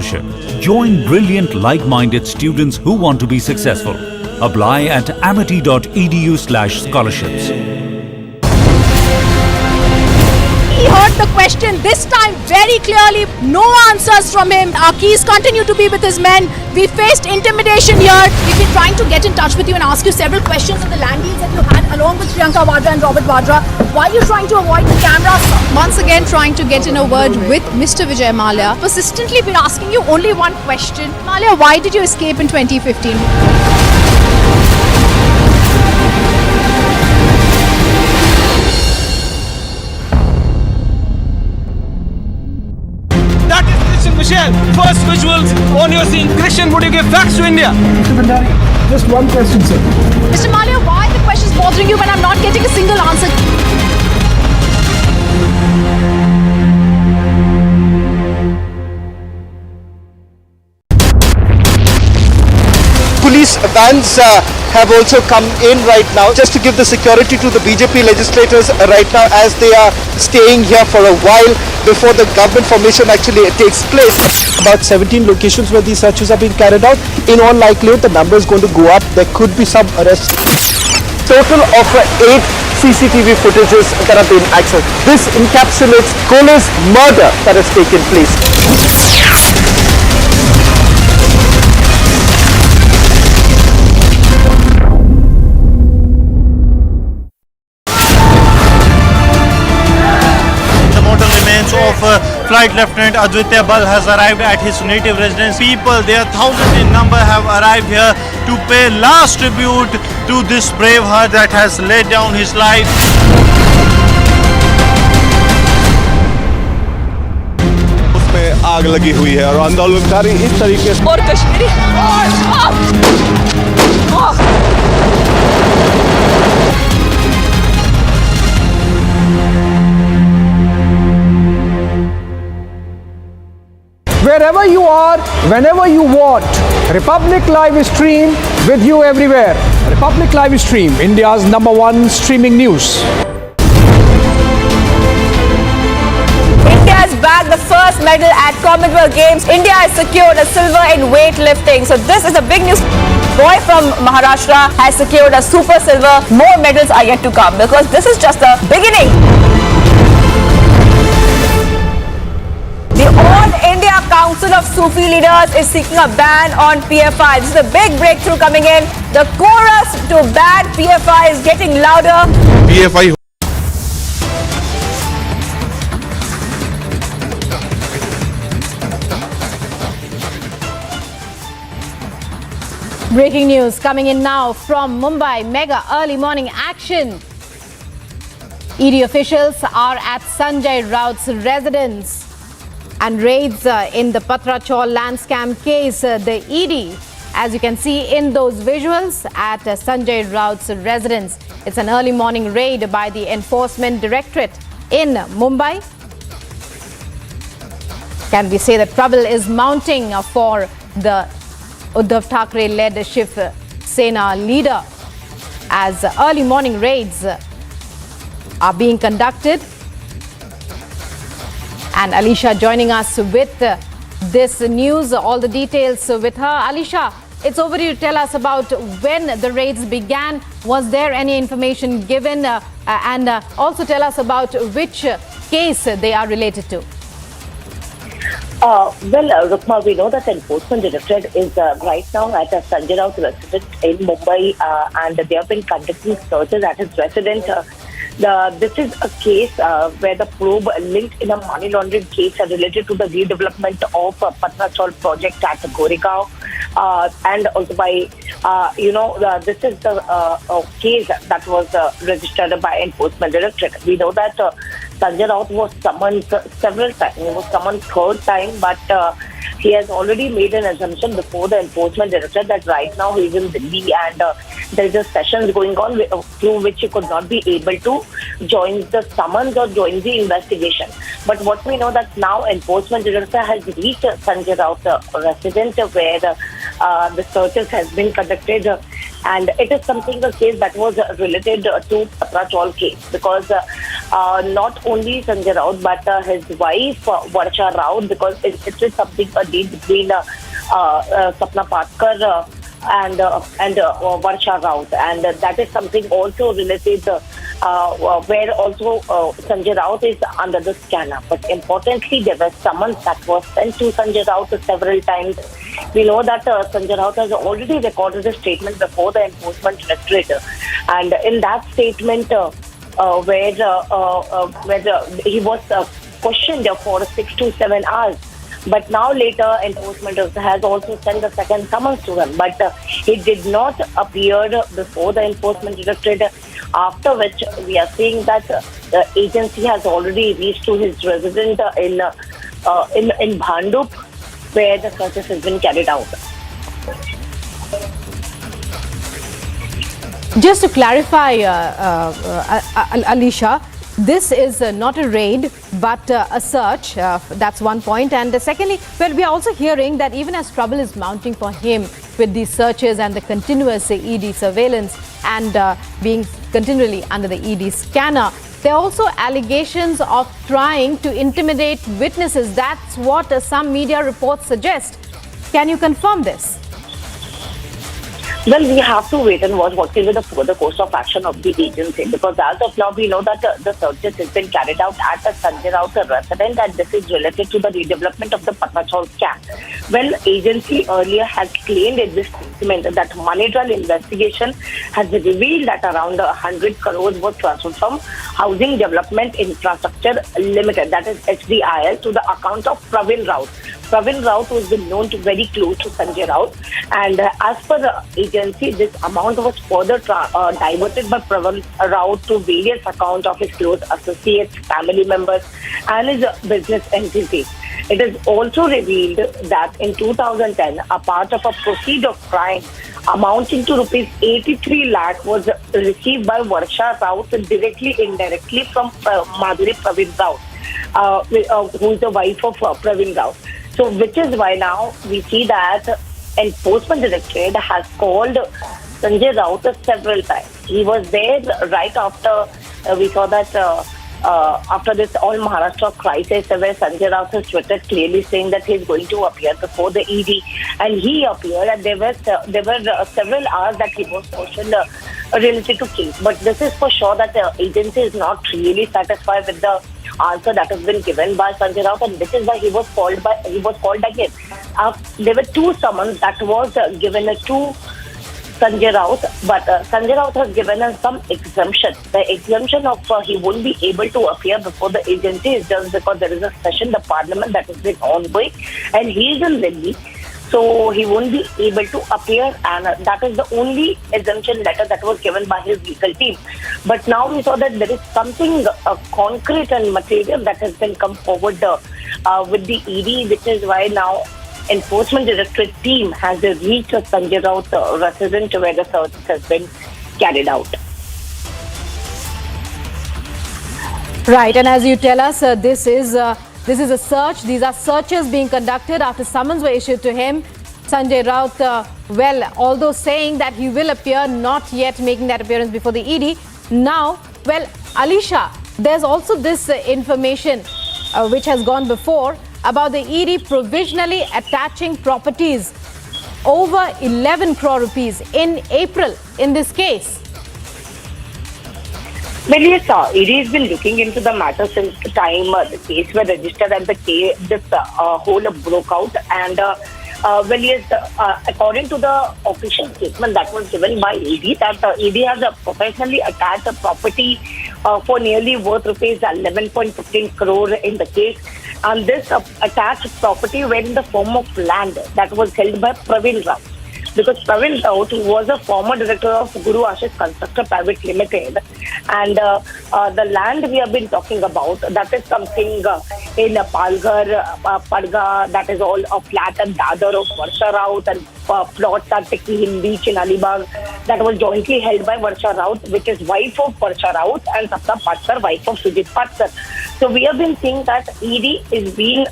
scholarship. Join brilliant like-minded students who want to be successful. Apply at amity.edu/scholarships. He heard the question this time very clearly. No answers from him. Our keys continue to be with his men. We faced intimidation here. We've been trying to get in touch with you and ask you several questions on the land deals that you had along with Priyanka Vadra and Robert Vadra. Why are you trying to avoid the cameras? Once again trying to get in a word with Mr. Vijay Mallya. Persistently been asking you only one question. Mallya, why did you escape in 2015? That is Christian Michelle. First visuals on your scene. Christian, would you give facts to India? Mr. Bhandari, just one question, sir. Mr. Mallya, why are the questions bothering you when I'm not getting a single answer? Police vans have also come in right now just to give the security to the BJP legislators right now as they are staying here for a while before the government formation actually takes place. About 17 locations where these searches are being carried out. In all likelihood, the number is going to go up. There could be some arrests. Total of 8 CCTV footages that have been accessed. This encapsulates Kohli's murder that has taken place. Of Flight Lieutenant Adityanath has arrived at his native residence. People, there are thousands in number, have arrived here to pay last tribute to this brave heart that has laid down his life. उसमें आग लगी हुई है और आंदोलनकारी इस तरीके से और Kashmiri Wherever you are, whenever you want, Republic Live stream with you everywhere. Republic Live stream, India's #1 streaming news. India has bagged the first medal at Commonwealth Games. India has secured a silver in weightlifting. So this is a big news. Boy from Maharashtra has secured a super silver. More medals are yet to come because this is just the beginning. The All India Council of Sufi Leaders is seeking a ban on PFI. This is a big breakthrough coming in. The chorus to ban PFI is getting louder. PFI Breaking news coming in now from Mumbai. Mega early morning action. ED officials are at Sanjay Raut's residence and raids in the Patrachal land scam case. The ED, as you can see in those visuals, at Sanjay Raut's residence. It's an early morning raid by the Enforcement Directorate in Mumbai. Can we say that trouble is mounting for the Uddhav Thackeray-led Shiv Sena leader as early morning raids are being conducted? And Alisha joining us with this news, all the details with her. Alisha, it's over to you to tell us about when the raids began. Was there any information given? And also tell us about which case they are related to. Rukma, we know that the Enforcement Directorate is right now at a Sanjay Raut residence in Mumbai and they have been conducting searches at his residence. This is a case where the probe linked in a money laundering case related to the redevelopment of Patrachal project at Goregaon. And also by, this is the case that was registered by Enforcement Directorate. We know that Sanjay Raut was summoned several times. He was summoned third time, but he has already made an assumption before the Enforcement Directorate that right now he is in Delhi and there is a session going on through which he could not be able to join the summons or join the investigation. But what we know that now Enforcement Directorate has reached Sanjay Raut residence where the searches has been conducted and it is something, a case that was related to Patrachal case because not only Sanjay Raut but his wife Varsha Raut, because it is something a deal between Sapna Patkar and Varsha Raut, and that is something also related where also Sanjay Raut is under the scanner. But importantly, there were summons that was sent to Sanjay Raut several times. We know that Sanjay Raut has already recorded a statement before the enforcement directorate, and in that statement where he was questioned for 6 to 7 hours. But now later, enforcement has also sent the second summons to him. But he did not appear before the enforcement directorate, after which we are seeing that the agency has already reached to his residence in Bhandup, where the searches has been carried out. Just to clarify, Alisha, this is not a raid but a search. That's one point. And secondly, well, we are also hearing that even as trouble is mounting for him with these searches and the continuous ED surveillance and being continually under the ED scanner, there are also allegations of trying to intimidate witnesses. That's what some media reports suggest. Can you confirm this? Well, we have to wait and watch what will be the further course of action of the agency, because as of now we know that the searches has been carried out at the Sanjay Raut residence, and this is related to the redevelopment of the Patachal camp. Well, agency earlier has claimed in this statement that money trail investigation has revealed that around 100 crores was transferred from Housing Development Infrastructure Limited, that is HDIL, to the account of Pravin Raut. Pravin Raut was known to very close to Sanjay Raut, and as per the agency, this amount was further diverted by Pravin Raut to various accounts of his close associates, family members, and his business entities. It is also revealed that in 2010, a part of a proceed of crime amounting to rupees 83 lakh was received by Varsha Raut directly, indirectly from Madhuri Pravin Raut, who is the wife of Pravin Raut. So, which is why now we see that enforcement directorate has called Sanjay Raut several times. He was there right after we saw that after this all Maharashtra crisis, where Sanjay Raut has tweeted clearly saying that he is going to appear before the ED, and he appeared, and there were several hours that he was questioned related to case. But this is for sure that the agency is not really satisfied with the answer that has been given by Sanjay Raut, and this is why he was called again. There were two summons that was given to Sanjay Raut, but Sanjay Raut has given us some exemption. The exemption of he won't be able to appear before the agency is just because there is a session, the parliament, that has been ongoing, and he is in Delhi. So he won't be able to appear, and that is the only exemption letter that was given by his legal team. But now we saw that there is something concrete and material that has been come forward with the ED, which is why now enforcement directorate team has reached a Sanjay Raut residence where the search has been carried out. Right, and as you tell us, this is a search. These are searches being conducted after summons were issued to him. Sanjay Raut, well, although saying that he will appear, not yet making that appearance before the ED. Now, well, Alisha, there's also this information which has gone before about the ED provisionally attaching properties over 11 crore rupees in April in this case. Well, yes, ED has been looking into the matter since the time the case was registered and this whole broke out. And well, yes, according to the official statement that was given by ED, that ED has professionally attached a property for nearly worth rupees 11.15 crore in the case. And this attached property went in the form of land that was held by Pravin Raut. Because Pravin Raut was a former director of Guru Ashish Constructor Private Limited, and the land we have been talking about, that is something in Palghar, Padga, that is all a flat and Dadar of Varsha Raut, and plots at Tikki Beach in Alibag, that was jointly held by Varsha Raut, which is wife of Varsha Raut, and Sapna Patkar, wife of Sujit Patkar. So we have been seeing that ED is being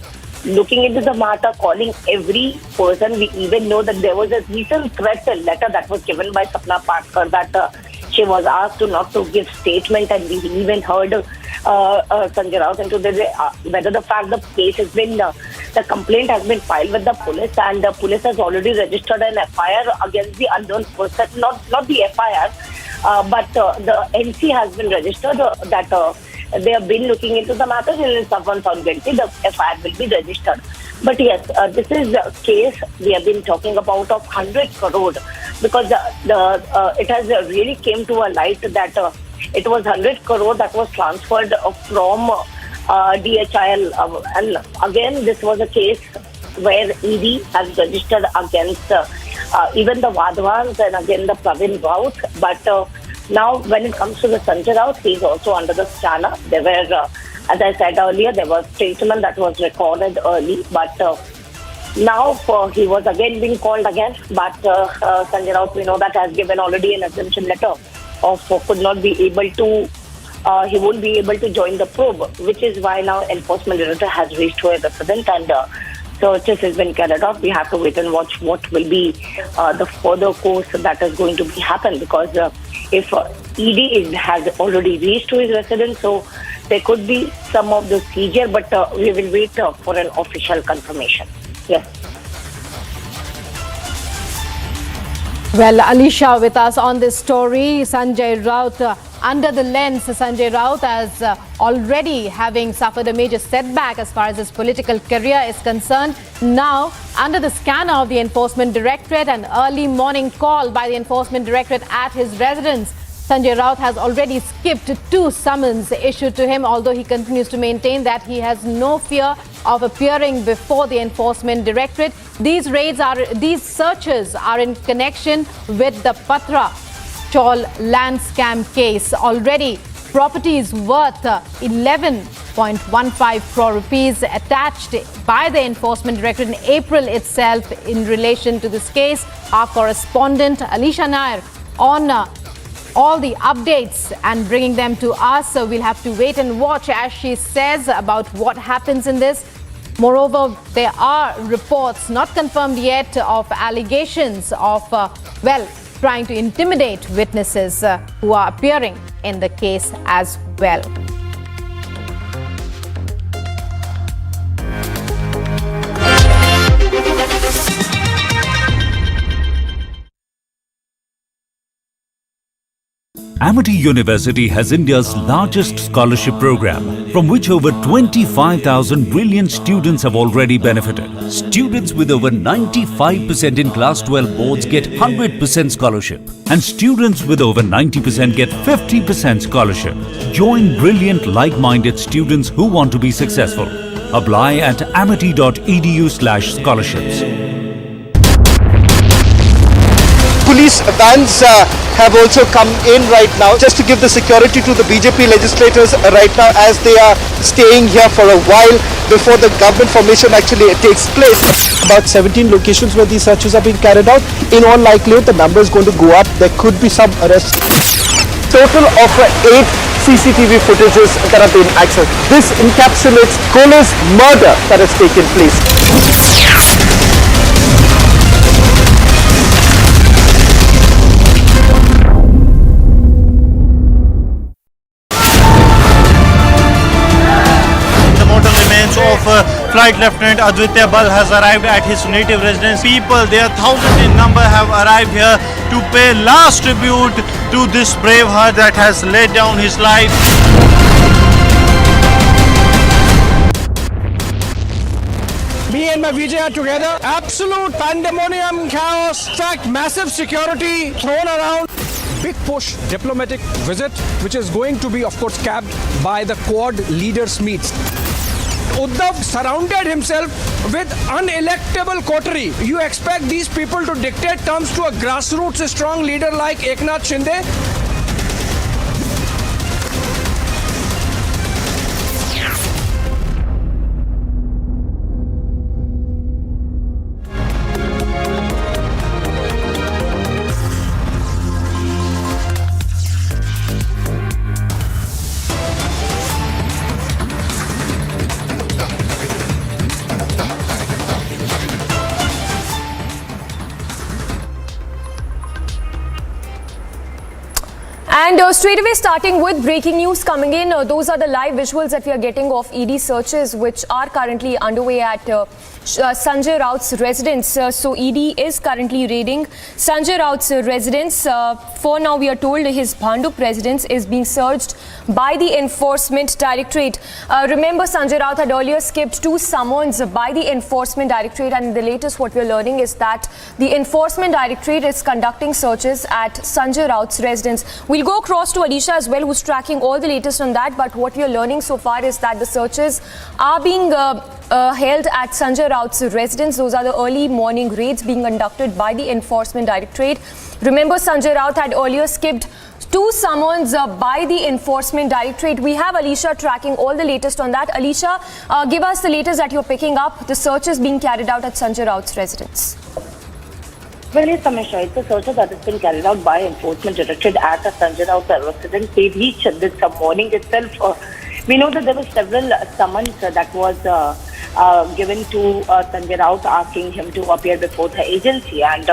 looking into the matter, calling every person. We even know that there was a recent threat letter that was given by Sapna Patkar that she was asked to not to give statement, and we even heard Sanjay Raut into whether the fact the case has been, the complaint has been filed with the police, and the police has already registered an FIR against the unknown person, not the FIR, but the NC has been registered that they have been looking into the matter, and if someone found guilty, the FIR will be registered. But yes, this is a case we have been talking about of 100 crore, because it has really came to a light that it was 100 crore that was transferred from DHIL, and again this was a case where ED has registered against even the Vadhvans and again the Pravin Raut, but now when it comes to the Sanjay Raut, he is also under the scanner. There were, as I said earlier, there was statement that was recorded early, but now he was again being called again. But Sanjay Raut, we know that has given already an exemption letter of could not be able to, he won't be able to join the probe, which is why now enforcement director has reached to a resident, and searches has been carried out. We have to wait and watch what will be the further course that is going to be happen, because if ED has already reached to his residence, so there could be some of the seizure, but we will wait for an official confirmation. Yes. Well, Alisha with us on this story. Sanjay Raut, under the lens, Sanjay Raut as already having suffered a major setback as far as his political career is concerned. Now, under the scanner of the Enforcement Directorate, an early morning call by the Enforcement Directorate at his residence, Sanjay Raut has already skipped 2 summons issued to him, although he continues to maintain that he has no fear of appearing before the Enforcement Directorate. These searches are in connection with the Patra Chaul land scam case. Already, properties worth 11.15 crore rupees attached by the Enforcement Directorate in April itself in relation to this case. Our correspondent Alisha Nair on all the updates and bringing them to us. So we'll have to wait and watch, as she says, about what happens in this. Moreover, there are reports, not confirmed yet, of allegations of, trying to intimidate witnesses who are appearing in the case as well. Amity University has India's largest scholarship program, from which over 25,000 brilliant students have already benefited. Students with over 95% in Class 12 boards get 100% scholarship, and students with over 90% get 50% scholarship. Join brilliant, like-minded students who want to be successful. Apply at amity.edu/scholarships. Police vans have also come in right now just to give the security to the BJP legislators right now, as they are staying here for a while before the government formation actually takes place. About 17 locations where these searches are being carried out. In all likelihood, the number is going to go up. There could be some arrests. Total of 8 CCTV footages that have been accessed. This encapsulates Kohli's murder that has taken place. Of Flight Lieutenant Aditya has arrived at his native residence. People, they are thousands in number, have arrived here to pay last tribute to this braveheart that has laid down his life. Me and my Vijay are together. Absolute pandemonium, chaos. In fact, massive security thrown around. Big push diplomatic visit, which is going to be, of course, capped by the Quad leaders meets. Uddhav surrounded himself with unelectable coterie. You expect these people to dictate terms to a grassroots strong leader like Eknath Shinde? And straight away starting with breaking news coming in. Those are the live visuals that we are getting of ED searches which are currently underway at Sanjay Raut's residence. So ED is currently raiding Sanjay Raut's residence. For now we are told his Bhandup residence is being searched by the Enforcement Directorate. Remember, Sanjay Raut had earlier skipped 2 summons by the Enforcement Directorate, and the latest what we are learning is that the Enforcement Directorate is conducting searches at Sanjay Raut's residence. We'll go across to Alisha as well, who's tracking all the latest on that. But what we are learning so far is that the searches are being held at Sanjay Raut's residence. Those are the early morning raids being conducted by the Enforcement Directorate. Remember, Sanjay Raut had earlier skipped 2 summons by the Enforcement Directorate. We have Alisha tracking all the latest on that. Alisha, give us the latest that you're picking up. The search is being carried out at Sanjay Raut's residence. Well, yes, Amisha, it's a search that has been carried out by Enforcement Directorate at Sanjay Raut's residence. They reached this morning itself. We know that there were several summons that was given to Sanjay Raut, asking him to appear before the agency, and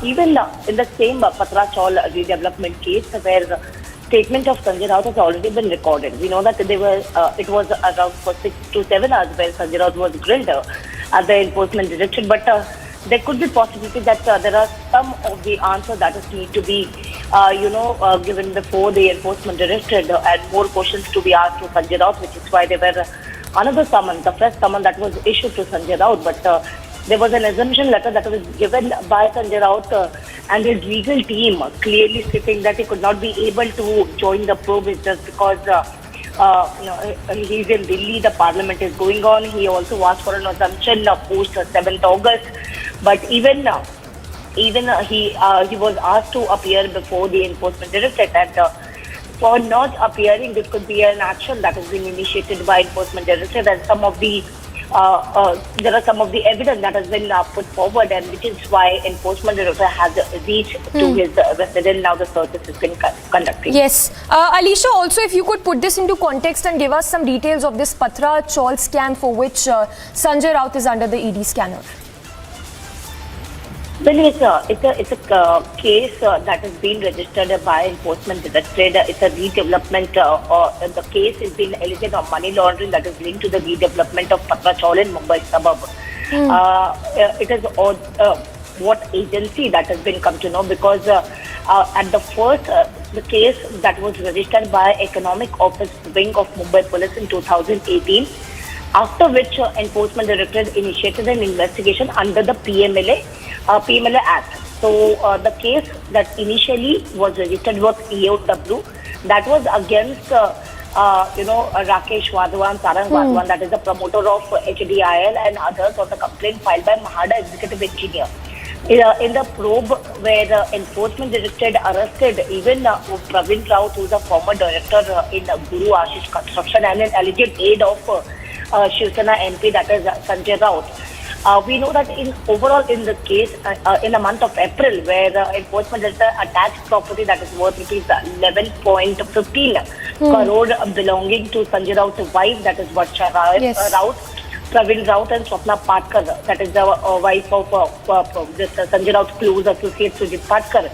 even in the same Patra Chaul redevelopment case where statement of Sanjay Raut has already been recorded. We know that they were it was around for 6 to 7 hours where Sanjay Raut was grilled at the Enforcement Directorate, but there could be possibility that there are some of the answers that need to be given before the Enforcement Directorate, and more questions to be asked to Sanjay Raut, which is why there were another summon, the first summon that was issued to Sanjay Raut, but there was an assumption letter that was given by Sanjay Raut and his legal team, clearly stating that he could not be able to join the probe just because he's in Delhi, the parliament is going on. He also asked for an assumption post 7th August, but even he was asked to appear before the Enforcement Directorate, and for not appearing, this could be an action that has been initiated by Enforcement Directorate, and some of the there are some of the evidence that has been put forward, and which is why Enforcement Directorate has reached to his residence. Now the search has been conducted. Yes. Alisha, also if you could put this into context and give us some details of this Patra Chaul scam for which Sanjay Raut is under the ED scanner. Well, it's a case that has been registered by Enforcement Directorate. It's a redevelopment. The case has been alleged on money laundering that is linked to the redevelopment of Patra Chaul in Mumbai suburb. It is what agency that has been come to know, because at the first the case that was registered by Economic Office Wing of Mumbai Police in 2018, after which Enforcement Directorate initiated an investigation under the PMLA Act. So the case that initially was registered was EOW. That was against Rakesh Wadhwan, Sarang Wadhwan, that is the promoter of HDIL, and others on the complaint filed by Mahada Executive Engineer. In the probe where Enforcement Directorate arrested even Praveen Raut, who is a former director in Guru Ashish Construction and an alleged aide of Shiv Sena MP, that is Sanjay Raut. We know that overall in the case, in the month of April, where Enforcement Directorate attached property that is worth ₹11.15 crore belonging to Sanjay Raut's wife, that is Varsha Raut, Praveen Raut and Swapna Patkar, that is the wife of this Sanjay Raut's close associate Sujit Patkar.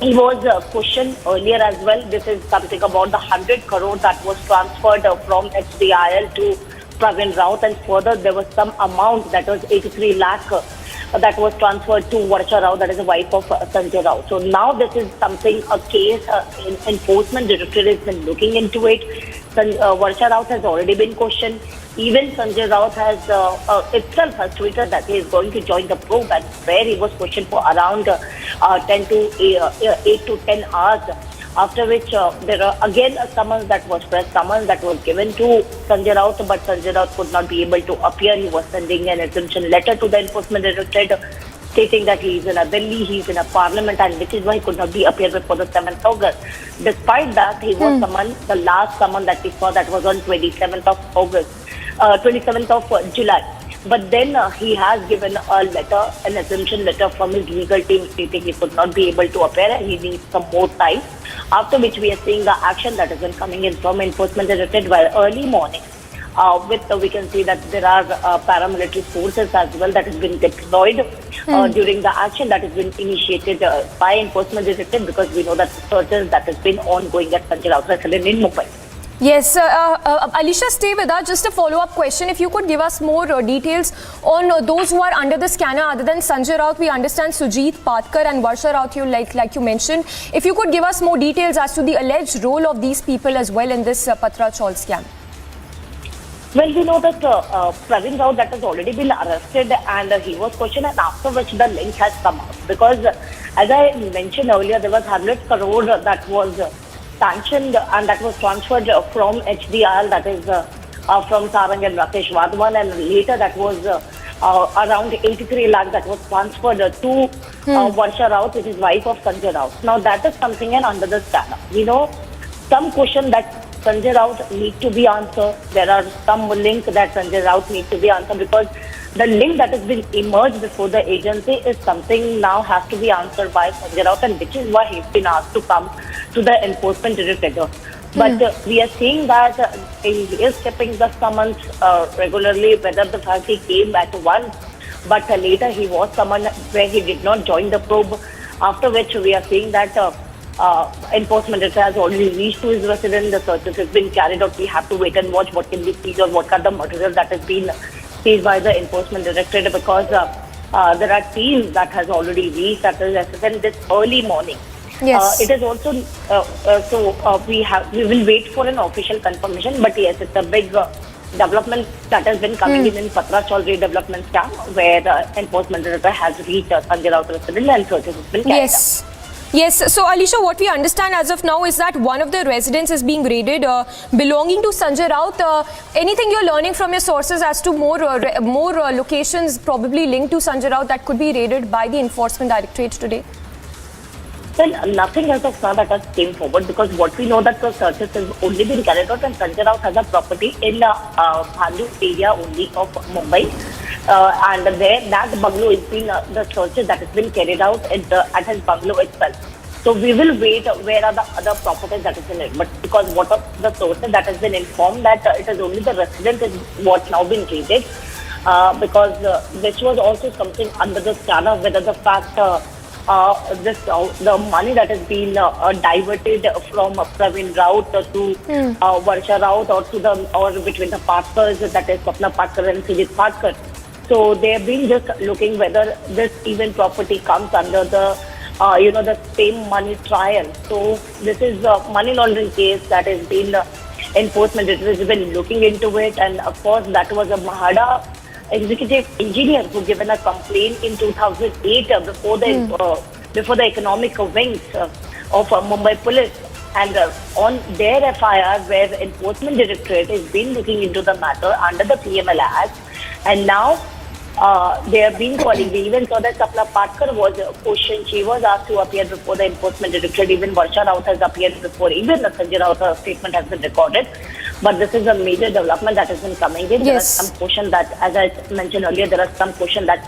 He was questioned earlier as well. This is something about the 100 crore that was transferred from HDIL to Praveen Raut, and further there was some amount that was 83 lakh that was transferred to Varsha Raut, that is the wife of Sanjay Raut. So now this is something, a case, Enforcement Directorate has been looking into it. Varsha Raut has already been questioned. Even Sanjay Raut has itself has tweeted that he is going to join the probe, and where he was questioned for around 8 to 10 hours. After which there are again a summons that was given to Sanjay Raut, but Sanjay Raut could not be able to appear. He was sending an assumption letter to the Enforcement Directorate stating that he is in a Delhi, he is in a parliament, and which is why he could not be appear before the 7th August. Despite that, he was summoned. The last summon that we saw, that was on 27th of July. But then he has given a letter, an assumption letter from his legal team stating he could not be able to appear and he needs some more time. After which we are seeing the action that has been coming in from Enforcement Directorate, while early morning we can see that there are paramilitary forces as well that has been deployed during the action that has been initiated by enforcement directorate, because we know that searches that has been ongoing at Sanjay Raut residence in Mumbai. Yes, Alisha, stay with us. Just a follow-up question. If you could give us more details on those who are under the scanner other than Sanjay Raut. We understand Sujit, Patkar and Varsha Raut, like you mentioned. If you could give us more details as to the alleged role of these people as well in this Patra Chaul scam. Well, we know that Praveen Raut that has already been arrested and he was questioned, and after which the link has come up. Because as I mentioned earlier, there was 100 crore that was sanctioned and that was transferred from HDR, that is from Sarang and Rakesh Wadhwan, and later that was around 83 lakh that was transferred to Varsha Raut, which is wife of Sanjay Raut. Now that is something and under the scanner. We know some question that Sanjay Raut need to be answered. There are some link that Sanjay Raut need to be answered, because the link that has been emerged before the agency is something now has to be answered by Sanjay Raut, and which is why he's been asked to come to the enforcement directorate. But we are seeing that he is keeping the summons regularly, whether the fact he came at once, but later he was summoned where he did not join the probe, after which we are seeing that enforcement directorate has already reached to his residence. The searches have been carried out. We have to wait and watch what can be seized or what are the materials that has been seized by the enforcement directorate, because there are teams that has already reached at his residence this early morning. Yes. It is also we will wait for an official confirmation, but yes, it's a big development that has been coming in Patra Chaul redevelopment scam, where the enforcement directorate has reached Sanjay Raut residence and searches has been carried out. Yes, so Alisha, what we understand as of now is that one of the residents is being raided belonging to Sanjay Raut. Anything you're learning from your sources as to more locations probably linked to Sanjay Raut that could be raided by the enforcement directorate today? Well, nothing as of now that has came forward, because what we know that the searches have only been carried out, and Sanjay Raut has a property in Bhandu area only of Mumbai. And there, that bungalow has been, the searches that has been carried out at his bungalow itself. So we will wait where are the other properties that is in it. But because what of the sources that has been informed that it is only the resident is what now been raided, because this was also something under the scanner, whether the fact the money that has been diverted from Praveen Raut to Varsha Raut, or between the Patkars, that is Swapna Patkar and Sujit Patkar. So they have been just looking whether this even property comes under the the same money trial. So this is a money laundering case that has been enforcement. It has been looking into it, and of course that was a Mahada executive engineer who given a complaint in 2008 before the economic wings of Mumbai police, and on their FIR, where enforcement directorate has been looking into the matter under the PML Act, and now they have been calling. We even saw that Sapna Patkar was questioned. She was asked to appear before the enforcement directorate. Even Varsha Raut has appeared before. Even the Sanjay Raut statement has been recorded. But this is a major development that has been coming in. There are some questions that, as I mentioned earlier, there are some questions that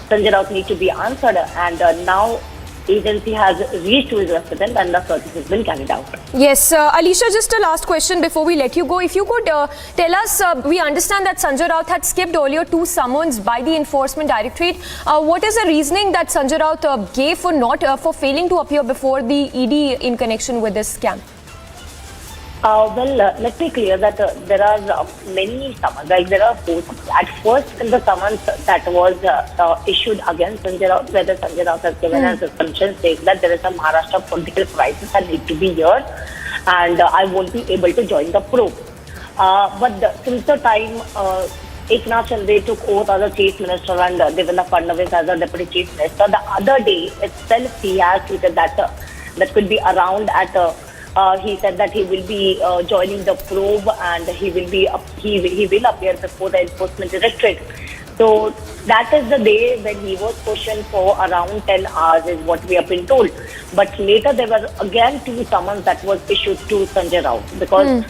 Sanjay Raut need to be answered, and now agency has reached to his residence and the search has been carried out. Yes, Alisha, just a last question before we let you go. If you could tell us, we understand that Sanjay Raut had skipped earlier 2 summons by the enforcement directorate. What is the reasoning that Sanjay Raut gave for for failing to appear before the ED in connection with this scam? Let's be clear that there are many summons. Like there are 4. At first, in the summons that was issued against Sanjay Raut, whether Sanjay Raut has given an assumption saying that there is a Maharashtra political crisis and need to be here, and I won't be able to join the probe. But since the time Eknath Shinde took oath as a chief minister and Devendra Fadnavis as a deputy chief minister, the other day itself he has tweeted that that could be around at. He said that he will be joining the probe, and he will appear before the enforcement directorate. So that is the day when he was questioned for around 10 hours, is what we have been told. But later there were again 2 summons that was issued to Sanjay Raut, because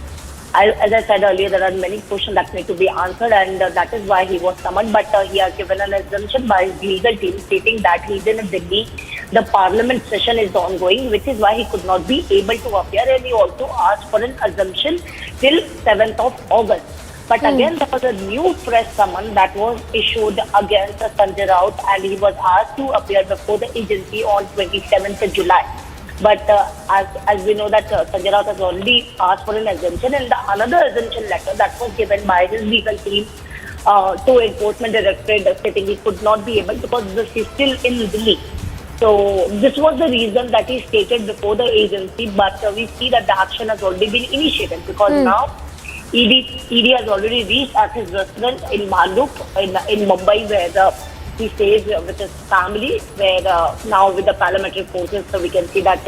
as I said earlier, there are many questions that need to be answered, and that is why he was summoned. But he has given an assumption by his legal team stating that he's in Delhi. The parliament session is ongoing, which is why he could not be able to appear, and he also asked for an assumption till 7th of August. But again, there was a new press summon that was issued against Sanjay Raut, and he was asked to appear before the agency on 27th of July. But as we know that Sanjay Raut has already asked for an exemption, and another exemption letter that was given by his legal team to Enforcement Directorate stating he could not be able because this is still in Delhi. So this was the reason that he stated before the agency, but we see that the action has already been initiated because now ED has already reached at his residence in Maluk in Mumbai, where he stays with his family, where now with the paramilitary forces, so we can see that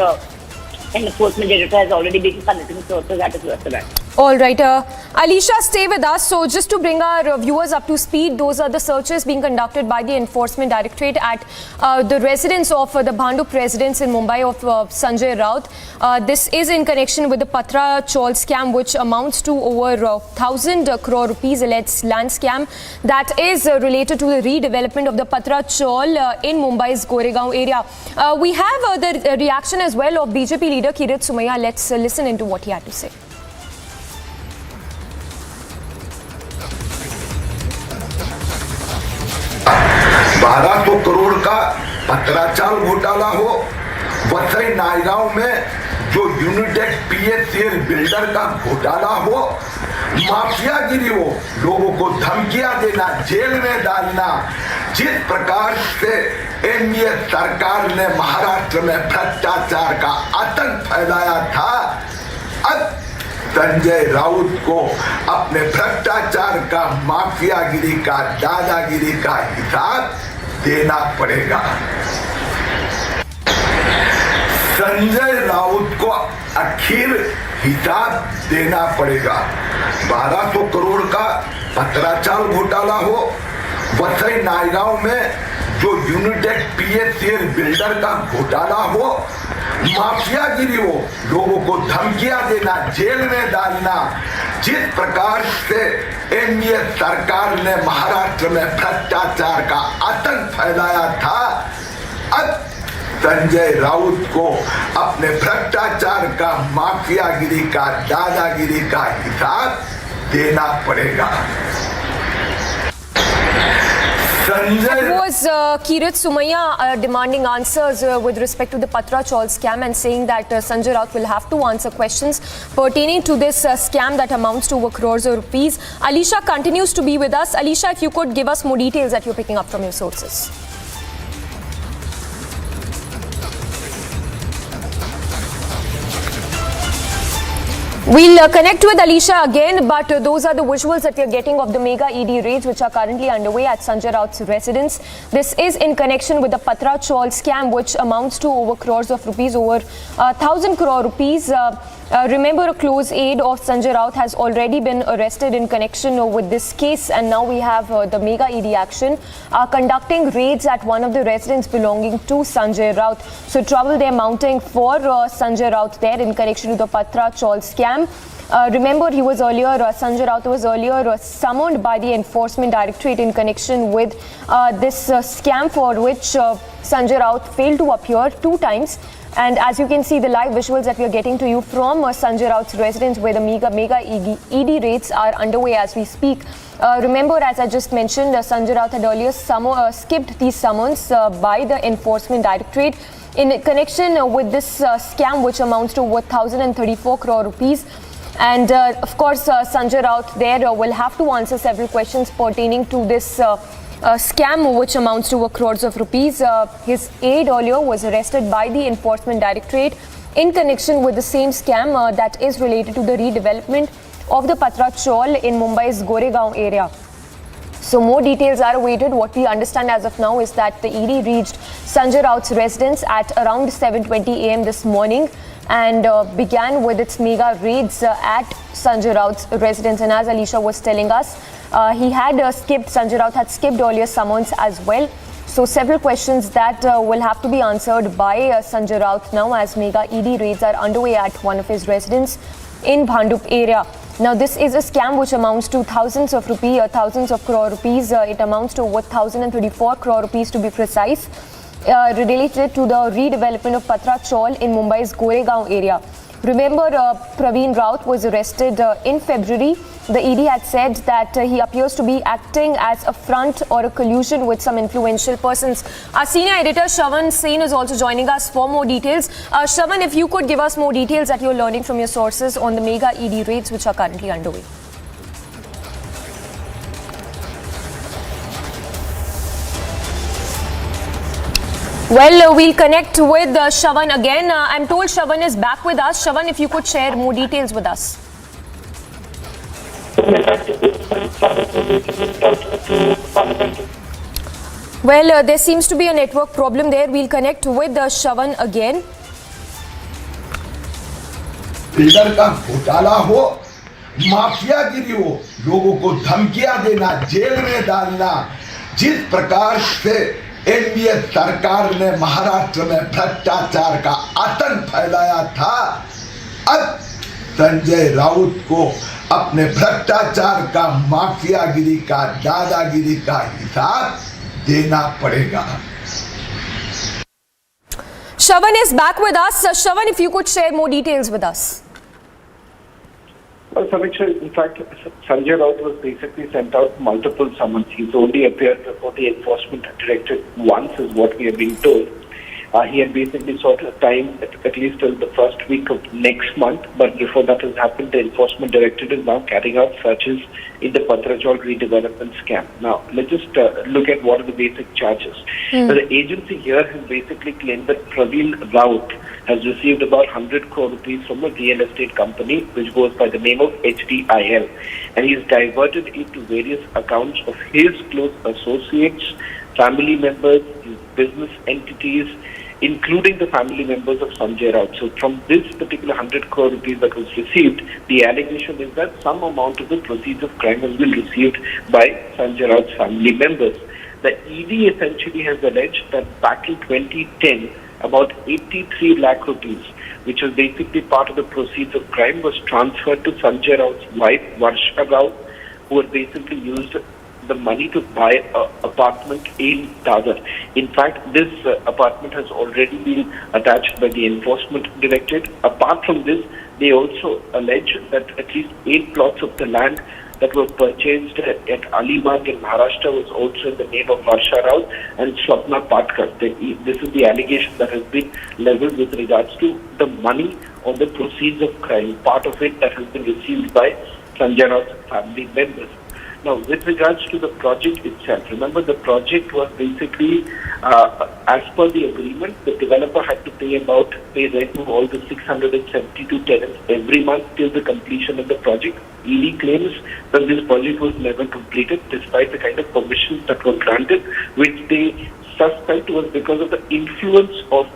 Enforcement Director has already been conducting searches at his residence. All right. Alisha, stay with us. So just to bring our viewers up to speed, those are the searches being conducted by the Enforcement Directorate at the residence of the Bhandup residence in Mumbai of Sanjay Raut. This is in connection with the Patra Chawl scam, which amounts to over 1,000 crore rupees alleged land scam that is related to the redevelopment of the Patra Chawl in Mumbai's Goregaon area. We have the reaction as well of BJP leader Kirit Somaiya. Let's listen into what he had to say. ₹1200 crore का पत्राचाल घोटाला हो, वसई नायगांव में जो Unitech पीएससीएल builder का घोटाला हो, माफियागिरी हो, लोगों को धमकियां देना, जेल में डालना, जिस प्रकार से एनडीए सरकार ने महाराष्ट्र में भ्रष्टाचार का आतंक फैलाया था, अब संजय राउत को अपने भ्रष्टाचार का, माफियागिरी का, दादागिरी का हिसाब देना पड़ेगा। संजय राउत को आखिर हिसाब देना पड़ेगा। 1200 करोड़ का पत्राचाल घोटाला हो, वसई नायगांव में जो यूनिटेक पीएससीएल बिल्डर का घोटाला हो, माफियागिरी हो, लोगों को धमकियां देना, जेल में डालना, जिस प्रकार से एनडीए सरकार ने महाराष्ट्र में भ्रष्टाचार का आतंक फैलाया था, अब संजय राउत को अपने भ्रष्टाचार का, माफियागिरी का, दादागिरी का हिसाब देना पड़ेगा। That was Kirit Somaiya demanding answers with respect to the Patra Chawl scam and saying that Sanjay Raut will have to answer questions pertaining to this scam that amounts to over crores of rupees. Alisha continues to be with us. Alisha, if you could give us more details that you're picking up from your sources. We'll connect with Alisha again, but those are the visuals that we're getting of the mega ED raids which are currently underway at Sanjay Raut's residence. This is in connection with the Patra Chawl scam, which amounts to over crores of rupees, over 1,000 crore rupees. Remember, a close aide of Sanjay Raut has already been arrested in connection with this case, and now we have the mega ED action conducting raids at one of the residents belonging to Sanjay Raut. So trouble they're mounting for Sanjay Raut there in connection with the Patra Chawl scam. Remember, he was earlier, Sanjay Raut was earlier summoned by the Enforcement Directorate in connection with this scam for which Sanjay Raut failed to appear 2 times. And as you can see, the live visuals that we are getting to you from Sanjay Raut's residence, where the mega ED raids are underway as we speak. Remember, as I just mentioned, Sanjay Raut had earlier skipped these summons by the Enforcement Directorate in connection with this scam, which amounts to over 1,034 crore rupees. And of course, Sanjay Raut there will have to answer several questions pertaining to this scam, which amounts to over crores of rupees. His aide earlier was arrested by the Enforcement Directorate in connection with the same scam that is related to the redevelopment of the Patra Chawl in Mumbai's Goregaon area. So more details are awaited. What we understand as of now is that the ED reached Sanjay Raut's residence at around 7:20 a.m. this morning and began with its mega raids at Sanjay Raut's residence. And as Alisha was telling us, Sanjay Raut had skipped earlier summons as well. So several questions that will have to be answered by Sanjay Raut now as mega ED raids are underway at one of his residence in Bhandup area. Now this is a scam which amounts to thousands of crore rupees. It amounts to over 1,034 crore rupees to be precise, related to the redevelopment of Patra Chawl in Mumbai's Goregaon area. Remember, Praveen Raut was arrested in February. The ED had said that he appears to be acting as a front or a collusion with some influential persons. Our senior editor Shravan Sen is also joining us for more details. Shravan, if you could give us more details that you're learning from your sources on the mega ED raids which are currently underway. Well, we'll connect with Shravan again. I'm told Shravan is back with us. Shravan, if you could share more details with us. Well, there seems to be a network problem there. We'll connect with Shravan again. Builder का घोटाला हो, माफियागिरी हो, लोगों को धमकियां देना, jail में डालना, जिस प्रकार से एनडीए सरकार ने महाराष्ट्र में भ्रष्टाचार का आतंक फैलाया था, अब संजय राउत को अपने भ्रष्टाचार का, माफियागिरी का, दादागिरी का हिसाब देना पड़ेगा. Shravan is back with us. Shravan, if you could share more details with us. Well, Samiksha, in fact, Sanjay Raut was basically sent out multiple summons. He's only appeared before the enforcement directorate once, is what we are being told. He had basically sought a time at least till the first week of next month, but before that has happened, the enforcement directorate is now carrying out searches in the Patrajol redevelopment scam. Now, let's just look at what are the basic charges. The agency here has basically claimed that Praveen Raut has received about 100 crore rupees from a real estate company which goes by the name of HDIL, and he's diverted it to various accounts of his close associates, family members, his business entities, including the family members of Sanjay Raut. So from this particular 100 crore rupees that was received, the allegation is that some amount of the proceeds of crime has been received by Sanjay Raut's family members. The ED essentially has alleged that back in 2010, about 83 lakh rupees, which was basically part of the proceeds of crime, was transferred to Sanjay Raut's wife, Varsha Raut, who had basically used the money to buy an apartment in Dadar. In fact, this apartment has already been attached by the enforcement directorate. Apart from this, they also allege that at least 8 plots of the land that were purchased at Alibag in Maharashtra was also in the name of Varsha Raut and Swapna Patkar. This is the allegation that has been leveled with regards to the money or the proceeds of crime, part of it that has been received by Sanjay Raut's family members. Now, with regards to the project itself, remember the project was basically, as per the agreement, the developer had to pay rent to all the 672 tenants every month till the completion of the project. ED claims that this project was never completed despite the kind of permissions that were granted, which they suspect was because of the influence of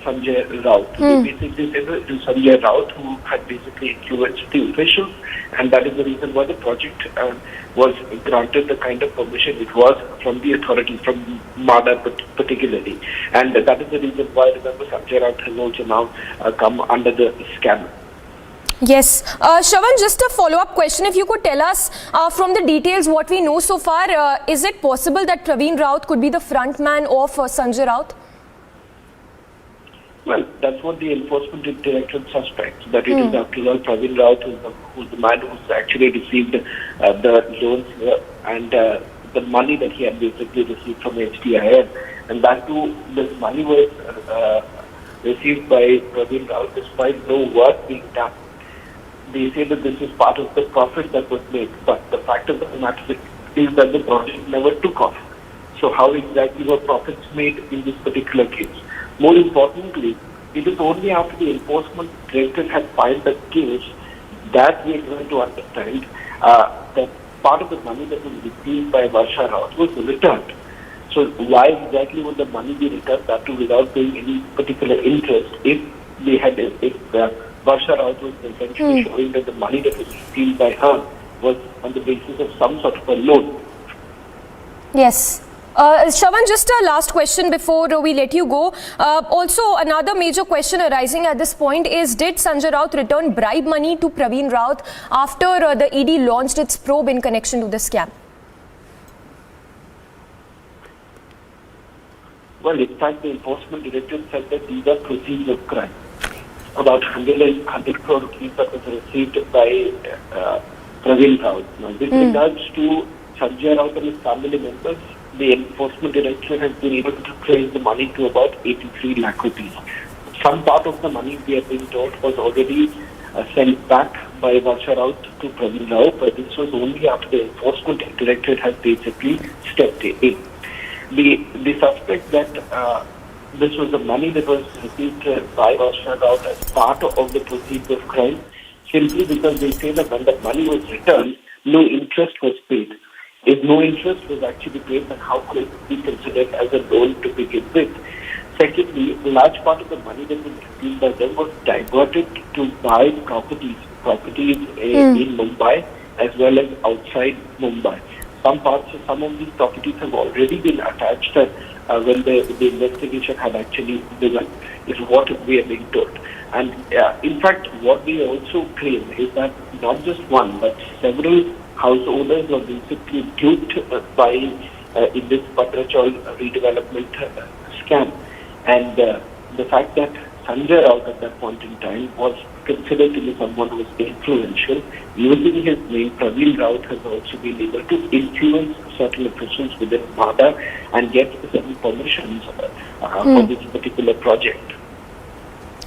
Sanjay Raut. They basically said that it was Sanjay Raut who had basically influenced the officials, and that is the reason why the project was granted the kind of permission it was from the authorities, from MADA particularly. And that is the reason why, remember, Sanjay Raut has also now come under the scam. Yes. Shravan, just a follow-up question. If you could tell us from the details what we know so far, is it possible that Praveen Raut could be the front man of Sanjay Raut? Well, that's what the enforcement directorate suspects, that it is after all Praveen Raut who's the man who's actually received the loans and the money that he had basically received from HDIL. And that too, this money was received by Praveen Raut despite no work being done. They say that this is part of the profit that was made, but the fact of the matter is that the project never took off. So how exactly were profits made in this particular case? More importantly, it is only after the enforcement directorate had filed the case that we are going to understand that part of the money that was received by Varsha Raut was returned. So why exactly would the money be returned, that too without paying any particular interest, if Varsha Raut was essentially showing that the money that was received by her was on the basis of some sort of a loan? Yes. Shravan, just a last question before we let you go. Also, another major question arising at this point is, did Sanjay Raut return bribe money to Praveen Raut after the ED launched its probe in connection to the scam? Well, in fact, the enforcement directorate said that these are proceeds of crime. about 100 crore rupees that was received by Praveen Raut. Now, with regards to Sanjay Raut and his family members, the enforcement director has been able to trace the money to about 83 lakh rupees. Some part of the money, we have been told, was already sent back by Varsha Raut to Praveen Raut, but this was only after the enforcement directorate has basically stepped in. The suspect that this was the money that was received by Varsha Raut as part of the proceeds of crime, simply because they say that when the money was returned, no interest was paid. If no interest was actually paid, then how could it be considered as a loan to begin with? Secondly, a large part of the money that was received by them was diverted to buy properties in Mumbai as well as outside Mumbai. Some of these properties have already been attached when the investigation had actually begun, is what we are being told. And in fact, what we also claim is that not just one, but several house owners were basically duped by in this Patrachal redevelopment scam. And the fact that Sanjay Raut at that point in time was considered to be someone who was influential, using his name, Praveen Raut has also been able to influence certain officials within MHADA and get certain permissions for this particular project.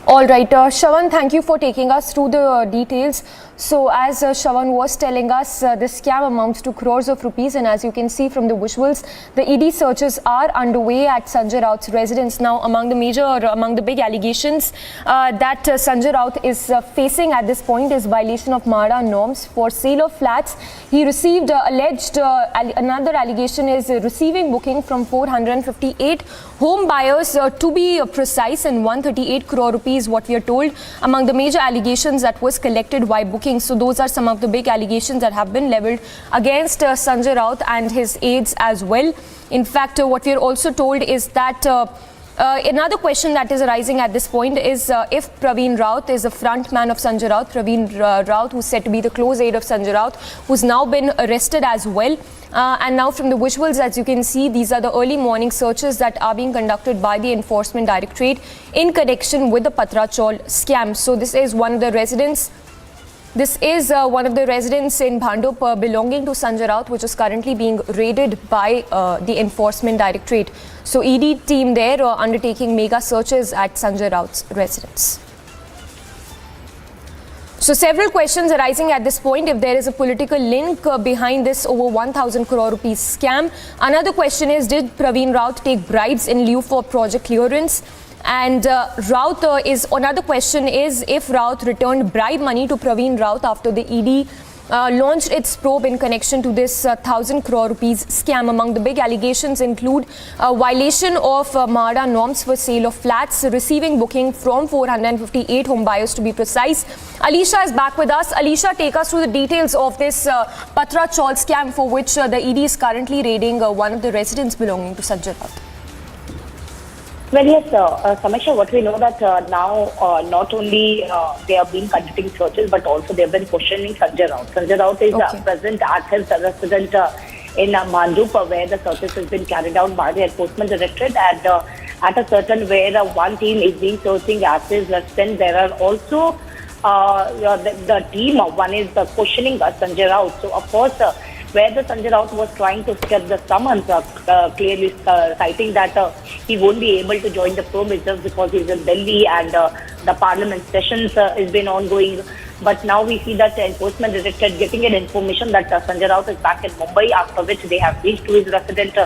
All right, Shravan, thank you for taking us through the details. So as Shravan was telling us, this scam amounts to crores of rupees, and as you can see from the visuals, the ED searches are underway at Sanjay Raut's residence. Now, among the big allegations that Sanjay Raut is facing at this point is violation of MHADA norms for sale of flats. He received another allegation is receiving booking from 458 home buyers to be precise, and 138 crore rupees what we are told among the major allegations that was collected while booking. So those are some of the big allegations that have been leveled against Sanjay Raut and his aides as well. In fact, what we are also told is that another question that is arising at this point is if Praveen Raut is the front man of Sanjay Raut, Praveen Raut, who's said to be the close aide of Sanjay Raut, who's now been arrested as well. And now from the visuals, as you can see, these are the early morning searches that are being conducted by the Enforcement Directorate in connection with the Patrachal scam. So this is one of the residents. This is one of the residents in Bhandup belonging to Sanjay Raut, which is currently being raided by the Enforcement Directorate. So ED team there undertaking mega searches at Sanjay Raut's residence. So several questions arising at this point, if there is a political link behind this over 1,000 crore rupees scam. Another question is, did Praveen Raut take bribes in lieu for project clearance? And another question is if Raut returned bribe money to Praveen Raut after the ED launched its probe in connection to this 1,000 crore rupees scam. Among the big allegations include violation of MHADA norms for sale of flats, receiving booking from 458 home buyers to be precise. Alisha is back with us. Alisha, take us through the details of this Patrachal scam for which the ED is currently raiding one of the residents belonging to Sanjay Raut. Well, yes, Samiksha, what we know that now not only they have been conducting searches, but also they have been questioning Sanjay Raut. Sanjay Raut is present at his residence in Mandup, where the searches has been carried out by the Enforcement Directorate, and at a certain where one team is being searching at his residence. There are also the team, one is questioning Sanjay Raut. So, of course, where the Sanjay Raut was trying to skip the summons, clearly citing that he won't be able to join the probe just because he's in Delhi and the Parliament sessions has been ongoing. But now we see that the Enforcement Directorate getting an information that Sanjay Raut is back in Mumbai, after which they have reached to his residence.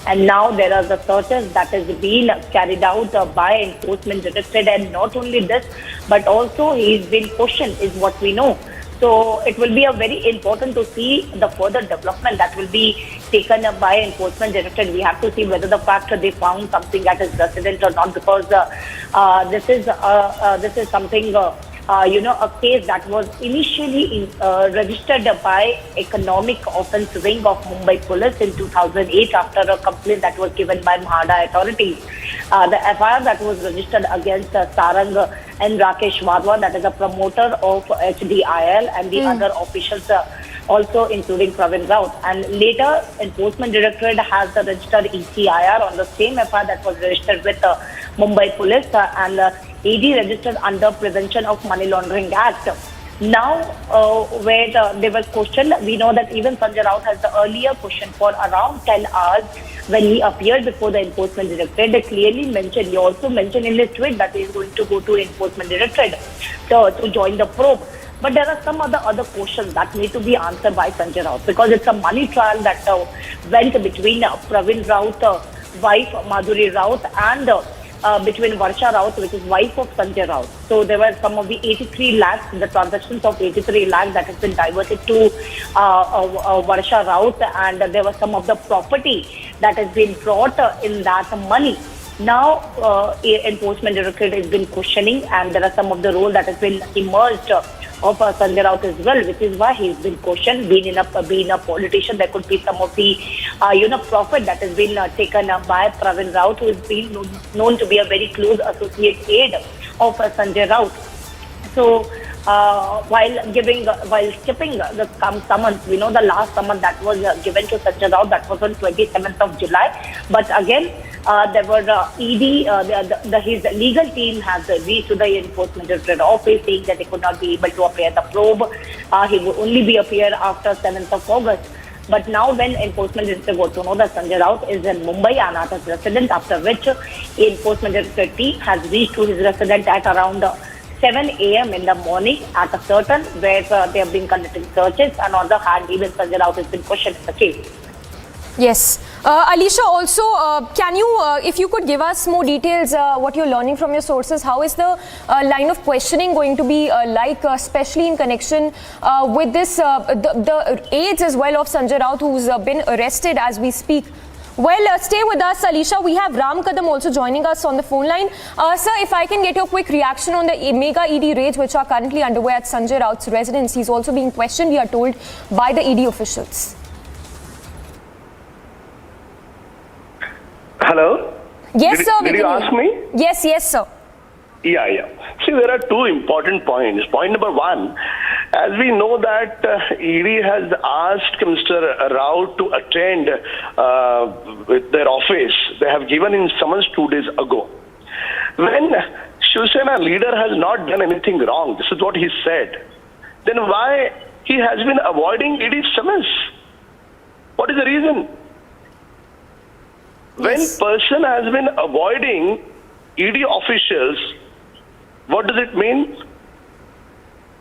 And now there are the searches that has been carried out by Enforcement Directorate. And not only this, but also he's been questioned, is what we know. So it will be a very important to see the further development that will be taken up by Enforcement Directorate. We have to see whether the fact they found something at his residence or not, because this is something a case that was initially registered by Economic Offence Wing of Mumbai Police in 2008 after a complaint that was given by MHADA authorities. The FIR that was registered against Sarang and Rakesh Wadhwa, that is a promoter of HDIL, and the other officials also including Praveen Raut. And later, Enforcement Directorate has registered ECIR on the same FIR that was registered with Mumbai Police, and ED registered under Prevention of Money Laundering Act. Now, where they were questioned, we know that even Sanjay Raut has the earlier question for around 10 hours when he appeared before the Enforcement Directorate. They clearly mentioned, he also mentioned in his tweet that he is going to go to Enforcement Directorate to join the probe. But there are some other questions that need to be answered by Sanjay Raut, because it's a money trial that went between Pravin Raut, wife Madhuri Raut, and between Varsha Raut, which is wife of Sanjay Raut. So there were some of the 83 lakhs, the transactions of 83 lakhs that has been diverted to Varsha Raut, and there was some of the property that has been brought in that money. Now, Enforcement Directorate has been questioning, and there are some of the role that has been emerged of Sanjay Raut as well, which is why he's been questioned. Being a politician, there could be some of the profit that has been taken by Pravin Raut, who has been known to be a very close associate aide of Sanjay Raut. So while skipping the summons, we know the last summons that was given to Sanjay Raut, that was on 27th of July. But again, there were ED, his legal team has reached to the Enforcement Directorate office saying that they could not be able to appear at the probe. He would only be appear after 7th of August. But now when Enforcement Directorate got to know that Sanjay Raut is in Mumbai and at his residence, after which Enforcement Directorate team has reached to his residence at around 7 a.m. in the morning at a certain where they have been conducting searches, and on the hand, even Sanjay Raut has been questioned in the case. Yes. Alisha, also, can you, if you could give us more details, what you're learning from your sources, how is the line of questioning going to be like, especially in connection with this, the aides as well of Sanjay Raut, who's been arrested as we speak? Well, stay with us, Alisha. We have Ramchandra also joining us on the phone line. Sir, if I can get your quick reaction on the mega ED raids which are currently underway at Sanjay Raut's residence. He's also being questioned, we are told, by the ED officials. Hello? Yes, sir. Did you ask me? Yes, sir. Yeah. See, there are two important points. Point number one, as we know that ED has asked Mr. Raut to attend with their office. They have given him summons 2 days ago. When Shiv Sena leader has not done anything wrong, this is what he said, then why he has been avoiding ED's summons? What is the reason? When person has been avoiding ED officials, what does it mean?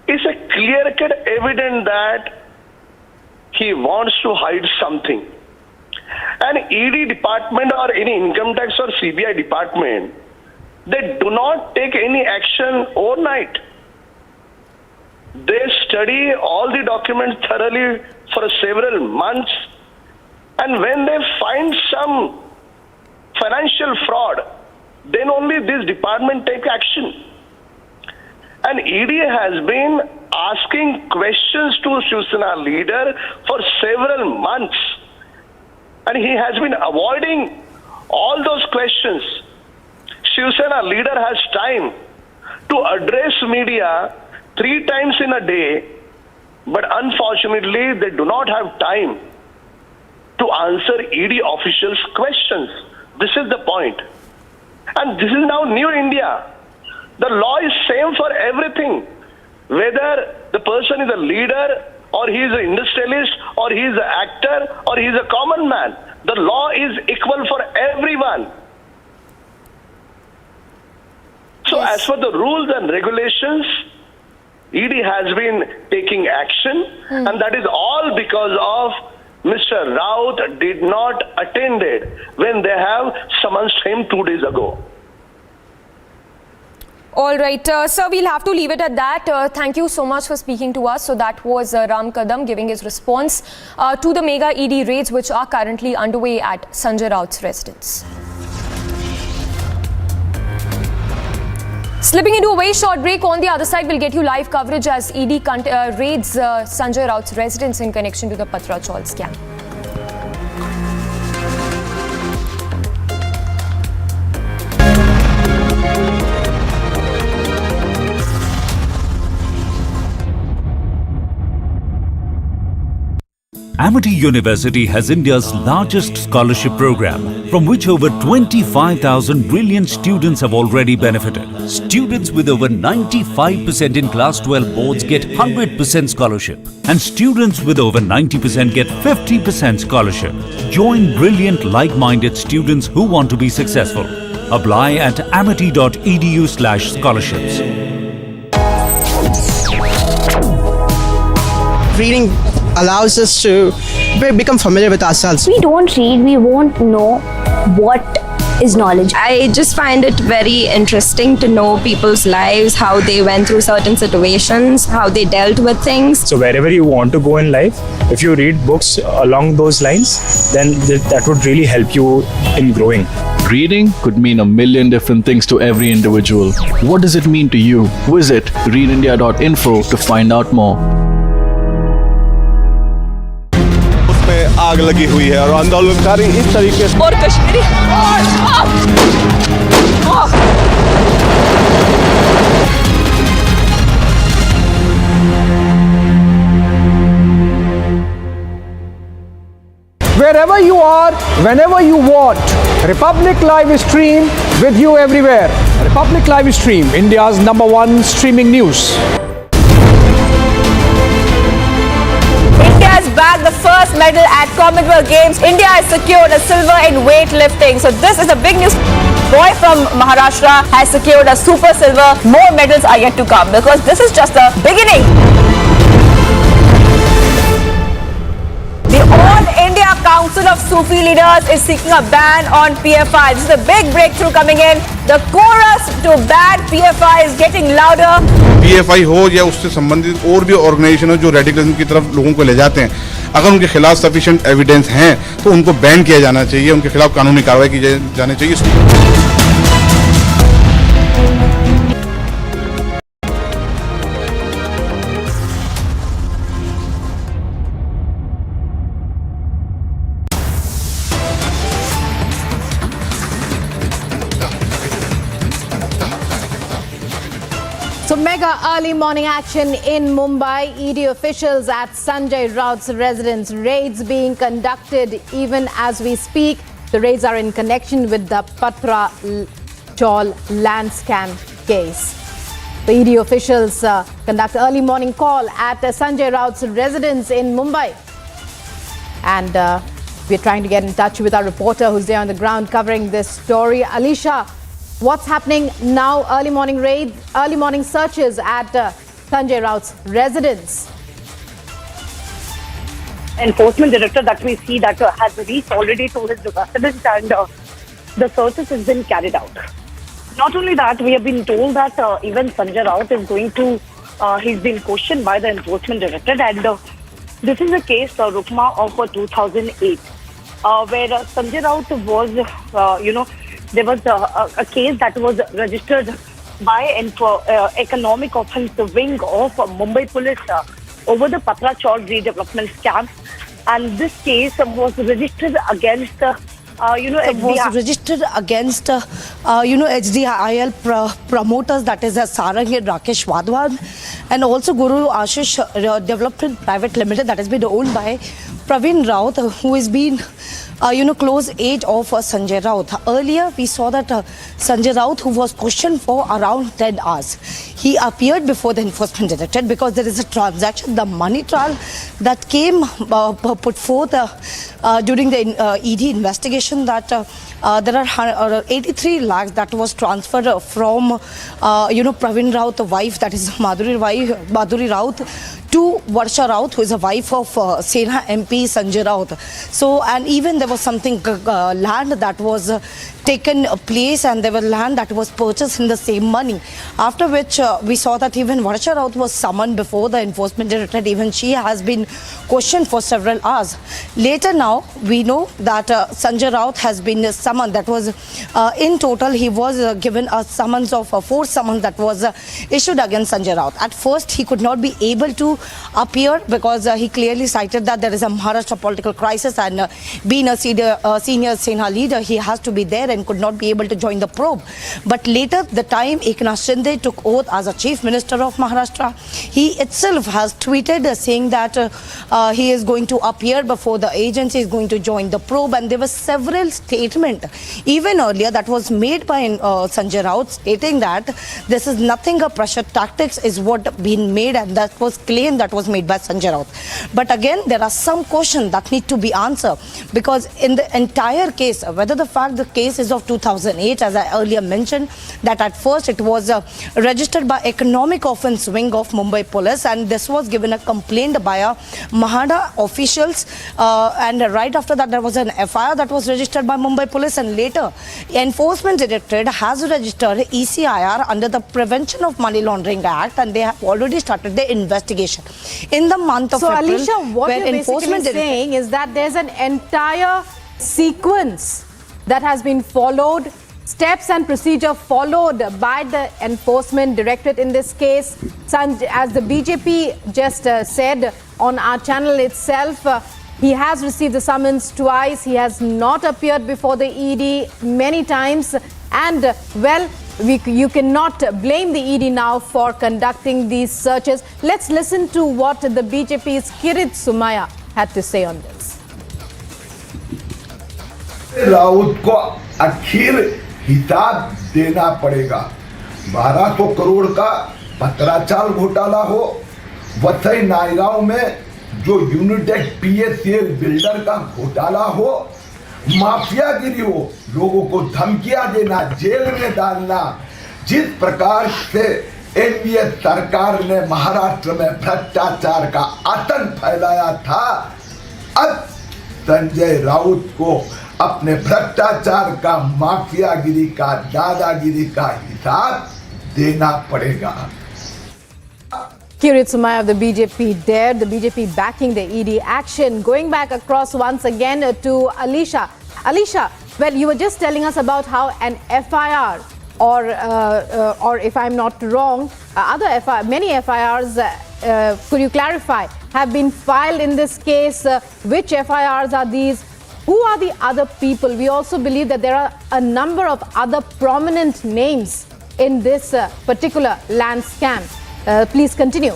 It's a clear-cut evidence that he wants to hide something. An ED department or any income tax or CBI department, they do not take any action overnight. They study all the documents thoroughly for several months, and when they find some financial fraud, then only this department take action. And ED has been asking questions to Shiv Sena leader for several months, and he has been avoiding all those questions. Shiv Sena leader has time to address media 3 times in a day, but unfortunately they do not have time to answer ED officials' questions. This is the point. And this is now new India. The law is same for everything. Whether the person is a leader, or he is an industrialist, or he is an actor, or he is a common man. The law is equal for everyone. So as for the rules and regulations, ED has been taking action, and that is all because of Mr. Raut did not attend it when they have summoned him 2 days ago. All right, sir, we'll have to leave it at that. Thank you so much for speaking to us. So that was Ramchandra giving his response to the mega ED raids which are currently underway at Sanjay Raut's residence. Slipping into a very short break. On the other side, we'll get you live coverage as ED raids Sanjay Raut's residence in connection to the Patra Chaul scam. Amity University has India's largest scholarship program, from which over 25,000 brilliant students have already benefited. Students with over 95% in Class 12 boards get 100% scholarship, and students with over 90% get 50% scholarship. Join brilliant like-minded students who want to be successful. Apply at amity.edu/scholarships. Reading allows us to become familiar with ourselves. We don't read, we won't know what is knowledge. I just find it very interesting to know people's lives, how they went through certain situations, how they dealt with things. So wherever you want to go in life, if you read books along those lines, then that would really help you in growing. Reading could mean a million different things to every individual. What does it mean to you? Visit readindia.info to find out more. आग लगी हुई है और आंदोलनकारी इस तरीके से और Kashmiri Wherever you are, whenever you want, Republic Live Stream with you everywhere. Republic Live Stream, India's #1 streaming news. India has bagged the first medal at Commonwealth Games. India has secured a silver in weightlifting. So this is a big news. Boy from Maharashtra has secured a super silver. More medals are yet to come because this is just the beginning. The All India Council of Sufi Leaders is seeking a ban on PFI. This is a big breakthrough coming in. The chorus to ban PFI is getting louder. PFI हो या उससे संबंधित और भी organisation हो जो radicalism की तरफ लोगों को ले जाते हैं, अगर उनके खिलाफ सफिशिएंट एविडेंस हैं तो उनको बैन किया जाना चाहिए, उनके खिलाफ कानूनी कार्रवाई की जानी चाहिए. So mega early morning action in Mumbai. ED officials at Sanjay Raut's residence. Raids being conducted even as we speak. The raids are in connection with the Patra Chol land scam case. The ED officials conduct early morning call at Sanjay Raut's residence in Mumbai. And we're trying to get in touch with our reporter who's there on the ground covering this story. Alisha, what's happening now? Early morning raids, early morning searches at Sanjay Raut's residence. Enforcement director that we see that has reached already to his residence and the searches has been carried out. Not only that, we have been told that even Sanjay Raut is going to, he's been questioned by the enforcement director, and this is a case, Rukma, of 2008, where Sanjay Raut was, there was a case that was registered by economic offence wing of Mumbai police over the Patra Chowd redevelopment scam, and this case was registered against HDIL promoters, that is Sarang and Rakesh Wadhwan, and also Guru Ashish Development Private Limited, that has been owned by Praveen Raut, who has been close age of Sanjay Raut. Earlier, we saw that Sanjay Raut, who was questioned for around 10 hours, he appeared before the enforcement directorate because there is a transaction, the money trial that came put forth during the ED investigation, that there are 83 lakhs that was transferred from Praveen Raut, the wife, that is Madhuri Raut, to Varsha Raut, who is a wife of Sena MP Sanjay Raut. So, and even there was something land that was taken place, and there was land that was purchased in the same money. After which we saw that even Varsha Raut was summoned before the enforcement directorate. Even she has been questioned for several hours. Later now, we know that Sanjay Raut has been summoned. That was in total, he was given a summons of 4 summons that was issued against Sanjay Raut. At first, he could not be able to appear because he clearly cited that there is a Maharashtra political crisis, and being a senior Sena leader, he has to be there and could not be able to join the probe. But later, the time Eknath Shinde took oath as a Chief Minister of Maharashtra, he itself has tweeted saying that he is going to appear before the agency, is going to join the probe, and there were several statements even earlier that was made by Sanjay Raut stating that this is nothing a pressure tactics is what been made, and that was claim that was made by Sanjay Raut. But again, there are some questions that need to be answered, because in the entire case, whether the fact the case is of 2008, as I earlier mentioned, that at first it was registered by Economic Offence Wing of Mumbai Police, and this was given a complaint by a Mahada officials, and right after that there was an FIR that was registered by Mumbai Police, and later Enforcement Directorate has registered ECIR under the Prevention of Money Laundering Act, and they have already started the investigation in the month of April. Alicia, what you're basically saying is that there's an entire sequence that has been followed, steps and procedure followed by the Enforcement Directorate in this case. As the BJP just said on our channel itself, he has received the summons twice. He has not appeared before the ED many times. And, well, you cannot blame the ED now for conducting these searches. Let's listen to what the BJP's Kirit Sumaya had to say on this. Raut को आखिर हिसाब देना पड़ेगा। 1200 करोड़ का पत्राचाल घोटाला हो, वसई नायगांव में जो यूनिटेक PSCL बिल्डर का घोटाला हो, माफियागिरी हो, लोगों को धमकियां देना, जेल में डालना, जिस प्रकार से एनडीए सरकार ने महाराष्ट्र में भ्रष्टाचार का आतंक फैलाया था, अब संजय राउत को अपने भ्रष्टाचार का, माफियागिरी का, दादागिरी का हिसाब देना पड़ेगा। Kirit Sumaya of the BJP dared, the BJP backing the ED action. Going back across once again to Alisha. Alisha, well, you were just telling us about how an FIR, or if I'm not wrong, many FIRs, could you clarify, have been filed in this case? Which FIRs are these? Who are the other people? We also believe that there are a number of other prominent names in this particular land scam. Please continue.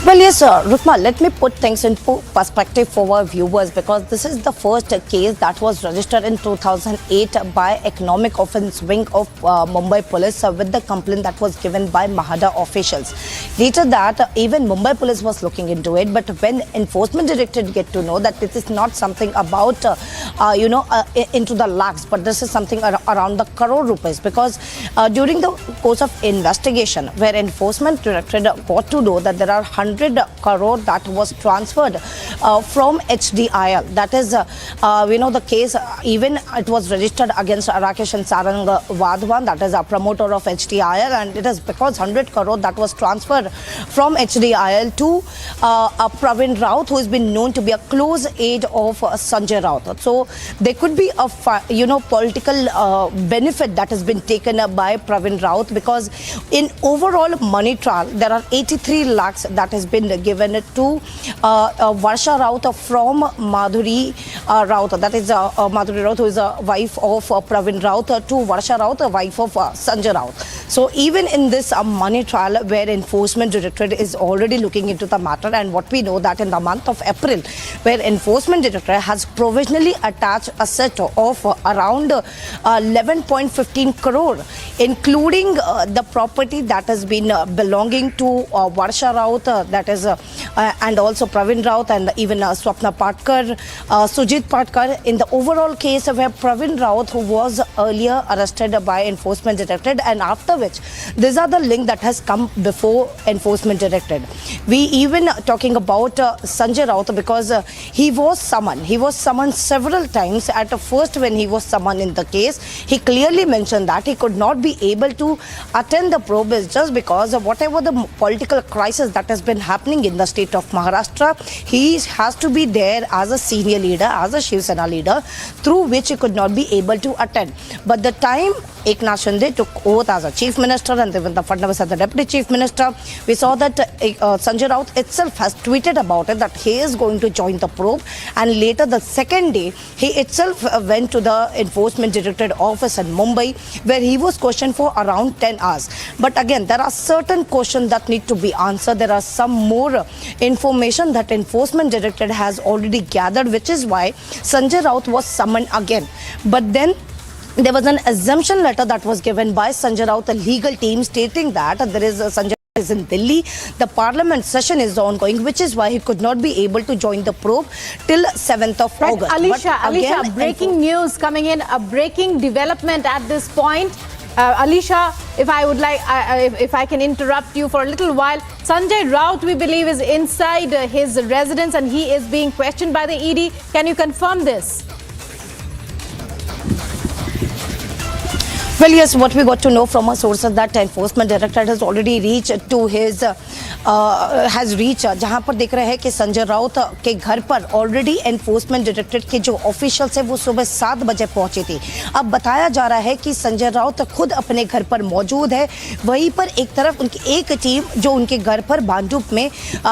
Well, yes, Rukma, let me put things into perspective for our viewers, because this is the first case that was registered in 2008 by Economic Offence Wing of Mumbai Police with the complaint that was given by Mahada officials. Later that, even Mumbai Police was looking into it, but when Enforcement Directorate get to know that it is not something about, into the lakhs, but this is something around the crore rupees, because during the course of investigation, where Enforcement Directorate got to know that there are 100 crore that was transferred from HDIL. That is, the case, even it was registered against Rakesh and Sarang Vadwan, that is a promoter of HDIL, and it is because 100 crore that was transferred from HDIL to Pravin Raut, who has been known to be a close aide of Sanjay Raut. So there could be a political benefit that has been taken up by Pravin Raut, because in overall money trial there are 83 lakhs that has been given to Varsha Raut from Madhuri Raut. That is Madhuri Raut, who is a wife of Pravin Raut, to Varsha Raut, a wife of Sanjay Raut. So even in this money trial, where Enforcement Directorate is already looking into the matter, and what we know that in the month of April, where Enforcement Directorate has provisionally attached a set of around 11.15 crore, including the property that has been belonging to Varsha Raut, that is, and also Pravin Raut, and even Swapna Patkar, Sujit Patkar, in the overall case where Pravin Raut, who was earlier arrested by Enforcement Directorate, and after which these are the link that has come before Enforcement Directorate. We even talking about Sanjay Raut, because he was summoned several times. At first, when he was summoned in the case, he clearly mentioned that he could not be able to attend the probe just because of whatever the political crisis that has been happening in the state of Maharashtra. He has to be there as a senior leader, as a Shiv Sena leader, through which he could not be able to attend. But the time Eknath Shinde took oath as a chief minister and then the Fadnavis as the deputy chief minister. We saw that Sanjay Raut itself has tweeted about it that he is going to join the probe, and later the second day he itself went to the Enforcement Directorate office in Mumbai where he was questioned for around 10 hours. But again, there are certain questions that need to be answered. There are some more information that Enforcement Directorate has already gathered, which is why Sanjay Raut was summoned again. But then there was an assumption letter that was given by Sanjay Raut, the legal team, stating that there is Sanjay is in Delhi, the parliament session is ongoing, which is why he could not be able to join the probe till 7th of August. Alicia, breaking news coming in, a breaking development at this point. Alicia, if I can interrupt you for a little while. Sanjay Raut, we believe, is inside his residence and he is being questioned by the ED. Can you confirm this? Well, yes, what we got to know from our sources that Enforcement Directorate has already reached to his जहां पर देख रहे हैं कि संजय राउत के घर पर already enforcement directorate के जो ऑफिशियल्स हैं वो सुबह 7 बजे पहुंचे थे। अब बताया जा रहा है कि संजय राउत खुद अपने घर पर मौजूद है। वहीं पर एक तरफ उनकी एक टीम जो उनके घर पर भांडुप में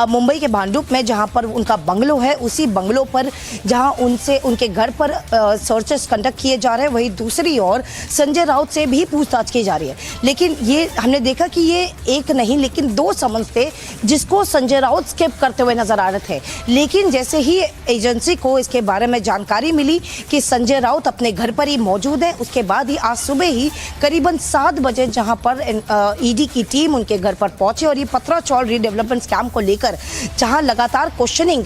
मुंबई के भांडुप में जहां पर उनका बंगलो है, उसी बंगलो पर जहां उनसे उनके घर पर सर्चेस कंडक्ट किए जा रहे हैं, वहीं दूसरी ओर संजय राउत से भी पूछताछ की जा रही है। लेकिन ये हमने देखा कि ये एक नहीं लेकिन 2 समन्स थे जिसको संजय राउत स्किप करते हुए नजर आ रहे थे। लेकिन जैसे ही एजेंसी को इसके बारे में जानकारी मिली कि संजय राउत अपने घर पर ही मौजूद है, उसके बाद ही आज सुबह ही करीबन 7 बजे जहां पर ईडी की टीम उनके घर पर पहुंची और ये पत्राचौल रीडेवलपमेंट स्कैम को लेकर जहां लगातार क्वेश्चनिंग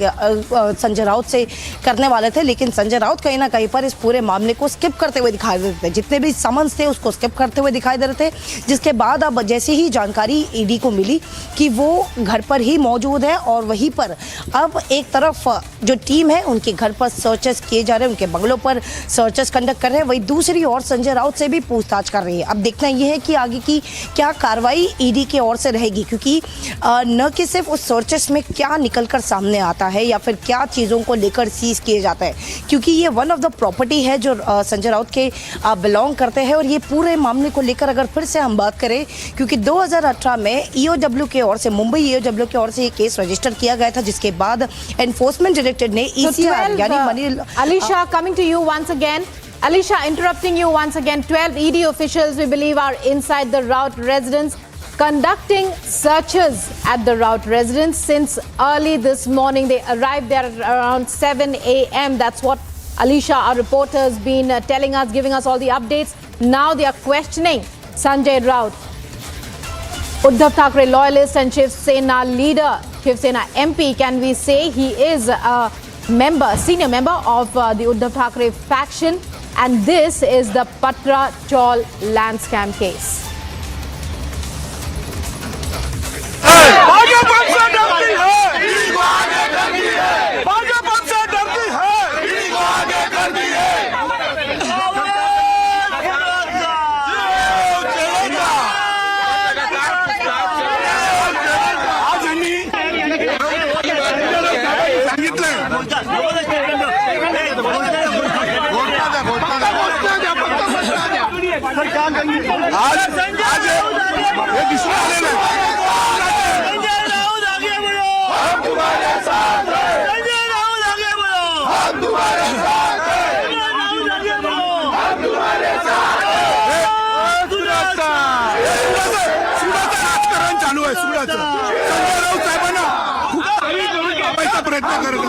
संजय राउत से करने वाले थे, लेकिन संजय राउत कहीं ना कहीं पर इस पूरे मामले को स्किप करते हुए दिखाई दे रहे थे। जितने भी समन्स थे उसको स्किप करते हुए दिखाई दे रहे थे, जिसके बाद अब जैसे ही जानकारी ईडी को मिली कि वो घर पर ही मौजूद है और वहीं पर अब एक तरफ जो टीम है उनके घर पर सर्चेस किए जा रहे हैं, उनके बंगलों पर सर्चेस कंडक्ट कर रहे हैं, वहीं दूसरी ओर संजय राउत से भी पूछताछ कर रही है। अब देखना यह है कि आगे की क्या कार्रवाई ईडी की ओर से रहेगी, क्योंकि न कि सिर्फ उस सर्चेस में क्या निकलकर सामने आता है या फिर क्या चीज़ों को लेकर सीज किए जाता है, क्योंकि ये वन ऑफ द प्रॉपर्टी है जो संजय राउत के बिलोंग करते हैं। और ये पूरे मामले को लेकर अगर फिर से हम बात करें, क्योंकि 2018 में ईओडब्ल्यू की ओर से मुंबई ईओडब्ल्यू की ओर से ये केस रजिस्टर किया गया था, जिसके बाद एनफोर्समेंट डायरेक्टरेट ने ईसीआर यानी money Alisha, coming to you once again. Alisha, interrupting you once again. 12 ED officials, we believe, are inside the Raut residence conducting searches at the Raut residence since early this morning. They arrived there at around 7 a.m. That's what Alisha, our reporter, has been telling us, giving us all the updates. Now they are questioning Sanjay Raut, Uddhav Thackeray loyalist and Shiv Sena leader, Shiv Sena MP. Can we say he is a member, senior member of the Uddhav Thackeray faction? And this is the Patra Chaul land scam case. प्रयत्न करत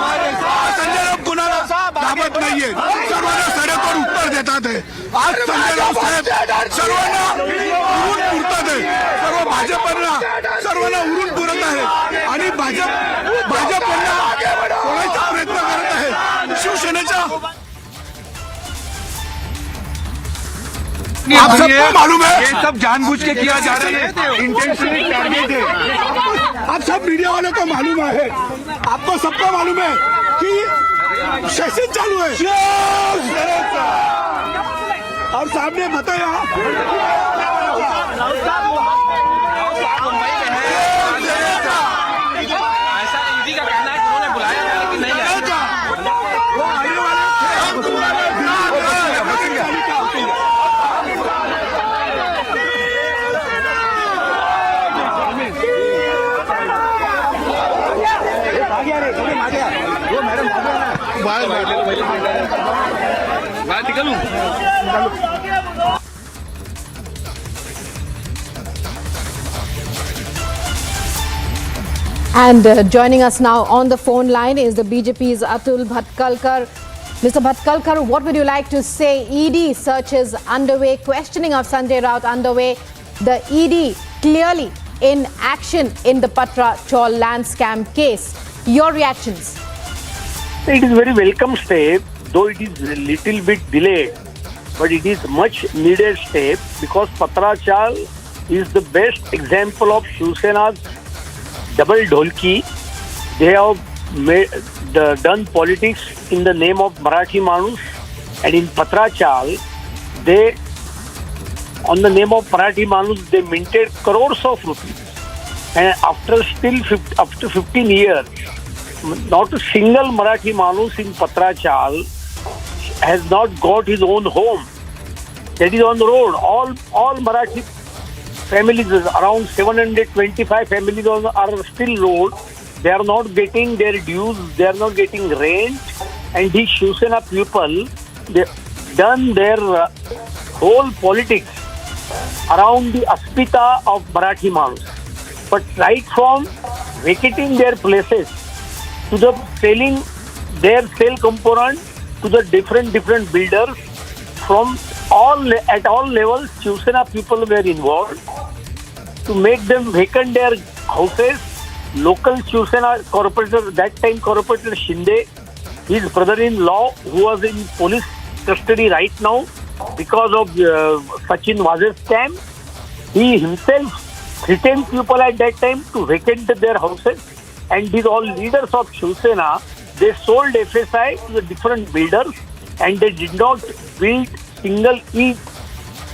संजय राउत कुणाला दाबत नाहीये, सर्वांना सडेतोड उत्तर देतात आहे। आज संजय राउत साहेब सर्वांना उरून पुरतात आहे, सर्व भाजपला सर्वांना उरून पुरत आहे आणि भाजपला कोणाचा प्रयत्न करत आहे शिवसेनेचा। आप सबको मालूम है ये सब जानबूझ के किया जा रहा है, इंटेंशनली टारगेट है। आप सब मीडिया वालों को मालूम है, आपको सबको मालूम है कि सेशन चालू है और सामने बताया ऐसा ईडी का कहना है कि उन्होंने बुलाया है कि नहीं आया। वो आने वाले थे। And joining us now on the phone line is the BJP's Atul Bhatkalkar. Mr. Bhatkalkar, what would you like to say? ED searches underway, questioning of Sanjay Raut underway. The ED clearly in action in the Patra Chaul land scam case. Your reactions? It is very welcome step, though it is a little bit delayed, but it is much needed step because Patra Chaul is the best example of Shiv Sena's double dholki. They have done politics in the name of Marathi Manus, and in Patra Chaul, they, on the name of Marathi Manus, they minted crores of rupees. And after 15 years, not a single Marathi Manus in Patra Chaul has not got his own home. That is on the road. All Marathi families, around 725 families are still road. They are not getting their dues, they are not getting rent, and these Shiv Sena people, they done their whole politics around the aspita of Marathi Manus. But right from vacating their places to the selling their sale component to the different builders, from at all levels, Shiv Sena people were involved to make them vacant their houses. Local Shiv Sena corporator, that time corporator Shinde, his brother-in-law, who was in police custody right now because of Sachin Waze's scam, he himself threatened people at that time to vacate their houses. And these all leaders of Shiv Sena, they sold FSI to the different builders, and they did not build single each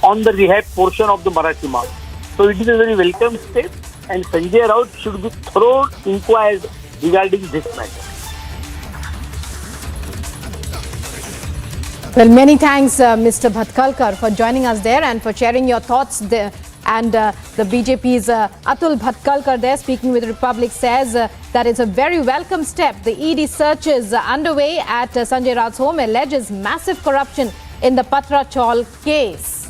on the rehab portion of the Marathi Manus. So it is a very welcome step, and Sanjay Raut should be thorough inquired regarding this matter. Well, many thanks, Mr. Bhatkalkar, for joining us there and for sharing your thoughts there. And the BJP's Atul Bhatkalkar there, speaking with Republic, says that it's a very welcome step. The ED searches underway at Sanjay Raut's home alleges massive corruption in the Patra Chaul case.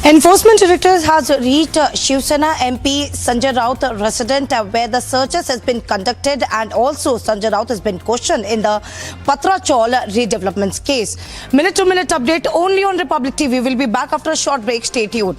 Enforcement Directorate has reached Shiv Sena MP Sanjay Raut resident where the searches has been conducted, and also Sanjay Raut has been questioned in the Patra Chaul redevelopments case. Minute-to-minute update only on Republic TV. We'll be back after a short break. Stay tuned.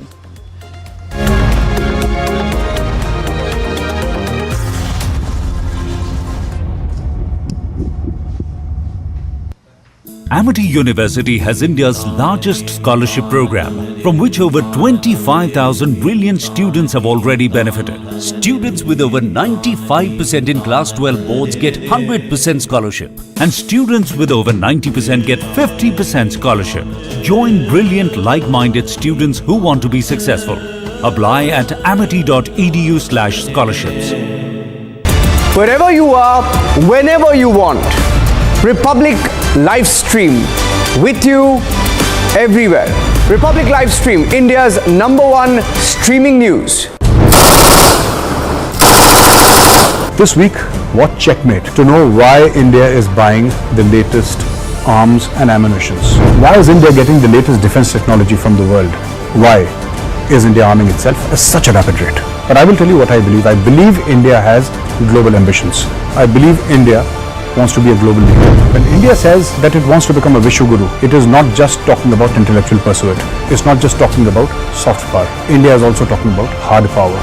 Amity University has India's largest scholarship program, from which over 25,000 brilliant students have already benefited. Students with over 95% in Class 12 boards get 100% scholarship, and students with over 90% get 50% scholarship. Join brilliant, like-minded students who want to be successful. Apply at amity.edu/scholarships. Wherever you are, whenever you want, Republic live stream with you everywhere. Republic live stream, India's #1 streaming news. This week, watch Checkmate to know why India is buying the latest arms and ammunitions. Why is India getting the latest defense technology from the world? Why is India arming itself at such a rapid rate? But I will tell you what I believe. I believe India has global ambitions. I believe India wants to be a global leader. When India says that it wants to become a Vishwaguru, it is not just talking about intellectual pursuit. It's not just talking about soft power. India is also talking about hard power.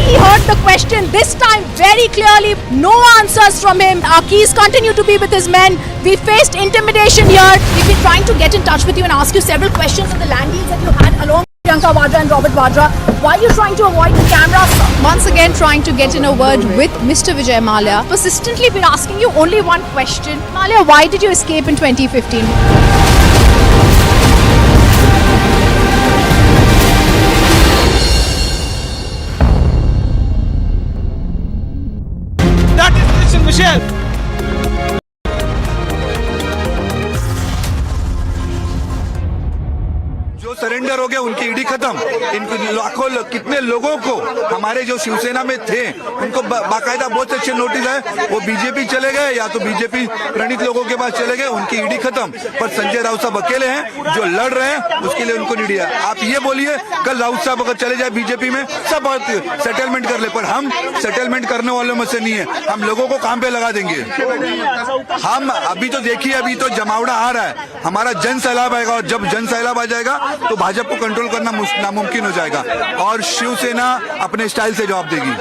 He heard the question this time very clearly. No answers from him. Our keys continue to be with his men. We faced intimidation here. We've been trying to get in touch with you and ask you several questions on the land deals that you had along with Priyanka Vadra and Robert Vadra. Why are you trying to avoid the cameras? Once again trying to get in a word with Mr. Vijay Mallya. Persistently been asking you only one question. Mallya, why did you escape in 2015? That is Christian Michelle. जो surrender हो गए उनकी ED खत्म। इनको लाखों कितने लोगों को हमारे जो शिवसेना में थे उनको बाकायदा बहुत अच्छे नोटिस है, वो बीजेपी चले गए या तो बीजेपी प्रणीत लोगों के पास चले गए, उनकी ईडी खत्म। पर संजय राउत साहब अकेले हैं जो लड़ रहे हैं, उसके लिए उनको नहीं दिया। आप ये बोलिए कल राउत साहब अगर चले जाए बीजेपी में सब सेटलमेंट कर ले, पर हम सेटलमेंट करने वालों में से नहीं है। हम लोगों को काम पे लगा देंगे। हम अभी तो देखिए, अभी तो जमावड़ा आ रहा है, हमारा जन सैलाब आएगा और जब जन सैलाब आ जाएगा तो भाजपा को कंट्रोल करना नामुमकिन हो जाएगा और शिवसेना अपने स्टाइल से जवाब देगी।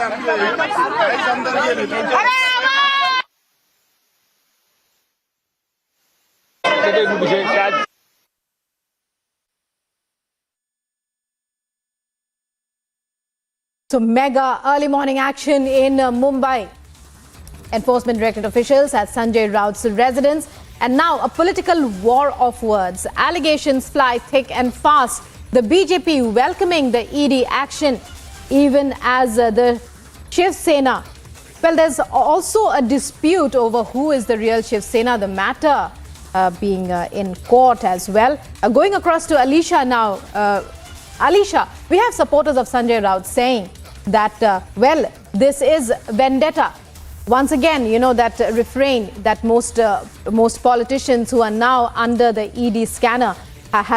So mega early morning action in Mumbai. Enforcement Directorate officials at Sanjay Raut's residence. And now a political war of words. Allegations fly thick and fast. The BJP welcoming the ED action, even as the Shiv Sena. Well, there's also a dispute over who is the real Shiv Sena, the matter being in court as well. Going across to Alisha now. Alisha, we have supporters of Sanjay Raut saying that, well, this is vendetta. Once again, you know, that refrain that most politicians who are now under the ED scanner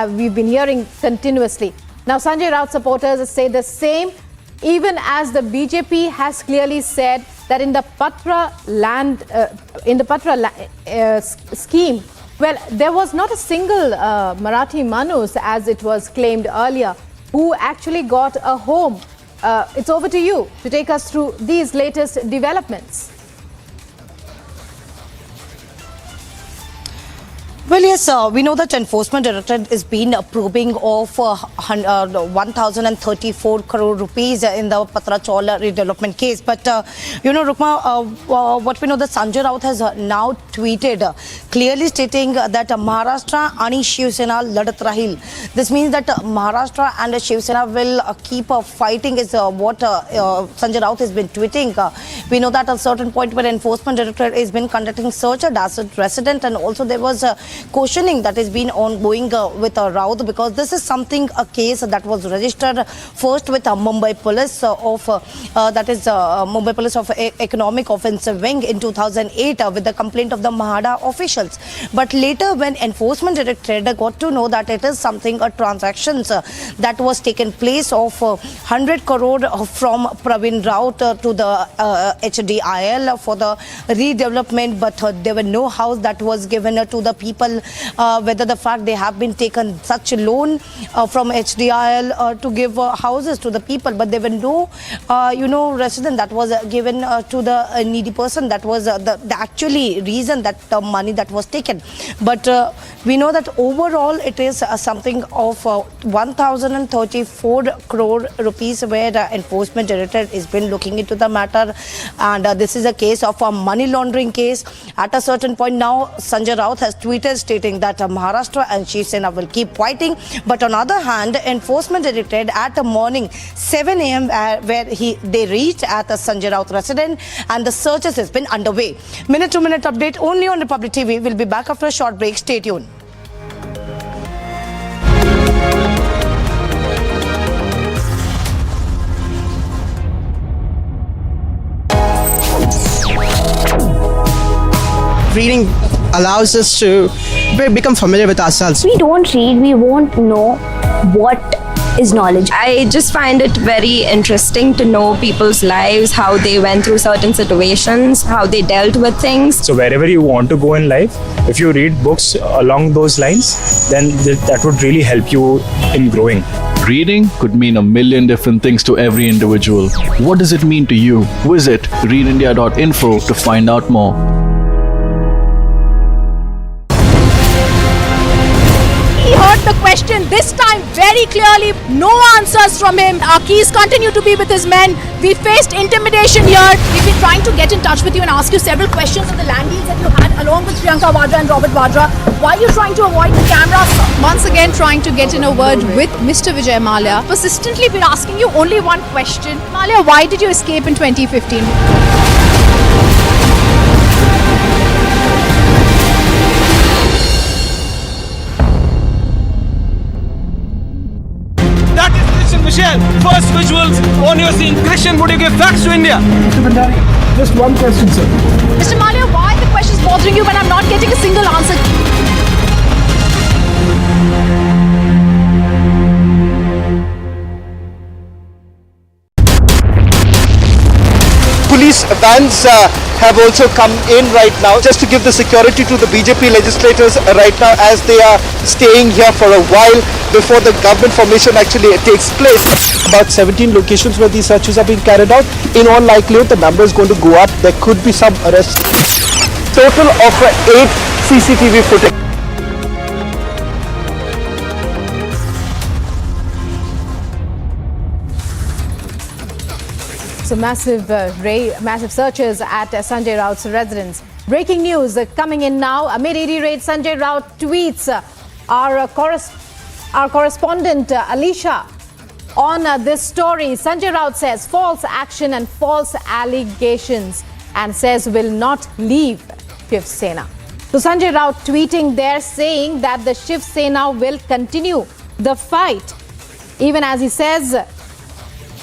we've been hearing continuously. Now, Sanjay Raut supporters say the same, even as the BJP has clearly said that in the Patra scheme, well, there was not a single Marathi Manus, as it was claimed earlier, who actually got a home. It's over to you to take us through these latest developments. Well, yes, we know that Enforcement Directorate has been probing of 1,034 crore rupees in the Patra Chaul redevelopment case. But, you know, Rukma, what we know that Sanjay Raut has now tweeted clearly stating that Maharashtra and Shiv Sena ladat rahil. This means that Maharashtra and Shiv Sena will keep fighting is what Sanjay Raut has been tweeting. We know that at a certain point when Enforcement Directorate has been conducting search at Dasset resident, and also there was questioning that has been ongoing with Raut, because this is something, a case that was registered first with Mumbai Police Mumbai Police of Economic Offensive Wing in 2008 with the complaint of the Mahada officials. But later when Enforcement Directorate got to know that it is something, transactions that was taken place of 100 crore from Praveen Raut to the HDIL for the redevelopment, but there were no house that was given to the people, whether the fact they have been taken such a loan from HDIL to give houses to the people, but there were no, resident that was given to the needy person. That was the actually reason that the money that was taken. But we know that overall it is something of 1,034 crore rupees where the Enforcement Directorate has been looking into the matter, and this is a case of a money laundering case. At a certain point now, Sanjay Raut has tweeted stating that Maharashtra and Shiv Sena will keep fighting. But on the other hand, Enforcement Directorate at the morning 7 a.m. where they reached at the Sanjay Raut residence, and the searches has been underway. Minute-to-minute update only on Republic TV. We'll be back after a short break. Stay tuned. Reading allows us to become familiar with ourselves. We don't read, we won't know what is knowledge. I just find it very interesting to know people's lives, how they went through certain situations, how they dealt with things. So wherever you want to go in life, if you read books along those lines, then that would really help you in growing. Reading could mean a million different things to every individual. What does it mean to you? Visit readindia.info to find out more. He heard the question this time very clearly. No answers from him. Our keys continue to be with his men. We faced intimidation here. We've been trying to get in touch with you and ask you several questions on the land deals that you had along with Priyanka Vadra and Robert Vadra. Why are you trying to avoid the cameras? Once again trying to get in a word with Mr. Vijay Mallya. Persistently been asking you only one question. Mallya, why did you escape in 2015? Michelle, first visuals on your scene. Christian, would you give facts to India? Just one question, sir. Mr. Malia, why are the questions bothering you when I'm not getting a single answer? Police vans have also come in right now just to give the security to the BJP legislators right now as they are staying here for a while before the government formation actually takes place. About 17 locations where these searches are being carried out. In all likelihood, the number is going to go up. There could be some arrests. Total of 8 CCTV footage. So massive searches at Sanjay Raut's residence. Breaking news coming in now. Amid ED raid, Sanjay Raut tweets our correspondent Alicia on this story. Sanjay Raut says false action and false allegations and says will not leave Shiv Sena. So Sanjay Raut tweeting there saying that the Shiv Sena will continue the fight, even as he says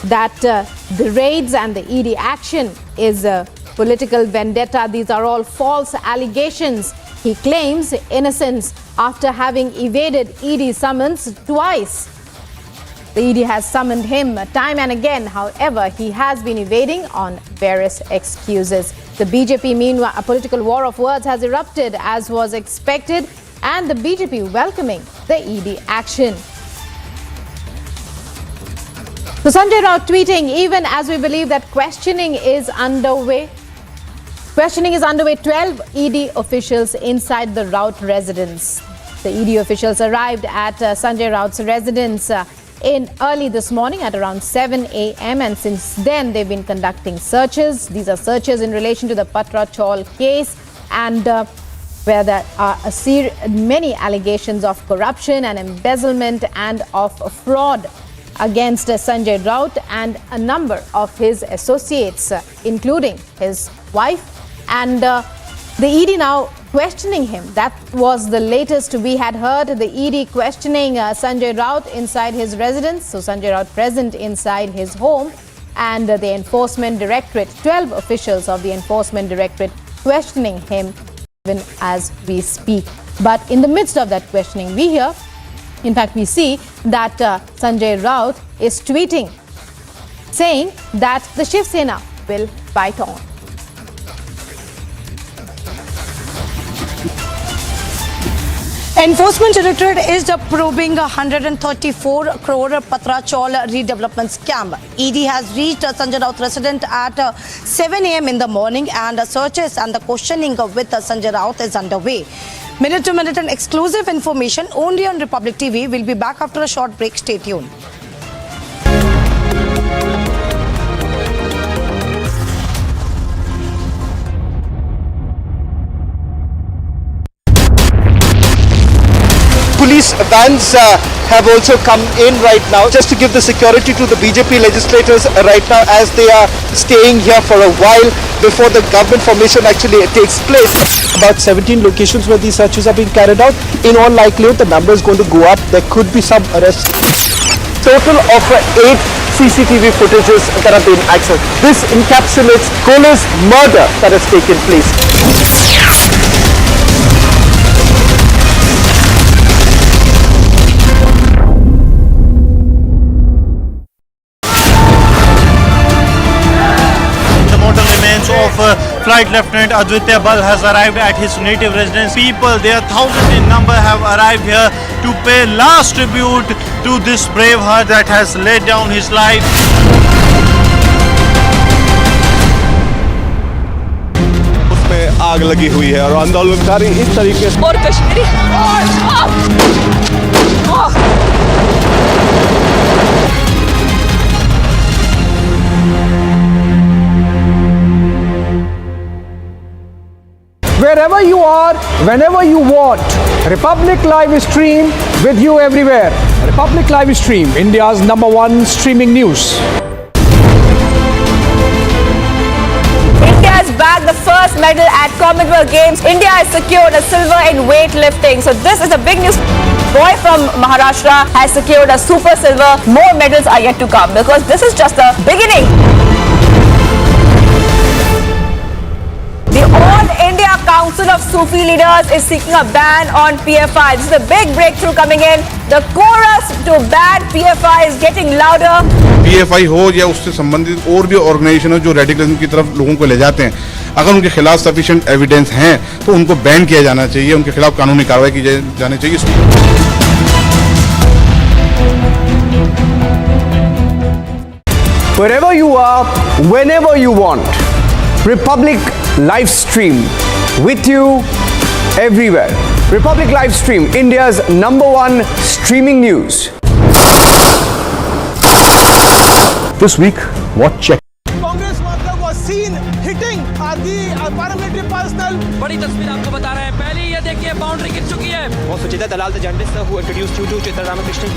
that the raids and the ED action is a political vendetta. These are all false allegations. He claims innocence after having evaded ED summons twice. The ED has summoned him time and again. However, he has been evading on various excuses. The BJP, meanwhile, a political war of words has erupted as was expected, and the BJP welcoming the ED action. So Sanjay Raut tweeting, even as we believe that questioning is underway. 12 ED officials inside the Raut residence. The ED officials arrived at Sanjay Raut's residence in early this morning at around 7 a.m. and since then they've been conducting searches. These are searches in relation to the Patra Chaul case and where there are many allegations of corruption and embezzlement and of fraud against Sanjay Raut and a number of his associates, including his wife. And the ED now questioning him. That was the latest we had heard. The ED questioning Sanjay Raut inside his residence. So Sanjay Raut present inside his home, and the Enforcement Directorate, 12 officials of the Enforcement Directorate questioning him even as we speak. But in the midst of that questioning, we hear, in fact, we see that Sanjay Raut is tweeting, saying that the Shiv Sena will fight on. Enforcement Directorate is probing 134 crore Patra Chaul redevelopment scam. ED has reached Sanjay Raut resident at 7 a.m. in the morning, and searches and the questioning with Sanjay Raut is underway. Minute to minute and exclusive information only on Republic TV. We'll be back after a short break. Stay tuned. Police vans have also come in right now just to give the security to the BJP legislators right now as they are staying here for a while before the government formation actually takes place. About 17 locations where these searches are being carried out. In all likelihood, the number is going to go up. There could be some arrests. Total of 8 CCTV footages that have been accessed. This encapsulates Kohler's murder that has taken place. Of Flight Lieutenant Aditya has arrived at his native residence. People, there are thousands in number, have arrived here to pay last tribute to this brave heart that has laid down his life. उसमें आग लगी हुई है और आंदोलनकारी इस तरीके से और Kashmiri Wherever you are, whenever you want, Republic Live Stream with you everywhere. Republic Live Stream, India's #1 streaming news. India has bagged the first medal at Commonwealth Games. India has secured a silver in weightlifting. So this is the big news. boy from Maharashtra has secured a super silver. More medals are yet to come because this is just the beginning. The All India Council of Sufi Leaders is seeking a ban on PFI. This is a big breakthrough coming in. The chorus to ban PFI is getting louder. PFI हो या उससे संबंधित और भी organisation हो जो radicalism की तरफ लोगों को ले जाते हैं, अगर उनके खिलाफ सफिशिएंट एविडेंस हैं तो उनको बैन किया जाना चाहिए, उनके खिलाफ कानूनी कार्रवाई की जानी चाहिए. Wherever you are, whenever you want, Republic live stream with you everywhere. Republic live stream, India's #1 streaming news. This week, what check? Congress was seen hitting the paramilitary personnel. बड़ी तस्वीर आपको बता रहे हैं. पहले ये देखिए बाउंड्री गिर चुकी है. वो सुचिता दलाल the journalist who introduced you to Chitra Ramakrishnan.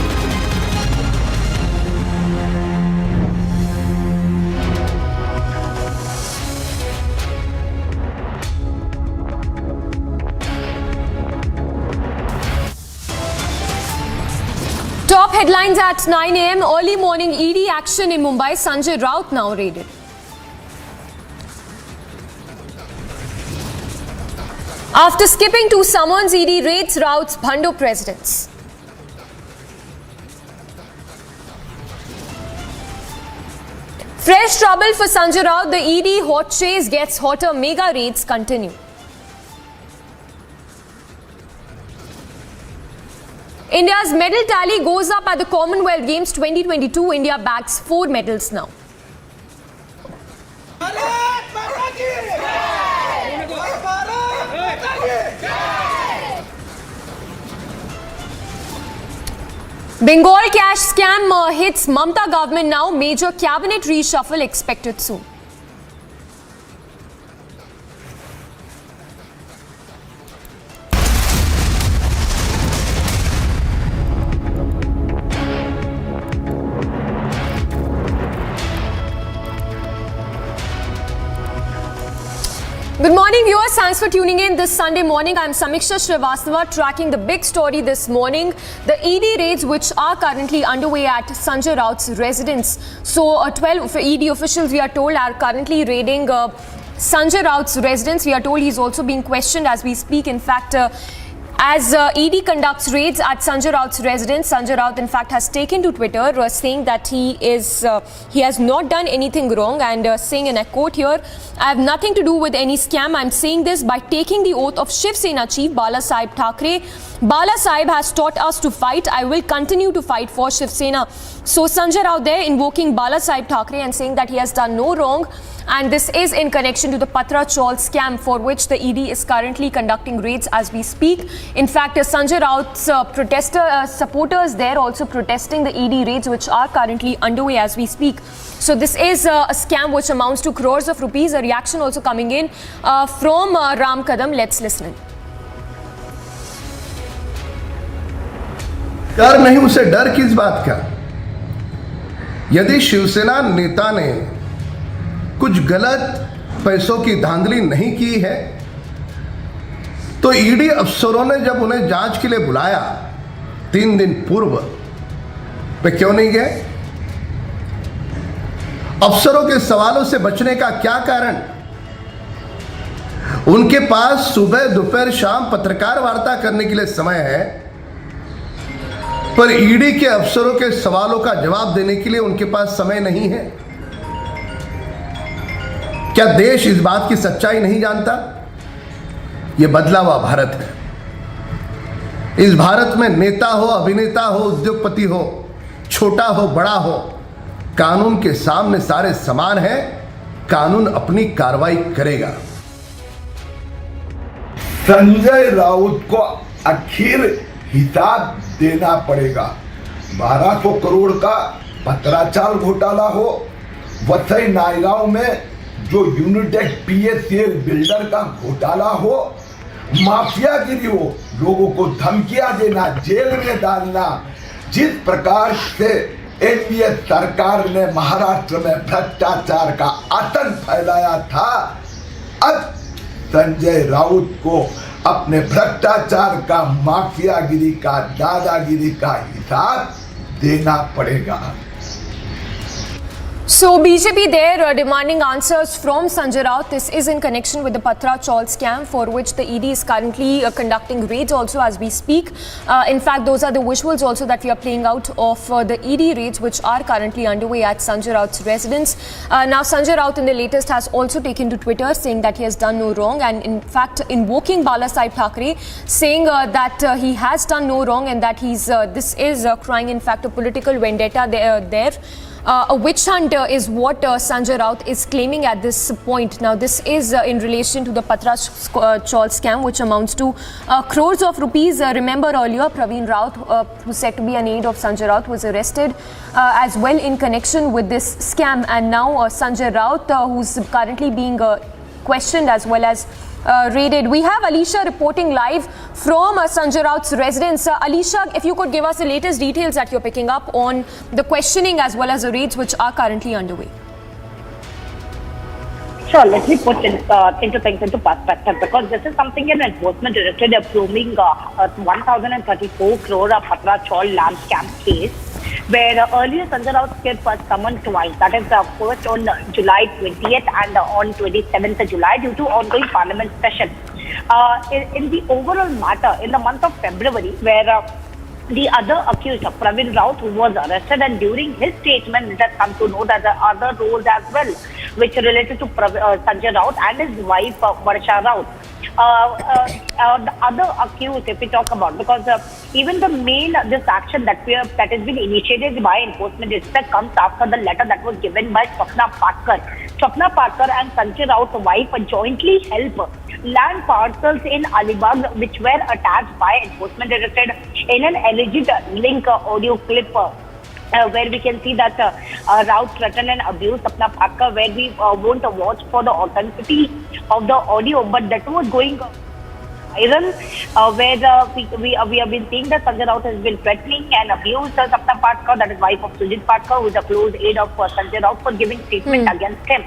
Top headlines at 9 a.m. Early morning ED action in Mumbai. Sanjay Raut now raided. After skipping 2 summons, ED raids Raut's Bhando residence. Fresh trouble for Sanjay Raut. The ED hot chase gets hotter. Mega raids continue. India's medal tally goes up at the Commonwealth Games 2022. India bags 4 medals now. Bengal cash scam hits Mamata government now. Major cabinet reshuffle expected soon. Good morning viewers, thanks for tuning in this Sunday morning. I'm Samiksha Srivastava tracking the big story this morning. The ED raids which are currently underway at Sanjay Raut's residence. So 12 ED officials we are told are currently raiding Sanjay Raut's residence. We are told he's also being questioned as we speak. In fact, as ED conducts raids at Sanjay Raut's residence, Sanjay Raut in fact has taken to Twitter saying that he has not done anything wrong and saying, and I quote here, "I have nothing to do with any scam. I'm saying this by taking the oath of Shiv Sena Chief Bala Sahib Thackeray. Bala Sahib has taught us to fight. I will continue to fight for Shiv Sena." So Sanjay Raut there invoking Bala Sahib Thackeray and saying that he has done no wrong. And this is in connection to the Patra Chaul scam for which the ED is currently conducting raids as we speak. In fact, Sanjay Raut's supporters there also protesting the ED raids which are currently underway as we speak. So this is a scam which amounts to crores of rupees. A reaction also coming in from Ramchandra. Let's listen in. डर नहीं, उसे डर किस बात का? यदि शिवसेना नेता ने कुछ गलत पैसों की धांधली नहीं की है तो ईडी अफसरों ने जब उन्हें जांच के लिए बुलाया 3 दिन पूर्व, वे क्यों नहीं गए? अफसरों के सवालों से बचने का क्या कारण? उनके पास सुबह दोपहर शाम पत्रकार वार्ता करने के लिए समय है, पर ईडी के अफसरों के सवालों का जवाब देने के लिए उनके पास समय नहीं है। क्या देश इस बात की सच्चाई नहीं जानता? यह बदला हुआ भारत है। इस भारत में नेता हो, अभिनेता हो, उद्योगपति हो, छोटा हो, बड़ा हो, कानून के सामने सारे समान हैं। कानून अपनी कार्रवाई करेगा। संजय राउत को आखिर हिसाब देना पड़ेगा। 1200 करोड़ का पत्राचाल घोटाला हो, वसई नायगांव में जो यूनिटेक पीएसएल बिल्डर का घोटाला हो, माफियागिरी हो, लोगों को धमकियां देना, जेल में डालना, जिस प्रकार से एनडीए सरकार ने महाराष्ट्र में भ्रष्टाचार का आतंक फैलाया था, अब संजय राउत को अपने भ्रष्टाचार का, माफियागिरी का, दादागिरी का हिसाब देना पड़ेगा। So BJP there demanding answers from Sanjay Raut. This is in connection with the Patra Chaul scam, for which the ED is currently conducting raids also as we speak. In fact, those are the visuals also that we are playing out of the ED raids which are currently underway at Sanjay Raut's residence. Now Sanjay Raut in the latest has also taken to Twitter saying that he has done no wrong, and in fact invoking Balasaheb Thackeray, saying that he has done no wrong and that this is crying in fact a political vendetta there. A witch hunt is what Sanjay Raut is claiming at this point. Now, this is in relation to the Patra Chaul scam, which amounts to crores of rupees. Remember earlier, Praveen Raut, who's said to be an aide of Sanjay Raut, was arrested as well in connection with this scam. And now Sanjay Raut, who's currently being questioned as well as raided. We have Alisha reporting live from Sanjay Raut's residence. Alisha, if you could give us the latest details that you're picking up on the questioning as well as the raids which are currently underway. Sure, let me put into things into perspective, because this is something an enforcement directorate approving 1,034 crore Patra Chaul land scam case, where earlier Sanjay Raut was summoned twice, that is first on July 20th and on 27th July due to ongoing parliament session. In the overall matter, in the month of February, where the other accused, Praveen Raut, who was arrested, and during his statement it has come to know that there are other roles as well which are related to Sanjay Raut and his wife Varsha Raut. The other accused, if we talk about, because even the this action that has been initiated by enforcement itself comes after the letter that was given by Swapna Patkar. Swapna Patkar and Sanjay Raut's wife jointly help land parcels in Alibag which were attached by enforcement directorate in an alleged link audio clip. Where we can see that Raut threatened and abused Swapna Patkar, where we won't watch for the authenticity of the audio, but that was going viral, where we have been seeing that Sanjay Raut has been threatening and abused Swapna Patkar, that is wife of Sujit Patkar, who is a close aide of Sanjay Raut, for giving statement against him.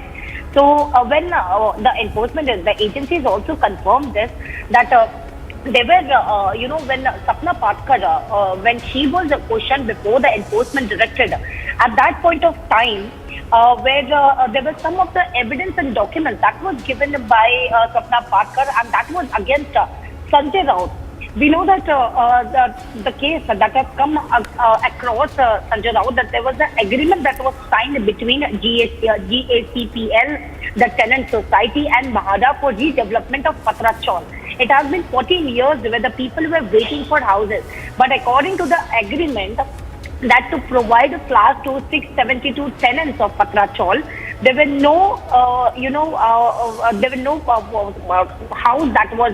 So when the enforcement, the agencies also confirmed this, that they were, when Swapna Patkar, when she was questioned before the enforcement directorate, at that point of time, where there was some of the evidence and documents that was given by Swapna Patkar, and that was against Sanjay Raut. We know that the case that has come across Sanjay Raut, that there was an agreement that was signed between GACPL, the tenant society, and Mahada for redevelopment of Patra Chaul. It has been 14 years where the people were waiting for houses. But according to the agreement, that to provide class 2 672 tenants of Patra Chaul, there were no, house that was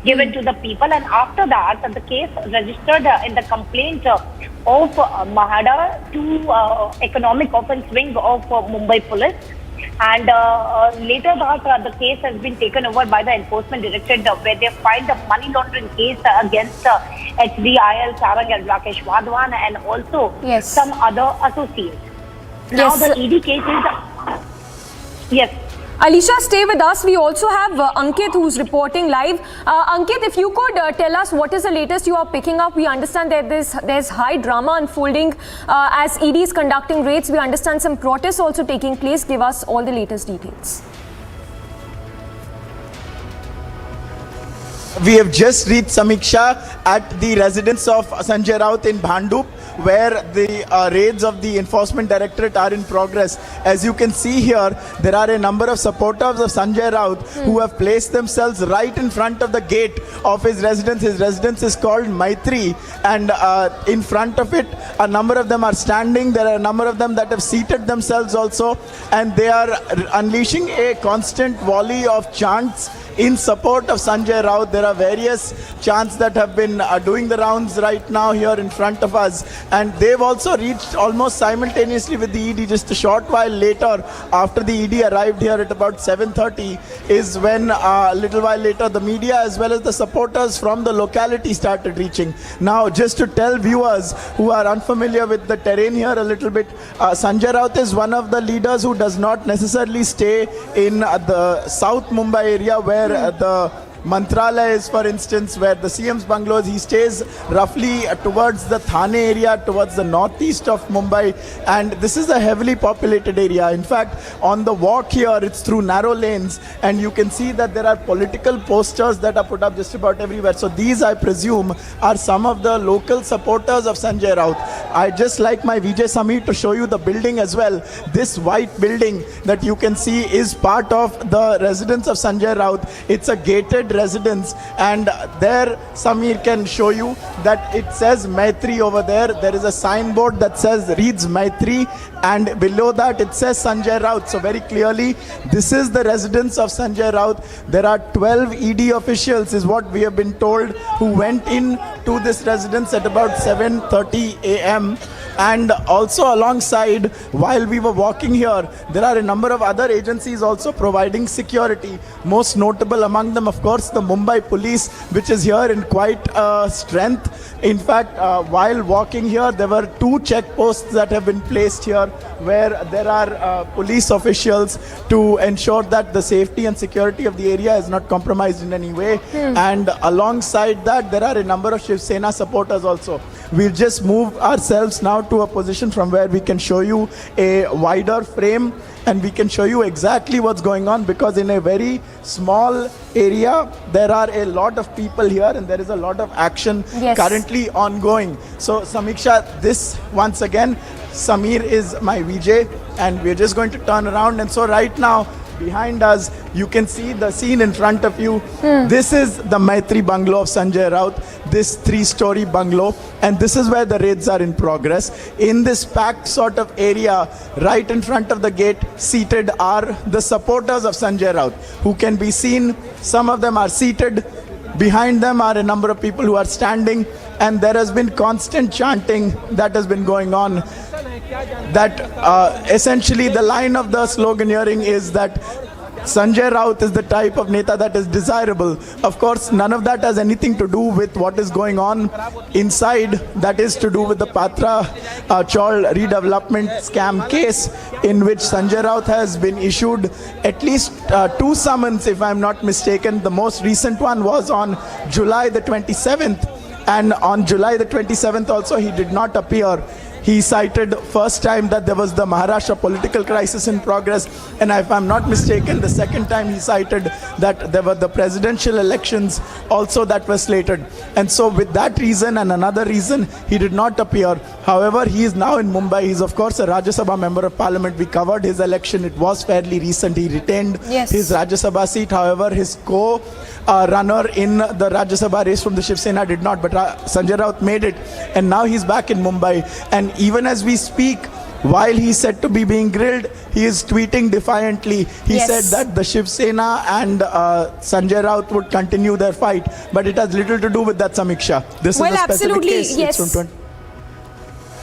given to the people. And after that, the case registered in the complaint of Mahada to Economic Offence Wing of Mumbai Police. And later that the case has been taken over by the enforcement directorate, where they filed a money laundering case against HDIL, Sarang and Rakesh Wadhwan, and also some other associates. Now the ED case is... Yes. Alisha, stay with us. We also have Ankit, who's reporting live. Ankit, if you could tell us what is the latest you are picking up. We understand that there's high drama unfolding as ED is conducting raids. We understand some protests also taking place. Give us all the latest details. We have just reached Samiksha at the residence of Sanjay Raut in Bhandup, where the raids of the enforcement directorate are in progress. As you can see here, there are a number of supporters of Sanjay Raut who have placed themselves right in front of the gate of his residence. His residence is called Maitri, and in front of it, a number of them are standing. There are a number of them that have seated themselves also, and they are unleashing a constant volley of chants in support of Sanjay Raut. There are various chants that have been doing the rounds right now here in front of us, and they've also reached almost simultaneously with the ED. Just a short while later, after the ED arrived here at about 7:30, is when a little while later the media as well as the supporters from the locality started reaching. Now, just to tell viewers who are unfamiliar with the terrain here a little bit, Sanjay Raut is one of the leaders who does not necessarily stay in the South Mumbai area, where the Mantralayas, for instance, where the CM's bungalows, he stays roughly towards the Thane area, towards the northeast of Mumbai, and this is a heavily populated area. In fact, on the walk here, it's through narrow lanes, and you can see that there are political posters that are put up just about everywhere. So these, I presume, are some of the local supporters of Sanjay Raut. I just like my VJ Samir to show you the building as well. This white building that you can see is part of the residence of Sanjay Raut. It's a gated residence, and there Samir can show you that it says Maitri over there. There is a signboard that reads Maitri, and below that it says Sanjay Raut. So very clearly, this is the residence of Sanjay Raut. There are 12 ED officials, is what we have been told, who went in to this residence at about 7:30 a.m. And also alongside, while we were walking here, there are a number of other agencies also providing security. Most notable among them, of course, the Mumbai police, which is here in quite strength. In fact, while walking here, there were 2 checkposts that have been placed here, where there are police officials to ensure that the safety and security of the area is not compromised in any way. And alongside that, there are a number of Shiv Sena supporters also. We'll just move ourselves now to a position from where we can show you a wider frame, and we can show you exactly what's going on, because in a very small area there are a lot of people here and there is a lot of action currently ongoing. So Samiksha, this once again, Samir is my VJ, and we're just going to turn around. And so right now, behind us, you can see the scene in front of you. This is the Maitri bungalow of Sanjay Raut, this 3-story bungalow, and this is where the raids are in progress. In this packed sort of area, right in front of the gate, seated are the supporters of Sanjay Raut, who can be seen. Some of them are seated. Behind them are a number of people who are standing, and there has been constant chanting that has been going on. That essentially the line of the sloganeering is that Sanjay Raut is the type of Neta that is desirable. Of course, none of that has anything to do with what is going on inside. That is to do with the Patra Chaul redevelopment scam case, in which Sanjay Raut has been issued at least 2 summons, if I'm not mistaken. The most recent one was on July the 27th. And on July the 27th also, he did not appear. He cited first time that there was the Maharashtra political crisis in progress, and if I'm not mistaken, the second time he cited that there were the presidential elections also that were slated. And so with that reason and another reason, he did not appear. However, he is now in Mumbai. He's of course a Rajya Sabha member of parliament. We covered his election. It was fairly recent. He retained his Rajya Sabha seat. However, his runner in the Rajya Sabha race from the Shiv Sena did not, but Sanjay Raut made it, and now he's back in Mumbai. And even as we speak, while he's said to be being grilled, he is tweeting defiantly. He said that the Shiv Sena and Sanjay Raut would continue their fight, but it has little to do with that, Samiksha. This is a specific case. Yes.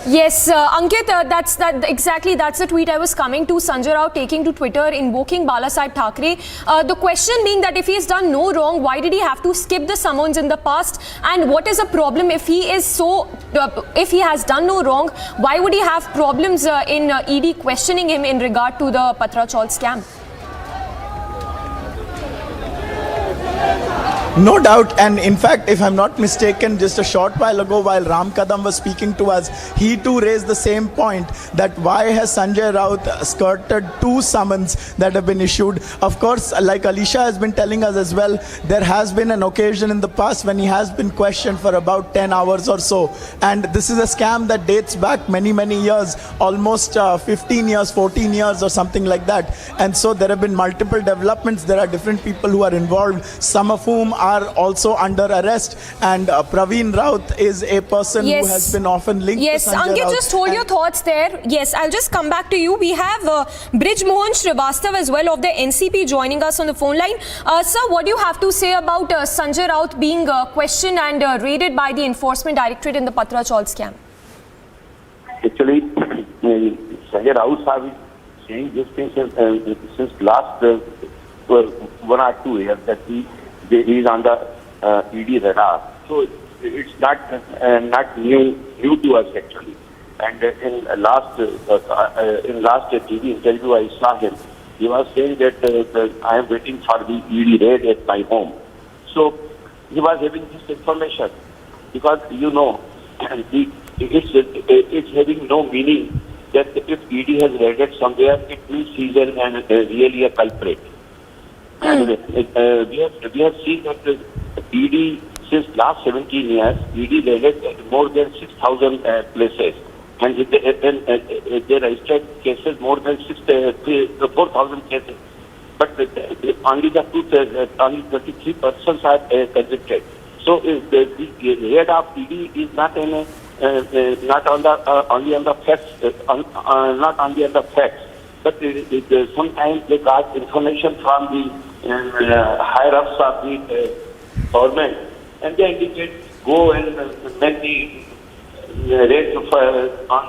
Yes, Ankit, that's the tweet I was coming to. Sanjay Raut taking to Twitter, invoking Balasaheb Thackeray. The question being that if he has done no wrong, why did he have to skip the summons in the past? And what is the problem if he is if he has done no wrong, why would he have problems in ED questioning him in regard to the Patra Chaul scam? No doubt, and in fact, if I'm not mistaken, just a short while ago, while Ram Kadam was speaking to us, he too raised the same point, that why has Sanjay Raut skirted 2 summons that have been issued. Of course, like Alisha has been telling us as well, there has been an occasion in the past when he has been questioned for about 10 hours or so, and this is a scam that dates back many years, almost 15 years, 14 years or something like that. And so there have been multiple developments. There are different people who are involved, some of whom are also under arrest, and Praveen Raut is a person who has been often linked to Sanjay Raut. Ankit, just hold your thoughts there. Yes, I'll just come back to you. We have Brij Mohan Srivastava as well of the NCP joining us on the phone line. Sir, what do you have to say about Sanjay Raut being questioned and raided by the Enforcement Directorate in the Patra Chaul scam? Actually, Sanjay Raut has been saying this thing since last 1 or 2 years that he is on the ED radar. So it's not new to us actually. And in last TV interview I saw him. He was saying that I am waiting for the ED raid at my home. So he was having this information because it's having no meaning that if ED has raided somewhere, it means he's really a culprit. And we have seen that ED since last 17 years, ED raided more than 6,000 places. And they registered cases more than 4,000 cases. But only 23 persons are convicted. So the raid of ED is not only on the facts, but sometimes they got information from the higher ups of the government, and they indicate go and make the raid on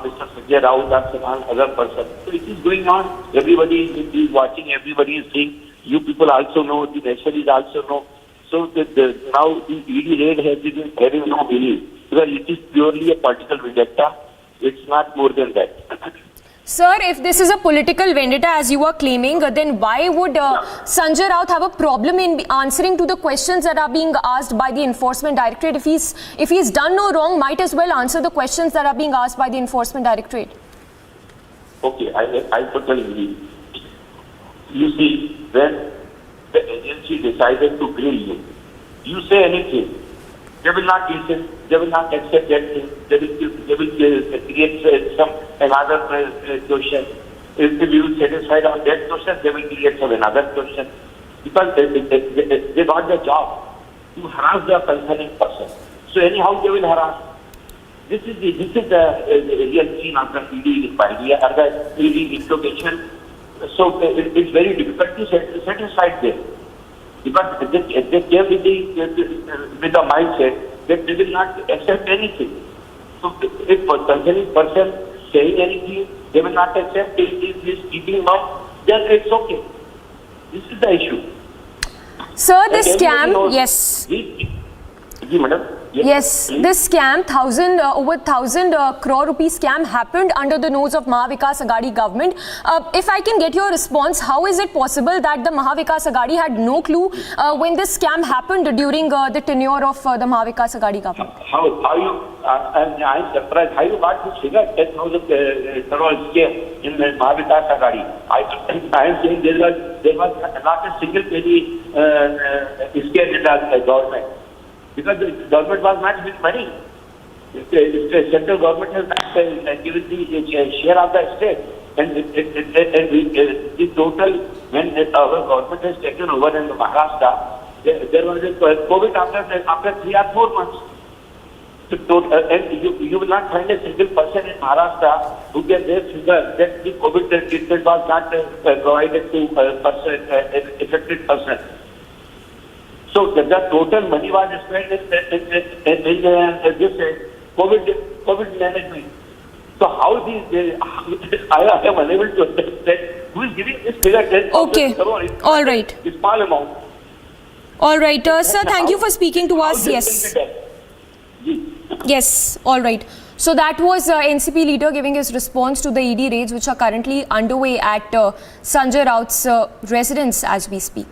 Mr. Sanjay Raut or on other person. So it is going on. Everybody is watching. Everybody is seeing. You people also know. The nationalists also know. So now the ED raid has been having no meaning because it is purely a political vendetta. It's not more than that. Sir, if this is a political vendetta as you are claiming, then why would Sanjay Raut have a problem in answering to the questions that are being asked by the Enforcement Directorate? If he's done no wrong, might as well answer the questions that are being asked by the Enforcement Directorate. Okay, I totally agree. You see, when the agency decided to grill you, you say anything, they will not listen, they will not accept that thing, they will create another question. If you satisfied on that question, they will create some another question. Because they got the job to harass the concerning person. So anyhow they will harass. This is the real scene of the ED inquiry or the ED interrogation. So it's very difficult to satisfy them. Because they came with the mindset that they will not accept anything. So if a concerning person saying anything, they will not accept it. If he is keeping mouth, then it's okay. This is the issue. Sir, this scam, yes. Madam. Yes, this scam, over 1,000 crore rupee scam happened under the nose of Mahavikas Aghadi government. If I can get your response, how is it possible that the Mahavikas Aghadi had no clue when this scam happened during the tenure of the Mahavikas Aghadi government? How you, I'm surprised, how you got this figure, 10,000 crore scam in Mahavikas Aghadi? I am saying there was not a single penny scam in the government. Because the government was not with money. The central government has not given the share of the state. And the total, when our government has taken over in Maharashtra, there was a COVID after 3 or 4 months. And you will not find a single person in Maharashtra who can say figure that the COVID treatment was not provided to affected person. So the total money was spent in this COVID management. So how I am unable to understand who is giving this figure 10,000 crore. Okay, all right. It's small amount. All right, sir, thank you for speaking to us. Yes. Yes, all right. So that was NCP leader giving his response to the ED raids which are currently underway at Sanjay Raut's residence as we speak.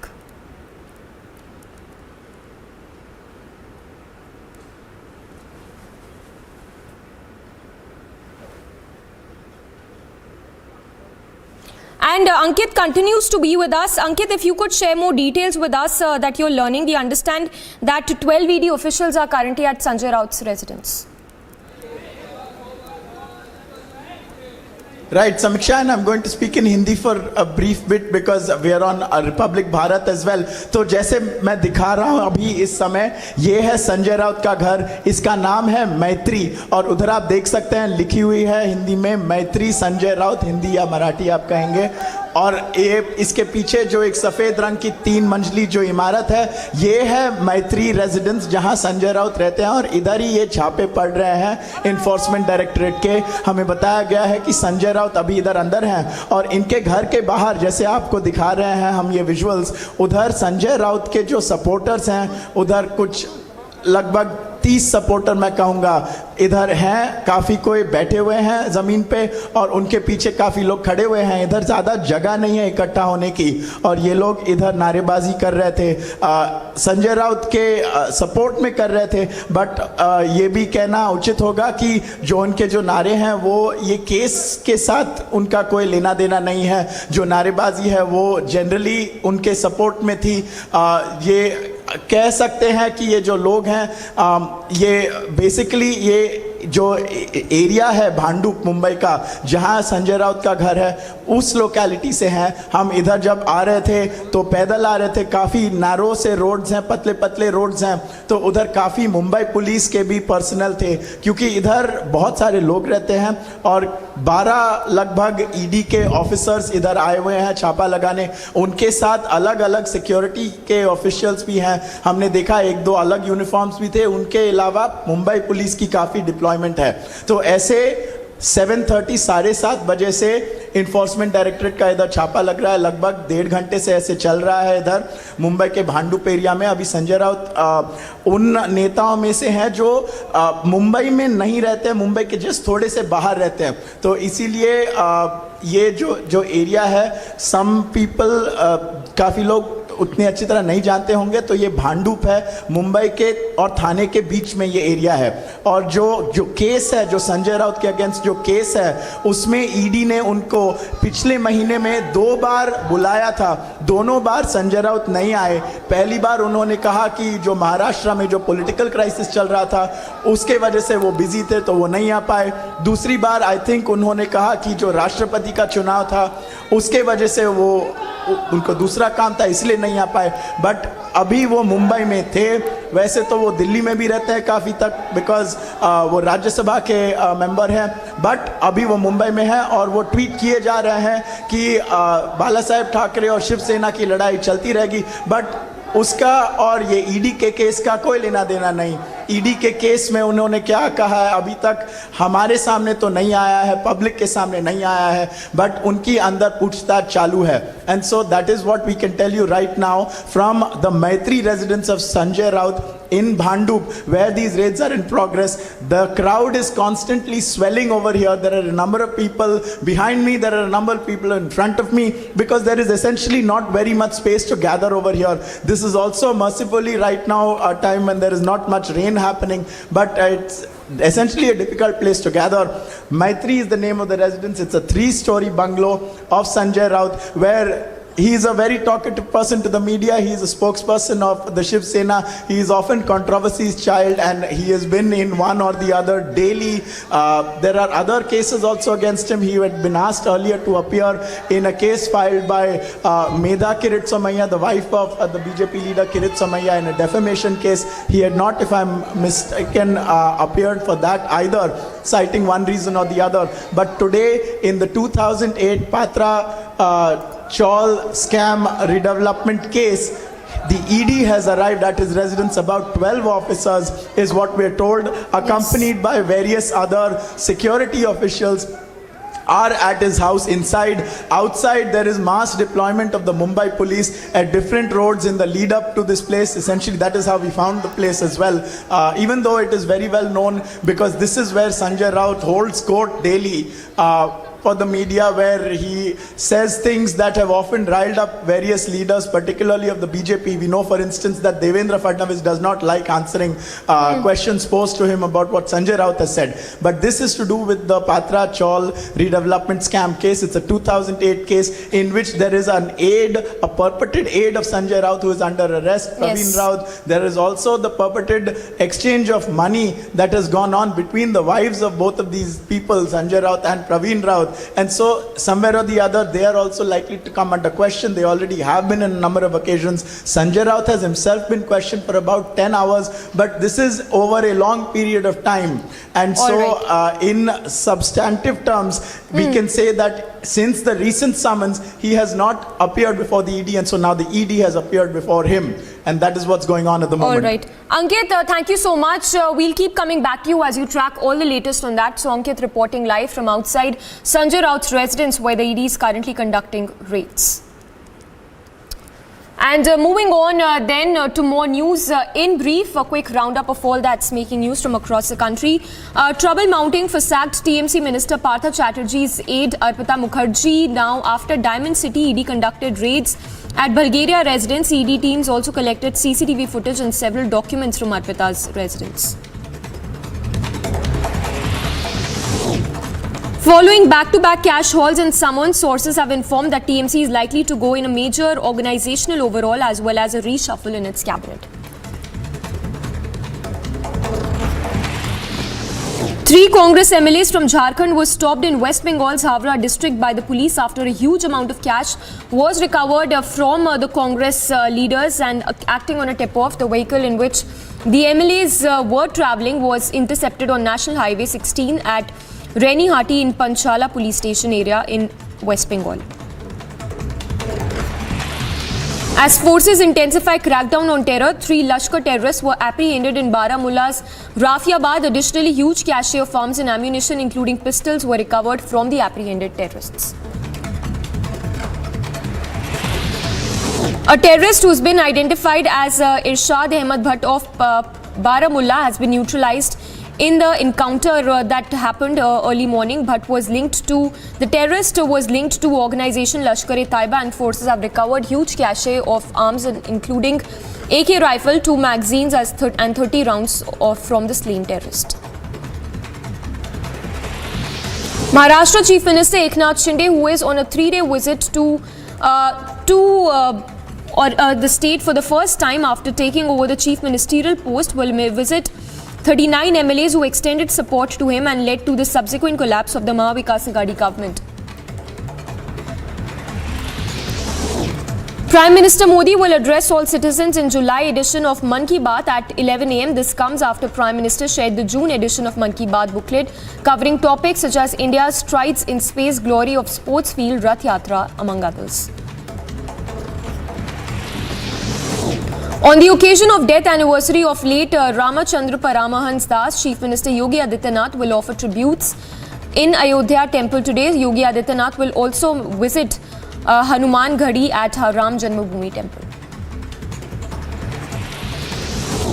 And Ankit continues to be with us. Ankit, if you could share more details with us that you're learning. We understand that 12 ED officials are currently at Sanjay Raut's residence. Right, Samiksha, and I'm going to speak in Hindi for a brief bit because we are on Republic Bharat as well. तो जैसे मैं दिखा रहा हूँ अभी इस समय, ये है संजय राउत का घर, इसका नाम है मैत्री, और उधर आप देख सकते हैं लिखी हुई है हिंदी में मैत्री संजय राउत, हिंदी या मराठी आप कहेंगे। और ये इसके पीछे जो एक सफ़ेद रंग की 3 मंजिली जो इमारत है, ये है मैत्री रेजिडेंस जहां संजय राउत रहते हैं, और इधर ही ये छापे पड़ रहे हैं इन्फोर्समेंट डायरेक्टरेट के। हमें बताया गया है कि संजय राउत अभी इधर अंदर हैं, और इनके घर के बाहर जैसे आपको दिखा रहे हैं हम ये विजुअल्स, उधर संजय राउत के जो सपोर्टर्स हैं, उधर कुछ लगभग 30 सपोर्टर मैं कहूँगा इधर हैं, काफ़ी कोई बैठे हुए हैं ज़मीन पे और उनके पीछे काफ़ी लोग खड़े हुए हैं। इधर ज़्यादा जगह नहीं है इकट्ठा होने की और ये लोग इधर नारेबाजी कर रहे थे, संजय राउत के सपोर्ट में कर रहे थे। बट ये भी कहना उचित होगा कि जो उनके जो नारे हैं वो ये केस के साथ उनका कोई लेना देना नहीं है। जो नारेबाजी है वो जनरली उनके सपोर्ट में थी। ये कह सकते हैं कि ये जो लोग हैं ये बेसिकली ये जो एरिया है भांडुप मुंबई का जहां संजय राउत का घर है उस लोकेलिटी से हैं। हम इधर जब आ रहे थे तो पैदल आ रहे थे, काफ़ी नैरो से रोड्स हैं, पतले पतले रोड्स हैं, तो उधर काफ़ी मुंबई पुलिस के भी पर्सनल थे क्योंकि इधर बहुत सारे लोग रहते हैं और 12 लगभग ईडी के ऑफिसर्स इधर आए हुए हैं छापा लगाने। उनके साथ अलग अलग सिक्योरिटी के ऑफिशियल्स भी हैं, हमने देखा 1-2 अलग यूनिफॉर्म्स भी थे। उनके अलावा मुंबई पुलिस की काफ़ी डिप्लॉयमेंट है। तो ऐसे 7:30 7:30 बजे से इन्फोर्समेंट डायरेक्टरेट का इधर छापा लग रहा है। लगभग 1.5 घंटे से ऐसे चल रहा है इधर मुंबई के भांडुप एरिया में। अभी संजय राउत उन नेताओं में से हैं जो मुंबई में नहीं रहते, मुंबई के जस्ट थोड़े से बाहर रहते हैं। तो इसीलिए ये जो एरिया है, सम पीपल काफ़ी लोग उतनी अच्छी तरह नहीं जानते होंगे, तो ये भांडुप है, मुंबई के और थाने के बीच में ये एरिया है। और जो केस है, जो संजय राउत के अगेंस्ट जो केस है, उसमें ईडी ने उनको पिछले महीने में 2 बार बुलाया था। दोनों बार संजय राउत नहीं आए। पहली बार उन्होंने कहा कि जो महाराष्ट्र में जो पॉलिटिकल क्राइसिस चल रहा था उसके वजह से वो बिजी थे तो वो नहीं आ पाए। दूसरी बार आई थिंक उन्होंने कहा कि जो राष्ट्रपति का चुनाव था उसके वजह से वो उनको दूसरा काम था इसलिए नहीं आ पाए। बट अभी वो मुंबई में थे। वैसे तो वो दिल्ली में भी रहते हैं काफ़ी तक बिकॉज वो राज्यसभा के मेंबर हैं, बट अभी वो मुंबई में है और वो ट्वीट किए जा रहे हैं कि बाला साहेब ठाकरे और शिवसेना की लड़ाई चलती रहेगी। बट उसका और ये ईडी के केस का कोई लेना देना नहीं। ईडी के केस में उन्होंने क्या कहा है अभी तक हमारे सामने तो नहीं आया है, पब्लिक के सामने नहीं आया है, बट उनकी अंदर पूछताछ चालू है। And so that is what we can tell you right now from the Maitri residence of Sanjay Raut in Bhandup, where these raids are in progress. The crowd is constantly swelling over here. There are a number of people behind me, there are a number of people in front of me, because there is essentially not very much space to gather over here. This is also mercifully right now a time when there is not much rain happening, but it's essentially a difficult place to gather. Maitri is the name of the residence. It's a 3-story bungalow of Sanjay Raut, where he is a very talkative person to the media. He is a spokesperson of the Shiv Sena. He is often controversy's child and he has been in one or the other daily. There are other cases also against him. He had been asked earlier to appear in a case filed by Medha Kirit Somaiya, the wife of the BJP leader Kirit Somaiya, in a defamation case. He had not, if I'm mistaken, appeared for that either, citing one reason or the other. But today in the 2008 Patra Chawl scam redevelopment case, the ED has arrived at his residence. About 12 officers is what we are told, accompanied by various other security officials, are at his house inside. Outside there is mass deployment of the Mumbai police at different roads in the lead up to this place. Essentially that is how we found the place as well, even though it is very well known, because this is where Sanjay Raut holds court daily for the media, where he says things that have often riled up various leaders, particularly of the BJP. We know, for instance, that Devendra Fadnavis does not like answering questions posed to him about what Sanjay Raut has said. But this is to do with the Patra Chawl redevelopment scam case. It's a 2008 case in which there is an aide, a purported aide of Sanjay Raut who is under arrest, Praveen Raut. There is also the purported exchange of money that has gone on between the wives of both of these people, Sanjay Raut and Praveen Raut. And so somewhere or the other they are also likely to come under question. They already have been in a number of occasions. Sanjay Raut has himself been questioned for about 10 hours, but this is over a long period of time. And so in substantive terms we can say that since the recent summons he has not appeared before the ED, and so now the ED has appeared before him, and that is what's going on at the moment. All right. Ankit, thank you so much. We'll keep coming back to you as you track all the latest on that. So Ankit reporting live from outside Sanjay Raut's residence, where the ED is currently conducting raids. And moving on then to more news. In brief, a quick roundup of all that's making news from across the country. Trouble mounting for sacked TMC Minister Partha Chatterjee's aide Arpita Mukherjee. Now, after Diamond City, ED conducted raids at Bulgaria residence. ED teams also collected CCTV footage and several documents from Arpita's residence. Following back-to-back cash hauls and summons, sources have informed that TMC is likely to go in a major organizational overhaul as well as a reshuffle in its cabinet. 3 Congress MLAs from Jharkhand were stopped in West Bengal's Havra district by the police after a huge amount of cash was recovered from the Congress leaders, and acting on a tip-off, the vehicle in which the MLAs were travelling was intercepted on National Highway 16 at Renihati in Panchala police station area in West Bengal. As forces intensify crackdown on terror, 3 Lashkar terrorists were apprehended in Baramulla's Rafiabad. Additionally, huge cache of arms and ammunition, including pistols, were recovered from the apprehended terrorists. A terrorist who's been identified as Irshad Ahmed Bhatt of Baramulla has been neutralized in the encounter that happened early morning. Bhatt was linked to, the terrorist was linked to organization Lashkar-e-Taiba, and forces have recovered huge cache of arms including AK rifle, 2 magazines and 30 rounds from the slain terrorist. Maharashtra Chief Minister Eknath Shinde, who is on a 3-day visit to the state for the first time after taking over the chief ministerial post, will visit 39 MLAs who extended support to him and led to the subsequent collapse of the Mahavikas Aghadi government. Prime Minister Modi will address all citizens in July edition of Mann Ki Baat at 11 am. This comes after Prime Minister shared the June edition of Mann Ki Baat booklet covering topics such as India's strides in space, glory of sports field, Rath Yatra, among others. On the occasion of death anniversary of late Ramchandra Paramhans, Chief Minister Yogi Adityanath will offer tributes in Ayodhya temple today. Yogi Adityanath will also visit Hanuman Ghadi at Ram Janmabhoomi temple.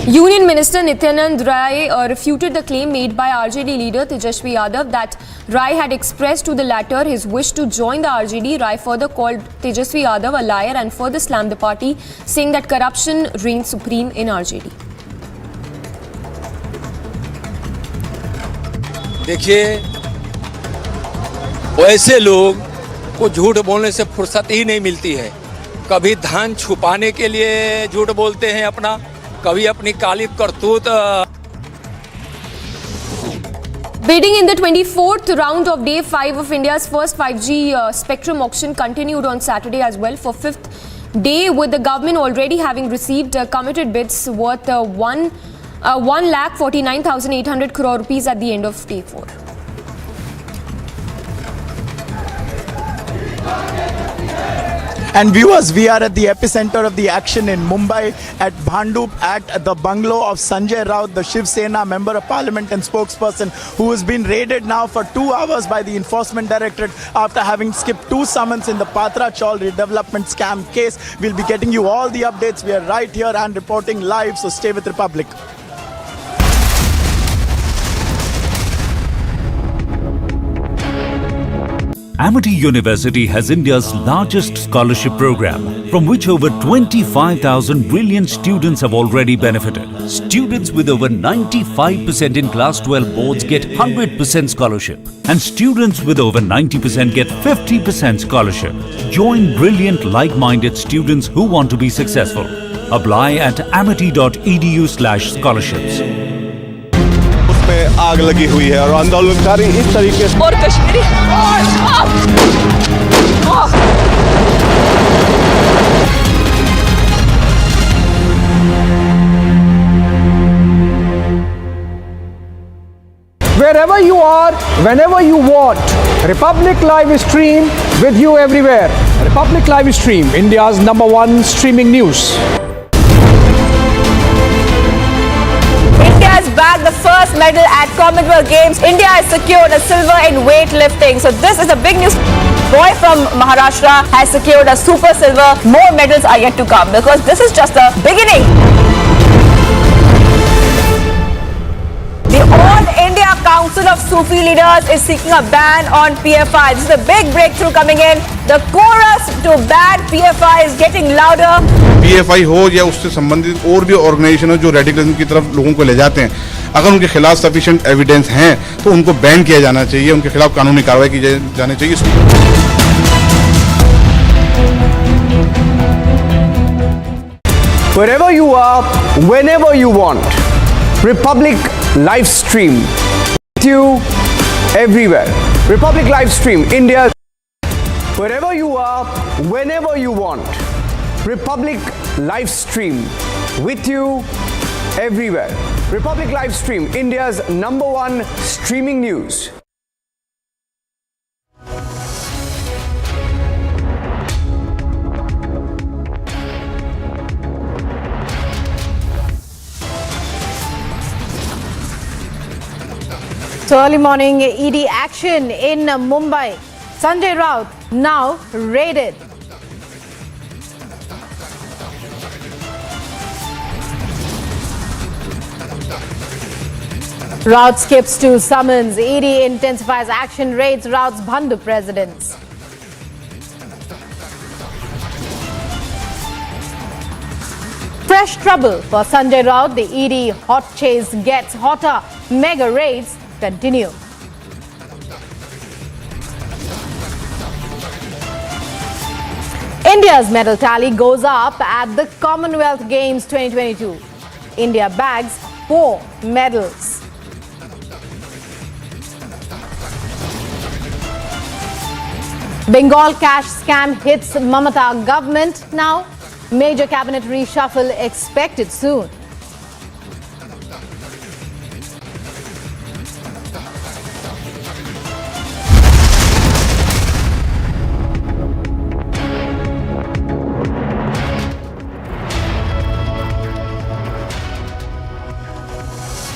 Union Minister Nityanand Rai refuted the claim made by RJD leader Tejasvi Yadav that Rai had expressed to the latter his wish to join the RJD. Rai further called Tejasvi Yadav a liar and further slammed the party, saying that corruption reigns supreme in RJD. देखिए, वैसे लोग को झूठ बोलने से फुर्सत ही नहीं मिलती है. कभी धन छुपाने के लिए झूठ बोलते हैं अपना, कभी अपनी काली करतूत. Bidding in the 24th round of Day 5 of India's first 5G spectrum auction continued on Saturday as well for 5th day, with the government already having received committed bids worth 1,49,800 crore rupees at the end of Day 4. And viewers, we are at the epicenter of the action in Mumbai at Bhandup at the bungalow of Sanjay Raut, the Shiv Sena member of parliament and spokesperson, who has been raided now for 2 hours by the enforcement directorate after having skipped 2 summons in the Patra Chaul redevelopment scam case. We'll be getting you all the updates. We are right here and reporting live, so stay with Republic. Amity University has India's largest scholarship program, from which over 25,000 brilliant students have already benefited. Students with over 95% in Class 12 boards get 100% scholarship, and students with over 90% get 50% scholarship. Join brilliant, like-minded students who want to be successful. Apply at amity.edu/scholarships. आग लगी हुई है और आंदोलनकारी इस तरीके से और Kashmiri Wherever you are, whenever you want, Republic Live Stream with you everywhere. Republic Live Stream, India's #1 streaming news. India's bagged the first medal at Commonwealth Games. India has secured a silver in weightlifting. So this is a big news. Boy from Maharashtra has secured a super silver. More medals are yet to come because this is just the beginning. The All India Council of Sufi Leaders is seeking a ban on PFI. This is a big breakthrough coming in. The chorus to ban PFI is getting louder. PFI हो या उससे संबंधित और भी organisation हो जो radicalism की तरफ लोगों को ले जाते हैं, अगर उनके खिलाफ सफिशिएंट एविडेंस हैं तो उनको बैन किया जाना चाहिए, उनके खिलाफ कानूनी कार्रवाई की जानी चाहिए. Wherever you are, whenever you want, Republic live stream with you everywhere. Republic live stream, India. Wherever you are, whenever you want, Republic live stream with you everywhere. Republic live stream, India's #1 streaming news. So early morning ED action in Mumbai. Sanjay Raut now raided. Raut skips to summons. ED intensifies action, raids Raut's Bhandup residence. Fresh trouble for Sanjay Raut. The ED hot chase gets hotter. Mega raids continue. India's medal tally goes up at the Commonwealth Games 2022. India bags 4 medals. Bengal cash scam hits Mamata government now. Major cabinet reshuffle expected soon.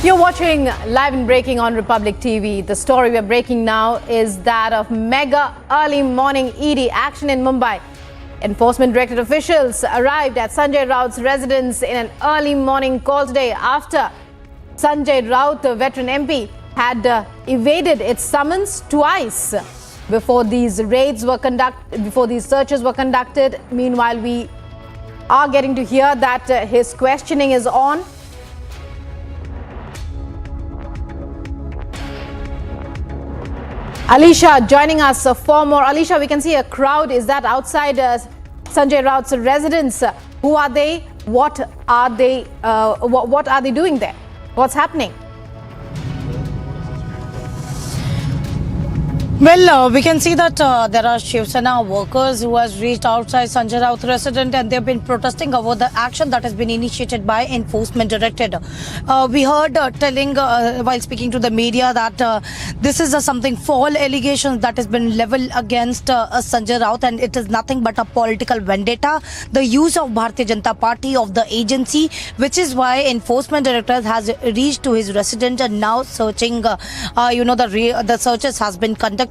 You're watching Live and Breaking on Republic TV. The story we're breaking now is that of mega early morning ED action in Mumbai. Enforcement directorate officials arrived at Sanjay Raut's residence in an early morning call today after Sanjay Raut, the veteran MP, had evaded its summons twice before these searches were conducted. Meanwhile, we are getting to hear that his questioning is on. Alisha joining us for more. Alisha, we can see a crowd. Is that outside Sanjay Raut's residence? Who are they? What are they? What are they doing there? What's happening? Well, we can see that there are Shiv Sena workers who has reached outside Sanjay Raut residence and they've been protesting over the action that has been initiated by Enforcement Directorate. We heard telling while speaking to the media that this is something false allegations that has been leveled against Sanjay Raut, and it is nothing but a political vendetta. The use of Bharatiya Janata Party of the agency, which is why Enforcement Directorate has reached to his residence and now searching. The searches has been conducted.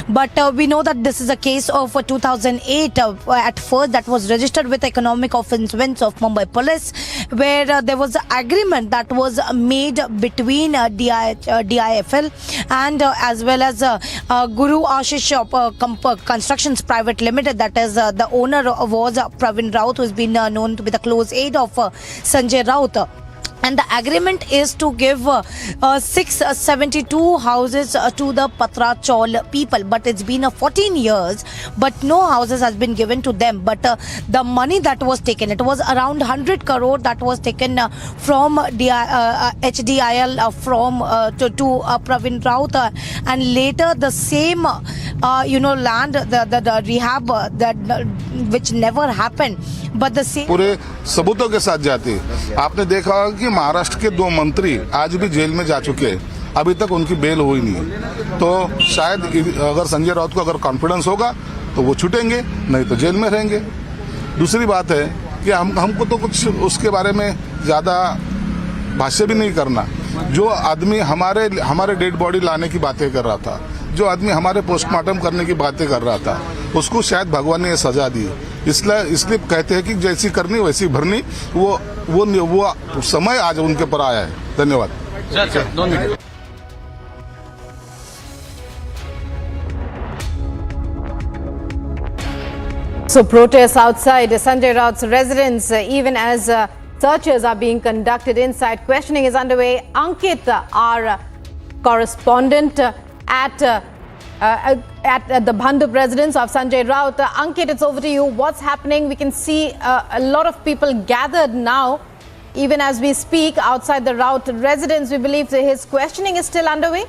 But we know that this is a case of 2008 at first that was registered with Economic Offence of Mumbai Police, where there was an agreement that was made between DIFL and as well as Guru Ashish Constructions Private Limited, that is the owner was Pravin Raut, who has been known to be the close aide of Sanjay Raut. And the agreement is to give 672 houses to the Patra Chaul people. But it's been 14 years, but no houses has been given to them. But the money that was taken, it was around 100 crore that was taken from HDIL to Pravin Raut. And later the same, land, the rehab which never happened. But the same... पूरे सबूतों के साथ जाती। आपने देखा होगा कि महाराष्ट्र के 2 मंत्री आज भी जेल में जा चुके हैं, अभी तक उनकी बेल हुई नहीं है। तो शायद अगर संजय राउत को अगर कॉन्फिडेंस होगा तो वो छूटेंगे, नहीं तो जेल में रहेंगे। दूसरी बात है कि हमको तो कुछ उसके बारे में ज़्यादा भाष्य भी नहीं करना, जो आदमी हमारे डेड बॉडी लाने की बातें कर रहा था, जो आदमी हमारे पोस्टमार्टम करने की बातें कर रहा था, उसको शायद भगवान ने ये सजा दी। इसलिए कहते हैं कि जैसी करनी वैसी भरनी, वो समय आज उनके पर आया है। धन्यवाद। So protests outside Sanjay Raut's residence, even as searches are being conducted inside. Questioning is underway. Ankit, our correspondent at the Bhandup residence of Sanjay Raut. Ankit, it's over to you. What's happening? We can see a lot of people gathered now, even as we speak, outside the Raut residence. We believe that his questioning is still underway.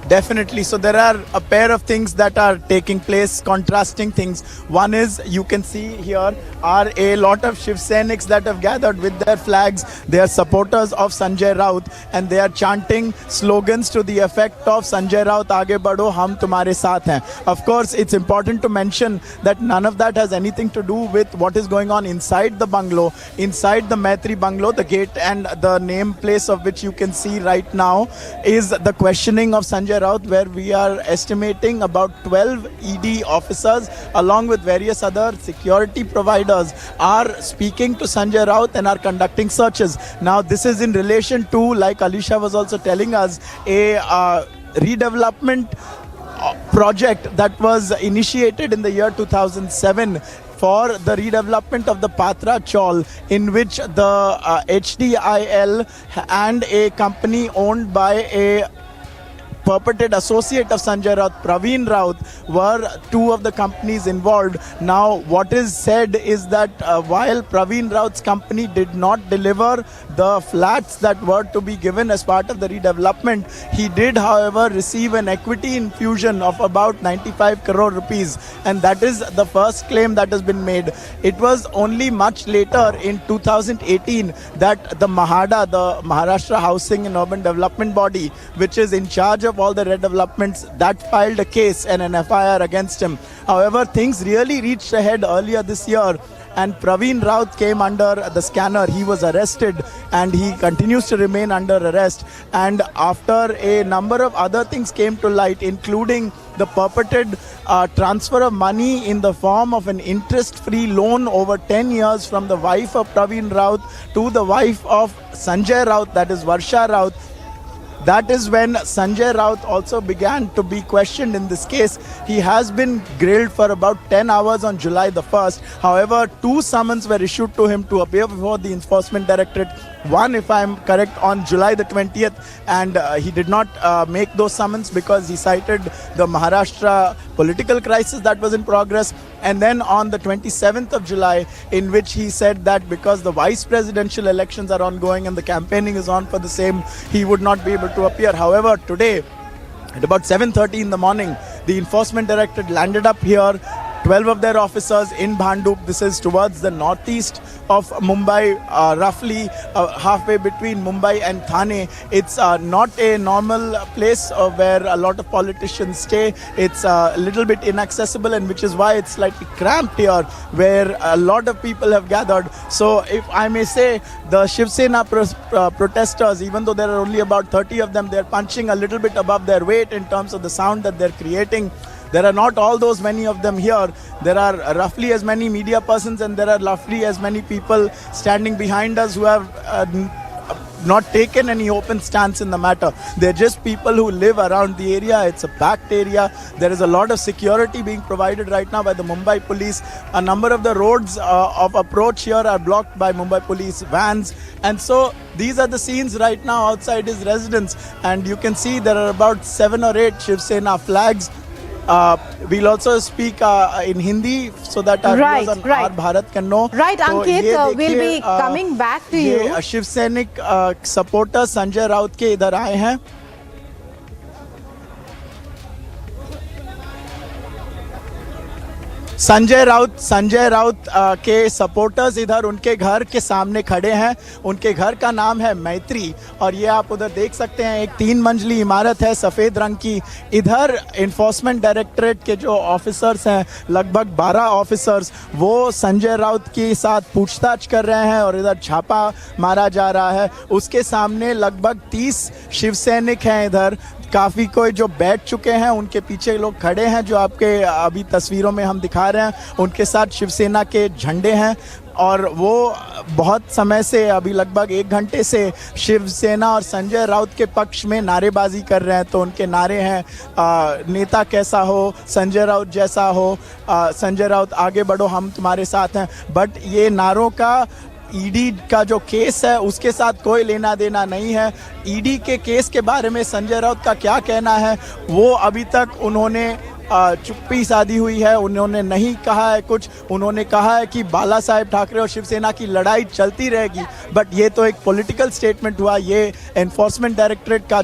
Definitely. So there are a pair of things that are taking place, contrasting things. One is, you can see here are a lot of Shiv Sainiks that have gathered with their flags. They are supporters of Sanjay Raut and they are chanting slogans to the effect of Sanjay Raut, aage badho, hum tumhare saath hain. Of course, it's important to mention that none of that has anything to do with what is going on inside the bungalow, inside the Maitri bungalow. The gate and the name place of which you can see right now is the questioning of Sanjay Raut, where we are estimating about 12 ED officers along with various other security providers are speaking to Sanjay Raut and are conducting searches. Now this is in relation to, like Alisha was also telling us, a redevelopment project that was initiated in the year 2007 for the redevelopment of the Patra Chaul, in which the HDIL and a company owned by a purported associate of Sanjay Raut, Praveen Raut, were two of the companies involved. Now, what is said is that while Praveen Raut's company did not deliver the flats that were to be given as part of the redevelopment, he did, however, receive an equity infusion of about 95 crore rupees. And that is the first claim that has been made. It was only much later in 2018 that the MHADA, the Maharashtra Housing and Urban Development Body, which is in charge of all the redevelopments, that filed a case and an FIR against him. However, things really reached a head earlier this year and Praveen Raut came under the scanner. He was arrested and he continues to remain under arrest. And after a number of other things came to light, including the purported transfer of money in the form of an interest-free loan over 10 years from the wife of Praveen Raut to the wife of Sanjay Raut, that is Varsha Raut, that is when Sanjay Raut also began to be questioned in this case. He has been grilled for about 10 hours on July the 1st. However, 2 summons were issued to him to appear before the Enforcement Directorate. One, if I'm correct, on July the 20th. And he did not make those summons because he cited the Maharashtra political crisis that was in progress. And then on the 27th of July, in which he said that because the vice presidential elections are ongoing and the campaigning is on for the same, he would not be able to appear. However, today, at about 7:30 in the morning, the Enforcement Directorate landed up here. 12 of their officers in Bhandup. This is towards the northeast of Mumbai, roughly halfway between Mumbai and Thane. It's not a normal place where a lot of politicians stay. It's a little bit inaccessible, and which is why it's slightly cramped here, where a lot of people have gathered. So if I may say, the Shiv Sena protesters, even though there are only about 30 of them, they're punching a little bit above their weight in terms of the sound that they're creating. There are not all those many of them here. There are roughly as many media persons and there are roughly as many people standing behind us who have not taken any open stance in the matter. They're just people who live around the area. It's a packed area. There is a lot of security being provided right now by the Mumbai police. A number of the roads of approach here are blocked by Mumbai police vans. And so these are the scenes right now outside his residence. And you can see there are about 7 or 8 Shiv Sena flags. We'll also speak in Hindi so that our viewers on Our Bharat can know. Right, Ankit, we'll be coming back to you. Shiv Sainik supporter Sanjay Raut के इधर आए हैं. संजय राउत के supporters इधर उनके घर के सामने खड़े हैं। उनके घर का नाम है मैत्री और ये आप उधर देख सकते हैं, एक 3 मंजिली इमारत है सफ़ेद रंग की। इधर इन्फोर्समेंट डायरेक्टरेट के जो ऑफिसर्स हैं, लगभग 12 ऑफिसर्स, वो संजय राउत के साथ पूछताछ कर रहे हैं और इधर छापा मारा जा रहा है। उसके सामने लगभग 30 शिवसैनिक हैं। इधर काफ़ी कोई जो बैठ चुके हैं, उनके पीछे लोग खड़े हैं जो आपके अभी तस्वीरों में हम दिखा रहे हैं। उनके साथ शिवसेना के झंडे हैं और वो बहुत समय से, अभी लगभग 1 घंटे से शिवसेना और संजय राउत के पक्ष में नारेबाजी कर रहे हैं। तो उनके नारे हैं नेता कैसा हो, संजय राउत जैसा हो, संजय राउत आगे बढ़ो, हम तुम्हारे साथ हैं। बट ये नारों का ईडी का जो केस है उसके साथ कोई लेना देना नहीं है। ईडी के केस के बारे में संजय राउत का क्या कहना है, वो अभी तक उन्होंने चुप्पी साधी हुई है, उन्होंने नहीं कहा है कुछ। उन्होंने कहा है कि बाला साहेब ठाकरे और शिवसेना की लड़ाई चलती रहेगी, बट ये तो एक पॉलिटिकल स्टेटमेंट हुआ। ये एनफोर्समेंट डायरेक्टरेट का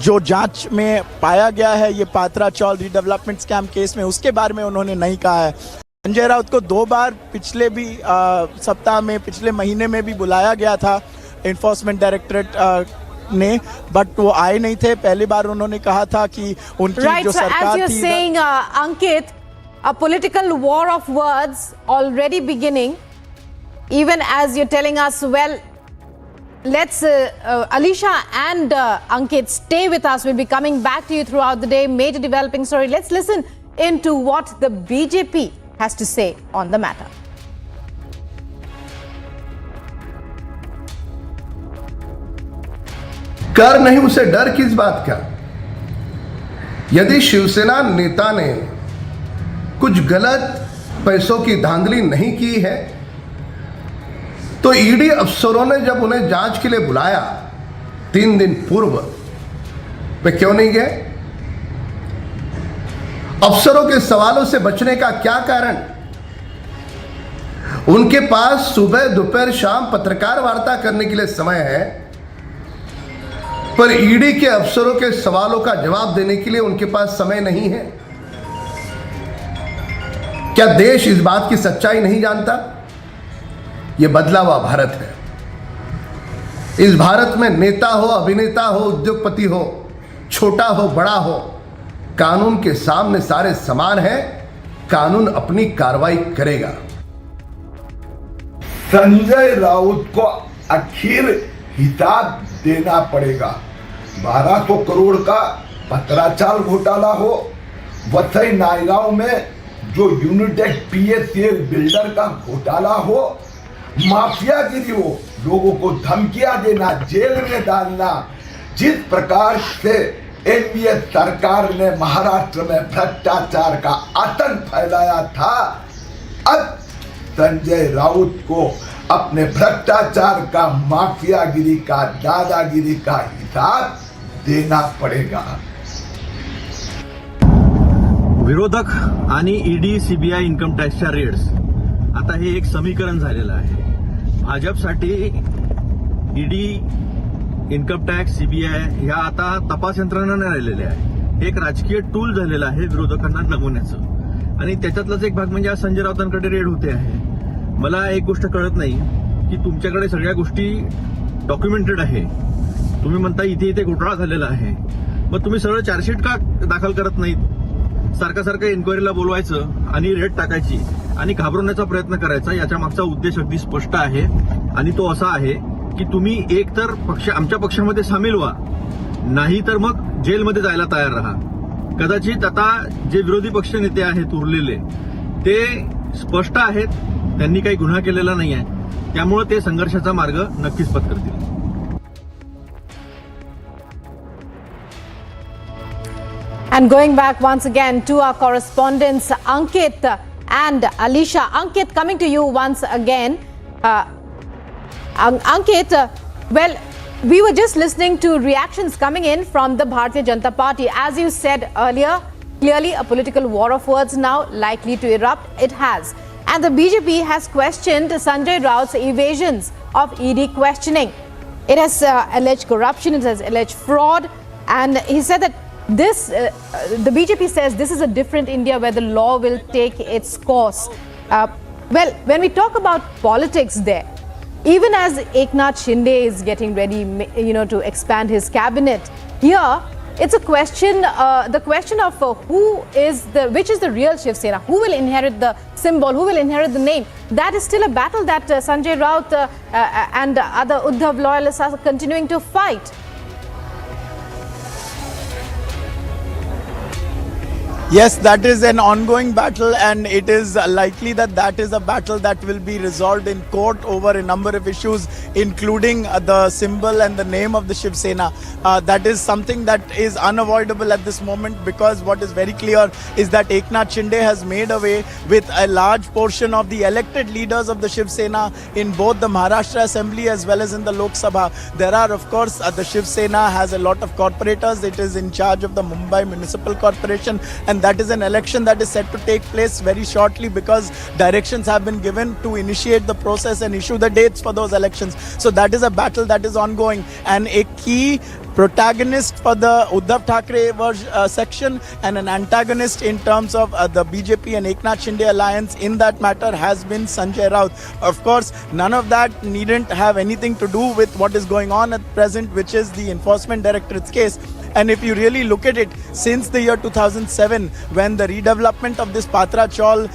जो जांच में पाया गया है, ये पात्रा चौल रीडेवलपमेंट स्कैम केस में, उसके बारे में उन्होंने नहीं कहा है। संजय राउत को 2 बार पिछले भी सप्ताह में, पिछले महीने में भी बुलाया गया था एनफोर्समेंट डायरेक्टरेट ने, बट वो आए नहीं थे। पहली बार उन्होंने कहा था कि उनकी जो सरकार थी। saying, Ankit, a political war of words already beginning, even as you're telling us, well, let's Alisha and Ankit, stay with us. We'll be coming back to you throughout the day. Major developing story. Let's listen into what the BJP has to say on the matter. कर नहीं उसे डर किस बात का? यदि शिवसेना नेता ने कुछ गलत पैसों की धांधली नहीं की है तो ईडी अफसरों ने जब उन्हें जांच के लिए बुलाया 3 दिन पूर्व, वे क्यों नहीं गए? अफसरों के सवालों से बचने का क्या कारण? उनके पास सुबह दोपहर शाम पत्रकार वार्ता करने के लिए समय है, पर ईडी के अफसरों के सवालों का जवाब देने के लिए उनके पास समय नहीं है। क्या देश इस बात की सच्चाई नहीं जानता? यह बदला हुआ भारत है। इस भारत में नेता हो, अभिनेता हो, उद्योगपति हो, छोटा हो, बड़ा हो, कानून के सामने सारे समान हैं। कानून अपनी कार्रवाई करेगा। संजय राउत को आखिर हिसाब देना पड़ेगा। 1200 करोड़ का पत्राचाल घोटाला हो, वसई नायगांव में जो यूनिटेक पीएससीएल बिल्डर का घोटाला हो, माफियागिरी हो, लोगों को धमकियां देना, जेल में डालना, जिस प्रकार से एनडीए सरकार ने महाराष्ट्र में भ्रष्टाचार का आतंक फैलाया था, अब संजय राउत को अपने भ्रष्टाचार का, माफियागिरी का, दादागिरी का हिसाब देना पड़ेगा। विरोधक आणि ईडी, सीबीआय, इन्कम टॅक्सच्या रेड्स, आता हे एक समीकरण झालेलं आहे। भाजपसाठी ईडी, इन्कम टॅक्स, सीबीआय ह्या आता तपास यंत्रणा नाही राहिलेल्या आहे। एक राजकीय टूल झालेला आहे विरोधकांना नमवण्याचं, आणि त्याच्यातलाच एक भाग म्हणजे आज संजय राऊतांकडे रेड होते आहे। मला एक गोष्ट कळत नाही की तुमच्याकडे सगळ्या गोष्टी डॉक्युमेंटेड आहे, तुम्ही म्हणता इथे इथे घोटाळा झालेला आहे, मग तुम्ही सरळ चार्जशीट का दाखल करत नाहीत? सारखं इन्क्वायरीला बोलवायचं आणि रेड टाकायची आणि घाबरवण्याचा प्रयत्न करायचा, याच्या मागचा उद्देश अगदी स्पष्ट आहे आणि तो असा आहे की तुम्ही एक तर आमच्या पक्षामध्ये सामील व्हा, नाही तर मग जेलमध्ये जायला तयार राहा। कदाचित आता जे विरोधी पक्ष नेते आहेत उरलेले ते स्पष्ट आहेत, त्यांनी काही गुन्हा केलेला नाही आहे, त्यामुळे ते संघर्षाचा मार्ग नक्कीच पत्करतील। And going back once again to our correspondents Ankit and Alisha. Ankit, coming to you once again. Ankit, well, we were just listening to reactions coming in from the Bharatiya Janata Party. As you said earlier, clearly a political war of words now likely to erupt. It has. And the BJP has questioned Sanjay Raut's evasions of ED questioning. It has alleged corruption, it has alleged fraud, and he said that this, the BJP says this is a different India where the law will take its course. Well, when we talk about politics there, even as Eknath Shinde is getting ready, to expand his cabinet, here it's a question, the question of which is the real Shiv Sena, who will inherit the symbol, who will inherit the name. That is still a battle that Sanjay Raut and other Uddhav loyalists are continuing to fight. Yes, that is an ongoing battle, and it is likely that that is a battle that will be resolved in court over a number of issues, including the symbol and the name of the Shiv Sena. That is something that is unavoidable at this moment, because what is very clear is that Eknath Shinde has made away with a large portion of the elected leaders of the Shiv Sena in both the Maharashtra Assembly as well as in the Lok Sabha. There are, of course, the Shiv Sena has a lot of corporators. It is in charge of the Mumbai Municipal Corporation, and that is an election that is set to take place very shortly, because directions have been given to initiate the process and issue the dates for those elections. So that is a battle that is ongoing, and a key protagonist for the Uddhav Thackeray section and an antagonist in terms of the BJP and Eknath Shinde alliance in that matter has been Sanjay Raut. Of course, none of that needn't have anything to do with what is going on at present, which is the Enforcement Directorate's case. And if you really look at it, since the year 2007, when the redevelopment of this Patra Chaul,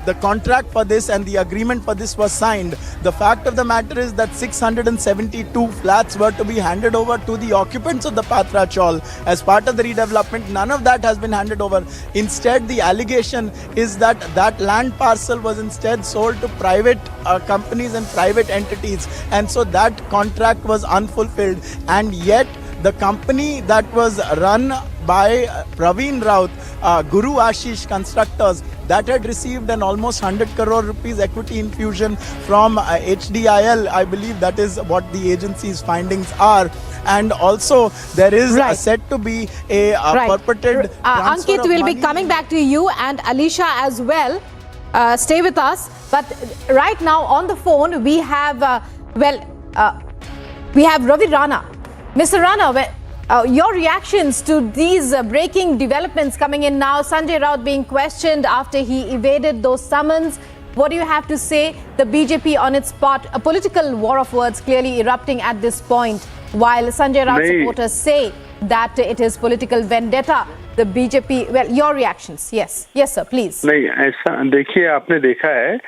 the contract for this and the agreement for this was signed, the fact of the matter is that 672 flats were to be handed over to the occupants of the Patra Chaul as part of the redevelopment. None of that has been handed over. Instead, the allegation is that that land parcel was instead sold to private companies and private entities. And so that contract was unfulfilled. And yet, the company that was run by Praveen Raut, Guru Ashish Constructors, that had received an almost 100 crore rupees equity infusion from HDIL. I believe that is what the agency's findings are. And also, there is said to be a purported Ankit, will be coming back to you, and Alicia as well. Stay with us. But right now on the phone, we have, we have Ravi Rana. Mr. Rana, your reactions to these breaking developments coming in now, Sanjay Raut being questioned after he evaded those summons. What do you have to say? The BJP on its part, a political war of words clearly erupting at this point, while Sanjay Raut supporters say that it is political vendetta. The BJP, well, your reactions. Yes, sir, please. नहीं, ऐसा देखिए, आपने देखा है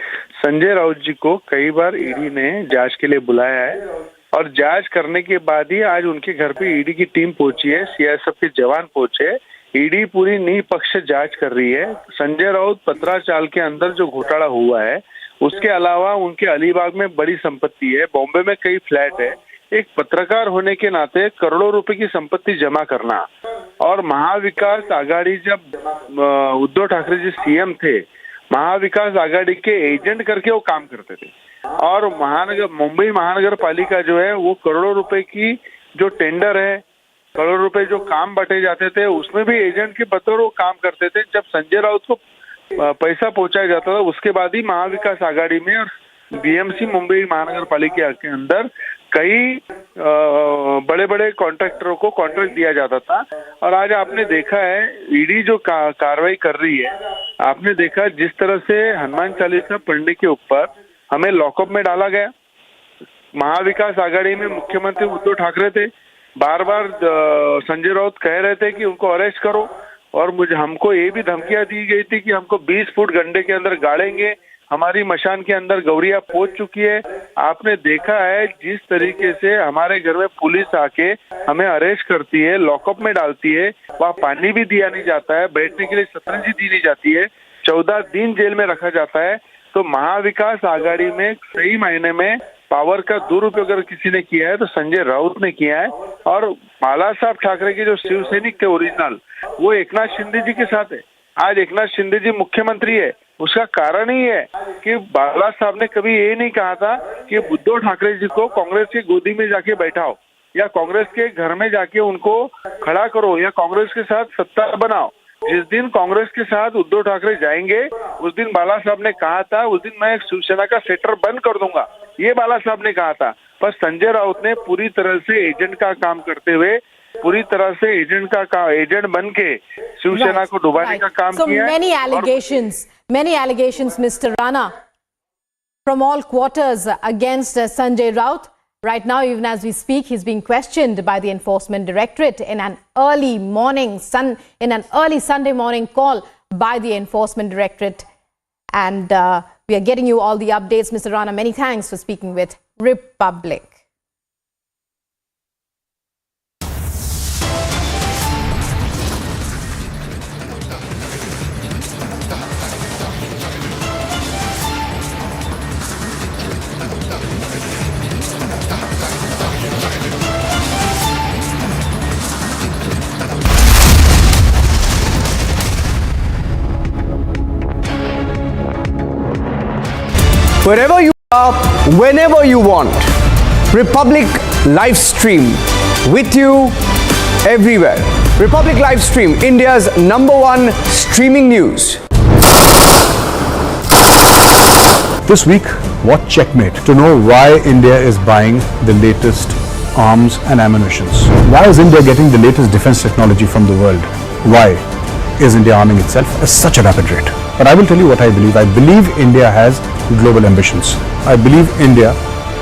संजय राउत जी को कई बार ED ने जांच के लिए बुलाया है, और जांच करने के बाद ही आज उनके घर पे ईडी की टीम पहुंची है, सीआईएसएफ के जवान पहुंचे। ईडी पूरी निष्पक्ष जांच कर रही है। संजय राउत पत्राचाल के अंदर जो घोटाला हुआ है, उसके अलावा उनके अलीबाग में बड़ी संपत्ति है, बॉम्बे में कई फ्लैट है। एक पत्रकार होने के नाते करोड़ों रुपए की संपत्ति जमा करना, और महाविकास आघाड़ी जब उद्धव ठाकरे जी सीएम थे, महाविकास आघाड़ी के एजेंट करके वो काम करते थे, और मुंबई महानगर पालिका जो है वो करोड़ों रुपए की जो टेंडर है, करोड़ रुपए जो काम बांटे जाते थे, उसमें भी एजेंट के बतौर वो काम करते थे। जब संजय राउत को पैसा पहुंचाया जाता था, उसके बाद ही महाविकास आघाड़ी में और बीएमसी मुंबई महानगर पालिका के अंदर कई बड़े बड़े कॉन्ट्रैक्टरों को कॉन्ट्रैक्ट दिया जाता था। और आज आपने देखा है ईडी जो कार्रवाई कर रही है, आपने देखा जिस तरह से हनुमान चालीसा पढ़ने के ऊपर हमें लॉकअप में डाला गया। महाविकास आघाड़ी में मुख्यमंत्री उद्धव ठाकरे थे, बार बार संजय राउत कह रहे थे कि उनको अरेस्ट करो, और हमको ये भी धमकियां दी गई थी कि हमको 20 फुट गड्ढे के अंदर गाड़ेंगे, हमारी मशान के अंदर गौरिया पहुंच चुकी है। आपने देखा है जिस तरीके से हमारे घर में पुलिस आके हमें अरेस्ट करती है, लॉकअप में डालती है, वहाँ पानी भी दिया नहीं जाता है, बैठने के लिए सतरंजी दी नहीं जाती है, 14 दिन जेल में रखा जाता है। तो महाविकास आघाड़ी में सही मायने में पावर का दुरुपयोग अगर किसी ने किया है तो संजय राउत ने किया है। और बाला साहब ठाकरे के जो शिव सैनिक थे ओरिजिनल, वो एकनाथ शिंदे जी के साथ है। आज एकनाथ शिंदे जी मुख्यमंत्री है, उसका कारण ही है कि बाला साहब ने कभी ये नहीं कहा था कि उद्धव ठाकरे जी को कांग्रेस की गोदी में जाके बैठाओ, या कांग्रेस के घर में जाके उनको खड़ा करो, या कांग्रेस के साथ सत्ता बनाओ। जिस दिन कांग्रेस के साथ उद्धव ठाकरे जाएंगे, उस दिन बाला साहब ने कहा था, उस दिन मैं शिवसेना का सेक्टर बंद कर दूंगा, ये बाला साहब ने कहा था। पर संजय राउत ने पूरी तरह से एजेंट का काम करते हुए पूरी तरह से एजेंट बन के शिवसेना को डुबाने का काम So किया है। many allegations, Mr. Rana, from all quarters against Sanjay Raut. Right now, even as we speak, he's being questioned by the Enforcement Directorate in an early Sunday morning call by the Enforcement Directorate. And we are getting you all the updates. Mr. Rana, many thanks for speaking with Republic. Wherever you are, whenever you want. Republic live stream with you everywhere. Republic live stream, India's #1 streaming news. This week, watch Checkmate to know why India is buying the latest arms and ammunitions. Why is India getting the latest defense technology from the world? Why is India arming itself at such a rapid rate? But I will tell you what I believe. I believe India has global ambitions. I believe India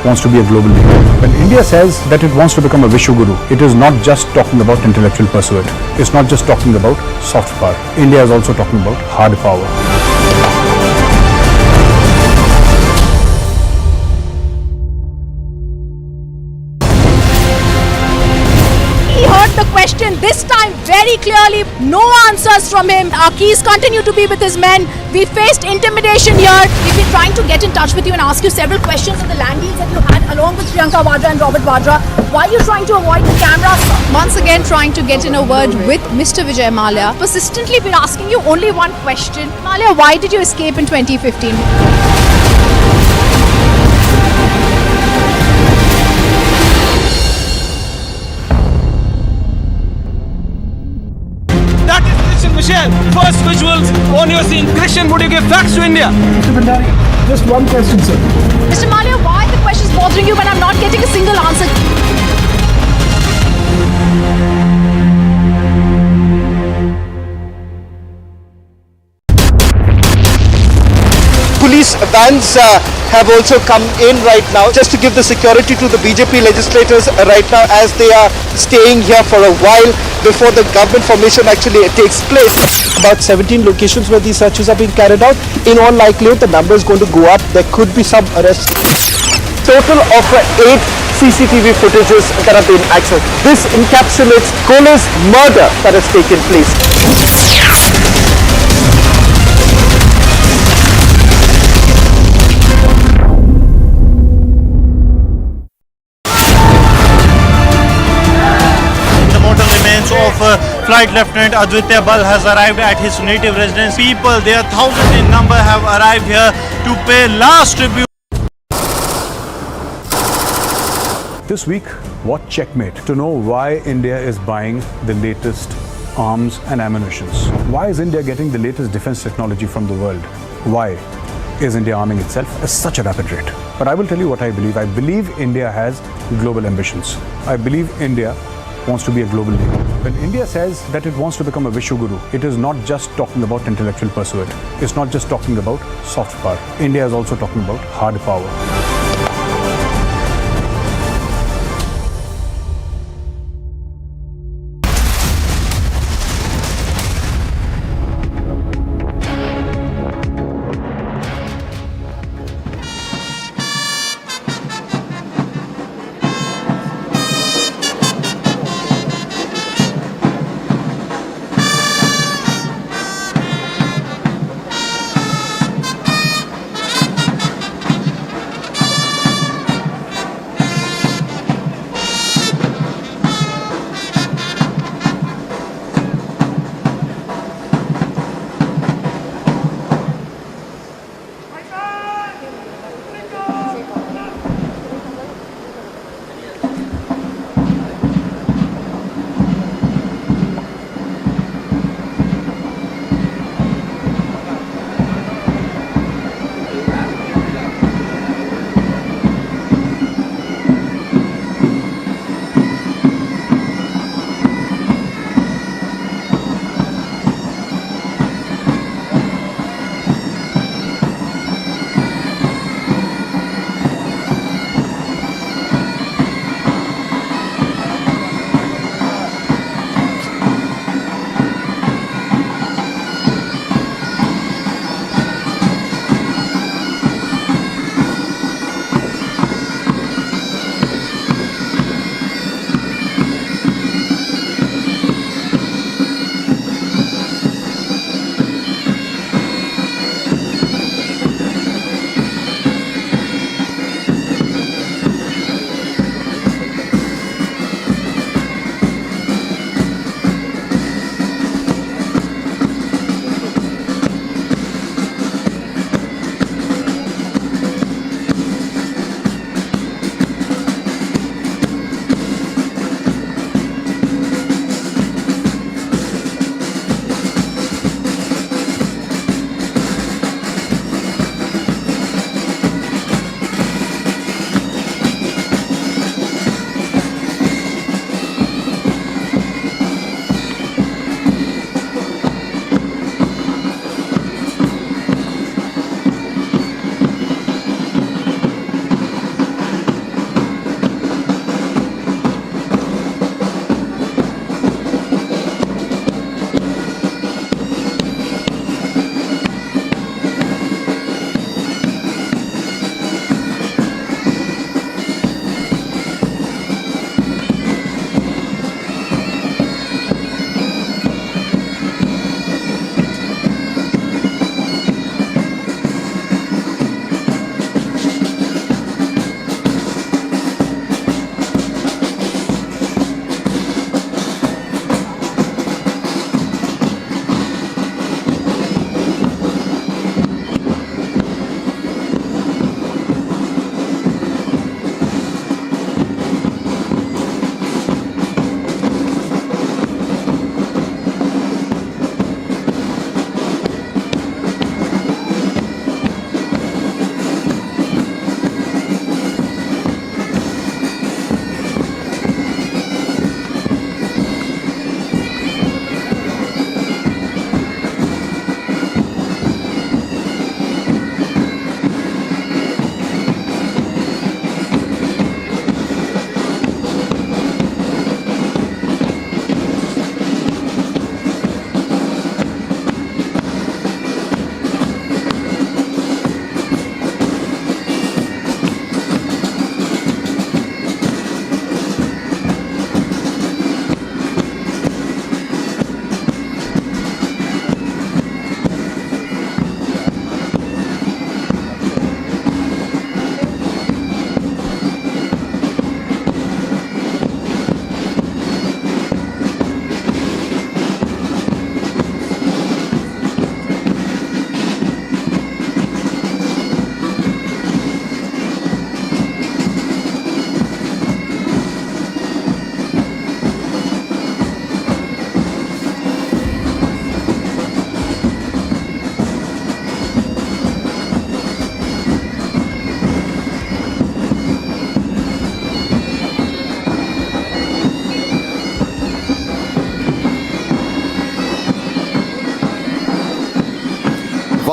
wants to be a global leader. When India says that it wants to become a Vishwaguru, it is not just talking about intellectual pursuit. It's not just talking about soft power. India is also talking about hard power. He heard the question this time very clearly. No answers from him. Our keys continue to be with his men. We faced intimidation here. We've been trying to get in touch with you and ask you several questions on the land deals that you had along with Priyanka Vadra and Robert Vadra. Why are you trying to avoid the cameras? Once again trying to get in a word with Mr. Vijay Mallya. Persistently been asking you only one question. Mallya, why did you escape in 2015? That is Christian Michelle. First visuals on your scene. Christian, would you give facts to India? Mr. Bhandari, just one question, sir. Mr. Mallya, why are the questions bothering you when I'm not getting a single answer? Police vans have also come in right now just to give the security to the BJP legislators right now as they are staying here for a while before the government formation actually takes place. About 17 locations where these searches are being carried out. In all likelihood, the number is going to go up. There could be some arrests. Total of 8 CCTV footages that have been accessed. This encapsulates Kohler's murder that has taken place. Of Flight Lieutenant Aditya has arrived at his native residence. People, there thousands in number, have arrived here to pay last tribute. This week, watch Checkmate to know why India is buying the latest arms and ammunitions. Why is India getting the latest defense technology from the world? Why is India arming itself at such a rapid rate? But I will tell you what I believe. I believe India has global ambitions. I believe India wants to be a global leader. When India says that it wants to become a Vishwaguru, it is not just talking about intellectual pursuit. It's not just talking about soft power. India is also talking about hard power.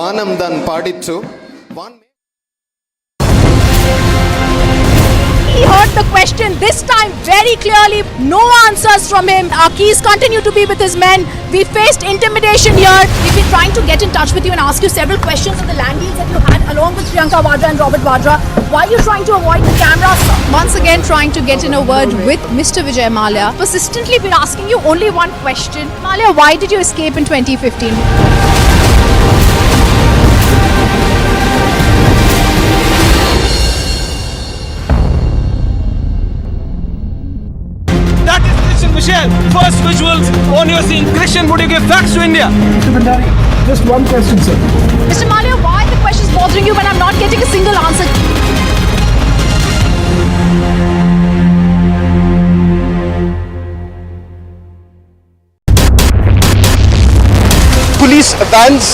வானம் தான் பாடிற்று He heard the question this time very clearly. No answers from him. Our keys continue to be with his men. We faced intimidation here. We've been trying to get in touch with you and ask you several questions on the land deals that you had along with Priyanka Vadra and Robert Vadra. Why are you trying to avoid the cameras? Once again trying to get in a word with Mr. Vijay Mallya. Persistently been asking you only one question. Mallya, why did you escape in 2015? That is Christian Michelle. First visuals on your scene. Christian, would you give facts to India? Mr. Bhandari, just one question, sir. Mr. Mallya, why are the questions bothering you when I'm not getting a single answer? Police vans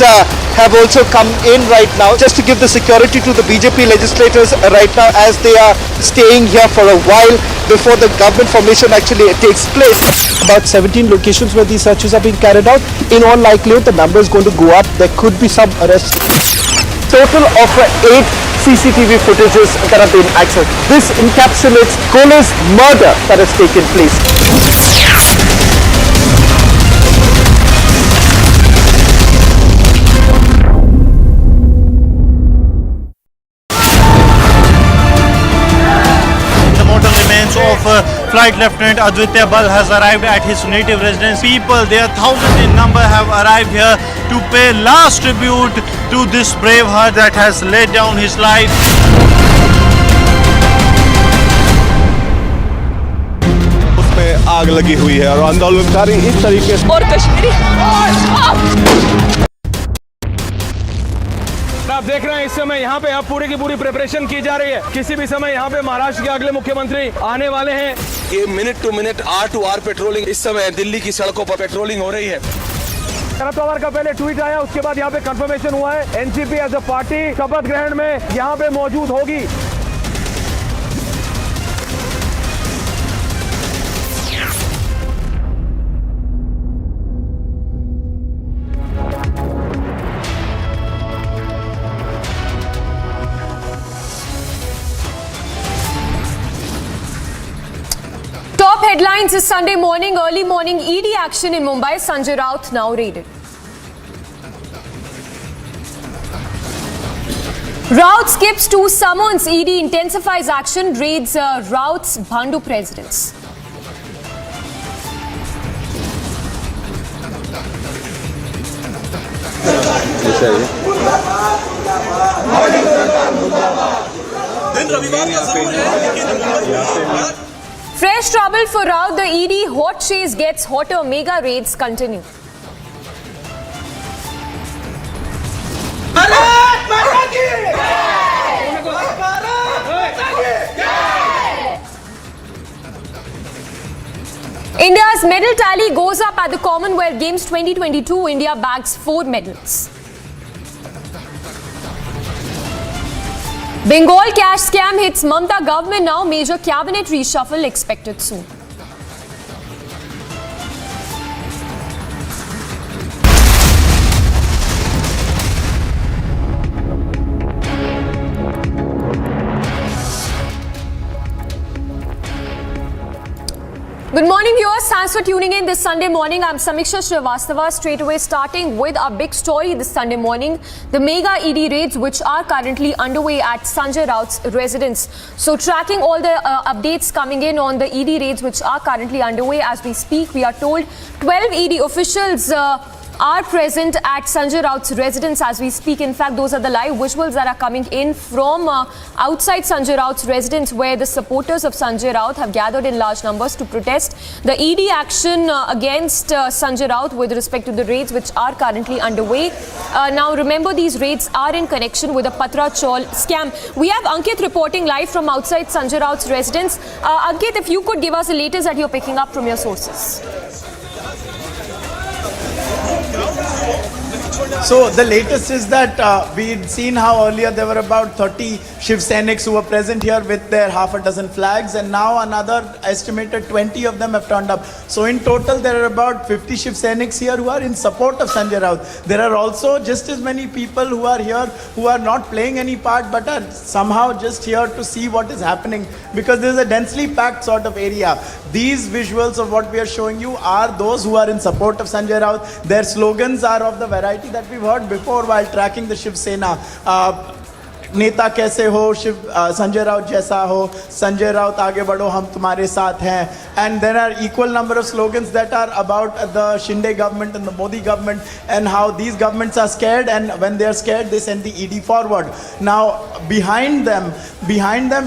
have also come in right now just to give the security to the BJP legislators right now as they are staying here for a while before the government formation actually takes place. About 17 locations where these searches are being carried out. In all likelihood, the number is going to go up. There could be some arrests. Total of 8 CCTV footages that have been accessed. This encapsulates Kohler's murder that has taken place. Of Flight Lieutenant Aditya has arrived at his native residence. People, there are thousands in number, have arrived here to pay last tribute to this brave heart that has laid down his life. उसमें आग लगी हुई है और आंदोलनकारी इस तरीके से और कश्मीरी आप देख रहे हैं इस समय यहाँ पे अब पूरी की पूरी प्रिपरेशन की जा रही है। किसी भी समय यहाँ पे महाराष्ट्र के अगले मुख्यमंत्री आने वाले हैं। ये minute to minute R to R patrolling इस समय दिल्ली की सड़कों पर पेट्रोलिंग हो रही है। शरद पवार का पहले ट्वीट आया, उसके बाद यहाँ पे कंफर्मेशन हुआ है एनसीपी एज अ पार्टी शपथ ग्रहण में यहाँ पे मौजूद होगी। Top headlines this Sunday morning. Early morning ED action in Mumbai. Sanjay Raut now raided. Raut skips 2 summons. ED intensifies action. Raids Raut's Bhandup residence. Fresh trouble for Raut. The ED hot chase gets hotter. Mega raids continue. India's medal tally goes up at the Commonwealth Games 2022. India bags 4 medals. Bengal cash scam hits Mamata government now. Major cabinet reshuffle expected soon. Good morning viewers, thanks for tuning in this Sunday morning. I'm Samiksha Srivastava. Straight away starting with our big story this Sunday morning, the mega ED raids which are currently underway at Sanjay Raut's residence. So tracking all the updates coming in on the ED raids which are currently underway as we speak, we are told 12 ED officials are present at Sanjay Raut's residence as we speak. In fact, those are the live visuals that are coming in from outside Sanjay Raut's residence, where the supporters of Sanjay Raut have gathered in large numbers to protest the ED action against Sanjay Raut with respect to the raids which are currently underway. Now, remember, these raids are in connection with the Patra Chaul scam. We have Ankit reporting live from outside Sanjay Raut's residence. Ankit, if you could give us the latest that you're picking up from your sources. So the latest is that we'd seen how earlier there were about 30 Shiv Sainiks who were present here with their half a dozen flags, and now another estimated 20 of them have turned up. So in total there are about 50 Shiv Sainiks here who are in support of Sanjay Raut. There are also just as many people who are here who are not playing any part but are somehow just here to see what is happening, because there is a densely packed sort of area. These visuals of what we are showing you are those who are in support of Sanjay Raut. Their slogans are of the variety that we've heard before while tracking the Shiv Sena. नेता कैसे हो, शिव संजय राउत जैसा हो, संजय राउत आगे बढ़ो हम तुम्हारे साथ हैं, and there are equal number of slogans that are about the Shinde government and the Modi government and how these governments are scared, and when they are scared they send the ED forward. Now behind them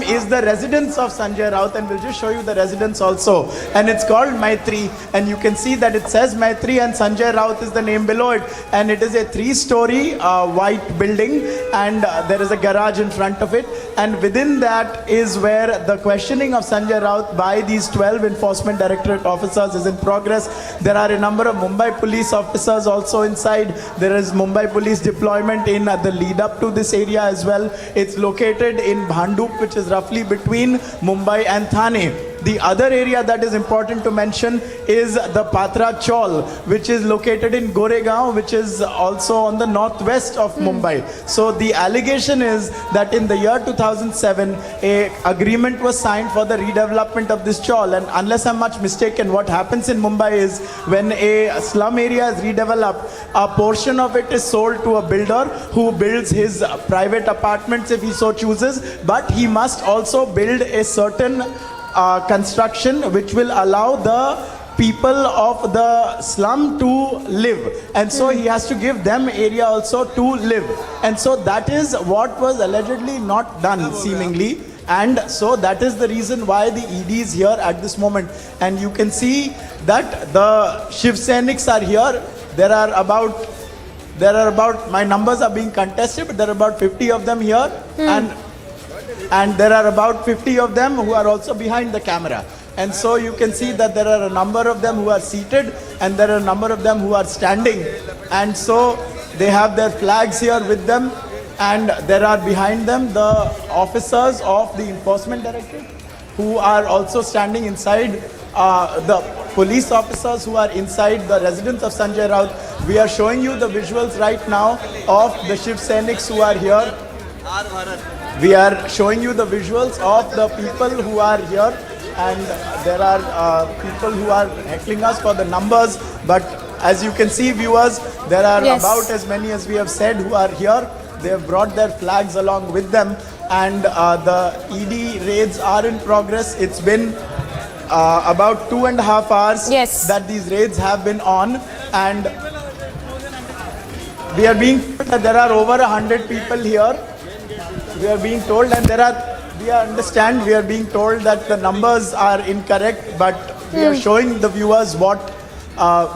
is the residence of Sanjay Raut, and we'll just show you the residence also, and it's called Maitri, and you can see that it says Maitri and Sanjay Raut is the name below it, and it is a 3-story white building, and there is a garage in front of it, and within that is where the questioning of Sanjay Raut by these 12 Enforcement Directorate officers is in progress. There are a number of Mumbai police officers also inside. There is Mumbai police deployment in the lead up to this area as well. It's located in Bhandup, which is roughly between Mumbai and Thane. The other area that is important to mention is the Patra Chaul, which is located in Goregaon, which is also on the northwest of Mumbai. So the allegation is that in the year 2007, an agreement was signed for the redevelopment of this chaul, and unless I'm much mistaken, what happens in Mumbai is when a slum area is redeveloped, a portion of it is sold to a builder who builds his private apartments if he so chooses, but he must also build a certain construction which will allow the people of the slum to live, and so he has to give them area also to live, and so that is what was allegedly not done seemingly, and so that is the reason why the ED is here at this moment. And you can see that the Shiv Sainiks are here. There are about, my numbers are being contested, but there are about 50 of them here, and there are about 50 of them who are also behind the camera. And so you can see that there are a number of them who are seated and there are a number of them who are standing. And so they have their flags here with them, and there are behind them the officers of the Enforcement Directorate who are also standing inside, the police officers who are inside the residence of Sanjay Raut. We are showing you the visuals right now of the Shiv Sainiks who are here. We are showing you the visuals of the people who are here, and there are people who are heckling us for the numbers, but as you can see, viewers, there are about as many as we have said who are here. They have brought their flags along with them, and the ED raids are in progress. It's been about 2.5 hours that these raids have been on, and we are being told that there are over 100 people here. We are being told, and we are being told that the numbers are incorrect, but we are showing the viewers what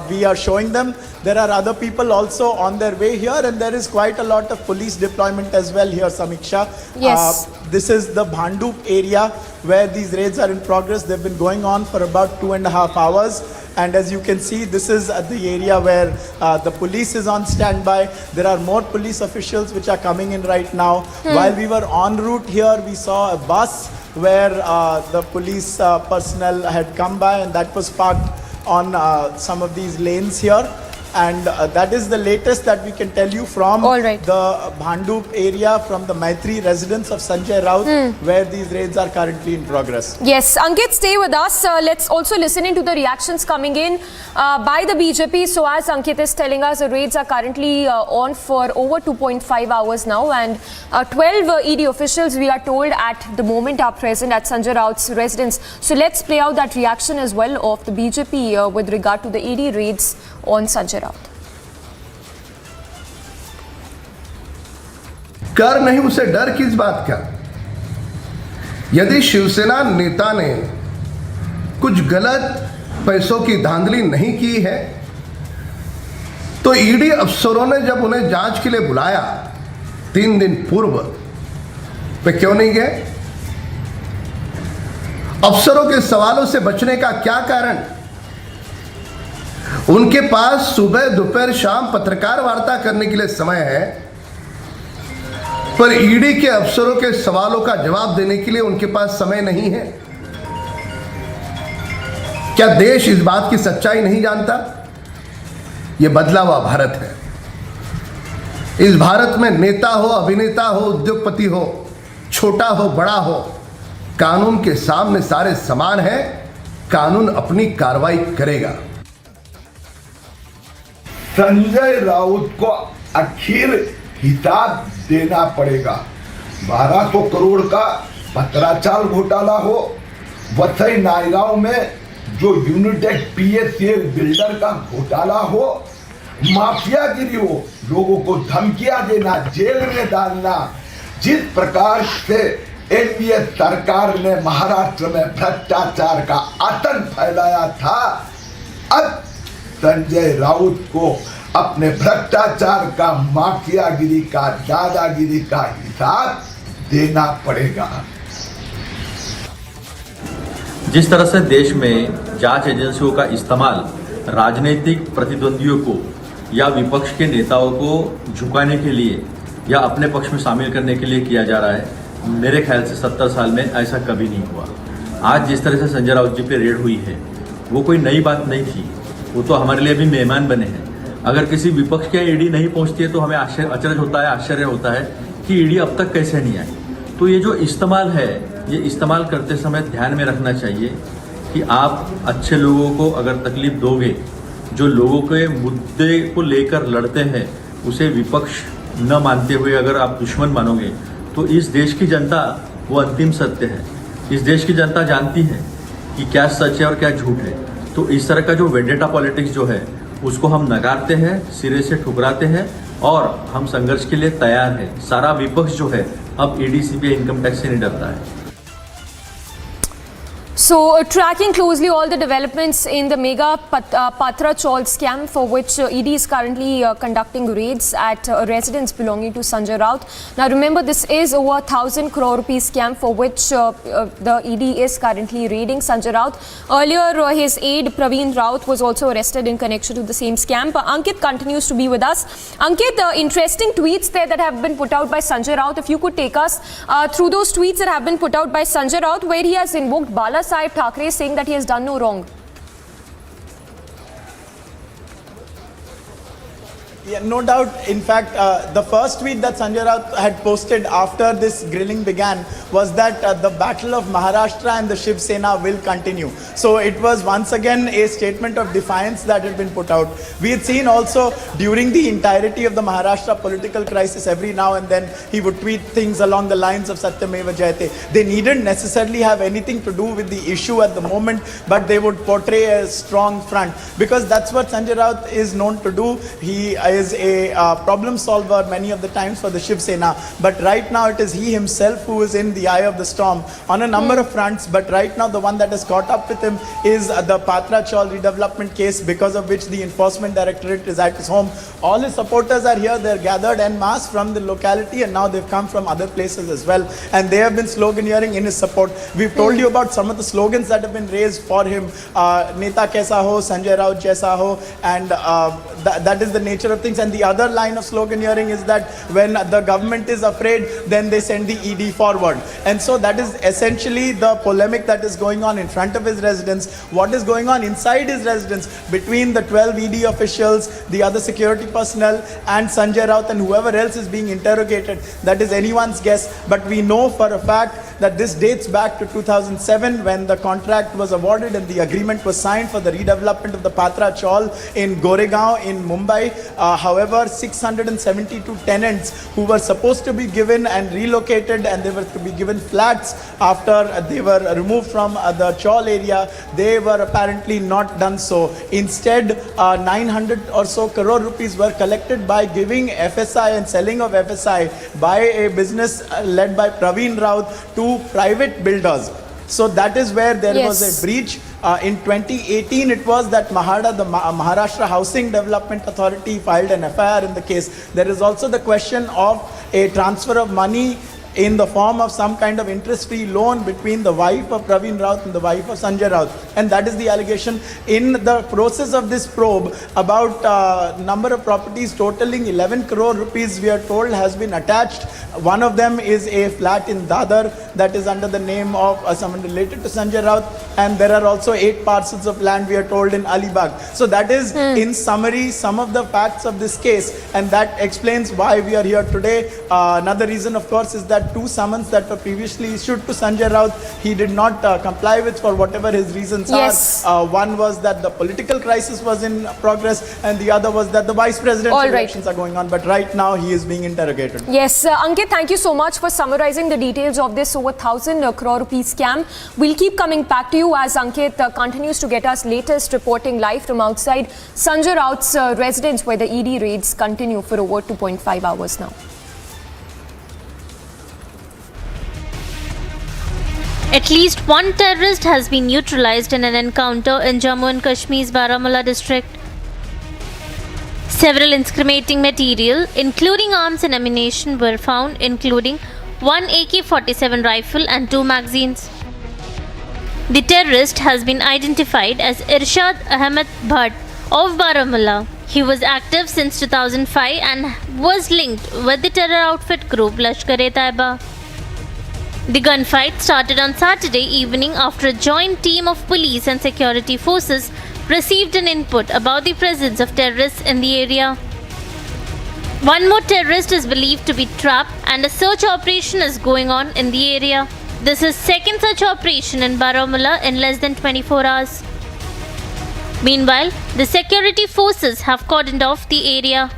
we are showing them. There are other people also on their way here, and there is quite a lot of police deployment as well here, Samiksha. Yes. This is the Bhandup area where these raids are in progress. They've been going on for about 2.5 hours. And as you can see, this is the area where the police is on standby. There are more police officials which are coming in right now. While we were en route here, we saw a bus where the police personnel had come by, and that was parked on some of these lanes here. And that is the latest that we can tell you from the Bhandup area, from the Maitri residence of Sanjay Raut, where these raids are currently in progress. Yes, Ankit, stay with us. Let's also listen into the reactions coming in by the BJP. So as Ankit is telling us, the raids are currently on for over 2.5 hours now, and 12 ED officials, we are told, at the moment are present at Sanjay Raut's residence. So let's play out that reaction as well of the BJP with regard to the ED raids on Sanjay Raut. कर नहीं उसे डर किस बात का? यदि शिवसेना नेता ने कुछ गलत पैसों की धांधली नहीं की है, तो ईडी अफसरों ने जब उन्हें जांच के लिए बुलाया 3 दिन पूर्व, वे क्यों नहीं गए? अफसरों के सवालों से बचने का क्या कारण? उनके पास सुबह दोपहर शाम पत्रकार वार्ता करने के लिए समय है, पर ईडी के अफसरों के सवालों का जवाब देने के लिए उनके पास समय नहीं है। क्या देश इस बात की सच्चाई नहीं जानता? यह बदला हुआ भारत है। इस भारत में नेता हो, अभिनेता हो, उद्योगपति हो, छोटा हो, बड़ा हो, कानून के सामने सारे समान हैं। कानून अपनी कार्रवाई करेगा। संजय राउत को आखिर हिसाब देना पड़ेगा। 1200 करोड़ का पत्राचाल घोटाला हो, वसई नायगांव में जो यूनिटेक पीएससीएल बिल्डर का घोटाला हो, माफियागिरी हो, लोगों को धमकियां देना, जेल में डालना, जिस प्रकार से एनडीए सरकार ने महाराष्ट्र में भ्रष्टाचार का आतंक फैलाया था, अब संजय राउत को अपने भ्रष्टाचार का, माफियागिरी का, दादागिरी का हिसाब देना पड़ेगा। जिस तरह से देश में जांच एजेंसियों का इस्तेमाल राजनीतिक प्रतिद्वंदियों को या विपक्ष के नेताओं को झुकाने के लिए या अपने पक्ष में शामिल करने के लिए किया जा रहा है, मेरे ख्याल से 70 साल में ऐसा कभी नहीं हुआ। आज जिस तरह से संजय राउत जी पे रेड हुई है, वो कोई नई बात नहीं थी, वो तो हमारे लिए भी मेहमान बने हैं। अगर किसी विपक्ष के ईडी नहीं पहुंचती है तो हमें अचरज होता है, आश्चर्य होता है कि ईडी अब तक कैसे नहीं आई। तो ये जो इस्तेमाल है, ये इस्तेमाल करते समय ध्यान में रखना चाहिए कि आप अच्छे लोगों को अगर तकलीफ दोगे, जो लोगों के मुद्दे को लेकर लड़ते हैं, उसे विपक्ष न मानते हुए अगर आप दुश्मन मानोगे, तो इस देश की जनता वो अंतिम सत्य है। इस देश की जनता जानती है कि क्या सच है और क्या झूठ है। तो इस तरह का जो वेंडेटा पॉलिटिक्स जो है, उसको हम नकारते हैं, सिरे से ठुकराते हैं और हम संघर्ष के लिए तैयार हैं। सारा विपक्ष जो है अब ईडी, सीबीआई, इनकम टैक्स से नहीं डरता है। So, tracking closely all the developments in the mega Patra Chaul scam, for which ED is currently conducting raids at a residence belonging to Sanjay Raut. Now, remember, this is over 1,000 crore rupees scam for which the ED is currently raiding Sanjay Raut. Earlier, his aide Praveen Raut was also arrested in connection to the same scam. But Ankit continues to be with us. Ankit, interesting tweets there that have been put out by Sanjay Raut. If you could take us through those tweets that have been put out by Sanjay Raut, where he has invoked Bala Sahib Thackeray, saying that he has done no wrong. Yeah, no doubt. In fact, the first tweet that Sanjay Raut had posted after this grilling began was that the battle of Maharashtra and the Shiv Sena will continue. So it was once again a statement of defiance that had been put out. We had seen also during the entirety of the Maharashtra political crisis, every now and then he would tweet things along the lines of Satyameva Jayate. They needn't necessarily have anything to do with the issue at the moment, but they would portray a strong front, because that's what Sanjay Raut is known to do. He is a problem solver many of the times for the Shiv Sena, but right now it is he himself who is in the eye of the storm on a number of fronts. But right now the one that has caught up with him is the Patra Chaul redevelopment case, because of which the enforcement directorate is at his home. All his supporters are here. They're gathered en masse from the locality, and now they've come from other places as well, and they have been sloganeering in his support. We've told you about some of the slogans that have been raised for him. Neta kaisa ho, Sanjay Raut jaisa ho, and that is the nature of things. And the other line of sloganeering is that when the government is afraid, then they send the ED forward. And so that is essentially the polemic that is going on in front of his residence. What is going on inside his residence between the 12 ED officials, the other security personnel, and Sanjay Raut and whoever else is being interrogated, that is anyone's guess. But we know for a fact that this dates back to 2007, when the contract was awarded and the agreement was signed for the redevelopment of the Patra Chaul in Goregaon in Mumbai. However, 672 tenants who were supposed to be given and relocated, and they were to be given flats after they were removed from the Chaul area, they were apparently not done so. Instead, 900 or so crore rupees were collected by giving FSI and selling of FSI by a business led by Praveen Raut to private builders. So that is where there was a breach. In 2018, it was that the Maharashtra Housing Development Authority filed an FIR in the case. There is also the question of a transfer of money in the form of some kind of interest-free loan between the wife of Praveen Raut and the wife of Sanjay Raut. And that is the allegation. In the process of this probe, about number of properties totaling 11 crore rupees, we are told, has been attached. One of them is a flat in Dadar that is under the name of someone related to Sanjay Raut, and there are also 8 parcels of land, we are told, in Alibag. So that is, in summary, some of the facts of this case, and that explains why we are here today. Another reason, of course, is that 2 summons that were previously issued to Sanjay Raut, he did not comply with for whatever his reasons are. One was that the political crisis was in progress, and the other was that the vice presidential elections are going on. But right now, he is being interrogated. Yes, Ankit, thank you so much for summarizing the details of this over 1,000 crore rupees scam. We'll keep coming back to you as Ankit continues to get us latest reporting live from outside Sanjay Raut's residence, where the ED raids continue for over 2.5 hours now. At least one terrorist has been neutralized in an encounter in Jammu and Kashmir's Baramulla district. Several incriminating material, including arms and ammunition, were found, including one AK-47 rifle and 2 magazines. The terrorist has been identified as Irshad Ahmed Bhatt of Baramulla. He was active since 2005 and was linked with the terror outfit group Lashkar-e-Taiba. The gunfight started on Saturday evening after a joint team of police and security forces received an input about the presence of terrorists in the area. One more terrorist is believed to be trapped and a search operation is going on in the area. This is second such operation in Baramulla in less than 24 hours. Meanwhile, the security forces have cordoned off the area.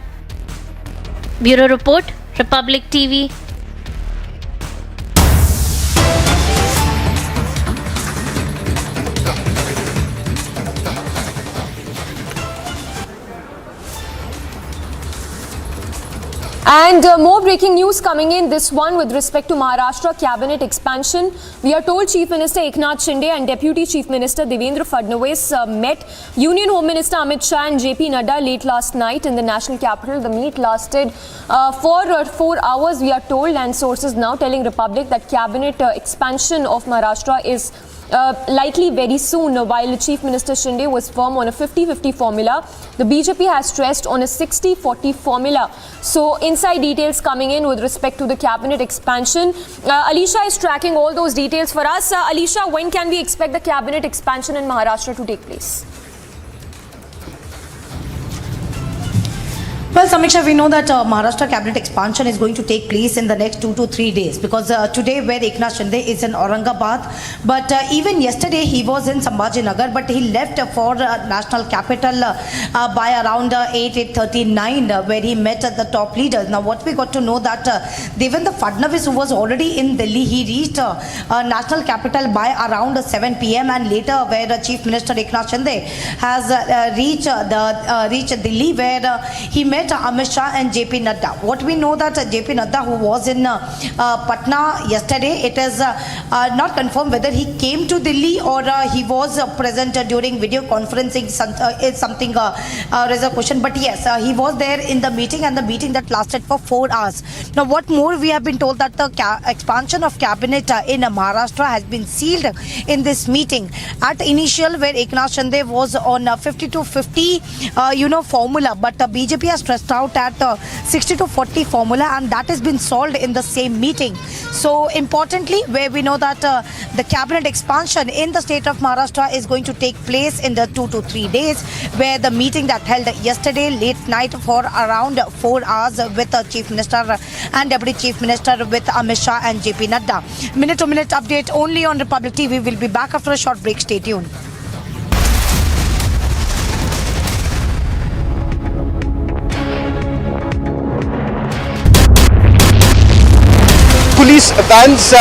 Bureau Report, Republic TV. And more breaking news coming in, this one with respect to Maharashtra cabinet expansion. We are told Chief Minister Eknath Shinde and Deputy Chief Minister Devendra Fadnavis met Union Home Minister Amit Shah and JP Nadda late last night in the national capital. The meet lasted for 4 hours, we are told, and sources now telling Republic that cabinet expansion of Maharashtra is likely very soon. While Chief Minister Shinde was firm on a 50-50 formula, the BJP has stressed on a 60-40 formula. So inside details coming in with respect to the cabinet expansion. Alisha is tracking all those details for us. Alisha, when can we expect the cabinet expansion in Maharashtra to take place? Well, Samiksha, we know that Maharashtra cabinet expansion is going to take place in the next 2 to 3 days, because today where Eknath Shinde is in Aurangabad, but even yesterday he was in Sambhajinagar, but he left for national capital by around 8:39, where he met the top leaders. Now, what we got to know that Devendra Fadnavis, who was already in Delhi, he reached national capital by around 7 p.m. and later where Chief Minister Eknath Shinde has reached Delhi, where he met Amit Shah and JP Nadda. What we know that JP Nadda, who was in Patna yesterday, it is not confirmed whether he came to Delhi or he was present during video conferencing. Is something is a question, but yes, he was there in the meeting, and the meeting that lasted for 4 hours. Now, what more, we have been told that the expansion of cabinet in Maharashtra has been sealed in this meeting. At initial, where Eknath Shinde was on 50-50 formula, but BJP has stressed out at 60-40 formula, and that has been solved in the same meeting. So importantly, where we know that the cabinet expansion in the state of Maharashtra is going to take place in the 2 to 3 days, where the meeting that held yesterday late night for around 4 hours with the Chief Minister and Deputy Chief Minister with Amit Shah and JP Nadda. Minute-to-minute update only on Republic TV. We'll be back after a short break. Stay tuned. Police vans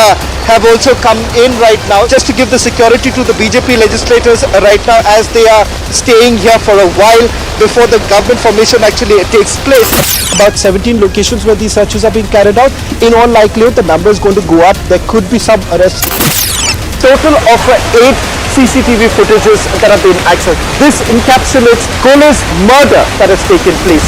have also come in right now just to give the security to the BJP legislators right now, as they are staying here for a while before the government formation actually takes place. About 17 locations where these searches are being carried out. In all likelihood, the number is going to go up. There could be some arrests. Total of 8 CCTV footages that have been accessed. This encapsulates Kohli's murder that has taken place.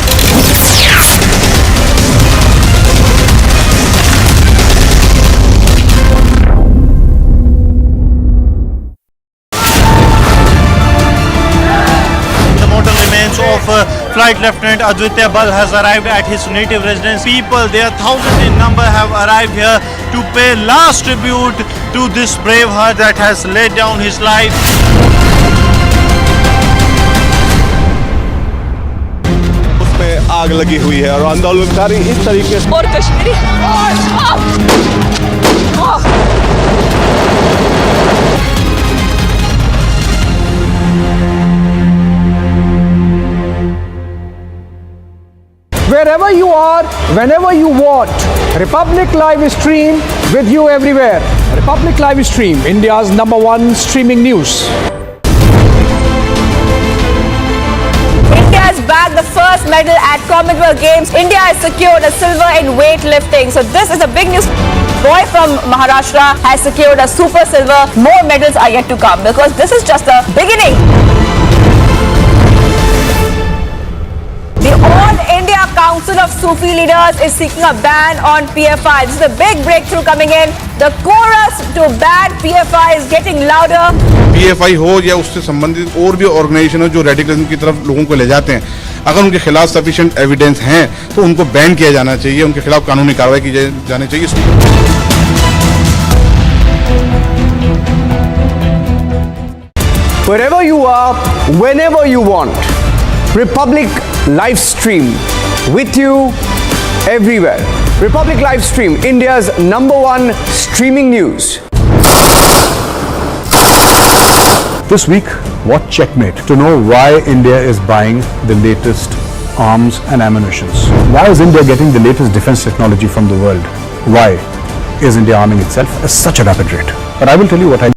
Flight Lieutenant Aditya has arrived at his native residence. People, there thousands in number, have arrived here to pay last tribute to this brave heart that has laid down his life. उसमें आग लगी हुई है और आंदोलनकारी इस तरीके से और Kashmiri Wherever you are, whenever you want, Republic Live Stream with you everywhere. Republic Live Stream, India's #1 streaming news. India has bagged the first medal at Commonwealth Games. India has secured a silver in weightlifting. So this is a big news. Boy from Maharashtra has secured a super silver. More medals are yet to come because this is just the beginning. The All India Council of Sufi Leaders is seeking a ban on PFI. This is a big breakthrough coming in. The chorus to ban PFI is getting louder. PFI हो या उससे संबंधित और भी organisation हो जो radicalism की तरफ लोगों को ले जाते हैं, अगर उनके खिलाफ सफिशिएंट एविडेंस हैं तो उनको बैन किया जाना चाहिए, उनके खिलाफ कानूनी कार्रवाई की जानी चाहिए. Wherever you are, whenever you want, Republic Live Stream with you everywhere. Republic Live Stream, India's #1 streaming news. This week, watch Checkmate to know why India is buying the latest arms and ammunitions. Why is India getting the latest defense technology from the world? Why is India arming itself at such a rapid rate? But I will tell you what I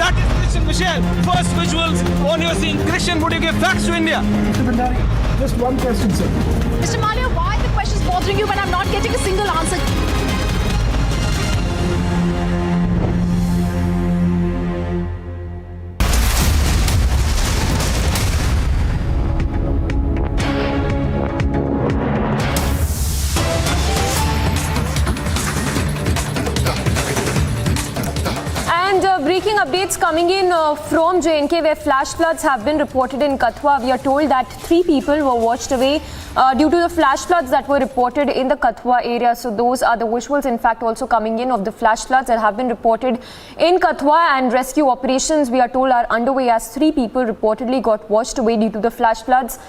That is Christian Michelle. First visuals on your scene. Christian, would you give facts to India? Mr. Bhandari, just one question, sir. Mr. Malia, why the question is bothering you when I'm not getting a single answer? Breaking updates coming in from JNK where flash floods have been reported in Kathua. We are told that 3 people were washed away due to the flash floods that were reported in the Kathua area. So those are the visuals in fact also coming in of the flash floods that have been reported in Kathua, and rescue operations we are told are underway as 3 people reportedly got washed away due to the flash floods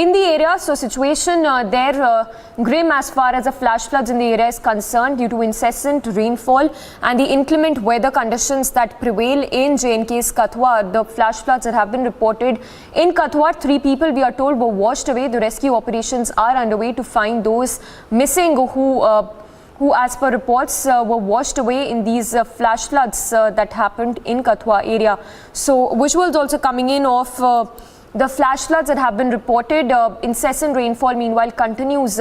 in the area. So situation there grim as far as the flash floods in the area is concerned due to incessant rainfall and the inclement weather conditions that prevail in JNK's Kathua. The flash floods that have been reported in Kathua, 3 people we are told were washed away. The rescue operations are underway to find those missing who as per reports were washed away in these flash floods that happened in Kathua area. So visuals also coming in of the flash floods that have been reported. Incessant rainfall meanwhile continues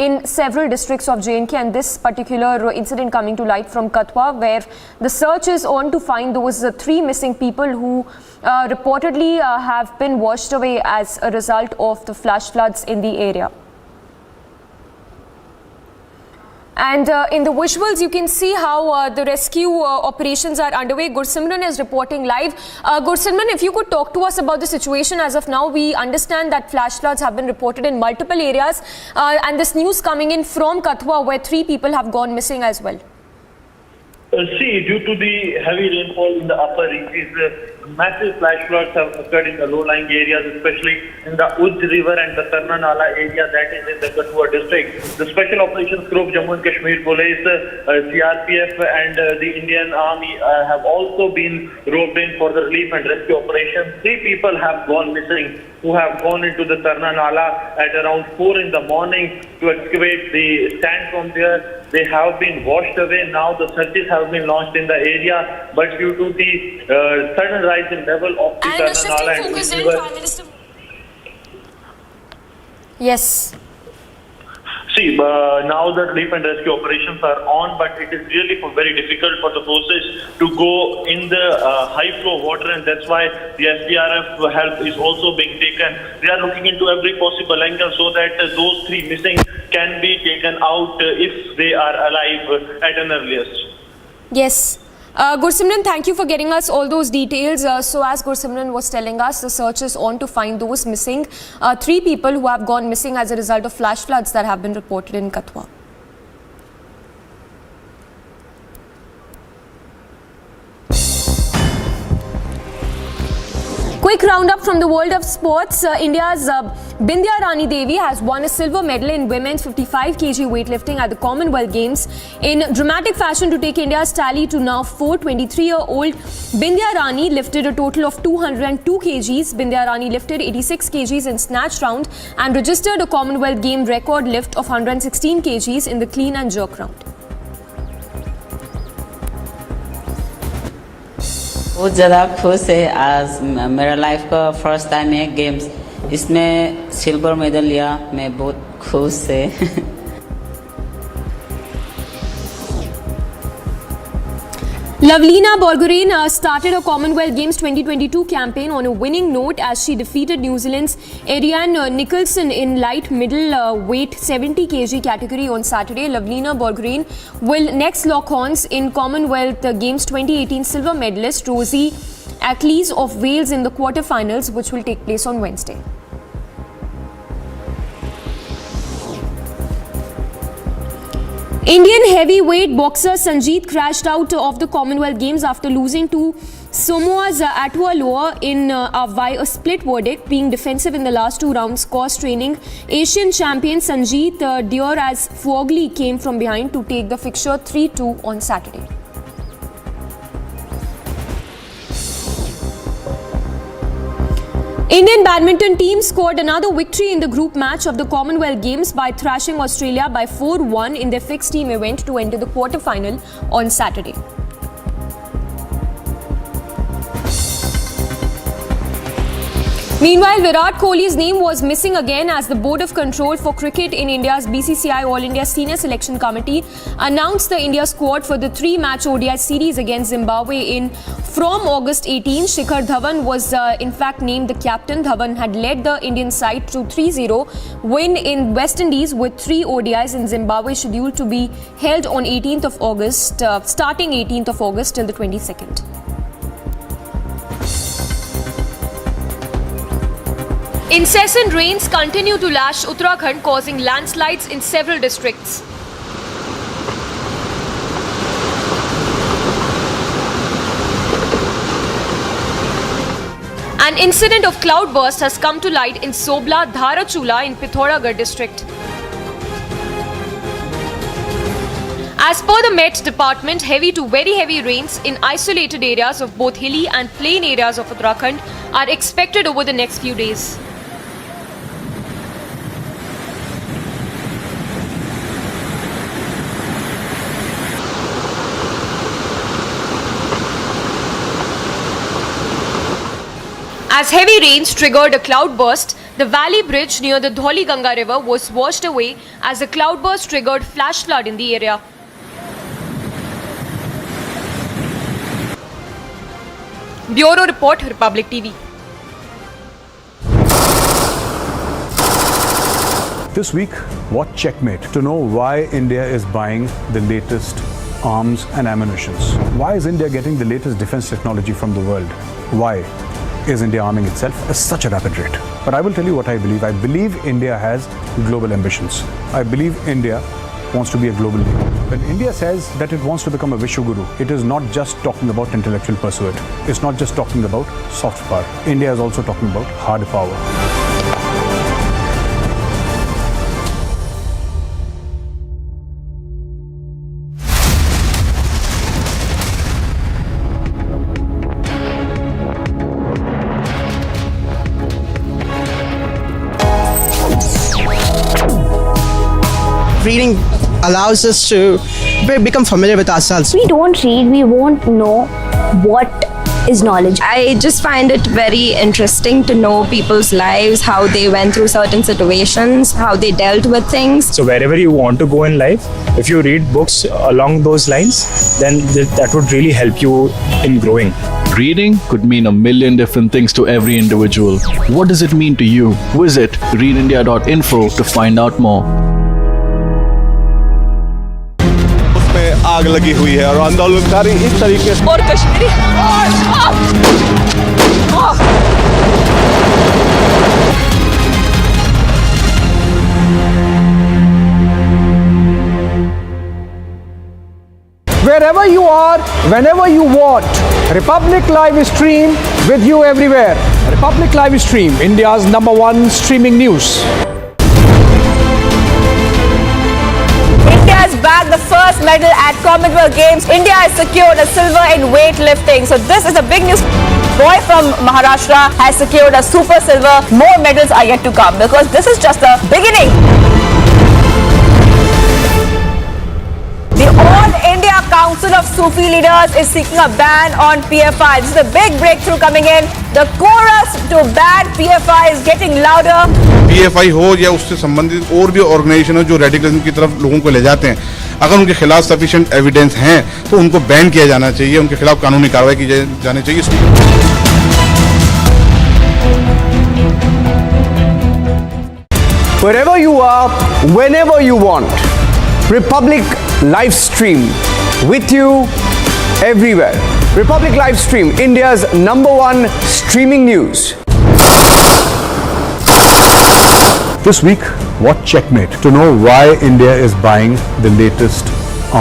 in several districts of JNK, and this particular incident coming to light from Kathua where the search is on to find those 3 missing people who reportedly have been washed away as a result of the flash floods in the area. And in the visuals, you can see how the rescue operations are underway. Gursimran is reporting live. Gursimran, if you could talk to us about the situation as of now. We understand that flash floods have been reported in multiple areas, and this news coming in from Kathua where 3 people have gone missing as well. See, due to the heavy rainfall in the upper reaches, massive flash floods have occurred in the low-lying areas, especially in the Uj River and the Tarna Nala area that is in the Kathua district. The Special Operations Group, Jammu and Kashmir Police, CRPF and the Indian Army have also been roped in for the relief and rescue operations. 3 people have gone missing who have gone into the Tarna Nala at around 4 in the morning to excavate the sand from there. They have been washed away. Now the searches have been launched in the area, but due to the sudden rise in level of the Tarna Nala and river. Yes. See, now the relief and rescue operations are on, but it is really very difficult for the forces to go in the high flow water, and that's why the SDRF help is also being taken. They are looking into every possible angle so that those 3 missing can be taken out if they are alive at an earliest. Yes. Gursimran, thank you for getting us all those details. So as Gursimran was telling us, the search is on to find those missing. 3 people who have gone missing as a result of flash floods that have been reported in Katwa. Quick roundup from the world of sports. India's Bindya Rani Devi has won a silver medal in women's 55 kg weightlifting at the Commonwealth Games in dramatic fashion to take India's tally to now 4. 23-year-old Bindya Rani lifted a total of 202 kgs. Bindya Rani lifted 86 kgs in snatch round and registered a Commonwealth Game record lift of 116 kgs in the clean and jerk round. बहुत ज़्यादा खुश है। आज मेरा life का first time है games, इसमें silver medal लिया, मैं बहुत खुश है। Lavlina Borgohain started her Commonwealth Games 2022 campaign on a winning note as she defeated New Zealand's Ariane Nicholson in light middle weight 70 kg category on Saturday. Lavlina Borgohain will next lock horns in Commonwealth Games 2018 silver medalist Rosie Achilles of Wales in the quarterfinals, which will take place on Wednesday. Indian heavyweight boxer Sanjeet crashed out of the Commonwealth Games after losing to Samoa's Atualoa in by a split verdict. Being defensive in the last 2 rounds cost training Asian champion Sanjeet dear as Fogley came from behind to take the fixture 3-2 on Saturday. Indian badminton team scored another victory in the group match of the Commonwealth Games by thrashing Australia by 4-1 in their fixed team event to enter the quarterfinal on Saturday. Meanwhile, Virat Kohli's name was missing again as the Board of Control for Cricket in India's BCCI All India Senior Selection Committee announced the India squad for the 3-match ODI series against Zimbabwe from August 18. Shikhar Dhawan was in fact named the captain. Dhawan had led the Indian side to 3-0 win in West Indies with 3 ODIs in Zimbabwe scheduled to be held on 18th of August, starting 18th of August till the 22nd. Incessant rains continue to lash Uttarakhand, causing landslides in several districts. An incident of cloudburst has come to light in Sobla, Dharachula in Pithoragarh district. As per the Met Department, heavy to very heavy rains in isolated areas of both hilly and plain areas of Uttarakhand are expected over the next few days. As heavy rains triggered a cloudburst, the valley bridge near the Dholi Ganga river was washed away as the cloudburst triggered flash flood in the area. Bureau Report, Republic TV. This week, watch Checkmate to know why India is buying the latest arms and ammunitions. Why is India getting the latest defense technology from the world? Why is India arming itself at such a rapid rate? But I will tell you what I believe. I believe India has global ambitions. I believe India wants to be a global leader. When India says that it wants to become a Vishwaguru, it is not just talking about intellectual pursuit. It's not just talking about soft power. India is also talking about hard power. Reading allows us to become familiar with ourselves. We don't read, we won't know what is knowledge. I just find it very interesting to know people's lives, how they went through certain situations, how they dealt with things. So wherever you want to go in life, if you read books along those lines, then that would really help you in growing. Reading could mean a million different things to every individual. What does it mean to you? Visit readindia.info to find out more. आग लगी हुई है और आंदोलनकारी इस तरीके से और Kashmiri Wherever you are, whenever you want, Republic Live Stream with you everywhere. Republic Live Stream, India's #1 streaming news. India has bagged the first medal at Commonwealth Games. India has secured a silver in weightlifting. So this is a big news. Boy from Maharashtra has secured a super silver. More medals are yet to come because this is just the beginning. The All India Council of Sufi Leaders is seeking a ban on PFI. This is a big breakthrough coming in. The chorus to ban PFI is getting louder. PFI हो या उससे संबंधित और भी organisation हो जो radicalism की तरफ लोगों को ले जाते हैं, अगर उनके खिलाफ सफिशिएंट एविडेंस हैं तो उनको बैन किया जाना चाहिए, उनके खिलाफ कानूनी कार्रवाई की जानी चाहिए. Wherever you are, whenever you want, Republic Live Stream with you everywhere. Republic Live Stream, India's #1 streaming news. This week, watch Checkmate to know why India is buying the latest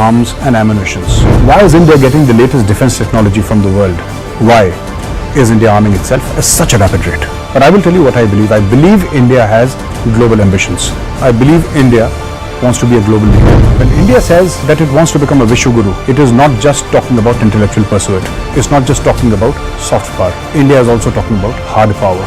arms and ammunitions. Why is India getting the latest defense technology from the world? Why is India arming itself at such a rapid rate? But I will tell you what I believe. I believe India has global ambitions. I believe India wants to be a global leader. When India says that it wants to become a Vishwaguru, it is not just talking about intellectual pursuit. It's not just talking about soft power. India is also talking about hard power.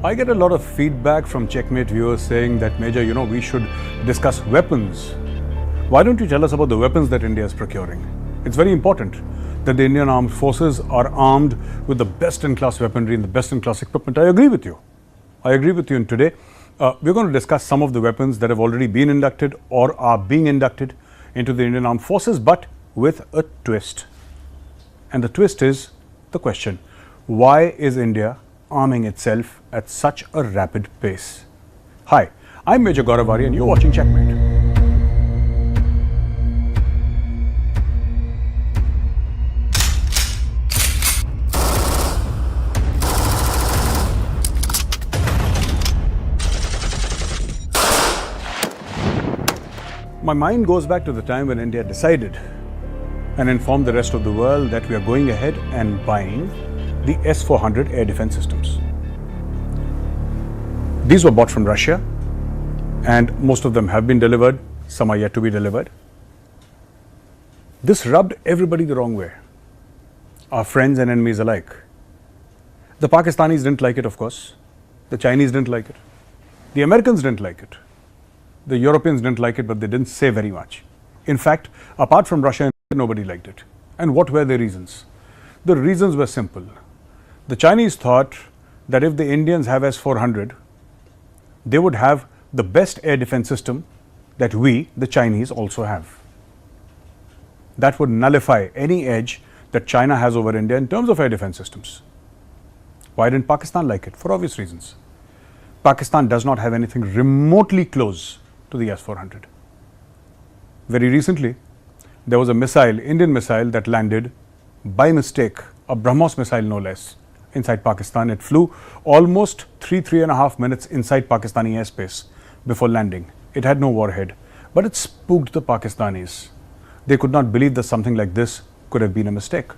I get a lot of feedback from Checkmate viewers saying that, Major, we should discuss weapons. Why don't you tell us about the weapons that India is procuring? It's very important that the Indian armed forces are armed with the best-in-class weaponry and the best-in-class equipment. I agree with you. I agree with you. And today, we're going to discuss some of the weapons that have already been inducted or are being inducted into the Indian armed forces, but with a twist. And the twist is the question, why is India arming itself at such a rapid pace? Hi, I'm Major Gauravari and you're watching Checkmate. My mind goes back to the time when India decided and informed the rest of the world that we are going ahead and buying the S-400 air defense systems. These were bought from Russia and most of them have been delivered, some are yet to be delivered. This rubbed everybody the wrong way, our friends and enemies alike. The Pakistanis didn't like it, of course. The Chinese didn't like it. The Americans didn't like it. The Europeans didn't like it, but they didn't say very much. In fact, apart from Russia, nobody liked it. And what were the reasons? The reasons were simple. The Chinese thought that if the Indians have S-400, they would have the best air defense system that we, the Chinese, also have. That would nullify any edge that China has over India in terms of air defense systems. Why didn't Pakistan like it? For obvious reasons. Pakistan does not have anything remotely close to the S-400. Very recently, there was a missile, Indian missile, that landed by mistake, a BrahMos missile no less, inside Pakistan. It flew almost 3.5 minutes inside Pakistani airspace before landing. It had no warhead, but it spooked the Pakistanis. They could not believe that something like this could have been a mistake.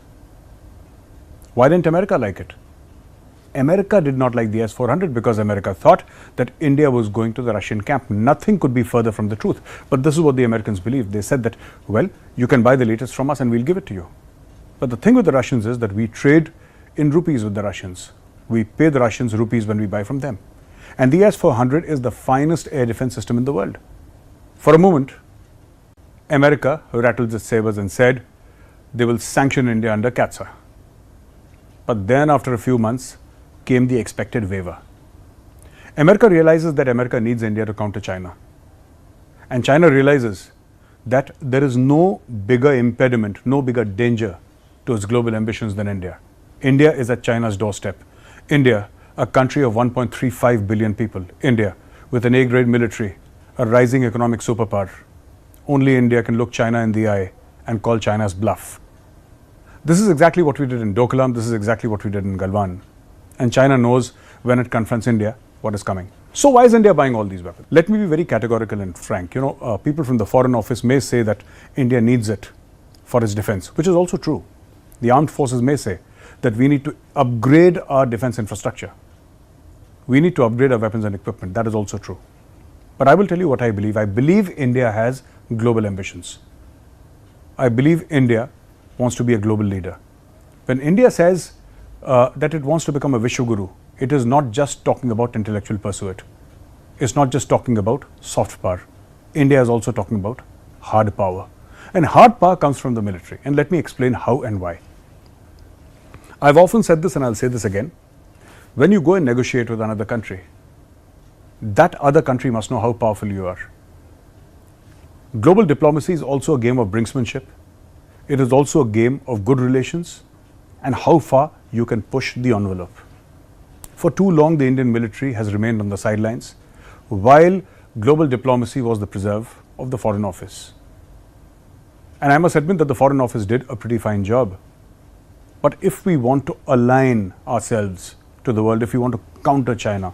Why didn't America like it? America did not like the S-400 because America thought that India was going to the Russian camp. Nothing could be further from the truth. But this is what the Americans believed. They said that, well, you can buy the latest from us and we'll give it to you. But the thing with the Russians is that we trade in rupees with the Russians. We pay the Russians rupees when we buy from them. And the S-400 is the finest air defense system in the world. For a moment, America rattled its sabers and said they will sanction India under CAATSA. But then after a few months came the expected waiver. America realizes that America needs India to counter China. And China realizes that there is no bigger impediment, no bigger danger to its global ambitions than India. India is at China's doorstep. India, a country of 1.35 billion people. India, with an A-grade military, a rising economic superpower. Only India can look China in the eye and call China's bluff. This is exactly what we did in Doklam. This is exactly what we did in Galwan. And China knows when it confronts India what is coming. So why is India buying all these weapons? Let me be very categorical and frank. People from the Foreign Office may say that India needs it for its defense, which is also true. The armed forces may say that we need to upgrade our defense infrastructure. We need to upgrade our weapons and equipment. That is also true. But I will tell you what I believe. I believe India has global ambitions. I believe India wants to be a global leader. When India says that it wants to become a Vishwaguru, it is not just talking about intellectual pursuit. It's not just talking about soft power. India is also talking about hard power. And hard power comes from the military. And let me explain how and why. I've often said this and I'll say this again. When you go and negotiate with another country, that other country must know how powerful you are. Global diplomacy is also a game of brinksmanship. It is also a game of good relations and how far you can push the envelope. For too long, the Indian military has remained on the sidelines, while global diplomacy was the preserve of the Foreign Office. And I must admit that the Foreign Office did a pretty fine job. But if we want to align ourselves to the world, if we want to counter China,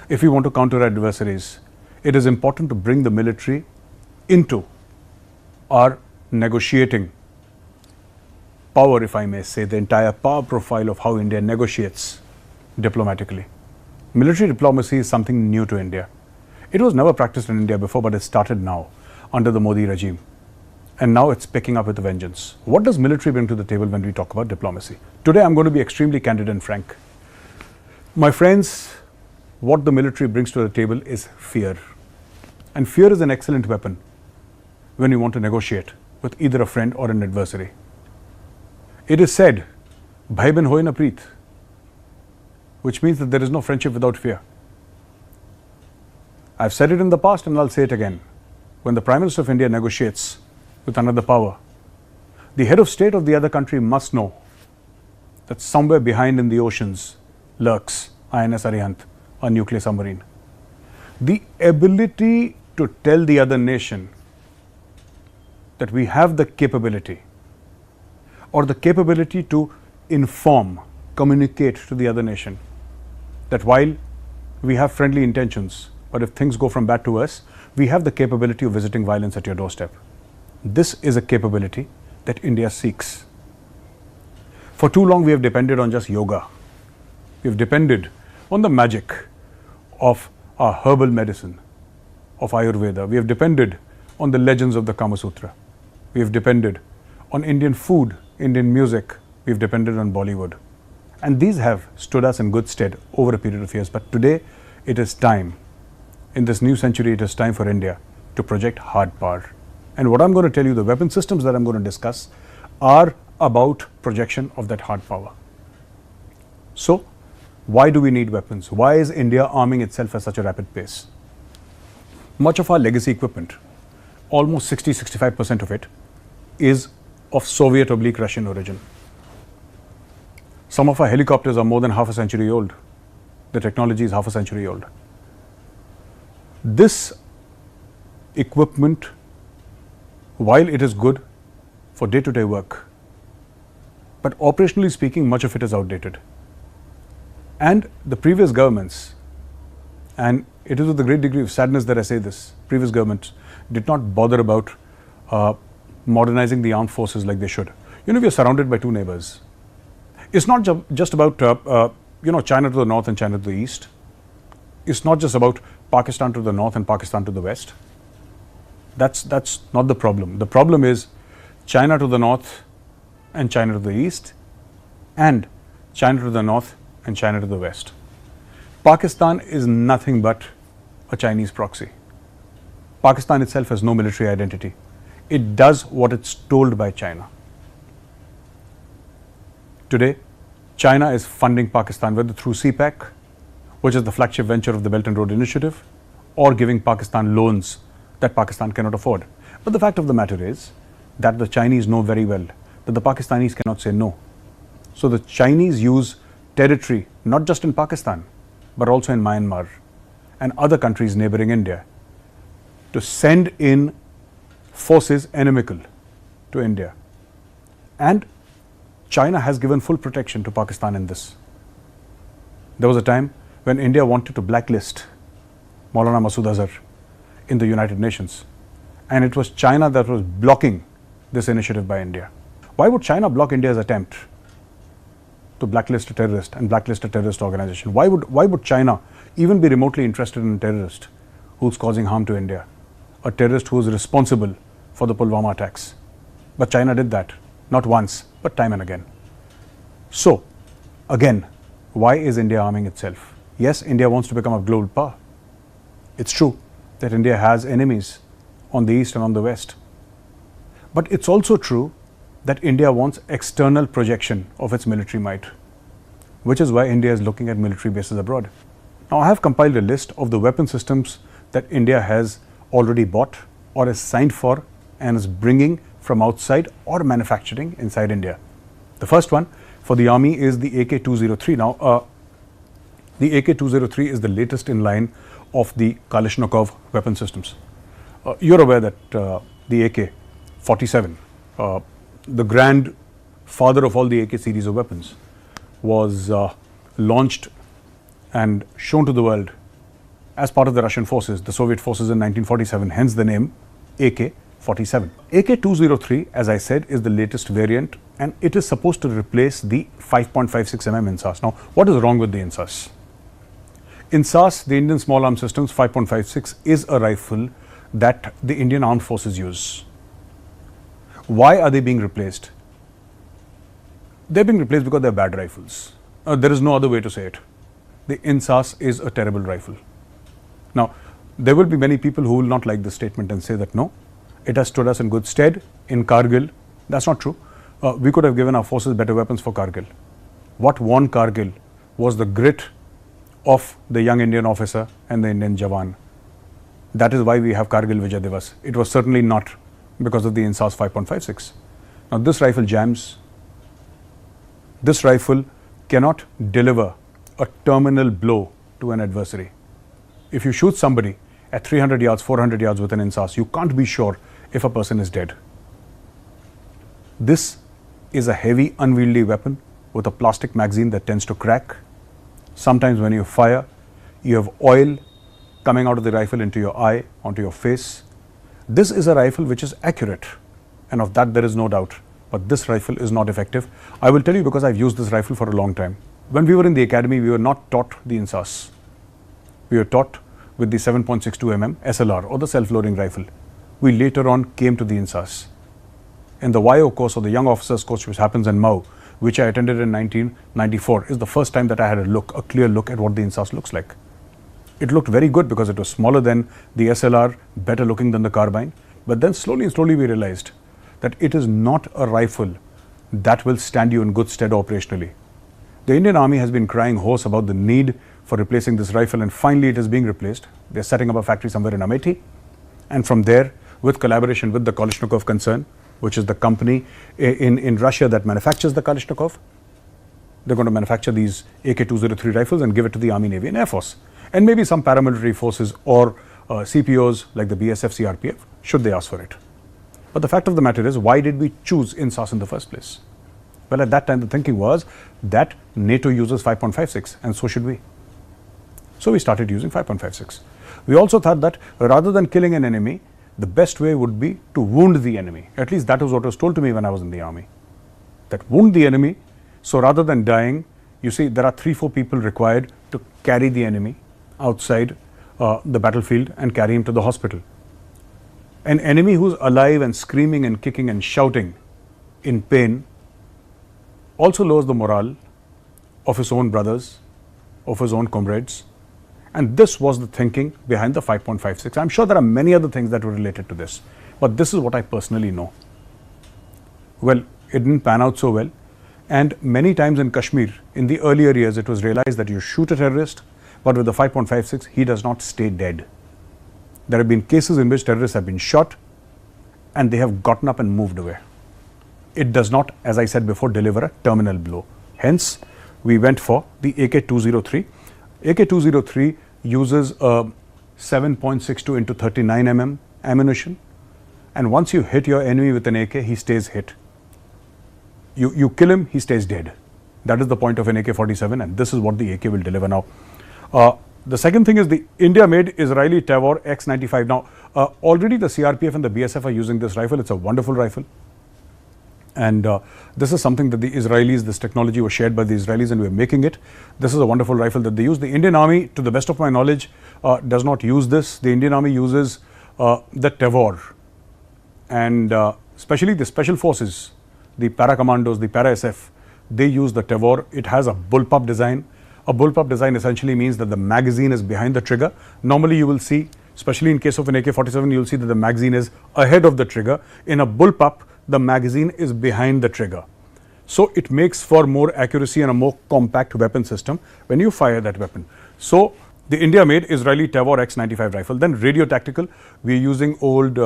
if we want to counter adversaries, it is important to bring the military into our negotiating power, if I may say, the entire power profile of how India negotiates diplomatically. Military diplomacy is something new to India. It was never practiced in India before, but it started now under the Modi regime. And now it's picking up with a vengeance. What does military bring to the table when we talk about diplomacy? Today I'm going to be extremely candid and frank. My friends, what the military brings to the table is fear. And fear is an excellent weapon when you want to negotiate with either a friend or an adversary. It is said, bhai bin hoye na preet, which means that there is no friendship without fear. I've said it in the past and I'll say it again. When the Prime Minister of India negotiates with another power, the head of state of the other country must know that somewhere behind in the oceans lurks INS Arihant, a nuclear submarine. The ability to tell the other nation that we have the capability or the capability to inform, communicate to the other nation that while we have friendly intentions, but if things go from bad to worse, we have the capability of visiting violence at your doorstep. This is a capability that India seeks. For too long, we have depended on just yoga. We have depended on the magic of our herbal medicine, of Ayurveda. We have depended on the legends of the Kama Sutra. We have depended on Indian food, Indian music. We have depended on Bollywood. And these have stood us in good stead over a period of years. But today, it is time. In this new century, it is time for India to project hard power. And what I'm going to tell you, the weapon systems that I'm going to discuss are about projection of that hard power. So, why do we need weapons? Why is India arming itself at such a rapid pace? Much of our legacy equipment, almost 60-65% of it, is of Soviet/Russian origin. Some of our helicopters are more than half a century old. The technology is half a century old. This equipment, while it is good for day-to-day work, but operationally speaking, much of it is outdated. And the previous governments, and it is with a great degree of sadness that I say this, previous governments did not bother about modernizing the armed forces like they should. We are surrounded by two neighbors. It's not just about China to the north and China to the east. It's not just about Pakistan to the north and Pakistan to the west. That's not the problem. The problem is China to the north and China to the east, and China to the north and China to the west. Pakistan is nothing but a Chinese proxy. Pakistan itself has no military identity. It does what it's told by China. Today, China is funding Pakistan whether through CPEC, which is the flagship venture of the Belt and Road Initiative, or giving Pakistan loans that Pakistan cannot afford. But the fact of the matter is that the Chinese know very well that the Pakistanis cannot say no. So the Chinese use territory not just in Pakistan, but also in Myanmar and other countries neighboring India to send in forces inimical to India. And China has given full protection to Pakistan in this. There was a time when India wanted to blacklist Maulana Masood Azhar in the United Nations, and it was China that was blocking this initiative by India. Why would China block India's attempt to blacklist a terrorist and blacklist a terrorist organization? Why would China even be remotely interested in a terrorist who's causing harm to India, a terrorist who is responsible for the Pulwama attacks? But China did that, not once, but time and again. So, again, why is India arming itself? Yes, India wants to become a global power. It's true that India has enemies on the east and on the west. But it's also true that India wants external projection of its military might, which is why India is looking at military bases abroad. Now, I have compiled a list of the weapon systems that India has already bought or is signed for and is bringing from outside or manufacturing inside India. The first one for the army is the AK-203. Now, the AK-203 is the latest in line of the Kalashnikov weapon systems. You're aware that the AK-47, the grandfather of all the AK series of weapons, was launched and shown to the world as part of the Russian forces, the Soviet forces in 1947, hence the name AK-47. AK-203, as I said, is the latest variant, and it is supposed to replace the 5.56 mm INSAS. Now, what is wrong with the INSAS? INSAS, the Indian Small Arms Systems 5.56, is a rifle that the Indian Armed Forces use. Why are they being replaced? They're being replaced because they're bad rifles. There is no other way to say it. The INSAS is a terrible rifle. Now, there will be many people who will not like this statement and say that no, it has stood us in good stead in Kargil. That's not true. We could have given our forces better weapons for Kargil. What won Kargil was the grit of the young Indian officer and the Indian Jawan. That is why we have Kargil Vijay Divas. It was certainly not because of the INSAS 5.56. Now, this rifle jams. This rifle cannot deliver a terminal blow to an adversary. If you shoot somebody at 300 yards, 400 yards with an INSAS, you can't be sure if a person is dead. This is a heavy, unwieldy weapon with a plastic magazine that tends to crack. Sometimes when you fire, you have oil coming out of the rifle into your eye, onto your face. This is a rifle which is accurate, and of that there is no doubt. But this rifle is not effective. I will tell you because I've used this rifle for a long time. When we were in the academy, we were not taught the INSAS. We were taught with the 7.62 mm SLR or the self-loading rifle. We later on came to the INSAS. In the YO course or the Young Officers course, which happens in Mau, which I attended in 1994, is the first time that I had a clear look at what the INSAS looks like. It looked very good because it was smaller than the SLR, better looking than the carbine. But then slowly we realized that it is not a rifle that will stand you in good stead operationally. The Indian Army has been crying hoarse about the need for replacing this rifle, and finally it is being replaced. They're setting up a factory somewhere in Amity, and from there, with collaboration with the Kalashnikov concern, which is the company in Russia that manufactures the Kalashnikov, they're going to manufacture these AK-203 rifles and give it to the Army, Navy and Air Force. And maybe some paramilitary forces or CPOs like the BSF, CRPF, should they ask for it. But the fact of the matter is, why did we choose INSAS in the first place? Well, at that time, the thinking was that NATO uses 5.56 and so should we. So we started using 5.56. We also thought that rather than killing an enemy, the best way would be to wound the enemy. At least that was what was told to me when I was in the army. That wound the enemy, so rather than dying, you see, there are 3-4 people required to carry the enemy outside the battlefield and carry him to the hospital. An enemy who's alive and screaming and kicking and shouting in pain also lowers the morale of his own brothers, of his own comrades, And this was the thinking behind the 5.56. I'm sure there are many other things that were related to this, but this is what I personally know. Well, it didn't pan out so well. And many times in Kashmir, in the earlier years, it was realized that you shoot a terrorist, but with the 5.56, he does not stay dead. There have been cases in which terrorists have been shot and they have gotten up and moved away. It does not, as I said before, deliver a terminal blow. Hence, we went for the AK-203. AK-203 uses a 7.62 into 39 mm ammunition, and once you hit your enemy with an AK, he stays hit. You kill him, he stays dead. That is the point of an AK-47, and this is what the AK will deliver now. The second thing is the India-made Israeli Tavor X95. Now, already the CRPF and the BSF are using this rifle. It's a wonderful rifle. And this is something that the Israelis, this technology was shared by the Israelis and we're making it. This is a wonderful rifle that they use. The Indian Army, to the best of my knowledge, does not use this. The Indian Army uses the Tavor. And especially the Special Forces, the Para Commandos, the Para SF, they use the Tavor. It has a bullpup design. A bullpup design essentially means that the magazine is behind the trigger. Normally you will see, especially in case of an AK-47, you will see that the magazine is ahead of the trigger. In a bullpup, the magazine is behind the trigger. So it makes for more accuracy and a more compact weapon system when you fire that weapon. So the India-made Israeli Tavor X95 rifle. Then radio tactical, we are using old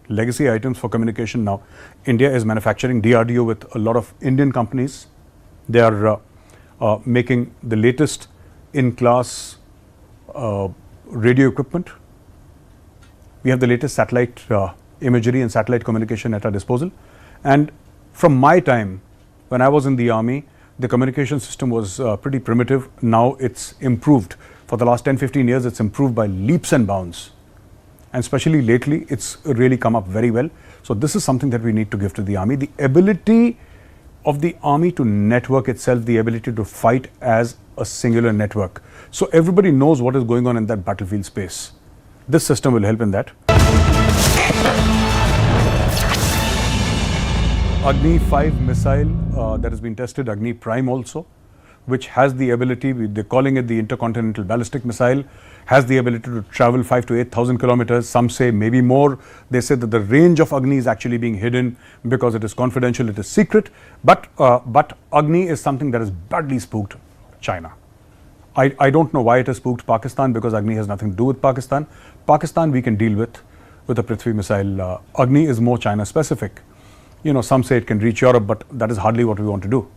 legacy items for communication now. India is manufacturing DRDO with a lot of Indian companies. They are making the latest in-class radio equipment. We have the latest satellite imagery and satellite communication at our disposal. And from my time, when I was in the army, the communication system was pretty primitive. Now it's improved. For the last 10-15 years, it's improved by leaps and bounds. And especially lately, it's really come up very well. So this is something that we need to give to the army. The ability of the army to network itself, the ability to fight as a singular network. So everybody knows what is going on in that battlefield space. This system will help in that. Agni 5 missile that has been tested, Agni Prime also, which has the ability, they're calling it the intercontinental ballistic missile, has the ability to travel 5,000 to 8,000 kilometers. Some say maybe more. They say that the range of Agni is actually being hidden because it is confidential, it is secret. But Agni is something that has badly spooked China. I don't know why it has spooked Pakistan, because Agni has nothing to do with Pakistan. Pakistan we can deal with a Prithvi missile. Agni is more China specific. You know, some say it can reach Europe, but that is hardly what we want to do.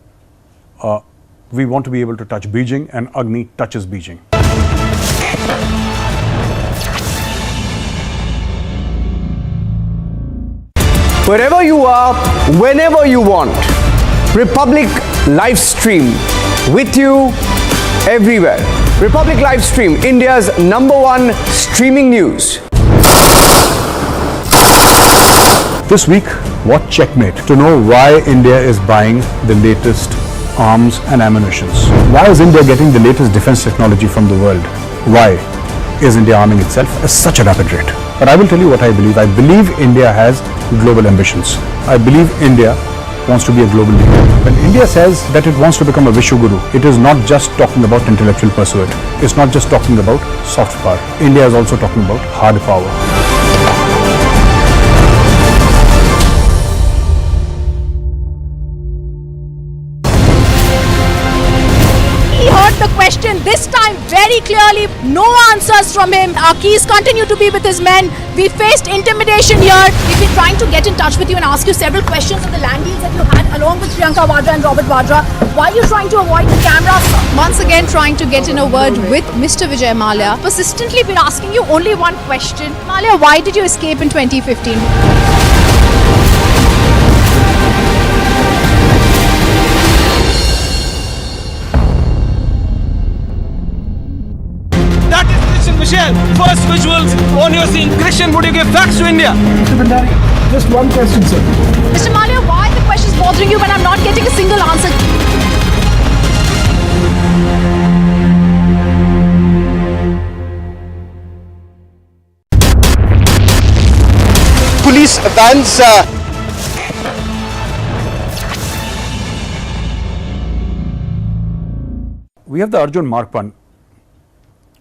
We want to be able to touch Beijing, and Agni touches Beijing. Wherever you are, whenever you want, Republic live stream with you everywhere. Republic live stream, India's #1 streaming news. This week, watch Checkmate to know why India is buying the latest arms and ammunitions. Why is India getting the latest defense technology from the world? Why is India arming itself at such a rapid rate? But I will tell you what I believe. I believe India has global ambitions. I believe India wants to be a global leader. When India says that it wants to become a Vishwaguru, it is not just talking about intellectual pursuit. It's not just talking about soft power. India is also talking about hard power. The question this time very clearly, no answers from him. Our keys continue to be with his men. We faced intimidation here. We've been trying to get in touch with you and ask you several questions on the land deals that you had along with Priyanka Vadra and Robert Vadra. Why are you trying to avoid the camera? Once again trying to get in a word with Mr. Vijay Mallya. Persistently been asking you only one question. Mallya, why did you escape in 2015? Michelle, first visuals on your scene. Christian, would you give facts to India? Mr. Bhandari, just one question, sir. Mr. Mallya, why are the questions bothering you when I'm not getting a single answer? Police vans We have the Arjun Mark 1.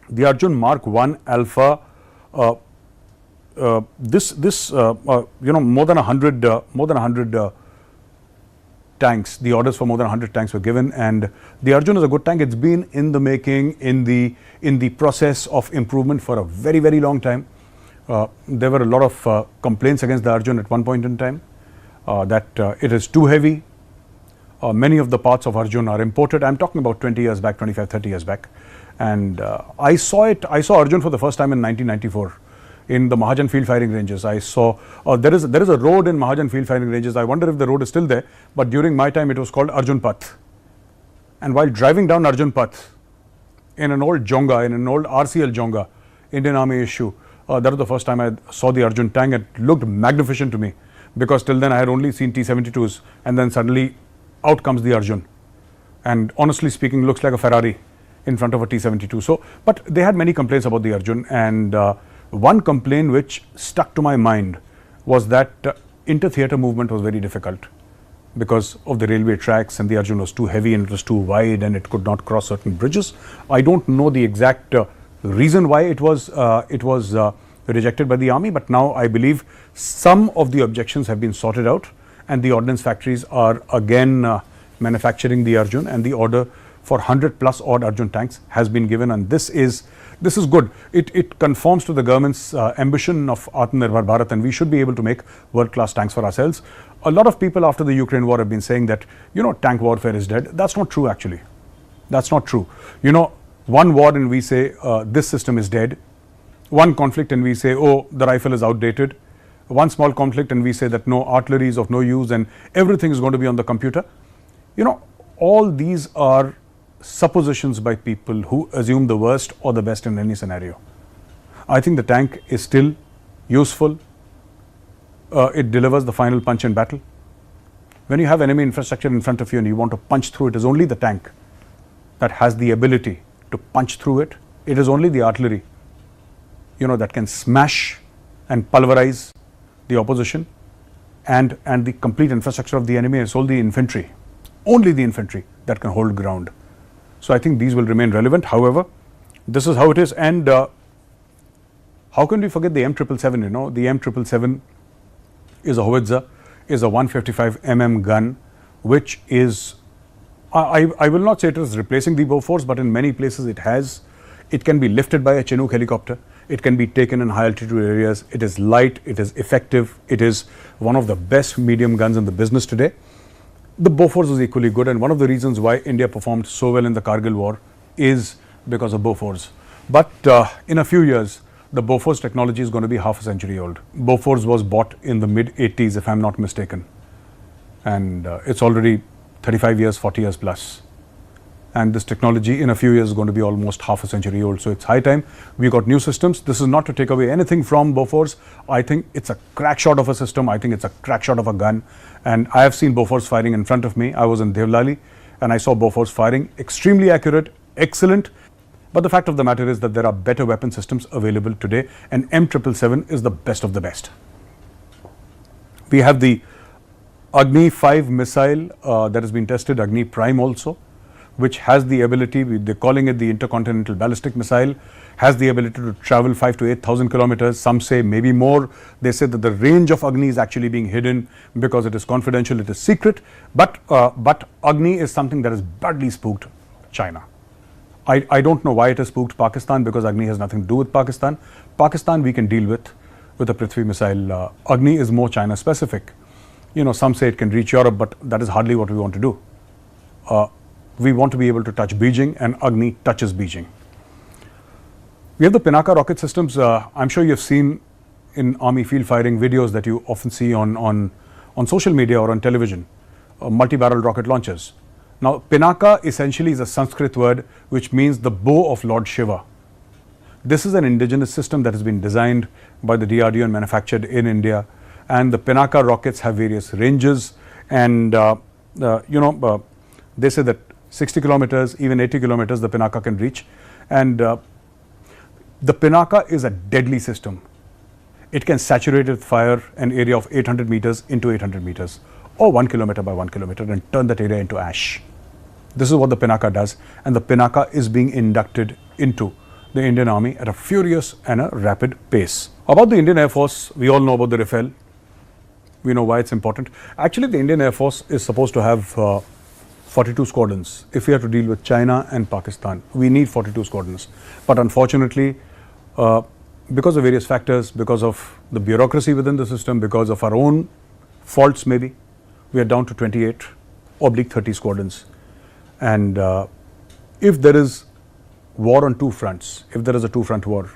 the Arjun Mark 1 Alpha, more than 100 tanks, the orders for more than 100 tanks were given, and the Arjun is a good tank. It's been in the making, in the process of improvement for a very, very long time. There were a lot of complaints against the Arjun at one point in time, that it is too heavy. Many of the parts of Arjun are imported. I'm talking about 20 years back, 25, 30 years back. And I saw Arjun for the first time in 1994 in the Mahajan field firing ranges. I saw, there is a road in Mahajan field firing ranges. I wonder if the road is still there, but during my time it was called Arjun Path. And while driving down Arjun Path in an old Jonga, in an old RCL Jonga, Indian Army issue, that was the first time I saw the Arjun tank. It looked magnificent to me, because till then I had only seen T-72s, and then suddenly out comes the Arjun, and honestly speaking looks like a Ferrari in front of a T-72. So, but they had many complaints about the Arjun, and one complaint which stuck to my mind was that inter-theatre movement was very difficult because of the railway tracks, and the Arjun was too heavy and it was too wide and it could not cross certain bridges. I don't know the exact reason why it was rejected by the army, but now I believe some of the objections have been sorted out, and the ordnance factories are again manufacturing the Arjun, and the order for 100 plus odd Arjun tanks has been given, and this is good. It conforms to the government's ambition of Atmanirbhar Bharat, and we should be able to make world-class tanks for ourselves. A lot of people after the Ukraine war have been saying that, tank warfare is dead. That's not true, actually. That's not true. One war and we say this system is dead. One conflict and we say, oh, the rifle is outdated. One small conflict and we say that no, artillery is of no use and everything is going to be on the computer. All these are suppositions by people who assume the worst or the best in any scenario. I think the tank is still useful. It delivers the final punch in battle. When you have enemy infrastructure in front of you and you want to punch through, it is only the tank that has the ability to punch through it. It is only the artillery, that can smash and pulverize the opposition, and the complete infrastructure of the enemy is only the infantry that can hold ground. So I think these will remain relevant. However, this is how it is, and how can we forget the M777? The M777 is a howitzer, is a 155 mm gun, which is, I will not say it is replacing the Bofors, but in many places it can be lifted by a Chinook helicopter. It can be taken in high altitude areas. It is light, it is effective, it is one of the best medium guns in the business today. The Bofors is equally good, and one of the reasons why India performed so well in the Kargil war is because of Bofors. But in a few years, the Bofors technology is going to be half a century old. Bofors was bought in the mid-80s, if I'm not mistaken, and it's already 35 years, 40 years plus. And this technology in a few years is going to be almost half a century old. So it's high time we got new systems. This is not to take away anything from Bofors. I think it's a crack shot of a system. I think it's a crack shot of a gun. And I have seen Bofors firing in front of me. I was in Devlali and I saw Bofors firing, extremely accurate, excellent. But the fact of the matter is that there are better weapon systems available today, and M777 is the best of the best. We have the Agni 5 missile that has been tested, Agni Prime also, which has the ability, they're calling it the intercontinental ballistic missile, has the ability to travel 5,000 to 8,000 kilometers. Some say maybe more. They say that the range of Agni is actually being hidden because it is confidential, it is secret. But Agni is something that has badly spooked China. I don't know why it has spooked Pakistan, because Agni has nothing to do with Pakistan. Pakistan we can deal with a Prithvi missile. Agni is more China specific. Some say it can reach Europe, but that is hardly what we want to do. We want to be able to touch Beijing, and Agni touches Beijing. We have the Pinaka rocket systems. I'm sure you've seen in army field firing videos that you often see on social media or on television, multi-barrel rocket launchers. Now, Pinaka essentially is a Sanskrit word which means the bow of Lord Shiva. This is an indigenous system that has been designed by the DRDO and manufactured in India. And the Pinaka rockets have various ranges, and they say that 60 kilometers, even 80 kilometers the Pinaka can reach. And the Pinaka is a deadly system. It can saturate with fire an area of 800 meters into 800 meters, or 1 kilometer by 1 kilometer, and turn that area into ash. This is what the Pinaka does, and the Pinaka is being inducted into the Indian Army at a furious and a rapid pace. About the Indian Air Force, we all know about the Rafale. We know why it's important. Actually, the Indian Air Force is supposed to have 42 squadrons. If we have to deal with China and Pakistan, we need 42 squadrons. But unfortunately, because of various factors, because of the bureaucracy within the system, because of our own faults maybe, we are down to 28/30 squadrons. And if there is war on two fronts, if there is a two-front war,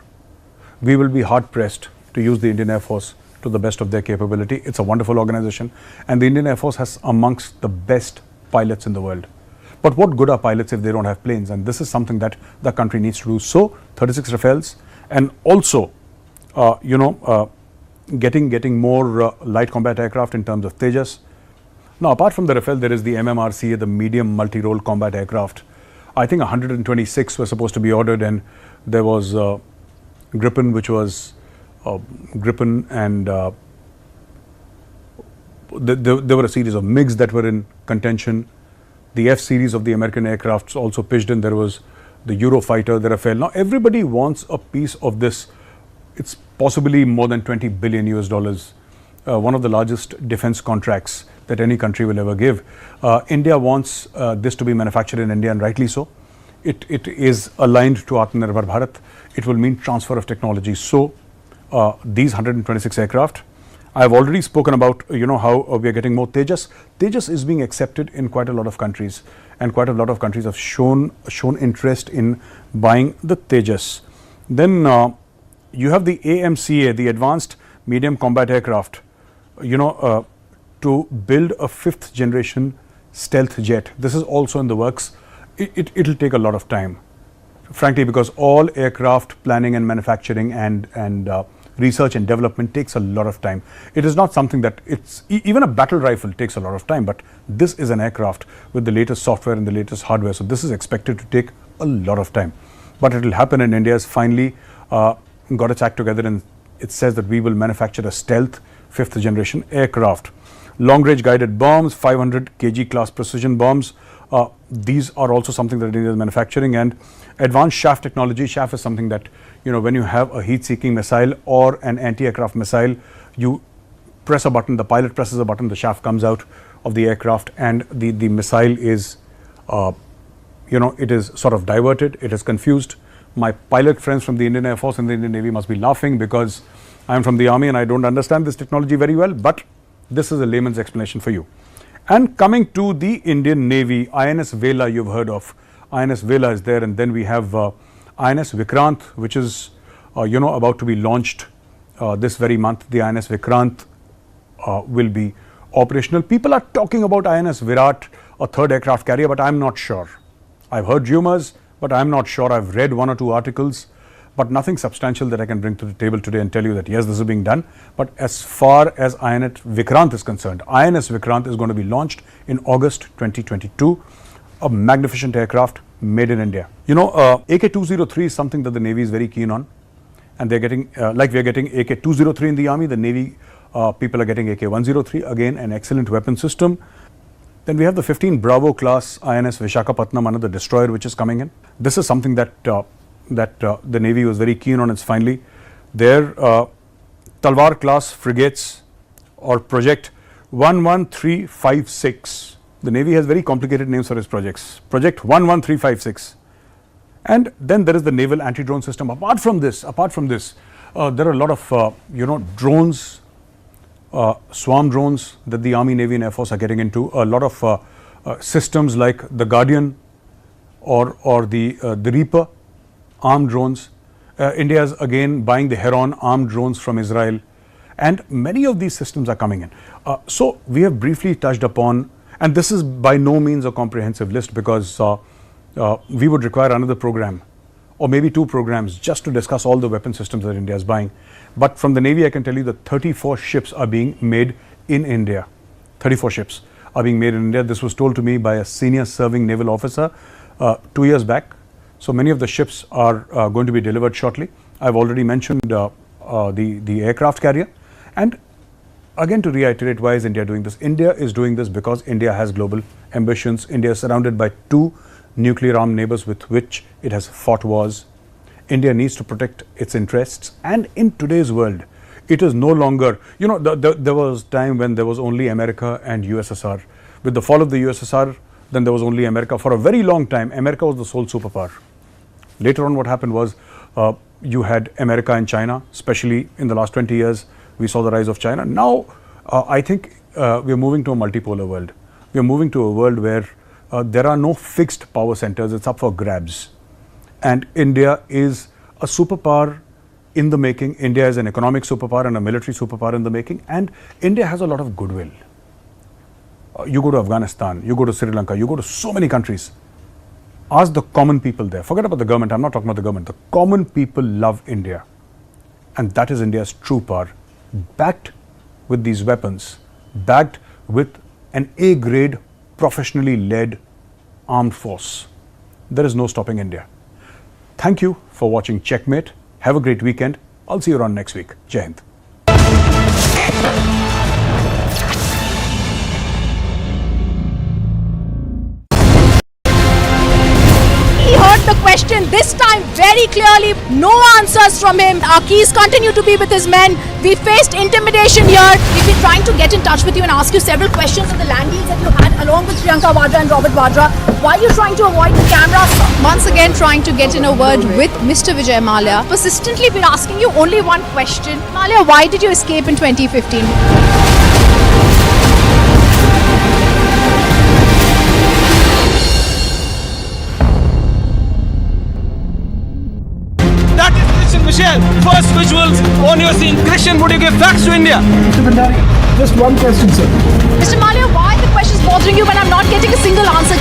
we will be hard-pressed to use the Indian Air Force to the best of their capability. It's a wonderful organization, and the Indian Air Force has amongst the best pilots in the world. But what good are pilots if they don't have planes? And this is something that the country needs to do. So 36 Rafales, and also getting more light combat aircraft in terms of Tejas. Now, apart from the Rafale, there is the MMRCA, the medium multi-role combat aircraft. I think 126 were supposed to be ordered, and there was Gripen, which was Gripen, and there were a series of MiGs that were in contention. The F series of the American aircrafts also pitched in. There was the Eurofighter, the Rafale. Now, everybody wants a piece of this. It's possibly more than $20 billion US, one of the largest defense contracts that any country will ever give. India wants this to be manufactured in India, and rightly so. It is aligned to Atmanirbhar Bharat. It will mean transfer of technology. So these 126 aircraft, I have already spoken about how we are getting more Tejas. Tejas is being accepted in quite a lot of countries, and quite a lot of countries have shown interest in buying the Tejas. Then you have the AMCA, the Advanced Medium Combat Aircraft, to build a 5th generation stealth jet. This is also in the works. It'll take a lot of time, frankly, because all aircraft planning and manufacturing and research and development takes a lot of time. It is not something that even a battle rifle takes a lot of time, but this is an aircraft with the latest software and the latest hardware. So this is expected to take a lot of time, but it will happen. And India has finally got its act together, and it says that we will manufacture a stealth 5th generation aircraft. Long range guided bombs, 500 kg class precision bombs. These are also something that India is manufacturing. And advanced shaft technology. Shaft is something that, when you have a heat seeking missile or an anti-aircraft missile, you press a button, the pilot presses a button, the shaft comes out of the aircraft, and the missile is, it is sort of diverted, it is confused. My pilot friends from the Indian Air Force and the Indian Navy must be laughing, because I am from the Army and I don't understand this technology very well, but this is a layman's explanation for you. And coming to the Indian Navy, INS Vela you've heard of. INS Vela is there, and then we have INS Vikrant, which is about to be launched this very month. The INS Vikrant will be operational. People are talking about INS Virat, a 3rd aircraft carrier, but I'm not sure. I've heard rumors, but I'm not sure. I've read 1 or 2 articles, but nothing substantial that I can bring to the table today and tell you that yes, this is being done. But as far as INS Vikrant is concerned, INS Vikrant is going to be launched in August 2022. A magnificent aircraft made in India. AK-203 is something that the Navy is very keen on, and they're getting, like we're getting AK-203 in the Army, the Navy people are getting AK-103, again an excellent weapon system. Then we have the 15 Bravo class INS Vishakhapatnam, another destroyer which is coming in. This is something that the Navy was very keen on. It's finally there. Talwar class frigates, or Project 11356. The Navy has very complicated names for its projects. Project 11356. And then there is the naval anti-drone system. Apart from this, there are a lot of drones, swarm drones that the Army, Navy and Air Force are getting into. A lot of systems like the Guardian or the Reaper, armed drones. India is again buying the Heron armed drones from Israel, and many of these systems are coming in. So we have briefly touched upon, and this is by no means a comprehensive list, because we would require another program or maybe 2 programs just to discuss all the weapon systems that India is buying. But from the Navy, I can tell you that 34 ships are being made in India. 34 ships are being made in India. This was told to me by a senior serving naval officer 2 years back. So many of the ships are going to be delivered shortly. I've already mentioned the aircraft carrier. And again, to reiterate, why is India doing this? India is doing this because India has global ambitions. India is surrounded by 2 nuclear armed neighbors with which it has fought wars. India needs to protect its interests. And in today's world, it is no longer, there was time when there was only America and USSR. With the fall of the USSR, then there was only America. For a very long time, America was the sole superpower. Later on, what happened was you had America and China, especially in the last 20 years, we saw the rise of China. Now, I think we are moving to a multipolar world. We are moving to a world where there are no fixed power centers, it's up for grabs. And India is a superpower in the making. India is an economic superpower and a military superpower in the making. And India has a lot of goodwill. You go to Afghanistan, you go to Sri Lanka, you go to so many countries. Ask the common people there. Forget about the government. I'm not talking about the government. The common people love India. And that is India's true power. Backed with these weapons, backed with an A-grade, professionally led armed force. There is no stopping India. Thank you for watching Checkmate. Have a great weekend. I'll see you around next week. Jai Hind. He heard the question this time very clearly. No answers from him. Our keys continue to be with his men. We faced intimidation here. We've been trying to get in touch with you and ask you several questions on the land deals that you had along with Priyanka Vadra and Robert Vadra. Why are you trying to avoid the camera? Once again trying to get in a word with Mr. Vijay Mallya. Persistently been asking you only one question. Mallya, why did you escape in 2015? That is Christian Michelle. First visuals on your scene. Christian, would you give facts to India? Mr. Bhandari, just one question, sir. Mr. Mallya, why are the questions bothering you when I'm not getting a single answer?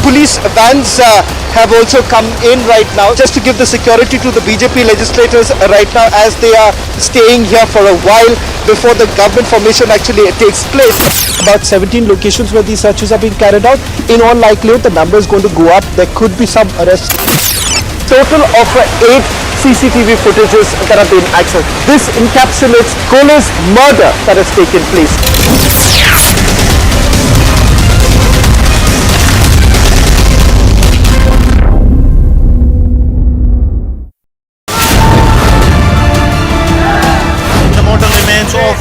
Police vans have also come in right now just to give the security to the BJP legislators right now as they are staying here for a while before the government formation actually takes place. About 17 locations where these searches are being carried out. In all likelihood, the number is going to go up. There could be some arrests. Total of 8 CCTV footages that have been accessed. This encapsulates Kole's murder that has taken place. Of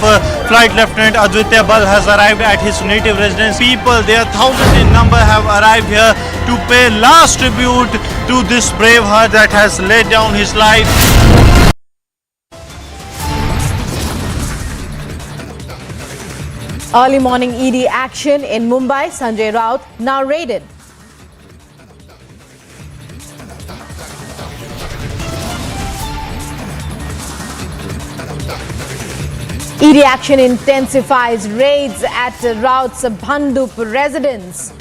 Flight Lieutenant Aditya has arrived at his native residence. People, there are thousands in number, have arrived here to pay last tribute to this braveheart that has laid down his life. Early morning ED action in Mumbai. Sanjay Raut now raided. ED action intensifies. Raids at Raut's Bhandup residence.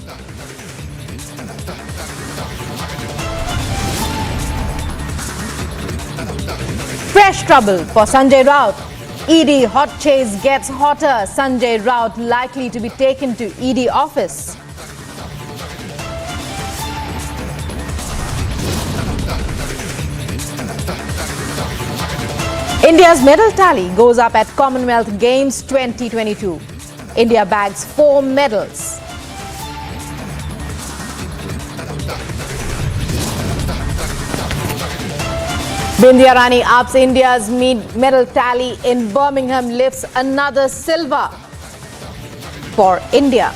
Fresh trouble for Sanjay Raut. ED hot chase gets hotter. Sanjay Raut likely to be taken to ED office. India's medal tally goes up at Commonwealth Games 2022. India bags 4 medals. Bindya Rani ups India's medal tally in Birmingham, lifts another silver for India.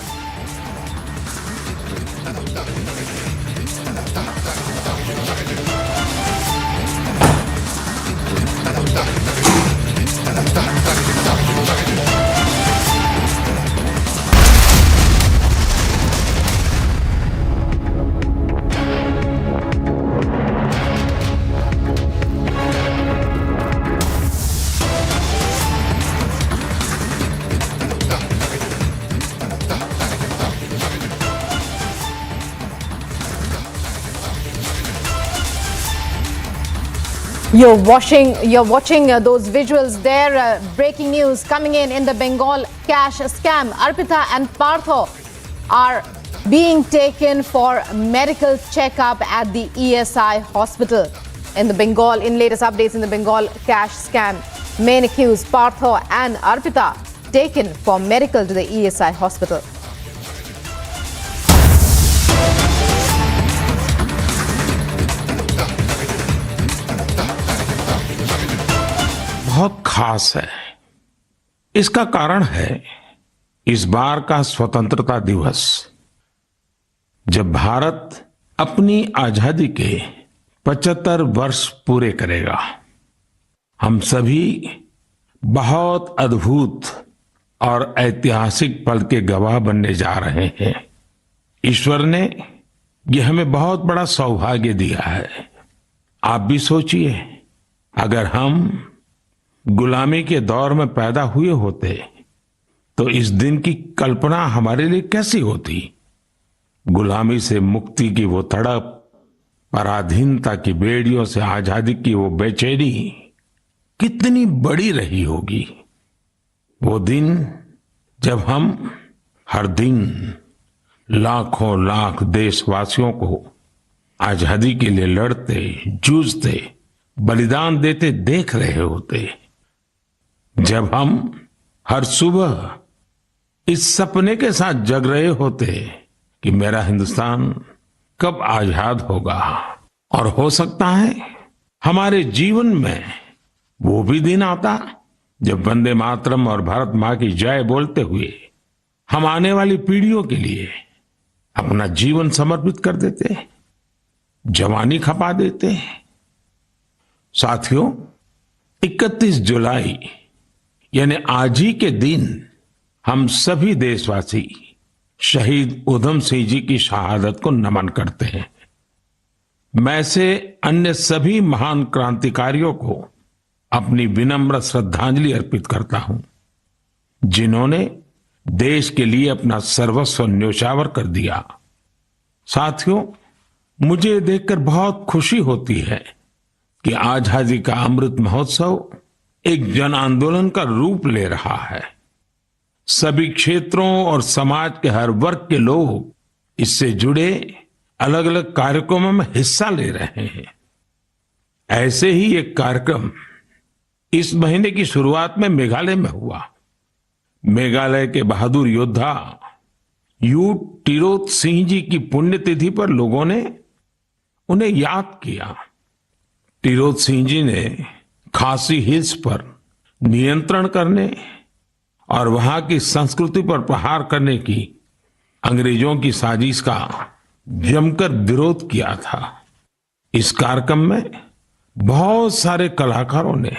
You're watching those visuals there. Breaking news coming in the Bengal cash scam. Arpita and Partho are being taken for medical checkup at the ESI hospital in the Bengal. In latest updates in the Bengal cash scam, main accused Partho and Arpita taken for medical to the ESI hospital. बहुत खास है। इसका कारण है इस बार का स्वतंत्रता दिवस, जब भारत अपनी आजादी के 75 वर्ष पूरे करेगा। हम सभी बहुत अद्भुत और ऐतिहासिक पल के गवाह बनने जा रहे हैं। ईश्वर ने यह हमें बहुत बड़ा सौभाग्य दिया है। आप भी सोचिए, अगर हम गुलामी के दौर में पैदा हुए होते तो इस दिन की कल्पना हमारे लिए कैसी होती। गुलामी से मुक्ति की वो तड़प, पराधीनता की बेड़ियों से आजादी की वो बेचैनी कितनी बड़ी रही होगी। वो दिन जब हम हर दिन लाखों लाख देशवासियों को आजादी के लिए लड़ते, जूझते, बलिदान देते देख रहे होते, जब हम हर सुबह इस सपने के साथ जग रहे होते कि मेरा हिंदुस्तान कब आजाद होगा, और हो सकता है हमारे जीवन में वो भी दिन आता जब वंदे मातरम और भारत मां की जय बोलते हुए हम आने वाली पीढ़ियों के लिए अपना जीवन समर्पित कर देते, जवानी खपा देते। साथियों, 31 जुलाई यानी आज ही के दिन हम सभी देशवासी शहीद उधम सिंह जी की शहादत को नमन करते हैं। मैं से अन्य सभी महान क्रांतिकारियों को अपनी विनम्र श्रद्धांजलि अर्पित करता हूं, जिन्होंने देश के लिए अपना सर्वस्व न्योछावर कर दिया। साथियों, मुझे देखकर बहुत खुशी होती है कि आजादी का अमृत महोत्सव एक जन आंदोलन का रूप ले रहा है। सभी क्षेत्रों और समाज के हर वर्ग के लोग इससे जुड़े अलग अलग कार्यक्रमों में हिस्सा ले रहे हैं। ऐसे ही एक कार्यक्रम इस महीने की शुरुआत में मेघालय में हुआ। मेघालय के बहादुर योद्धा यू टिरोत सिंह जी की पुण्यतिथि पर लोगों ने उन्हें याद किया। टिरोत सिंह जी ने खासी हिल्स पर नियंत्रण करने और वहां की संस्कृति पर प्रहार करने की अंग्रेजों की साजिश का जमकर विरोध किया था। इस कार्यक्रम में बहुत सारे कलाकारों ने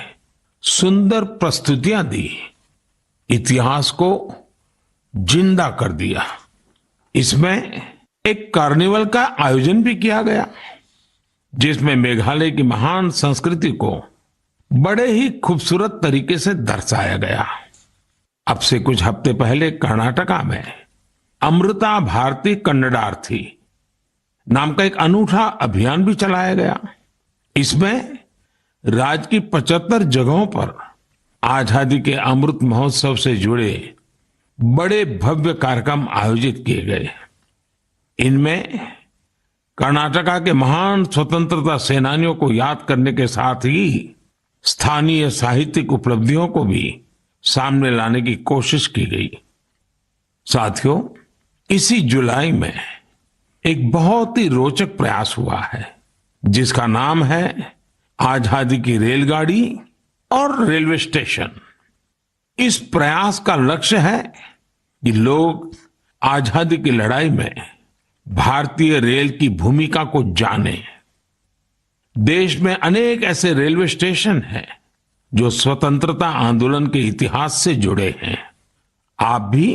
सुंदर प्रस्तुतियां दी, इतिहास को जिंदा कर दिया। इसमें एक कार्निवल का आयोजन भी किया गया, जिसमें मेघालय की महान संस्कृति को बड़े ही खूबसूरत तरीके से दर्शाया गया। अब से कुछ हफ्ते पहले कर्नाटका में अमृता भारती कन्नडार्थी नाम का एक अनूठा अभियान भी चलाया गया। इसमें राज्य की 75 जगहों पर आजादी के अमृत महोत्सव से जुड़े बड़े भव्य कार्यक्रम आयोजित किए गए। इनमें कर्नाटका के महान स्वतंत्रता सेनानियों को याद करने के साथ ही स्थानीय साहित्यिक उपलब्धियों को भी सामने लाने की कोशिश की गई। साथियों, इसी जुलाई में एक बहुत ही रोचक प्रयास हुआ है, जिसका नाम है आजादी की रेलगाड़ी और रेलवे स्टेशन। इस प्रयास का लक्ष्य है कि लोग आजादी की लड़ाई में भारतीय रेल की भूमिका को जानें। देश में अनेक ऐसे रेलवे स्टेशन हैं जो स्वतंत्रता आंदोलन के इतिहास से जुड़े हैं। आप भी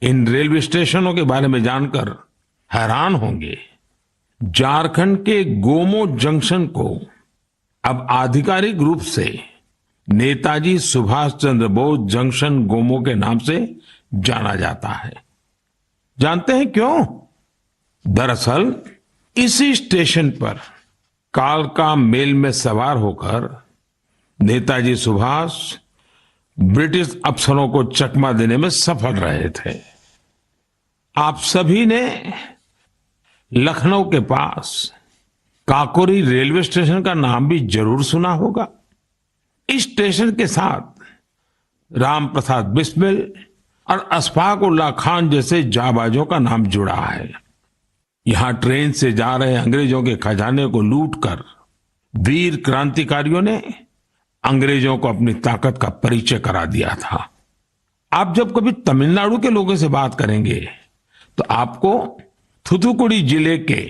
इन रेलवे स्टेशनों के बारे में जानकर हैरान होंगे। झारखंड के गोमो जंक्शन को अब आधिकारिक रूप से नेताजी सुभाष चंद्र बोस जंक्शन गोमो के नाम से जाना जाता है। जानते हैं क्यों? दरअसल इसी स्टेशन पर कालका मेल में सवार होकर नेताजी सुभाष ब्रिटिश अफसरों को चकमा देने में सफल रहे थे। आप सभी ने लखनऊ के पास काकोरी रेलवे स्टेशन का नाम भी जरूर सुना होगा। इस स्टेशन के साथ राम प्रसाद बिस्मिल और अशफाक उल्लाह खान जैसे जाबाजों का नाम जुड़ा है। यहां ट्रेन से जा रहे अंग्रेजों के खजाने को लूटकर वीर क्रांतिकारियों ने अंग्रेजों को अपनी ताकत का परिचय करा दिया था। आप जब कभी तमिलनाडु के लोगों से बात करेंगे तो आपको थूथुकुडी जिले के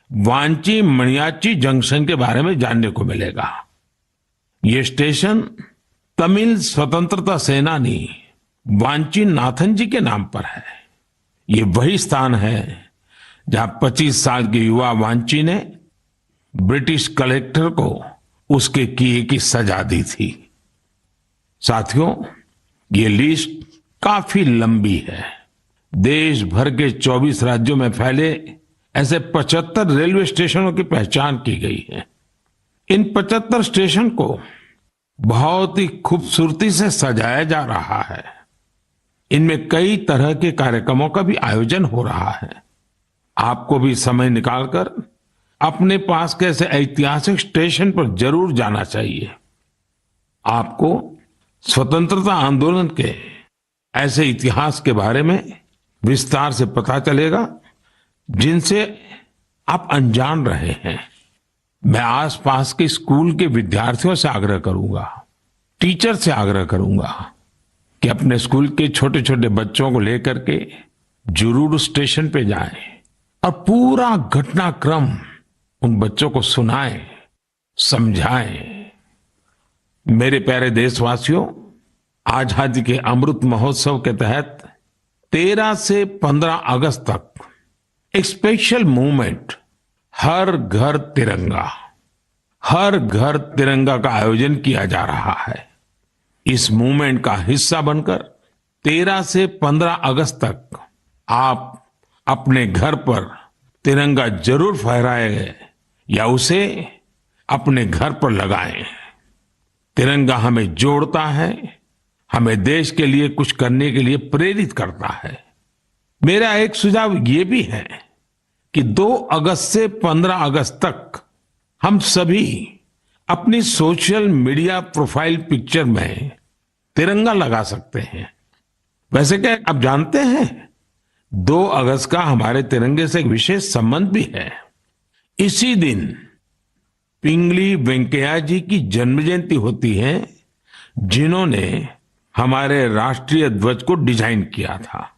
वांची मणियाच्ची जंक्शन के बारे में जानने को मिलेगा। ये स्टेशन तमिल स्वतंत्रता सेनानी वांची नाथन जी के नाम पर है। ये वही स्थान है जहां 25 साल के युवा वांची ने ब्रिटिश कलेक्टर को उसके किए की सजा दी थी। साथियों, ये लिस्ट काफी लंबी है। देश भर के 24 राज्यों में फैले ऐसे 75 रेलवे स्टेशनों की पहचान की गई है। इन 75 स्टेशन को बहुत ही खूबसूरती से सजाया जा रहा है। इनमें कई तरह के कार्यक्रमों का भी आयोजन हो रहा है। आपको भी समय निकालकर अपने पास के ऐसे ऐतिहासिक स्टेशन पर जरूर जाना चाहिए। आपको स्वतंत्रता आंदोलन के ऐसे इतिहास के बारे में विस्तार से पता चलेगा जिनसे आप अनजान रहे हैं। मैं आसपास के स्कूल के विद्यार्थियों से आग्रह करूंगा, टीचर से आग्रह करूंगा कि अपने स्कूल के छोटे छोटे बच्चों को लेकर के जरूर स्टेशन पे जाएं और पूरा घटनाक्रम उन बच्चों को सुनाएं, समझाएं। मेरे प्यारे देशवासियों, आजादी के अमृत महोत्सव के तहत 13 से 15 अगस्त तक एक स्पेशल मूवमेंट हर घर तिरंगा का आयोजन किया जा रहा है। इस मूवमेंट का हिस्सा बनकर 13 से 15 अगस्त तक आप अपने घर पर तिरंगा जरूर फहराएं या उसे अपने घर पर लगाएं। तिरंगा हमें जोड़ता है, हमें देश के लिए कुछ करने के लिए प्रेरित करता है। मेरा एक सुझाव ये भी है कि 2 अगस्त से 15 अगस्त तक हम सभी अपनी सोशल मीडिया प्रोफाइल पिक्चर में तिरंगा लगा सकते हैं। वैसे क्या आप जानते हैं 2 अगस्त का हमारे तिरंगे से एक विशेष संबंध भी है। इसी दिन पिंगली वेंकैया जी की जन्म जयंती होती है, जिन्होंने हमारे राष्ट्रीय ध्वज को डिजाइन किया था।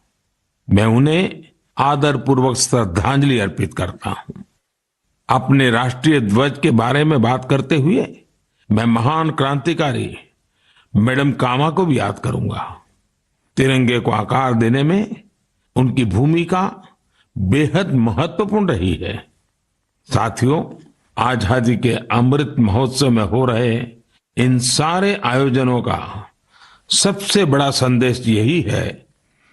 मैं उन्हें आदरपूर्वक श्रद्धांजलि अर्पित करता हूं। अपने राष्ट्रीय ध्वज के बारे में बात करते हुए मैं महान क्रांतिकारी मैडम कामा को भी याद करूंगा। तिरंगे को आकार देने में उनकी भूमिका बेहद महत्वपूर्ण रही है। साथियों, आजादी के अमृत महोत्सव में हो रहे इन सारे आयोजनों का सबसे बड़ा संदेश यही है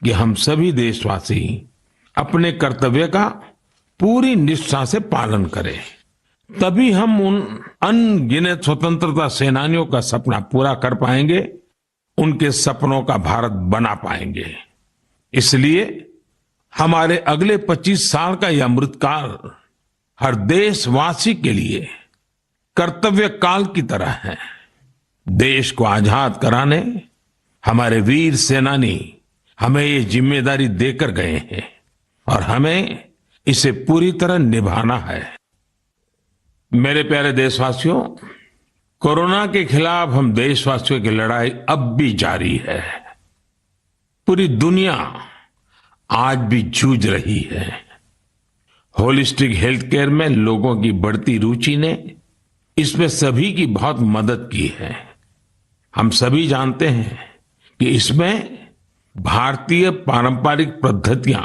कि हम सभी देशवासी अपने कर्तव्य का पूरी निष्ठा से पालन करें। तभी हम उन अनगिनत स्वतंत्रता सेनानियों का सपना पूरा कर पाएंगे, उनके सपनों का भारत बना पाएंगे। इसलिए हमारे अगले 25 साल का यह अमृतकाल हर देशवासी के लिए कर्तव्य काल की तरह है। देश को आजाद कराने हमारे वीर सेनानी हमें ये जिम्मेदारी देकर गए हैं और हमें इसे पूरी तरह निभाना है। मेरे प्यारे देशवासियों, कोरोना के खिलाफ हम देशवासियों की लड़ाई अब भी जारी है। पूरी दुनिया आज भी जूझ रही है। होलिस्टिक हेल्थ केयर में लोगों की बढ़ती रुचि ने इसमें सभी की बहुत मदद की है। हम सभी जानते हैं कि इसमें भारतीय पारंपरिक पद्धतियां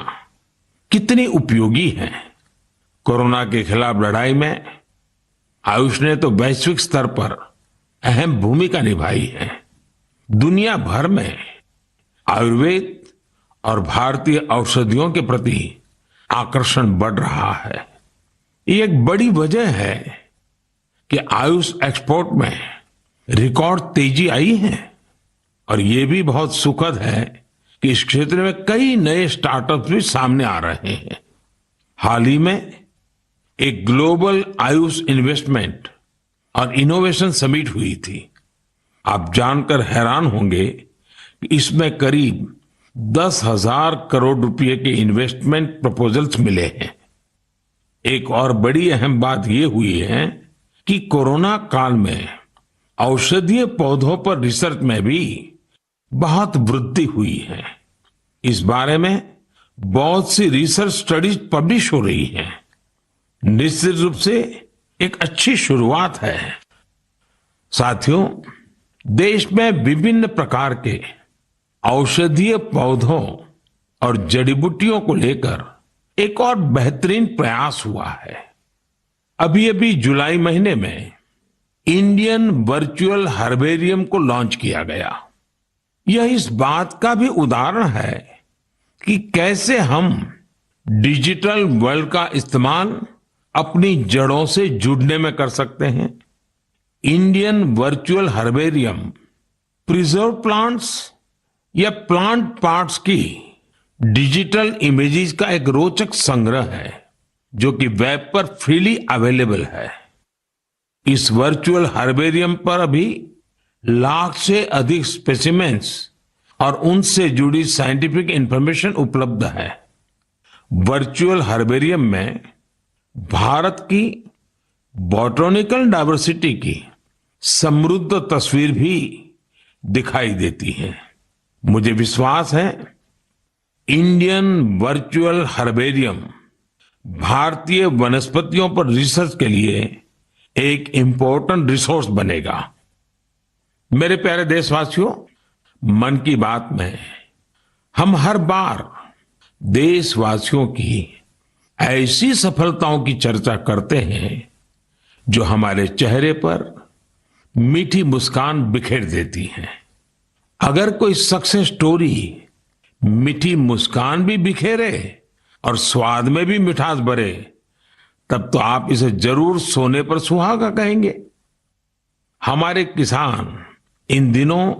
कितनी उपयोगी हैं। कोरोना के खिलाफ लड़ाई में आयुष ने तो वैश्विक स्तर पर अहम भूमिका निभाई है। दुनिया भर में आयुर्वेद और भारतीय औषधियों के प्रति आकर्षण बढ़ रहा है। ये एक बड़ी वजह है कि आयुष एक्सपोर्ट में रिकॉर्ड तेजी आई है और ये भी बहुत सुखद है कि इस क्षेत्र में कई नए स्टार्टअप्स भी सामने आ रहे हैं। हाल ही में एक ग्लोबल आयुष इन्वेस्टमेंट और इनोवेशन समिट हुई थी। आप जानकर हैरान होंगे कि इसमें करीब 10,000 करोड़ रुपए के इन्वेस्टमेंट प्रपोजल्स मिले हैं। एक और बड़ी अहम बात ये हुई है कि कोरोना काल में औषधीय पौधों पर रिसर्च में भी बहुत वृद्धि हुई है। इस बारे में बहुत सी रिसर्च स्टडीज पब्लिश हो रही हैं। निश्चित रूप से एक अच्छी शुरुआत है। साथियों, देश में विभिन्न प्रकार के औषधीय पौधों और जड़ी बूटियों को लेकर एक और बेहतरीन प्रयास हुआ है। अभी अभी जुलाई महीने में इंडियन वर्चुअल हर्बेरियम को लॉन्च किया गया। यह इस बात का भी उदाहरण है कि कैसे हम डिजिटल वर्ल्ड का इस्तेमाल अपनी जड़ों से जुड़ने में कर सकते हैं। Indian virtual herbarium preserve plants या प्लांट पार्ट्स की डिजिटल इमेजेस का एक रोचक संग्रह है जो कि वेब पर फ्रीली अवेलेबल है। इस वर्चुअल हर्बेरियम पर अभी लाख से अधिक स्पेसिमेंस और उनसे जुड़ी साइंटिफिक इंफॉर्मेशन उपलब्ध है। वर्चुअल हर्बेरियम में भारत की बॉटनिकल डायवर्सिटी की समृद्ध तस्वीर भी दिखाई देती है। मुझे विश्वास है इंडियन वर्चुअल हर्बेरियम भारतीय वनस्पतियों पर रिसर्च के लिए एक इंपॉर्टेंट रिसोर्स बनेगा। मेरे प्यारे देशवासियों, मन की बात में हम हर बार देशवासियों की ऐसी सफलताओं की चर्चा करते हैं जो हमारे चेहरे पर मीठी मुस्कान बिखेर देती है। अगर कोई सक्सेस स्टोरी मीठी मुस्कान भी बिखेरे और स्वाद में भी मिठास भरे, तब तो आप इसे जरूर सोने पर सुहागा कहेंगे। हमारे किसान इन दिनों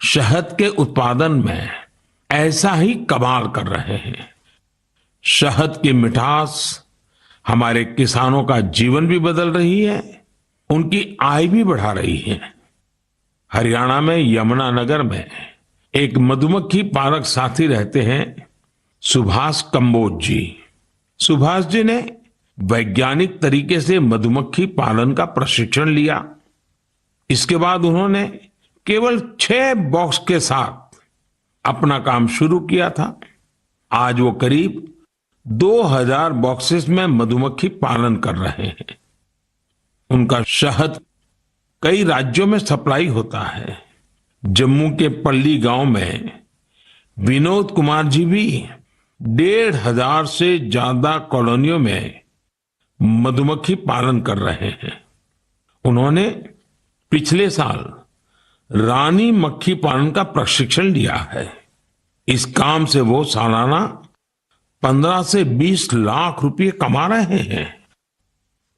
शहद के उत्पादन में ऐसा ही कमाल कर रहे हैं। शहद की मिठास हमारे किसानों का जीवन भी बदल रही है, उनकी आय भी बढ़ा रही है। हरियाणा में यमुनानगर में एक मधुमक्खी पालक साथी रहते हैं, सुभाष कंबोज जी। सुभाष जी ने वैज्ञानिक तरीके से मधुमक्खी पालन का प्रशिक्षण लिया। इसके बाद उन्होंने केवल 6 बॉक्स के साथ अपना काम शुरू किया था। आज वो करीब 2000 बॉक्सेस में मधुमक्खी पालन कर रहे हैं। उनका शहद कई राज्यों में सप्लाई होता है। जम्मू के पल्ली गांव में विनोद कुमार जी भी 1500 से ज्यादा कॉलोनियों में मधुमक्खी पालन कर रहे हैं। उन्होंने पिछले साल रानी मक्खी पालन का प्रशिक्षण लिया है। इस काम से वो सालाना 15 से 20 लाख रुपए कमा रहे हैं।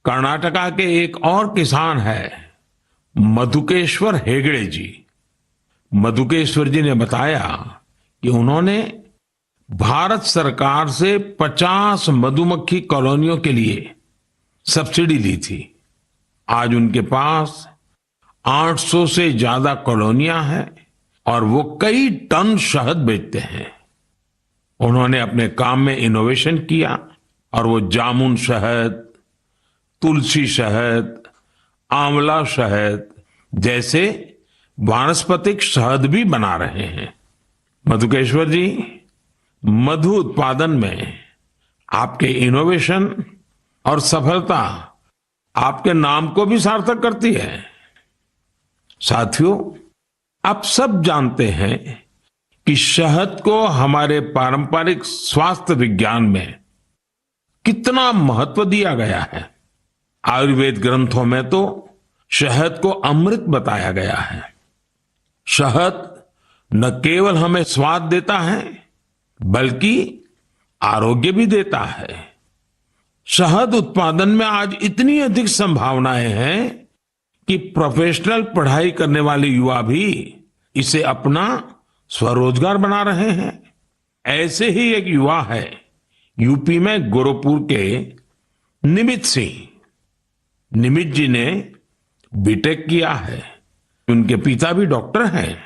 कर्नाटका के एक और किसान है मधुकेश्वर हेगड़े जी। मधुकेश्वर जी ने बताया कि उन्होंने भारत सरकार से 50 मधुमक्खी कॉलोनियों के लिए सब्सिडी ली थी। आज उनके पास 800 से ज्यादा कॉलोनियां हैं और वो कई टन शहद बेचते हैं। उन्होंने अपने काम में इनोवेशन किया और वो जामुन शहद, तुलसी शहद, आंवला शहद जैसे वानस्पतिक शहद भी बना रहे हैं। मधुकेश्वर जी, मधु उत्पादन में आपके इनोवेशन और सफलता आपके नाम को भी सार्थक करती है। साथियों, आप सब जानते हैं कि शहद को हमारे पारंपरिक स्वास्थ्य विज्ञान में कितना महत्व दिया गया है। आयुर्वेद ग्रंथों में तो शहद को अमृत बताया गया है। शहद न केवल हमें स्वाद देता है बल्कि आरोग्य भी देता है। शहद उत्पादन में आज इतनी अधिक संभावनाएं हैं कि प्रोफेशनल पढ़ाई करने वाले युवा भी इसे अपना स्वरोजगार बना रहे हैं। ऐसे ही एक युवा है यूपी में गोरखपुर के निमित सिंह। निमित जी ने बीटेक किया है। उनके पिता भी डॉक्टर हैं,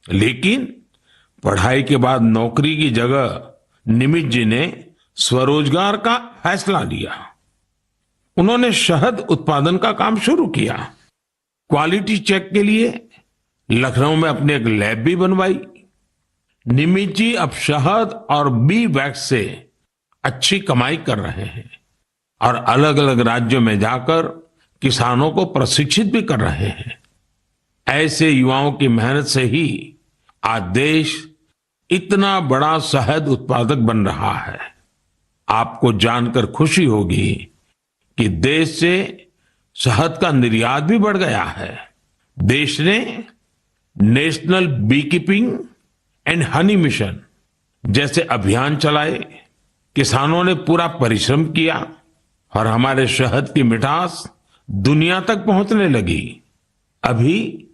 लेकिन पढ़ाई के बाद नौकरी की जगह निमित जी ने स्वरोजगार का फैसला लिया। उन्होंने शहद उत्पादन का काम शुरू किया। क्वालिटी चेक के लिए लखनऊ में अपनी एक लैब भी बनवाई। निमित जी अब शहद और बी वैक्स से अच्छी कमाई कर रहे हैं और अलग अलग राज्यों में जाकर किसानों को प्रशिक्षित भी कर रहे हैं। ऐसे युवाओं की मेहनत से ही आज देश इतना बड़ा शहद उत्पादक बन रहा है। आपको जानकर खुशी होगी कि देश से शहद का निर्यात भी बढ़ गया है। देश ने national bee keeping and honey mission जैसे अभियान चलाए। किसानों ने पूरा परिश्रम किया और हमारे शहद की मिठास दुनिया तक पहुंचने लगी। अभी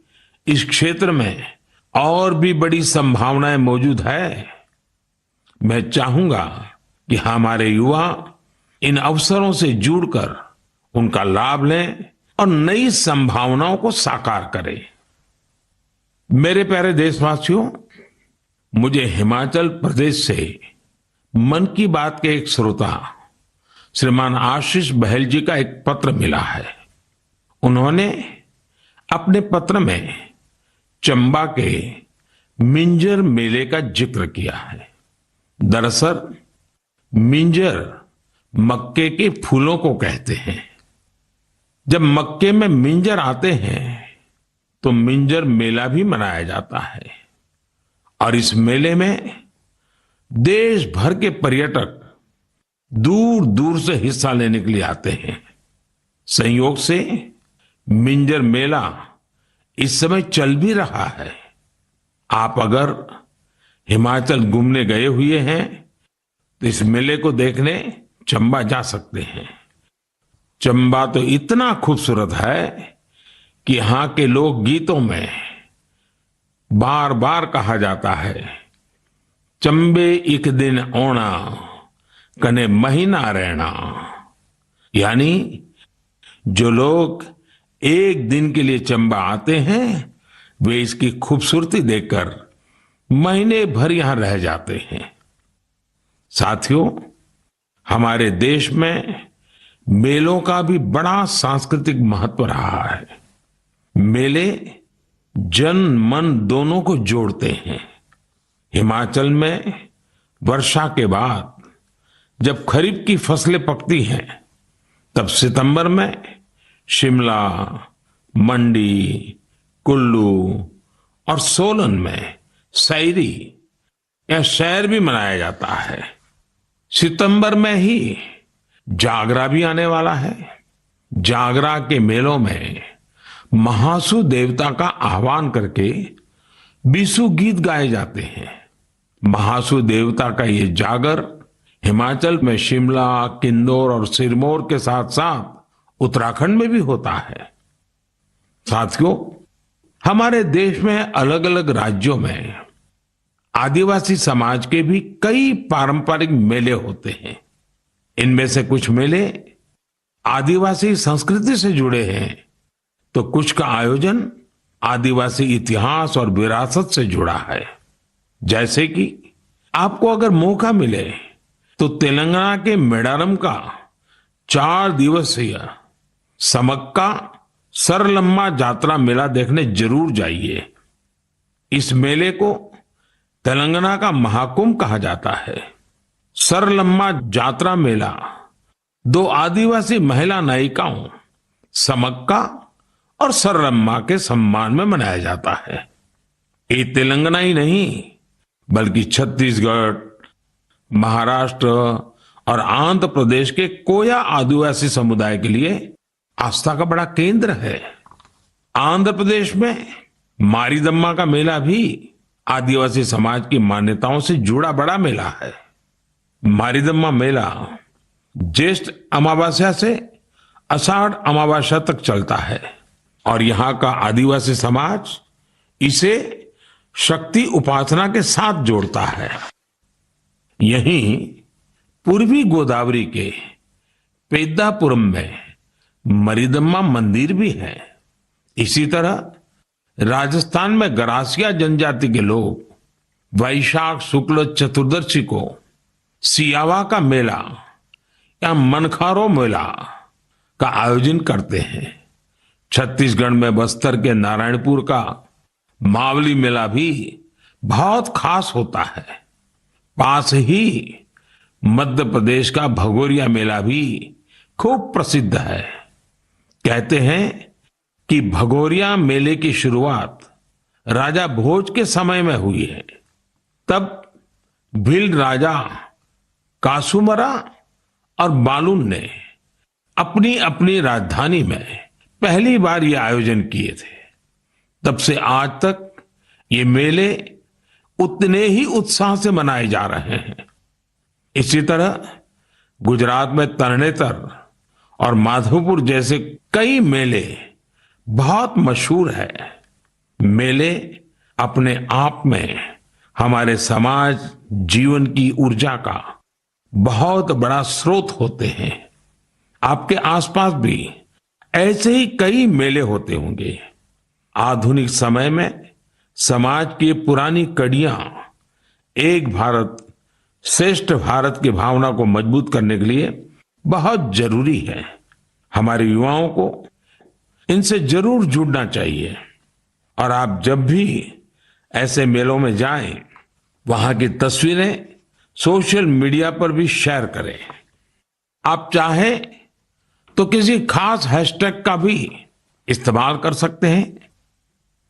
इस क्षेत्र में और भी बड़ी संभावनाएं मौजूद है। मैं चाहूंगा कि हमारे युवा इन अवसरों से जुड़कर उनका लाभ लें और नई संभावनाओं को साकार करें। मेरे प्यारे देशवासियों, मुझे हिमाचल प्रदेश से मन की बात के एक श्रोता श्रीमान आशीष बहल जी का एक पत्र मिला है। उन्होंने अपने पत्र में चंबा के मिंजर मेले का जिक्र किया है। दरअसल मिंजर मक्के के फूलों को कहते हैं। जब मक्के में मिंजर आते हैं तो मिंजर मेला भी मनाया जाता है और इस मेले में देश भर के पर्यटक दूर दूर से हिस्सा लेने के लिए आते हैं। संयोग से मिंजर मेला इस समय चल भी रहा है। आप अगर हिमाचल घूमने गए हुए हैं तो इस मेले को देखने चंबा जा सकते हैं। चंबा तो इतना खूबसूरत है कि यहां के लोक गीतों में बार बार कहा जाता है, चंबे एक दिन ओना कने महीना रहना। यानी जो लोग एक दिन के लिए चंबा आते हैं वे इसकी खूबसूरती देखकर महीने भर यहां रह जाते हैं। साथियों, हमारे देश में मेलों का भी बड़ा सांस्कृतिक महत्व रहा है। मेले जन मन दोनों को जोड़ते हैं। हिमाचल में वर्षा के बाद जब खरीफ की फसलें पकती हैं तब सितंबर में शिमला, मंडी, कुल्लू और सोलन में सैरी या सैर भी मनाया जाता है। सितंबर में ही जागरा भी आने वाला है। जागरा के मेलों में महासु देवता का आह्वान करके बीसू गीत गाए जाते हैं। महासु देवता का ये जागर हिमाचल में शिमला, किन्नौर और सिरमौर के साथ साथ उत्तराखंड में भी होता है। साथियों, हमारे देश में अलग अलग राज्यों में आदिवासी समाज के भी कई पारंपरिक मेले होते हैं। इनमें से कुछ मेले आदिवासी संस्कृति से जुड़े हैं तो कुछ का आयोजन आदिवासी इतिहास और विरासत से जुड़ा है। जैसे कि आपको अगर मौका मिले तो तेलंगाना के मेडारम का 4 दिवसीय समक्का सरलम्मा जात्रा मेला देखने जरूर जाइए। इस मेले को तेलंगाना का महाकुंभ कहा जाता है। सरलम्मा जात्रा मेला 2 आदिवासी महिला नायिकाओं समक्का और सरलम्मा के सम्मान में मनाया जाता है। ये तेलंगाना ही नहीं बल्कि छत्तीसगढ़, महाराष्ट्र और आंध्र प्रदेश के कोया आदिवासी समुदाय के लिए आस्था का बड़ा केंद्र है। आंध्र प्रदेश में मारीदम्मा का मेला भी आदिवासी समाज की मान्यताओं से जुड़ा बड़ा मेला है। मारीदम्मा मेला ज्येष्ठ अमावस्या से आषाढ़ अमावस्या तक चलता है और यहाँ का आदिवासी समाज इसे शक्ति उपासना के साथ जोड़ता है। यहीं पूर्वी गोदावरी के पेद्दापुरम में मरीदम्मा मंदिर भी है। इसी तरह राजस्थान में गरासिया जनजाति के लोग वैशाख शुक्ल चतुर्दशी को सियावा का मेला या मनखारो मेला का आयोजन करते हैं। छत्तीसगढ़ में बस्तर के नारायणपुर का मावली मेला भी बहुत खास होता है। पास ही मध्य प्रदेश का भगोरिया मेला भी खूब प्रसिद्ध है। कहते हैं कि भगोरिया मेले की शुरुआत राजा भोज के समय में हुई है। तब भील राजा कासूमरा और बालून ने अपनी अपनी राजधानी में पहली बार ये आयोजन किए थे। तब से आज तक ये मेले उतने ही उत्साह से मनाए जा रहे हैं। इसी तरह गुजरात में तरणेतर और माधवपुर जैसे कई मेले बहुत मशहूर है। मेले अपने आप में हमारे समाज जीवन की ऊर्जा का बहुत बड़ा स्रोत होते हैं। आपके आसपास भी ऐसे ही कई मेले होते होंगे। आधुनिक समय में समाज की पुरानी कड़ियां एक भारत श्रेष्ठ भारत की भावना को मजबूत करने के लिए बहुत जरूरी है। हमारे युवाओं को इनसे जरूर जुड़ना चाहिए। और आप जब भी ऐसे मेलों में जाएं, वहां की तस्वीरें सोशल मीडिया पर भी शेयर करें। आप चाहें तो किसी खास हैशटैग का भी इस्तेमाल कर सकते हैं।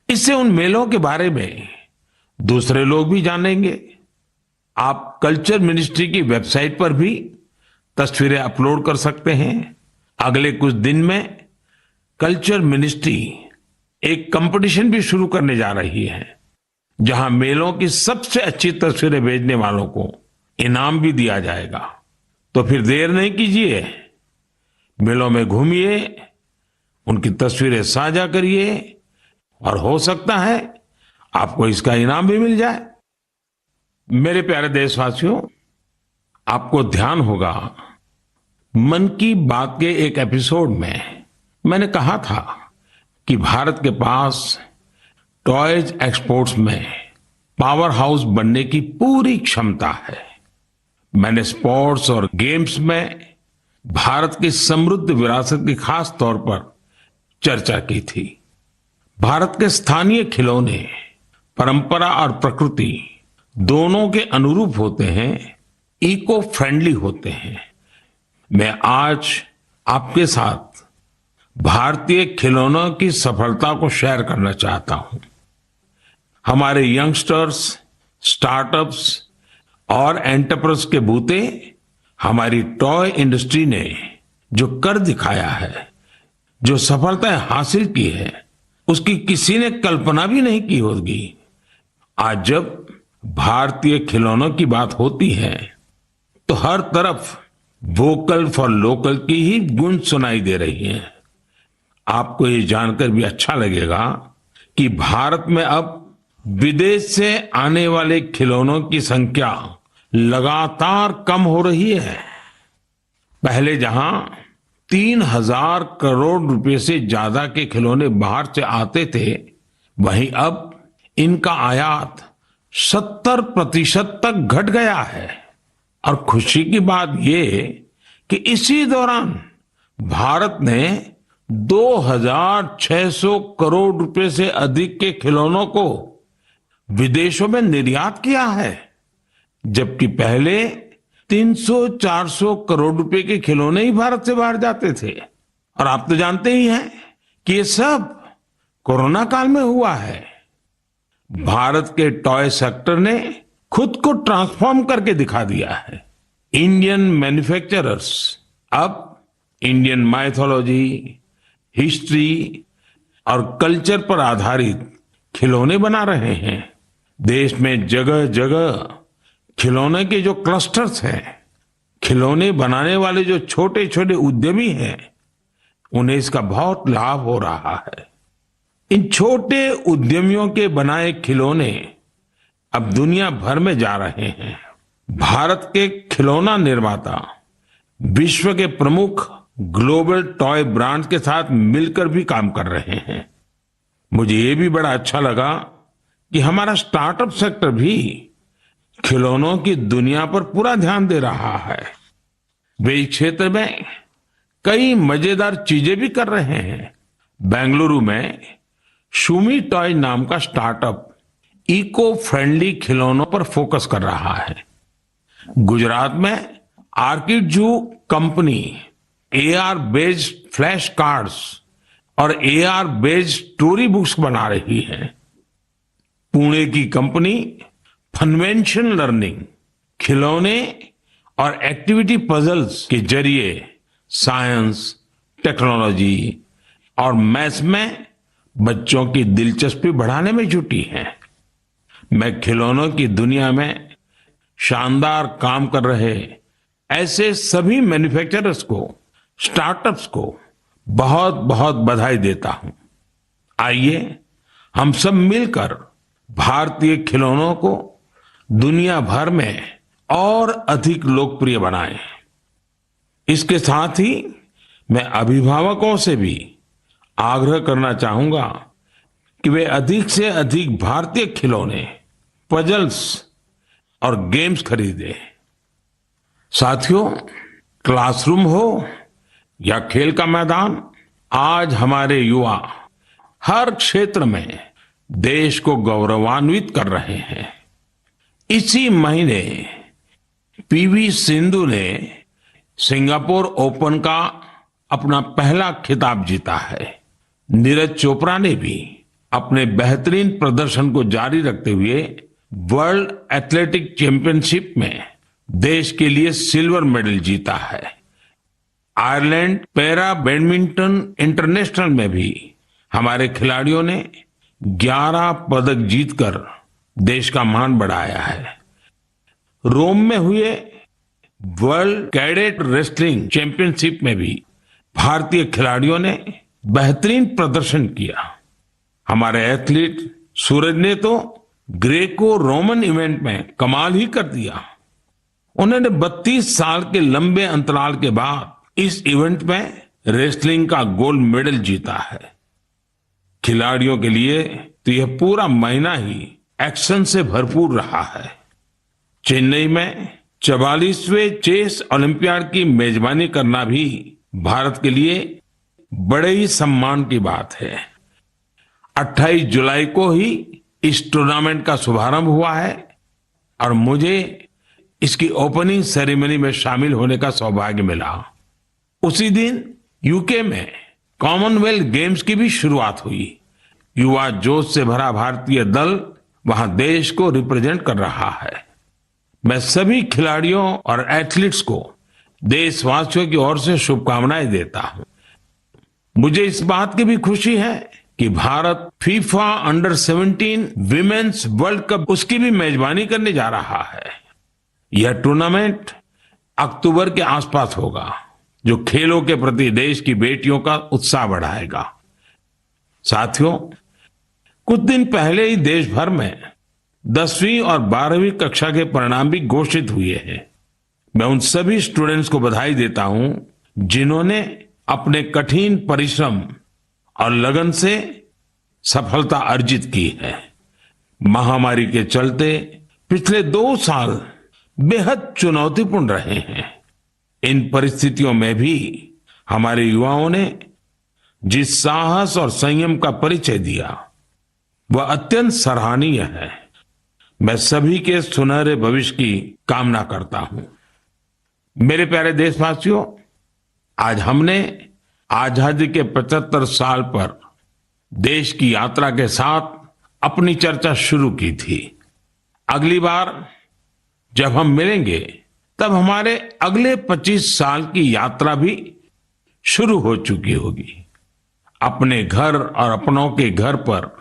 इससे उन मेलों के बारे में दूसरे लोग भी जानेंगे। आप कल्चर मिनिस्ट्री की वेबसाइट पर भी तस्वीरें अपलोड कर सकते हैं। अगले कुछ दिन में कल्चर मिनिस्ट्री एक कंपटीशन भी शुरू करने जा रही है, जहां मेलों की सबसे अच्छी तस्वीरें भेजने वालों को इनाम भी दिया जाएगा। तो फिर देर नहीं कीजिए, मेलों में घूमिए, उनकी तस्वीरें साझा करिए और हो सकता है आपको इसका इनाम भी मिल जाए। मेरे प्यारे देशवासियों, आपको ध्यान होगा मन की बात के एक एपिसोड में मैंने कहा था कि भारत के पास टॉयज एक्सपोर्ट्स में पावर हाउस बनने की पूरी क्षमता है। मैंने स्पोर्ट्स और गेम्स में भारत की समृद्ध विरासत की खास तौर पर चर्चा की थी। भारत के स्थानीय खिलौने परंपरा और प्रकृति दोनों के अनुरूप होते हैं, इको फ्रेंडली होते हैं। मैं आज आपके साथ भारतीय खिलौनों की सफलता को शेयर करना चाहता हूं। हमारे यंगस्टर्स, स्टार्टअप्स और एंटरप्रेन्योर्स के बूते हमारी टॉय इंडस्ट्री ने जो कर दिखाया है, जो सफलताएं हासिल की है, उसकी किसी ने कल्पना भी नहीं की होगी। आज जब भारतीय खिलौनों की बात होती है तो हर तरफ वोकल फॉर लोकल की ही गूंज सुनाई दे रही है। आपको ये जानकर भी अच्छा लगेगा कि भारत में अब विदेश से आने वाले खिलौनों की संख्या लगातार कम हो रही है। पहले जहां 3,000 करोड़ रुपए से ज्यादा के खिलौने बाहर से आते थे, वहीं अब इनका आयात 70% तक घट गया है। और खुशी की बात यह कि इसी दौरान भारत ने 2,600 करोड़ रुपए से अधिक के खिलौनों को विदेशों में निर्यात किया है, जबकि पहले 300-400 करोड़ रुपए के खिलौने ही भारत से बाहर जाते थे। और आप तो जानते ही हैं कि ये सब कोरोना काल में हुआ है। भारत के टॉय सेक्टर ने खुद को ट्रांसफॉर्म करके दिखा दिया है। इंडियन मैन्युफैक्चरर्स अब इंडियन माइथोलॉजी, हिस्ट्री और कल्चर पर आधारित खिलौने बना रहे हैं। देश में जगह जगह खिलौने के जो क्लस्टर्स हैं, खिलौने बनाने वाले जो छोटे छोटे उद्यमी हैं, उन्हें इसका बहुत लाभ हो रहा है। इन छोटे उद्यमियों के बनाए खिलौने अब दुनिया भर में जा रहे हैं। भारत के खिलौना निर्माता विश्व के प्रमुख ग्लोबल टॉय ब्रांड्स के साथ मिलकर भी काम कर रहे हैं। मुझे ये भी बड़ा अच्छा लगा कि हमारा स्टार्टअप सेक्टर भी खिलौनों की दुनिया पर पूरा ध्यान दे रहा है। वे इस क्षेत्र में कई मजेदार चीजें भी कर रहे हैं। बेंगलुरु में शूमी टॉय नाम का स्टार्टअप इको फ्रेंडली खिलौनों पर फोकस कर रहा है। गुजरात में आर्किड जू company AR based flash cards और एआर बेस्ड स्टोरी बुक्स बना रही है। पुणे की कंपनी कन्वेंशन लर्निंग खिलौने और एक्टिविटी पजल्स के जरिए साइंस, टेक्नोलॉजी और मैथ्स में बच्चों की दिलचस्पी बढ़ाने में जुटी है। मैं खिलौनों की दुनिया में शानदार काम कर रहे ऐसे सभी मैन्युफैक्चरर्स को, स्टार्टअप्स को बहुत बहुत बधाई देता हूं। आइए हम सब मिलकर भारतीय खिलौनों को दुनिया भर में और अधिक लोकप्रिय बनाएं। इसके साथ ही मैं अभिभावकों से भी आग्रह करना चाहूंगा कि वे अधिक से अधिक भारतीय खिलौने, पजल्स और गेम्स खरीदें। साथियों, क्लासरूम हो या खेल का मैदान, आज हमारे युवा हर क्षेत्र में देश को गौरवान्वित कर रहे हैं। इसी महीने पीवी सिंधु ने सिंगापुर ओपन का अपना पहला खिताब जीता है। नीरज चोपड़ा ने भी अपने बेहतरीन प्रदर्शन को जारी रखते हुए वर्ल्ड एथलेटिक चैंपियनशिप में देश के लिए सिल्वर मेडल जीता है। आयरलैंड पैरा बैडमिंटन इंटरनेशनल में भी हमारे खिलाड़ियों ने 11 पदक जीतकर देश का मान बढ़ाया है। रोम में हुए वर्ल्ड कैडेट रेसलिंग चैंपियनशिप में भी भारतीय खिलाड़ियों ने बेहतरीन प्रदर्शन किया। हमारे एथलीट सूरज ने तो ग्रेको रोमन इवेंट में कमाल ही कर दिया। उन्होंने 32 साल के लंबे अंतराल के बाद इस इवेंट में रेसलिंग का गोल्ड मेडल जीता है। खिलाड़ियों के लिए तो यह पूरा महीना ही एक्शन से भरपूर रहा है। चेन्नई में 44वें चेस ओलंपियाड की मेजबानी करना भी भारत के लिए बड़े ही सम्मान की बात है। 28 जुलाई को ही इस टूर्नामेंट का शुभारंभ हुआ है और मुझे इसकी ओपनिंग सेरेमनी में शामिल होने का सौभाग्य मिला। उसी दिन यूके में कॉमनवेल्थ गेम्स की भी शुरुआत हुई। युवा जोश से भरा भारतीय दल वहां देश को रिप्रेजेंट कर रहा है। मैं सभी खिलाड़ियों और एथलीट्स को देशवासियों की ओर से शुभकामनाएं देता हूं। मुझे इस बात की भी खुशी है कि Bharat FIFA under 17 women's world cup उसकी भी मेजबानी करने जा रहा है। यह टूर्नामेंट अक्टूबर के आसपास होगा, जो खेलों के प्रति देश की बेटियों का उत्साह बढ़ाएगा। साथियों, कुछ दिन पहले ही देश भर में 10वीं और 12वीं कक्षा के परिणाम भी घोषित हुए हैं। मैं उन सभी स्टूडेंट्स को बधाई देता हूं जिन्होंने अपने कठिन परिश्रम और लगन से सफलता अर्जित की है। महामारी के चलते पिछले 2 साल बेहद चुनौतीपूर्ण रहे हैं। इन परिस्थितियों में भी हमारे युवाओं ने जिस साहस और संयम का परिचय दिया वह अत्यंत सराहनीय है। मैं सभी के सुनहरे भविष्य की कामना करता हूं। मेरे प्यारे देशवासियों, आज हमने आजादी के 75 साल पर देश की यात्रा के साथ अपनी चर्चा शुरू की थी। अगली बार जब हम मिलेंगे तब हमारे अगले 25 साल की यात्रा भी शुरू हो चुकी होगी। अपने घर और अपनों के घर पर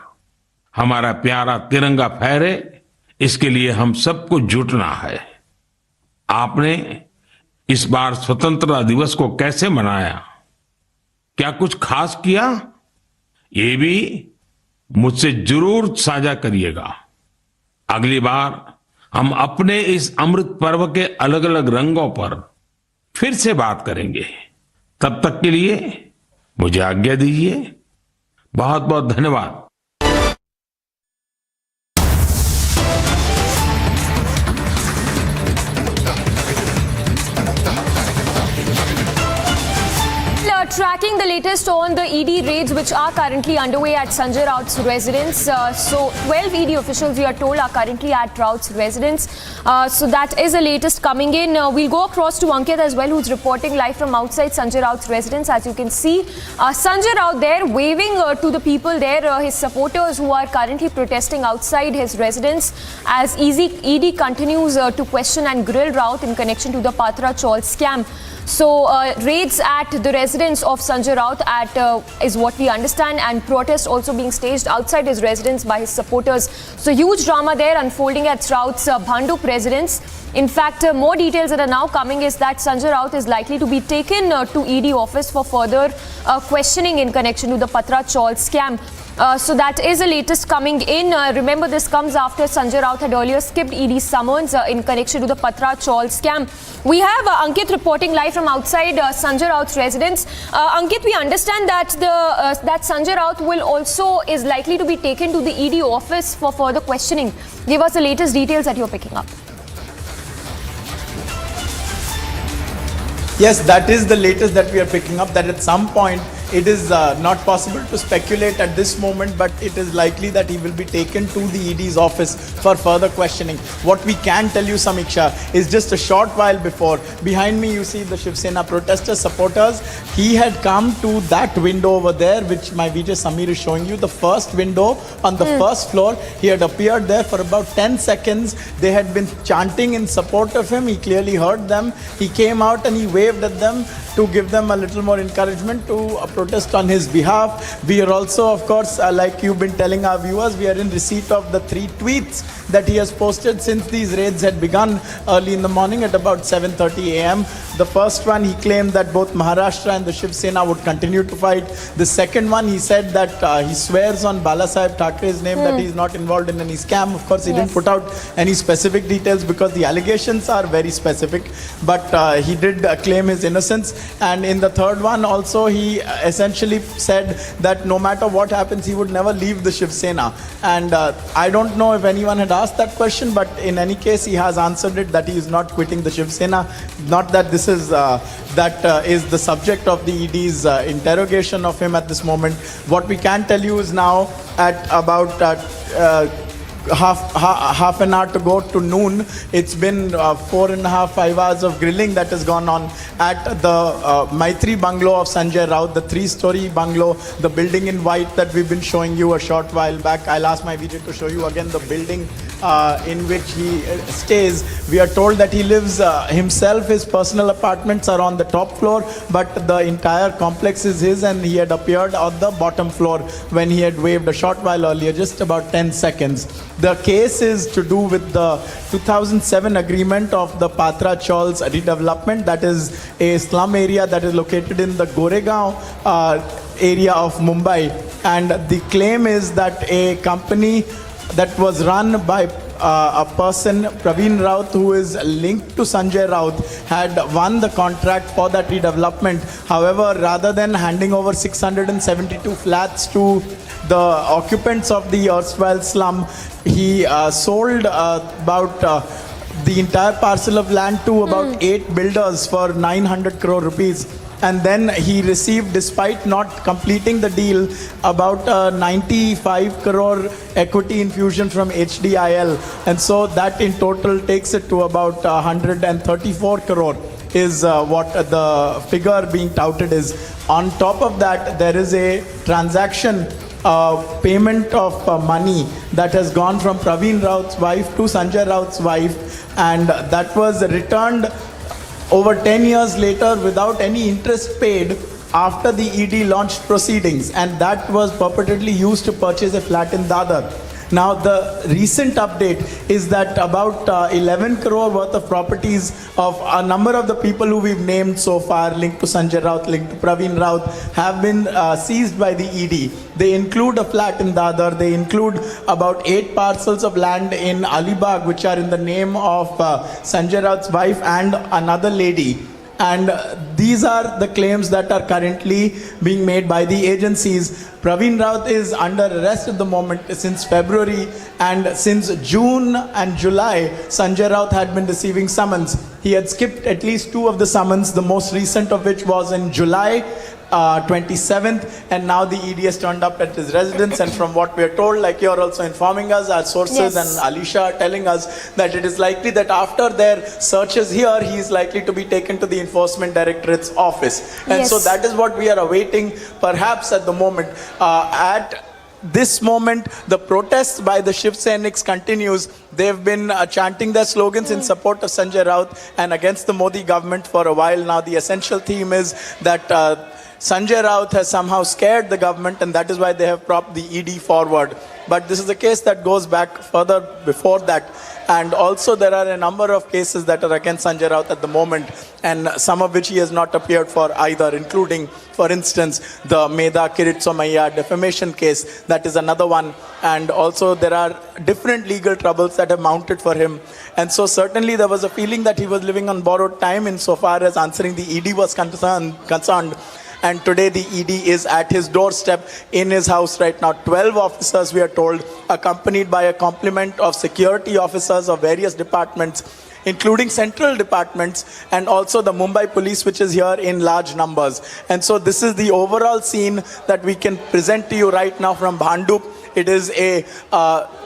हमारा प्यारा तिरंगा फहरे, इसके लिए हम सबको जुटना है। आपने इस बार स्वतंत्रता दिवस को कैसे मनाया? क्या कुछ खास किया? ये भी मुझसे जरूर साझा करिएगा। अगली बार हम अपने इस अमृत पर्व के अलग अलग रंगों पर फिर से बात करेंगे। तब तक के लिए मुझे आज्ञा दीजिए। बहुत बहुत धन्यवाद। latest on the ED raids which are currently underway at Sanjay Raut's residence. So 12 ED officials, we are told, are currently at Raut's residence. So that is the latest coming in. We'll go across to Ankit as well, who's reporting live from outside Sanjay Raut's residence. As you can see, Sanjay Raut there waving to the people there, his supporters who are currently protesting outside his residence as ED continues to question and grill Raut in connection to the Patra Chawl scam. So raids at the residence of Sanjay Raut is what we understand, and protests also being staged outside his residence by his supporters. So huge drama there unfolding at Raut's Bhandup residence. In fact, more details that are now coming is that Sanjay Raut is likely to be taken to ED office for further questioning in connection to the Patra Chawl scam. So that is the latest coming in. Remember, this comes after Sanjay Raut had earlier skipped ED summons in connection to the Patra Chawl scam. We have Ankit reporting live from outside Sanjay Raut's residence. Ankit, we understand that that Sanjay Raut is likely to be taken to the ED office for further questioning. Give us the latest details that you're picking up. Yes, that is the latest that we are picking up, that at some point it is not possible to speculate at this moment, but it is likely that he will be taken to the ED's office for further questioning. What we can tell you, Samiksha, is just a short while before, behind me you see the Shiv Sena protesters, supporters. He had come to that window over there, which my VJ Samir is showing you, the first window on the first floor. He had appeared there for about 10 seconds. They had been chanting in support of him. He clearly heard them. He came out and he waved at them to give them a little more encouragement to protest on his behalf. We are also, of course, like you've been telling our viewers, we are in receipt of the 3 tweets that he has posted since these raids had begun early in the morning at about 7:30 a.m. The first one, he claimed that both Maharashtra and the Shiv Sena would continue to fight. The second one, he said that he swears on Balasaheb Thackeray's name that he is not involved in any scam. Of course, he didn't put out any specific details because the allegations are very specific, but he did claim his innocence. And in the third one also, he essentially said that no matter what happens, he would never leave the Shiv Sena. And I don't know if anyone had asked that question, but in any case, he has answered it that he is not quitting the Shiv Sena. Not that this is is the subject of the ED's interrogation of him at this moment. What we can tell you is now at about half an hour to go to noon. It's been 4.5, 5 hours of grilling that has gone on at the Maitri bungalow of Sanjay Raut, the 3-story bungalow, the building in white that we've been showing you a short while back. I'll ask my VJ to show you again the building in which he stays. We are told that he lives himself. His personal apartments are on the top floor, but the entire complex is his, and he had appeared on the bottom floor when he had waved a short while earlier, just about 10 seconds. The case is to do with the 2007 agreement of the Patra Chawl's redevelopment. That is a slum area that is located in the Goregaon area of Mumbai. And the claim is that a company that was run by a person, Praveen Raut, who is linked to Sanjay Raut, had won the contract for that redevelopment. However, rather than handing over 672 flats to the occupants of the erstwhile slum, he sold about the entire parcel of land to about 8 builders for 900 crore rupees. And then he received, despite not completing the deal, about 95 crore equity infusion from HDIL. And so that in total takes it to about 134 crore is what the figure being touted is. On top of that, there is a transaction payment of money that has gone from Praveen Raut's wife to Sanjay Raut's wife, and that was returned over 10 years later without any interest paid after the ED launched proceedings, and that was purportedly used to purchase a flat in Dadar. Now, the recent update is that about 11 crore worth of properties of a number of the people who we've named so far, linked to Sanjay Raut, linked to Praveen Raut, have been seized by the ED. They include a flat in Dadar. They include about 8 parcels of land in Alibag, which are in the name of Sanjay Raut's wife and another lady. And these are the claims that are currently being made by the agencies. Praveen Raut is under arrest at the moment since February, and since June and July, Sanjay Raut had been receiving summons. He had skipped at least 2 of the summons, the most recent of which was in July. 27th, and now the ED has turned up at his residence. And from what we are told, like you're also informing us, our sources and Alisha are telling us that it is likely that after their searches here, he is likely to be taken to the Enforcement Directorate's office. And so that is what we are awaiting, perhaps at the moment. At this moment, the protests by the Shiv Sainiks continues. They've been chanting their slogans in support of Sanjay Raut and against the Modi government for a while now. The essential theme is that Sanjay Raut has somehow scared the government, and that is why they have propped the ED forward. But this is a case that goes back further before that. And also there are a number of cases that are against Sanjay Raut at the moment, and some of which he has not appeared for either, including, for instance, the Medha Kirit defamation case. That is another one. And also there are different legal troubles that have mounted for him. And so certainly there was a feeling that he was living on borrowed time insofar as answering the ED was concerned. And today the ED is at his doorstep in his house right now. 12 officers, we are told, accompanied by a complement of security officers of various departments, including central departments, and also the Mumbai police, which is here in large numbers. And so this is the overall scene that we can present to you right now from Bhandup. It is a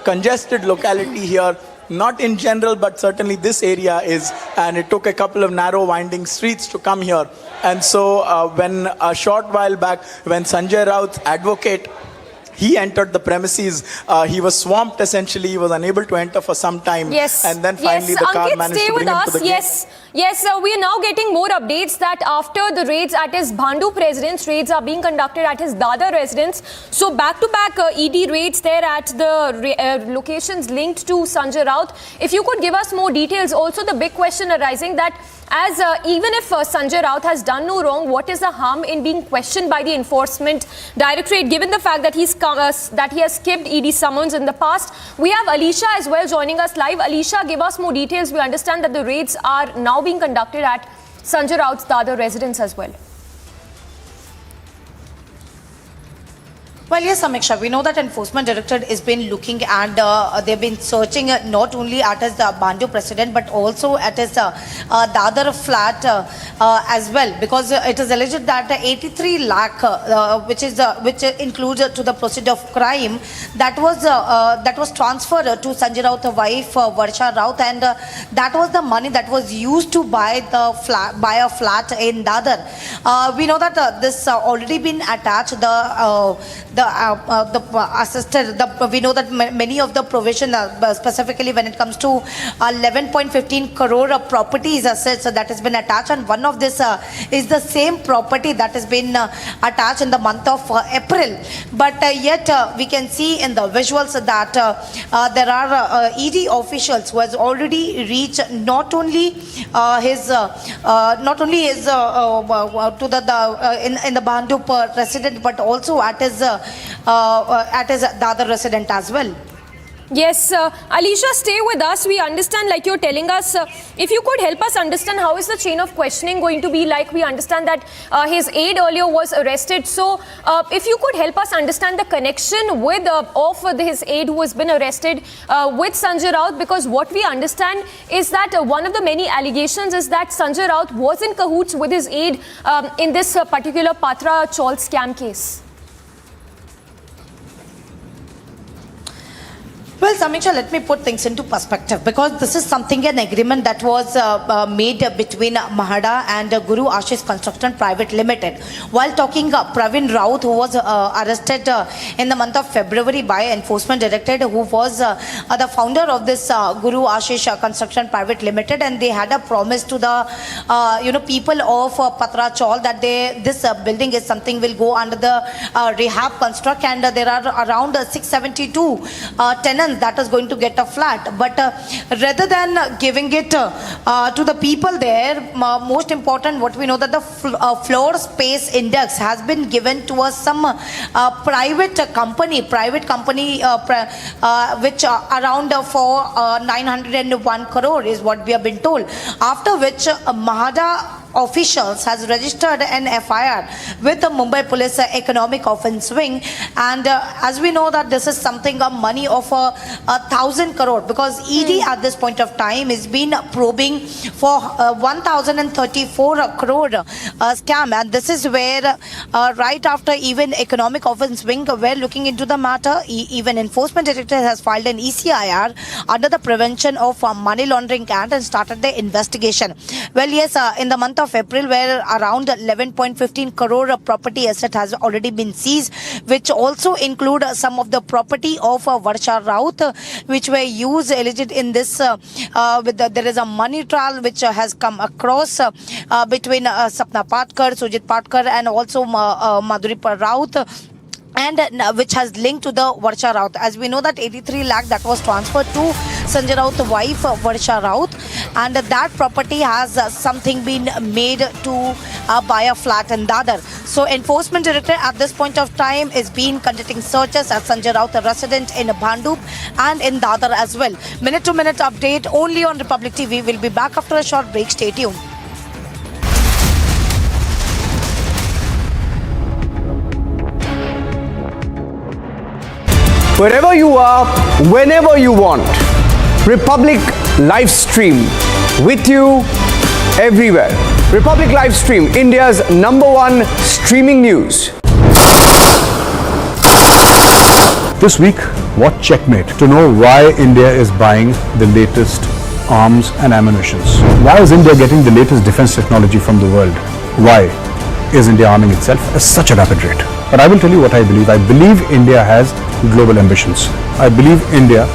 congested locality here. Not in general, but certainly this area is, and it took a couple of narrow winding streets to come here. And so when a short while back, when Sanjay Raut's advocate, he entered the premises, he was swamped essentially, he was unable to enter for some time. Yes. And then finally the car managed to bring him to the gate. Yes, we are now getting more updates that after the raids at his Bhandup residence, raids are being conducted at his Dadar residence. So back-to-back ED raids there at the locations linked to Sanjay Raut. If you could give us more details. Also the big question arising that as even if Sanjay Raut has done no wrong, what is the harm in being questioned by the Enforcement Directorate, given the fact that that he has skipped ED summons in the past? We have Alisha as well joining us live. Alisha, give us more details. We understand that the raids are now being conducted at Sanjay Raut's Dadar residence as well. Well, yes, Samiksha, we know that Enforcement Directorate has been looking and they've been searching not only at his Bhandup resident but also at his Dadar flat as well, because it is alleged that 83 lakh, which includes to the proceed of crime, that was transferred to Sanjay Raut's wife Varsha Raut, and that was the money that was used to buy a flat in Dadar. We know that this already been attached. We know that many of the provision, specifically when it comes to 11.15 crore properties assets that has been attached, and one of this is the same property that has been attached in the month of April. But yet we can see in the visuals that there are ED officials who has already reached not only his in the Bhandup resident, but also at his Dadar resident as well. Yes, Alisha, stay with us. We understand, like you're telling us, if you could help us understand how is the chain of questioning going to be like. We understand that his aide earlier was arrested. So if you could help us understand the connection with of his aide who has been arrested with Sanjay Raut, because what we understand is that one of the many allegations is that Sanjay Raut was in cahoots with his aide in this particular Patra Chaul scam case. Well, Samiksha, let me put things into perspective, because this is something, an agreement that was made between Mahada and Guru Ashish Construction Private Limited. While talking, Praveen Raut, who was arrested in the month of February by Enforcement Directorate, who was the founder of this Guru Ashish Construction Private Limited, and they had a promise to the people of Patra Chaul that this building is something will go under the rehab construct, and there are around 672 tenants that is going to get a flat. But rather than giving it to the people there, most important, what we know that the floor space index has been given to some private company which around for 901 crore is what we have been told. After which Mahada officials has registered an FIR with the Mumbai Police Economic Offence Wing, and as we know that this is something a money of 1,000 crore, because ED at this point of time is been probing for 1,034 crore scam, and this is where right after even Economic Offence Wing were looking into the matter, even Enforcement Directorate has filed an ECIR under the Prevention of Money Laundering Act and started the investigation. Well, yes, in the month of April, where around 11.15 crore property asset has already been seized, which also include some of the property of Sanjay Raut, which were used alleged in this. There is a money trial which has come across between Sapna Patkar, Sujit Patkar, and also Madhuri Raut, and which has linked to the Sanjay Raut. As we know that 83 lakh that was transferred to Sanjay Raut's wife Sanjay Raut, and that property has something been made to buy a flat in Dadar. So Enforcement Directorate at this point of time is being conducting searches at Sanjay Raut, a resident in Bhandup and in Dadar as well. Minute-to-minute update only on Republic TV. We'll be back after a short break. Stay tuned. Wherever you are, whenever you want. Republic live stream with you everywhere. Republic live stream, India's #1 streaming news. This week, watch Checkmate to know why India is buying the latest arms and ammunitions. Why is India getting the latest defense technology from the world? Why is India arming itself at such a rapid rate? But I will tell you what I believe. I believe India has global ambitions. I believe India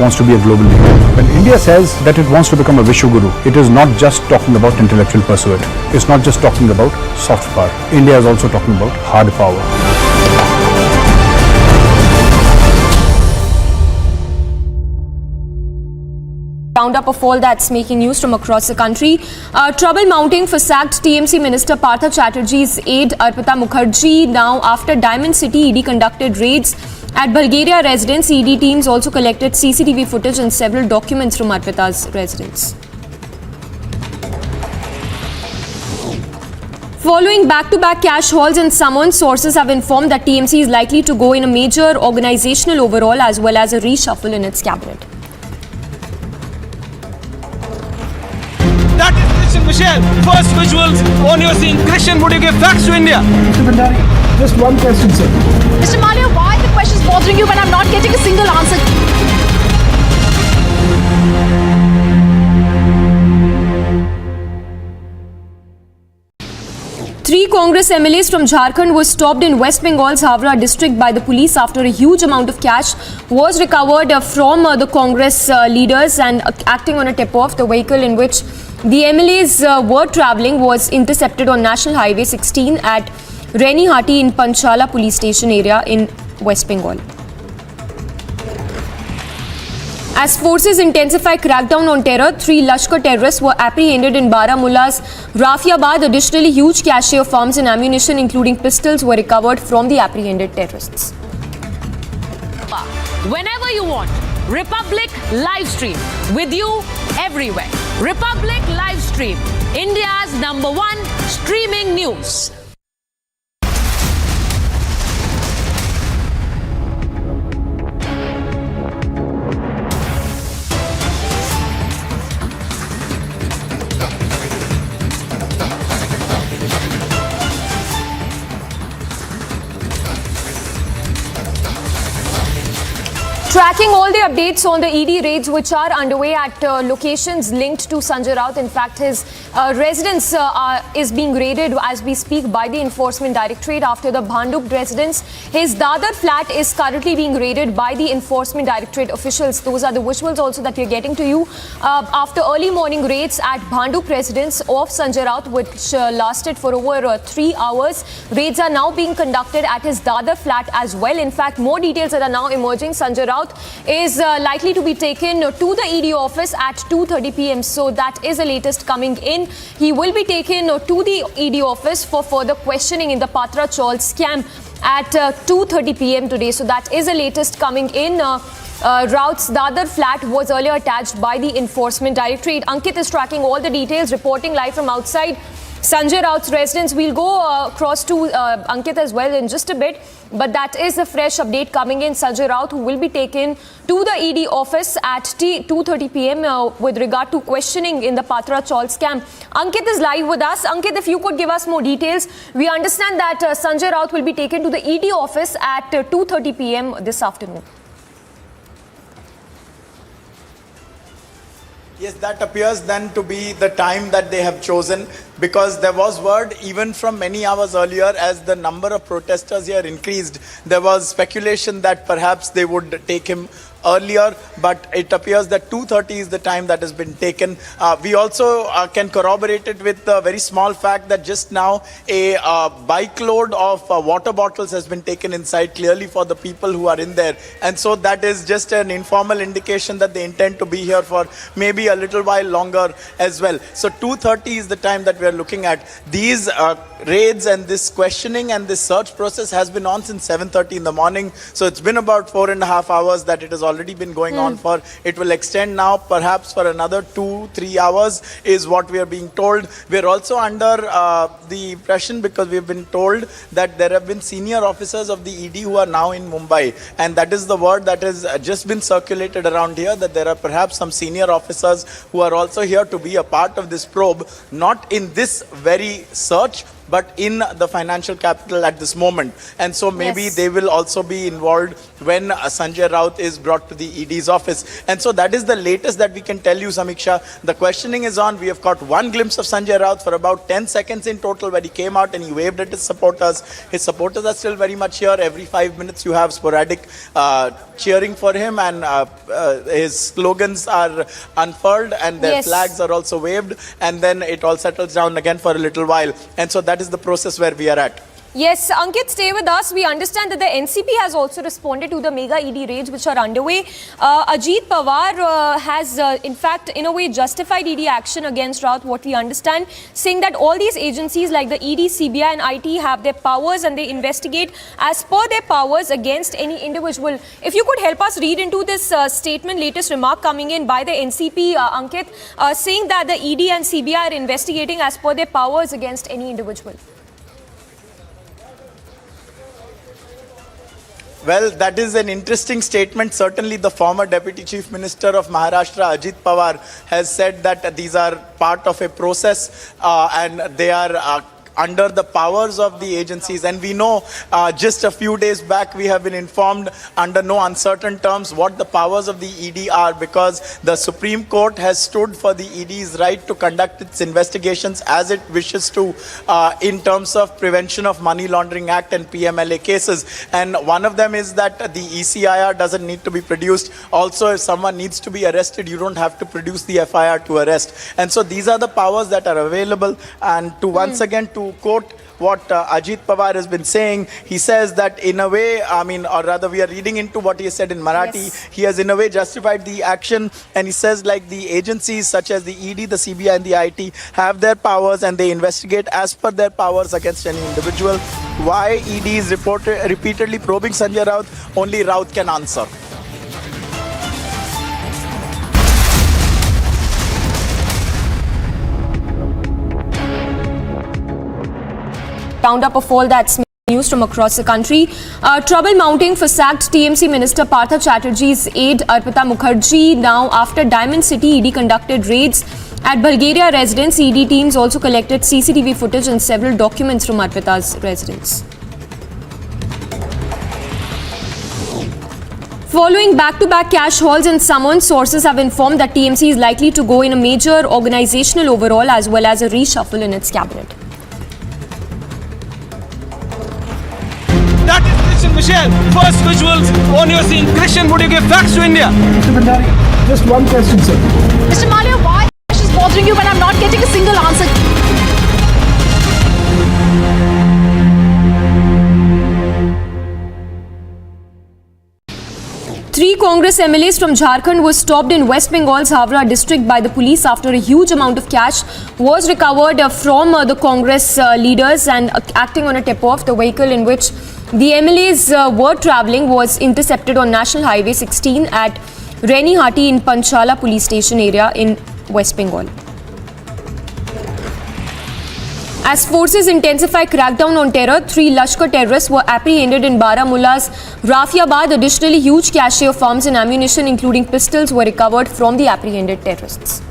wants to be a global leader. When India says that it wants to become a Vishwaguru, it is not just talking about intellectual pursuit. It's not just talking about soft power. India is also talking about hard power. Roundup of all that's making news from across the country. Trouble mounting for sacked TMC Minister Partha Chatterjee's aide Arpita Mukherjee. Now, after Diamond City, ED conducted raids at Bulgaria residence. ED teams also collected CCTV footage and several documents from Arpita's residence. Following back-to-back cash hauls and summons, sources have informed that TMC is likely to go in a major organizational overhaul as well as a reshuffle in its cabinet. That is Christian Michelle. First visuals on your scene. Christian, would you give facts to India? Mr. Bhandari, just one question, sir. Mr. Malia, why are the questions bothering you when I'm not getting a single answer? Three Congress MLAs from Jharkhand were stopped in West Bengal's Havra district by the police after a huge amount of cash was recovered from the Congress leaders, and acting on a tip-off, the vehicle in which the MLAs were travelling was intercepted on National Highway 16 at Renihati in Panchala police station area in West Bengal. As forces intensify crackdown on terror, 3 Lashkar terrorists were apprehended in Baramulla's Rafiabad. Additionally, huge cache of arms and ammunition, including pistols, were recovered from the apprehended terrorists. Whenever you want, Republic live stream with you everywhere. Republic live stream, India's #1 streaming news. Tracking all the updates on the ED raids which are underway at locations linked to Sanjay Raut. In fact, his residence is being raided as we speak by the Enforcement Directorate after the Bhandup residence. His Dadar flat is currently being raided by the Enforcement Directorate officials. Those are the visuals also that we are getting to you. After early morning raids at Bhandup residence of Sanjay Raut, which lasted for over 3 hours, raids are now being conducted at his Dadar flat as well. In fact, more details that are now emerging. Sanjay Raut is likely to be taken to the ED office at 2:30 p.m. So that is the latest coming in. He will be taken to the ED office for further questioning in the Patra Chaul scam at 2:30 p.m. today. So that is the latest coming in. Raut's Dadar flat was earlier attached by the Enforcement Directorate. Ankit is tracking all the details, reporting live from outside Sanjay Raut's residence. We'll go across to Ankit as well in just a bit. But that is a fresh update coming in. Sanjay Raut, who will be taken to the ED office at 2:30 p.m. With regard to questioning in the Patra Chaul scam. Ankit is live with us. Ankit, if you could give us more details. We understand that Sanjay Raut will be taken to the ED office at 2:30 p.m. this afternoon. Yes, that appears then to be the time that they have chosen, because there was word even from many hours earlier, as the number of protesters here increased, there was speculation that perhaps they would take him earlier, but it appears that 2:30 is the time that has been taken. We also can corroborate it with the very small fact that just now a bike load of water bottles has been taken inside, clearly for the people who are in there. And so that is just an informal indication that they intend to be here for maybe a little while longer as well. So 2:30 is the time that we are looking at. These raids and this questioning and this search process has been on since 7:30 in the morning. So it's been about 4.5 hours that it has already been going on for. It will extend now perhaps for another 2-3 hours is what we are being told. We are also under the impression, because we have been told that there have been senior officers of the ED who are now in Mumbai, and that is the word that has just been circulated around here, that there are perhaps some senior officers who are also here to be a part of this probe, not in this very search, but in the financial capital at this moment. And so maybe they will also be involved when Sanjay Raut is brought to the ED's office. And so that is the latest that we can tell you, Samiksha. The questioning is on. We have got one glimpse of Sanjay Raut for about 10 seconds in total, where he came out and he waved at his supporters. His supporters are still very much here. Every 5 minutes you have sporadic cheering for him, and his slogans are unfurled and their flags are also waved, and then it all settles down again for a little while. And so that is the process where we are at. Yes, Ankit, stay with us. We understand that the NCP has also responded to the mega ED raids which are underway. Ajit Pawar has, in fact, in a way justified ED action against Raut, what we understand, saying that all these agencies like the ED, CBI and IT have their powers and they investigate as per their powers against any individual. If you could help us read into this statement, latest remark coming in by the NCP, Ankit, saying that the ED and CBI are investigating as per their powers against any individual. Well, that is an interesting statement. Certainly the former Deputy Chief Minister of Maharashtra, Ajit Pawar, has said that these are part of a process and they are under the powers of the agencies. And we know just a few days back we have been informed under no uncertain terms what the powers of the ED are, because the Supreme Court has stood for the ED's right to conduct its investigations as it wishes to in terms of Prevention of Money Laundering Act and PMLA cases. And one of them is that the ECIR doesn't need to be produced. Also, if someone needs to be arrested, you don't have to produce the FIR to arrest. And so these are the powers that are available. And to once again to quote what Ajit Pawar has been saying, he says that in a way, I mean, or rather we are reading into what he has said in Marathi, he has in a way justified the action, and he says like the agencies such as the ED, the CBI and the IT have their powers and they investigate as per their powers against any individual. Why ED is repeatedly probing Sanjay Raut, only Raut can answer. Roundup of all that's news from across the country. Trouble mounting for sacked TMC Minister Partha Chatterjee's aide Arpita Mukherjee. Now, after Diamond City, ED conducted raids at Bulgaria residence. ED teams also collected CCTV footage and several documents from Arpita's residence. Following back-to-back cash hauls and summons, sources have informed that TMC is likely to go in a major organizational overhaul as well as a reshuffle in its cabinet. That is Christian Michel. First visuals on your scene. Christian, would you give facts to India? Mr. Bhandari, just one question, sir. Mr. Malia, why is this bothering you when I'm not getting a single answer? Three Congress MLAs from Jharkhand were stopped in West Bengal's Havra district by the police after a huge amount of cash was recovered from the Congress leaders, and acting on a tip-off, the vehicle in which the MLAs were travelling was intercepted on National Highway 16 at Renihati in Panchala police station area in West Bengal. As forces intensify crackdown on terror, 3 Lashkar terrorists were apprehended in Baramulla's Rafiabad. Additionally, huge cache of arms and ammunition, including pistols, were recovered from the apprehended terrorists.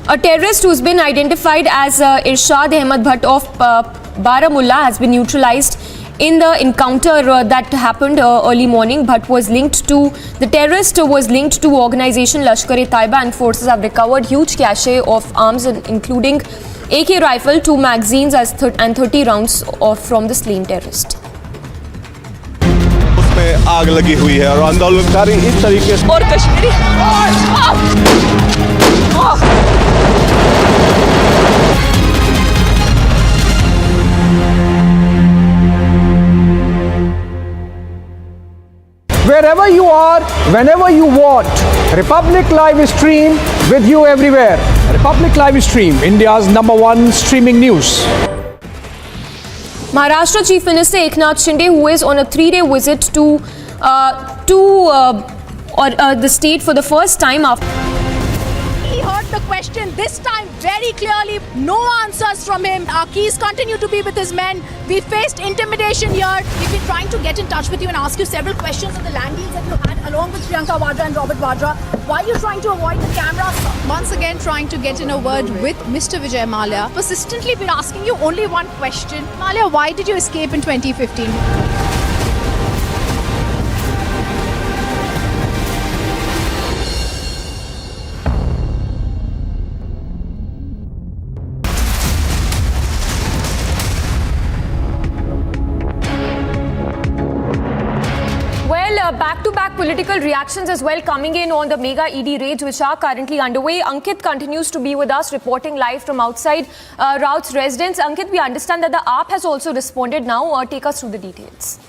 A terrorist who's been identified as Irshad Ahmed Bhatt of Baramulla has been neutralized in the encounter that happened early morning. Bhatt was linked to, the terrorist was linked to organization Lashkar-e-Taiba, and forces have recovered huge cache of arms including AK rifle, 2 magazines and 30 rounds from the slain terrorist. उसमें आग लगी हुई है और आंदोलनकारी इस तरीके से और Kashmiri Wherever you are, whenever you want, Republic Live stream with you everywhere. Republic Live Stream, India's #1 streaming news. Maharashtra Chief Minister Eknath Shinde, who is on a 3-day visit to the state for the first time after. He heard the question this time very clearly. No answers from him. Our keys continue to be with his men. We faced intimidation here. We've been trying to get in touch with you and ask you several questions on the land deals that you had along with Priyanka Vadra and Robert Vadra. Why are you trying to avoid the camera? Once again, trying to get in a word with Mr. Vijay Mallya. Persistently been asking you only one question. Mallya, why did you escape in 2015? Back-to-back political reactions as well coming in on the mega ED raids which are currently underway. Ankit continues to be with us, reporting live from outside Raut's residence. Ankit, we understand that the AAP has also responded now. Take us through the details.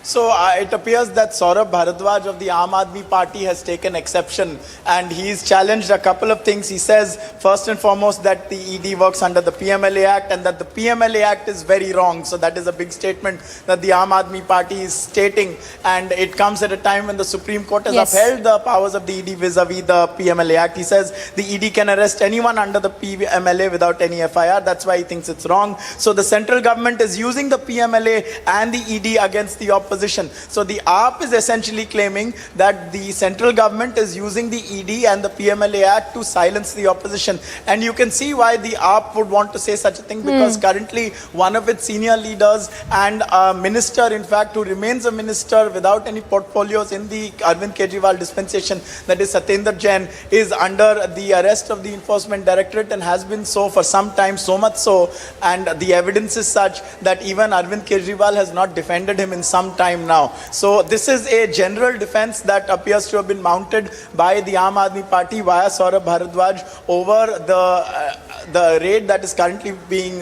So it appears that Saurabh Bharadwaj of the Aam Aadmi Party has taken exception, and he's challenged a couple of things. He says, first and foremost, that the ED works under the PMLA Act and that the PMLA Act is very wrong. So that is a big statement that the Aam Aadmi Party is stating, and it comes at a time when the Supreme Court has upheld the powers of the ED vis-a-vis the PMLA Act. He says the ED can arrest anyone under the PMLA without any FIR. That's why he thinks it's wrong. So the central government is using the PMLA and the ED against the opposition. So the AAP is essentially claiming that the central government is using the ED and the PMLA Act to silence the opposition. And you can see why the AAP would want to say such a thing, because currently one of its senior leaders and a minister, in fact, who remains a minister without any portfolios in the Arvind Kejriwal dispensation, that is Satyendra Jain, is under the arrest of the Enforcement Directorate and has been so for some time, so much so, and the evidence is such that even Arvind Kejriwal has not defended him in some time now. So this is a general defense that appears to have been mounted by the Aam Aadmi Party via Saurabh Bharadwaj over the raid that is currently being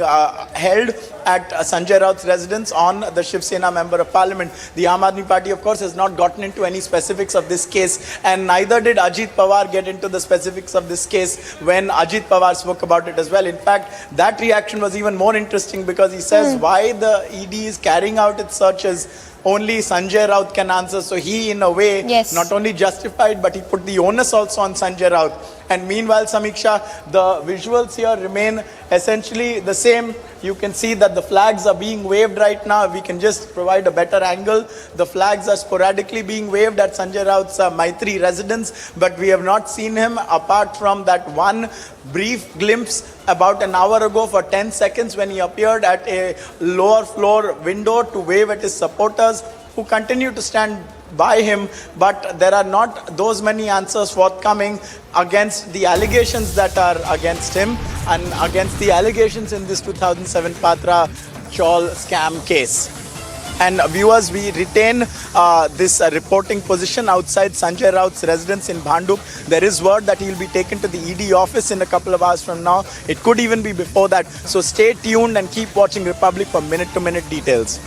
held at Sanjay Raut's residence on the Shiv Sena Member of Parliament. The Aam Aadmi Party, of course, has not gotten into any specifics of this case, and neither did Ajit Pawar get into the specifics of this case when Ajit Pawar spoke about it as well. In fact, that reaction was even more interesting because he says why the ED is carrying out its searches only Sanjay Raut can answer. So he, in a way, not only justified, but he put the onus also on Sanjay Raut. And meanwhile, Samiksha, the visuals here remain essentially the same. You can see that the flags are being waved right now. We can just provide a better angle. The flags are sporadically being waved at Sanjay Raut's Maitri residence, but we have not seen him apart from that one brief glimpse about an hour ago for 10 seconds when he appeared at a lower floor window to wave at his supporters, who continue to stand by him, but there are not those many answers forthcoming against the allegations that are against him and against the allegations in this 2007 Patra Chawl scam case. And viewers, we retain this reporting position outside Sanjay Raut's residence in Bhandup. There is word that he will be taken to the ED office in a couple of hours from now. It could even be before that. So stay tuned and keep watching Republic for minute-to-minute details.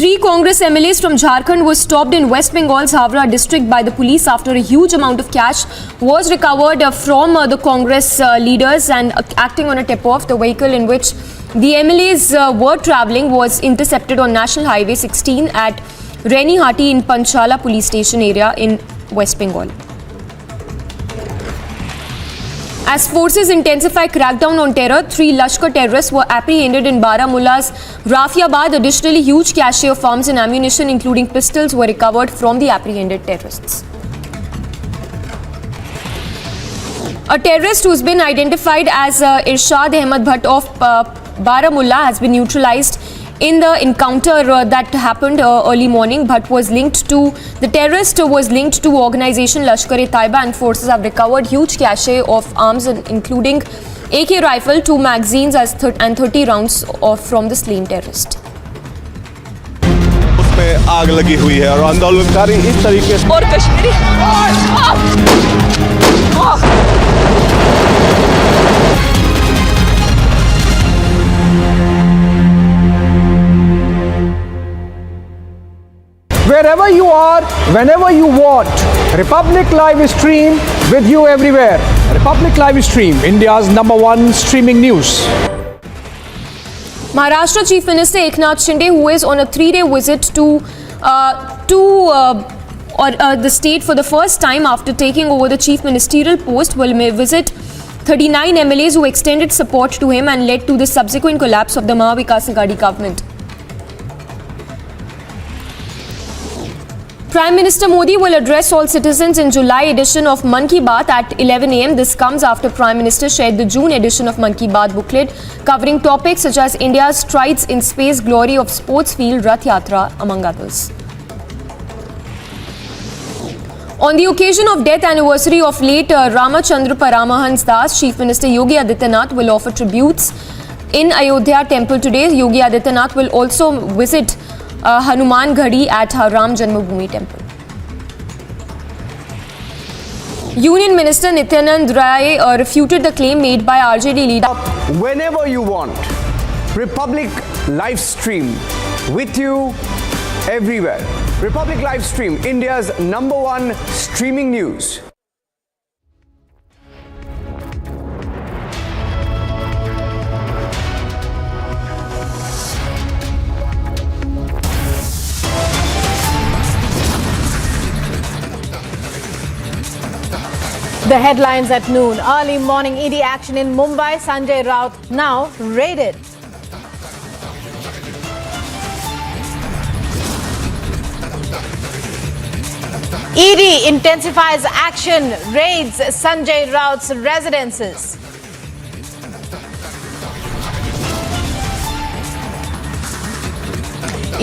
3 Congress MLAs from Jharkhand were stopped in West Bengal's Havra district by the police after a huge amount of cash was recovered from the Congress leaders, and acting on a tip-off, the vehicle in which the MLAs were travelling was intercepted on National Highway 16 at Renihati in Panchala police station area in West Bengal. As forces intensify crackdown on terror, 3 Lashkar terrorists were apprehended in Baramulla's Rafiabad. Additionally, huge cache of arms and ammunition, including pistols, were recovered from the apprehended terrorists. A terrorist who's been identified as Irshad Ahmed Bhatt of Baramulla has been neutralized in the encounter that happened early morning. Bhatt was linked to, the terrorist was linked to organization Lashkar-e-Taiba, and forces have recovered huge cache of arms including AK rifle, 2 magazines and 30 rounds from the slain terrorist. उसमें आग लगी हुई है और आंदोलनकारी इस तरीके से और Kashmiri Wherever you are, whenever you want, Republic Live Stream with you everywhere. Republic Live Stream, India's #1 streaming news. Maharashtra Chief Minister Eknath Shinde, who is on a 3-day visit to the state for the first time after taking over the chief ministerial post, will visit 39 MLAs who extended support to him and led to the subsequent collapse of the Mahavikas Aghadi government. Prime Minister Modi will address all citizens in July edition of Mann Ki Baat at 11 a.m. This comes after Prime Minister shared the June edition of Mann Ki Baat booklet covering topics such as India's strides in space, glory of sports field, Rath Yatra, among others. On the occasion of death anniversary of late Ramchandra Paramhans Das, Chief Minister Yogi Adityanath will offer tributes in Ayodhya temple today. Yogi Adityanath will also visit Hanuman Ghadi at Ram Janmabhoomi temple. Union Minister Nityanand Rai refuted the claim made by RJD leader. Whenever you want, Republic Live Stream with you everywhere. Republic Live Stream, India's #1 streaming news. The headlines at noon. Early morning ED action in Mumbai. Sanjay Raut now raided. ED intensifies action, raids Sanjay Raut's residences.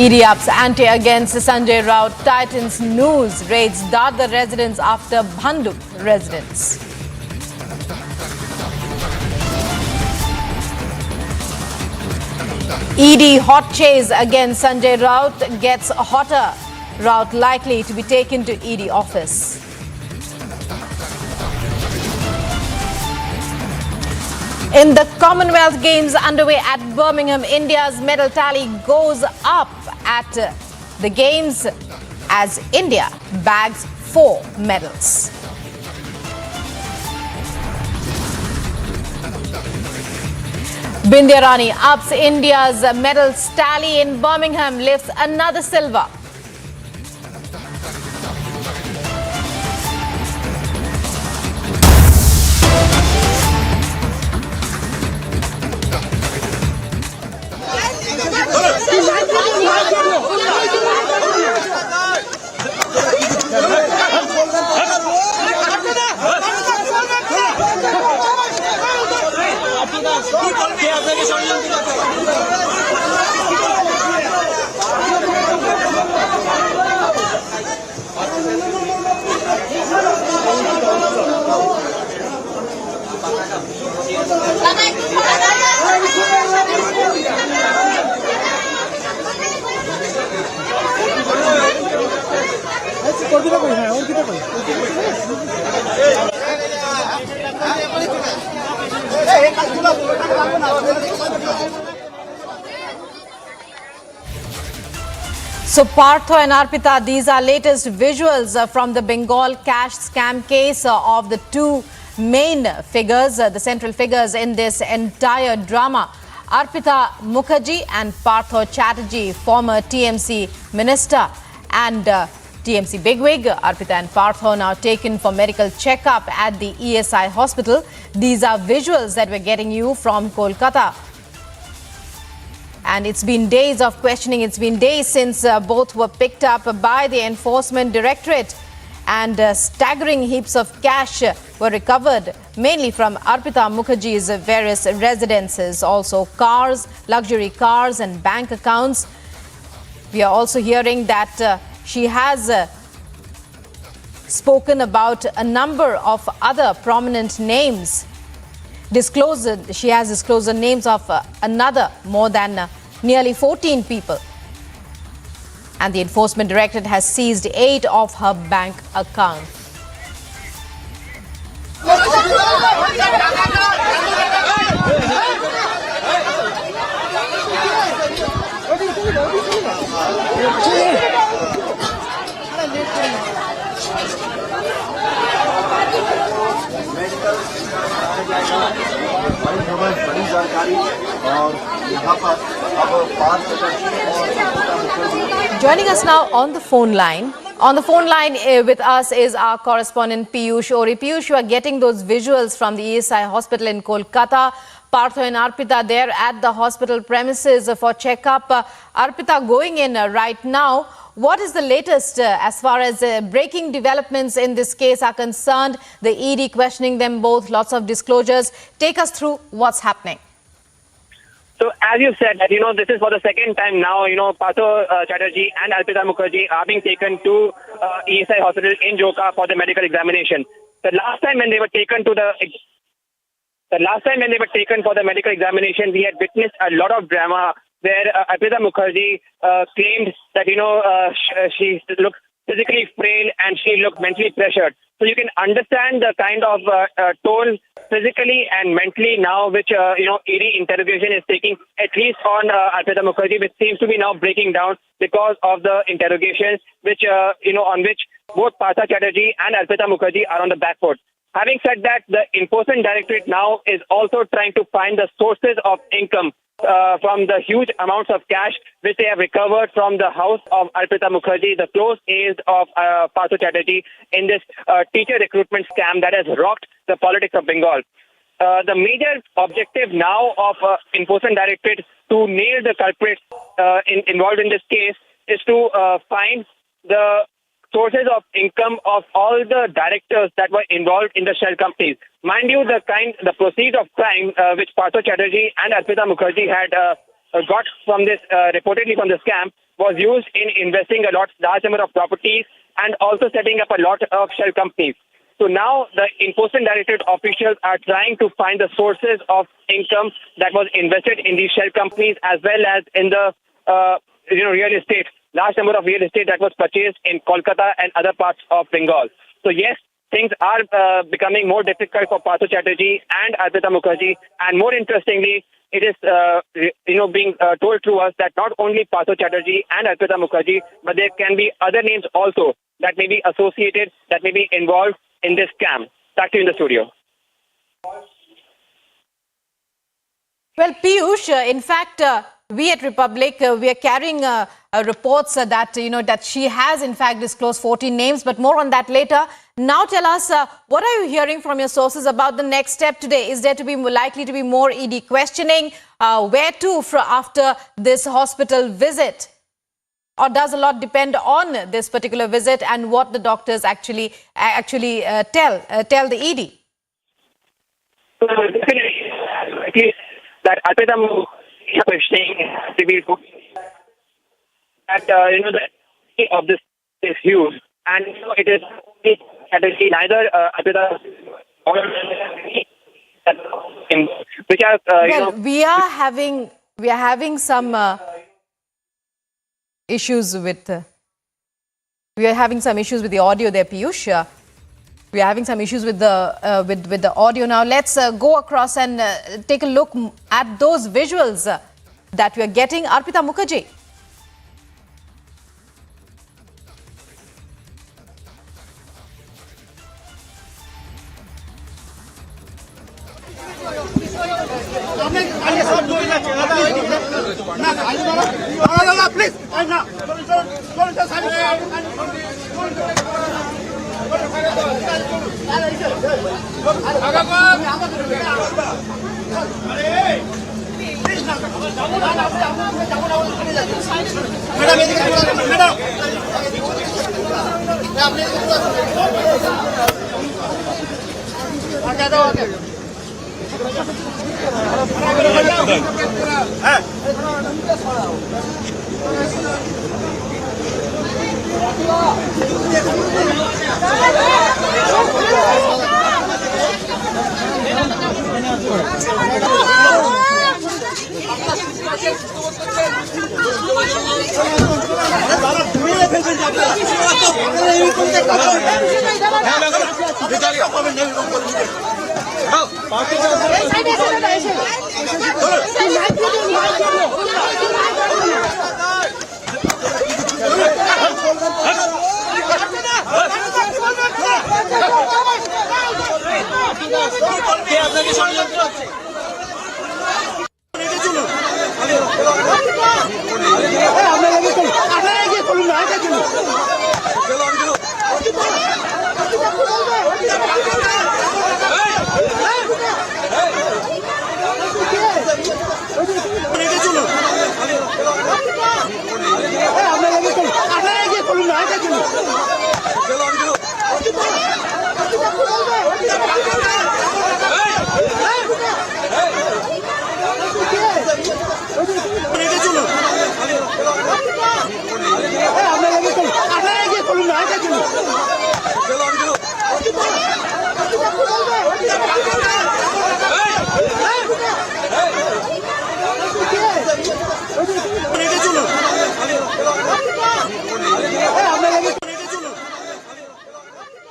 ED ups ante against Sanjay Raut. Titans news raids Dadar residence after Bhanduk residence. ED hot chase against Sanjay Raut gets hotter. Raut likely to be taken to ED office. In the Commonwealth Games underway at Birmingham, India's medal tally goes up at the Games as India bags 4 medals. Bindya Rani ups India's medals tally in Birmingham, lifts another silver. So Partho and Arpita, these are latest visuals from the Bengal cash scam case of the two main figures, the central figures in this entire drama. Arpita Mukherjee and Partho Chatterjee, former TMC minister and TMC bigwig. Arpita and Partho now taken for medical checkup at the ESI hospital. These are visuals that we're getting you from Kolkata. And it's been days of questioning. It's been days since both were picked up by the Enforcement Directorate, and staggering heaps of cash were recovered, mainly from Arpita Mukherjee's various residences, also cars, luxury cars and bank accounts. We are also hearing that she has spoken about a number of other prominent names. She has disclosed the names of another more than nearly 14 people. And the Enforcement Directorate has seized 8 of her bank accounts. Joining us now on the phone line. On the phone line with us is our correspondent Piyush Ori. Piyush, you are getting those visuals from the ESI hospital in Kolkata. Partho and Arpita there at the hospital premises for checkup. Arpita going in right now. What is the latest as far as breaking developments in this case are concerned? The ED questioning them both, lots of disclosures. Take us through what's happening. So as you said, that this is for the second time now, Partho Chatterjee and Arpita Mukherjee are being taken to ESI hospital in Joka for the medical examination. The last time when they were taken for the medical examination, we had witnessed a lot of drama where Arpita Mukherjee claimed that she looked physically frail and she looked mentally pressured. So you can understand the kind of toll physically and mentally now which ED interrogation is taking, at least on Arpita Mukherjee, which seems to be now breaking down because of the interrogations which on which both Partho Chatterjee and Arpita Mukherjee are on the back foot. Having said that, the Enforcement Directorate now is also trying to find the sources of income from the huge amounts of cash which they have recovered from the house of Arpita Mukherjee, the close aides of Partho Chatterjee, in this teacher recruitment scam that has rocked the politics of Bengal. The major objective now of Enforcement Directorate to nail the culprits involved in this case is to find the sources of income of all the directors that were involved in the shell companies. Mind you, the proceeds of crime which Partho Chatterjee and Arpita Mukherjee had got from this, reportedly from the scam, was used in investing a large number of properties and also setting up a lot of shell companies. So now the Enforcement Directorate officials are trying to find the sources of income that was invested in these shell companies as well as in the real estate. Large number of real estate that was purchased in Kolkata and other parts of Bengal. So yes, things are becoming more difficult for Partho Chatterjee and Arpita Mukherjee, and more interestingly, it is being told to us that not only Partho Chatterjee and Arpita Mukherjee, but there can be other names also that may be associated, that may be involved in this scam. Back to you in the studio. Well, Piyush, in fact, we at Republic, we are carrying reports that, that she has in fact disclosed 14 names, but more on that later. Now tell us, what are you hearing from your sources about the next step today? Is there likely to be more ED questioning? Where to after this hospital visit? Or does a lot depend on this particular visit and what the doctors actually tell the ED? Definitely, that Arpita questioning to be that the of this is huge, and it is neither Arpita or which are we are having some issues with the audio there, Piyush. We are having some issues with the with the audio now. Let's go across and take a look at those visuals that we are getting. Arpita Mukherjee.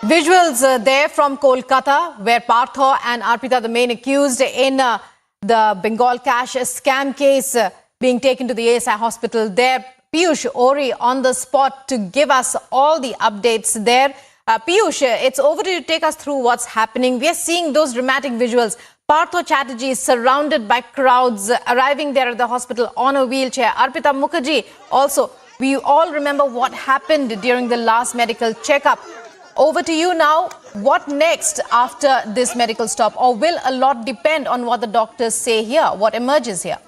Visuals there from Kolkata, where Partho and Arpita, the main accused in the Bengal cash scam case, being taken to the ASI hospital there. Piyush Ori on the spot to give us all the updates there. Piyush, it's over to you to take us through what's happening. We are seeing those dramatic visuals. Partho Chatterjee is surrounded by crowds arriving there at the hospital on a wheelchair. Arpita Mukherjee also. We all remember what happened during the last medical checkup. Over to you now. What next after this medical stop? Or will a lot depend on what the doctors say here? What emerges here?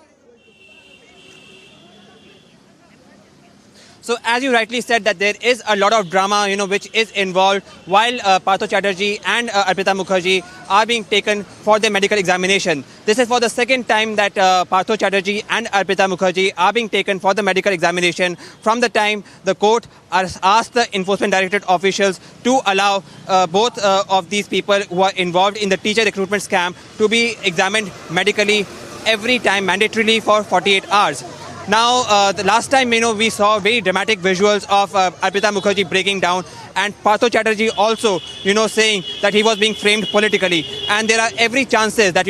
So as you rightly said that there is a lot of drama, which is involved while Partho Chatterjee and Arpita Mukherjee are being taken for their medical examination. This is for the second time that Partho Chatterjee and Arpita Mukherjee are being taken for the medical examination from the time the court asked the Enforcement Directorate officials to allow both of these people who are involved in the teacher recruitment scam to be examined medically every time mandatorily for 48 hours. Now, the last time, we saw very dramatic visuals of Arpita Mukherjee breaking down and Partho Chatterjee also, saying that he was being framed politically. And there are every chances that,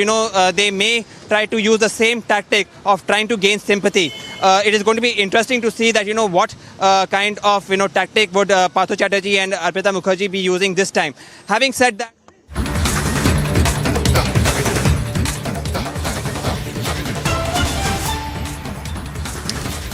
they may try to use the same tactic of trying to gain sympathy. It is going to be interesting to see that, what kind of, tactic would Partho Chatterjee and Arpita Mukherjee be using this time. Having said that,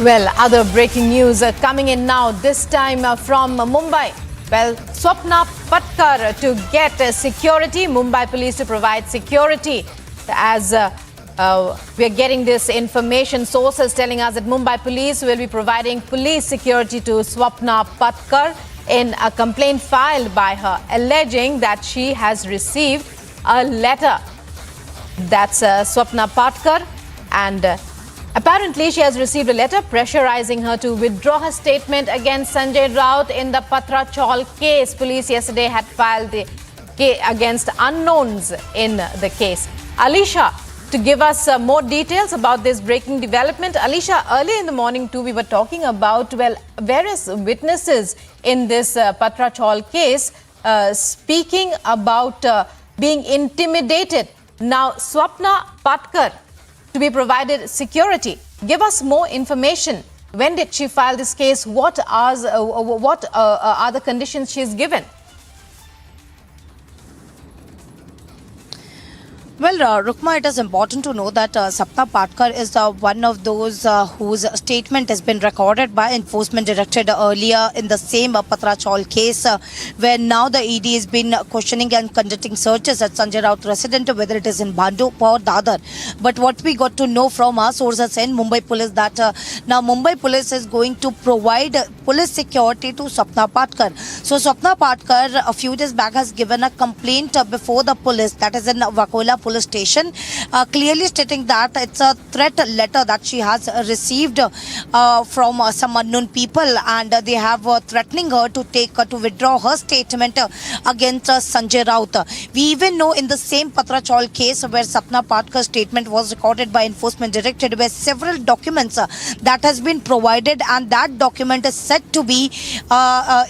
Well, other breaking news coming in now, this time from Mumbai. Well, Swapna Patkar to get security, Mumbai police to provide security. As we are getting this information, sources telling us that Mumbai police will be providing police security to Swapna Patkar in a complaint filed by her, alleging that she has received a letter. That's Swapna Patkar, and apparently, she has received a letter pressurizing her to withdraw her statement against Sanjay Raut in the Patra Chaul case. Police yesterday had filed the case against unknowns in the case. Alisha, to give us more details about this breaking development. Alisha, earlier in the morning too, we were talking about, various witnesses in this Patra Chaul case speaking about being intimidated. Now, Swapna Patkar to be provided security. Give us more information. When did she file this case? What are the conditions she is given? Well, Rukma, it is important to know that Sapna Patkar is one of those whose statement has been recorded by Enforcement Directorate earlier in the same Patra Chaul case, where now the ED has been questioning and conducting searches at Sanjay Raut residence, whether it is in Bhandup or Dadar. But what we got to know from our sources in Mumbai Police that now Mumbai Police is going to provide police security to Sapna Patkar. So Sapna Patkar a few days back has given a complaint before the police, that is in Vakola Police Station, clearly stating that it's a threat letter that she has received from some unknown people, and they have threatening her to withdraw her statement against Sanjay Raut. We even know in the same Patra Chaul case where Sapna Patkar's statement was recorded by Enforcement Directorate, where several documents that has been provided, and that document is said to be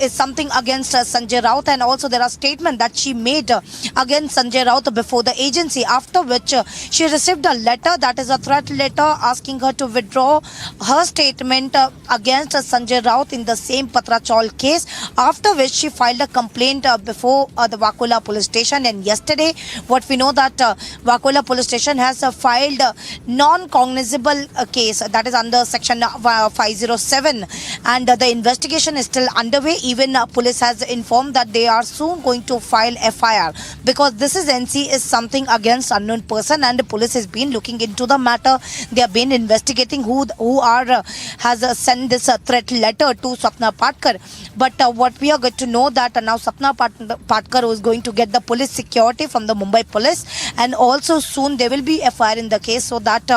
is something against Sanjay Raut, and also there are statements that she made against Sanjay Raut before the agency, after which she received a letter that is a threat letter asking her to withdraw her statement against Sanjay Raut in the same Patra Chaul case, after which she filed a complaint before the Vakola Police Station. And yesterday, what we know that Vakola Police Station has filed a non-cognizable case that is under section 507, and the investigation is still underway. Even police has informed that they are soon going to file FIR, because this is NC is something against unknown person, and the police has been looking into the matter. They have been investigating who has sent this threat letter to Sapna Patkar. But what we are going to know that now Sapna Patkar is going to get the police security from the Mumbai police, and also soon there will be FIR in the case, so that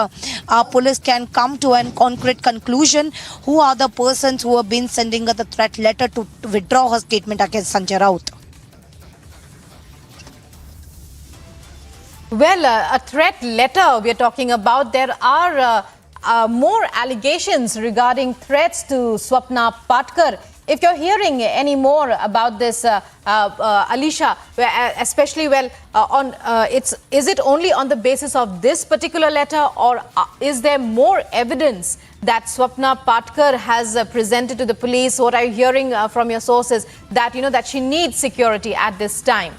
our police can come to a concrete conclusion who are the persons who have been sending the threat letter to withdraw her statement against Sanjay Raut. Well, a threat letter we're talking about. There are more allegations regarding threats to Swapna Patkar. If you're hearing any more about this, Alisha, especially is it only on the basis of this particular letter, or is there more evidence that Swapna Patkar has presented to the police? What are you hearing from your sources that that she needs security at this time?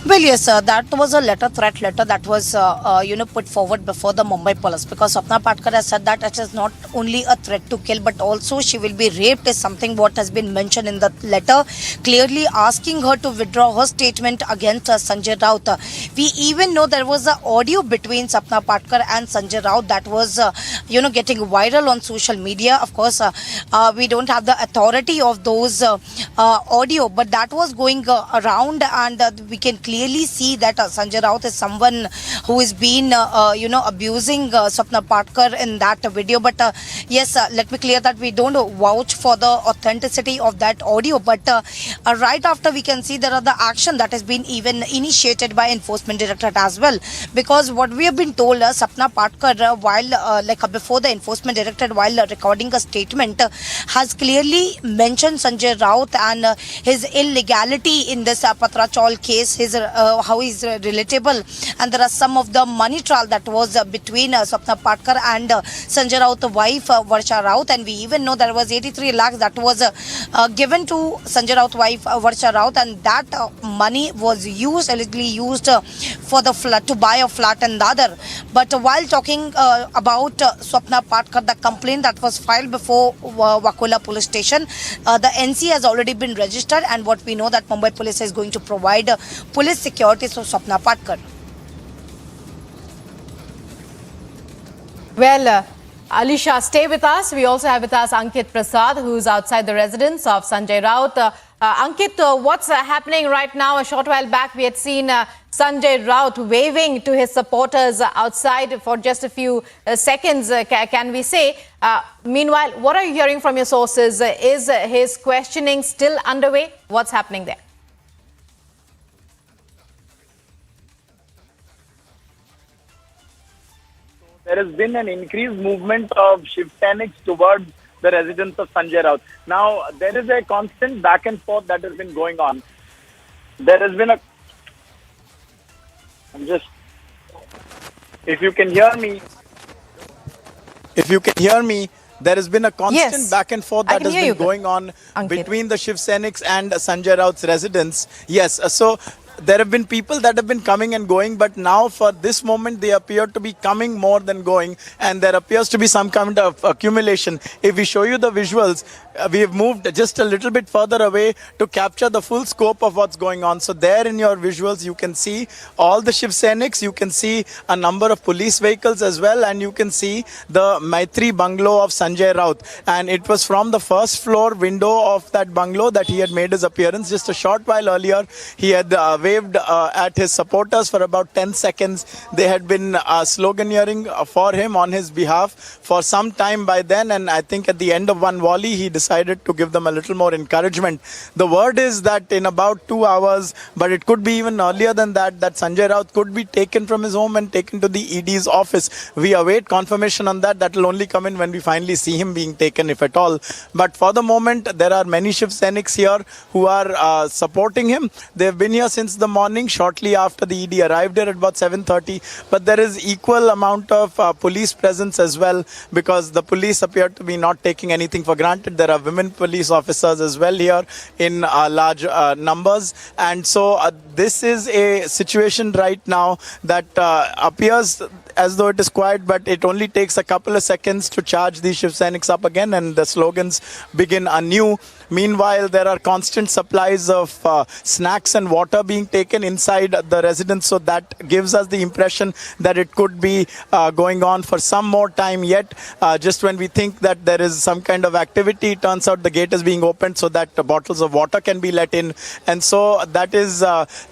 Well, yes, that was a threat letter that was, put forward before the Mumbai police, because Sapna Patkar has said that it is not only a threat to kill, but also she will be raped is something what has been mentioned in the letter, clearly asking her to withdraw her statement against Sanjay Raut. We even know there was an audio between Sapna Patkar and Sanjay Raut that was, getting viral on social media. Of course, we don't have the authority of those audio, but that was going around, and we can clearly see that Sanjay Raut is someone who is been, abusing Sapna Patkar in that video. But yes, let me clear that we don't vouch for the authenticity of that audio. But right after, we can see there are the action that has been even initiated by Enforcement Directorate as well. Because what we have been told, Sapna Patkar, while before the Enforcement Directorate, while recording a statement, has clearly mentioned Sanjay Raut and his illegality in this Patra Chaul case, his how he's relatable, and there are some of the money trial that was between Sapna Patkar and Sanjay Raut's wife Varsha Raut, and we even know there was 83 lakhs that was given to Sanjay Raut's wife Varsha Raut, and that money was allegedly used for the flat, to buy a flat in Dadar. But while talking about Swapna Patkar, the complaint that was filed before Vakola Police Station, the NC has already been registered, and what we know that Mumbai Police is going to provide police security to Swapna Patkar. Well, Alisha, stay with us. We also have with us Ankit Prasad, who's outside the residence of Sanjay Raut. Ankit, what's happening right now? A short while back, we had seen Sanjay Raut waving to his supporters outside for just a few seconds, can we say. Meanwhile, what are you hearing from your sources? Is his questioning still underway? What's happening there? There has been an increased movement of Shiv Sainiks towards the residence of Sanjay Raut. Now, there is a constant back and forth that has been going on. There has been if you can hear me, There has been a constant back and forth that has been going on between the Shiv Sainiks and Sanjay Raut's residence. Yes, so there have been people that have been coming and going, but now for this moment they appear to be coming more than going, and there appears to be some kind of accumulation. If we show you the visuals, we have moved just a little bit further away to capture the full scope of what's going on. So there in your visuals you can see all the Shiv Sainiks, you can see a number of police vehicles as well, and you can see the Maitri bungalow of Sanjay Raut. And it was from the first floor window of that bungalow that he had made his appearance. Just a short while earlier he had waved at his supporters for about 10 seconds. They had been sloganeering for him on his behalf for some time by then, and I think at the end of one volley he decided to give them a little more encouragement. The word is that in about 2 hours, but it could be even earlier than that, that Sanjay Raut could be taken from his home and taken to the ED's office. We await confirmation on that. That will only come in when we finally see him being taken, if at all. But for the moment, there are many Shiv Sainiks here who are supporting him. They have been here since the morning, shortly after the ED arrived here at about 7:30. But there is equal amount of police presence as well, because the police appear to be not taking anything for granted. There are women police officers as well here in large numbers. And so this is a situation right now that appears as though it is quiet, but it only takes a couple of seconds to charge these Shiv Sainiks up again and the slogans begin anew. Meanwhile, there are constant supplies of snacks and water being taken inside the residence, so that gives us the impression that it could be going on for some more time yet. Just when we think that there is some kind of activity, it turns out the gate is being opened so that bottles of water can be let in. And so that is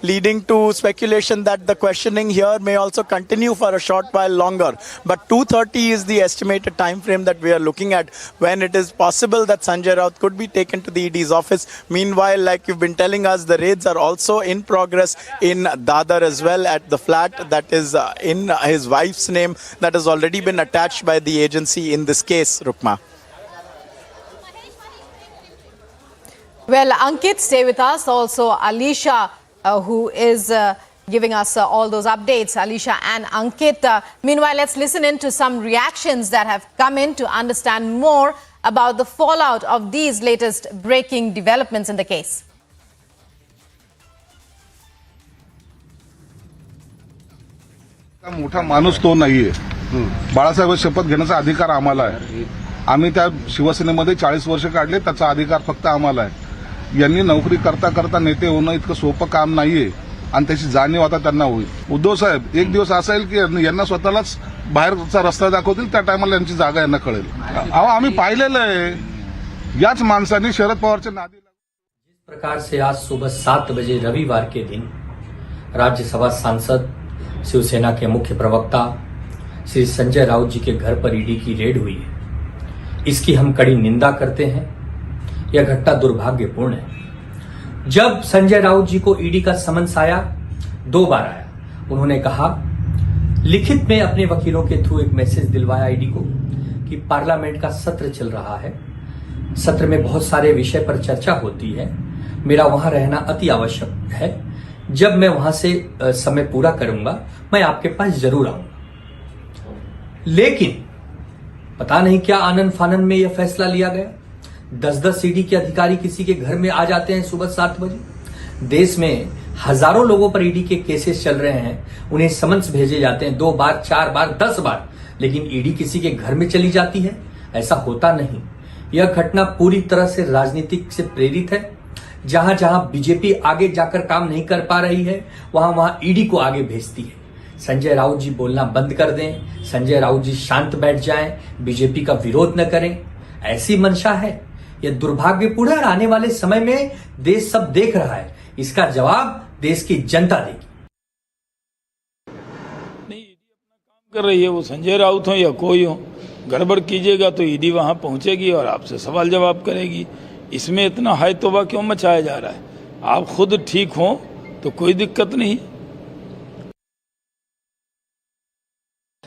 leading to speculation that the questioning here may also continue for a short while longer. But 2:30 is the estimated time frame that we are looking at when it is possible that Sanjay Raut could be taken to the ED's office. Meanwhile, like you've been telling us, the raids are also in progress in Dadar as well, at the flat that is in his wife's name that has already been attached by the agency in this case, Rukma. Well, Ankit, stay with us. Also, Alisha, who is giving us all those updates, Alisha and Ankit. Meanwhile, let's listen in to some reactions that have come in to understand more about the fallout of these latest breaking developments in the case. मोठा माणूस तो नाहीये. बाळासाहेब शपथ घेण्याचा अधिकार आम्हाला आहे. आम्ही त्या शिवसेनेमध्ये 40 वर्ष काढले, त्याचा अधिकार फक्त आम्हाला आहे. यांनी नोकरी करता करता नेते होणं इतकं सोपं काम नाहीये आणि त्याची जाणीव आता त्यांना होईल. उद्धव साहेब एक दिवस असा येईल की यांना स्वतःलाच बाहेरचा रस्ता दाखवतील, त्या टायमाला यांची जागा यांना कळेल. अहो आम्ही पाहिलेलं आहे, याच माणसांनी शरद पवारच्या नादी जिस प्रकार से आज सुबह 7 बजे रविवार के दिन राज्यसभा सांसद शिवसेना के मुख्य प्रवक्ता श्री संजय राउत जी के घर पर ईडी की रेड हुई है, इसकी हम कड़ी निंदा करते हैं. यह घटना दुर्भाग्यपूर्ण है. जब संजय राउत जी को ईडी का समन्स आया, 2 बार आया, उन्होंने कहा, लिखित में अपने वकीलों के थ्रू एक मैसेज दिलवाया ईडी को कि पार्लियामेंट का सत्र चल रहा है, सत्र में बहुत सारे विषय पर चर्चा होती है, मेरा वहां रहना अति आवश्यक है. जब मैं वहां से समय पूरा करूंगा मैं आपके पास जरूर आऊंगा. लेकिन पता नहीं क्या आनंद फानन में यह फैसला लिया गया. 10-10 ईडी के अधिकारी किसी के घर में आ जाते हैं सुबह 7 बजे. देश में हजारों लोगों पर ईडी के केसेस चल रहे हैं, उन्हें समन्स भेजे जाते हैं 2 बार, 4 बार, 10 बार, लेकिन ईडी किसी के घर में चली जाती है. ऐसा होता नहीं. यह घटना पूरी तरह से राजनीतिक से प्रेरित है. जहां जहां बीजेपी आगे जाकर काम नहीं कर पा रही है, वहां वहां ईडी को आगे भेजती है. संजय राउत जी बोलना बंद कर दें, संजय राउत जी शांत बैठ जाएं, बीजेपी का विरोध न करें, ऐसी मंशा है. यह दुर्भाग्यपूर्ण है और आने वाले समय में देश सब देख रहा है. इसका जवाब देश की जनता देगी. कर रही है, वो संजय राउत हो या कोई हो, गड़बड़ कीजिएगा तो ईडी वहां पहुंचेगी और आपसे सवाल जवाब करेगी. इसमें इतना हाय तौबा क्यों मचाया जा रहा है? आप खुद ठीक हो तो कोई दिक्कत नहीं.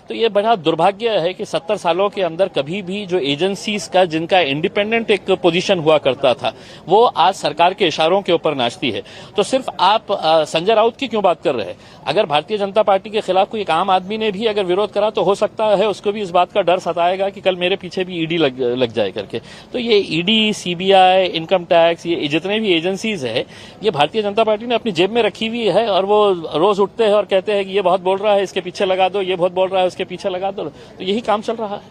तो ये बड़ा दुर्भाग्य है कि 70 सालों के अंदर कभी भी जो एजेंसीज का जिनका इंडिपेंडेंट एक पोजीशन हुआ करता था वो आज सरकार के इशारों के ऊपर नाचती है। तो सिर्फ आप संजय राउत की क्यों बात कर रहे हैं? अगर भारतीय जनता पार्टी के खिलाफ कोई एक आम आदमी ने भी अगर विरोध करा तो हो सकता है उसको भी इस बात का डर सताएगा कि कल मेरे पीछे भी ईडी लग जाए करके। तो ये ईडी, सीबीआई, इनकम टैक्स, ये जितने भी एजेंसीज है ये भारतीय जनता पार्टी ने अपनी जेब में रखी हुई है और वो रोज उठते हैं और कहते हैं कि ये बहुत बोल रहा है इसके पीछे लगा दो, ये बहुत बोल रहा है उसके पीछे लगा दो। तो यही काम चल रहा है।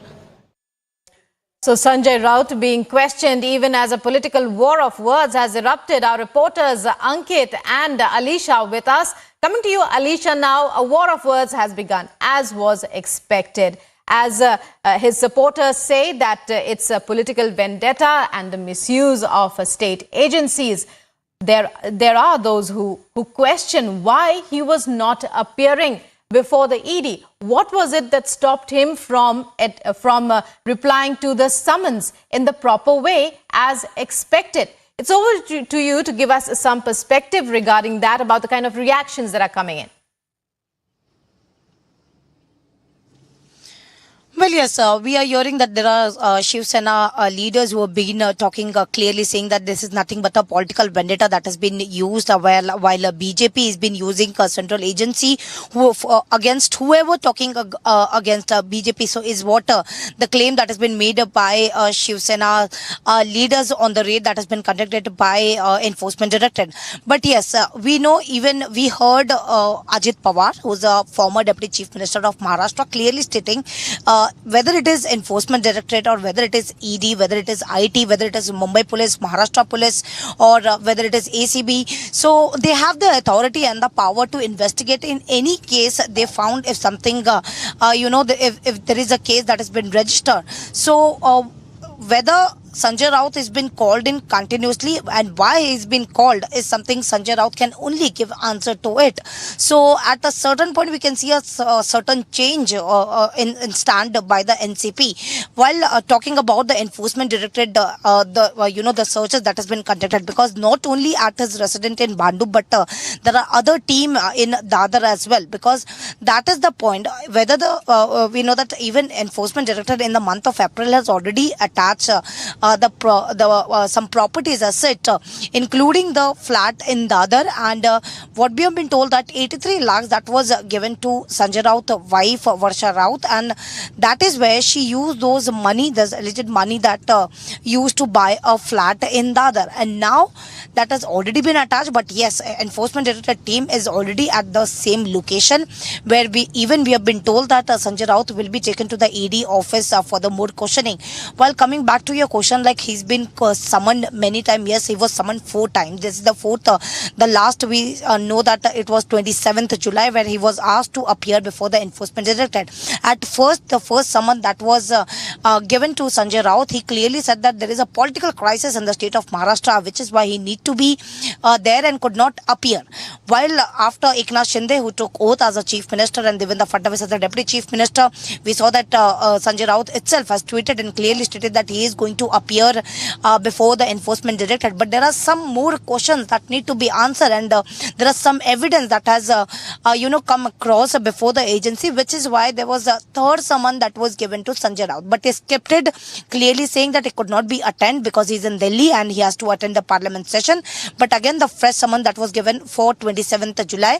So Sanjay Raut being questioned even as a political war of words has erupted. Our reporters Ankit and Alisha with us. Coming to you, Alisha, now a war of words has begun, as was expected. As his supporters say that it's a political vendetta and the misuse of state agencies. There are those who question why he was not appearing before the ED. What was it that stopped him from replying to the summons in the proper way as expected? It's over to you to give us some perspective regarding that, about the kind of reactions that are coming in. Well, yes, we are hearing that there are Shiv Sena leaders who have been talking clearly, saying that this is nothing but a political vendetta that has been used while BJP has been using a central agency against whoever talking against BJP. So is what the claim that has been made by Shiv Sena leaders on the raid that has been conducted by Enforcement Directorate. But yes, we know, even we heard Ajit Pawar, who is a former Deputy Chief Minister of Maharashtra, clearly stating whether it is Enforcement Directorate or whether it is ED, whether it is IT, whether it is Mumbai Police, Maharashtra Police, or whether it is ACB. So they have the authority and the power to investigate in any case they found, if something, if there is a case that has been registered. So whether Sanjay Raut has been called in continuously and why he's been called is something Sanjay Raut can only give answer to it. So at a certain point we can see a certain change in stand by the NCP. While talking about the Enforcement Directorate, the searches that has been conducted, because not only at his residence in Bandu, but there are other team in Dadar as well, because that is the point. Whether we know that even Enforcement Directorate in the month of April has already attached some properties asset, including the flat in Dadar, and what we have been told that 83 lakhs that was given to Sanjay Raut, wife Varsha Raut, and that is where she used those money, the alleged money that used to buy a flat in Dadar, and now that has already been attached. But yes, Enforcement Directorate team is already at the same location, where we have been told that Sanjay Raut will be taken to the ED office for the more questioning. While coming back to your question, like he's been summoned many times. Yes, he was summoned 4 times. This is the 4th. The last we know that it was 27th July where he was asked to appear before the Enforcement Directorate. At first, the first summon that was given to Sanjay Raut, he clearly said that there is a political crisis in the state of Maharashtra, which is why he need to be there and could not appear. While after Eknath Shinde, who took oath as a Chief Minister, and Devendra Fadnavis as the Deputy Chief Minister, we saw that Sanjay Raut itself has tweeted and clearly stated that he is going to appear before the Enforcement Directorate. But there are some more questions that need to be answered, and there are some evidence that has come across before the agency, which is why there was a third summon that was given to Sanjay Raut. But he skipped it, clearly saying that it could not be attended because he's in Delhi and he has to attend the Parliament session. But again, the fresh summon that was given for 27th July,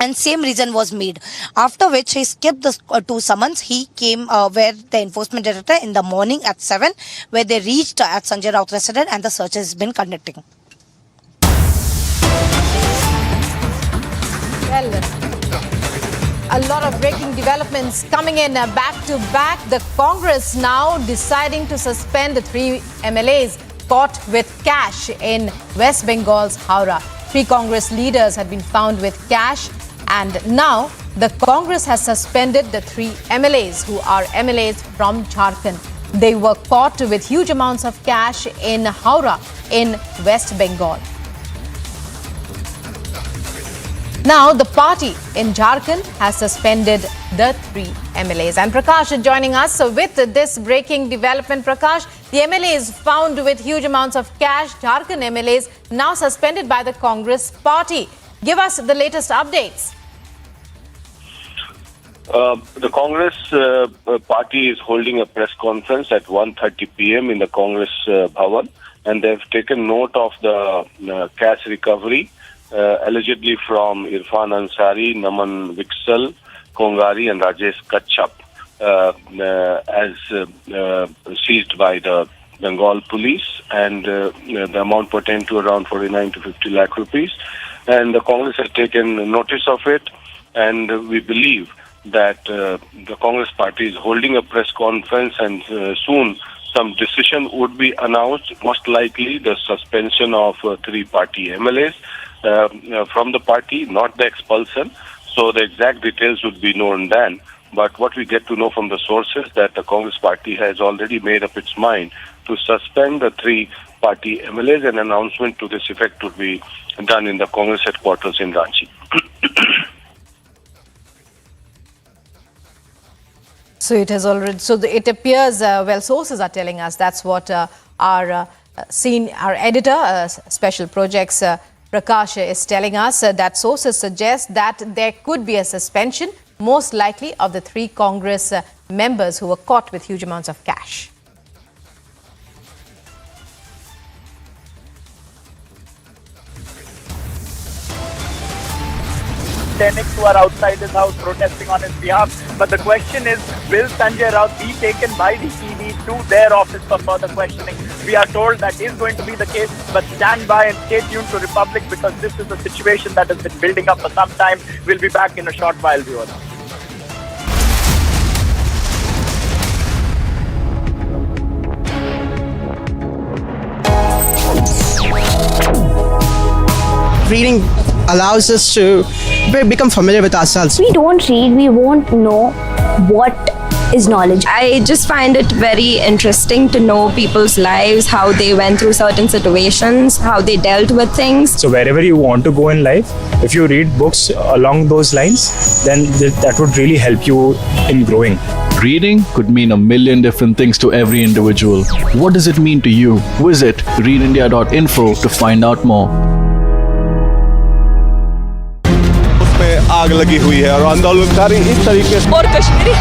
and same reason was made. After which he skipped the 2 summons. He came where the Enforcement Director in the morning at 7, where they reached at Sanjay Raut residence, and the search has been conducting. Well, a lot of breaking developments coming in back to back. The Congress now deciding to suspend the 3 MLAs caught with cash in West Bengal's Howrah. 3 Congress leaders had been found with cash, and now the Congress has suspended the 3 MLAs who are MLAs from Jharkhand. They were caught with huge amounts of cash in Howrah in West Bengal. Now the party in Jharkhand has suspended the 3 MLAs. And Prakash is joining us. So with this breaking development, Prakash, the MLAs found with huge amounts of cash, Jharkhand MLAs now suspended by the Congress party. Give us the latest updates. The Congress party is holding a press conference at 1:30 p.m. in the Congress Bhavan, and they've taken note of the cash recovery allegedly from Irfan Ansari, Naman Viksal, Kongari and Rajesh Kachap as seized by the Bengal police, and the amount pertained to around 49 to 50 lakh rupees. And the Congress has taken notice of it, and we believe that the Congress party is holding a press conference, and soon some decision would be announced, most likely the suspension of 3 party MLAs from the party, not the expulsion. So the exact details would be known then. But what we get to know from the sources that the Congress party has already made up its mind to suspend the 3 party MLAs. An announcement to this effect would be done in the Congress headquarters in Ranchi. So it has already. It appears. Well, sources are telling us that's what our editor, Special Projects Prakash, is telling us. That sources suggest that there could be a suspension, most likely of the 3 Congress members who were caught with huge amounts of cash. Who are outside his house protesting on his behalf. But the question is, will Sanjay Raut be taken by the ED to their office for further questioning? We are told that is going to be the case, but stand by and stay tuned to Republic, because this is a situation that has been building up for some time. We'll be back in a short while, viewers. Reading allows us to become familiar with ourselves. We don't read, we won't know what is knowledge. I just find it very interesting to know people's lives, how they went through certain situations, how they dealt with things. So wherever you want to go in life, if you read books along those lines, then that would really help you in growing. Reading could mean a million different things to every individual. What does it mean to you? Visit readindia.info to find out more. आग लगी हुई है और आंदोलनकारी इस तरीके से और Kashmiri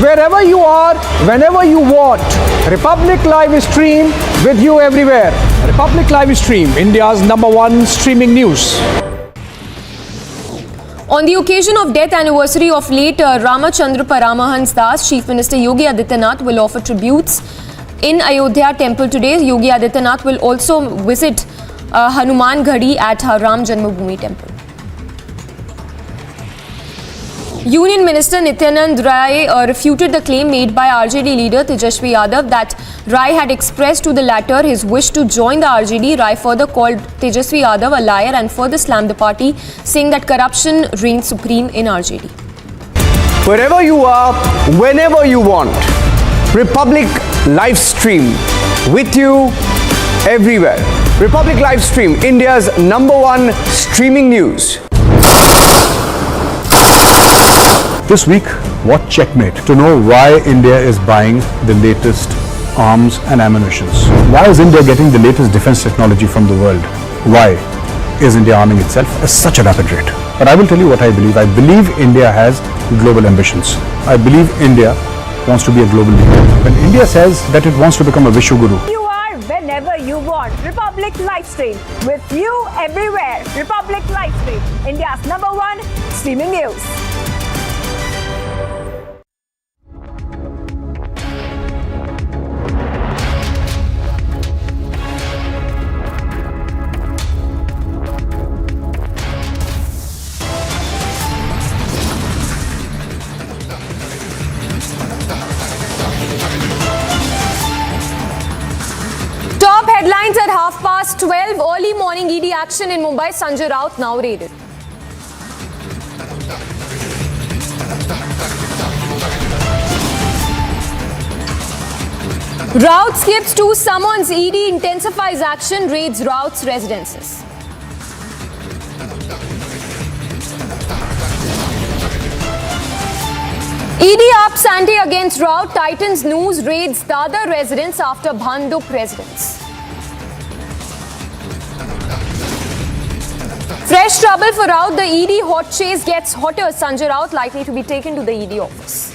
Wherever you are, whenever you want, Republic Live Stream with you everywhere. Republic Live Stream, India's #1 streaming news. On the occasion of death anniversary of late Ramchandra Paramhans Das, Chief Minister Yogi Adityanath will offer tributes in Ayodhya temple today. Yogi Adityanath will also visit Hanuman Ghadi at Ram Janmabhoomi temple. Union Minister Nityanand Rai refuted the claim made by RJD leader Tejasvi Yadav that Rai had expressed to the latter his wish to join the RJD. Rai further called Tejasvi Yadav a liar and further slammed the party, saying that corruption reigns supreme in RJD. Wherever you are, whenever you want, Republic Live Stream with you everywhere. Republic Live Stream, India's #1 streaming news. This week, watch Checkmate to know why India is buying the latest arms and ammunitions. Why is India getting the latest defense technology from the world? Why is India arming itself at such a rapid rate? But I will tell you what I believe. I believe India has global ambitions. I believe India wants to be a global leader. When India says that it wants to become a Vishwaguru, You are whenever you want. Republic Livestream with you everywhere. Republic Livestream, India's #1 streaming news. Headlines at 12:30. Early morning ED action in Mumbai. Sanjay Raut now raided. Raut skips 2 summons. ED intensifies action. Raids Raut's residences. ED ups ante against against Raut tightens news raids Dadar residents after Bhandup residents. Fresh trouble for Raut. The ED hot chase gets hotter. Sanjay Raut likely to be taken to the ED office.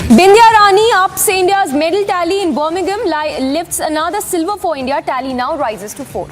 Bindya Rani ups India's medal tally in Birmingham, lifts another silver for India. Tally now rises to 4.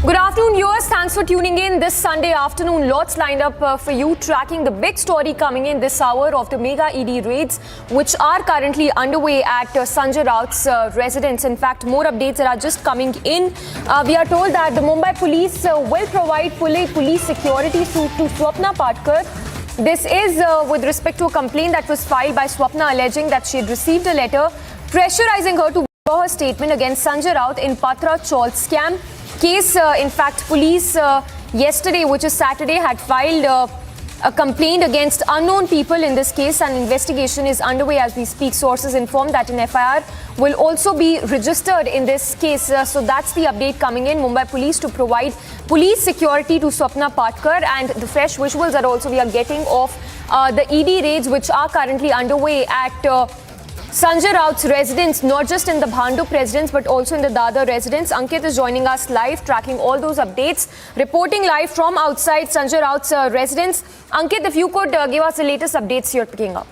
Good afternoon, viewers. Thanks for tuning in this Sunday afternoon. Lots lined up for you, tracking the big story coming in this hour of the mega ED raids, which are currently underway at Sanjay Raut's residence. In fact, more updates that are just coming in. We are told that the Mumbai police will provide police security to Swapna Patkar. This is with respect to a complaint that was filed by Swapna alleging that she had received a letter pressurizing her to withdraw her statement against Sanjay Raut in Patra Chaul scam case. In fact, police yesterday, which is Saturday, had filed a complaint against unknown people in this case. An investigation is underway as we speak. Sources inform that an FIR will also be registered in this case. So that's the update coming in. Mumbai police to provide police security to Swapna Patkar, and the fresh visuals that also we are getting of the ED raids which are currently underway at Sanjay Raut's residence, not just in the Bhandup residence but also in the Dadar residence. Ankit is joining us live, tracking all those updates, reporting live from outside Sanjay Raut's residence. Ankit, if you could give us the latest updates you're picking up.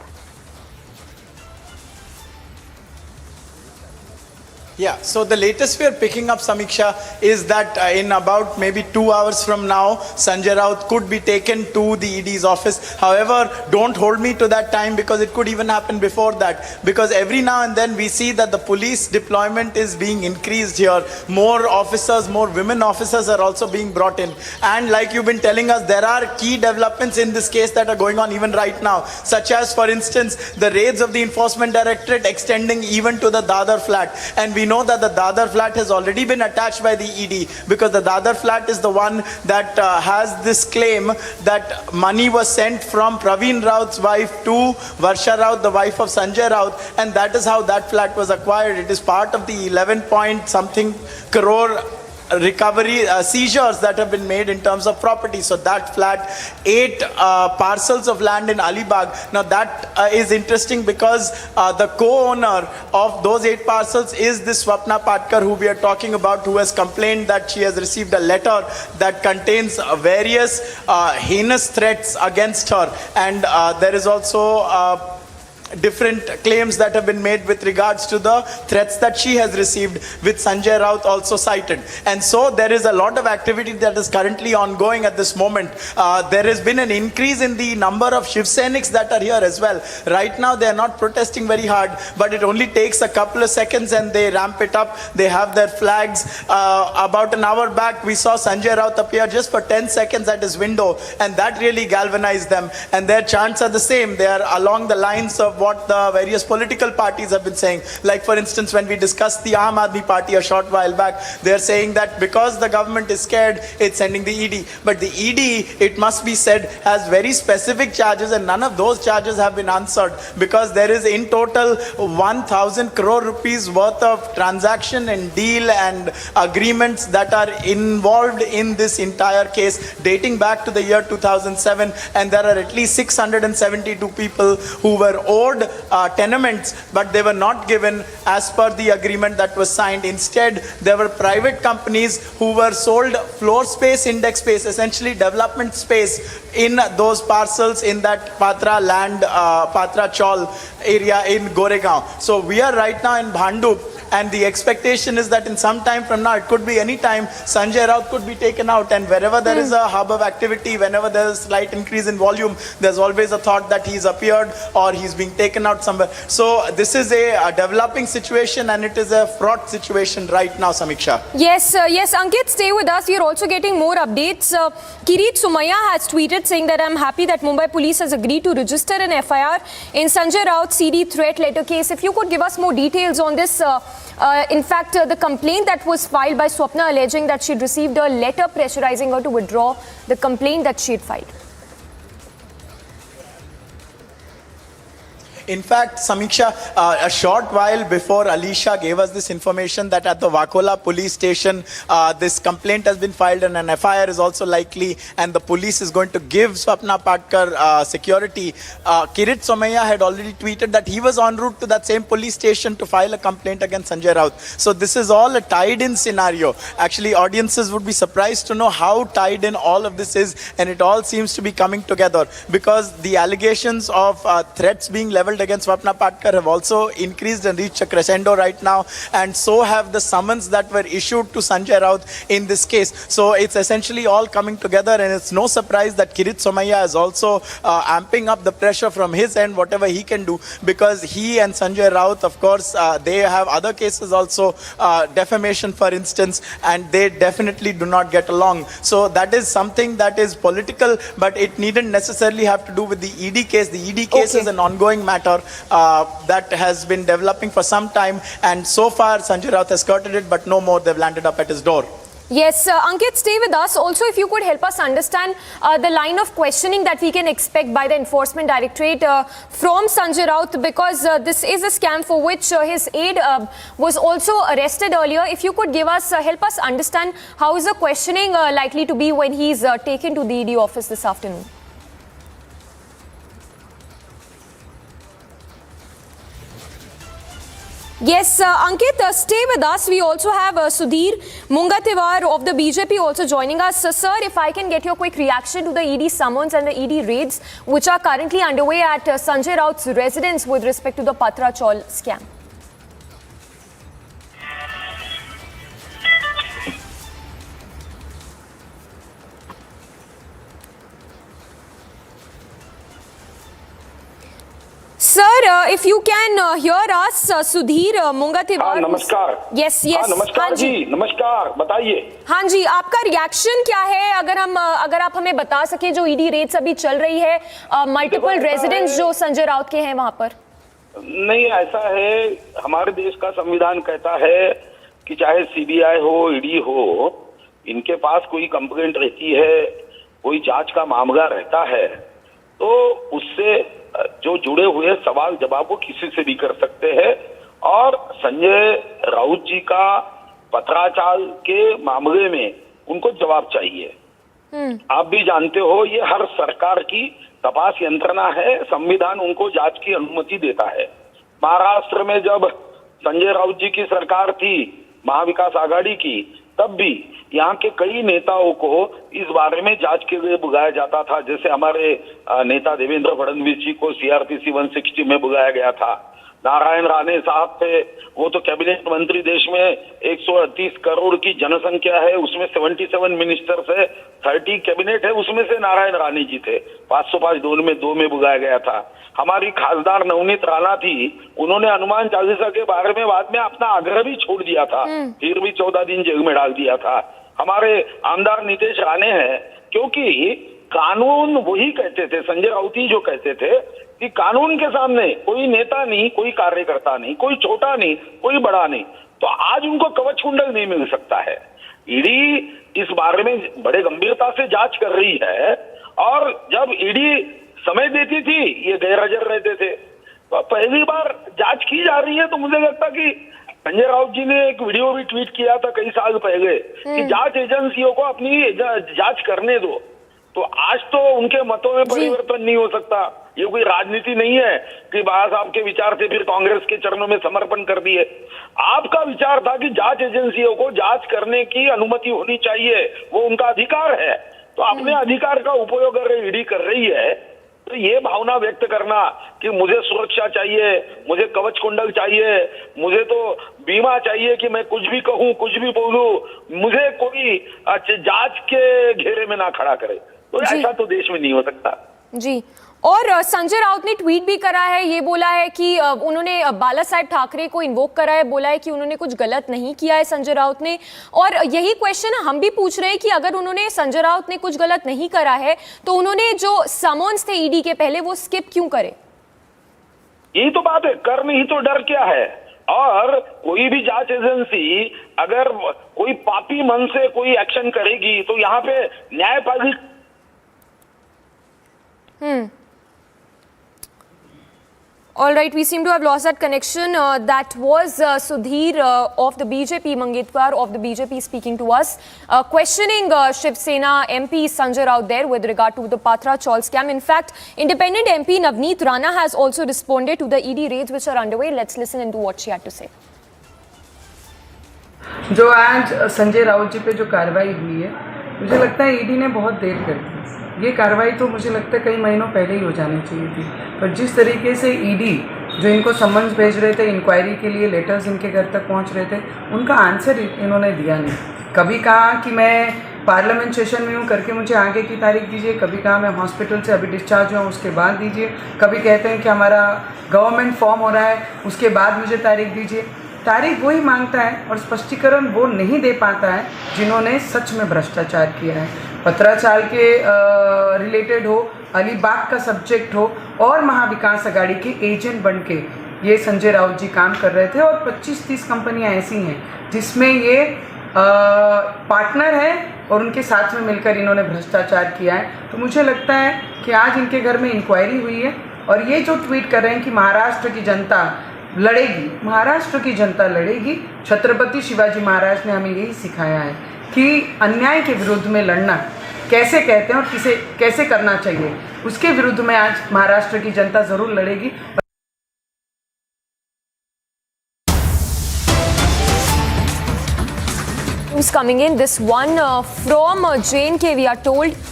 Yeah, so the latest we are picking up, Samiksha, is that in about maybe 2 hours from now, Sanjay Raut could be taken to the ED's office. However, don't hold me to that time because it could even happen before that. Because every now and then we see that the police deployment is being increased here. More officers, more women officers are also being brought in. And like you've been telling us, there are key developments in this case that are going on even right now. Such as, for instance, the raids of the Enforcement Directorate extending even to the Dadar flat. And we know that the Dadar flat has already been attached by the ED because the Dadar flat is the one that has this claim that money was sent from Praveen Raut's wife to Varsha Raut, the wife of Sanjay Raut, and that is how that flat was acquired. It is part of the 11 point something crore recovery seizures that have been made in terms of property. So that flat, 8 parcels of land in Alibag. Now that is interesting because the co-owner of those 8 parcels is this Swapna Patkar who we are talking about, who has complained that she has received a letter that contains various heinous threats against her, and there is also different claims that have been made with regards to the threats that she has received, with Sanjay Raut also cited. And so there is a lot of activity that is currently ongoing at this moment. There has been an increase in the number of Shiv Sainiks that are here as well. Right now they are not protesting very hard, but it only takes a couple of seconds and they ramp it up. They have their flags. About an hour back we saw Sanjay Raut appear just for 10 seconds at his window, and that really galvanized them. And their chants are the same. They are along the lines of what the various political parties have been saying. Like, for instance, when we discussed the Aam Aadmi Party a short while back, they are saying that because the government is scared, it's sending the ED. But the ED, it must be said, has very specific charges, and none of those charges have been answered, because there is in total 1,000 crore rupees worth of transaction and deal and agreements that are involved in this entire case dating back to the year 2007, and there are at least 672 people who were owed tenements, but they were not given as per the agreement that was signed. Instead, there were private companies who were sold floor space, index space, essentially development space in those parcels in that Patra land, Patra Chaul area in Goregaon. So we are right now in Bhandup, and the expectation is that in some time from now, it could be any time, Sanjay Raut could be taken out, and wherever there is a hub of activity, whenever there is a slight increase in volume, there's always a thought that he's appeared or he's being taken out somewhere. So this is a developing situation, and it is a fraught situation right now, Samiksha. Yes, Ankit, stay with us. We are also getting more updates. Kirit Sumaya has tweeted saying that I'm happy that Mumbai police has agreed to register an FIR in Sanjay Raut's CD threat letter case. If you could give us more details on this, In fact, the complaint that was filed by Swapna alleging that she'd received a letter pressurizing her to withdraw the complaint that she'd filed. In fact, Samiksha, a short while before Alisha gave us this information that at the Wakola police station, this complaint has been filed and an FIR is also likely, and the police is going to give Swapna Patkar security. Kirit Somaiya had already tweeted that he was en route to that same police station to file a complaint against Sanjay Raut. So this is all a tied-in scenario. Actually, audiences would be surprised to know how tied in all of this is, and it all seems to be coming together because the allegations of threats being leveled against Swapna Patkar have also increased and reached a crescendo right now, and so have the summons that were issued to Sanjay Raut in this case. So it's essentially all coming together, and it's no surprise that Kirit Somaiya is also amping up the pressure from his end, whatever he can do, because he and Sanjay Raut, of course, they have other cases also, defamation for instance, and they definitely do not get along. So that is something that is political, but it needn't necessarily have to do with the ED case. The ED case is an ongoing matter that has been developing for some time, and so far Sanjay Raut has skirted it, but no more, they've landed up at his door. Yes, Ankit, stay with us. Also, if you could help us understand the line of questioning that we can expect by the Enforcement Directorate from Sanjay Raut, because this is a scam for which his aide was also arrested earlier. If you could give us, help us understand how is the questioning likely to be when he's taken to the ED office this afternoon. Yes, Ankit, stay with us. We also have Sudhir Mungatiwar of the BJP also joining us. Sir, if I can get your quick reaction to the ED summons and the ED raids which are currently underway at Sanjay Raut's residence with respect to the Patra Chaul scam. Sir, if you can hear us, Sudhir Mungatiwar. नमस्कार. Yes, yes. नमस्कार जी, नमस्कार. बताइए. हाँ जी, आपका reaction क्या है? अगर आप हमें बता सके, जो ईडी रेड्स अभी चल रही है, मल्टीपल रेजिडेंट्स जो संजय राउत के हैं वहां पर. नहीं, ऐसा है, हमारे देश का संविधान कहता है कि चाहे सीबीआई हो, ईडी हो, इनके पास कोई कंप्लेंट रहती है, कोई जांच का मामला रहता है, तो उससे जो जुड़े हुए सवाल जवाब वो किसी से भी कर सकते हैं. और संजय राउत जी का पत्राचाल के मामले में उनको जवाब चाहिए. आप भी जानते हो, ये हर सरकार की तपास यंत्रणा है, संविधान उनको जांच की अनुमति देता है. महाराष्ट्र में जब संजय राउत जी की सरकार थी, महाविकास आघाड़ी की, तब भी यहाँ के कई नेताओं को इस बारे में जांच के लिए बुलाया जाता था. जैसे हमारे नेता देवेंद्र फडणवीस जी को सीआरपीसी 160 में बुलाया गया था. नारायण राणे साहब थे, वो तो कैबिनेट मंत्री. देश में 138 करोड़ की जनसंख्या है, उसमें 77 मिनिस्टर्स है, 30 कैबिनेट है, उसमें से नारायण राणे जी थे. 505 दो में बुलाया गया था. हमारी खासदार नवनीत राणा थी, उन्होंने हनुमान चालीसा के बारे में बाद में अपना आग्रह भी छोड़ दिया था, फिर भी 14 दिन जेल में डाल दिया था. हमारे आमदार नीतीश राणे हैं, क्योंकि कानून वही कहते थे, संजय राउत ही जो कहते थे कि कानून के सामने कोई नेता नहीं, कोई कार्यकर्ता नहीं, कोई छोटा नहीं, कोई बड़ा नहीं. तो आज उनको कवच कुंडल नहीं मिल सकता है. ईडी इस बारे में बड़े गंभीरता से जांच कर रही है, और जब ईडी समय देती थी, ये गैरहाजिर रहते थे. तो पहली बार जांच की जा रही है, तो मुझे लगता कि संजय राउत जी ने एक वीडियो भी ट्वीट किया था कई साल पहले कि जांच एजेंसियों को अपनी जांच करने दो. तो आज तो उनके मतों में परिवर्तन नहीं हो सकता. ये कोई राजनीति नहीं है कि बाबा साहब के विचार से फिर कांग्रेस के चरणों में समर्पण कर दिए. आपका विचार था कि जांच एजेंसियों को जांच करने की अनुमति होनी चाहिए, वो उनका अधिकार है. तो अपने अधिकार का उपयोग अगर ईडी कर रही है, तो ये भावना व्यक्त करना कि मुझे सुरक्षा चाहिए, मुझे कवच कुंडल चाहिए, मुझे तो बीमा चाहिए कि मैं कुछ भी कहूं, कुछ भी बोलूं, मुझे कोई जांच के घेरे में ना खड़ा करे, तो ऐसा तो देश में नहीं हो सकता. जी. और संजय राउत ने ट्वीट भी करा है, ये बोला है कि उन्होंने बाला साहेब ठाकरे को इन्वोक करा है, बोला है कि उन्होंने कुछ गलत नहीं किया है संजय राउत ने. और यही क्वेश्चन हम भी पूछ रहे हैं कि अगर उन्होंने, संजय राउत ने कुछ गलत नहीं करा है, तो उन्होंने जो समन्स थे ईडी के पहले वो स्किप क्यों करे? यही तो बात है, कर नहीं तो डर क्या है. और कोई भी जांच एजेंसी अगर कोई पापी मन से कोई एक्शन करेगी तो यहाँ पे न्यायपालिका All right, we seem to have lost that connection. That was Sudhir of the BJP, Mangetwar of the BJP speaking to us, questioning Shiv Sena MP Sanjay Raut there with regard to the Patra Chaul scam. In fact, independent MP Navneet Rana has also responded to the ED raids which are underway. Let's listen into what she had to say. जो आज संजय राउत जी पे जो कार्रवाई हुई है, मुझे लगता है ईडी ने बहुत देर कर दी। ये कार्रवाई तो मुझे लगता है कई महीनों पहले ही हो जानी चाहिए थी, पर जिस तरीके से ईडी जो इनको समन्स भेज रहे थे, इंक्वायरी के लिए लेटर्स इनके घर तक पहुंच रहे थे, उनका आंसर इन्होंने दिया नहीं। कभी कहा कि मैं पार्लियामेंट सेशन में हूँ करके मुझे आगे की तारीख दीजिए, कभी कहा मैं हॉस्पिटल से अभी डिस्चार्ज हुआ उसके बाद दीजिए, कभी कहते हैं कि हमारा गवर्नमेंट फॉर्म हो रहा है उसके बाद मुझे तारीख दीजिए। तारीख वही मांगता है और स्पष्टीकरण वो नहीं दे पाता है जिन्होंने सच में भ्रष्टाचार किया है। पत्राचाल के रिलेटेड हो, अलीबाग का सब्जेक्ट हो और महाविकास अघाड़ी के एजेंट बन के ये संजय राउत जी काम कर रहे थे और 25-30 कंपनियां ऐसी हैं जिसमें ये पार्टनर हैं और उनके साथ में मिलकर इन्होंने भ्रष्टाचार किया है। तो मुझे लगता है कि आज इनके घर में इंक्वायरी हुई है और ये जो ट्वीट कर रहे हैं कि महाराष्ट्र की जनता लड़ेगी, महाराष्ट्र की जनता लड़ेगी। छत्रपति शिवाजी महाराज ने हमें यही सिखाया है कि अन्याय के विरुद्ध में लड़ना कैसे कहते हैं और कैसे करना चाहिए, उसके विरुद्ध में आज महाराष्ट्र की जनता जरूर लड़ेगी। Who's coming in? This one from J&K, we are told.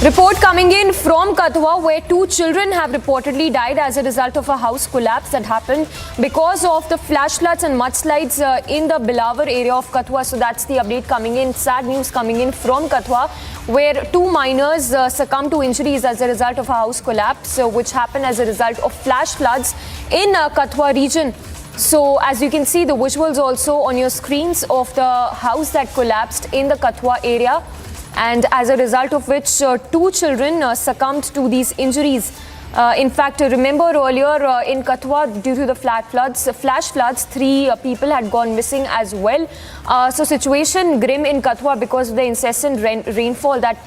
Report coming in from Kathua, where 2 children have reportedly died as a result of a house collapse that happened because of the flash floods and mudslides in the Bilawar area of Kathua. So that's the update coming in. Sad news coming in from Kathua, where 2 minors succumbed to injuries as a result of a house collapse, which happened as a result of flash floods in Kathua region. So as you can see, the visuals also on your screens of the house that collapsed in the Kathua area, and as a result of which 2 children succumbed to these injuries. In fact, remember earlier in Kathua, due to the flash floods, 3 people had gone missing as well. So situation grim in Kathua because of the incessant rainfall that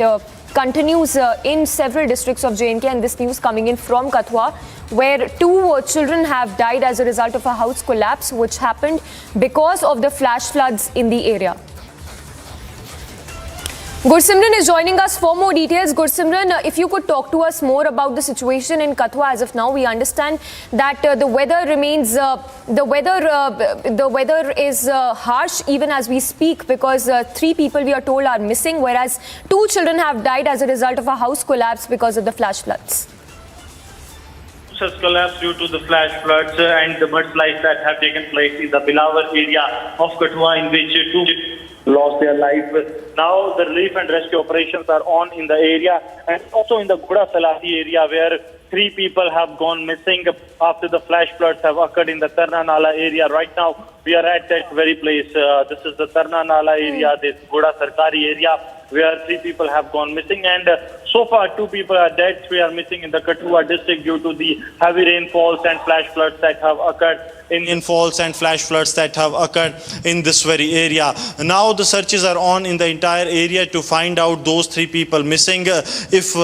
continues in several districts of J&K, and this news coming in from Kathua, where 2 children have died as a result of a house collapse which happened because of the flash floods in the area. Gursimran is joining us for more details. Gursimran, if you could talk to us more about the situation in Kathua as of now. We understand that the weather remains, the weather is harsh even as we speak, because 3 people we are told are missing, whereas 2 children have died as a result of a house collapse because of the flash floods. Has collapsed due to the flash floods and the mudslides that have taken place in the Bilawar area of Kathua, in which 2 lost their life. Now the relief and rescue operations are on in the area, and also in the Guda Salati area, where 3 people have gone missing after the flash floods have occurred in the Tarna Nala area. Right now we are at that very place. This is the Tarna Nala area, this Guda Sarkari area, where 3 people have gone missing, and so far 2 people are dead. 3 are missing in the Kathua district due to the heavy rainfalls and flash floods that have occurred in this very area. Now the searches are on in the entire area to find out those 3 people missing. If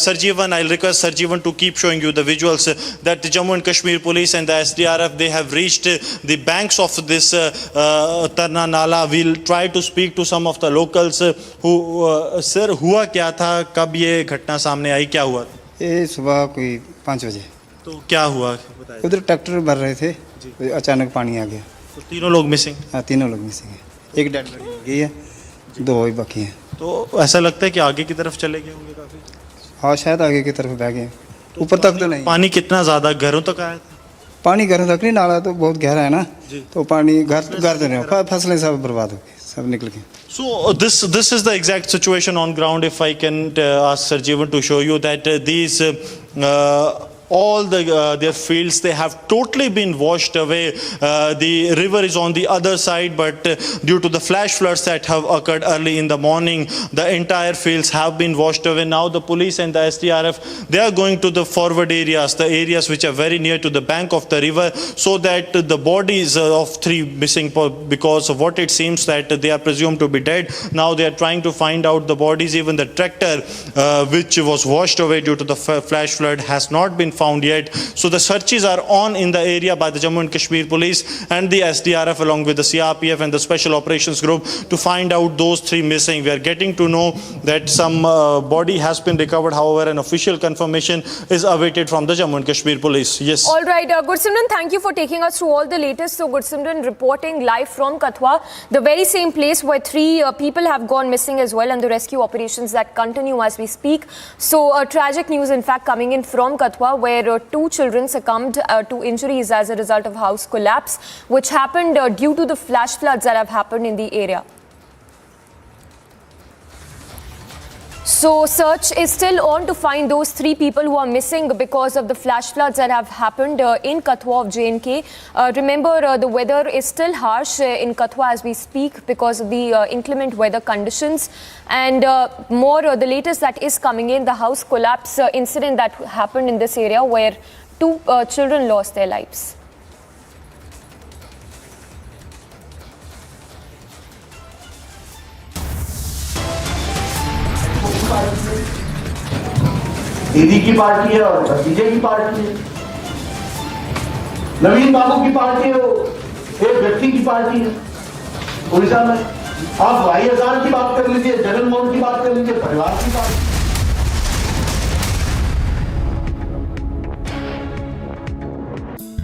Sarjeevan, I'll request Sarjeevan to keep showing you the visuals that the Jammu and Kashmir police and the SDRF, they have reached the banks of this Tarna Nala. We'll try to speak to some of the locals who sir, हुआ क्या था, कब ये घटना सामने आई, क्या हुआ? ये सुबह कोई 5 बजे। तो क्या हुआ? उधर ट्रैक्टर भर रहे थे, अचानक पानी आ गया। तो 3 लोग मिसिंग? हाँ, 3 लोग मिसिंग है। एक डेड बॉडी गई है, 2 ही बाकी हैं। तो ऐसा लगता है कि आगे की तरफ चले गए होंगे काफी? हाँ, शायद आगे की तरफ बह गए, ऊपर तक तो नहीं। पानी कितना ज्यादा घरों तक आया था? पानी घरों तक नहीं, नाला तो बहुत गहरा है ना, तो पानी घर तो नहीं, फसलें सब बर्बाद हो गई, सब निकल गई। So this is the exact situation on ground. If I can ask Sarjeevan to show you that these all their fields, they have totally been washed away. The river is on the other side, but due to the flash floods that have occurred early in the morning, the entire fields have been washed away. Now the police and the SDRF, they are going to the forward areas, the areas which are very near to the bank of the river, so that the bodies of 3 missing, because of what it seems that they are presumed to be dead. Now they are trying to find out the bodies. Even the tractor which was washed away due to the flash flood has not been found yet. So the searches are on in the area by the Jammu and Kashmir police and the SDRF along with the CRPF and the Special Operations Group to find out those 3 missing. We are getting to know that some body has been recovered. However, an official confirmation is awaited from the Jammu and Kashmir police. Yes. All right, Gursimran, thank you for taking us through all the latest. So Gursimran reporting live from Kathua, the very same place where 3 people have gone missing as well, and the rescue operations that continue as we speak. So tragic news in fact coming in from Kathua, where 2 children succumbed to injuries as a result of house collapse, which happened due to the flash floods that have happened in the area. So search is still on to find those 3 people who are missing because of the flash floods that have happened in Kathua of J&K. Remember, the weather is still harsh in Kathua as we speak because of the inclement weather conditions. And the latest that is coming in, the house collapse incident that happened in this area where 2 children lost their lives. दीदी की party है और भतीजे की party है, नवीन बाबू की party है, वो एक व्यक्ति की पार्टी है उड़ीसा में। आप YSR की बात कर लीजिए, जगन मोहन की बात कर लीजिए, परिवार की बात।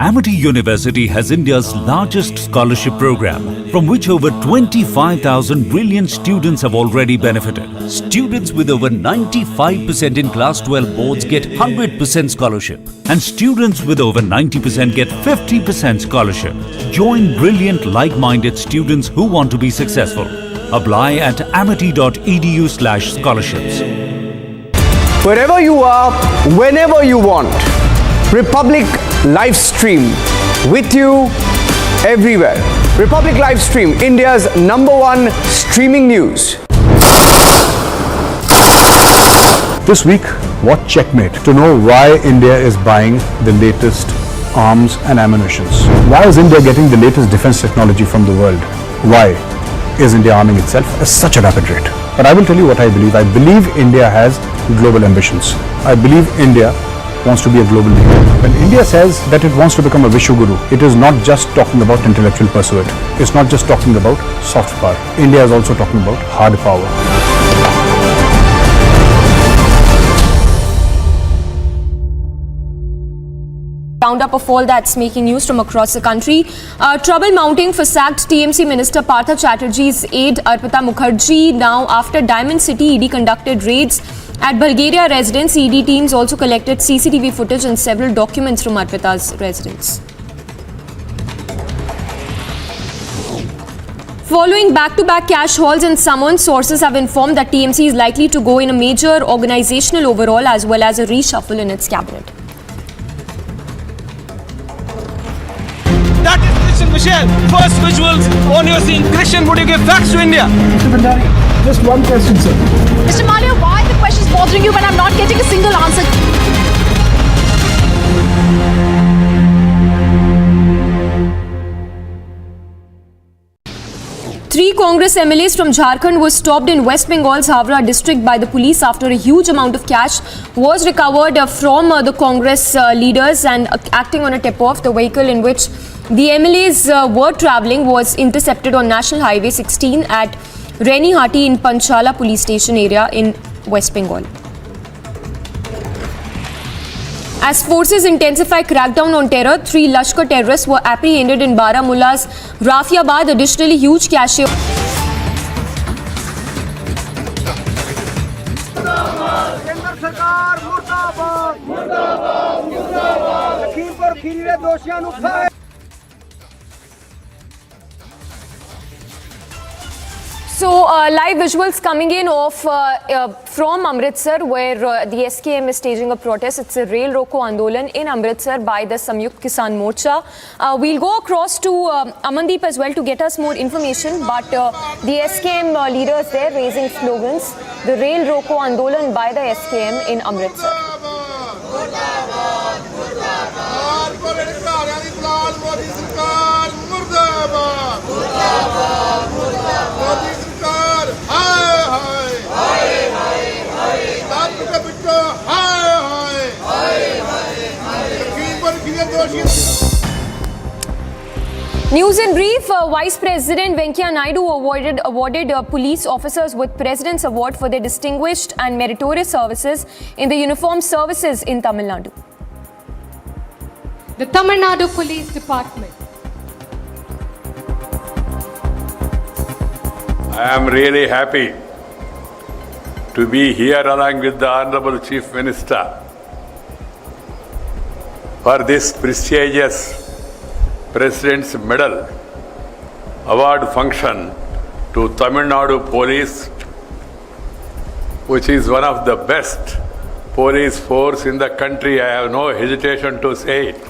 Amity University has India's largest scholarship program, from which over 25,000 brilliant students have already benefited. Students with over 95% in Class 12 boards get 100% scholarship, and students with over 90% get 50% scholarship. Join brilliant, like-minded students who want to be successful. Apply at amity.edu/scholarships. Wherever you are, whenever you want. Republic live stream with you everywhere. Republic live stream, India's #1 streaming news. This week, watch Checkmate to know why India is buying the latest arms and ammunitions. Why is India getting the latest defense technology from the world? Why is India arming itself at such a rapid rate? But I will tell you what I believe. I believe India has global ambitions. I believe India wants to be a global leader. When India says that it wants to become a Vishwaguru, it is not just talking about intellectual pursuit. It's not just talking about soft power. India is also talking about hard power. Roundup of all that's making news from across the country. Trouble mounting for sacked TMC Minister Partha Chatterjee's aide Arpita Mukherjee. Now, after Diamond City, ED conducted raids at Bulgaria residence. ED teams also collected CCTV footage and several documents from Arpita's residence. Following back-to-back cash hauls and summons, sources have informed that TMC is likely to go in a major organizational overhaul as well as a reshuffle in its cabinet. That is Christian Michel. First visuals on your scene. Christian, would you give facts to India? Mr. Bhandari, just one question, sir. Mr. Malia, why are the questions bothering you when I'm not getting a single answer? 3 Congress MLAs from Jharkhand were stopped in West Bengal's Havra district by the police after a huge amount of cash was recovered from the Congress leaders, and acting on a tip-off, the vehicle in which the MLAs were travelling was intercepted on National Highway 16 at Renihati in Panchala police station area in West Bengal. As forces intensify crackdown on terror, 3 Lashkar terrorists were apprehended in Baramulla's Rafiabad. Additionally, huge cache. So live visuals coming in from Amritsar, where the SKM is staging a protest. It's a rail roko andolan in Amritsar by the Samyukt Kisan Morcha. We'll go across to Amandeep as well to get us more information, but the SKM leaders there raising slogans. The rail roko andolan by the SKM in Amritsar. News in brief, Vice President Venkaiah Naidu awarded police officers with President's Award for their distinguished and meritorious services in the uniformed services in Tamil Nadu. The Tamil Nadu Police Department. I am really happy to be here along with the Honorable Chief Minister for this prestigious President's Medal Award function to Tamil Nadu Police, which is one of the best police force in the country. I have no hesitation to say it.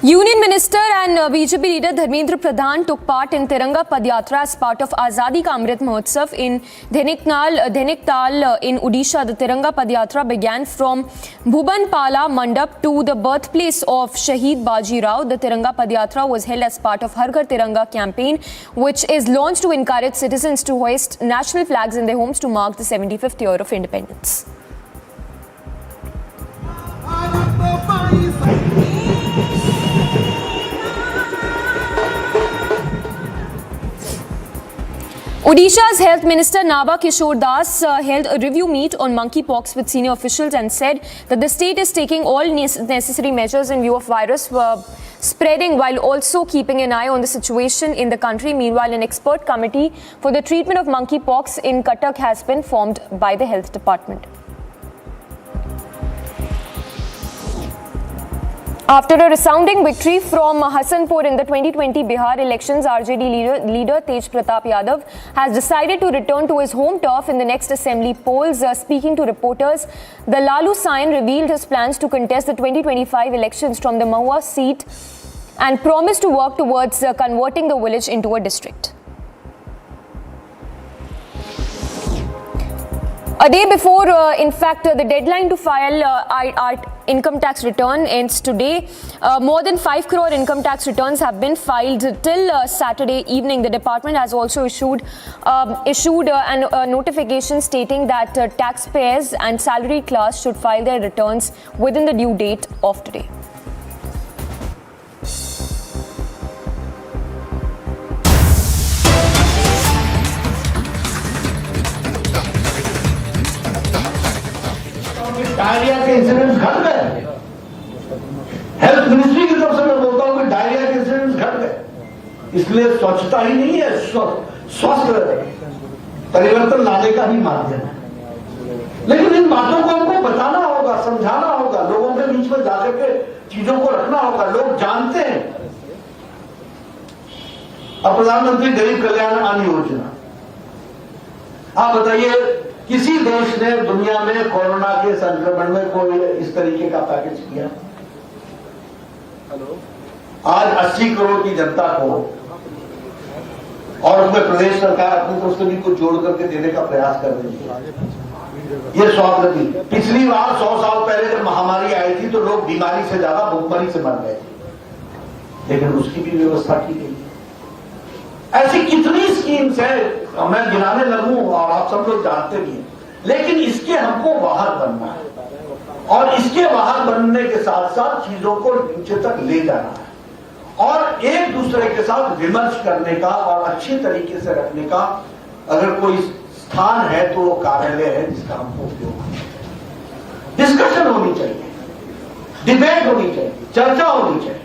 Union Minister and BJP leader Dharmendra Pradhan took part in Tiranga Padyatra as part of Azadi Ka Amrit Mahotsav in Dhaniktal in Odisha. The Tiranga Padyatra began from Bhubanpala Mandap to the birthplace of Shaheed Baji Rao. The Tiranga Padyatra was held as part of Har Ghar Tiranga campaign, which is launched to encourage citizens to hoist national flags in their homes to mark the 75th year of independence. Odisha's Health Minister Naba Kishore Das held a review meet on monkeypox with senior officials and said that the state is taking all necessary measures in view of virus spreading while also keeping an eye on the situation in the country. Meanwhile, an expert committee for the treatment of monkeypox in Cuttack has been formed by the Health Department. After a resounding victory from Hasanpur in the 2020 Bihar elections, RJD leader Tej Pratap Yadav has decided to return to his home turf in the next assembly polls. Speaking to reporters, the Lalu Sayan revealed his plans to contest the 2025 elections from the Mahua seat and promised to work towards converting the village into a district. A day before, in fact, the deadline to file our income tax return ends today. More than 5 crore income tax returns have been filed till Saturday evening. The department has also issued a notification stating that taxpayers and salaried class should file their returns within the due date of today. Diarrhoea के incidents घट गए। Health ministry की तरफ से मैं बोलता हूं कि डायरिया के इंसिडेंट्स घट गए। इसलिए स्वच्छता ही नहीं है, स्वस्थ परिवर्तन लाने का ही माध्यम है। लेकिन इन बातों को हमको बताना होगा, समझाना होगा, लोगों के बीच में जाकर के चीजों को रखना होगा। लोग जानते हैं। अब प्रधानमंत्री गरीब कल्याण अन्न योजना, आप बताइए किसी देश ने दुनिया में कोरोना के संक्रमण में कोई इस तरीके का पैकेज किया? आज 80 करोड़ की जनता को और उसमें प्रदेश सरकार अपनी तरफ से भी कुछ जोड़ करके देने का प्रयास कर रही है। ये स्वागत। पिछली बार 100 साल पहले जब महामारी आई थी तो लोग बीमारी से ज्यादा भूखमरी से मर गए थे, लेकिन उसकी भी व्यवस्था की गई। ऐसी कितनी स्कीम्स है, मैं गिनाने लगूं और आप सब लोग जानते भी हैं, लेकिन इसके हमको बाहर बनना है और इसके बाहर बनने के साथ साथ चीजों को नीचे तक ले जाना है और एक दूसरे के साथ विमर्श करने का और अच्छी तरीके से रखने का अगर कोई स्थान है तो वो कार्यालय है जिसका हमको उपयोग करना है। डिस्कशन होनी चाहिए, डिबेट होनी चाहिए, चर्चा होनी चाहिए।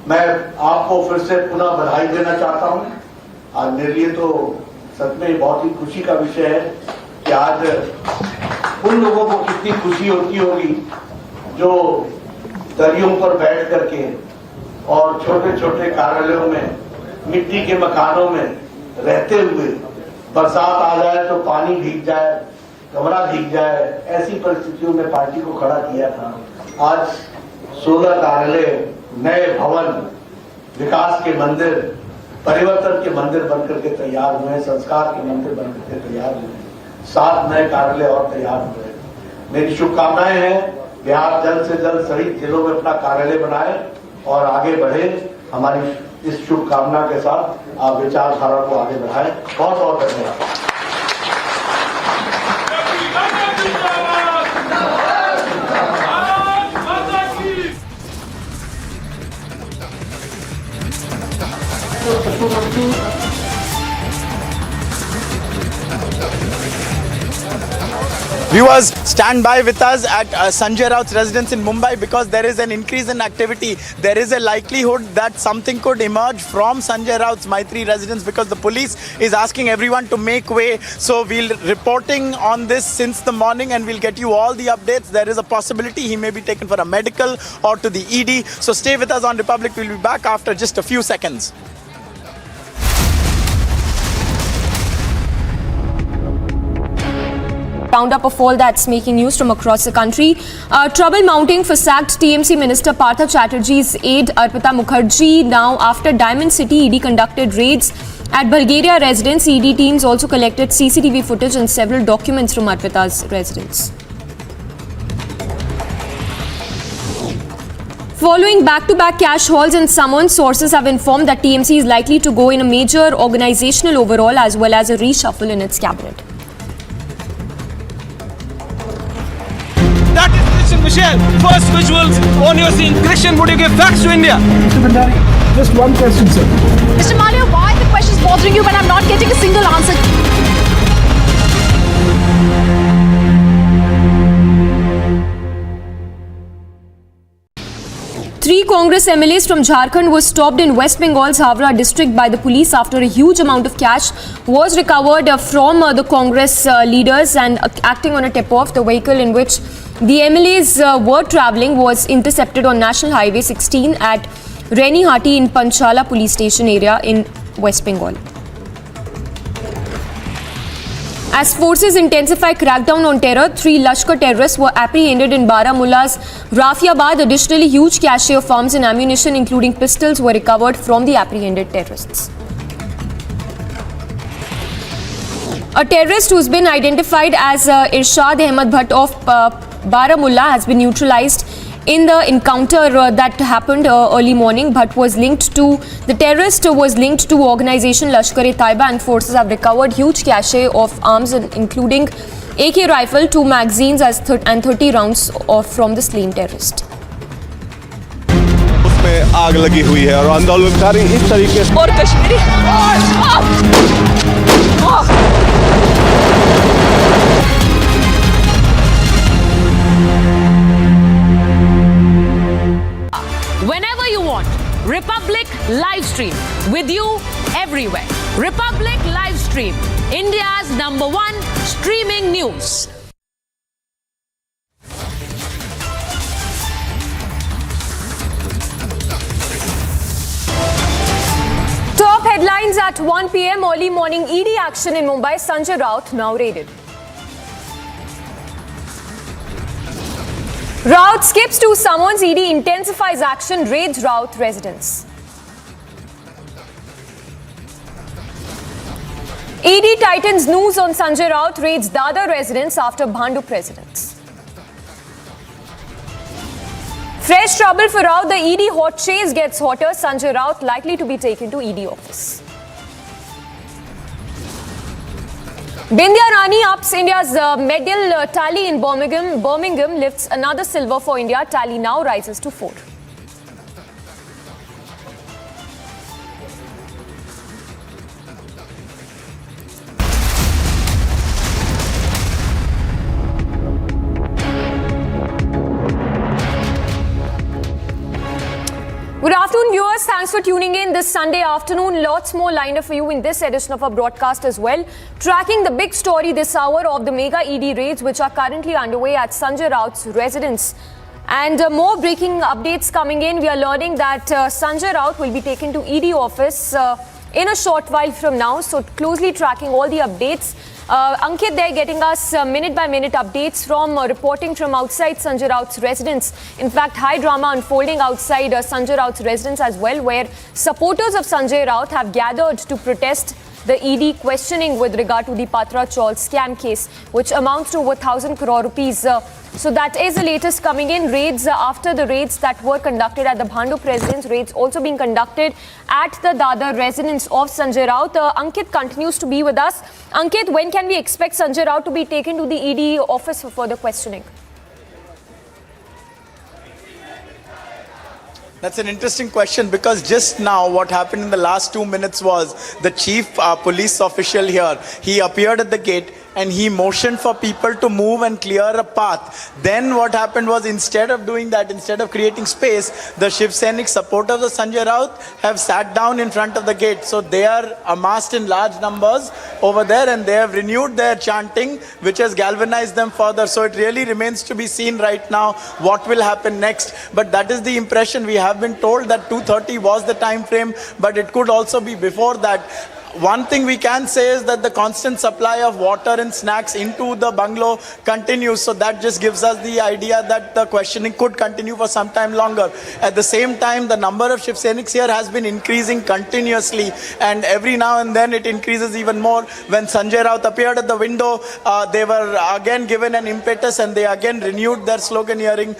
मैं आपको फिर से पुनः बधाई देना चाहता हूं। आज मेरे लिए तो सच में बहुत ही खुशी का विषय है कि आज उन लोगों को कितनी खुशी होती होगी जो दरियों पर बैठ करके और छोटे छोटे कार्यालयों में मिट्टी के मकानों में रहते हुए बरसात आ जाए तो पानी भीग जाए, कमरा भीग जाए, ऐसी परिस्थितियों में पार्टी को खड़ा किया था। आज 16 कार्यालय, नए भवन, विकास के मंदिर, परिवर्तन के मंदिर बनकर के तैयार हुए, संस्कार के मंदिर बनकर के तैयार हुए, 7 नए कार्यालय और तैयार हुए। मेरी शुभकामनाएं हैं कि आप जल्द से जल्द सभी जिलों में अपना कार्यालय बनाए और आगे बढ़े। हमारी इस शुभकामना के साथ आप विचारधारा को आगे बढ़ाएं। बहुत बहुत धन्यवाद। Viewers, stand by with us at Sanjay Raut's residence in Mumbai because there is an increase in activity. There is a likelihood that something could emerge from Sanjay Raut's Maitri residence because the police is asking everyone to make way. So we'll reporting on this since the morning and we'll get you all the updates. There is a possibility he may be taken for a medical or to the ED. So stay with us on Republic. We'll be back after just a few seconds. Round up of all that's making news from across the country. Trouble mounting for sacked TMC Minister Partha Chatterjee's aide Arpita Mukherjee. Now, after Diamond City, ED conducted raids at Bulgaria residence. ED teams also collected CCTV footage and several documents from Arpita's residence. Following back-to-back cash hauls and summons, sources have informed that TMC is likely to go in a major organizational overhaul as well as a reshuffle in its cabinet. That is Christian Michelle. First visuals on your scene. Christian, would you give facts to India? Mr. Bhandari, just one question, sir. Mr. Malia, why are the questions bothering you when I'm not getting a single answer? Three Congress MLAs from Jharkhand were stopped in West Bengal's Havra district by the police after a huge amount of cash was recovered from the Congress leaders, and acting on a tip-off, the vehicle in which the MLAs were travelling was intercepted on National Highway 16 at Renihati in Panchala police station area in West Bengal. As forces intensify crackdown on terror, 3 Lashkar terrorists were apprehended in Baramulla's Rafiabad. Additionally, huge cache of arms and ammunition, including pistols, were recovered from the apprehended terrorists. A terrorist who's been identified as Irshad Ahmed Bhatt of Baramulla has been neutralized in the encounter that happened early morning. Bhatt was linked to, the terrorist was linked to organization Lashkar-e-Taiba, and forces have recovered huge cache of arms including AK rifle, 2 magazines and 30 rounds from the slain terrorist. उसमें आग लगी हुई है और आंदोलनकारी इस तरीके से और Kashmiri Whenever you want, Republic live stream with you everywhere. Republic live stream, India's #1 streaming news. Top headlines at 1 p.m. Early morning ED action in Mumbai. Sanjay Raut now raided. Raut skips 2 summons. ED intensifies action. Raids Raut residence. ED tightens news on Sanjay Raut. Raids Dadar residence after Bhandu presidents. Fresh trouble for Raut. The ED hot chase gets hotter. Sanjay Raut likely to be taken to ED office. Bindya Rani ups India's medal tally in Birmingham. Birmingham lifts another silver for India. Tally now rises to 4. Good afternoon, viewers. Thanks for tuning in this Sunday afternoon. Lots more lined up for you in this edition of our broadcast as well. Tracking the big story this hour of the mega ED raids which are currently underway at Sanjay Raut's residence. And more breaking updates coming in. We are learning that Sanjay Raut will be taken to ED office in a short while from now. So closely tracking all the updates. Ankit, they're getting us minute-by-minute updates from reporting from outside Sanjay Raut's residence. In fact, high drama unfolding outside Sanjay Raut's residence as well, where supporters of Sanjay Raut have gathered to protest the ED questioning with regard to the Patra Chaul scam case, which amounts to over 1,000 crore rupees. So that is the latest coming in. Raids after the raids that were conducted at the Bhandup residence, raids also being conducted at the Dadar residence of Sanjay Raut. Ankit continues to be with us. Ankit, when can we expect Sanjay Raut to be taken to the ED office for further questioning? That's an interesting question, because just now what happened in the last 2 minutes was the chief police official here, he appeared at the gate and he motioned for people to move and clear a path. Then what happened was, instead of doing that, instead of creating space, the Shiv Sainik supporters of Sanjay Raut have sat down in front of the gate. So they are amassed in large numbers over there and they have renewed their chanting, which has galvanized them further. So it really remains to be seen right now what will happen next. But that is the impression. We have been told that 2:30 was the time frame, but it could also be before that. One thing we can say is that the constant supply of water and snacks into the bungalow continues. So that just gives us the idea that the questioning could continue for some time longer. At the same time, the number of Shiv Sainiks here has been increasing continuously. And every now and then it increases even more. When Sanjay Raut appeared at the window, they were again given an impetus and they again renewed their sloganeering.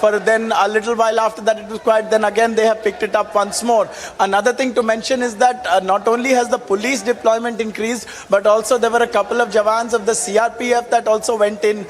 For then a little while after that it was quiet. Then again they have picked it up once more. Another thing to mention is that not only has the police deployment increased, but also there were a couple of jawans of the CRPF that also went in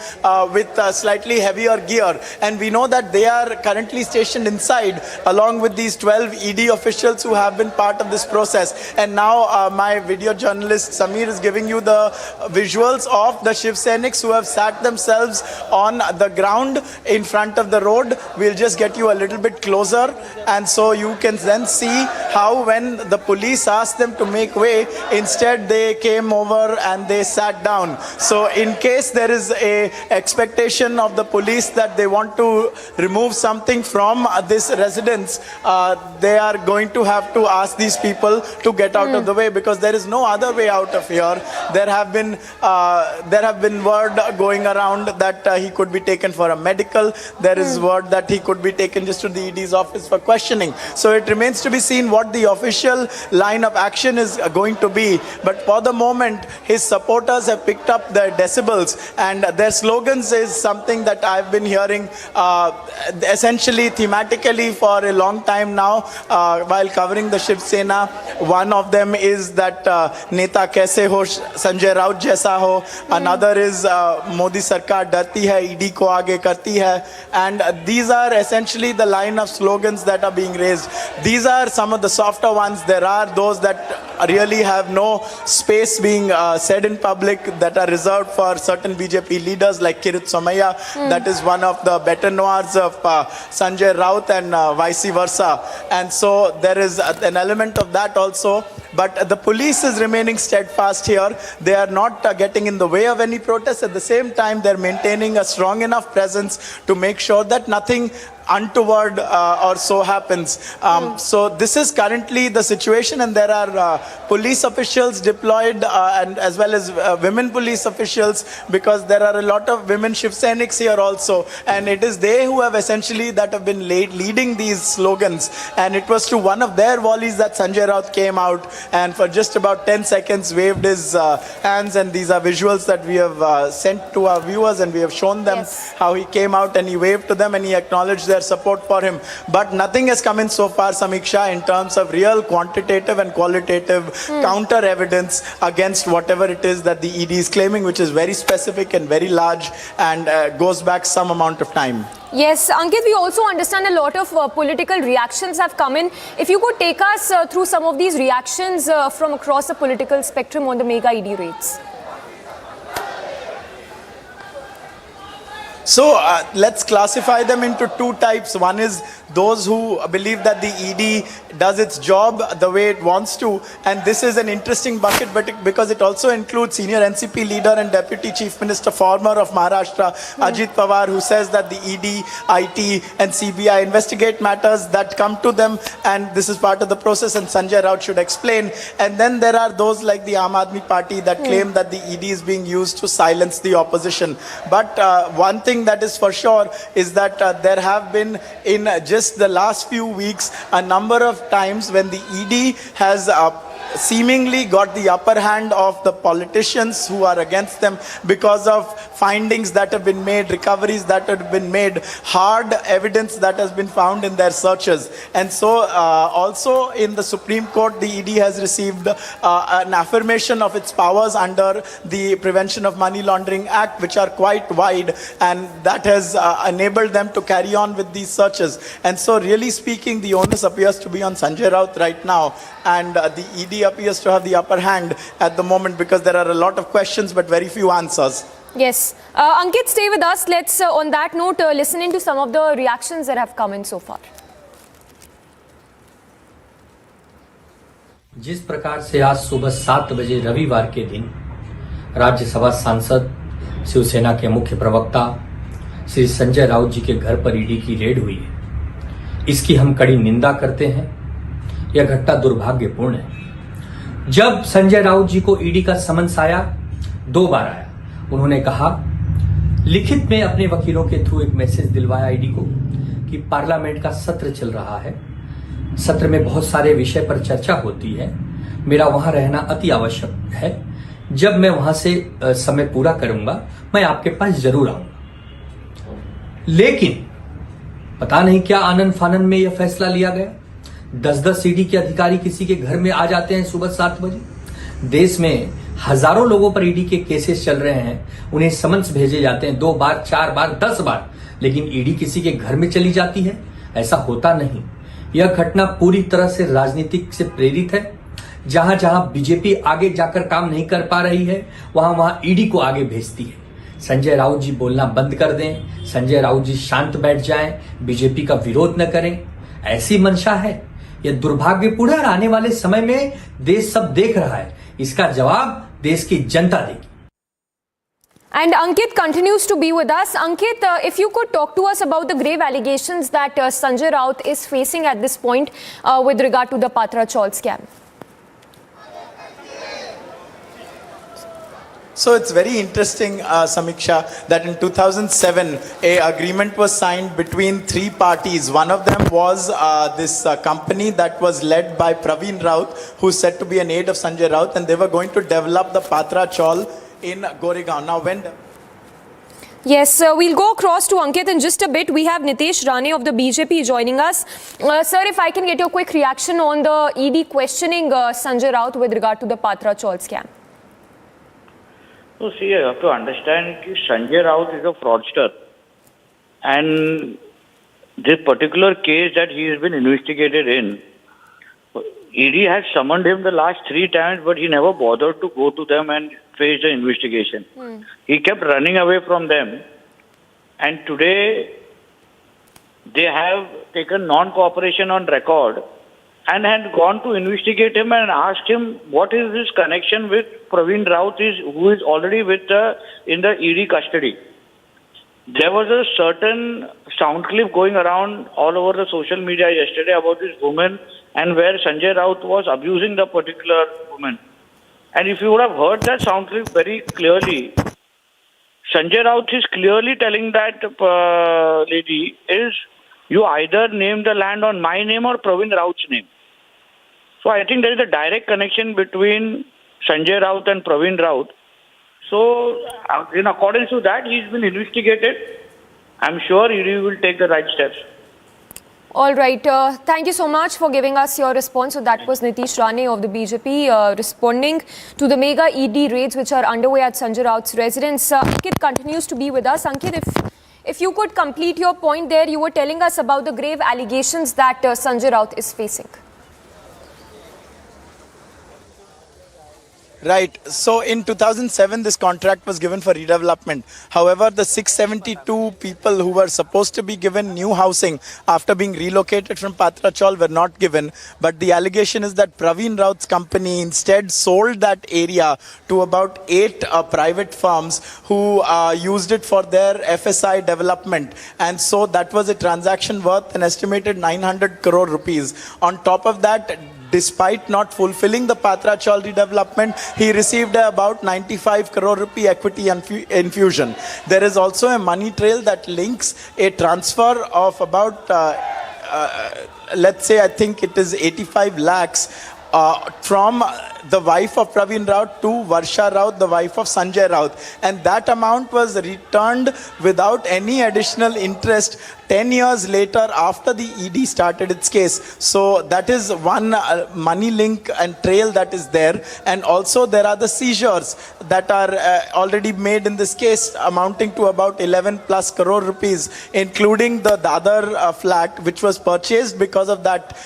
with slightly heavier gear. And we know that they are currently stationed inside along with these 12 ED officials who have been part of this process. And now my video journalist Samir is giving you the visuals of the Shiv Sainiks who have sat themselves on the ground in front of the road. We'll just get you a little bit closer, and so you can then see how when the police asked them to make way, instead they came over and they sat down. So in case there is a expectation of the police that they want to remove something from this residence, they are going to have to ask these people to get out of the way, because there is no other way out of here. There have been word going around that he could be taken for a medical. There is word that he could be taken just to the ED's office for questioning. So it remains to be seen what the official line of action is going to be. But for the moment, his supporters have picked up their decibels, and their slogans is something that I've been hearing essentially thematically for a long time now while covering the Shiv Sena. One of them is that Neta kaise ho, Sanjay Raut jaisa ho. Another is Modi Sarkar darti hai, ED ko aage karti hai. And these are essentially the line of slogans that are being raised. These are some of the softer ones. There are those that really have no space being said in public, that are reserved for certain BJP leaders like Kirit Somaiya. That is one of the better noirs of Sanjay Raut, and vice versa. And so there is an element of that also. But the police is remaining steadfast here. They are not getting in the way of any protest. At the same time, they're maintaining a strong enough presence to make sure that nothing untoward or so happens. So this is currently the situation, and there are police officials deployed and as well as women police officials, because there are a lot of women Shiv Sainiks here also, and it is they who have essentially that have been leading these slogans. And it was to one of their volleys that Sanjay Raut came out and for just about 10 seconds waved his hands, and these are visuals that we have sent to our viewers, and we have shown them how he came out and he waved to them and he acknowledged their support for him. But nothing has come in so far, Samiksha, in terms of real quantitative and qualitative counter evidence against whatever it is that the ED is claiming, which is very specific and very large and goes back some amount of time. Yes, Ankit, we also understand a lot of political reactions have come in. If you could take us through some of these reactions from across the political spectrum on the mega ED raids. So let's classify them into two types. One is those who believe that the ED does its job the way it wants to, and this is an interesting bucket because it also includes senior NCP leader and Deputy Chief Minister, former of Maharashtra, Ajit Pawar, who says that the ED, IT and CBI investigate matters that come to them, and this is part of the process, and Sanjay Raut should explain. And then there are those like the Aam Aadmi Party that claim that the ED is being used to silence the opposition. But one thing that is for sure is that there have been in just the last few weeks a number of times when the ED has seemingly got the upper hand of the politicians who are against them because of findings that have been made, recoveries that have been made, hard evidence that has been found in their searches. And so also in the Supreme Court, the ED has received an affirmation of its powers under the Prevention of Money Laundering Act, which are quite wide, and that has enabled them to carry on with these searches. And so really speaking, the onus appears to be on Sanjay Raut right now, and the ED appears to have the upper hand at the moment because there are a lot of questions but very few answers. Yes. Ankit, stay with us. Let's, on that note, listen into some of the reactions that have come in so far. जिस प्रकार से आज सुबह 7 बजे रविवार के दिन राज्यसभा सांसद शिवसेना के मुख्य प्रवक्ता श्री संजय राउत जी के घर पर ईडी की रेड हुई है, इसकी हम कड़ी निंदा करते हैं। यह घटना दुर्भाग्यपूर्ण है। जब संजय राउत जी को ईडी का समन्स आया, 2 बार आया, उन्होंने कहा, लिखित में अपने वकीलों के थ्रू एक मैसेज दिलवाया ईडी को कि पार्लियामेंट का सत्र चल रहा है, सत्र में बहुत सारे विषय पर चर्चा होती है, मेरा वहां रहना अति आवश्यक है, जब मैं वहां से समय पूरा करूंगा मैं आपके पास जरूर आऊंगा। लेकिन पता नहीं क्या आनंद फानन में यह फैसला लिया गया। 10-10 ईडी के अधिकारी किसी के घर में आ जाते हैं सुबह 7 बजे। देश में हजारों लोगों पर ईडी के केसेस चल रहे हैं, उन्हें समन्स भेजे जाते हैं 2 बार, 4 बार, 10 बार, लेकिन ईडी किसी के घर में चली जाती है, ऐसा होता नहीं। यह घटना पूरी तरह से राजनीतिक से प्रेरित है। जहां जहां बीजेपी आगे जाकर काम नहीं कर पा रही है, वहां वहां ईडी को आगे भेजती है। संजय राउत जी बोलना बंद कर दें, संजय राउत जी शांत बैठ जाएं, बीजेपी का विरोध न करें, ऐसी मंशा है। यह दुर्भाग्यपूर्ण है और आने वाले समय में देश सब देख रहा है, इसका जवाब देश की जनता देगी। And Ankit continues to be with us. Ankit, if you could talk to us about the grave allegations that Sanjay Raut is facing at this point with regard to the Patra Chaul scam. So it's very interesting, Samiksha, that in 2007, an agreement was signed between 3 parties. One of them was this company that was led by Praveen Raut, who's said to be an aide of Sanjay Raut, and they were going to develop the Patra Chaul in Goregaon. Now, when... Yes, we'll go across to Ankit in just a bit. We have Nitesh Rane of the BJP joining us. Sir, if I can get your quick reaction on the ED questioning Sanjay Raut with regard to the Patra Chaul scam. So see, you have to understand that Sanjay Raut is a fraudster, and this particular case that he has been investigated in, ED has summoned him the last 3 times, but he never bothered to go to them and face the investigation. He kept running away from them, and today they have taken non-cooperation on record and had gone to investigate him and asked him what is his connection with Praveen Raut, who is already with in the ED custody. There was a certain sound clip going around all over the social media yesterday about this woman, and where Sanjay Raut was abusing the particular woman. And if you would have heard that sound clip very clearly, Sanjay Raut is clearly telling that lady is, you either name the land on my name or Praveen Raut's name. So I think there is a direct connection between Sanjay Raut and Praveen Raut. So in accordance to that, he's been investigated. I'm sure he will take the right steps. All right. Thank you so much for giving us your response. So that was Nitesh Rane of the BJP responding to the mega ED raids which are underway at Sanjay Raut's residence. Ankit continues to be with us. Ankit, if you could complete your point there, you were telling us about the grave allegations that Sanjay Raut is facing. Right. So in 2007, this contract was given for redevelopment. However, the 672 people who were supposed to be given new housing after being relocated from Patrachal were not given. But the allegation is that Praveen Raut's company instead sold that area to about 8 private firms who used it for their FSI development. And so that was a transaction worth an estimated 900 crore rupees. On top of that, despite not fulfilling the Patrachal redevelopment, he received about 95 crore rupee equity infusion. There is also a money trail that links a transfer of about, let's say, I think it is 85 lakhs from the wife of Praveen Raut to Varsha Raut, the wife of Sanjay Raut. And that amount was returned without any additional interest 10 years later after the ED started its case. So that is one money link and trail that is there. And also there are the seizures that are already made in this case amounting to about 11 plus crore rupees, including the Dadar flat which was purchased because of that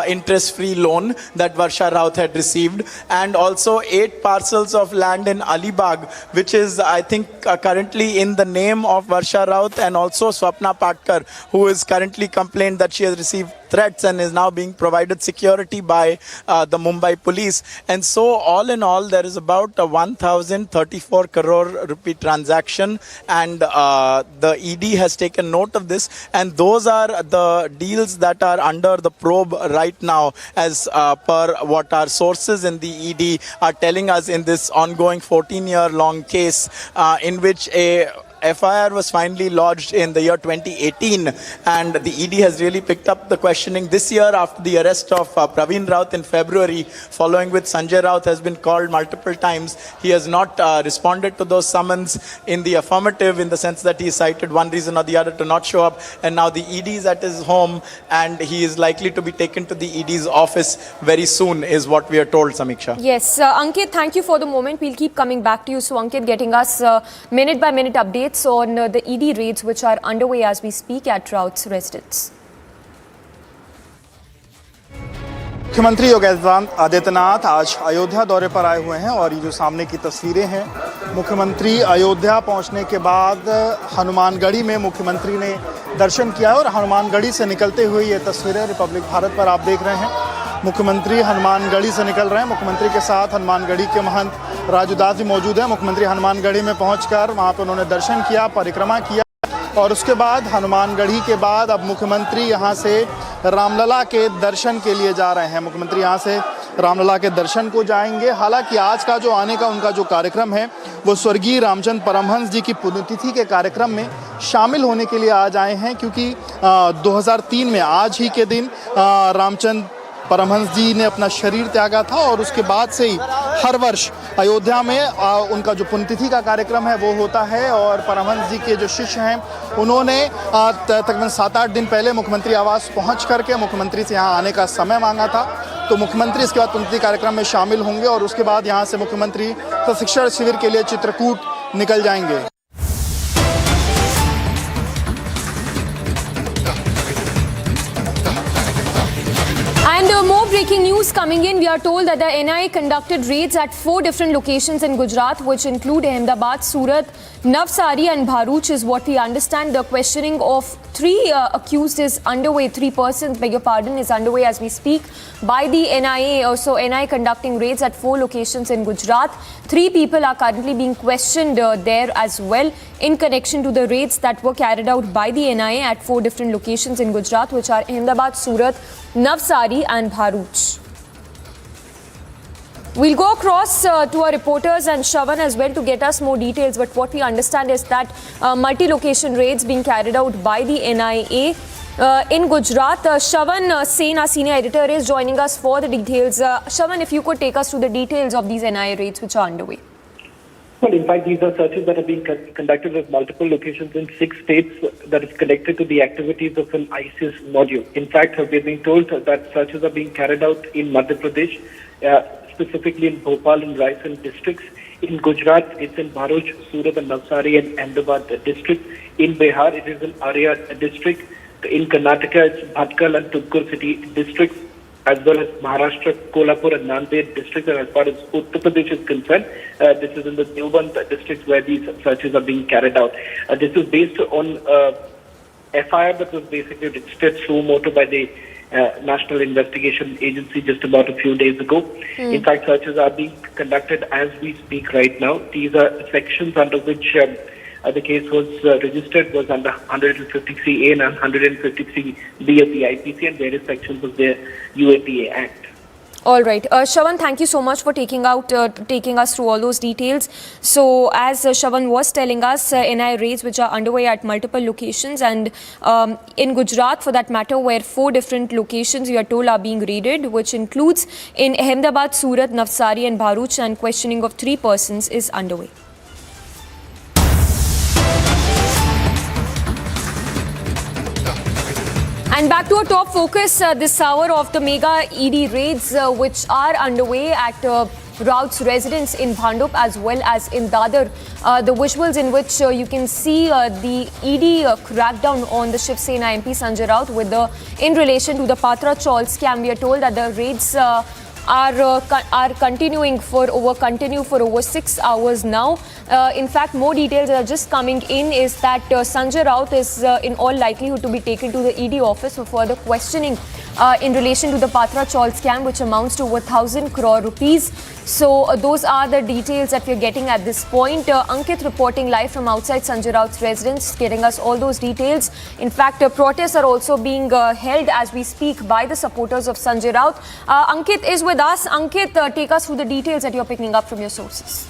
interest-free loan that Varsha Raut had received. And also 8 parcels of land in Alibag, which is, I think, currently in the name of Varsha Raut, and also Swapna Patkar, who is currently complained that she has received threats and is now being provided security by the Mumbai police. And so all in all, there is about a 1,034 crore rupee transaction, and the ED has taken note of this, and those are the deals that are under the probe right now, as per what our sources in the ED are telling us in this ongoing 14-year-long case in which a FIR was finally lodged in the year 2018, and the ED has really picked up the questioning this year after the arrest of Praveen Raut in February, following which Sanjay Raut has been called multiple times. He has not responded to those summons in the affirmative, in the sense that he cited one reason or the other to not show up, and now the ED is at his home and he is likely to be taken to the ED's office very soon, is what we are told, Samiksha. Yes, Ankit, thank you for the moment. We'll keep coming back to you. So Ankit getting us minute by minute updates on the ED raids which are underway as we speak at Raut's residence. मुख्यमंत्री योगी आदित्यनाथ आज अयोध्या दौरे पर आए हुए हैं, और ये जो सामने की तस्वीरें हैं, मुख्यमंत्री अयोध्या पहुंचने के बाद हनुमानगढ़ी में मुख्यमंत्री ने दर्शन किया है, और हनुमानगढ़ी से निकलते हुए ये तस्वीरें रिपब्लिक भारत पर आप देख रहे हैं। मुख्यमंत्री हनुमानगढ़ी से निकल रहे हैं। मुख्यमंत्री के साथ हनुमानगढ़ी के महंत राजूदास जी मौजूद हैं। मुख्यमंत्री हनुमानगढ़ी में पहुंचकर वहां पर उन्होंने दर्शन किया, परिक्रमा किया, और उसके बाद हनुमानगढ़ी के बाद अब मुख्यमंत्री यहां से रामलला के दर्शन के लिए जा रहे हैं। मुख्यमंत्री यहां से रामलला के दर्शन को जाएंगे। हालांकि आज का जो आने का उनका जो कार्यक्रम है वो स्वर्गीय रामचंद्र परमहंस जी की पुण्यतिथि के कार्यक्रम में शामिल होने के लिए आज आए हैं, क्योंकि 2003 में आज ही के दिन रामचंद्र परमहंस जी ने अपना शरीर त्यागा था, और उसके बाद से ही हर वर्ष अयोध्या में उनका जो पुण्यतिथि का कार्यक्रम है वो होता है। और परमहंस जी के जो शिष्य हैं उन्होंने तकरीबन 7-8 दिन पहले मुख्यमंत्री आवास पहुंच करके मुख्यमंत्री से यहाँ आने का समय मांगा था। तो मुख्यमंत्री इसके बाद पुण्यतिथि कार्यक्रम में शामिल होंगे, और उसके बाद यहाँ से मुख्यमंत्री प्रशिक्षण शिविर के लिए चित्रकूट निकल जाएंगे। And more breaking news coming in. We are told that the NIA conducted raids at 4 different locations in Gujarat, which include Ahmedabad, Surat, Navsari and Bharuch, is what we understand. The questioning of 3 accused is underway. 3 persons, beg your pardon, is underway as we speak by the NIA. Also, NIA conducting raids at 4 locations in Gujarat. 3 people are currently being questioned there as well in connection to the raids that were carried out by the NIA at 4 different locations in Gujarat, which are Ahmedabad, Surat, Navsari and Bharuch. We'll go across to our reporters and Shravan as well to get us more details. But what we understand is that multi-location raids being carried out by the NIA in Gujarat. Shravan Sen, our senior editor, is joining us for the details. Shravan, if you could take us through the details of these NIA raids which are underway. Well, in fact, these are searches that are being conducted at multiple locations in 6 states that is connected to the activities of an ISIS module. In fact, we've been told that searches are being carried out in Madhya Pradesh, specifically in Bhopal and Raisen districts. In Gujarat, it's in Bharuch, Surat and Navsari and Ahmedabad district. In Bihar, it is in Arya district. In Karnataka, it's Bhatkal and Tumkur city districts. as well as Maharashtra, Kolhapur and Nanded districts. And as far as Uttar Pradesh is concerned, this is in the Deoband districts where these searches are being carried out. This is based on FIR that was basically registered suo motu by the National Investigation Agency just about a few days ago. In fact, searches are being conducted as we speak right now. These are sections under which the case was registered was under 153A and 153B of the IPC and various sections of the UAPA Act. All right. Shravan, thank you so much for taking us through all those details. So, as Shravan was telling us, NI raids which are underway at multiple locations, and in Gujarat, for that matter, where 4 different locations, we are told, are being raided, which includes in Ahmedabad, Surat, Navsari and Bharuch, and questioning of 3 persons is underway. And back to our top focus this hour of the mega ED raids which are underway at Raut's residence in Bhandup as well as in Dadar. The visuals in which you can see the ED crackdown on the Shiv Sena MP Sanjay Raut in relation to the Patra Chaul scam. We are told that the raids are continuing for over 6 hours now. In fact, more details are just coming in is that Sanjay Raut is in all likelihood to be taken to the ED office for further questioning in relation to the Patra Chaul scam, which amounts to over 1,000 crore rupees. So those are the details that we're getting at this point. Ankit reporting live from outside Sanjay Raut's residence, getting us all those details. In fact, protests are also being held as we speak by the supporters of Sanjay Raut. Ankit is with us. Ankit, take us through the details that you're picking up from your sources.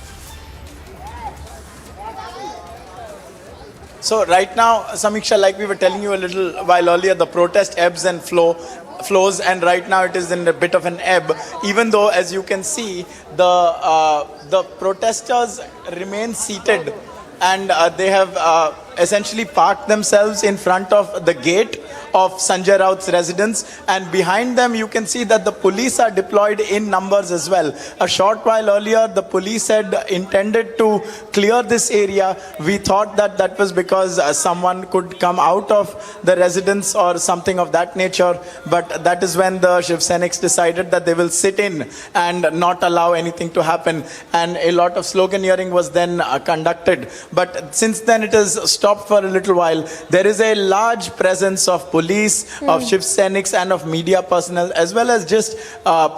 So right now, Samiksha, like we were telling you a little while earlier, the protest ebbs and flows, and right now it is in a bit of an ebb, even though, as you can see, the protesters remain seated, and they have essentially parked themselves in front of the gate of Sanjay Raut's residence, and behind them you can see that the police are deployed in numbers as well. A short while earlier, the police had intended to clear this area. We thought that that was because someone could come out of the residence or something of that nature, but that is when the Shiv Senics decided that they will sit in and not allow anything to happen, and a lot of sloganeering was then conducted. But since then it has stopped for a little while. There is a large presence of police, of Shiv Senics and of media personnel, as well as just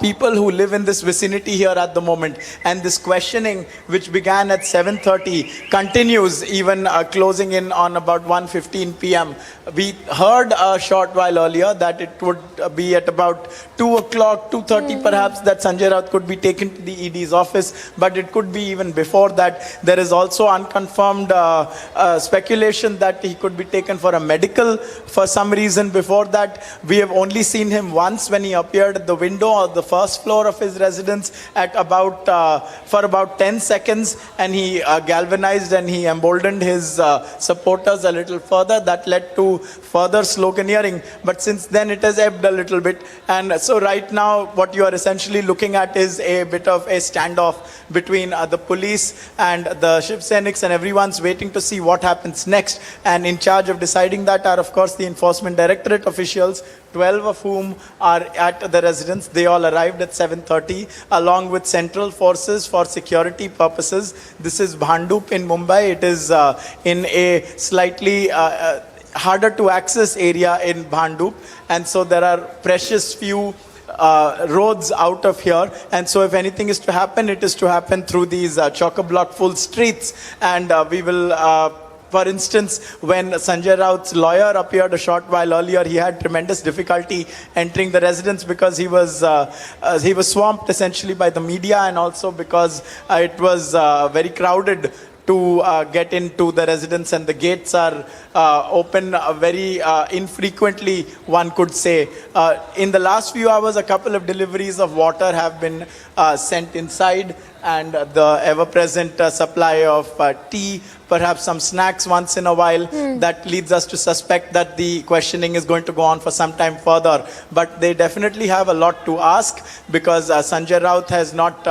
people who live in this vicinity here at the moment. And this questioning, which began at 7:30, continues even closing in on about 1:15 p.m. We heard a short while earlier that it would be at about 2 o'clock, 2:30 perhaps, that Sanjay Raut could be taken to the ED's office, but it could be even before that. There is also unconfirmed speculation that he could be taken for a medical for some reason. Before that, we have only seen him once when he appeared at the window of the first floor of his residence at for about 10 seconds, and he galvanized and he emboldened his supporters a little further. That led to further sloganeering, but since then it has ebbed a little bit. And so right now what you are essentially looking at is a bit of a standoff between the police and the Shiv Senics, and everyone's waiting to see what happens next. And in charge of deciding that are, of course, the Enforcement Directorate officials, 12 of whom are at the residence. They all arrived at 7:30 along with central forces for security purposes. This is Bhandup in Mumbai. It is in a slightly harder to access area in Bhandup, and so there are precious few roads out of here, and so if anything is to happen, it is to happen through these chock-a-block full streets. And we will for instance, when Sanjay Raut's lawyer appeared a short while earlier, he had tremendous difficulty entering the residence because he was swamped essentially by the media, and also because it was very crowded to get into the residence, and the gates are open very infrequently, one could say. In the last few hours, a couple of deliveries of water have been sent inside. and the ever-present supply of tea, perhaps some snacks once in a while, that leads us to suspect that the questioning is going to go on for some time further. But they definitely have a lot to ask, because Sanjay Raut has not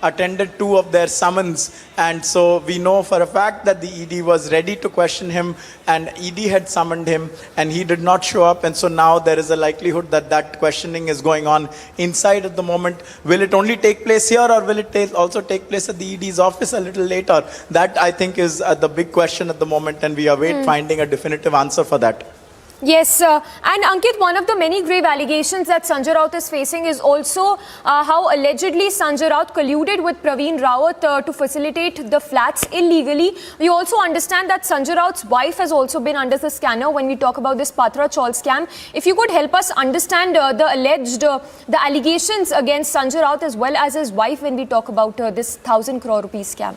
attended 2 of their summons, and so we know for a fact that the ED was ready to question him, and ED had summoned him and he did not show up, and so now there is a likelihood that that questioning is going on inside at the moment. Will it only take place here, or will it also take place at the ED's office a little later? That, I think, is the big question at the moment, and we await finding a definitive answer for that. Yes, and Ankit, one of the many grave allegations that Sanjay Raut is facing is also how allegedly Sanjay Raut colluded with Praveen Rawat to facilitate the flats illegally. We also understand that Sanjay Raut's wife has also been under the scanner when we talk about this Patra Chaul scam. If you could help us understand the allegations against Sanjay Raut as well as his wife when we talk about this 1,000 crore rupees scam.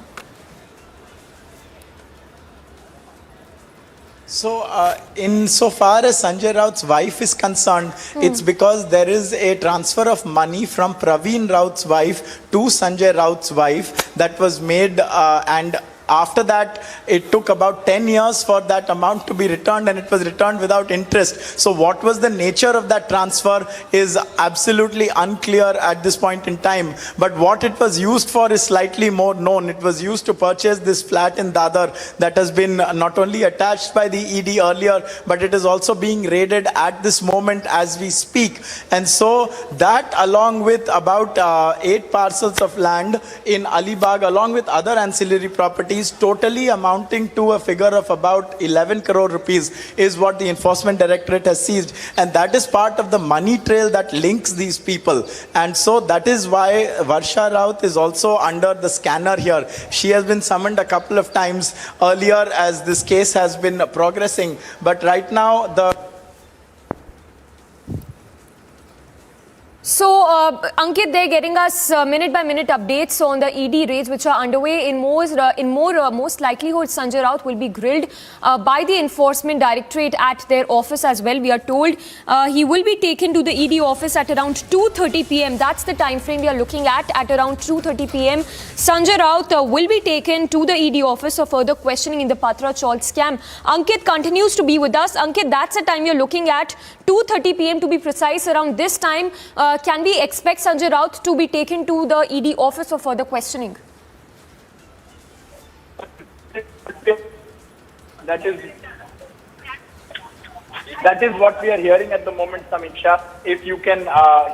So, insofar as Sanjay Raut's wife is concerned, it's because there is a transfer of money from Praveen Raut's wife to Sanjay Raut's wife that was made, and after that, it took about 10 years for that amount to be returned, and it was returned without interest. So what was the nature of that transfer is absolutely unclear at this point in time. But what it was used for is slightly more known. It was used to purchase this flat in Dadar that has been not only attached by the ED earlier, but it is also being raided at this moment as we speak. And so that, along with about 8 parcels of land in Alibag, along with other ancillary properties, totally amounting to a figure of about 11 crore rupees is what the Enforcement Directorate has seized, and that is part of the money trail that links these people. And so that is why Varsha Raut is also under the scanner here. She has been summoned a couple of times earlier as this case has been progressing, but right now the So, Ankit, they're getting us minute-by-minute updates on the ED raids which are underway. Most likelihood, Sanjay Raut will be grilled by the Enforcement Directorate at their office as well. We are told he will be taken to the ED office at around 2:30 p.m. That's the time frame we are looking at around 2:30 p.m. Sanjay Raut will be taken to the ED office for further questioning in the Patra Chaul scam. Ankit continues to be with us. Ankit, that's the time you're looking at, 2:30 p.m. to be precise. Around this time, can we expect Sanjay Raut to be taken to the ED office for further questioning? That is what we are hearing at the moment, Samiksha. If you can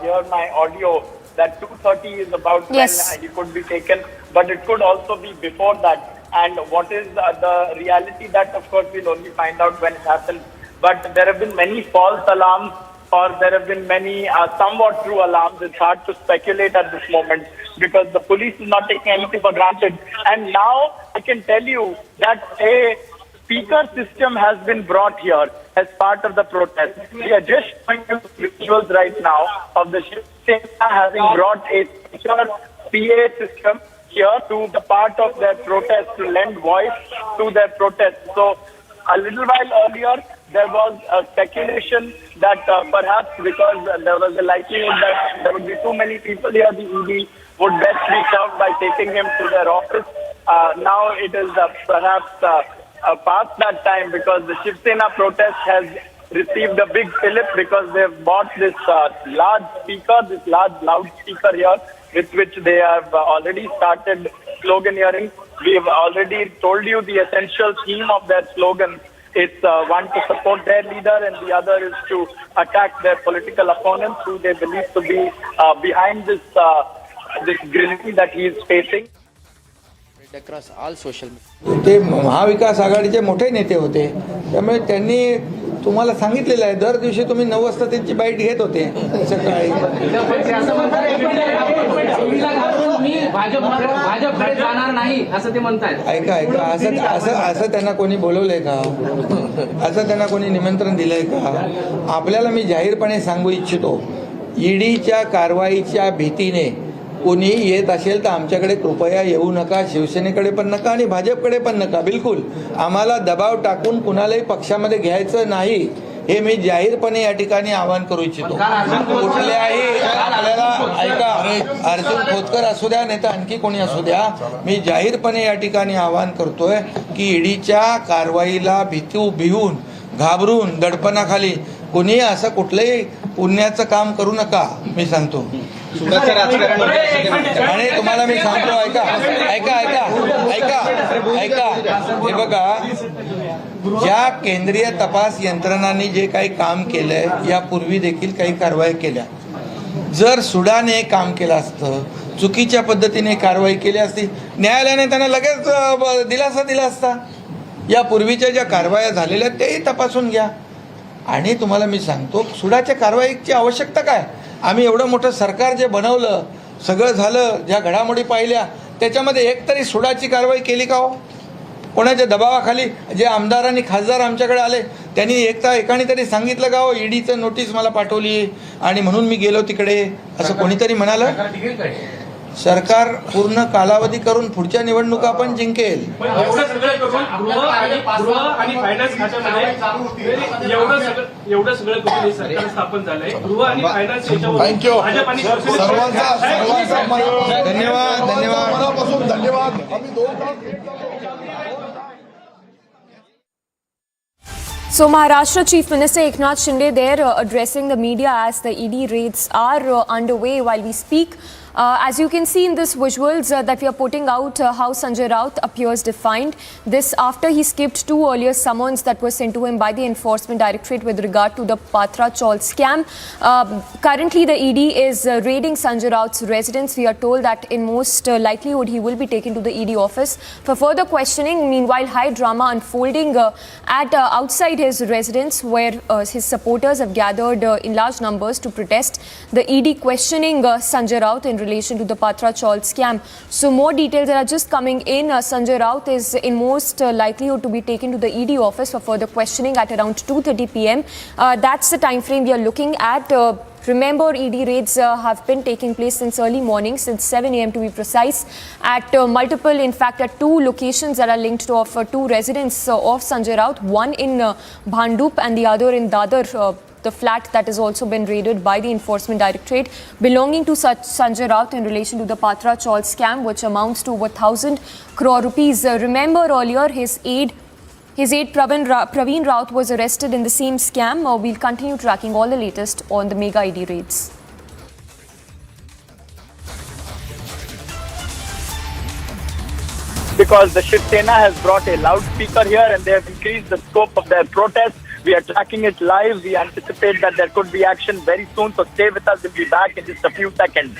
hear my audio, that 2:30 is about when he could be taken, but it could also be before that. And what is the reality, that of course we'll only find out when it happens. But there have been many false alarms, or there have been many somewhat true alarms. It's hard to speculate at this moment because the police is not taking anything for granted. And now I can tell you that a speaker system has been brought here as part of the protest. We are just showing you visuals right now of the Shiv Sena having brought a speaker PA system here to the part of their protest, to lend voice to their protest. So a little while earlier, there was a speculation that perhaps because there was a likelihood that there would be too many people here, the ED would best be served by taking him to their office. Now it is perhaps past that time, because the Shiv Sena protest has received a big fillip because they've bought this large speaker, this large loudspeaker here, with which they have already started sloganeering. We have already told you the essential theme of their slogan. It's one, to support their leader, and the other is to attack their political opponents who they believe to be behind this grilling that he is facing. Across all social media. ते महाविकास आघाडीचे मोठे नेते होते, त्यामुळे त्यांनी तुम्हाला सांगितलेलं आहे दर दिवशी तुम्ही 9 वाजता त्यांची बाईट घेत होते सकाळी. भाजपकडे जाणार नाही असं ते म्हणतात. ऐका असं त्यांना कोणी बोलवलंय का? असं त्यांना कोणी निमंत्रण दिलंय का? आपल्याला मी जाहीरपणे सांगू इच्छितो, ईडीच्या कारवाईच्या भीतीने कोणी येत असेल तर आमच्याकडे कृपया येऊ नका. शिवसेनेकडे पण नका आणि भाजपकडे पण नका. बिलकुल आम्हाला दबाव टाकून कुणालाही पक्षामध्ये घ्यायचं नाही. हे मी जाहीरपणे या ठिकाणी आवाहन करू इच्छितो. कुठल्याही आपल्याला ऐका, अर्जुन खोतकर असू द्या नाही तर आणखी कोणी असू द्या, मी जाहीरपणे या ठिकाणी आवाहन करतोय की ईडीच्या कारवाईला भिवून घाबरून दडपणाखाली कोणी असं कुठलंही पुण्याचं काम करू नका. मी सांगतो आणि तुम्हाला मी सांगतो, ऐका ऐका ऐका ऐका ऐका हे बघा, ज्या केंद्रीय तपास यंत्रणांनी जे काही काम केलंय यापूर्वी देखील काही कारवाई केल्या, जर सुडाने काम केलं असतं, चुकीच्या पद्धतीने कारवाई केली असती, न्यायालयाने त्यांना लगेच दिलासा दिला असता. या पूर्वीच्या ज्या कारवाया झालेल्या तेही तपासून घ्या. आणि तुम्हाला मी सांगतो, सुडाच्या कारवाईची आवश्यकता काय? आम्ही एवढं मोठं सरकार जे बनवलं, सगळं झालं, ज्या घडामोडी पाहिल्या, त्याच्यामध्ये एकतरी सुडाची कारवाई केली का हो? कोणाच्या दबावाखाली जे आमदार आणि खासदार आमच्याकडे आले त्यांनी एकाने तरी सांगितलं का हो ईडीचं नोटीस मला पाठवली आणि म्हणून मी गेलो तिकडे, असं कोणीतरी म्हणालं? सरकार पूर्ण कालावधी करून पुढच्या निवडणुका आपण जिंकेल. एवढं सगळं करून सरकार स्थापन झालंय. गृह आणि फायनान्स थँक्यू. धन्यवाद धन्यवाद धन्यवाद. So Maharashtra Chief Minister Eknath Shinde there addressing the media as the ED raids are underway while we speak. As you can see in this visuals that we are putting out, how Sanjay Raut appears defiant. This after he skipped two earlier summons that were sent to him by the Enforcement Directorate with regard to the Patra Chaul scam. Currently the ED is raiding Sanjay Raut's residence. We are told that in most likelihood he will be taken to the ED office for further questioning. Meanwhile, high drama unfolding at outside his residence where his supporters have gathered in large numbers to protest the ED questioning Sanjay Raut in relation to the Patra Chaul scam. So more details that are just coming in. Sanjay Raut is in most likelihood to be taken to the ED office for further questioning at around 2:30 p.m. That's the time frame we are looking at. Remember, ED raids have been taking place since early morning, since 7 a.m. to be precise, at multiple, in fact, at two locations that are linked to two residents of Sanjay Raut, one in Bhandup and the other in Dadar. The flat that has also been raided by the Enforcement Directorate belonging to Sanjay Raut in relation to the Patra Chaul scam, which amounts to over 1,000 crore rupees. Remember earlier his aide Praveen Raut was arrested in the same scam. We'll continue tracking all the latest on the mega ED raids. Because the Shiv Sena has brought a loudspeaker here and they have increased the scope of their protest. We are tracking it live. We anticipate that there could be action very soon. So stay with us. We'll be back in just a few seconds.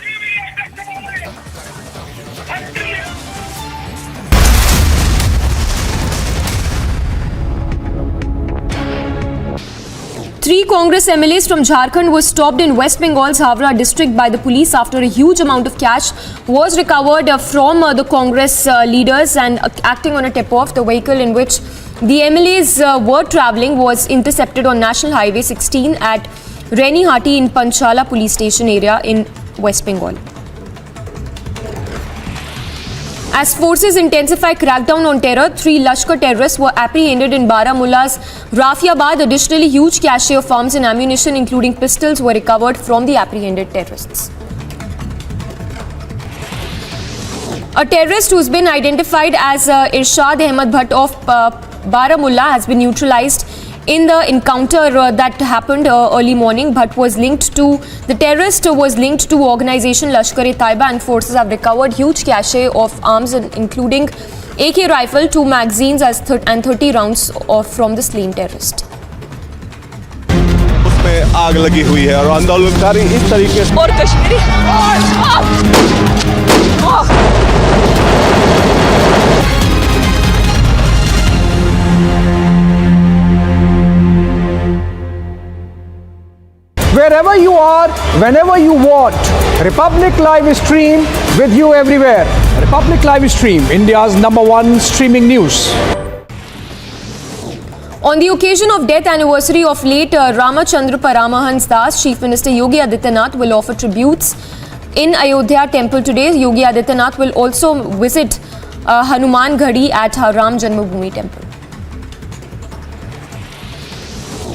Three Congress MLAs from Jharkhand were stopped in West Bengal's Havra district by the police after a huge amount of cash was recovered from the Congress leaders, and acting on a tip-off, the vehicle in which the MLAs were travelling was intercepted on National Highway 16 at Renihati in Panchala police station area in West Bengal. As forces intensify crackdown on terror, 3 Lashkar terrorists were apprehended in Baramulla's Rafiabad. Additionally, huge cache of arms and ammunition, including pistols, were recovered from the apprehended terrorists. A terrorist who's been identified as Irshad Ahmed Bhatt of Baramulla has been neutralized in the encounter that happened early morning. Bhatt was linked to, the terrorist was linked to organization Lashkar-e-Taiba, and forces have recovered huge cache of arms including AK rifle, 2 magazines and 30 rounds from the slain terrorist. उसमें आग लगी हुई है और आंदोलनकारी इस तरीके से और Kashmiri Wherever you are, whenever you want, Republic Live Stream with you everywhere. Republic Live Stream, India's #1 streaming news. On the occasion of death anniversary of late Ramchandra Paramhans Das, Chief Minister Yogi Adityanath will offer tributes in Ayodhya temple today. Yogi Adityanath will also visit Hanuman Ghadi at Ram Janmabhoomi temple.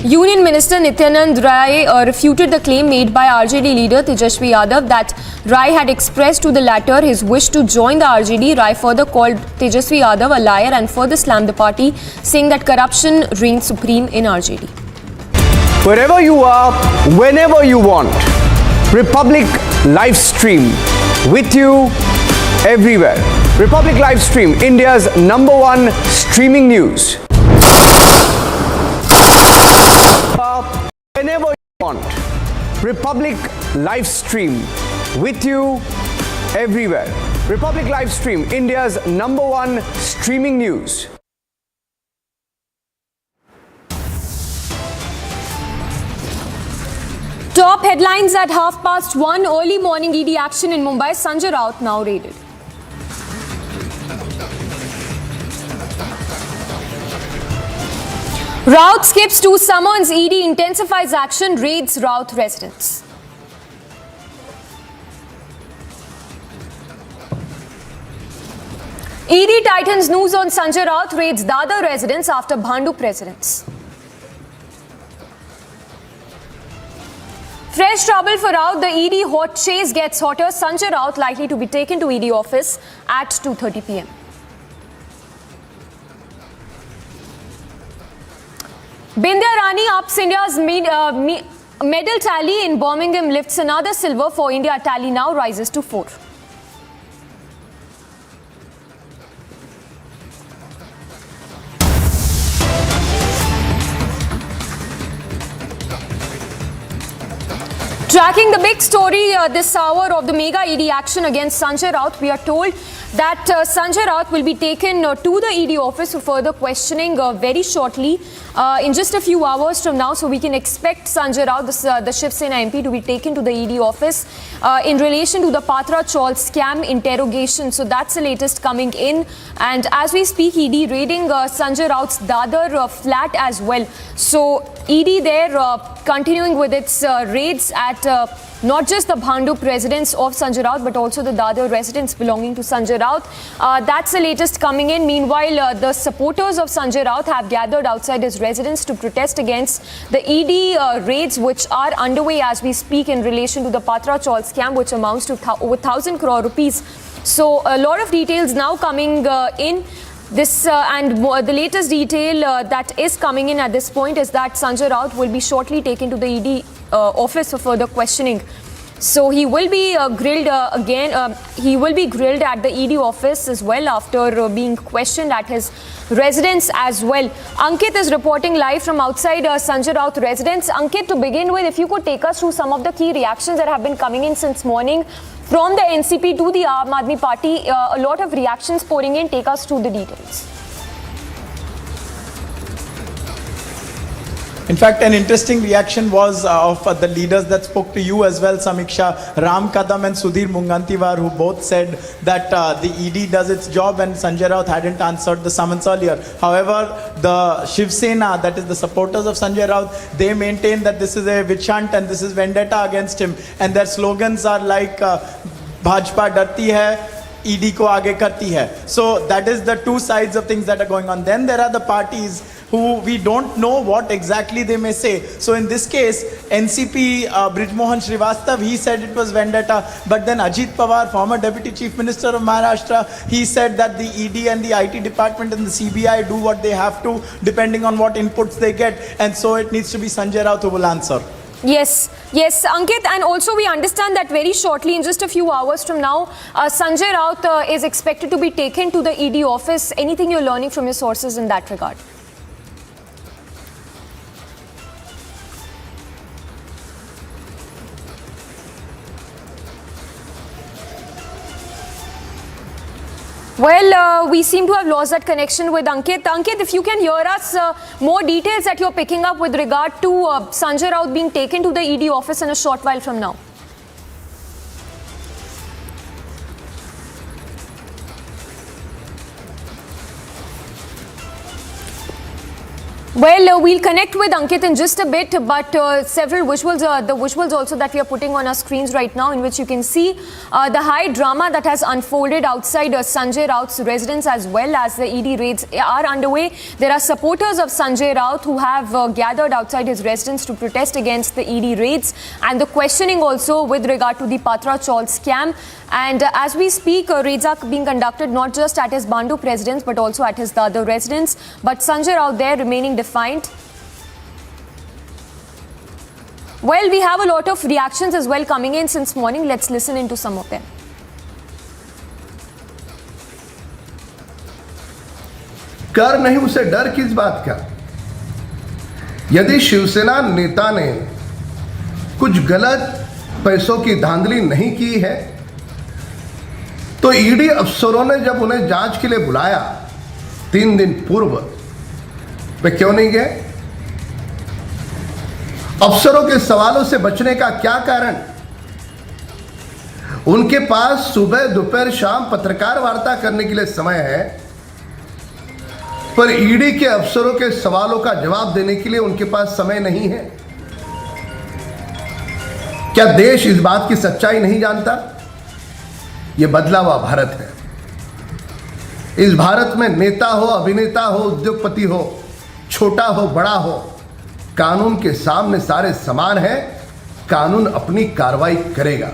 Union Minister Nityanand Rai refuted the claim made by RJD leader Tejasvi Yadav that Rai had expressed to the latter his wish to join the RJD. Rai further called Tejasvi Yadav a liar and further slammed the party, saying that corruption reigns supreme in RJD. Wherever you are, whenever you want, Republic live stream with you everywhere. Republic live stream, India's #1 streaming news. Whenever you want, Republic live stream with you everywhere. Republic live stream, India's #1 streaming news. Top headlines at 1:30 early morning ED action in Mumbai. Sanjay Raut now raided. Raut skips 2 summons. ED intensifies action, raids Raut residence. ED tightens news on Sanjay Raut, raids Dadar residence after Bhandup residence. Fresh trouble for Raut. The ED hot chase gets hotter. Sanjay Raut likely to be taken to ED office at 2:30 p.m. Bindya Rani ups India's medal tally in Birmingham, lifts another silver for India. Tally now rises to 4. Tracking the big story this hour of the mega ED action against Sanjay Raut, we are told that Sanjay Raut will be taken to the ED office for further questioning very shortly, in just a few hours from now. So we can expect Sanjay Raut, the Shiv Sena MP, to be taken to the ED office in relation to the Patra Chaul scam interrogation. So that's the latest coming in. And as we speak, ED raiding Sanjay Raut's Dadar flat as well. So ED there continuing with its raids at not just the Bhandup residence of Sanjay Raut, but also the Dadar residence belonging to Sanjay Raut. That's the latest coming in. Meanwhile, the supporters of Sanjay Raut have gathered outside his residence to protest against the ED raids which are underway as we speak in relation to the Patra Chaul scam, which amounts to over 1,000 crore rupees. So a lot of details now coming in. This and the latest detail that is coming in at this point is that Sanjay Raut will be shortly taken to the ED office for further questioning. So he will be grilled again. He will be grilled at the ED office as well after being questioned at his residence as well. Ankit is reporting live from outside Sanjay Raut residence. Ankit, to begin with, if you could take us through some of the key reactions that have been coming in since morning from the NCP to the Aam Aadmi Party. A lot of reactions pouring in. Take us through the details. In fact, an interesting reaction was of the leaders that spoke to you as well, Samiksha, Ram Kadam and Sudhir Mungantiwar, who both said that the ED does its job and Sanjay Raut hadn't answered the summons earlier. However, the Shiv Sena, that is the supporters of Sanjay Raut, they maintain that this is a witch hunt and this is vendetta against him. And their slogans are like, Bhajpa darti hai, ED ko aage karti hai. So that is the two sides of things that are going on. Then there are the parties who we don't know what exactly they may say. So in this case, NCP Brijmohan Srivastav, he said it was vendetta. But then Ajit Pawar, former Deputy Chief Minister of Maharashtra, he said that the ED and the IT department and the CBI do what they have to, depending on what inputs they get. And so it needs to be Sanjay Raut who will answer. Yes, Ankit, and also we understand that very shortly, in just a few hours from now, Sanjay Raut is expected to be taken to the ED office. Anything you're learning from your sources in that regard? Well, we seem to have lost that connection with Ankit. Ankit, if you can hear us, more details that you're picking up with regard to Sanjay Raut being taken to the ED office in a short while from now. Well, we'll connect with Ankit in just a bit, but several visuals, the visuals also that we are putting on our screens right now, in which you can see the high drama that has unfolded outside Sanjay Raut's residence, as well as the ED raids are underway. There are supporters of Sanjay Raut who have gathered outside his residence to protest against the ED raids and the questioning also with regard to the Patra Chaul scam. And as we speak, raids are being conducted not just at his Bandu residence but also at his other residence. But Sanjay Raut there remaining defiant. Well, we have a lot of reactions as well coming in since morning. Let's listen into some of them. कर नहीं उसे डर किस बात का? यदि शिवसेना नेता ने कुछ गलत पैसों की धांधली नहीं की है तो ईडी अफसरों ने जब उन्हें जांच के लिए बुलाया 3 दिन पूर्व, वे क्यों नहीं गए? अफसरों के सवालों से बचने का क्या कारण? उनके पास सुबह दोपहर शाम पत्रकार वार्ता करने के लिए समय है, पर ईडी के अफसरों के सवालों का जवाब देने के लिए उनके पास समय नहीं है। क्या देश इस बात की सच्चाई नहीं जानता? यह बदला हुआ भारत है। इस भारत में नेता हो, अभिनेता हो, उद्योगपति हो, छोटा हो, बड़ा हो, कानून के सामने सारे समान हैं। कानून अपनी कार्रवाई करेगा।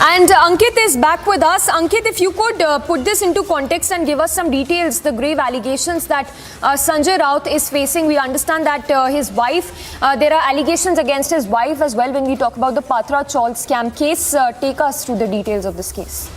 And Ankit is back with us. Ankit, if you could put this into context and give us some details, the grave allegations that Sanjay Raut is facing. We understand that his wife, there are allegations against his wife as well when we talk about the Patra Chaul scam case. Take us through the details of this case.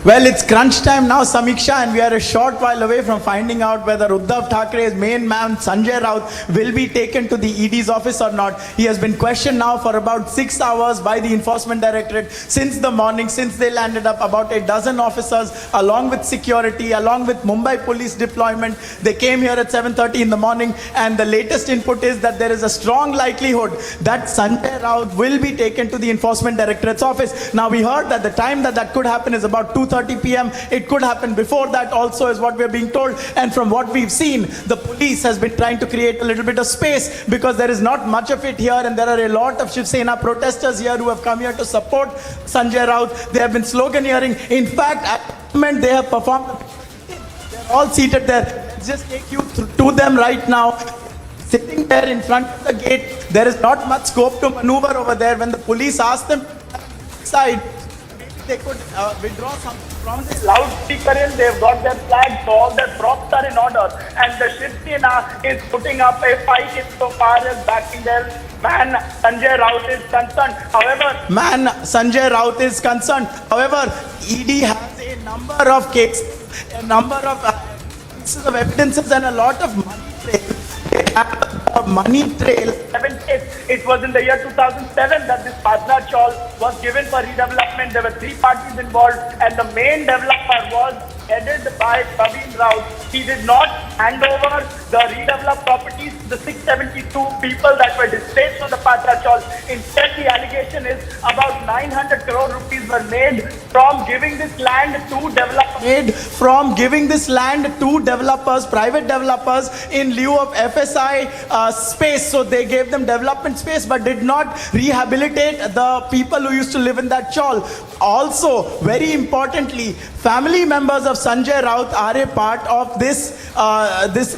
Well, it's crunch time now, Samiksha, and we are a short while away from finding out whether Uddhav Thackeray's main man, Sanjay Raut, will be taken to the ED's office or not. He has been questioned now for about 6 hours by the Enforcement Directorate since the morning, since they landed up. About a dozen officers, along with security, along with Mumbai police deployment. They came here at 7:30 in the morning, and the latest input is that there is a strong likelihood that Sanjay Raut will be taken to the Enforcement Directorate's office. Now, we heard that the time that could happen is about 2:30 p.m. It could happen before that also, is what we're being told. And from what we've seen, the police has been trying to create a little bit of space because there is not much of it here, and there are a lot of Shiv Sena protesters here who have come here to support Sanjay Raut. They have been sloganeering. In fact, at the moment they have performed. They're all seated there. Let's just take you to them right now. Sitting there in front of the gate, there is not much scope to maneuver over there. When the police ask them to side, they could withdraw something from the loudspeaker in. They've got their flags, so all their props are in order, and the Shiv Sena is putting up a fight insofar as backing their man Sanjay Raut is concerned. However, ED has a number of cases, a number of pieces of evidences, and a lot of money trail. It was in the year 2007 that this Patra Chaul was given for redevelopment. There were 3 parties involved, and the main developer was headed by Praveen Raut. He did not hand over the redeveloped properties to the 672 people that were displaced from the Patra Chaul. Instead, the allegation is about 900 crore rupees were made from giving this land to developers. Private developers, in lieu of FSI space. So they gave them development space but did not rehabilitate the people who used to live in that chawl. Also, very importantly, family members of Sanjay Raut are a part of this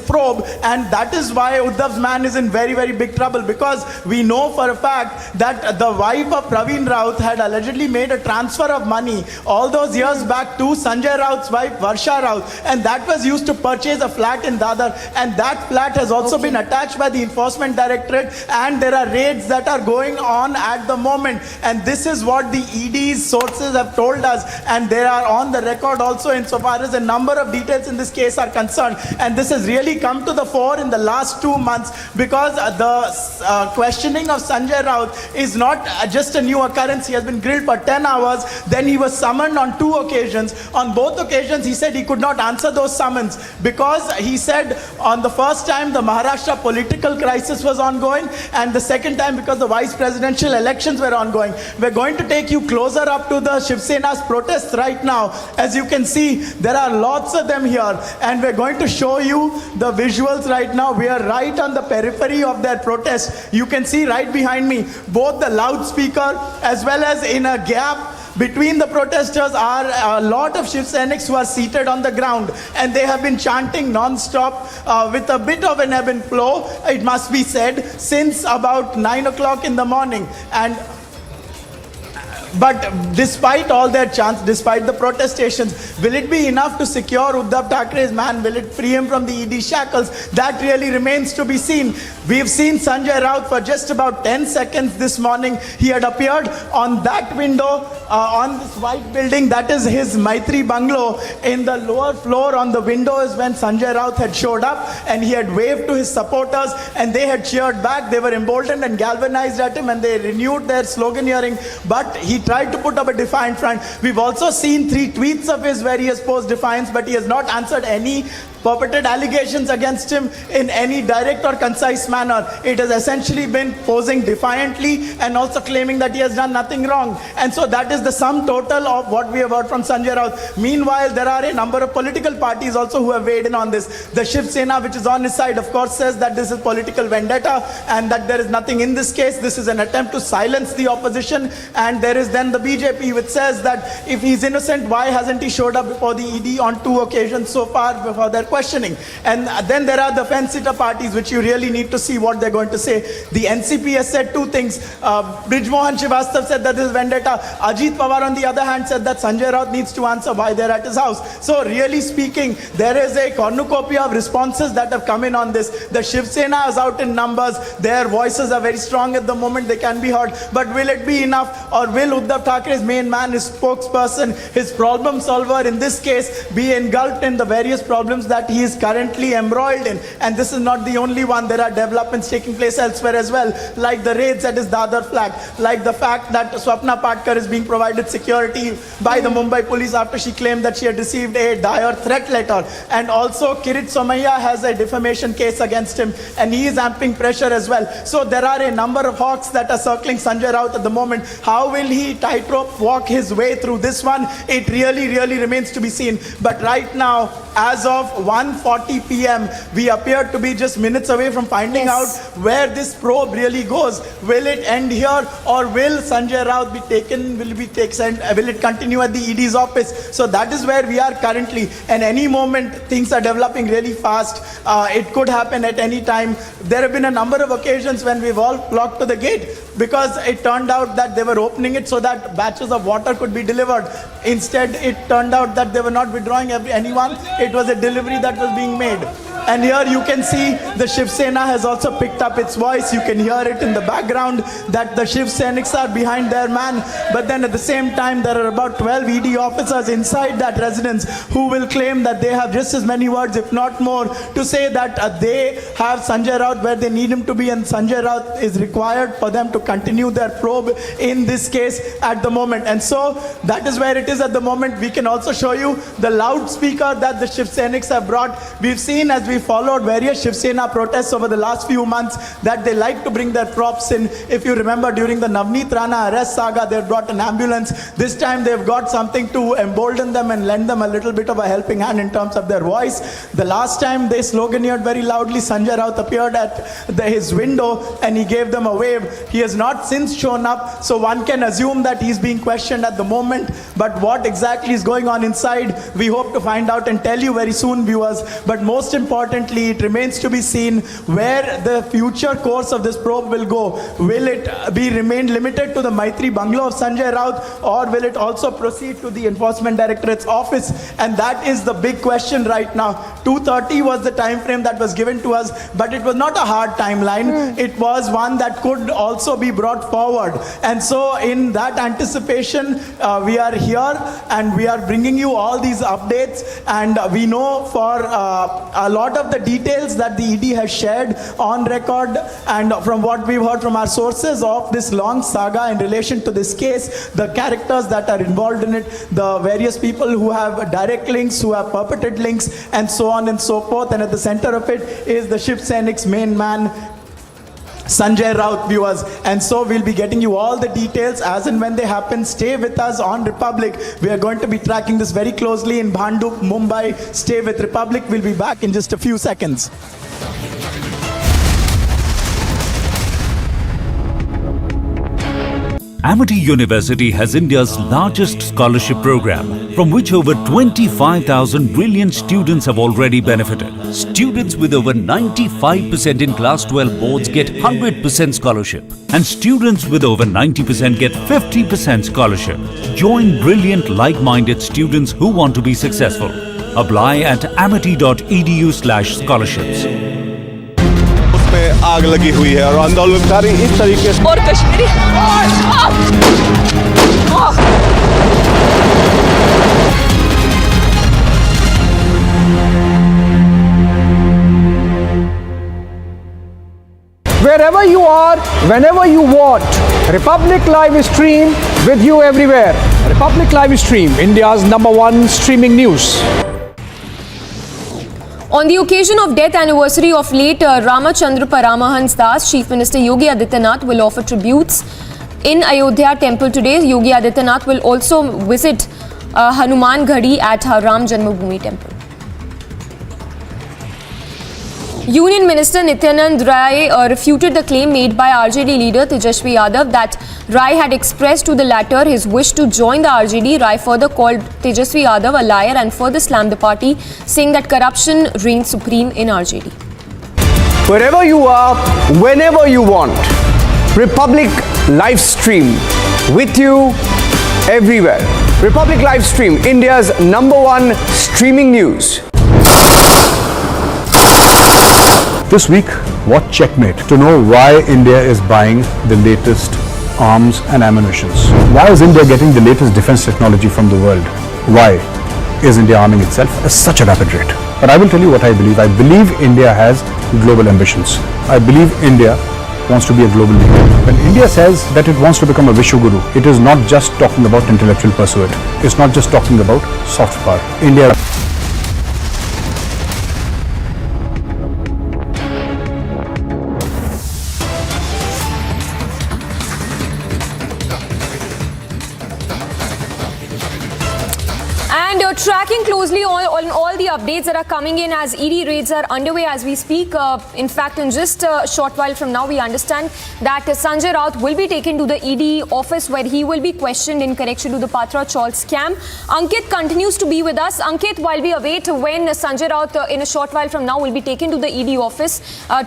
probe, and that is why Uddhav's man is in very, very big trouble, because we know for a fact that the wife of Praveen Raut had allegedly made a transfer of money all those years back to Sanjay Raut's wife Varsha Raut, and that was used to purchase a flat in Dadar, and that flat has also been attached by the Enforcement Directorate, and there are raids that are going on at the moment, and this is what the ED's sources have told us, and they are on the record also insofar as a number of details in this case are concerned. And And this has really come to the fore in the last 2 months because the questioning of Sanjay Raut is not just a new occurrence. He has been grilled for 10 hours. Then he was summoned on 2 occasions. On both occasions, he said he could not answer those summons because he said on the first time the Maharashtra political crisis was ongoing, and the second time because the vice presidential elections were ongoing. We're going to take you closer up to the Shiv Sena's protests right now. As you can see, there are lots of them here, and we're going to show you the visuals right now. We are right on the periphery of their protest. You can see right behind me both the loudspeaker as well as in a gap between the protesters are a lot of Shiv Senics who are seated on the ground, and they have been chanting non-stop with a bit of an ebb and flow, it must be said, since about 9 o'clock in the morning. But despite all their chants, despite the protestations, will it be enough to secure Uddhav Thackeray's man? Will it free him from the ED shackles? That really remains to be seen. We've seen Sanjay Raut for just about 10 seconds this morning. He had appeared on that window on this white building. That is his Maitri bungalow. In the lower floor on the window is when Sanjay Raut had showed up, and he had waved to his supporters, and they had cheered back. They were emboldened and galvanized at him, and they renewed their sloganeering. But he tried to put up a defiant front. We've also seen 3 tweets of his where he has posed defiance, but he has not answered any purported allegations against him in any direct or concise manner. It has essentially been posing defiantly and also claiming that he has done nothing wrong. And so that is the sum total of what we have heard from Sanjay Raut. Meanwhile, there are a number of political parties also who have weighed in on this. The Shiv Sena, which is on his side, of course, says that this is political vendetta and that there is nothing in this case. This is an attempt to silence the opposition. And there is then the BJP, which says that if he's innocent, why hasn't he showed up before the ED on 2 occasions so far before their questioning? And then there are the fence-sitter parties, which you really need to see what they're going to say. The NCP has said 2 things. Brijmohan Srivastav said that this is vendetta. Ajit Pawar, on the other hand, said that Sanjay Raut needs to answer why they're at his house. So really speaking, there is a cornucopia of responses that have come in on this. The Shiv Sena is out in numbers. Their voices are very strong at the moment. They can be heard. But will it be enough? Or will Uddhav Thackeray's main man, his spokesperson, his problem solver in this case, be engulfed in the various problems that he is currently embroiled in? And this is not the only one. There are developments taking place elsewhere as well, like the raids at his Dadar flat, like the fact that Swapna Patkar is being provided security by the Mumbai police after she claimed that she had received a dire threat letter. And also Kirit Somaiya has a defamation case against him, and he is amping pressure as well. So there are a number of hawks that are circling Sanjay Raut at the moment. How will he tightrope walk his way through this one? It really remains to be seen. But right now, as of 1:40 p.m., we appear to be just minutes away from finding out where this probe really goes. Will it end here, or will Sanjay Raut be taken, will it continue at the ED's office? So that is where we are currently, and any moment things are developing really fast. It could happen at any time. There have been a number of occasions when we've all flocked to the gate because it turned out that they were opening it so that batches of water could be delivered. Instead, it turned out that they were not withdrawing anyone. It was a delivery that was being made. And here you can see the Shiv Sena has also picked up its voice. You can hear it in the background that the Shiv Senics are behind their man. But then at the same time, there are about 12 ED officers inside that residence who will claim that they have just as many words, if not more, to say that they have Sanjay Raut where they need him to be, and Sanjay Raut is required for them to continue their probe in this case at the moment. And so that is where it is at the moment. We can also show you the loudspeaker that the Shiv Senics have brought. We've seen, as we followed various Shiv Sena protests over the last few months, that they like to bring their props in. If you remember, during the Navneet Rana arrest saga, they brought an ambulance. This time they've got something to embolden them and lend them a little bit of a helping hand in terms of their voice. The last time they sloganeered very loudly, Sanjay Raut appeared at his window and he gave them a wave. He has not since shown up, so one can assume that he's being questioned at the moment. But what exactly is going on inside, we hope to find out and tell you very soon, viewers. But most importantly, it remains to be seen where the future course of this probe will go. Will it be remain limited to the Maitri bungalow of Sanjay Raut, or will it also proceed to the Enforcement Directorate's office? And that is the big question right now. 2:30 was the time frame that was given to us, but it was not a hard timeline. It was one that could also be brought forward. And so in that anticipation, we are here and we are bringing you all these updates. And we know for a lot lot of the details that the ED has shared on record and from what we've heard from our sources of this long saga in relation to this case, the characters that are involved in it, the various people who have direct links, who have purported links, and so on and so forth. And at the center of it is the Shiv Sainik's main man, Sanjay Raut, viewers. And so we'll be getting you all the details as and when they happen. Stay with us on Republic. We are going to be tracking this very closely in Bhandup, Mumbai. Stay with Republic. We'll be back in just a few seconds. Amity University has India's largest scholarship program, from which over 25,000 brilliant students have already benefited. Students with over 95% in Class 12 boards get 100% scholarship, and students with over 90% get 50% scholarship. Join brilliant, like-minded students who want to be successful. Apply at amity.edu/scholarships. आग लगी हुई है और आंदोलनकारी इस तरीके से और Kashmiri Wherever you are, whenever you want, Republic Live Stream with you everywhere. Republic Live Stream, India's #1 streaming news. On the occasion of death anniversary of late Ramchandra Paramhans Das, Chief Minister Yogi Adityanath will offer tributes in Ayodhya temple today. Yogi Adityanath will also visit Hanuman Ghadi at Ram Janmabhoomi temple. Union Minister Nityanand Rai refuted the claim made by RJD leader Tejasvi Yadav that Rai had expressed to the latter his wish to join the RJD. Rai further called Tejasvi Yadav a liar and further slammed the party, saying that corruption reigns supreme in RJD. Wherever you are, whenever you want, Republic Live Stream with you everywhere. Republic Live Stream, India's #1 streaming news. This week, watch Checkmate to know why India is buying the latest arms and ammunitions. Why is India getting the latest defense technology from the world? Why is India arming itself at such a rapid rate? But I will tell you what I believe. I believe India has global ambitions. I believe India wants to be a global leader. When India says that it wants to become a Vishwaguru, it is not just talking about intellectual pursuit. It's not just talking about soft power. India Tracking closely on all the updates that are coming in as ED raids are underway as we speak. In fact, in just a short while from now, we understand that Sanjay Raut will be taken to the ED office where he will be questioned in connection to the Patra Chawl scam. Ankit continues to be with us. Ankit, while we await when Sanjay Raut in a short while from now will be taken to the ED office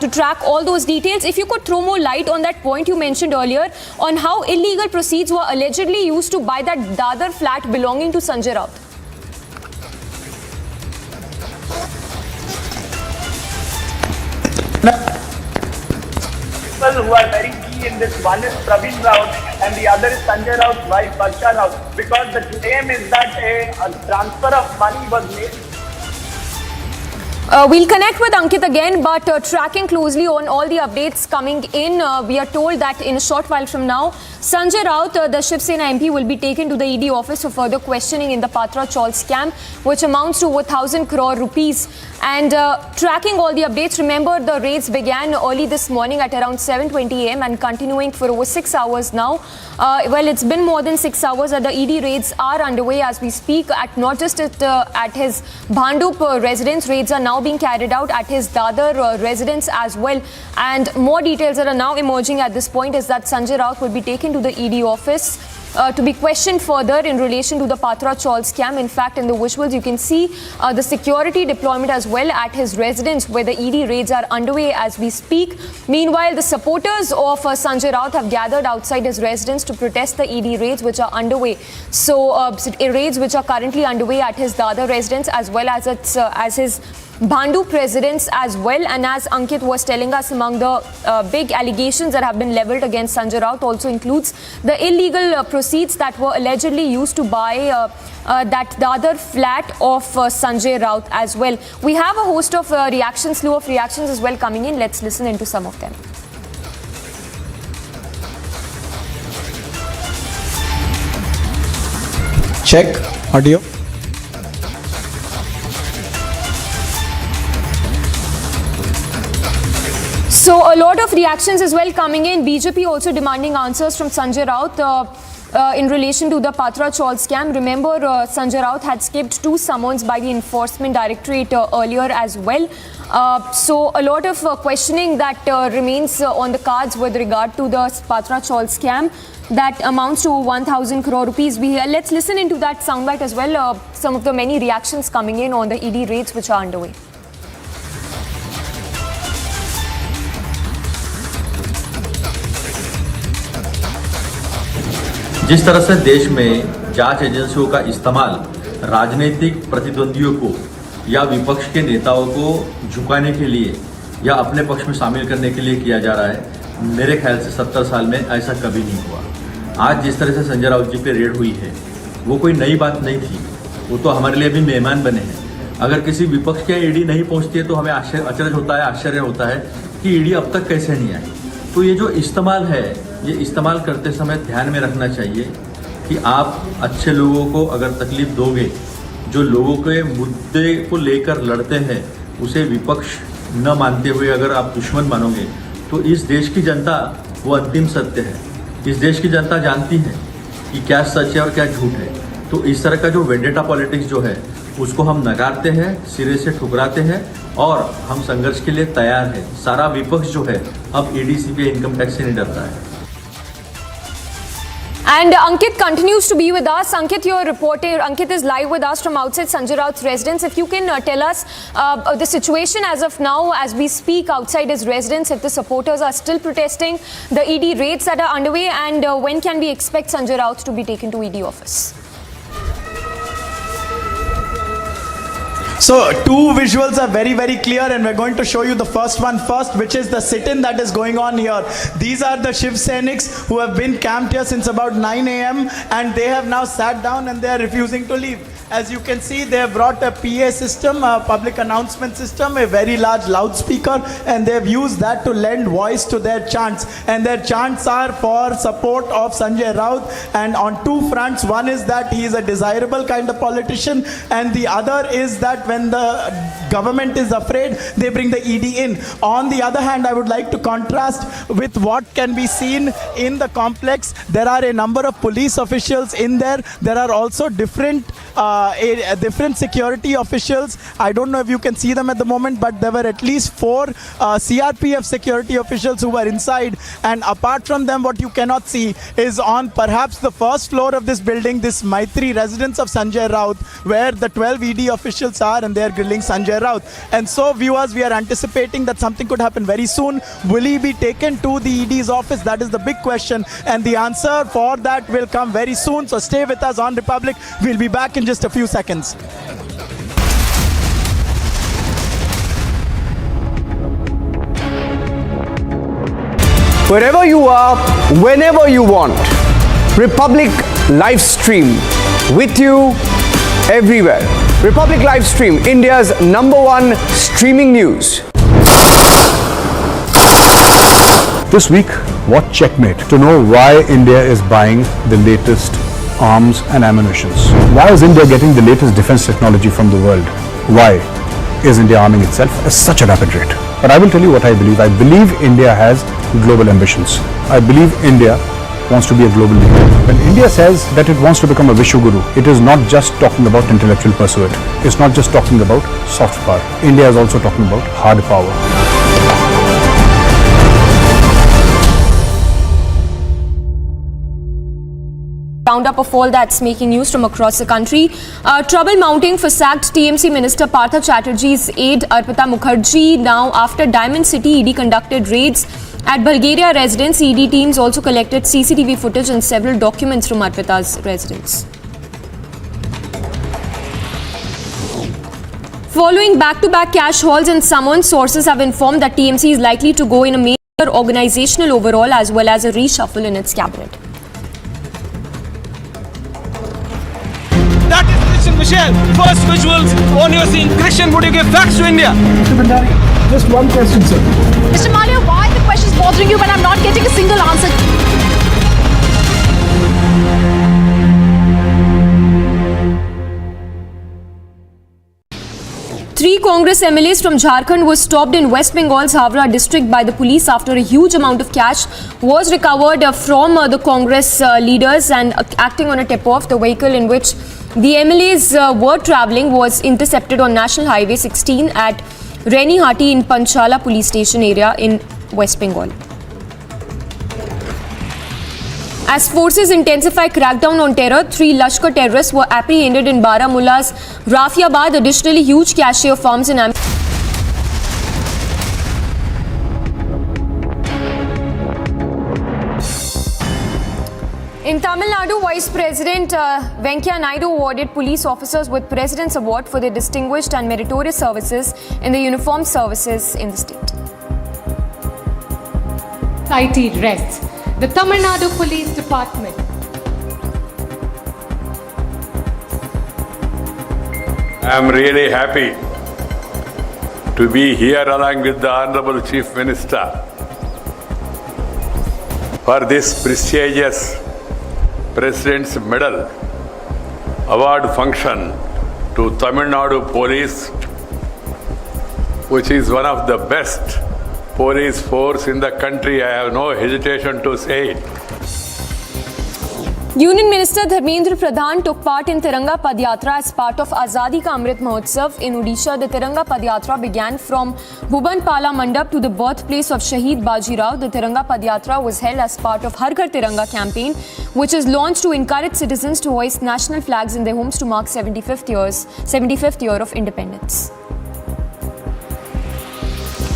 to track all those details, if you could throw more light on that point you mentioned earlier on how illegal proceeds were allegedly used to buy that Dadar flat belonging to Sanjay Raut. People who are very key in this, one is Praveen Raut and the other is Sanjay Raut's wife Barsha Raut, because the claim is that a transfer of money was made. We'll connect with Ankit again, but tracking closely on all the updates coming in, we are told that in a short while from now, Sanjay Raut, the Shiv Sena MP, will be taken to the ED office for further questioning in the Patra Chawl scam, which amounts to over 1,000 crore rupees. And tracking all the updates, remember the raids began early this morning at around 7:20 a.m. and continuing for over 6 hours now. Well, it's been more than 6 hours that the ED raids are underway as we speak, at not just at his Bhandup residence. Raids are now being carried out at his Dadar residence as well. And more details that are now emerging at this point is that Sanjay Raut will be taken to the ED office to be questioned further in relation to the Patra Chawl scam. In fact, in the visuals, you can see the security deployment as well at his residence, where the ED raids are underway as we speak. Meanwhile, the supporters of Sanjay Raut have gathered outside his residence to protest the ED raids which are underway. So, raids which are currently underway at his Dadar residence as well as his Bhandu presidents as well. And as Ankit was telling us, among the big allegations that have been levelled against Sanjay Raut also includes the illegal proceeds that were allegedly used to buy the other flat of Sanjay Raut as well. We have a host of slew of reactions as well coming in. Let's listen into some of them. Check audio. So a lot of reactions as well coming in. BJP also demanding answers from Sanjay Raut in relation to the Patra Chawl scam. Remember, Sanjay Raut had skipped 2 summons by the Enforcement Directorate earlier as well. So a lot of questioning that remains on the cards with regard to the Patra Chawl scam that amounts to 1,000 crore rupees. Let's listen into that soundbite as well. Some of the many reactions coming in on the ED raids which are underway. जिस तरह से देश में जांच एजेंसियों का इस्तेमाल राजनीतिक प्रतिद्वंदियों को या विपक्ष के नेताओं को झुकाने के लिए या अपने पक्ष में शामिल करने के लिए किया जा रहा है, मेरे ख्याल से 70 साल में ऐसा कभी नहीं हुआ। आज जिस तरह से संजय राउत जी पे रेड हुई है वो कोई नई बात नहीं थी, वो तो हमारे लिए भी मेहमान बने हैं। अगर किसी विपक्ष के ईडी नहीं पहुंचती है तो हमें अचरज होता है, आश्चर्य होता है कि ईडी अब तक कैसे नहीं आई। तो ये जो इस्तेमाल है, ये इस्तेमाल करते समय ध्यान में रखना चाहिए कि आप अच्छे लोगों को अगर तकलीफ दोगे, जो लोगों के मुद्दे को लेकर लड़ते हैं, उसे विपक्ष न मानते हुए अगर आप दुश्मन मानोगे तो इस देश की जनता वो अंतिम सत्य है। इस देश की जनता जानती है कि क्या सच है और क्या झूठ है। तो इस तरह का जो वेंडेटा पॉलिटिक्स जो है उसको हम नकारते हैं, सिरे से ठुकराते हैं और हम संघर्ष के लिए तैयार हैं। सारा विपक्ष जो है अब ईडीसीपी इनकम टैक्स से नहीं डरता है। And Ankit continues to be with us. Ankit, your reporter, Ankit is live with us from outside Sanjay Raut's residence. If you can tell us the situation as of now, as we speak outside his residence, if the supporters are still protesting, the ED raids that are underway, and when can we expect Sanjay Raut to be taken to ED office? So 2 visuals are very, very clear, and we're going to show you the first one first, which is the sit-in that is going on here. These are the Shiv Sainiks who have been camped here since about 9 a.m. and they have now sat down and they are refusing to leave. As you can see, they have brought a PA system, a public announcement system, a very large loudspeaker, and they have used that to lend voice to their chants. And their chants are for support of Sanjay Raut, and on 2 fronts. One is that he is a desirable kind of politician, and the other is that when the government is afraid, they bring the ED in. On the other hand, I would like to contrast with what can be seen in the complex. There are a number of police officials in there. There are also different security officials. I don't know if you can see them at the moment, but there were at least 4 CRPF security officials who were inside. And apart from them, what you cannot see is on perhaps the first floor of this building, this Maitri residence of Sanjay Raut, where the 12 ED officials are and they are grilling Sanjay Raut. And so, viewers, we are anticipating that something could happen very soon. Will he be taken to the ED's office? That is the big question, and the answer for that will come very soon. So stay with us on Republic. We'll be back in just a few seconds. Wherever you are, whenever you want, Republic live stream with you everywhere. Republic live stream, India's #1 streaming news. This week, watch Checkmate to know why India is buying the latest arms and ammunitions. Why is India getting the latest defense technology from the world? Why is India arming itself at such a rapid rate? But I will tell you what I believe. I believe India has global ambitions. I believe India wants to be a global leader. When India says that it wants to become a Vishwaguru, it is not just talking about intellectual pursuit. It's not just talking about soft power. India is also talking about hard power. Roundup of all that's making news from across the country. Trouble mounting for sacked TMC Minister Partha Chatterjee's aide Arpita Mukherjee. Now, after Diamond City, ED conducted raids at Bulgaria residence. ED teams also collected CCTV footage and several documents from Arpita's residence. Following back-to-back cash hauls and summons, sources have informed that TMC is likely to go in a major organizational overhaul as well as a reshuffle in its cabinet. That is Christian Michelle. First visuals on your scene. Christian, would you give facts to India? Mr. Bhandari, just one question, sir. Mr. Malia, why are the questions bothering you when I'm not getting a single answer? Three Congress MLAs from Jharkhand were stopped in West Bengal's Havra district by the police after a huge amount of cash was recovered from the Congress leaders, and acting on a tip-off, the vehicle in which the MLAs were travelling was intercepted on National Highway 16 at Renihati in Panchala police station area in West Bengal. As forces intensify crackdown on terror, 3 Lashkar terrorists were apprehended in Baramulla's Rafiabad. Additionally, huge cache of arms in Amity. In Tamil Nadu, Vice President Venkaiah Naidu awarded police officers with President's Award for their distinguished and meritorious services in the uniformed services in the state. Society rests. The Tamil Nadu Police Department. I am really happy to be here along with the Honorable Chief Minister for this prestigious President's Medal award function to Tamil Nadu Police, which is one of the best police force in the country. I have no hesitation to say it. Union Minister Dharmendra Pradhan took part in Tiranga Padyatra as part of Azadi Ka Amrit Mahotsav in Odisha. The Tiranga Padyatra began from Bhubanpala Mandap to the birthplace of Shaheed Baji Rao. The Tiranga Padyatra was held as part of Har Ghar Tiranga campaign, which is launched to encourage citizens to hoist national flags in their homes to mark 75th year of independence.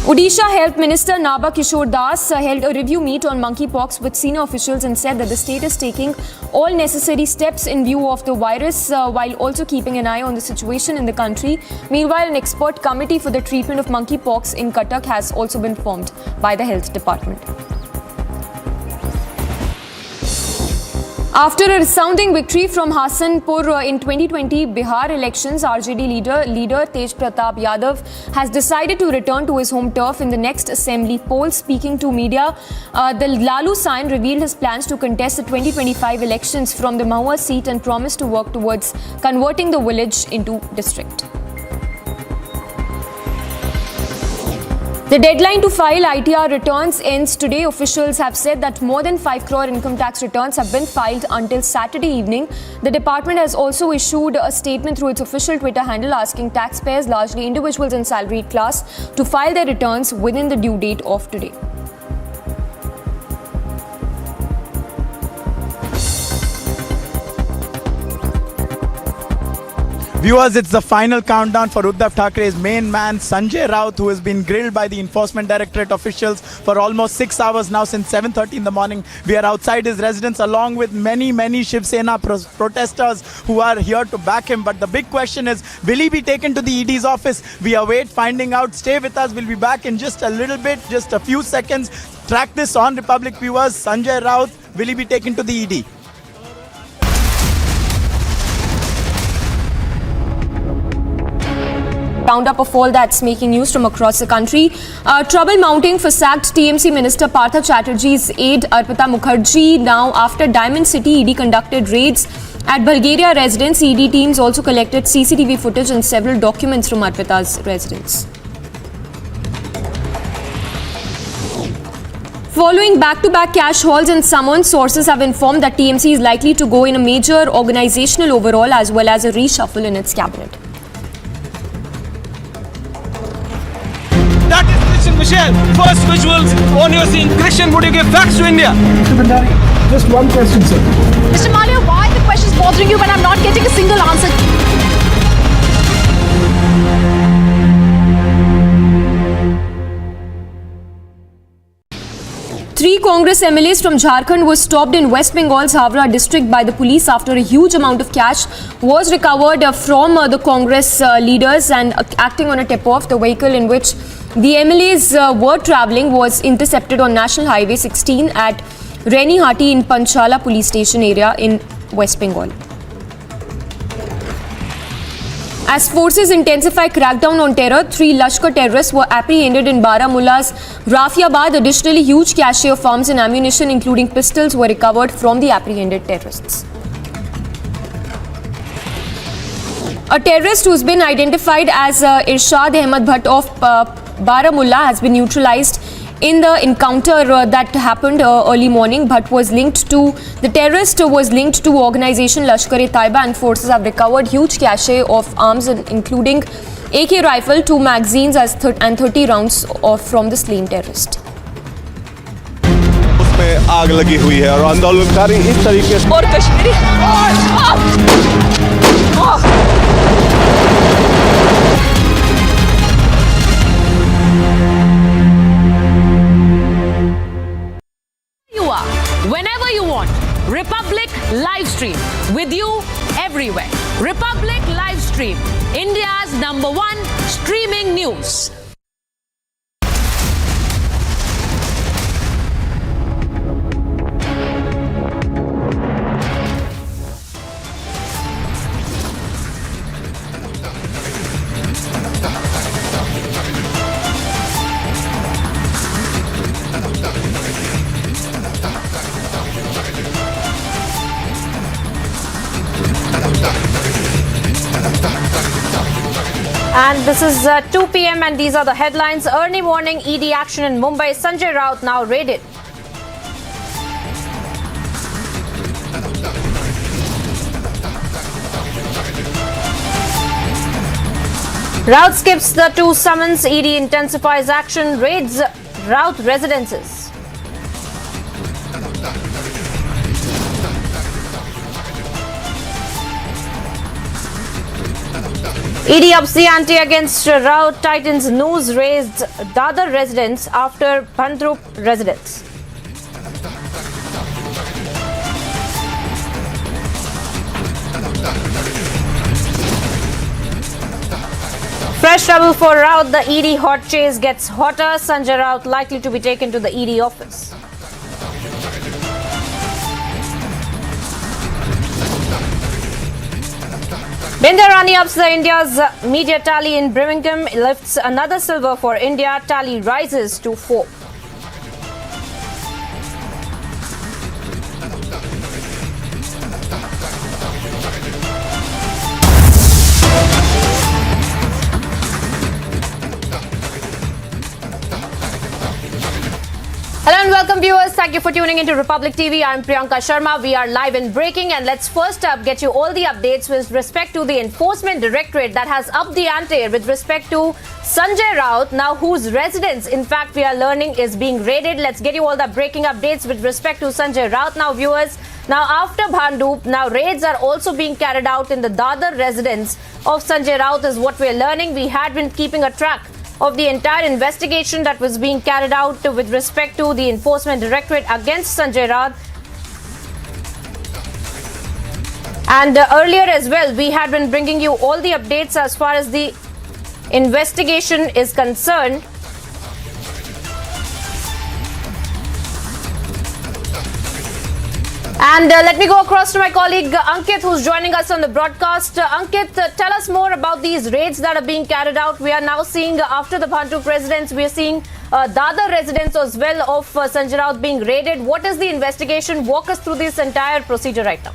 Odisha Health Minister Naba Kishore Das held a review meet on monkeypox with senior officials and said that the state is taking all necessary steps in view of the virus while also keeping an eye on the situation in the country. Meanwhile, an expert committee for the treatment of monkeypox in Cuttack has also been formed by the health department. After a resounding victory from Hasanpur in 2020 Bihar elections, RJD leader Tej Pratap Yadav has decided to return to his home turf in the next assembly poll. Speaking to media, the Lalu Sain revealed his plans to contest the 2025 elections from the Mahua seat and promised to work towards converting the village into district. The deadline to file ITR returns ends today. Officials have said that more than 5 crore income tax returns have been filed until Saturday evening. The department has also issued a statement through its official Twitter handle asking taxpayers, largely individuals and salaried class, to file their returns within the due date of today. Viewers, it's the final countdown for Uddhav Thackeray's main man, Sanjay Raut, who has been grilled by the Enforcement Directorate officials for almost 6 hours now, since 7:30 in the morning. We are outside his residence along with many Shiv Sena protesters who are here to back him. But the big question is, will he be taken to the ED's office? We await finding out. Stay with us. We'll be back in just a little bit, just a few seconds. Track this on Republic, viewers. Sanjay Raut, will he be taken to the ED? Roundup of all that's making news from across the country. Trouble mounting for sacked TMC Minister Partha Chatterjee's aide Arpita Mukherjee. Now, after Diamond City, ED conducted raids at Bulgaria residence. ED teams also collected CCTV footage and several documents from Arpita's residence. Following back-to-back cash hauls and summons, sources have informed that TMC is likely to go in a major organizational overhaul as well as a reshuffle in its cabinet. That is Christian Michelle. First visuals on your scene. Christian, would you give facts to India? Mr. Bhandari, just one question, sir. Mr. Malia, why are the questions bothering you when I'm not getting a single answer? Three Congress MLAs from Jharkhand were stopped in West Bengal's Havra district by the police after a huge amount of cash was recovered from the Congress leaders, and acting on a tip-off, the vehicle in which the MLAs were travelling was intercepted on National Highway 16 at Renihati in Panchala police station area in West Bengal. As forces intensify crackdown on terror, 3 Lashkar terrorists were apprehended in Baramulla's Rafiabad. Additionally, huge cache of arms and ammunition, including pistols, were recovered from the apprehended terrorists. A terrorist who's been identified as Irshad Ahmed Bhatt of Baramulla has been neutralized in the encounter that happened early morning. Bhatt was linked to, the terrorist was linked to organization Lashkar-e-Taiba, and forces have recovered huge cache of arms including AK rifle, 2 magazines and 30 rounds from the slain terrorist. उसमें आग लगी हुई है और आंदोलनकारी इस तरीके से और Kashmiri Whenever you want, Republic live stream with you everywhere. Republic live stream, India's #1 streaming news. And this is 2 p.m. and these are the headlines. Early morning ED action in Mumbai. Sanjay Raut now raided. Raut skips the 2 summons. ED intensifies action. Raids Raut residences. ED ups the ante against Raut, tightens news raised Dadar residents after Bandrup residents. Fresh trouble for Raut. The ED hot chase gets hotter. Sanjay Raut likely to be taken to the ED office. Bindarani ups the India's media tally in Birmingham, lifts another silver for India. Tally rises to 4. Hello and welcome viewers. Thank you for tuning into Republic TV. I'm Priyanka Sharma. We are live and breaking, and let's first up get you all the updates with respect to the Enforcement Directorate that has upped the ante with respect to Sanjay Raut, now whose residence, in fact, we are learning is being raided. Let's get you all the breaking updates with respect to Sanjay Raut now, viewers. Now, after Bhandup, now raids are also being carried out in the Dadar residence of Sanjay Raut is what we are learning. We had been keeping a track of the entire investigation that was being carried out with respect to the Enforcement Directorate against Sanjay Raut. And earlier as well, we had been bringing you all the updates as far as the investigation is concerned. And let me go across to my colleague Ankit, who's joining us on the broadcast. Ankit, tell us more about these raids that are being carried out. We are now seeing, after the Bhandup residents, we are seeing Dadar residents as well of Sanjay Raut being raided. What is the investigation? Walk us through this entire procedure right now.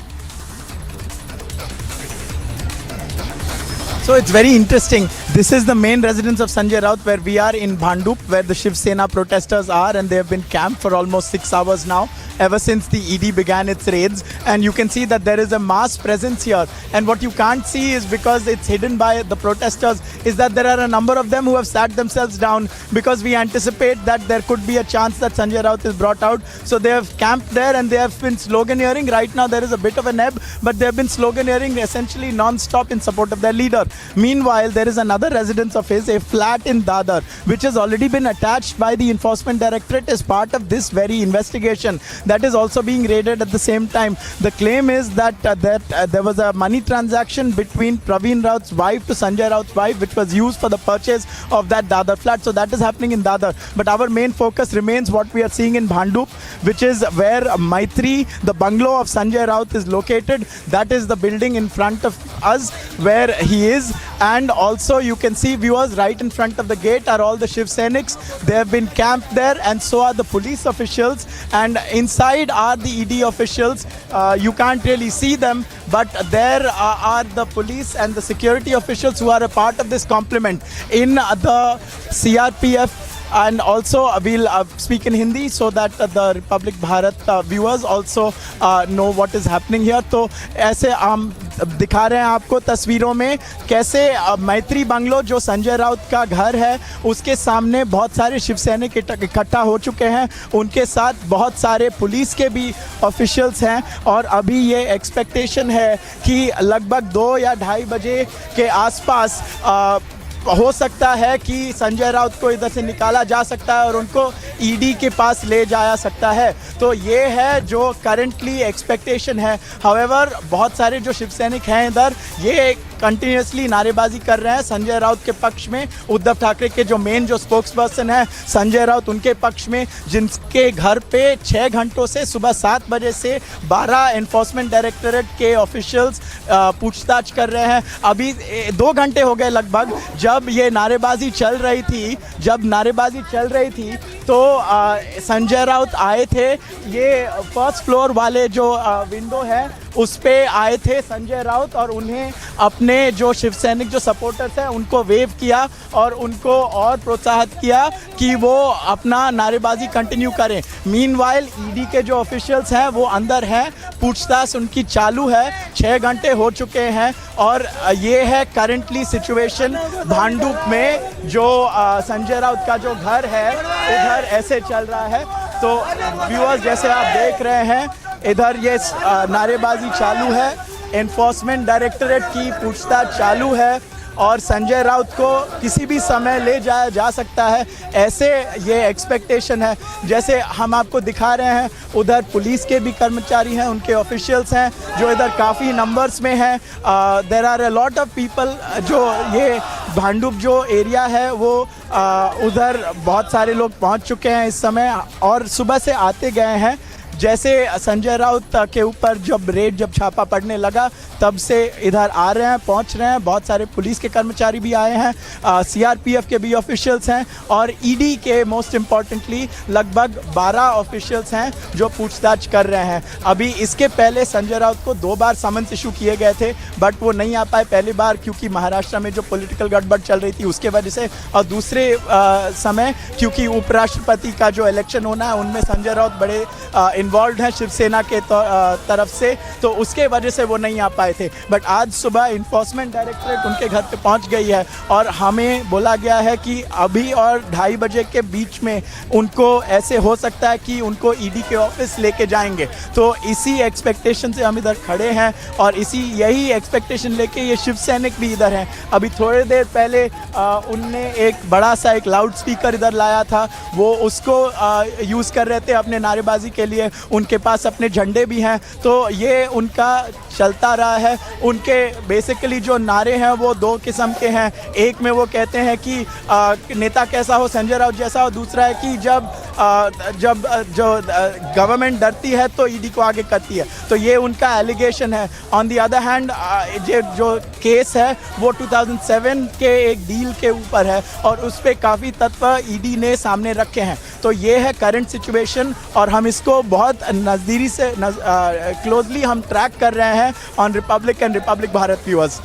So it's very interesting. This is the main residence of Sanjay Raut, where we are in Bhandup, where the Shiv Sena protesters are, and they have been camped for almost 6 hours now, ever since the ED began its raids. And you can see that there is a mass presence here. And what you can't see is, because it's hidden by the protesters, is that there are a number of them who have sat themselves down because we anticipate that there could be a chance that Sanjay Raut is brought out. So they have camped there and they have been sloganeering. Right now there is a bit of an ebb, but they have been sloganeering essentially non-stop in support of their leader. Meanwhile, there is another another residence of his, a flat in Dadar, which has already been attached by the Enforcement Directorate as part of this very investigation. That is also being raided at the same time. The claim is that there was a money transaction between Praveen Raut's wife to Sanjay Raut's wife, which was used for the purchase of that Dadar flat. So that is happening in Dadar. But our main focus remains what we are seeing in Bhandup, which is where Maitri, the bungalow of Sanjay Raut, is located. That is the building in front of us where he is. And also you can see, viewers, right in front of the gate are all the Shiv Sainiks. They have been camped there, and so are the police officials. And inside are the ED officials. You can't really see them, but there are the police and the security officials who are a part of this complement in the CRPF. And also we'll speak in Hindi so that the Republic Bharat viewers also know what is happening here. तो ऐसे हम दिखा रहे हैं आपको तस्वीरों में कैसे मैत्री बंगलो जो संजय राउत का घर है उसके सामने बहुत सारे शिव सैनिक इकट्ठा हो चुके हैं. उनके साथ बहुत सारे पुलिस के भी ऑफिशियल्स हैं और अभी ये एक्सपेक्टेशन है कि लगभग 2 या 2:30 बजे के आसपास हो सकता है कि संजय राउत को इधर से निकाला जा सकता है और उनको ईडी के पास ले जाया सकता है. तो ये है जो करंटली एक्सपेक्टेशन है. हाउएवर बहुत सारे जो शिव सैनिक हैं इधर ये कंटिन्यूसली नारेबाजी कर रहे हैं संजय राउत के पक्ष में. उद्धव ठाकरे के जो मेन जो स्पोक्स पर्सन है संजय राउत उनके पक्ष में, जिनके घर पे 6 घंटों से सुबह 7 बजे से 12 एनफोर्समेंट डायरेक्टरेट के ऑफिशियल्स पूछताछ कर रहे हैं. अभी 2 घंटे हो गए लगभग जब ये नारेबाजी चल रही थी. तो संजय राउत आए थे. ये फर्स्ट फ्लोर वाले जो विंडो है उस पे आए थे संजय राउत और उन्हें अपने जो शिव सैनिक जो सपोर्टर्स हैं उनको वेव किया और उनको और प्रोत्साहित किया कि वो अपना नारेबाजी कंटिन्यू करें. मीनवाइल ईडी के जो ऑफिशियल्स हैं वो अंदर हैं, पूछताछ उनकी चालू है. 6 घंटे हो चुके हैं और ये है करंटली सिचुएशन भांडुप में. जो संजय राउत का जो घर है उधर ऐसे चल रहा है. तो व्यूअर्स जैसे आप देख रहे हैं इधर ये नारेबाजी चालू है, एनफोर्समेंट डायरेक्टरेट की पूछताछ चालू है और संजय राउत को किसी भी समय ले जाया जा सकता है, ऐसे ये एक्सपेक्टेशन है. जैसे हम आपको दिखा रहे हैं उधर पुलिस के भी कर्मचारी हैं, उनके ऑफिशियल्स हैं जो इधर काफ़ी नंबर्स में हैं. There are a lot of people. जो ये भांडुप जो एरिया है वो उधर बहुत सारे लोग पहुंच चुके हैं इस समय और सुबह से आते गए हैं. जैसे संजय राउत के ऊपर जब छापा पड़ने लगा तब से इधर आ रहे हैं, पहुंच रहे हैं. बहुत सारे पुलिस के कर्मचारी भी आए हैं, सीआरपीएफ के भी ऑफिशियल्स हैं और ईडी के मोस्ट इम्पॉर्टेंटली लगभग 12 ऑफिशियल्स हैं जो पूछताछ कर रहे हैं. अभी इसके पहले संजय राउत को 2 बार समन्स इशू किए गए थे बट वो नहीं आ पाए. पहली बार क्योंकि महाराष्ट्र में जो पॉलिटिकल गड़बड़ चल रही थी उसके वजह से और दूसरे समय क्योंकि उपराष्ट्रपति का जो इलेक्शन होना है उनमें संजय राउत बड़े इन्वॉल्व हैं शिवसेना के तरफ से, तो उसके वजह से वो नहीं आ पाए थे. बट आज सुबह इन्फोर्समेंट डायरेक्टरेट उनके घर पे पहुंच गई है और हमें बोला गया है कि अभी और 2:30 बजे के बीच में उनको ऐसे हो सकता है कि उनको ईडी के ऑफिस लेके जाएंगे. तो इसी एक्सपेक्टेशन से हम इधर खड़े हैं और यही एक्सपेक्टेशन लेके ये शिव सैनिक भी इधर हैं. अभी थोड़ी देर पहले उनने एक बड़ा सा एक लाउड स्पीकर इधर लाया था, वो उसको यूज़ कर रहे थे अपने नारेबाजी के लिए. उनके पास अपने झंडे भी हैं. तो ये उनका चलता रहा है. उनके बेसिकली जो नारे हैं वो 2 किस्म के हैं. एक में वो कहते हैं कि नेता कैसा हो, संजय राउत जैसा हो. दूसरा है कि जब जो गवर्नमेंट डरती है तो ईडी को आगे करती है. तो ये उनका एलिगेशन है. ऑन द अदर हैंड जो केस है वो 2007 के एक डील के ऊपर है और उस पर काफ़ी तत्व ईडी ने सामने रखे हैं. तो ये है करंट सिचुएशन और हम इसको बहुत नज़दीकी से क्लोजली हम ट्रैक कर रहे हैं on Republic and Republic Bharat viewers.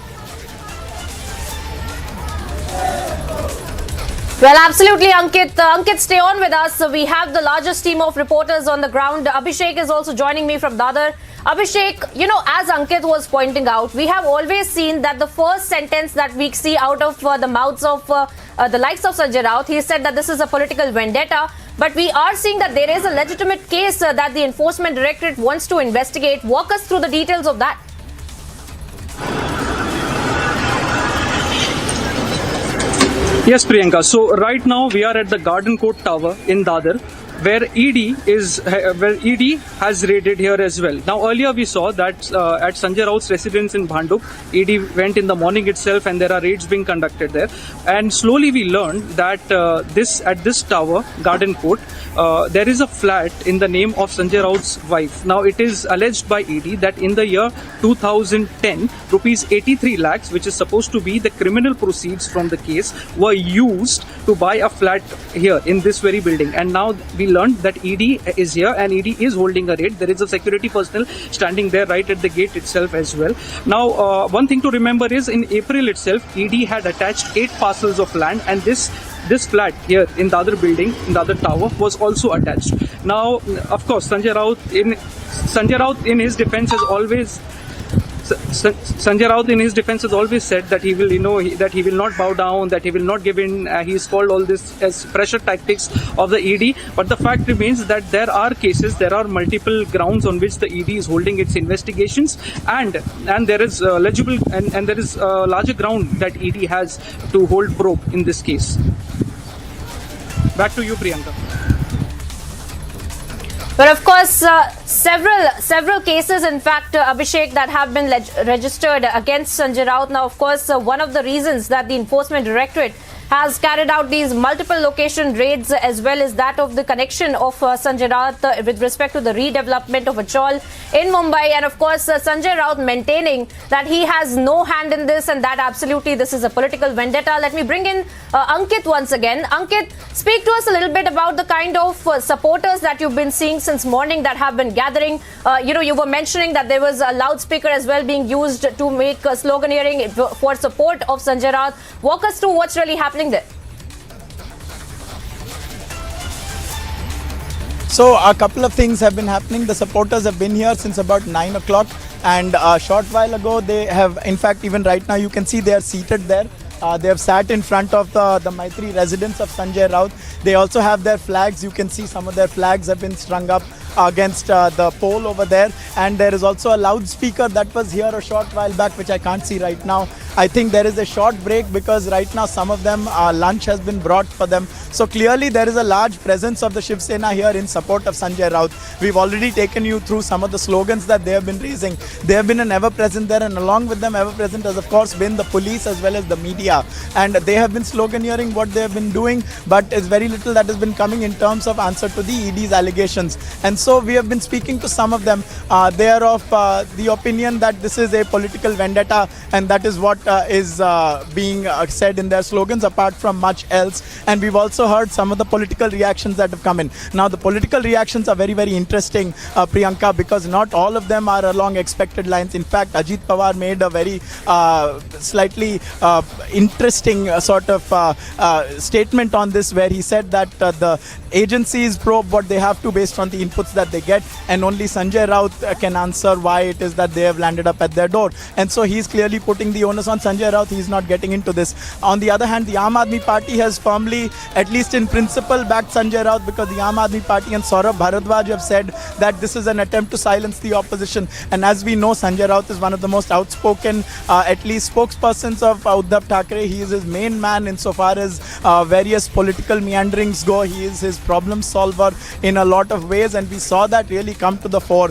Well, absolutely, Ankit. Ankit, stay on with us. We have the largest team of reporters on the ground. Abhishek is also joining me from Dadar. Abhishek, as Ankit was pointing out, we have always seen that the first sentence that we see out of the mouths of the likes of Sanjay Raut, he said that this is a political vendetta. But we are seeing that there is a legitimate case that the Enforcement Directorate wants to investigate. Walk us through the details of that. Yes, Priyanka. So right now we are at the Garden Court Tower in Dadar, where ED has raided here as well. Now earlier we saw that at Sanjay Raut's residence in Bhanduk, ED went in the morning itself, and there are raids being conducted there. And slowly we learned that at this tower, Garden Court, there is a flat in the name of Sanjay Raut's wife. Now it is alleged by ED that in the year 2010, rupees 83 lakhs, which is supposed to be the criminal proceeds from the case, were used to buy a flat here in this very building. And now we learned that ED is here and ED is holding a raid. There is a security personnel standing there right at the gate itself as well. Now, one thing to remember is in April itself, ED had attached 8 parcels of land, and this flat here in the other building, in the other tower, was also attached. Now, of course, Sanjay Raut in his defense has always said that he will, that he will not bow down, that he will not give in. He's called all this as pressure tactics of the ED. But the fact remains that there are cases, there are multiple grounds on which the ED is holding its investigations, and there is legible and there is a larger ground that ED has to hold probe in this case. Back to you, Priyanka. But of course, several cases, in fact, Abhishek, that have been registered against Sanjay Raut. Now, of course, one of the reasons that the Enforcement Directorate has carried out these multiple location raids, as well as that of the connection of Sanjay Raut with respect to the redevelopment of a chawl in Mumbai. And of course, Sanjay Raut maintaining that he has no hand in this, and that absolutely this is a political vendetta. Let me bring in Ankit once again. Ankit, speak to us a little bit about the kind of supporters that you've been seeing since morning that have been gathering. You were mentioning that there was a loudspeaker as well being used to make sloganeering for support of Sanjay Raut. Walk us through what's really happening there. So a couple of things have been happening. The supporters have been here since about 9 o'clock, and a short while ago they have, in fact, even right now you can see they are seated there. They have sat in front of the Maitri residence of Sanjay Raut. They also have their flags. You can see some of their flags have been strung up against the pole over there, and there is also a loudspeaker that was here a short while back, which I can't see right now. I think there is a short break because right now some of them lunch has been brought for them. So clearly there is a large presence of the Shiv Sena here in support of Sanjay Raut. We've already taken you through some of the slogans that they have been raising. They have been an ever-present there, and along with them ever-present has of course been the police as well as the media. And they have been sloganeering what they have been doing, but it's very little that has been coming in terms of answer to the ED's allegations. And so we have been speaking to some of them. They are of the opinion that this is a political vendetta, and that is what is being said in their slogans, apart from much else. And we've also heard some of the political reactions that have come in. Now the political reactions are very, very interesting, Priyanka, because not all of them are along expected lines. In fact, Ajit Pawar made a very slightly interesting sort of statement on this, where he said that the agencies probe what they have to based on the inputs that they get, and only Sanjay Raut can answer why it is that they have landed up at their door. And so he's clearly putting the onus on Sanjay Raut. He's not getting into this. On the other hand, the Aam Aadmi Party has firmly, at least in principle, backed Sanjay Raut, because the Aam Aadmi Party and Saurabh Bharadwaj have said that this is an attempt to silence the opposition. And as we know, Sanjay Raut is one of the most outspoken, at least spokespersons of Uddhav Thackeray. He is his main man insofar as various political meanderings go. He is his problem solver in a lot of ways, and we saw that really come to the fore.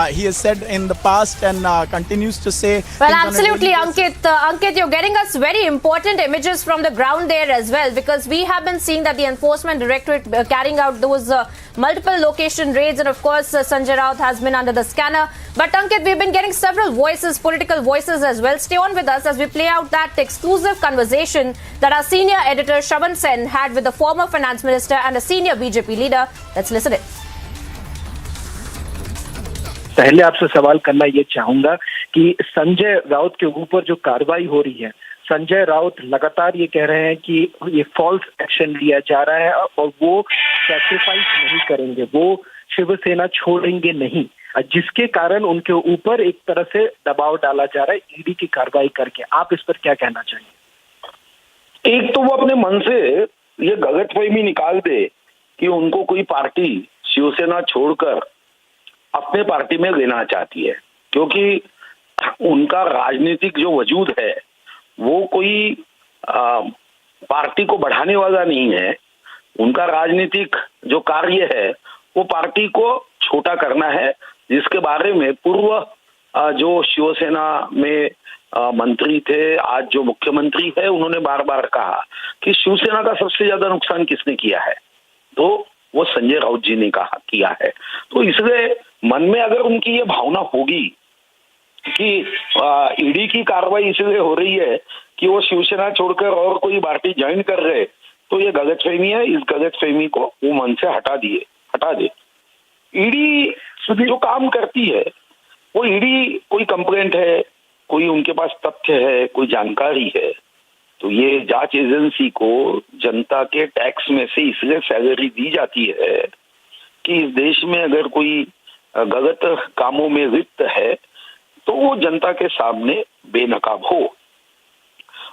He has said in the past and continues to say. Well, absolutely, Ankit. Ankit, you're getting us very important images from the ground there as well, because we have been seeing that the Enforcement Directorate carrying out those multiple location raids, and of course Sanjay Raut has been under the scanner. But Ankit, we've been getting several voices, political voices as well. Stay on with us as we play out that exclusive conversation that our senior editor Shravan Sen had with the former finance minister and a senior BJP leader. Let's listen it. पहले आपसे सवाल करना ये चाहूंगा कि संजय राउत के ऊपर जो कार्रवाई हो रही है, संजय राउत लगातार ये कह रहे हैं कि ये फॉल्स एक्शन लिया जा रहा है और वो सैक्रिफाइस नहीं करेंगे, वो शिवसेना छोड़ेंगे नहीं, जिसके कारण उनके ऊपर एक तरह से दबाव डाला जा रहा है ईडी की कार्रवाई करके। आप इस पर क्या कहना चाहिए? एक तो वो अपने मन से ये गलतफहमी निकाल दे कि उनको कोई पार्टी शिवसेना छोड़कर अपने पार्टी में लेना चाहती है, क्योंकि उनका राजनीतिक जो वजूद है वो कोई पार्टी को बढ़ाने वाला नहीं है। उनका राजनीतिक जो कार्य है वो पार्टी को छोटा करना है, जिसके बारे में पूर्व जो शिवसेना में मंत्री थे, आज जो मुख्यमंत्री है, उन्होंने बार बार कहा कि शिवसेना का सबसे ज्यादा नुकसान किसने किया है, तो वो संजय राउत जी ने कहा किया है। तो इसलिए मन में अगर उनकी ये भावना होगी कि ईडी की कार्रवाई इसलिए हो रही है कि वो शिवसेना छोड़कर और कोई पार्टी ज्वाइन कर रहे, तो ये गलतफहमी है। इस गलतफहमी को वो मन से हटा दे। ईडी जो काम करती है, वो ईडी कोई कंप्लेंट है, कोई उनके पास तथ्य है, कोई जानकारी है, तो ये जांच एजेंसी को जनता के टैक्स में से इसलिए सैलरी दी जाती है कि इस देश में अगर कोई गलत कामों में लिप्त है तो वो जनता के सामने बेनकाब हो।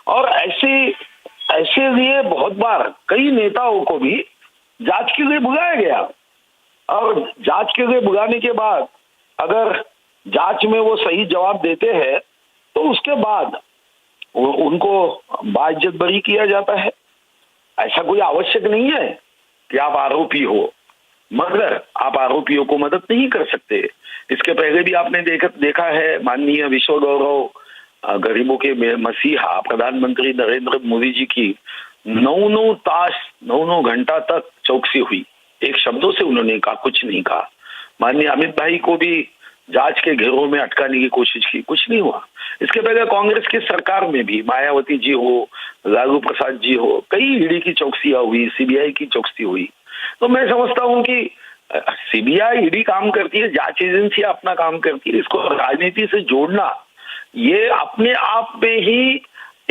और ऐसे लिए बहुत बार कई नेताओं को भी जांच के लिए बुलाया गया, और जांच के लिए बुलाने के बाद अगर जांच में वो सही जवाब देते हैं तो उसके बाद उनको बाइज्जत बरी किया जाता है। ऐसा कोई आवश्यक नहीं है कि आप आरोपी हो, मगर आप आरोपियों को मदद नहीं कर सकते। इसके पहले भी आपने देखा है, माननीय विश्व गौरव गरीबों के मसीहा प्रधानमंत्री नरेंद्र मोदी जी की 9 घंटा तक चौकसी हुई, एक शब्दों से उन्होंने कहा, कुछ नहीं कहा। माननीय अमित भाई को भी जांच के घेरों में अटकाने की कोशिश की, कुछ नहीं हुआ। इसके पहले कांग्रेस की सरकार में भी मायावती जी हो, लालू प्रसाद जी हो, कई ईडी की चौकसियां हुई, सीबीआई की चौकसी हुई। तो मैं समझता हूं कि सीबीआई ईडी काम करती है, जांच एजेंसी अपना काम करती है, इसको राजनीति से जोड़ना ये अपने आप में ही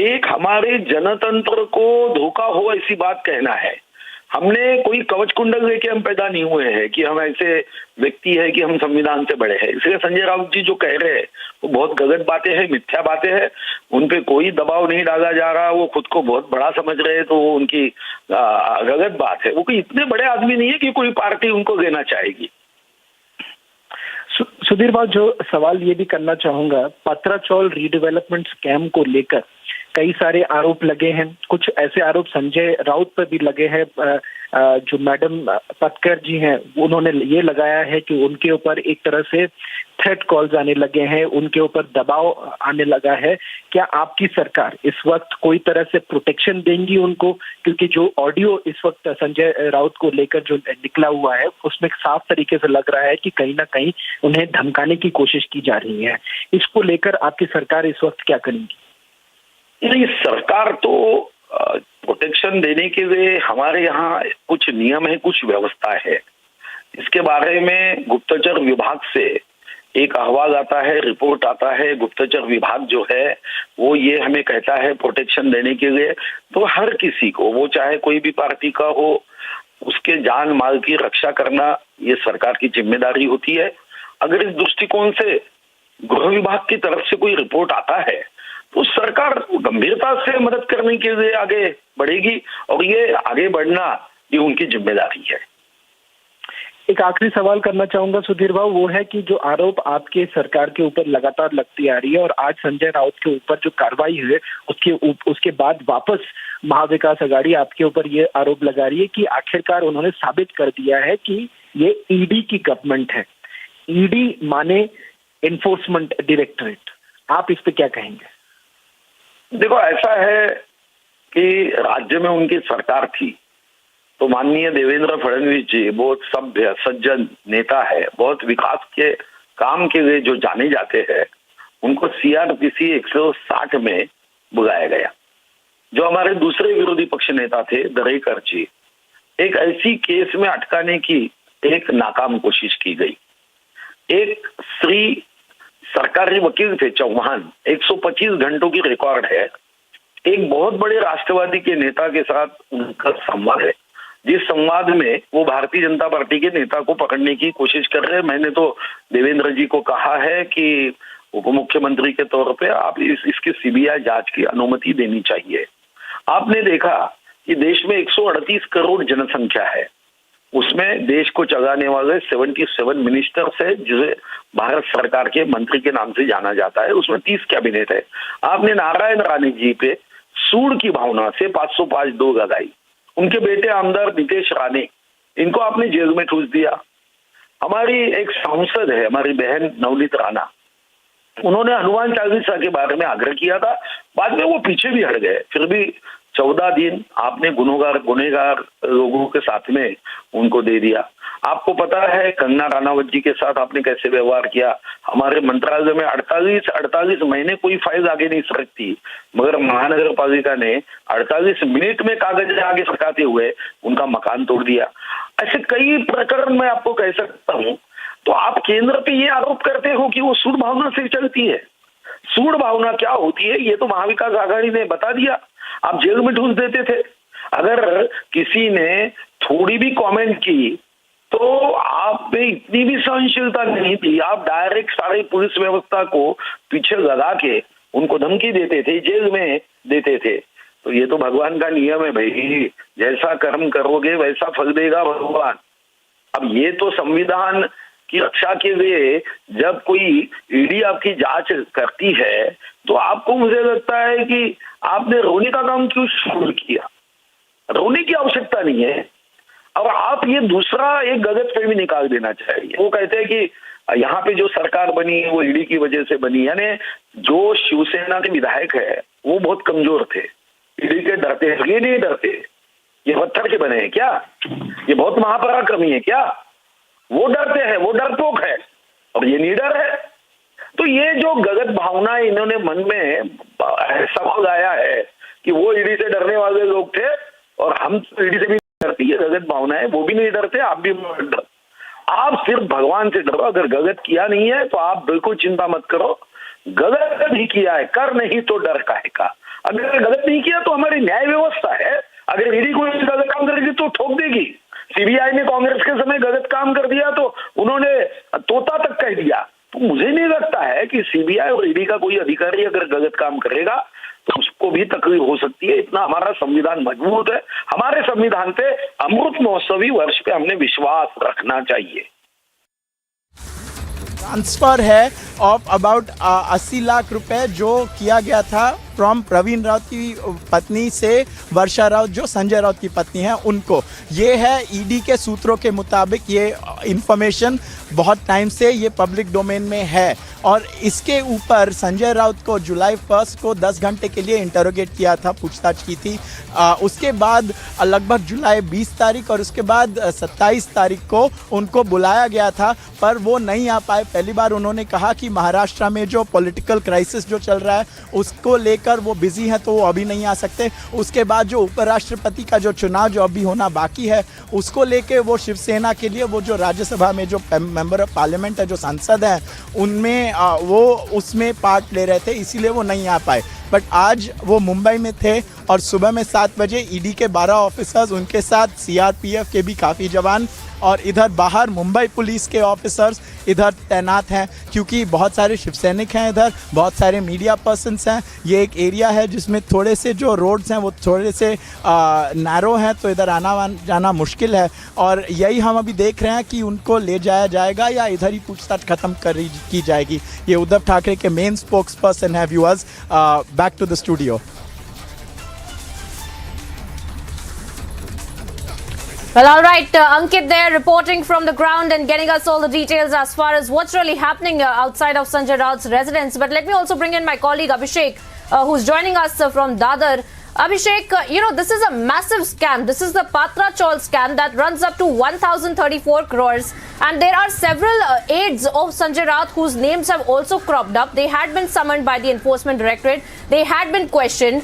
एक हमारे जनतंत्र को धोखा हो ऐसी बात कहना है। हमने कोई कवच कुंडल लेके हम पैदा नहीं हुए हैं कि हम ऐसे व्यक्ति है कि हम संविधान से बड़े हैं। इसलिए संजय राउत जी जो कह रहे हैं वो बहुत गलत बातें हैं, मिथ्या बातें हैं। उन पे कोई दबाव नहीं डाला जा रहा, वो खुद को बहुत बड़ा समझ रहे हैं, तो वो उनकी गलत बात है। वो कोई इतने बड़े आदमी नहीं है कि कोई पार्टी उनको देना चाहेगी। सुधीर भाई, जो सवाल ये भी करना चाहूंगा, पत्राचौल रीडेवलपमेंट स्कैम को लेकर कई सारे आरोप लगे हैं। कुछ ऐसे आरोप संजय राउत पर भी लगे हैं। जो मैडम पटकर जी हैं, उन्होंने ये लगाया है कि उनके ऊपर एक तरह से थ्रेट कॉल्स आने लगे हैं, उनके ऊपर दबाव आने लगा है। क्या आपकी सरकार इस वक्त कोई तरह से प्रोटेक्शन देंगी उनको? क्योंकि जो ऑडियो इस वक्त संजय राउत को लेकर जो निकला हुआ है, उसमें साफ तरीके से लग रहा है कि कहीं ना कहीं उन्हें धमकाने की कोशिश की जा रही है। इसको लेकर आपकी सरकार इस वक्त क्या करेंगी? नहीं, सरकार तो प्रोटेक्शन देने के लिए हमारे यहाँ कुछ नियम है, कुछ व्यवस्था है। इसके बारे में गुप्तचर विभाग से एक अहवाल आता है, रिपोर्ट आता है। गुप्तचर विभाग जो है वो ये हमें कहता है प्रोटेक्शन देने के लिए, तो हर किसी को, वो चाहे कोई भी पार्टी का हो, उसके जान माल की रक्षा करना ये सरकार की जिम्मेदारी होती है। अगर इस दृष्टिकोण से गृह विभाग की तरफ से कोई रिपोर्ट आता है तो सरकार गंभीरता से मदद करने के लिए आगे बढ़ेगी, और ये आगे बढ़ना ये उनकी जिम्मेदारी है। एक आखिरी सवाल करना चाहूंगा सुधीर भाई, वो है कि जो आरोप आपके सरकार के ऊपर लगातार लगती आ रही है, और आज संजय राउत के ऊपर जो कार्रवाई हुई उसके बाद वापस महाविकास अघाड़ी आपके ऊपर ये आरोप लगा रही है कि आखिरकार उन्होंने साबित कर दिया है कि ये ईडी की गवर्नमेंट है। ईडी माने एनफोर्समेंट डायरेक्टरेट। आप इस पे क्या कहेंगे? देखो, ऐसा है कि राज्य में उनकी सरकार थी तो माननीय देवेंद्र फडणवीस जी बहुत सभ्य सज्जन नेता है, बहुत विकास के काम के लिए जो जाने जाते हैं, उनको सीआरपीसी 160 में बुलाया गया। जो हमारे दूसरे विरोधी पक्ष नेता थे दरेकर जी, एक ऐसी केस में अटकाने की एक नाकाम कोशिश की गई। एक श्री सरकारी वकील थे चौहान, 125 घंटों की रिकॉर्ड है। एक बहुत बड़े राष्ट्रवादी के नेता के साथ उनका संवाद है, जिस संवाद में वो भारतीय जनता पार्टी के नेता को पकड़ने की कोशिश कर रहे हैं। मैंने तो देवेंद्र जी को कहा है कि उप मुख्यमंत्री के तौर पे आप इसकी सीबीआई जांच की अनुमति देनी चाहिए। आपने देखा कि देश में 138 करोड़ जनसंख्या है, उसमें देश को चलाने वाले 77 मिनिस्टर्स है, जिसे भारत सरकार के मंत्री के नाम से जाना जाता है। उसमें 30 कैबिनेट है। आपने नारायण राणे जी पे सूड की भावना से 505 2 लगाई। उनके बेटे आमदार नीतेश राणे, इनको आपने जेल में ठूस दिया। हमारी एक सांसद है, हमारी बहन नवनीत राणा, उन्होंने हनुमान चालीसा के बारे में आग्रह किया था, बाद में वो पीछे भी हट गए। फिर भी 14 दिन आपने गुनेगार लोगों के साथ में उनको दे दिया। आपको पता है कंगना राणावत जी के साथ आपने कैसे व्यवहार किया। हमारे मंत्रालय में 48 महीने कोई फाइल आगे नहीं सरकती, मगर महानगर पालिका ने 48 मिनट में कागज आगे सरकाते हुए उनका मकान तोड़ दिया। ऐसे कई प्रकरण मैं आपको कह सकता हूं। तो आप केंद्र पे ये आरोप करते हो कि वो सूड भावना से चलती है। सूड भावना क्या होती है ये तो महाविकास आघाड़ी ने बता दिया। आप जेल में ठूस देते थे। अगर किसी ने थोड़ी भी कमेंट की तो आप में इतनी भी सहनशीलता नहीं थी, आप डायरेक्ट सारी पुलिस व्यवस्था को पीछे लगा के उनको धमकी देते थे, जेल में देते थे। तो ये तो भगवान का नियम है भाई, जैसा कर्म करोगे वैसा फल देगा भगवान। अब ये तो संविधान की रक्षा के लिए जब कोई ईडी आपकी जांच करती है तो आपको, मुझे लगता है कि आपने रोने का काम क्यों शुरू किया? रोने की आवश्यकता नहीं है। और आप ये दूसरा एक गलतफहमी निकाल देना चाहिए। वो कहते हैं कि यहाँ पे जो सरकार बनी वो ईडी की वजह से बनी, यानी जो शिवसेना के विधायक है वो बहुत कमजोर थे, ईडी के डरते। ये नहीं डरते, ये पत्थर के बने हैं क्या? ये बहुत महापराक्रमी है क्या? वो डरते हैं, वो डरपोक है, और ये निडर है। तो ये जो गलत भावना इन्होंने मन में सवाल आया है कि वो ईडी से डरने वाले लोग थे और हम ईडी से भी डरती है, गलत भावना है। वो भी नहीं डरते, आप भी मत डरो। आप सिर्फ भगवान से डरो। अगर गलत किया नहीं है तो आप बिल्कुल चिंता मत करो। गलत नहीं किया है, कर नहीं तो डर काहे का। अगर गलत नहीं किया तो हमारी न्याय व्यवस्था है, अगर ईडी कोई गलत काम करेगी तो ठोक देगी। सीबीआई ने कांग्रेस के समय गलत काम कर दिया तो उन्होंने तोता तक कह दिया। तो मुझे नहीं लगता है कि सीबीआई और ईडी का कोई अधिकारी अगर गलत काम करेगा तो उसको भी तकलीफ हो सकती है। इतना हमारा संविधान मजबूत है। हमारे संविधान पे अमृत महोत्सवी वर्ष पे हमने विश्वास रखना चाहिए। ट्रांसफर है ऑफ अबाउट 80 लाख रुपए जो किया गया था फ्रॉम प्रवीण राउत की पत्नी से वर्षा राउत, जो संजय राउत की पत्नी है, उनको। ये है ईडी के सूत्रों के मुताबिक, ये इंफॉर्मेशन बहुत टाइम से ये पब्लिक डोमेन में है। और इसके ऊपर संजय राउत को जुलाई 1 को 10 घंटे के लिए इंटरोगेट किया था, पूछताछ की थी। उसके बाद लगभग जुलाई 20 तारीख और उसके बाद 27 तारीख को उनको बुलाया गया था, पर वो नहीं आ पाए। पहली बार उन्होंने कहा कि महाराष्ट्र में जो पॉलिटिकल क्राइसिस जो चल रहा है उसको लेकर वो बिजी हैं तो वो अभी नहीं आ सकते। उसके बाद जो उपराष्ट्रपति का जो चुनाव जो अभी होना बाकी है उसको लेके वो शिवसेना के लिए वो जो राज्यसभा में जो मेंबर ऑफ पार्लियामेंट है, जो सांसद हैं, उनमें वो उसमें पार्ट ले रहे थे, इसीलिए वो नहीं आ पाए। बट आज वो मुंबई में थे और सुबह में 7 बजे ईडी के 12 ऑफिसर्स, उनके साथ सीआरपीएफ के भी काफ़ी जवान और इधर बाहर मुंबई पुलिस के ऑफिसर्स इधर तैनात हैं, क्योंकि बहुत सारे शिवसैनिक हैं, इधर बहुत सारे मीडिया पर्सन्स हैं। ये एक एरिया है जिसमें थोड़े से जो रोड्स हैं वो थोड़े से नैरो हैं, तो इधर आना जाना मुश्किल है। और यही हम अभी देख रहे हैं कि उनको ले जाया जाएगा या इधर ही पूछताछ खत्म की जाएगी। ये उद्धव ठाकरे के मेन स्पोक्स पर्सन है। Viewers, back to the studio. Well, all right, Ankit there reporting from the ground and getting us all the details as far as what's really happening outside of Sanjay Raut's residence. But let me also bring in my colleague Abhishek, who's joining us from Dadar. Abhishek, this is a massive scam. This is the Patra Chaul scam that runs up to 1,034 crores. And there are several aides of Sanjay Raut whose names have also cropped up. They had been summoned by the Enforcement Directorate. They had been questioned.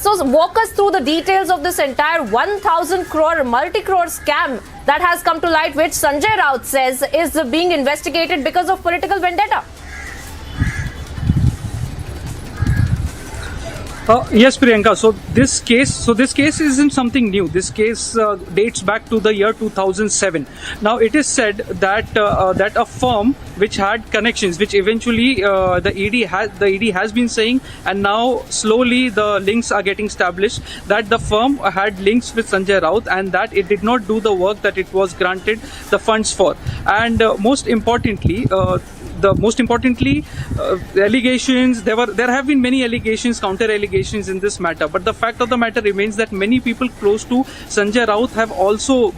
So walk us through the details of this entire 1,000 crore, multi-crore scam that has come to light, which Sanjay Raut says is being investigated because of political vendetta. Yes, Priyanka. So this case isn't something new. This case dates back to the year 2007. Now it is said that that a firm which had connections, which eventually the ED has been saying, and now slowly the links are getting established, that the firm had links with Sanjay Raut and that it did not do the work that it was granted the funds for. And most importantly, the most importantly, the allegations, there have been many allegations, counter allegations in this matter, but the fact of the matter remains that many people close to Sanjay Raut have also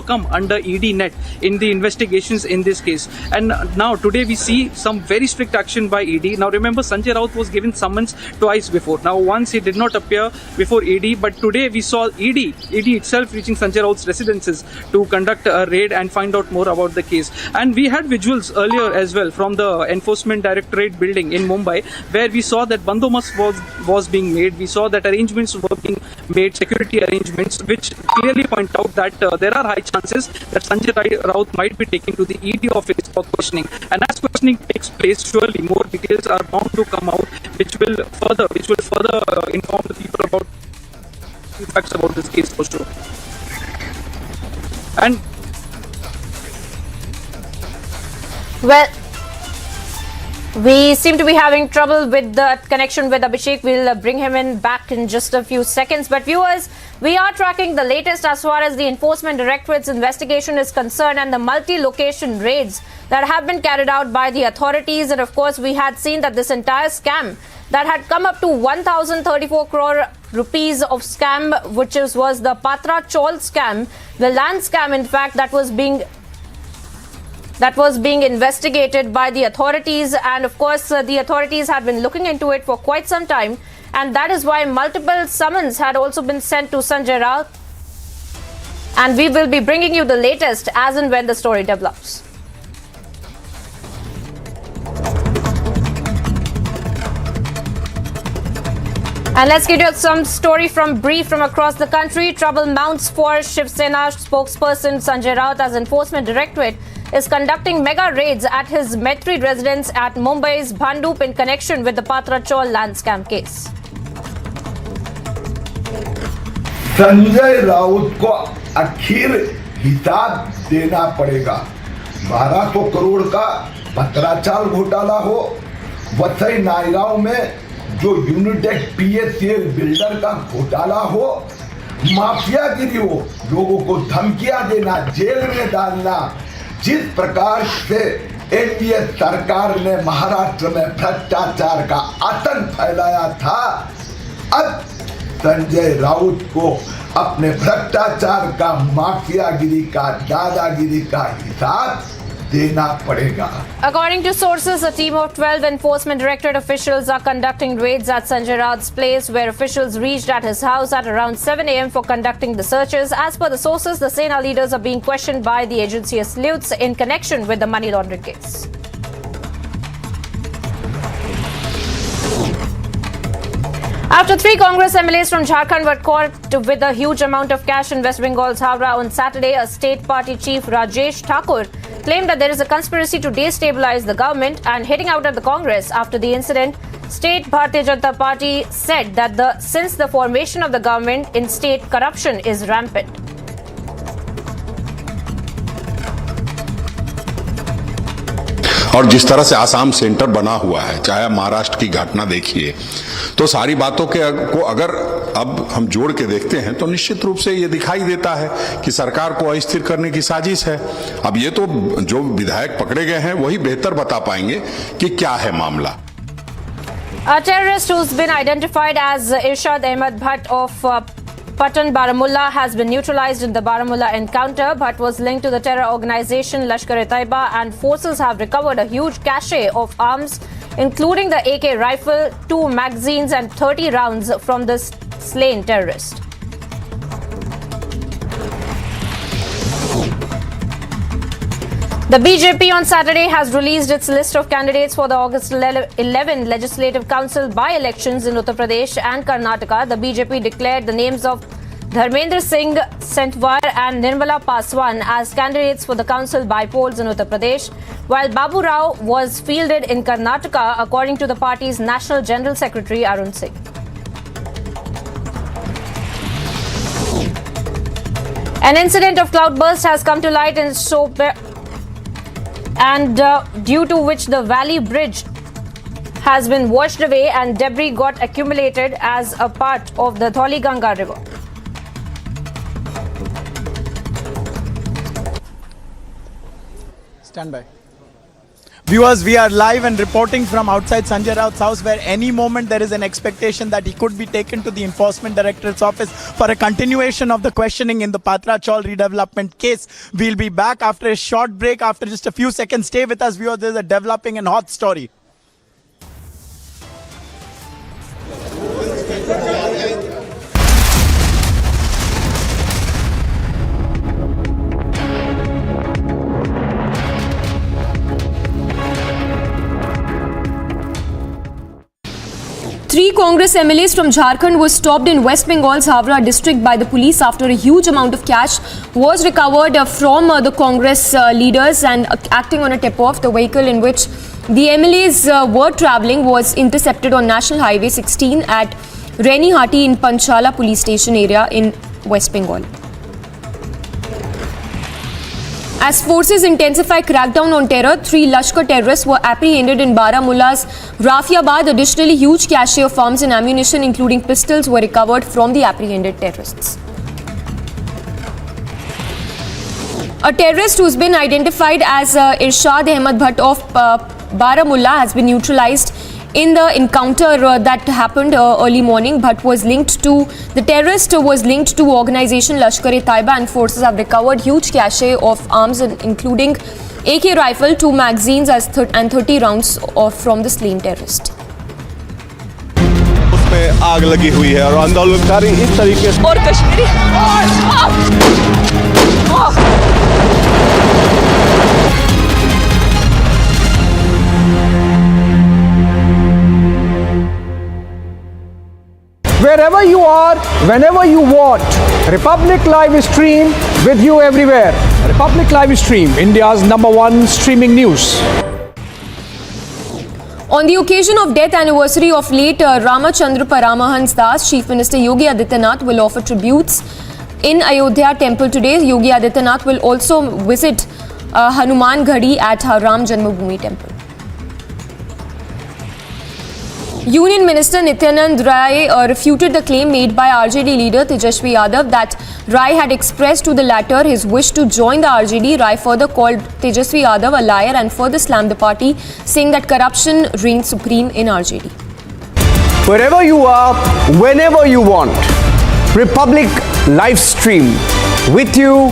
come under ED net in the investigations in this case. And now today we see some very strict action by ED. Now remember, Sanjay Raut was given summons twice before. Now once he did not appear before ED, but today we saw ED itself reaching Sanjay Raut's residences to conduct a raid and find out more about the case. And we had visuals earlier as well from the Enforcement Directorate building in Mumbai, where we saw that bandobast was being made. We saw that arrangements were being made, security arrangements, which clearly point out that there are high chances that Sanjay Raut might be taken to the ED office for questioning. And as questioning takes place, surely more details are bound to come out, which will further inform the people about facts about this case for sure. And well, we seem to be having trouble with the connection with Abhishek. We'll bring him in back in just a few seconds. But viewers, we are tracking the latest as far as the Enforcement Directorate's investigation is concerned and the multi-location raids that have been carried out by the authorities. And of course, we had seen that this entire scam that had come up to 1,034 crore rupees of scam, which was the Patra Chaul scam, the land scam, in fact, that was being investigated by the authorities. And of course, the authorities had been looking into it for quite some time. And that is why multiple summons had also been sent to Sanjay Raut. And we will be bringing you the latest as and when the story develops. And let's get you some story from brief from across the country. Trouble mounts for Shiv Sena spokesperson Sanjay Raut as Enforcement Directorate is conducting mega raids at his Maitri residence at Mumbai's Bhandup in connection with the Patra Chaul land scam case. Sanjay Raut को आखिर हिसाब देना पड़ेगा। 1200 करोड़ का पत्राचाल घोटाला हो, वसई नायगांव में जो यूनिटेक पीएससीएल बिल्डर का घोटाला हो, माफियागिरी हो, लोगों को धमकियां देना, जेल में डालना, जिस प्रकार से एनडीए सरकार ने महाराष्ट्र में भ्रष्टाचार का आतंक फैलाया था, अब संजय राउत को अपने भ्रष्टाचार का, माफियागिरी का, दादागिरी का हिसाब देना पड़ेगा। According to sources, a team of 12 Enforcement Directorate officials are conducting raids at Sanjay Raut's place, where officials reached at his house at around 7 a.m. for conducting the searches. As per the sources, the Sena leaders are being questioned by the agency sleuths in connection with the money laundering case. After 3 Congress MLAs from Jharkhand were caught with a huge amount of cash in West Bengal's Howrah on Saturday, a state party chief, Rajesh Thakur, claimed that there is a conspiracy to destabilize the government and hitting out at the Congress. After the incident, State Bharatiya Janata Party said that since the formation of the government in state, corruption is rampant. और जिस तरह से Assam centre बना हुआ है, चाहे महाराष्ट्र की घटना देखिए, तो सारी बातों को अगर अब हम जोड़ के देखते हैं तो निश्चित रूप से ये दिखाई देता है कि सरकार को अस्थिर करने की साजिश है। अब ये तो जो विधायक पकड़े गए हैं वही बेहतर बता पाएंगे कि क्या है मामला। A terrorist who's been identified as Irshad Ahmed Bhatt of Patan Baramulla has been neutralized in the Baramulla encounter. Bhatt was linked to the terror organization Lashkar-e-Taiba, and forces have recovered a huge cache of arms, including the AK rifle, 2 magazines and 30 rounds from this slain terrorist. The BJP on Saturday has released its list of candidates for the August 11 Legislative Council by-elections in Uttar Pradesh and Karnataka. The BJP declared the names of Dharmendra Singh Sentwar and Nirmala Paswan as candidates for the council by-polls in Uttar Pradesh, while Babu Rao was fielded in Karnataka, according to the party's National General Secretary Arun Singh. An incident of cloudburst has come to light in due to which the Valley Bridge has been washed away and debris got accumulated as a part of the Dholi Ganga River. Stand by. Viewers, we are live and reporting from outside Sanjay Raut's house, where any moment there is an expectation that he could be taken to the Enforcement Directorate's office for a continuation of the questioning in the Patra Chaul redevelopment case. We'll be back after a short break, after just a few seconds. Stay with us, viewers. There's a developing and hot story. Three Congress MLAs from Jharkhand were stopped in West Bengal's Havra district by the police after a huge amount of cash was recovered from the Congress leaders, and acting on a tip-off, the vehicle in which the MLAs were travelling was intercepted on National Highway 16 at Renihati in Panchala police station area in West Bengal. As forces intensify crackdown on terror, 3 Lashkar terrorists were apprehended in Baramulla's Rafiabad. Additionally, huge cache of arms and ammunition, including pistols, were recovered from the apprehended terrorists. A terrorist who's been identified as Irshad Ahmed Bhatt of Baramulla has been neutralized in the encounter that happened early morning. Bhatt was linked to, the terrorist was linked to organization Lashkar-e-Taiba, and forces have recovered huge cache of arms including AK rifle, 2 magazines and 30 rounds from the slain terrorist. उसमें आग लगी हुई है और आंदोलनकारी इस तरीके से और Kashmiri Wherever you are, whenever you want, Republic Live Stream with you everywhere. Republic Live Stream, India's #1 streaming news. On the occasion of death anniversary of late Ramchandra Paramhans Das, Chief Minister Yogi Adityanath will offer tributes in Ayodhya temple today. Yogi Adityanath will also visit Hanuman Ghadi at Ram Janmabhoomi temple. Union Minister Nityanand Rai refuted the claim made by RJD leader Tejasvi Yadav that Rai had expressed to the latter his wish to join the RJD. Rai further called Tejasvi Yadav a liar and further slammed the party, saying that corruption reigns supreme in RJD. Wherever you are, whenever you want, Republic Live Stream with you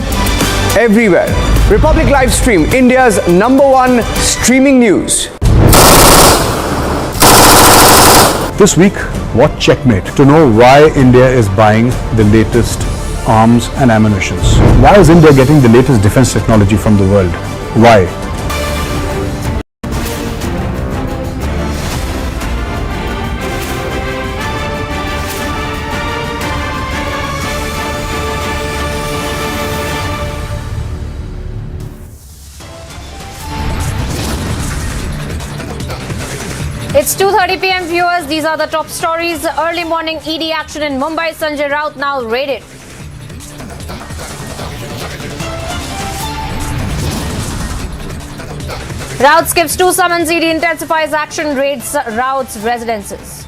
everywhere. Republic Live Stream, India's #1 streaming news. This week, watch Checkmate to know why India is buying the latest arms and ammunitions. Why is India getting the latest defense technology from the world? Why? It's 2:30 p.m. viewers. These are the top stories. Early morning ED action in Mumbai. Sanjay Raut now raided. Raut skips 2 summons. ED intensifies action, raids Raut's residences.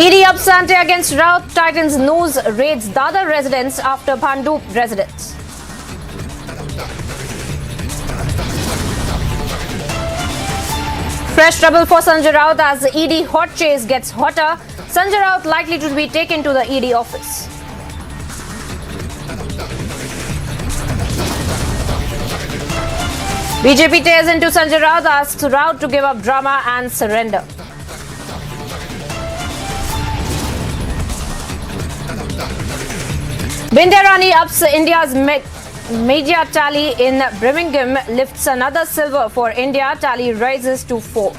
ED ups ante against Raut, tightens news, raids Dadar residence after Bhandup residence. Fresh trouble for Sanjay Raut as the ED hot chase gets hotter. Sanjay Raut likely to be taken to the ED office. BJP tears into Sanjay Raut, asks Raut to give up drama and surrender. Bindya Rani ups India's media tally in Birmingham, lifts another silver for India. Tally rises to 4.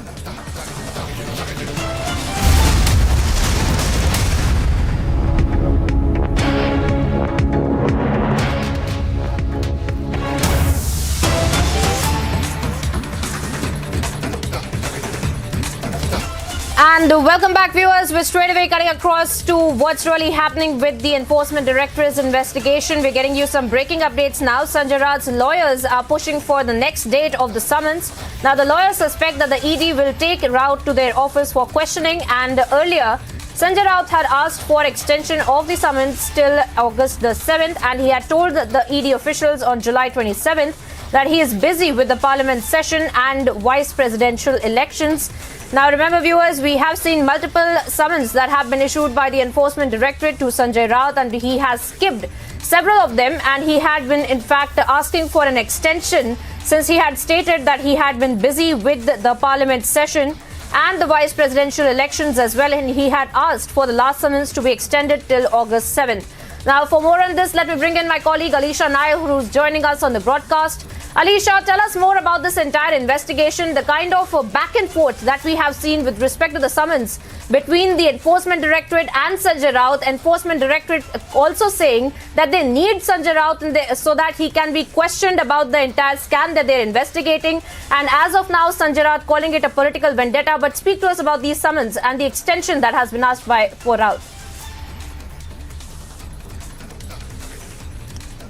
And welcome back, viewers. We're straight away cutting across to what's really happening with the Enforcement Directorate's investigation. We're getting you some breaking updates now. Sanjay Raut's lawyers are pushing for the next date of the summons. Now, the lawyers suspect that the ED will take Raut to their office for questioning, and earlier Sanjay Raut had asked for extension of the summons till August the 7th, and he had told the ED officials on July 27th that he is busy with the parliament session and vice presidential elections. Now remember viewers, we have seen multiple summons that have been issued by the Enforcement Directorate to Sanjay Raut, and he has skipped several of them, and he had been in fact asking for an extension since he had stated that he had been busy with the parliament session and the vice presidential elections as well, and he had asked for the last summons to be extended till August 7th. Now for more on this, let me bring in my colleague Alisha Nair, who is joining us on the broadcast. Alisha, tell us more about this entire investigation, the kind of back and forth that we have seen with respect to the summons between the Enforcement Directorate and Sanjay Raut. Enforcement Directorate also saying that they need Sanjay Raut so that he can be questioned about the entire scam that they're investigating. And as of now, Sanjay Raut calling it a political vendetta. But speak to us about these summons and the extension that has been asked for Raut.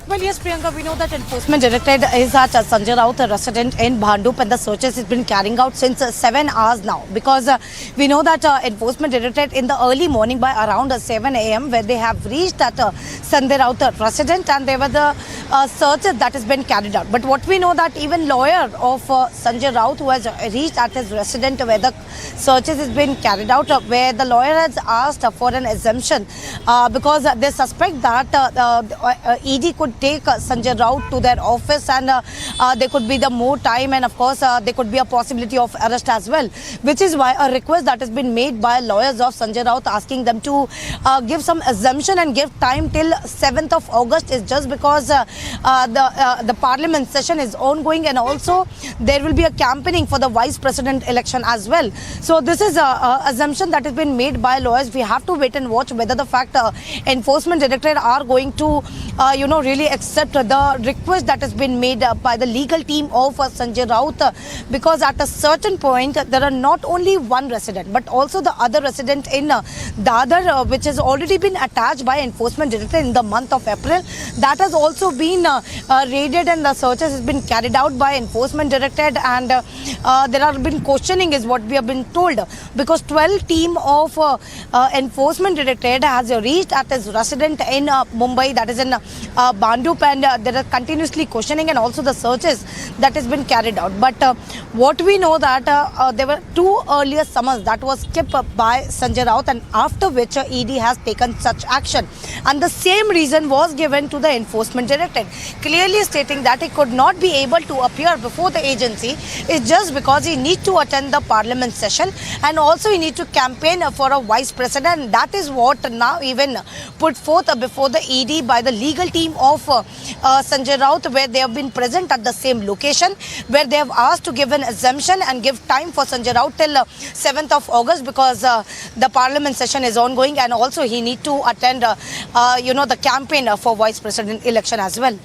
Well, yes, Priyanka, we know that Enforcement Directorate is at Sanjay Raut, a resident in Bhandup, and the searches has been carrying out since 7 hours now, because we know that Enforcement Directorate in the early morning by around 7 a.m. where they have reached at Sanjay Raut resident, and there were the searches that has been carried out. But what we know that even lawyer of Sanjay Raut, who has reached at his resident where the searches has been carried out, where the lawyer has asked for an exemption because they suspect that ED could take Sanjay Raut to their office, and there could be the more time, and of course there could be a possibility of arrest as well, which is why a request that has been made by lawyers of Sanjay Raut asking them to give some exemption and give time till 7th of August is just because the parliament session is ongoing, and also there will be a campaigning for the vice president election as well. So this is a assumption that has been made by lawyers. We have to wait and watch whether the fact Enforcement Directorate are going to really accept the request that has been made by the legal team of Sanjay Raut, because at a certain point there are not only one resident but also the other resident in Dadar, which has already been attached by Enforcement Directorate in the month of April. That has also been raided, and the searches has been carried out by Enforcement Directorate, and there have been questioning is what we have been told, because 12 team of Enforcement Directorate has reached at his resident in Mumbai, that is in Bhandup, and there are continuously questioning and also the searches that has been carried out. But what we know that there were 2 earlier summons that was kept by Sanjay Raut, and after which ED has taken such action, and the same reason was given to the Enforcement Directorate, clearly stating that he could not be able to appear before the agency is just because he needs to attend the parliament session, and also he needs to campaign for a vice president, and that is what now even put forth before the ED by the legal team of Sanjay Raut, where they have been present at the same location, where they have asked to give an exemption and give time for Sanjay Raut till 7th of August, because the parliament session is ongoing, and also he need to attend the campaign for vice president election as well.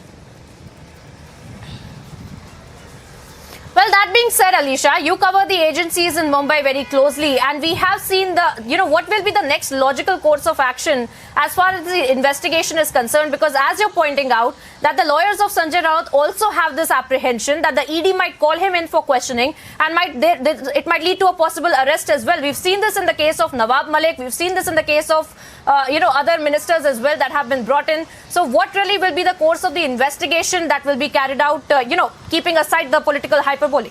Well, that being said, Alisha, you cover the agencies in Mumbai very closely, and we have seen what will be the next logical course of action as far as the investigation is concerned, because as you're pointing out that the lawyers of Sanjay Raut also have this apprehension that the ED might call him in for questioning, and it might lead to a possible arrest as well. We've seen this in the case of Nawab Malik. We've seen this in the case of other ministers as well that have been brought in. So what really will be the course of the investigation that will be carried out, keeping aside the political hyperbole?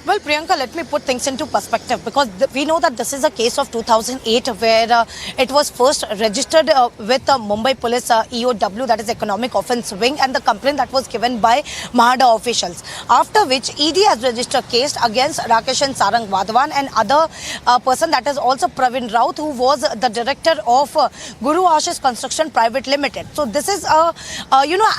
Well, Priyanka, let me put things into perspective, because we know that this is a case of 2008 where it was first registered with Mumbai Police EOW, that is Economic Offence Wing, and the complaint that was given by Mahada officials. After which ED has registered case against Rakesh and Sarang Wadhawan and other person, that is also Praveen Raut, who was the director of Guru Ashish Construction Private Limited. So this is a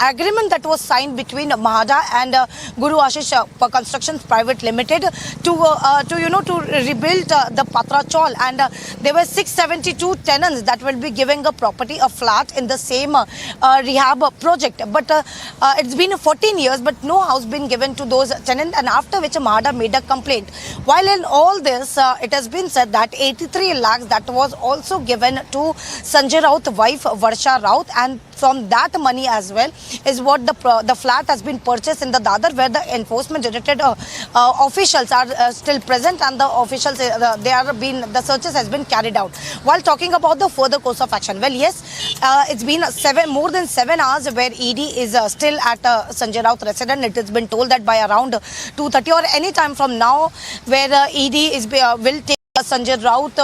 agreement that was signed between Mahada and Guru Ashish Construction Private Limited to rebuild the Patra Chawl, and there were 672 tenants that will be giving a property, a flat in the same rehab project. But it's been 14 years, but no house been given to those tenants, and after which Mahada made a complaint. While in all this, it has been said that 83 lakhs that was also given to Sanjay Raut wife Varsha Raut, and from that money as well is what the flat has been purchased in the Dadar, where the enforcement directorate officials are still present, and the officials the searches has been carried out. While talking about the further course of action, well, yes, it's been more than 7 hours where ED is still at Sanjay Raut residence. It has been told that by around 2:30 or any time from now, where ED will take Sanjay Raut,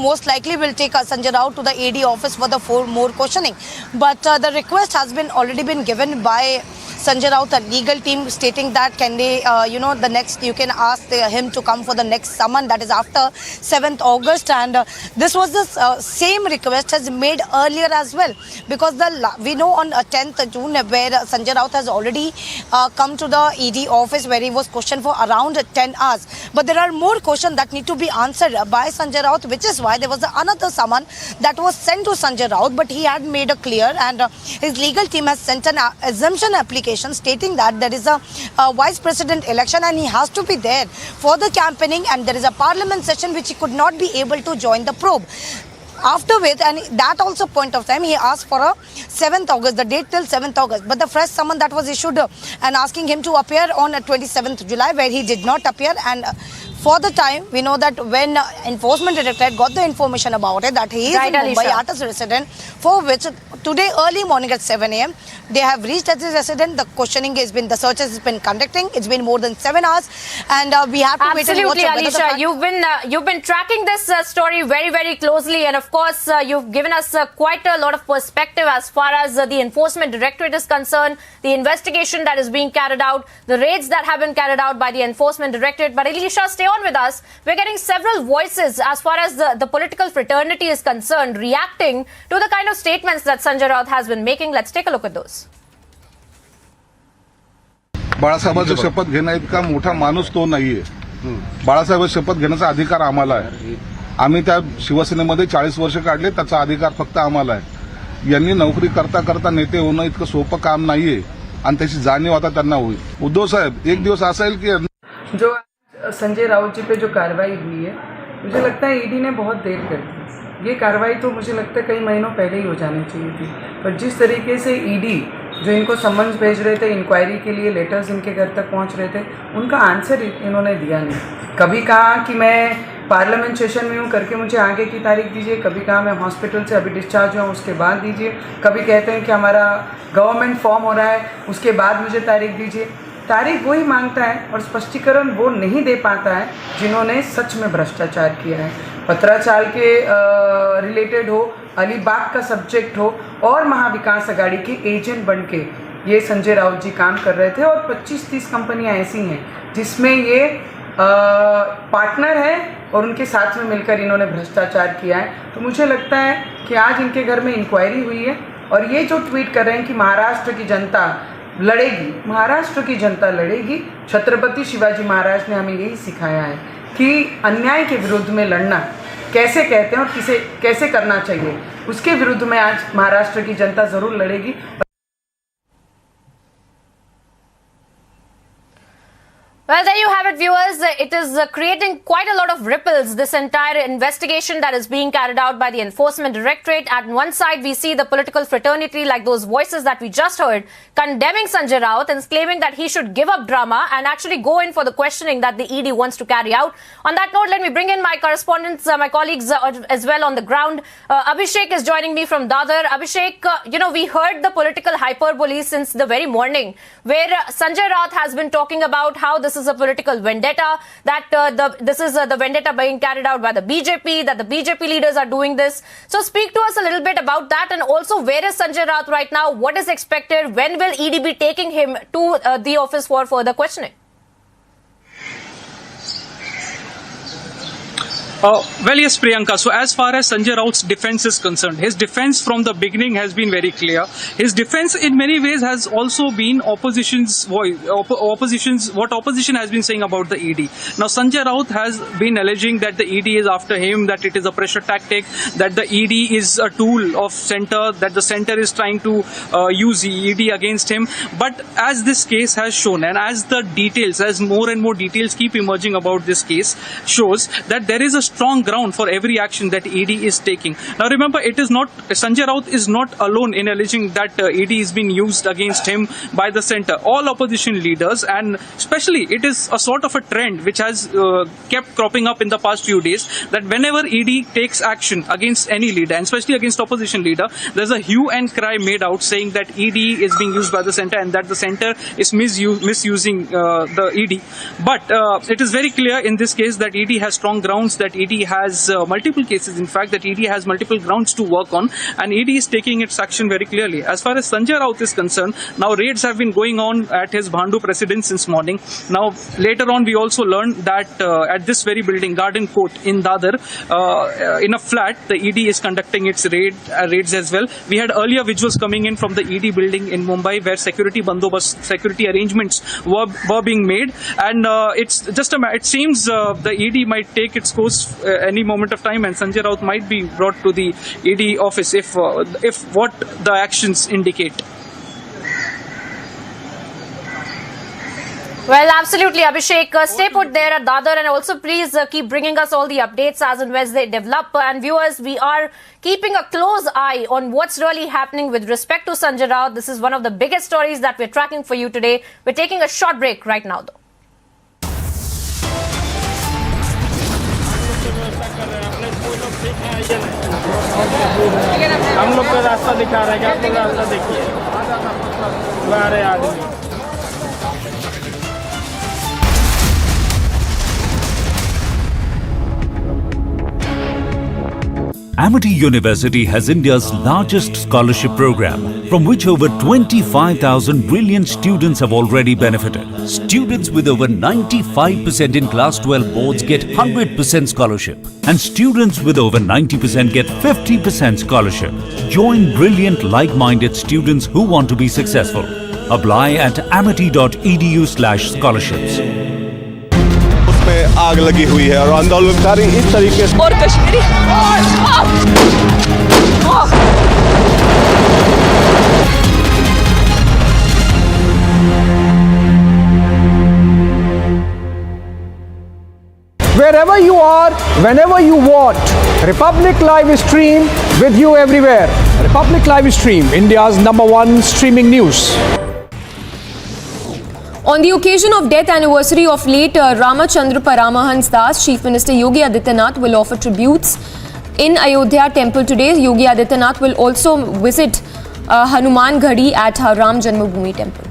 most likely will take Sanjay Raut to the AD office for the more questioning. But the request has already been given by Sanjay Raut, a legal team, stating that can they, the next, you can ask him to come for the next summon, that is after 7th August. And this was the same request has made earlier as well, because we know on 10th June where Sanjay Raut has already come to the ED office where he was questioned for around 10 hours. But there are more questions that need to be answered by Sanjay Raut, which is why there was another summon that was sent to Sanjay Raut, but he had made a clear, and his legal team has sent an assumption application stating that there is a vice president election and he has to be there for the campaigning, and there is a parliament session which he could not be able to join the probe. After which, and that also point of time, he asked for a 7th August, the date till 7th August. But the fresh summon that was issued and asking him to appear on 27th July, where he did not appear. And for the time, we know that when Enforcement Directorate got the information about it, that he is in Mumbai at his residence, for which today early morning at 7 a.m. they have reached at his residence. The questioning has been, the searches has been conducting. It's been more than 7 hours, and we have to wait and watch. Absolutely, Alisha. You've been tracking this story very, very closely, and of course, you've given us quite a lot of perspective as far as the Enforcement Directorate is concerned, the investigation that is being carried out, the raids that have been carried out by the Enforcement Directorate. But Alisha, stay on with us. We're getting several voices as far as the political fraternity is concerned, reacting to the kind of statements that Sanjay Raut has been making. Let's take a look at those. बाळासाहेबांची शपथ घेण्या इतका मोठा माणूस तो नाहीये. बाळासाहेब शपथ घेण्याचा अधिकार आम्हाला आहे. आम्ही त्या शिवसेनेमध्ये 40 वर्ष काढले, त्याचा अधिकार फक्त आम्हाला आहे. यांनी नोकरी करता करता नेते होणं इतकं सोपं काम नाहीये, आणि त्याची जाणीव आता त्यांना होईल. उद्धव साहेब, एक दिवस असेल की जो संजय राउत जी पे जो कार्रवाई हुई है, मुझे लगता है ईडी ने बहुत देर कर दी. ये कार्रवाई तो मुझे लगता है कई महीनों पहले ही हो जानी चाहिए थी. पर जिस तरीके से ईडी जो इनको समन्स भेज रहे थे, इंक्वायरी के लिए लेटर्स इनके घर तक पहुंच रहे थे, उनका आंसर इन्होंने दिया नहीं. कभी कहा कि मैं पार्लियामेंट सेशन में हूँ करके मुझे आगे की तारीख दीजिए, कभी कहा मैं हॉस्पिटल से अभी डिस्चार्ज हुआ उसके बाद दीजिए, कभी कहते हैं कि हमारा गवर्नमेंट फॉर्म हो रहा है उसके बाद मुझे तारीख दीजिए. तारीख वही मांगता है और स्पष्टीकरण वो नहीं दे पाता है जिन्होंने सच में भ्रष्टाचार किया है. पत्राचार के रिलेटेड हो, अलीबाग का सब्जेक्ट हो, और महाविकास आघाड़ी के एजेंट बन के ये संजय राउत जी काम कर रहे थे. और 25-30 कंपनियां ऐसी हैं जिसमें ये पार्टनर हैं और उनके साथ में मिलकर इन्होंने भ्रष्टाचार किया है. तो मुझे लगता है कि आज इनके घर में इंक्वायरी हुई है, और ये जो ट्वीट कर रहे हैं कि महाराष्ट्र की जनता लड़ेगी, महाराष्ट्र की जनता लड़ेगी. छत्रपति शिवाजी महाराज ने हमें यही सिखाया है कि अन्याय के विरुद्ध में लड़ना कैसे कहते हैं और कैसे करना चाहिए, उसके विरुद्ध में आज महाराष्ट्र की जनता जरूर लड़ेगी. Well, there you have it, viewers. It is creating quite a lot of ripples, this entire investigation that is being carried out by the Enforcement Directorate. At one side, we see the political fraternity, like those voices that we just heard, condemning Sanjay Raut and claiming that he should give up drama and actually go in for the questioning that the ED wants to carry out. On that note, let me bring in my correspondents, my colleagues as well on the ground. Abhishek is joining me from Dadar. Abhishek, we heard the political hyperbole since the very morning, where Sanjay Raut has been talking about how this is a political vendetta, that this is the vendetta being carried out by the BJP, that the BJP leaders are doing this. So speak to us a little bit about that, and also where is Sanjay Raut right now? What is expected? When will ED be taking him to the office for further questioning? Well, yes, Priyanka. So as far as Sanjay Raut's defense is concerned, his defense from the beginning has been very clear. His defense in many ways has also been opposition's voice, what opposition has been saying about the ED. Now, Sanjay Raut has been alleging that the ED is after him, that it is a pressure tactic, that the ED is a tool of center, that the center is trying to use the ED against him. But as this case has shown, and as the details, as more and more details keep emerging about this case, shows that there is a strong ground for every action that ED is taking. Now remember, it is not, Sanjay Raut is not alone in alleging that ED is being used against him by the centre. All opposition leaders, and especially it is a sort of a trend which has kept cropping up in the past few days, that whenever ED takes action against any leader, and especially against opposition leader, there's a hue and cry made out saying that ED is being used by the centre and that the centre is misusing the ED. But it is very clear in this case that ED has strong grounds, that ED has multiple cases, in fact, that ED has multiple grounds to work on, and ED is taking its action very clearly. As far as Sanjay Raut is concerned, now raids have been going on at his Bhandup residence since morning. Now, later on, we also learned that at this very building, Garden Court in Dadar, in a flat, the ED is conducting its raids as well. We had earlier visuals coming in from the ED building in Mumbai where security arrangements were being made, and it seems the ED might take its course any moment of time, and Sanjay Raut might be brought to the ED office if what the actions indicate. Well, absolutely, Abhishek. Stay put there at Dadar, and also please keep bringing us all the updates as and when they develop. And viewers, we are keeping a close eye on what's really happening with respect to Sanjay Raut. This is one of the biggest stories that we're tracking for you today. We're taking a short break right now, though. हम लोग को रास्ता दिखा रहे हैं, आप लोग रास्ता देखिए, बाहर आदमी। Amity University has India's largest scholarship program, from which over 25,000 brilliant students have already benefited. Students with over 95% in Class 12 boards get 100% scholarship, and students with over 90% get 50% scholarship. Join brilliant like-minded students who want to be successful. Apply at amity.edu/scholarships. उसमें आग लगी हुई है और आंदोलनकारी इस तरीके से और Kashmiri Wherever you are, whenever you want, Republic Live Stream with you everywhere. Republic Live Stream, India's #1 streaming news. On the occasion of death anniversary of late Ramchandra Paramhans Das, Chief Minister Yogi Adityanath will offer tributes in Ayodhya temple today. Yogi Adityanath will also visit Hanuman Ghadi at Ram Janmabhoomi temple.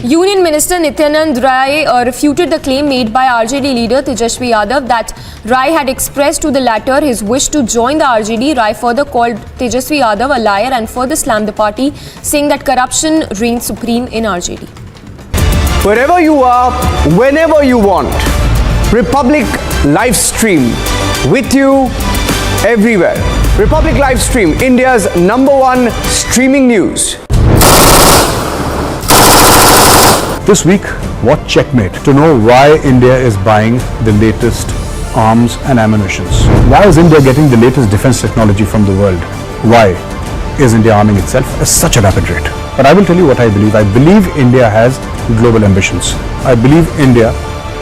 Union Minister Adityanath refuted the claim made by RJD leader Tejasvi Yadav that Rai had expressed to the latter his wish to join the RJD. Rai further called Tejasvi Yadav a liar and further slammed the party, saying that corruption reigns supreme in RJD. Wherever you are, whenever you want, Republic Live Stream with you everywhere. Republic Live Stream, India's #1 streaming news. This week, watch Checkmate to know why India is buying the latest arms and ammunitions. Why is India getting the latest defense technology from the world? Why is India arming itself at such a rapid rate? But I will tell you what I believe. I believe India has global ambitions. I believe India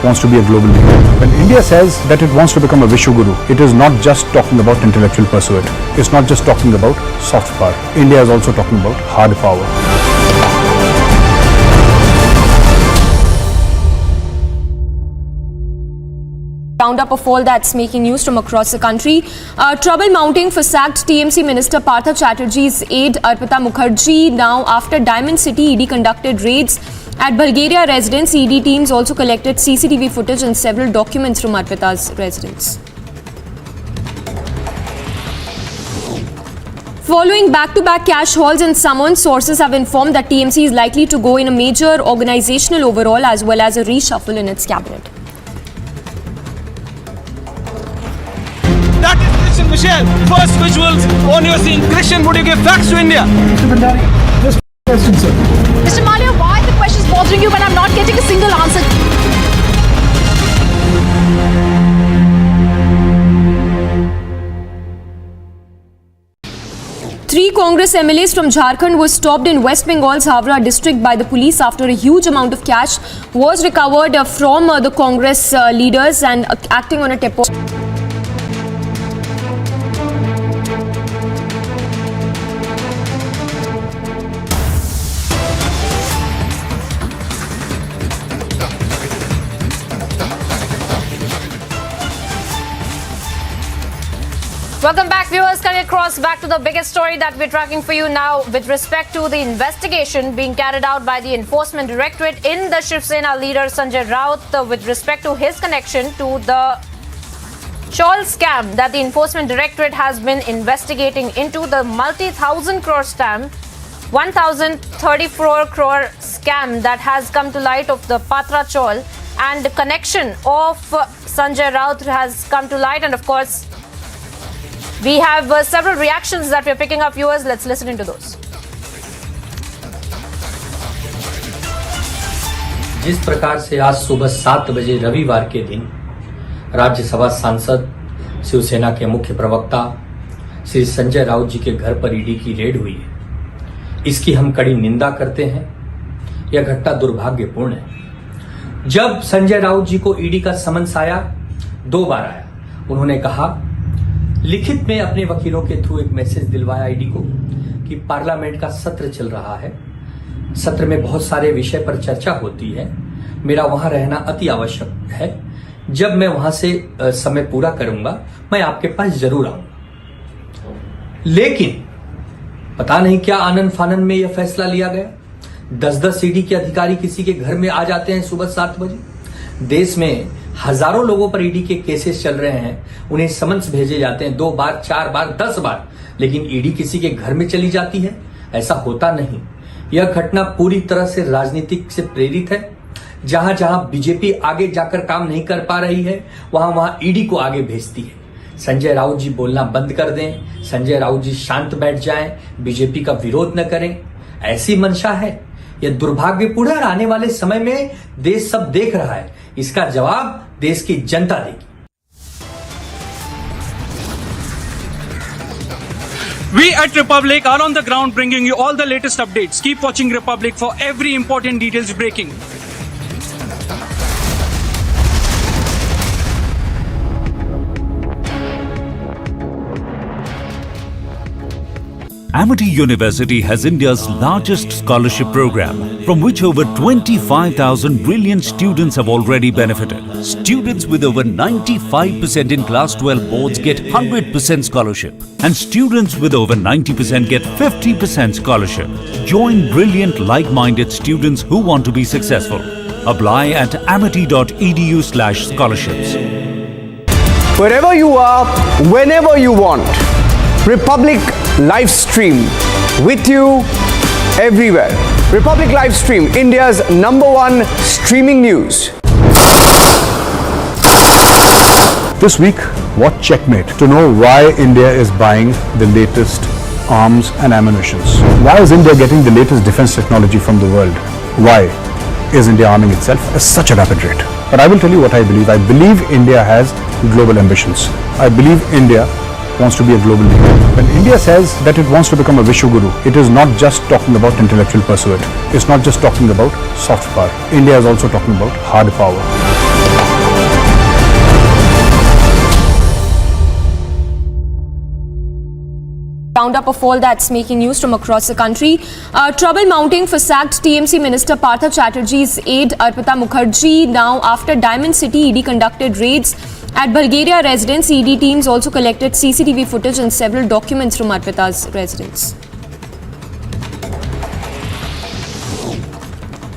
wants to be a global leader. When India says that it wants to become a Vishwaguru, it is not just talking about intellectual pursuit. It's not just talking about soft power. India is also talking about hard power. Roundup of all that's making news from across the country. Trouble mounting for sacked TMC Minister Partha Chatterjee's aide Arpita Mukherjee. Now, after Diamond City, ED conducted raids at Bulgaria residence. ED teams also collected CCTV footage and several documents from Arpita's residence. Following back-to-back cash hauls and summons, sources have informed that TMC is likely to go in a major organizational overhaul as well as a reshuffle in its cabinet. That is Christian Michelle. First visuals on your scene. Christian, would you give facts to India? Mr. Bhandari, just one question, sir. Mr. Malia, why are the questions bothering you when I'm not getting a single answer? Congress MLAs from Jharkhand were stopped in West Bengal's Havra district by the police after a huge amount of cash was recovered from the Congress leaders and acting on a tip. Welcome back, viewers. Coming across back to the biggest story that we're tracking for you now with respect to the investigation being carried out by the Enforcement Directorate in the Shiv Sena leader Sanjay Raut with respect to his connection to the Chawl scam that the Enforcement Directorate has been investigating into, the multi-thousand crore scam, 1,034 crore scam that has come to light of the Patra Chawl, and the connection of Sanjay Raut has come to light, and of course we have several reactions that we're picking up, viewers. Let's listen into those. जिस प्रकार से आज सुबह 7 बजे रविवार के दिन राज्यसभा सांसद शिवसेना के मुख्य प्रवक्ता श्री संजय राउत जी के घर पर ईडी की रेड हुई है, इसकी हम कड़ी निंदा करते हैं। यह घटना दुर्भाग्यपूर्ण है। जब संजय राउत जी को ईडी का समन्स आया, 2 बार आया, उन्होंने कहा, लिखित में अपने वकीलों के थ्रू एक मैसेज दिलवाया ईडी को कि पार्लियामेंट का सत्र चल रहा है, सत्र में बहुत सारे विषय पर चर्चा होती है, मेरा वहां रहना अति आवश्यक है, जब मैं वहां से समय पूरा करूंगा मैं आपके पास जरूर आऊंगा। लेकिन पता नहीं क्या आनन फानन में यह फैसला लिया गया। 10-10 ईडी के अधिकारी किसी के घर में आ जाते हैं सुबह 7 बजे। देश में हजारों लोगों पर ईडी के केसेस चल रहे हैं, उन्हें समन्स भेजे जाते हैं 2 बार, 4 बार, 10 बार, लेकिन ईडी किसी के घर में चली जाती है, ऐसा होता नहीं। यह घटना पूरी तरह से राजनीतिक से प्रेरित है। जहां जहां बीजेपी आगे जाकर काम नहीं कर पा रही है, वहां वहां ईडी को आगे भेजती है। संजय राउत जी बोलना बंद कर दें, संजय राउत जी शांत बैठ जाएं, बीजेपी का विरोध न करें, ऐसी मंशा है। यह दुर्भाग्यपूर्ण है और आने वाले समय में देश सब देख रहा है, इसका जवाब देश की जनता देगी। We at Republic are on the ground bringing you all the latest updates. Keep watching Republic for every important details breaking. Amity University has India's largest scholarship program, from which over 25,000 brilliant students have already benefited. Students with over 95% in Class 12 boards get 100% scholarship, and students with over 90% get 50% scholarship. Join brilliant, like-minded students who want to be successful. Apply at amity.edu/scholarships. Wherever you are, whenever you want, Republic live stream with you everywhere. Republic live stream, India's #1 streaming news. This week, watch Checkmate to know why India is buying the latest arms and ammunitions. Why is India getting the latest defense technology from the world? Why is India arming itself at such a rapid rate? But I will tell you what I believe. I believe India has global ambitions. I believe India wants to be a global leader. When India says that it wants to become a Vishwaguru, it is not just talking about intellectual pursuit. It's not just talking about soft power. India is also talking about hard power. Roundup of all that's making news from across the country. Trouble mounting for sacked TMC Minister Partha Chatterjee's aide Arpita Mukherjee. Now, after Diamond City, ED conducted raids at Bulgaria residence. ED teams also collected CCTV footage and several documents from Arpita's residence.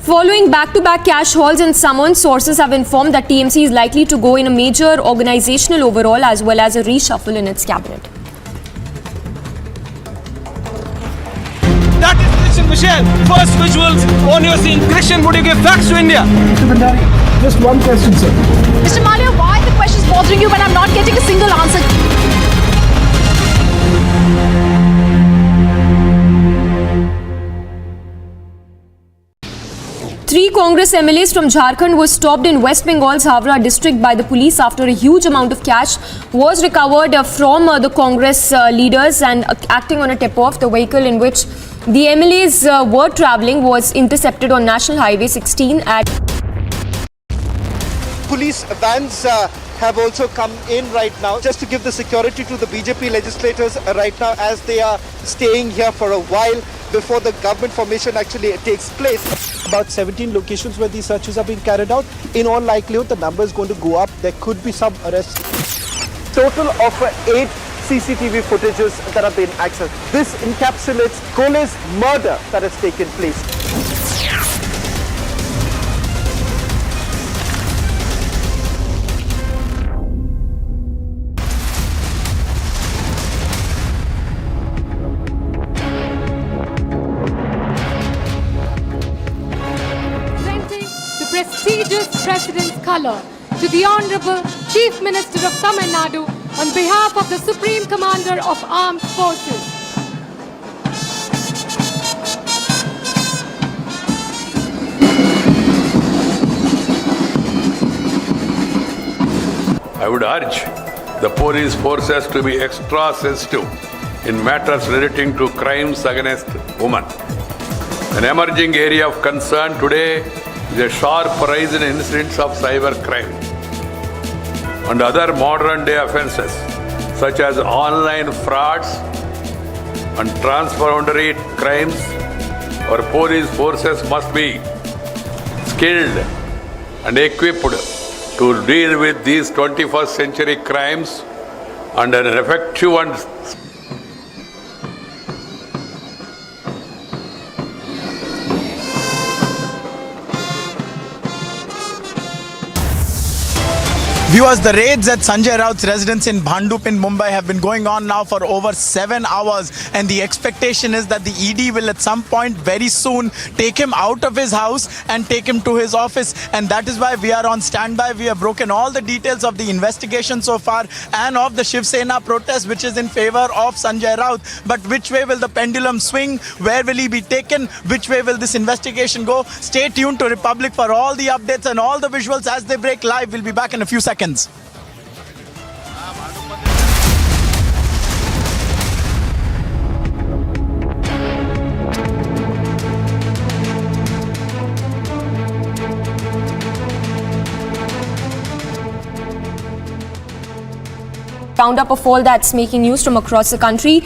Following back-to-back cash hauls and summons, sources have informed that TMC is likely to go in a major organizational overhaul as well as a reshuffle in its cabinet. That is Christian Michelle. First visuals on your scene. Christian, would you give facts to India? Mr. Bhandari, just one question, sir. Mr. Malia, why are the questions bothering you when I'm not getting a single answer? 3 Congress MLAs from Jharkhand were stopped in West Bengal's Havra district by the police after a huge amount of cash was recovered from the Congress leaders, and acting on a tip-off, the vehicle in which the MLAs were travelling was intercepted on National Highway 16 at... Police vans have also come in right now just to give the security to the BJP legislators right now as they are staying here for a while before the government formation actually takes place. About 17 locations where these searches are being carried out. In all likelihood, the number is going to go up. There could be some arrests. Total of 8 CCTV footages that have been accessed. This encapsulates Kole's murder that has taken place. Prestigious President's colour to the Honourable Chief Minister of Tamil Nadu on behalf of the Supreme Commander of Armed Forces. I would urge the police forces to be extra sensitive in matters relating to crimes against women. An emerging area of concern today is a sharp rise in incidents of cybercrime and other modern-day offences such as online frauds and transboundary crimes. Our police forces must be skilled and equipped to deal with these 21st century crimes and an effective and Viewers, the raids at Sanjay Raut's residence in Bhandup in Mumbai have been going on now for over 7 hours, and the expectation is that the ED will at some point very soon take him out of his house and take him to his office, and that is why we are on standby. We have broken all the details of the investigation so far and of the Shiv Sena protest which is in favor of Sanjay Raut. But which way will the pendulum swing? Where will he be taken? Which way will this investigation go? Stay tuned to Republic for all the updates and all the visuals as they break live. We'll be back in a few seconds. Round up of all that's making news from across the country.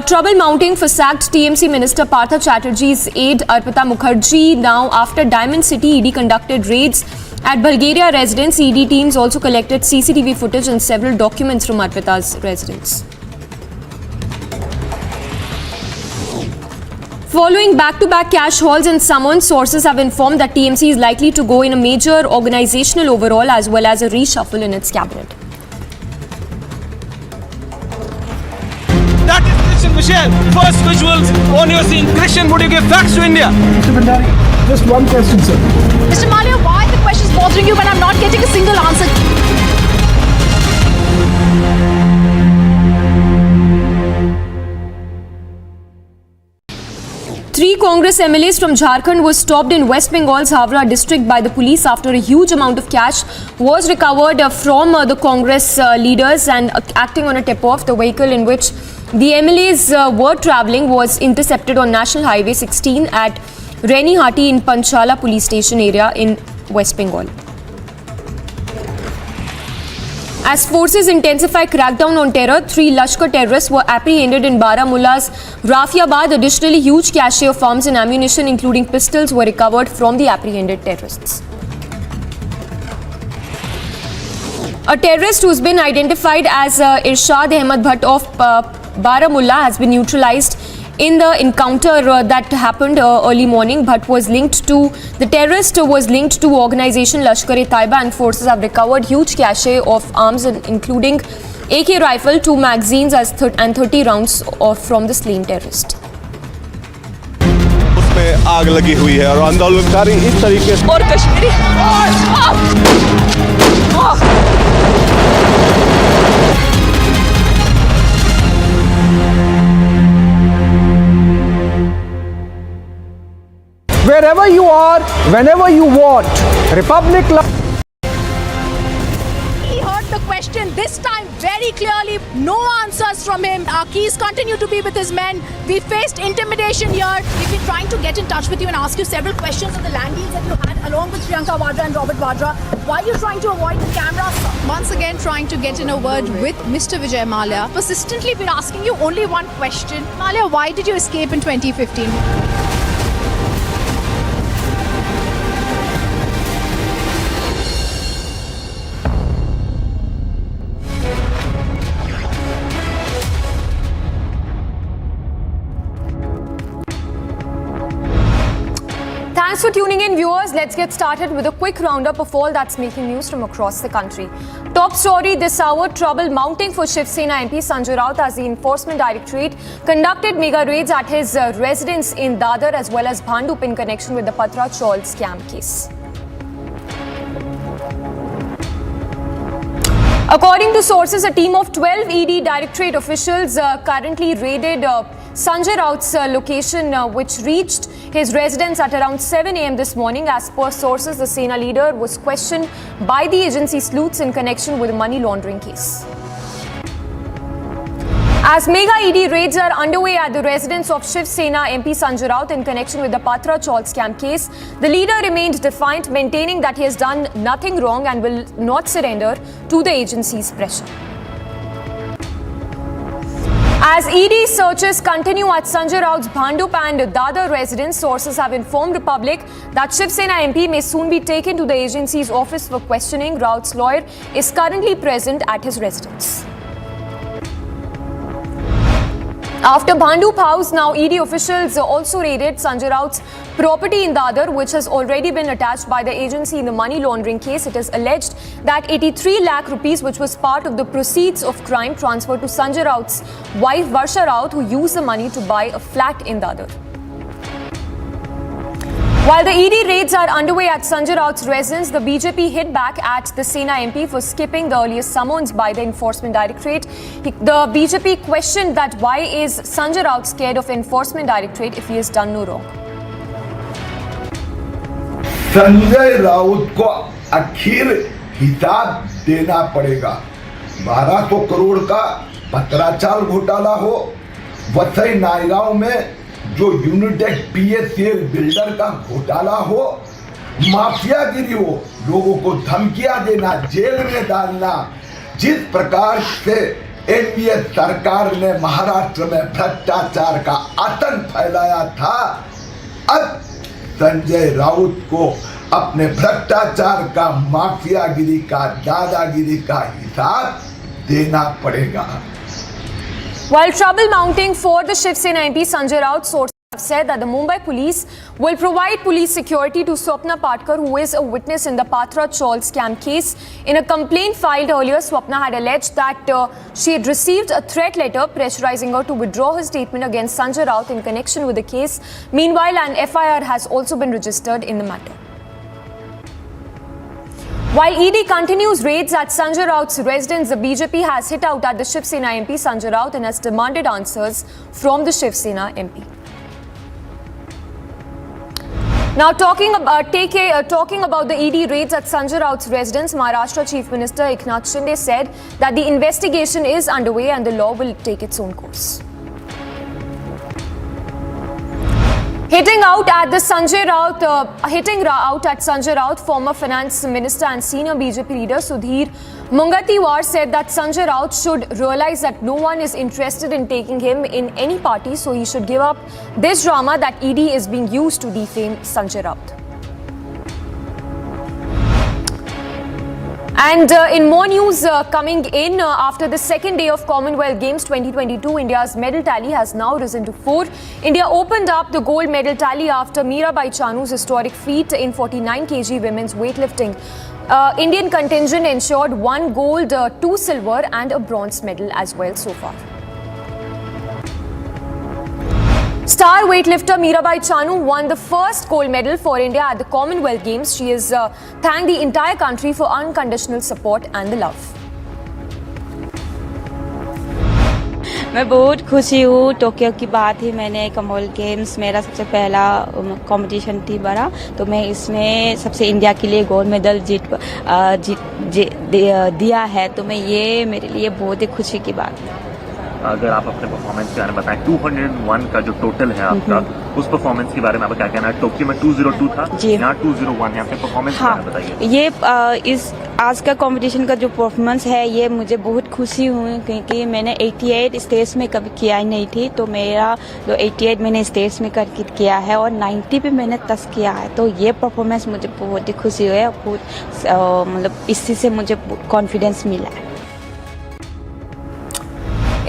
Trouble mounting for sacked TMC Minister Partha Chatterjee's aide Arpita Mukherjee. Now, after Diamond City, ED conducted raids at Bulgaria residence. ED teams also collected CCTV footage and several documents from Arpita's residence. Following back-to-back cash hauls and summons, sources have informed that TMC is likely to go in a major organizational overhaul as well as a reshuffle in its cabinet. That is Christian Michelle. First visuals on your scene. Christian, would you give facts to India? Mr. Bhandari, just one question, sir. Mr. Malia, why are the questions bothering you when I'm not getting a single answer? Three Congress MLAs from Jharkhand were stopped in West Bengal's Havra district by the police after a huge amount of cash was recovered from the Congress leaders, and acting on a tip-off, the vehicle in which the MLAs were travelling was intercepted on National Highway 16 at Renihati in Panchala police station area in West Bengal. As forces intensify crackdown on terror, 3 Lashkar terrorists were apprehended in Baramulla's Rafiabad. Additionally, huge cache of arms and ammunition, including pistols, were recovered from the apprehended terrorists. A terrorist who's been identified as Irshad Ahmed Bhatt of Baramulla has been neutralized in the encounter that happened early morning. Bhatt was linked to, the terrorist was linked to organization Lashkar-e-Taiba, and forces have recovered huge cache of arms including AK rifle, 2 magazines and 30 rounds from the slain terrorist. उसमें आग लगी हुई है और आंदोलनकारी इस तरीके से और Kashmiri Wherever wherever you are, whenever you want. Republic He heard the question this time very clearly. No answers from him. Our keys continue to be with his men. We faced intimidation here. We've been trying to get in touch with you and ask you several questions on the land deals that you had along with Priyanka Vadra and Robert Vadra. Why are you trying to avoid the camera? Once again trying to get in a word with Mr. Vijay Mallya. Persistently been asking you only one question. Mallya, why did you escape in 2015? Thanks for tuning in, viewers. Let's get started with a quick roundup of all that's making news from across the country. Top story this hour, trouble mounting for Shiv Sena MP Sanjay Raut as the Enforcement Directorate conducted mega raids at his residence in Dadar as well as Bhandup in connection with the Patra Chaul scam case. According to sources, a team of 12 ED Directorate officials currently raided Sanjay Raut's location, which reached his residence at around 7 a.m. this morning. As per sources, the Sena leader was questioned by the agency sleuths in connection with a money laundering case. As mega ED raids are underway at the residence of Shiv Sena MP Sanjay Raut in connection with the Patra Chaul scam case, the leader remained defiant, maintaining that he has done nothing wrong and will not surrender to the agency's pressure. As ED searches continue at Sanjay Raut's Bhandup and Dadar residence, sources have informed Republic that Shiv Sena MP may soon be taken to the agency's office for questioning. Raut's lawyer is currently present at his residence. After Bhandup House, now ED officials also raided Sanjay Raut's property in Dadar, which has already been attached by the agency in the money laundering case. It is alleged that 83 lakh rupees, which was part of the proceeds of crime, transferred to Sanjay Raut's wife Varsha Raut, who used the money to buy a flat in Dadar. While the ED raids are underway at Sanjay Raut's residence, the BJP hit back at the Sena MP for skipping the earliest summons by the Enforcement Directorate. The BJP questioned that why is Sanjay Raut scared of Enforcement Directorate if he has done no wrong. Sanjay Raut को आखिर हिसाब देना पड़ेगा। 1200 करोड़ का पत्राचाल घोटाला हो, वसई नायगांव में जो यूनिटेक पीएसएल बिल्डर का घोटाला हो, माफियागिरी हो, लोगों को धमकियां देना, जेल में डालना, जिस प्रकार से एनडीए सरकार ने महाराष्ट्र में भ्रष्टाचार का आतंक फैलाया था, अब संजय राउत को अपने भ्रष्टाचार का, माफियागिरी का, दादागिरी का हिसाब देना पड़ेगा। While trouble mounting for the Shiv Sena MP Sanjay Raut, sources have said that the Mumbai police will provide police security to Swapna Patkar, who is a witness in the Patra Chaul scam case. In a complaint filed earlier, Swapna had alleged that she had received a threat letter pressurizing her to withdraw her statement against Sanjay Raut in connection with the case. Meanwhile, an FIR has also been registered in the matter. While ED continues raids at Sanjay Raut's residence, the BJP has hit out at the Shiv Sena MP Sanjay Raut and has demanded answers from the Shiv Sena MP. Now talking about the ED raids at Sanjay Raut's residence, Maharashtra Chief Minister Eknath Shinde said that the investigation is underway and the law will take its own course. Hitting out at Sanjay Raut, former Finance Minister and senior BJP leader Sudhir Mungatiwar said that Sanjay Raut should realize that no one is interested in taking him in any party, so he should give up this drama that ED is being used to defame Sanjay Raut. And in more news coming in, after the second day of Commonwealth Games 2022, India's medal tally has now risen to 4. India opened up the gold medal tally after Mirabai Chanu's historic feat in 49 kg women's weightlifting. Indian contingent ensured 1 gold, 2 silver and a bronze medal as well so far. Star weightlifter Mirabai Chanu won the first gold medal for India at the Commonwealth Games. She has thanked the entire country for unconditional support and the love. मैं बहुत खुशी हूँ। Tokyo की बात ही, मैंने Commonwealth games मेरा सबसे पहला कंपटीशन थी बड़ा, तो मैं इसमें सबसे इंडिया के लिए गोल्ड मेडल दिया है, तो मैं ये मेरे लिए बहुत ही खुशी की बात है। अगर आप अपने परफॉर्मेंस के बारे में बताएं, 201 का जो टोटल है आपका, उस परफॉर्मेंस के बारे में आपका क्या कहना है? टोक्यो में 202 था, यहाँ 201 है, आपके परफॉर्मेंस के बारे में बताइए। ये इस आज का कंपटीशन का जो परफॉर्मेंस है, ये मुझे बहुत खुशी हुई, क्योंकि मैंने 88 स्टेज में कभी किया ही नहीं थी, तो मेरा जो 88 मैंने स्टेज में करके किया है और 90 पे मैंने टच किया है, तो ये परफॉर्मेंस मुझे बहुत ही खुशी हुई है। बहुत मतलब इसी से मुझे कॉन्फिडेंस मिला है।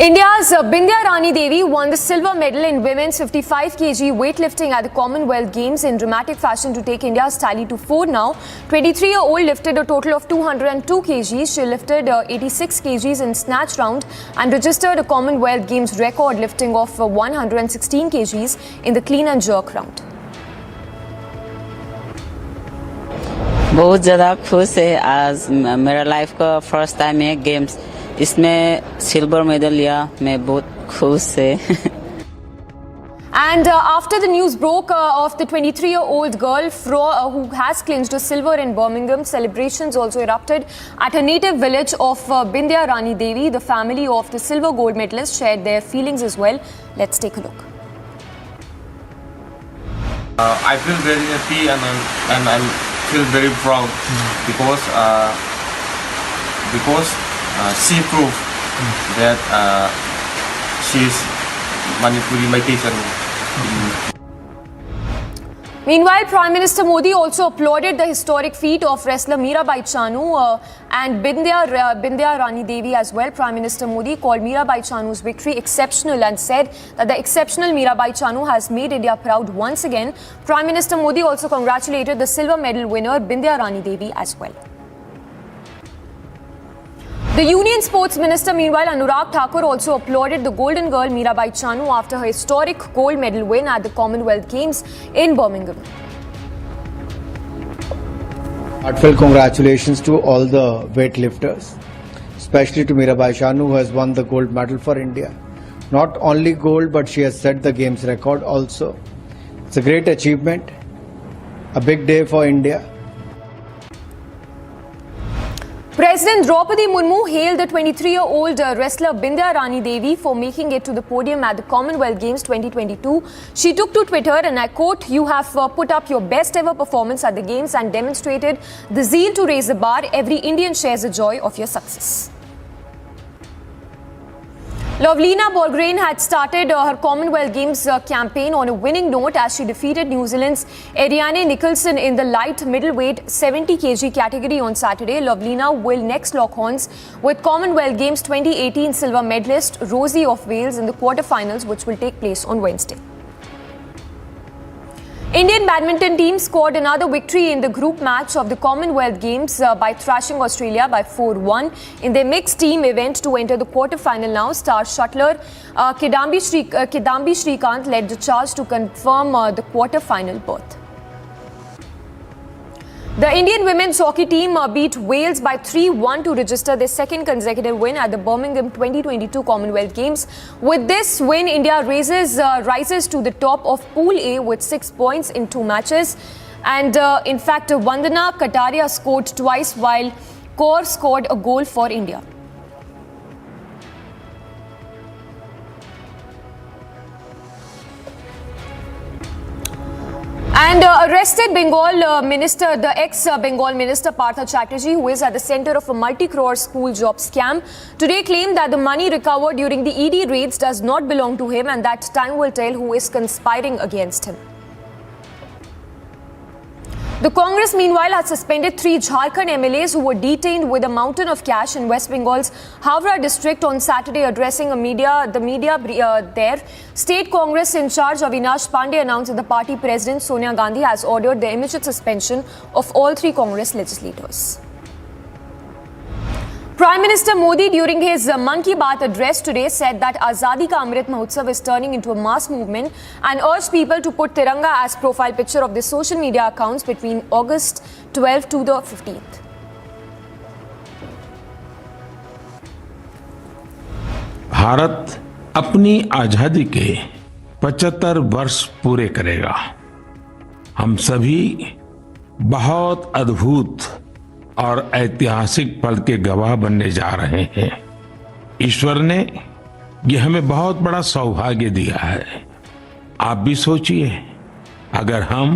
India's Bindya Rani Devi won the silver medal in women's 55 kg weightlifting at the Commonwealth Games in dramatic fashion to take India's tally to 4 now. 23-year-old lifted a total of 202 kgs. She lifted 86 kgs in snatch round and registered a Commonwealth Games record lifting of 116 kgs in the clean and jerk round. बहुत ज़्यादा खुश है। आज मेरा life का first time है games, इसमें silver medal लिया, मैं बहुत खुश है। And after the news broke of the 23-year-old girl who has clinched a silver in Birmingham, celebrations also erupted at her native village of Bindya Rani Devi. The family of the silver gold medalist shared their feelings as well. Let's take a look. I feel very happy and I feel very proud because she proved that she is Manipuri, my teacher. Meanwhile, Prime Minister Modi also applauded the historic feat of wrestler Mirabai Chanu and Bindya Rani Devi as well. Prime Minister Modi called Mirabai Chanu's victory exceptional and said that the exceptional Mirabai Chanu has made India proud once again. Prime Minister Modi also congratulated the silver medal winner Bindya Rani Devi as well. The Union Sports Minister, meanwhile, Anurag Thakur also applauded the golden girl Mirabai Chanu after her historic gold medal win at the Commonwealth Games in Birmingham. Heartfelt congratulations to all the weightlifters, especially to Mirabai Chanu, who has won the gold medal for India. Not only gold, but she has set the games record also. It's a great achievement, a big day for India. President Draupadi Murmu hailed the 23-year-old wrestler Bindya Rani Devi for making it to the podium at the Commonwealth Games 2022. She took to Twitter, and I quote, "You have put up your best ever performance at the Games and demonstrated the zeal to raise the bar. Every Indian shares the joy of your success." Lovlina Borgren had started her Commonwealth Games campaign on a winning note as she defeated New Zealand's Ariane Nicholson in the light middleweight 70 kg category on Saturday. Lovlina will next lock horns with Commonwealth Games 2018 silver medalist Rosie of Wales in the quarterfinals, which will take place on Wednesday. Indian badminton team scored another victory in the group match of the Commonwealth Games by thrashing Australia by 4-1 in their mixed team event to enter the quarterfinal now. Star shuttler Kidambi Shrikant led the charge to confirm the quarterfinal berth. The Indian women's hockey team beat Wales by 3-1 to register their second consecutive win at the Birmingham 2022 Commonwealth Games. With this win, India rises to the top of Pool A with 6 points in 2 matches. And in fact, Vandana Kataria scored twice while Kaur scored a goal for India. And arrested Bengal minister, the ex-Bengal minister Partha Chatterjee, who is at the center of a multi-crore school job scam, today claimed that the money recovered during the ED raids does not belong to him and that time will tell who is conspiring against him. The Congress, meanwhile, has suspended 3 Jharkhand MLAs who were detained with a mountain of cash in West Bengal's Howrah district on Saturday. Addressing the media there, State Congress in charge Avinash Pandey announced that the party president Sonia Gandhi has ordered the immediate suspension of all 3 Congress legislators. Prime Minister Modi, during his Mann Ki Baat address today, said that Azadi Ka Amrit Mahotsav is turning into a mass movement and urged people to put Tiranga as profile picture of their social media accounts between August 12th to the 15th. Bharat अपनी आजादी के 75 वर्ष पूरे करेगा। हम सभी बहुत अद्भुत और ऐतिहासिक पल के गवाह बनने जा रहे हैं। ईश्वर ने यह हमें बहुत बड़ा सौभाग्य दिया है। आप भी सोचिए, अगर हम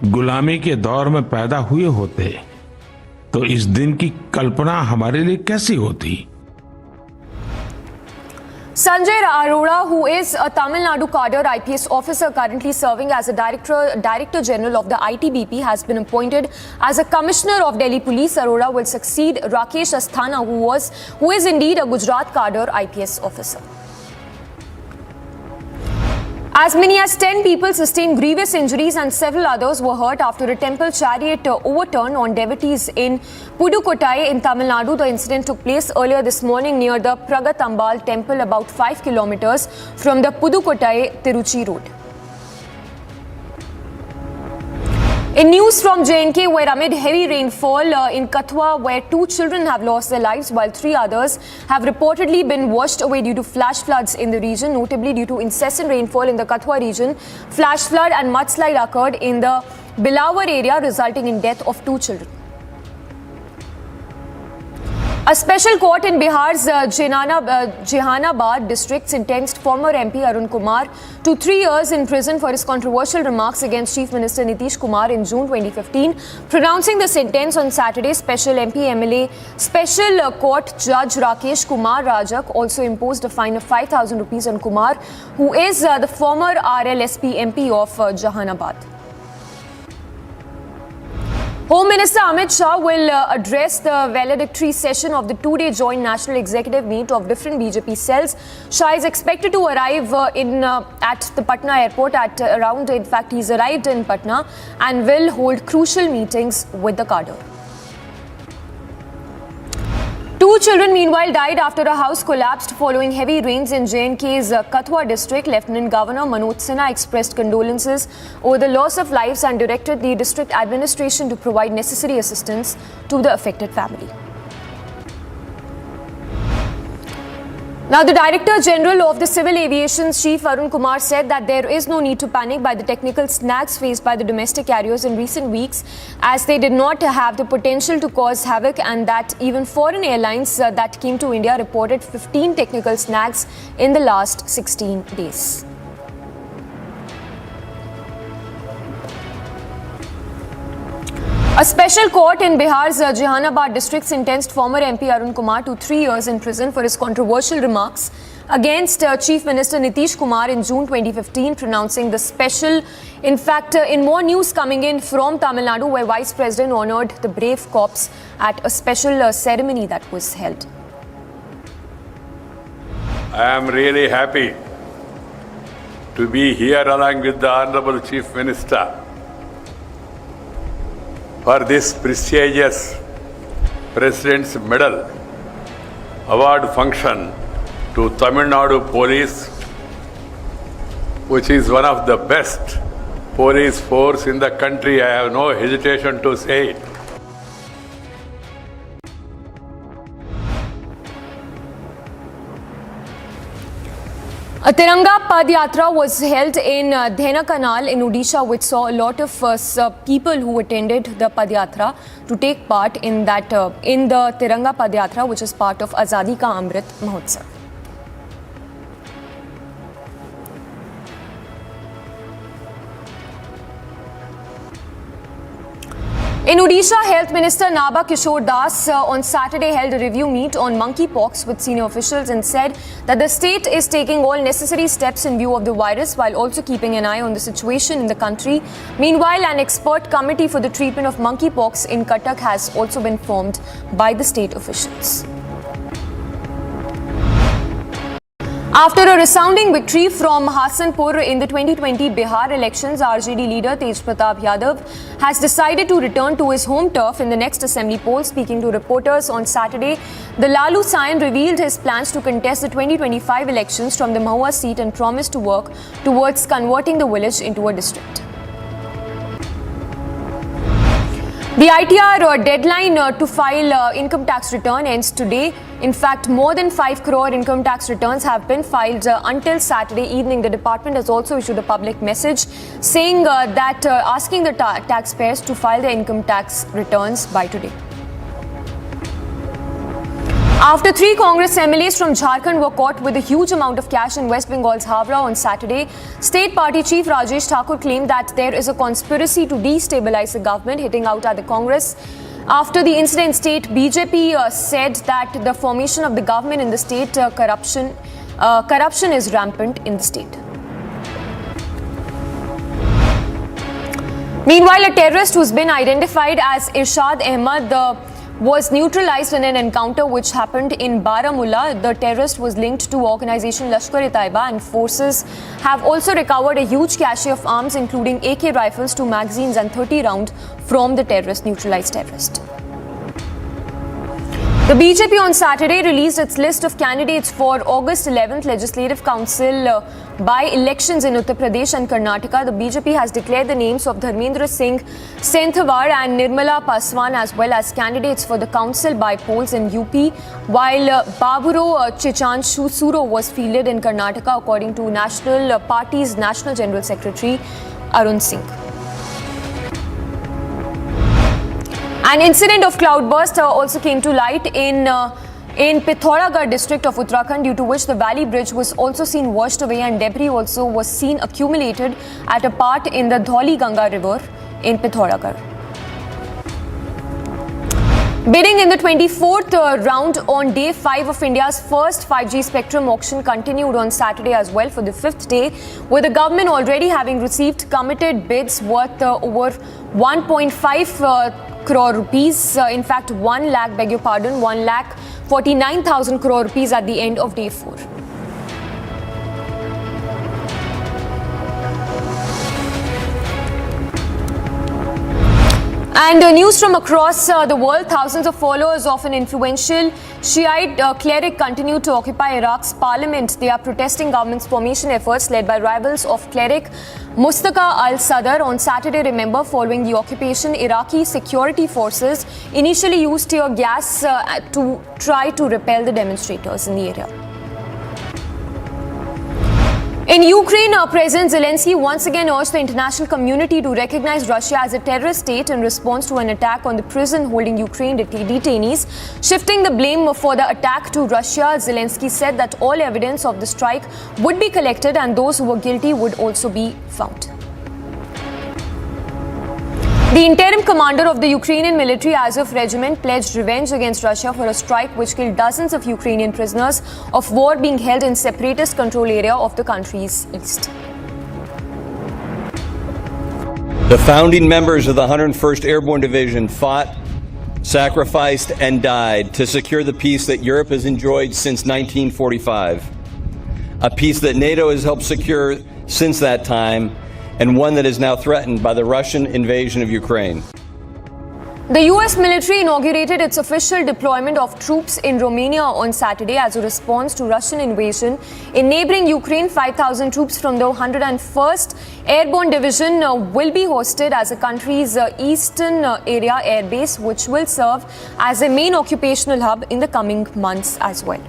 गुलामी के दौर में पैदा हुए होते तो इस दिन की कल्पना हमारे लिए कैसी होती। Sanjay Raut, who is a Tamil Nadu cadre IPS officer currently serving as a Director General of the ITBP, has been appointed as a Commissioner of Delhi Police. Arora will succeed Rakesh Asthana, who is indeed a Gujarat cadre IPS officer. As many as 10 people sustained grievous injuries and several others were hurt after a temple chariot overturned on devotees in Pudukkottai in Tamil Nadu. The incident took place earlier this morning near the Pragatambal temple, about 5 kilometers from the Pudukkottai-Tiruchi road. In news from J&K, where amid heavy rainfall in Kathua, where 2 children have lost their lives while 3 others have reportedly been washed away due to flash floods in the region. Notably, due to incessant rainfall in the Kathua region, flash flood and mudslide occurred in the Bilawar area, resulting in death of 2 children. A special court in Bihar's Jehanabad district sentenced former MP Arun Kumar to 3 years in prison for his controversial remarks against Chief Minister Nitish Kumar in June 2015. Pronouncing the sentence on Saturday, Special MP MLA Special Court Judge Rakesh Kumar Rajak also imposed a fine of 5,000 rupees on Kumar, who is the former RLSP MP of Jehanabad. Home Minister Amit Shah will address the valedictory session of the 2-day joint national executive meet of different BJP cells. Shah is expected to arrive at the Patna airport at around, in fact, he's arrived in Patna and will hold crucial meetings with the cadre. 2 children, meanwhile, died after a house collapsed following heavy rains in J&K's Kathua district. Lieutenant Governor Manoj Sinha expressed condolences over the loss of lives and directed the district administration to provide necessary assistance to the affected family. Now, the Director General of the Civil Aviation Chief Arun Kumar said that there is no need to panic by the technical snags faced by the domestic carriers in recent weeks, as they did not have the potential to cause havoc, and that even foreign airlines that came to India reported 15 technical snags in the last 16 days. A special court in Bihar's Jehanabad district sentenced former MP Arun Kumar to 3 years in prison for his controversial remarks against Chief Minister Nitish Kumar in June 2015, pronouncing the special. In fact, in more news coming in from Tamil Nadu, where Vice President honored the brave cops at a special ceremony that was held. I am really happy to be here along with the Honorable Chief Minister for this prestigious President's Medal award function to Tamil Nadu Police, which is one of the best police force in the country. I have no hesitation to say it. A Tiranga Padyatra was held in Dhenakanal in Odisha, which saw a lot of people who attended the Padyatra to take part in the Tiranga Padyatra, which is part of Azadi Ka Amrit Mahotsav. In Odisha, Health Minister Naba Kishore Das on Saturday held a review meet on monkeypox with senior officials and said that the state is taking all necessary steps in view of the virus while also keeping an eye on the situation in the country. Meanwhile, an expert committee for the treatment of monkeypox in Cuttack has also been formed by the state officials. After a resounding victory from Hasanpur in the 2020 Bihar elections, RJD leader Tej Pratap Yadav has decided to return to his home turf in the next assembly poll. Speaking to reporters on Saturday, the Lalu Sayan revealed his plans to contest the 2025 elections from the Mahua seat and promised to work towards converting the village into a district. The ITR deadline to file income tax return ends today. In fact, more than 5 crore income tax returns have been filed until Saturday evening. The department has also issued a public message saying that asking the taxpayers to file their income tax returns by today. After 3 Congress MLAs from Jharkhand were caught with a huge amount of cash in West Bengal's Havra on Saturday, State Party Chief Rajesh Thakur claimed that there is a conspiracy to destabilize the government, hitting out at the Congress. After the incident, State BJP said that the formation of the government in the state corruption is rampant in the state. Meanwhile, a terrorist who's been identified as Irshad Ahmed was neutralized in an encounter which happened in Baramulla. The terrorist was linked to organization Lashkar-e-Taiba, and forces have also recovered a huge cache of arms including AK rifles, 2 magazines and 30 rounds from the neutralized terrorist. The BJP on Saturday released its list of candidates for August 11th Legislative Council by-elections in Uttar Pradesh and Karnataka. The BJP has declared the names of Dharmendra Singh Senthawar and Nirmala Paswan as well as candidates for the council by polls in UP, while Baburo Chichan Suro was fielded in Karnataka according to National Party's National General Secretary Arun Singh. An incident of cloudburst also came to light in Pithoragarh district of Uttarakhand, due to which the Valley Bridge was also seen washed away and debris also was seen accumulated at a part in the Dhauli Ganga river in Pithoragarh. Bidding in the 24th round on day 5 of India's first 5G spectrum auction continued on Saturday as well for the 5th day, with the government already having received committed bids worth over 1.5 crore rupees. In fact, 1,49,000 crore rupees at the end of day 4. And news from across the world. Thousands of followers of an influential Shiite cleric continue to occupy Iraq's parliament. They are protesting government's formation efforts led by rivals of cleric Mustafa al-Sadr on Saturday. Remember, following the occupation, Iraqi security forces initially used tear gas to try to repel the demonstrators in the area. In Ukraine, President Zelensky once again urged the international community to recognize Russia as a terrorist state in response to an attack on the prison holding Ukraine detainees. Shifting the blame for the attack to Russia, Zelensky said that all evidence of the strike would be collected and those who were guilty would also be found. The interim commander of the Ukrainian military Azov regiment pledged revenge against Russia for a strike which killed dozens of Ukrainian prisoners of war being held in separatist control area of the country's east. The founding members of the 101st Airborne Division fought, sacrificed, and died to secure the peace that Europe has enjoyed since 1945. A peace that NATO has helped secure since that time, and one that is now threatened by the Russian invasion of Ukraine. The US military inaugurated its official deployment of troops in Romania on Saturday as a response to Russian invasion. In neighboring Ukraine, 5,000 troops from the 101st Airborne Division will be hosted as the country's eastern area airbase, which will serve as a main occupational hub in the coming months as well.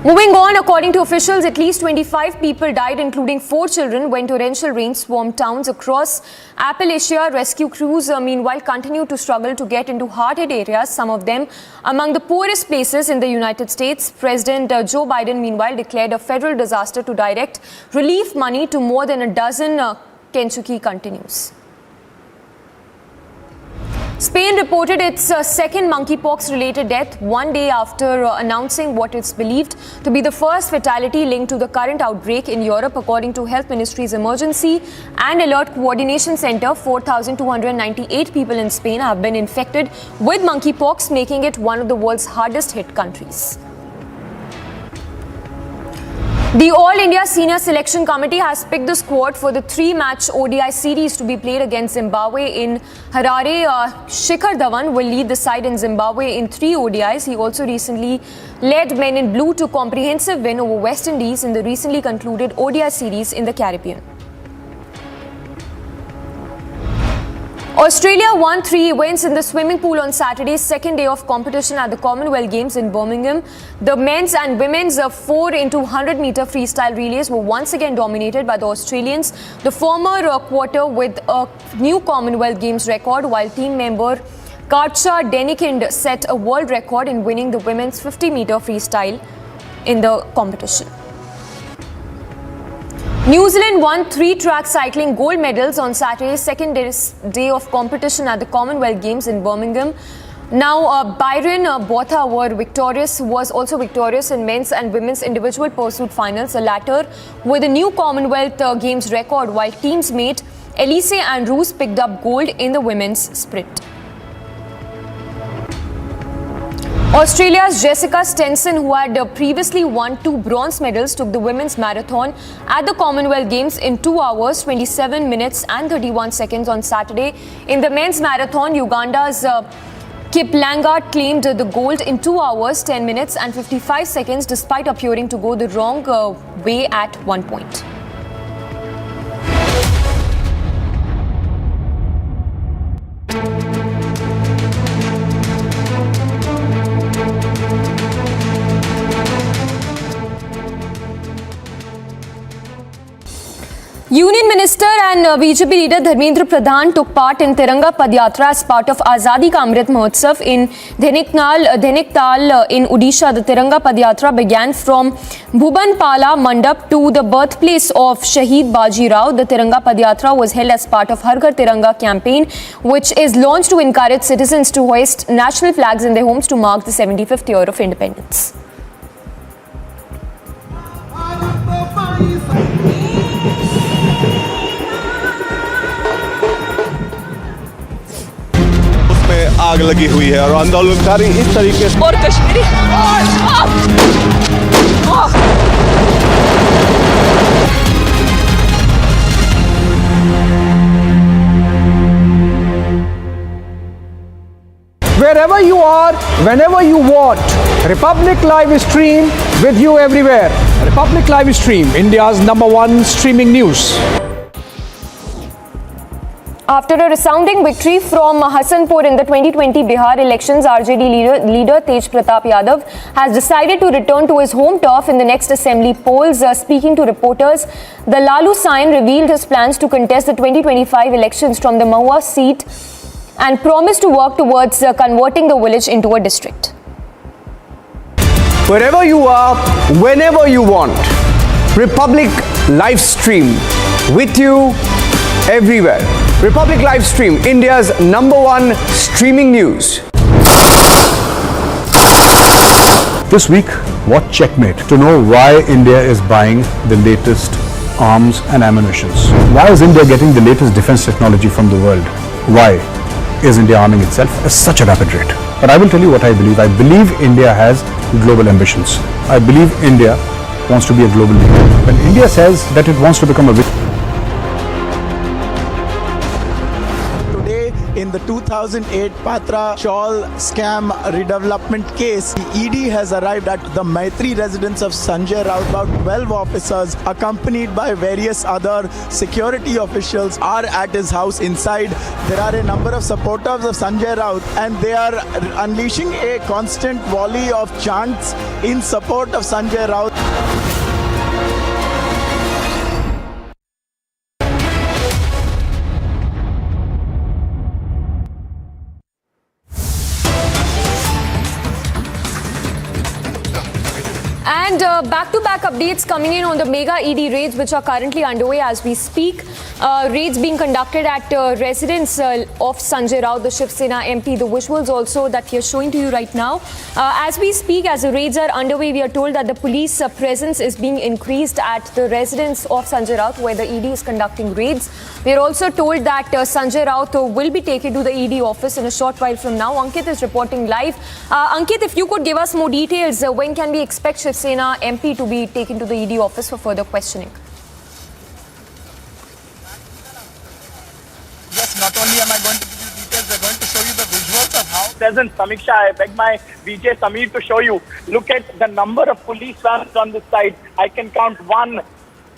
Moving on, according to officials, at least 25 people died, including 4 children, when torrential rain swarmed towns across Appalachia. Rescue crews, meanwhile, continue to struggle to get into hard-hit areas, some of them among the poorest places in the United States. President Joe Biden, meanwhile, declared a federal disaster to direct relief money to more than a dozen Kentucky continues. Spain reported its second monkeypox-related death 1 day after announcing what is believed to be the first fatality linked to the current outbreak in Europe. According to Health Ministry's Emergency and Alert Coordination Center, 4,298 people in Spain have been infected with monkeypox, making it one of the world's hardest-hit countries. The All India Senior Selection Committee has picked the squad for the 3-match ODI series to be played against Zimbabwe in Harare. Shikhar Dhawan will lead the side in Zimbabwe in 3 ODIs. He also recently led Men in Blue to a comprehensive win over West Indies in the recently concluded ODI series in the Caribbean. Australia won 3 events in the swimming pool on Saturday's second day of competition at the Commonwealth Games in Birmingham. The men's and women's 4 into 100 meter freestyle relays were once again dominated by the Australians. The former quarter with a new Commonwealth Games record, while team member Katja Denikind set a world record in winning the women's 50 meter freestyle in the competition. New Zealand won 3 track cycling gold medals on Saturday's second day of competition at the Commonwealth Games in Birmingham. Now, Byron Botha was also victorious in men's and women's individual pursuit finals, the latter with a new Commonwealth Games record, while teams mate Elise Andrews picked up gold in the women's sprint. Australia's Jessica Stenson, who had previously won 2 bronze medals, took the women's marathon at the Commonwealth Games in 2 hours, 27 minutes and 31 seconds on Saturday. In the men's marathon, Uganda's Kiplanga claimed the gold in 2 hours, 10 minutes and 55 seconds despite appearing to go the wrong way at one point. Union Minister and BJP leader Dharmendra Pradhan took part in Tiranga Padyatra as part of Azadi Ka Amrit Mahotsav in Dhaniktal in Odisha. The Tiranga Padyatra began from Bhubanpala Mandap to the birthplace of Shaheed Baji Rao. The Tiranga Padyatra was held as part of Har Ghar Tiranga campaign, which is launched to encourage citizens to hoist national flags in their homes to mark the 75th year of independence. आग लगी हुई है और आंदोलनकारी इस तरीके से और Kashmiri Wherever you are, whenever you want, Republic Live Stream with you everywhere. Republic Live Stream, India's #1 streaming news. After a resounding victory from Hasanpur in the 2020 Bihar elections, RJD leader Tej Pratap Yadav has decided to return to his home turf in the next assembly polls. Speaking to reporters, the Lalu Sain revealed his plans to contest the 2025 elections from the Mahua seat and promised to work towards converting the village into a district. Wherever you are, whenever you want, Republic Live Stream with you everywhere. Republic Live Stream, India's #1 streaming news. This week, watch Checkmate to know why India is buying the latest arms and ammunitions. Why is India getting the latest defense technology from the world? Why is India arming itself at such a rapid rate? But I will tell you what I believe. I believe India has global ambitions. I believe India wants to be a global leader. When India says that it wants to become a in the 2008 Patra Chawl scam redevelopment case, the ED has arrived at the Maitri residence of Sanjay Raut. About 12 officers accompanied by various other security officials are at his house. Inside there are a number of supporters of Sanjay Raut and they are unleashing a constant volley of chants in support of Sanjay Raut. And back-to-back updates coming in on the mega ED raids which are currently underway as we speak. Raids being conducted at residence of Sanjay Raut, the Shiv Sena MP. The visuals also that we are showing to you right now. As we speak, as the raids are underway, we are told that the police presence is being increased at the residence of Sanjay Raut where the ED is conducting raids. We are also told that Sanjay Raut will be taken to the ED office in a short while from now. Ankit is reporting live. Ankit, if you could give us more details, when can we expect Shiv Sena MP to be taken to the ED office for further questioning? Yes, not only am I going to give you details, we're going to show you the visuals of how present. Samiksha, I beg my VJ Sameer to show you. Look at the number of police vans on this side. I can count 1,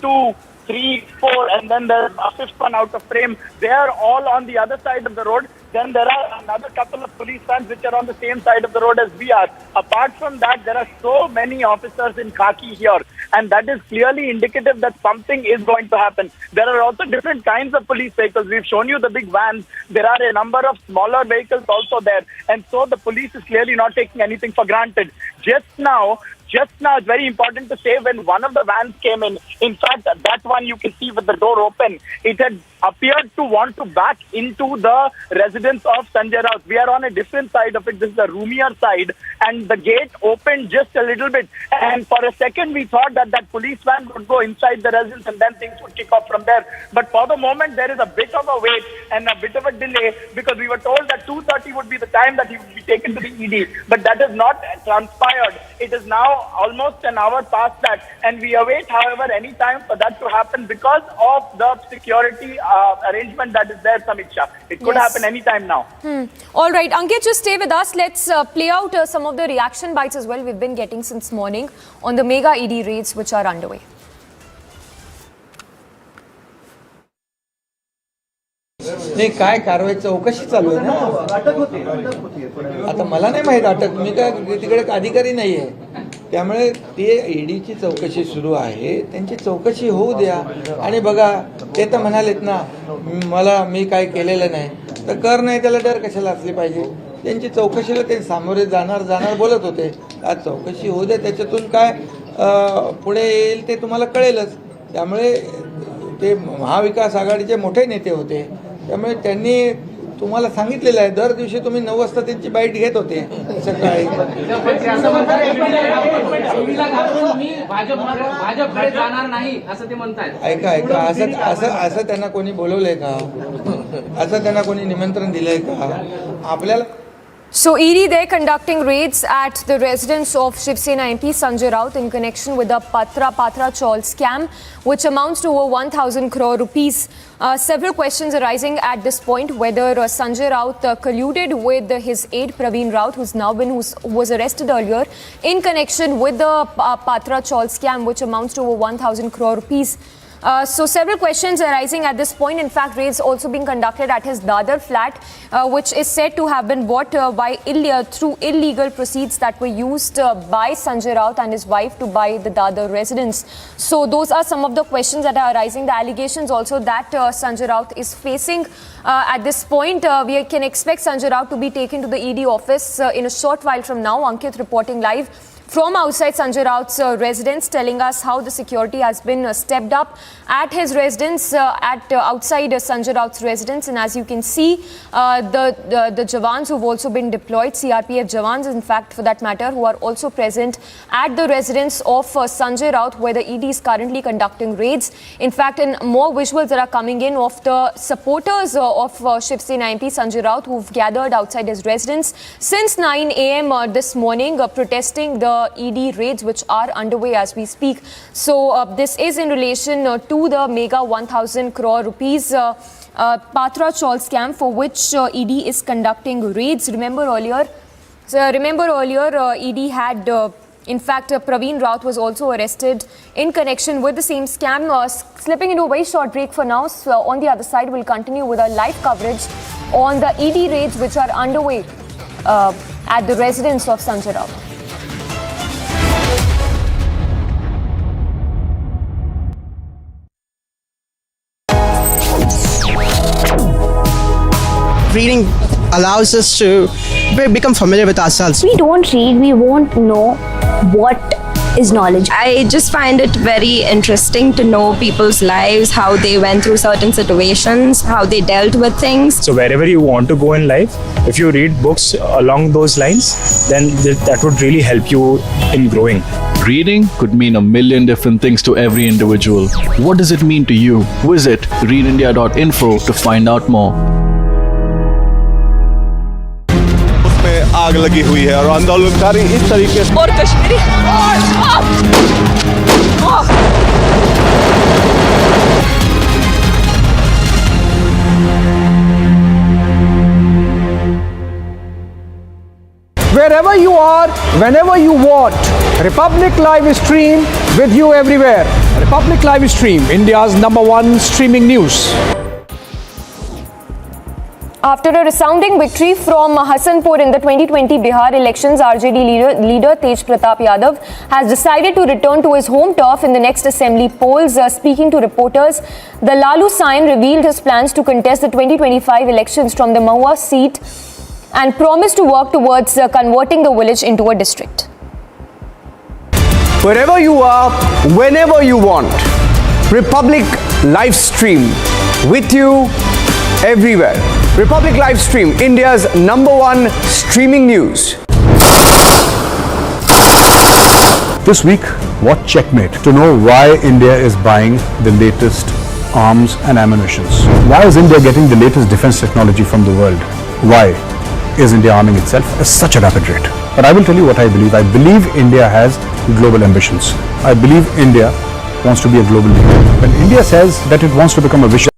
2, 3, 4, and then there's a fifth one out of frame. They are all on the other side of the road. Then there are another couple of police vans which are on the same side of the road as we are. Apart from that, there are so many officers in khaki here, and that is clearly indicative that something is going to happen. There are also different kinds of police vehicles. We've shown you the big vans. There are a number of smaller vehicles also there, and so the police is clearly not taking anything for granted. Just now, it's very important to say, when one of the vans came in fact, that one you can see with the door open, it had appeared to want to back into the residence of Sanjay Raut. We are on a different side of it. This is the roomier side, and the gate opened just a little bit. And for a second, we thought that police van would go inside the residence and then things would kick off from there. But for the moment, there is a bit of a wait and a bit of a delay, because we were told that 2:30 would be the time that he would be taken to the ED. But that has not transpired. It is now almost an hour past that, and we await, however, any time for that to happen because of the security arrangement that is there, Samiksha. It could happen any time now. All right, Ankit, just stay with us. Let's play out some of the reaction bites as well we've been getting since morning on the mega ED raids which are underway. नाही काय कारवाई चौकशी चालू आहे ना. आता मला नाही माहित अटक, मी काय तिकडे अधिकारी नाहीये, त्यामुळे ते ईडीची चौकशी सुरू आहे. त्यांची चौकशी होऊ द्या आणि बघा. ते तर म्हणालेत ना, मी काय केलेलं नाही, तर कर नाही त्याला डर कशाला असली पाहिजे. त्यांची चौकशीला ते सामोरे जाणार बोलत होते. आज चौकशी होऊ द्या, त्याच्यातून काय पुढे येईल ते तुम्हाला कळेलच. त्यामुळे ते महाविकास आघाडीचे मोठे नेते होते, त्यामुळे त्यांनी तुम्हाला सांगितलेलं आहे, दर दिवशी तुम्ही 9 वाजता त्यांची बाईट घेत होते सकाळी. ऐका असं त्यांना कोणी बोलवलंय का? असं त्यांना कोणी निमंत्रण दिलंय का? आपल्याला So ED, they're conducting raids at the residence of Shiv Sena MP Sanjay Raut in connection with the Patra Chaul scam, which amounts to over 1,000 crore rupees. Several questions arising at this point, whether Sanjay Raut colluded with his aide Praveen Raut, who was arrested earlier in connection with the Patra Chaul scam, which amounts to over 1,000 crore rupees. So several questions arising at this point. In fact, raids also being conducted at his Dadar flat, which is said to have been bought through illegal proceeds that were used by Sanjay Raut and his wife to buy the Dadar residence. So those are some of the questions that are arising. The allegations also that Sanjay Raut is facing at this point. We can expect Sanjay Raut to be taken to the ED office in a short while from now. Ankit reporting live from outside Sanjay Raut's residence, telling us how the security has been stepped up at his residence, outside Sanjay Raut's residence. And as you can see, the Jawans who've also been deployed, CRPF Jawans in fact for that matter, who are also present at the residence of Sanjay Raut, where the ED is currently conducting raids. In fact, in more visuals that are coming in of the supporters of Shiv Sena MP Sanjay Raut, who've gathered outside his residence since 9 a.m. This morning, protesting the ED raids which are underway as we speak. So this is in relation to the mega 1,000 crore rupees Patra Chaul scam, for which ED is conducting raids. Remember earlier, ED had in fact, Praveen Raut was also arrested in connection with the same scam. Slipping into a very short break for now. So on the other side, we'll continue with our live coverage on the ED raids which are underway at the residence of Sanjay Raut. Reading allows us to become familiar with ourselves. We don't read, we won't know what is knowledge. I just find it very interesting to know people's lives, how they went through certain situations, how they dealt with things. So wherever you want to go in life, if you read books along those lines, then that would really help you in growing. Reading could mean a million different things to every individual. What does it mean to you? Visit readindia.info to find out more. आग लगी हुई है और आंदोलनकारी इस तरीके से और Kashmiri wherever you are, whenever you want. Republic Live Stream with you everywhere. Republic Live Stream, India's #1 streaming news. After a resounding victory from Hasanpur in the 2020 Bihar elections, RJD leader Tej Pratap Yadav has decided to return to his home turf in the next assembly polls. Speaking to reporters, the Lalu Sain revealed his plans to contest the 2025 elections from the Mahua seat and promised to work towards converting the village into a district. Wherever you are, whenever you want. Republic Live Stream with you everywhere. Republic Live Stream, India's #1 streaming news. This week, watch Checkmate to know why India is buying the latest arms and ammunitions. Why is India getting the latest defense technology from the world? Why is India arming itself at such a rapid rate? But I will tell you what I believe. I believe India has global ambitions. I believe India wants to be a global leader. When India says that it wants to become a vicious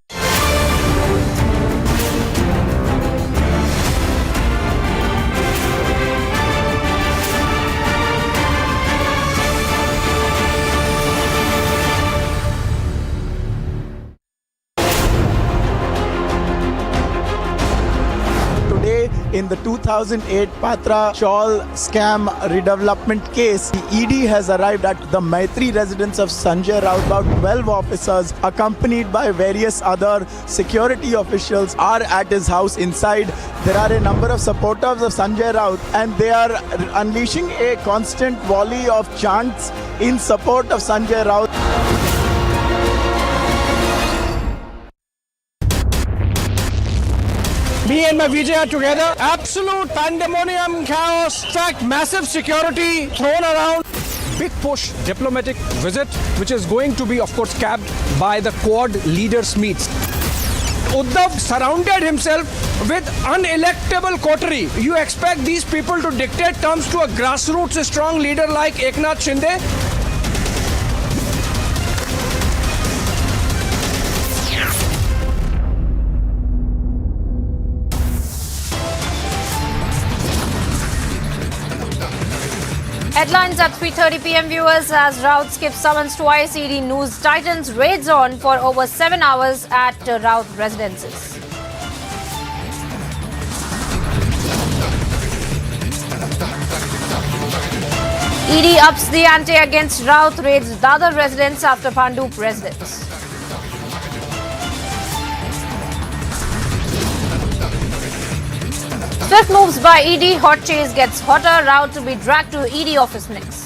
in the 2008 Patra Chawl scam redevelopment case, the ED has arrived at the Maitri residence of Sanjay Raut. About 12 officers accompanied by various other security officials are at his house. Inside, there are a number of supporters of Sanjay Raut and they are unleashing a constant volley of chants in support of Sanjay Raut. Me and my VJ are together. Absolute pandemonium, chaos, in fact, massive security thrown around. Big push diplomatic visit, which is going to be, of course, capped by the Quad leaders meets. Uddhav surrounded himself with unelectable coterie. You expect these people to dictate terms to a grassroots strong leader like Eknath Shinde? Headlines at 3:30 p.m. viewers as Raut skips summons twice. ED news tightens raids on for over 7 hours at Raut residences. ED ups the ante against Raut, raids Dadar residents after Pandup residents. Swift moves by ED, hot chase gets hotter, Raut to be dragged to ED office next.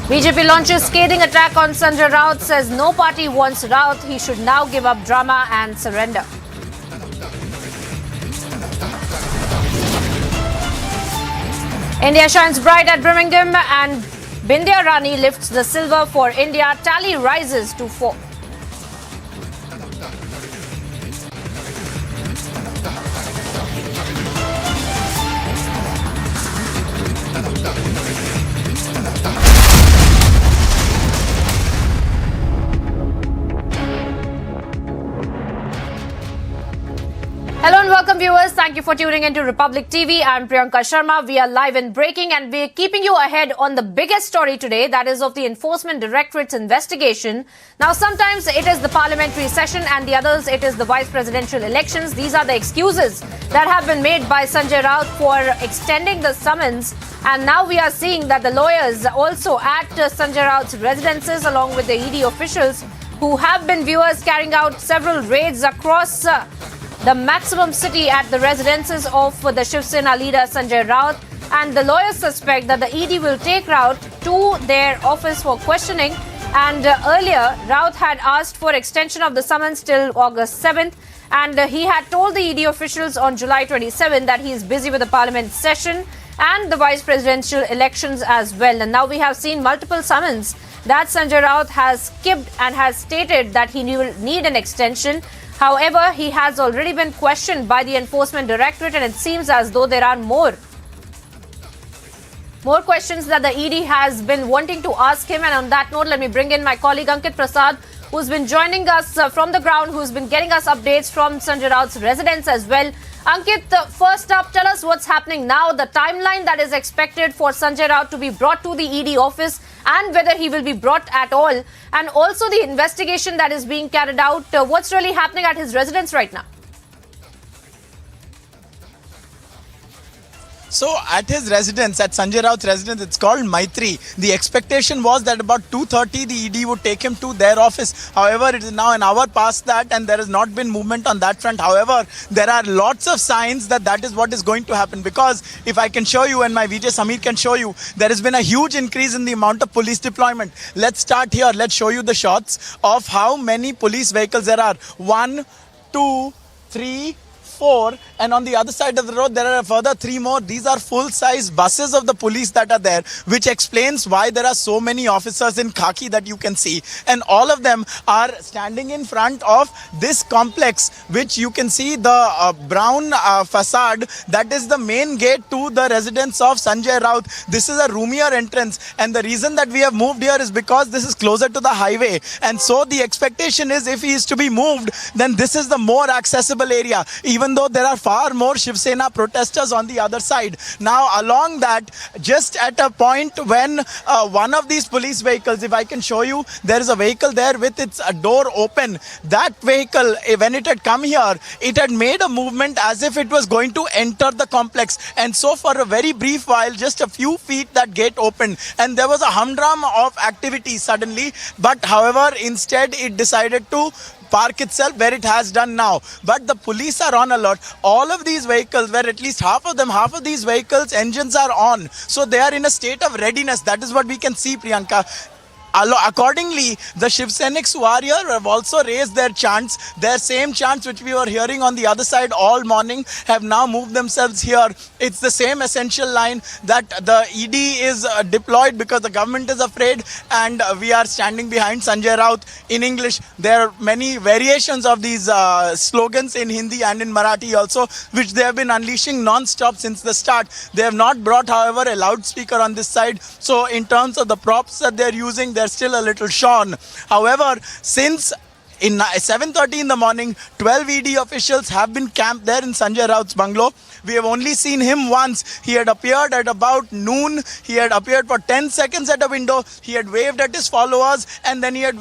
BJP launches scathing attack on Sanjay Raut, says no party wants Raut, he should now give up drama and surrender. India shines bright at Birmingham and Bindya Rani lifts the silver for India, tally rises to 4. Hello and welcome viewers. Thank you for tuning into Republic TV. I'm Priyanka Sharma. We are live and breaking and we're keeping you ahead on the biggest story today, that is of the Enforcement Directorate's investigation. Now sometimes it is the parliamentary session and the others it is the vice presidential elections. These are the excuses that have been made by Sanjay Raut for extending the summons, and now we are seeing that the lawyers also at Sanjay Raut's residences along with the ED officials who have been viewers carrying out several raids across the maximum city at the residences of the Shiv Sena leader Sanjay Raut, and the lawyers suspect that the ED will take Raut to their office for questioning. And earlier, Raut had asked for extension of the summons till August 7th, and he had told the ED officials on July 27 that he is busy with the parliament session and the vice presidential elections as well. And now we have seen multiple summons that Sanjay Raut has skipped and has stated that he will need an extension. However, he has already been questioned by the Enforcement Directorate, and it seems as though there are more questions that the ED has been wanting to ask him. And on that note, let me bring in my colleague Ankit Prasad, who's been joining us from the ground, who's been getting us updates from Sanjay Raut's residence as well. Ankit, first up, tell us what's happening now, the timeline that is expected for Sanjay Raut to be brought to the ED office and whether he will be brought at all, and also the investigation that is being carried out. What's really happening at his residence right now? So at his residence, at Sanjay Raut's residence, it's called Maitri. The expectation was that about 2:30 the ED would take him to their office. However, it is now an hour past that and there has not been movement on that front. However, there are lots of signs that that is what is going to happen, because if I can show you, and my VJ Samir can show you, there has been a huge increase in the amount of police deployment. Let's start here. Let's show you the shots of how many police vehicles there are. 1, 2, 3, 4, and on the other side of the road there are a further 3 more. These are full-size buses of the police that are there, which explains why there are so many officers in khaki that you can see, and all of them are standing in front of this complex, which you can see the brown facade. That is the main gate to the residence of Sanjay Raut. This is a roomier entrance, and the reason that we have moved here is because this is closer to the highway, and so the expectation is if he is to be moved, then this is the more accessible area, even though there are far more Shiv Sena protesters on the other side. Now along that, just at a point when one of these police vehicles, if I can show you, there is a vehicle there with its door open. That vehicle, when it had come here, it had made a movement as if it was going to enter the complex, and so for a very brief while, just a few feet, that gate opened and there was a humdrum of activity suddenly, but however instead it decided to park itself where it has done now. But the police are on alert. All of these vehicles, where at least half of these vehicles, engines are on. So they are in a state of readiness. That is what we can see, Priyanka. Accordingly, the Shiv Senics who are here have also raised their chants. Their same chants which we were hearing on the other side all morning have now moved themselves here. It's the same essential line that the ED is deployed because the government is afraid, and we are standing behind Sanjay Raut. In English, there are many variations of these slogans in Hindi and in Marathi also, which they have been unleashing non-stop since the start. They have not brought, however, a loudspeaker on this side. So in terms of the props that they're using, they're still a little shorn. However, since in 7:30 in the morning, 12 ED officials have been camped there in Sanjay Raut's bungalow. We have only seen him once. He had appeared at about noon. He had appeared for 10 seconds at a window. He had waved at his followers, and then he had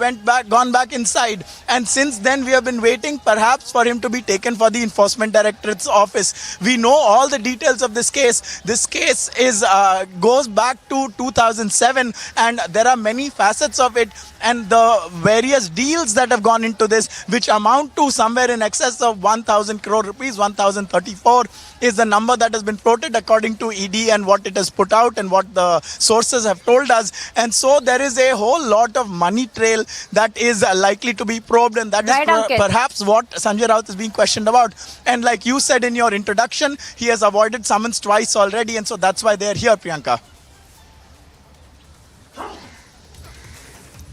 gone back inside. And since then, we have been waiting perhaps for him to be taken for the Enforcement Directorate's office. We know all the details of this case. This case goes back to 2007, and there are many facets of it, and the various deals that have gone into this, which amount to somewhere in excess of 1,000 crore rupees, 1,034 is the number that has been quoted according to ED and what it has put out and what the sources have told us. And so there is a whole lot of money trail that is likely to be probed, and that is perhaps what Sanjay Raut is being questioned about. And like you said in your introduction, he has avoided summons twice already, and so that's why they are here, Priyanka.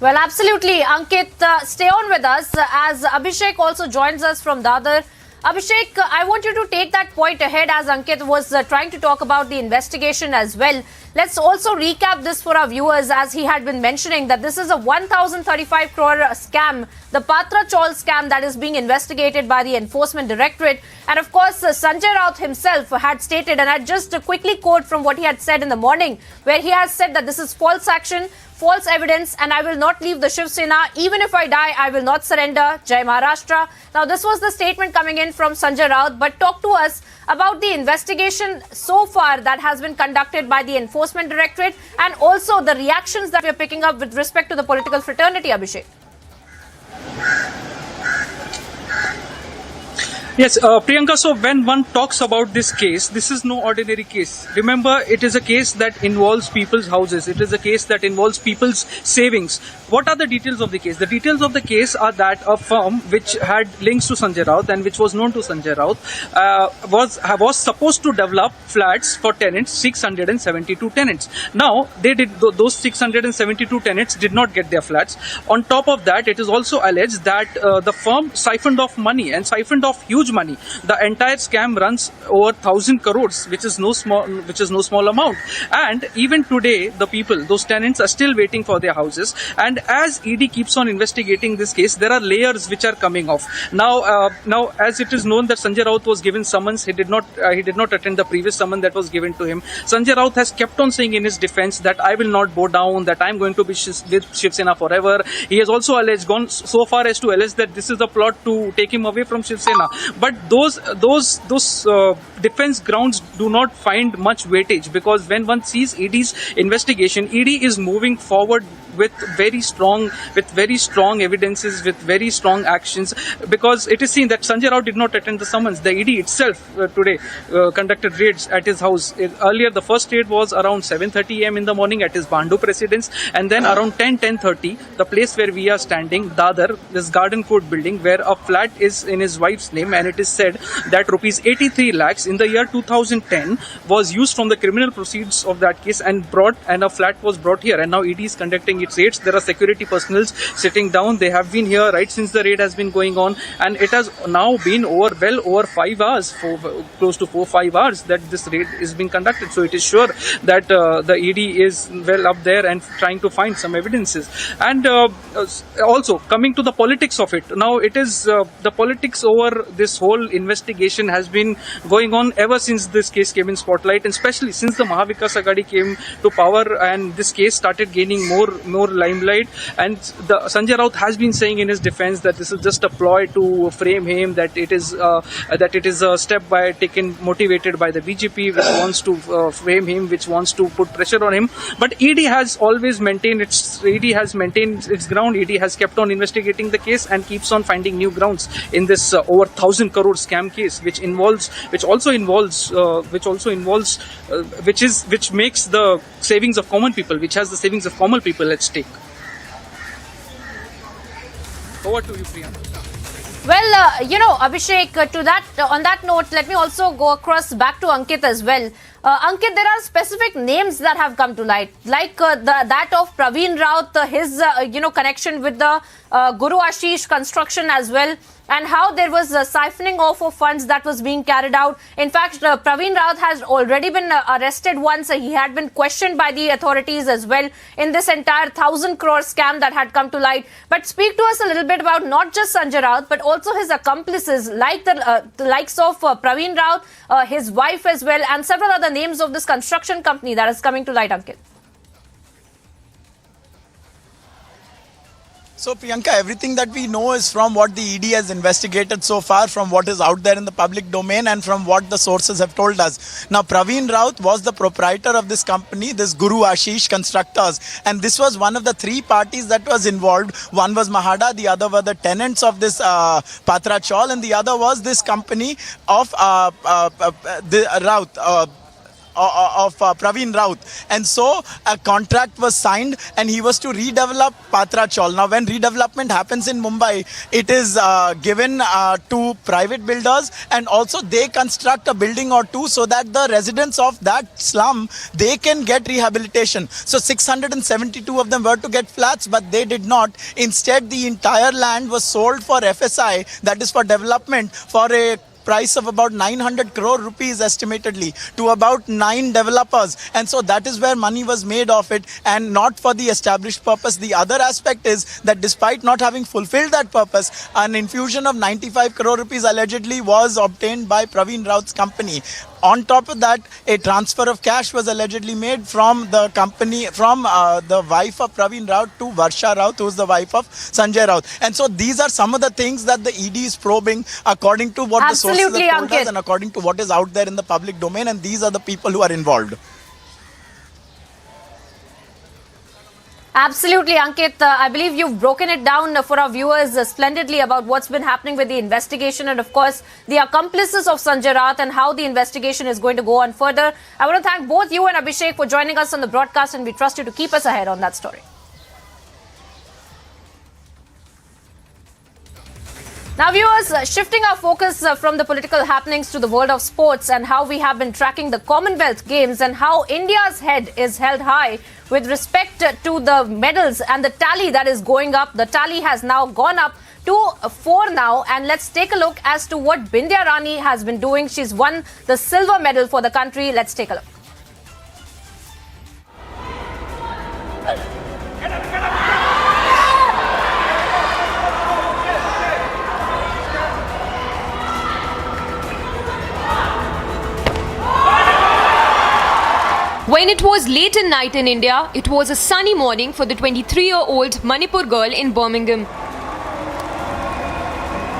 Well, absolutely. Ankit, stay on with us as Abhishek also joins us from Dadar. Abhishek, I want you to take that point ahead as Ankit was trying to talk about the investigation as well. Let's also recap this for our viewers, as he had been mentioning that this is a 1,035 crore scam, the Patra Chaul scam that is being investigated by the Enforcement Directorate. And of course, Sanjay Raut himself had stated, and I just quickly quote from what he had said in the morning, where he has said that this is false action, false evidence, and I will not leave the Shiv Sena. Even if I die, I will not surrender. Jai Maharashtra. Now, this was the statement coming in from Sanjay Raut, but talk to us about the investigation so far that has been conducted by the Enforcement Directorate, and also the reactions that we are picking up with respect to the political fraternity, Abhishek. Yes, Priyanka, so when one talks about this case, this is no ordinary case. Remember, it is a case that involves people's houses. It is a case that involves people's savings. What are the details of the case? The details of the case are that a firm which had links to Sanjay Raut and which was known to Sanjay Raut was supposed to develop flats for tenants, 672 tenants. Now, those 672 tenants did not get their flats. On top of that, it is also alleged that the firm siphoned off money and siphoned off huge money. The entire scam runs over 1,000 crores, which is no small amount. And even today, the people, those tenants, are still waiting for their houses. And And as ED keeps on investigating this case, there are layers which are coming off. Now, as it is known that Sanjay Raut was given summons, he did not attend the previous summons that was given to him. Sanjay Raut has kept on saying in his defense that I will not bow down, that I am going to be with Shiv Sena forever. He has also gone so far as to allege that this is a plot to take him away from Shiv Sena. But those defense grounds do not find much weightage, because when one sees ED's investigation, ED is moving forward with very strong evidences, with very strong actions, because it is seen that Sanjay Raut did not attend the summons. The ED itself today conducted raids at his house. Earlier, the first raid was around 7:30 a.m. in the morning at his Bandu residence, and then around 10:30, the place where we are standing, Dadar, this Garden Court building, where a flat is in his wife's name, and it is said that rupees 83 lakhs in the year 2010 was used from the criminal proceeds of that case and a flat was brought here, and now ED is conducting its raids. There are security personnel sitting down. They have been here right since the raid has been going on, and it has now been over 5 hours, close to 4-5 hours that this raid is being conducted. So it is sure that the ED is well up there and trying to find some evidences. And also coming to the politics of it, now it is the politics over this whole investigation has been going on ever since this case came in spotlight, and especially since the Mahavikas Aghadi came to power and this case started gaining more limelight. And Sanjay Raut has been saying in his defense that this is just a ploy to frame him, that it is a step taken motivated by the BJP, which wants to frame him, which wants to put pressure on him. But ED has always maintained its ground. ED has kept on investigating the case and keeps on finding new grounds in this over 1,000 crore scam case, which makes the savings of common people, which has the savings of common people at stake. Over to you, Priyanka. Well, Abhishek, on that note, let me also go across back to Ankit as well. Ankit, there are specific names that have come to light, like that of Praveen Raut, his connection with the Guru Ashish construction as well, and how there was a siphoning off of funds that was being carried out. In fact, Praveen Raut has already been arrested once. He had been questioned by the authorities as well in this entire 1,000 crore scam that had come to light. But speak to us a little bit about not just Sanjay Raut, but also his accomplices, like the likes of Praveen Raut, his wife as well, and several other names of this construction company that is coming to light, Ankit. So Priyanka, everything that we know is from what the ED has investigated so far, from what is out there in the public domain and from what the sources have told us. Now, Praveen Raut was the proprietor of this company, this Guru Ashish Constructors, and this was one of the three parties that was involved. One was Mahada, the other were the tenants of this Patra Chawl, and the other was this company of Praveen Raut. And so a contract was signed and he was to redevelop Patra Chawl. Now when redevelopment happens in Mumbai, it is given to private builders, and also they construct a building or two so that the residents of that slum, they can get rehabilitation. So 672 of them were to get flats, but they did not. Instead, the entire land was sold for FSI, that is for development, for a price of about 900 crore rupees estimatedly to about 9 developers, and so that is where money was made of it and not for the established purpose. The other aspect is that despite not having fulfilled that purpose, an infusion of 95 crore rupees allegedly was obtained by Praveen Raut's company. On top of that, a transfer of cash was allegedly made from the company, from the wife of Praveen Raut to Varsha Raut, who is the wife of Sanjay Raut. And so these are some of the things that the ED is probing according to what the sources have told us and according to what is out there in the public domain. And these are the people who are involved. Absolutely, Ankit. I believe you've broken it down for our viewers splendidly about what's been happening with the investigation and, of course, the accomplices of Sanjay Raut and how the investigation is going to go on further. I want to thank both you and Abhishek for joining us on the broadcast, and we trust you to keep us ahead on that story. Now, viewers, shifting our focus from the political happenings to the world of sports and how we have been tracking the Commonwealth Games and how India's head is held high with respect to the medals and the tally that is going up. The tally has now gone up to 4 now, and let's take a look as to what Bindya Rani has been doing. She's won the silver medal for the country. Let's take a look. When it was late at night in India, it was a sunny morning for the 23-year-old Manipur girl in Birmingham.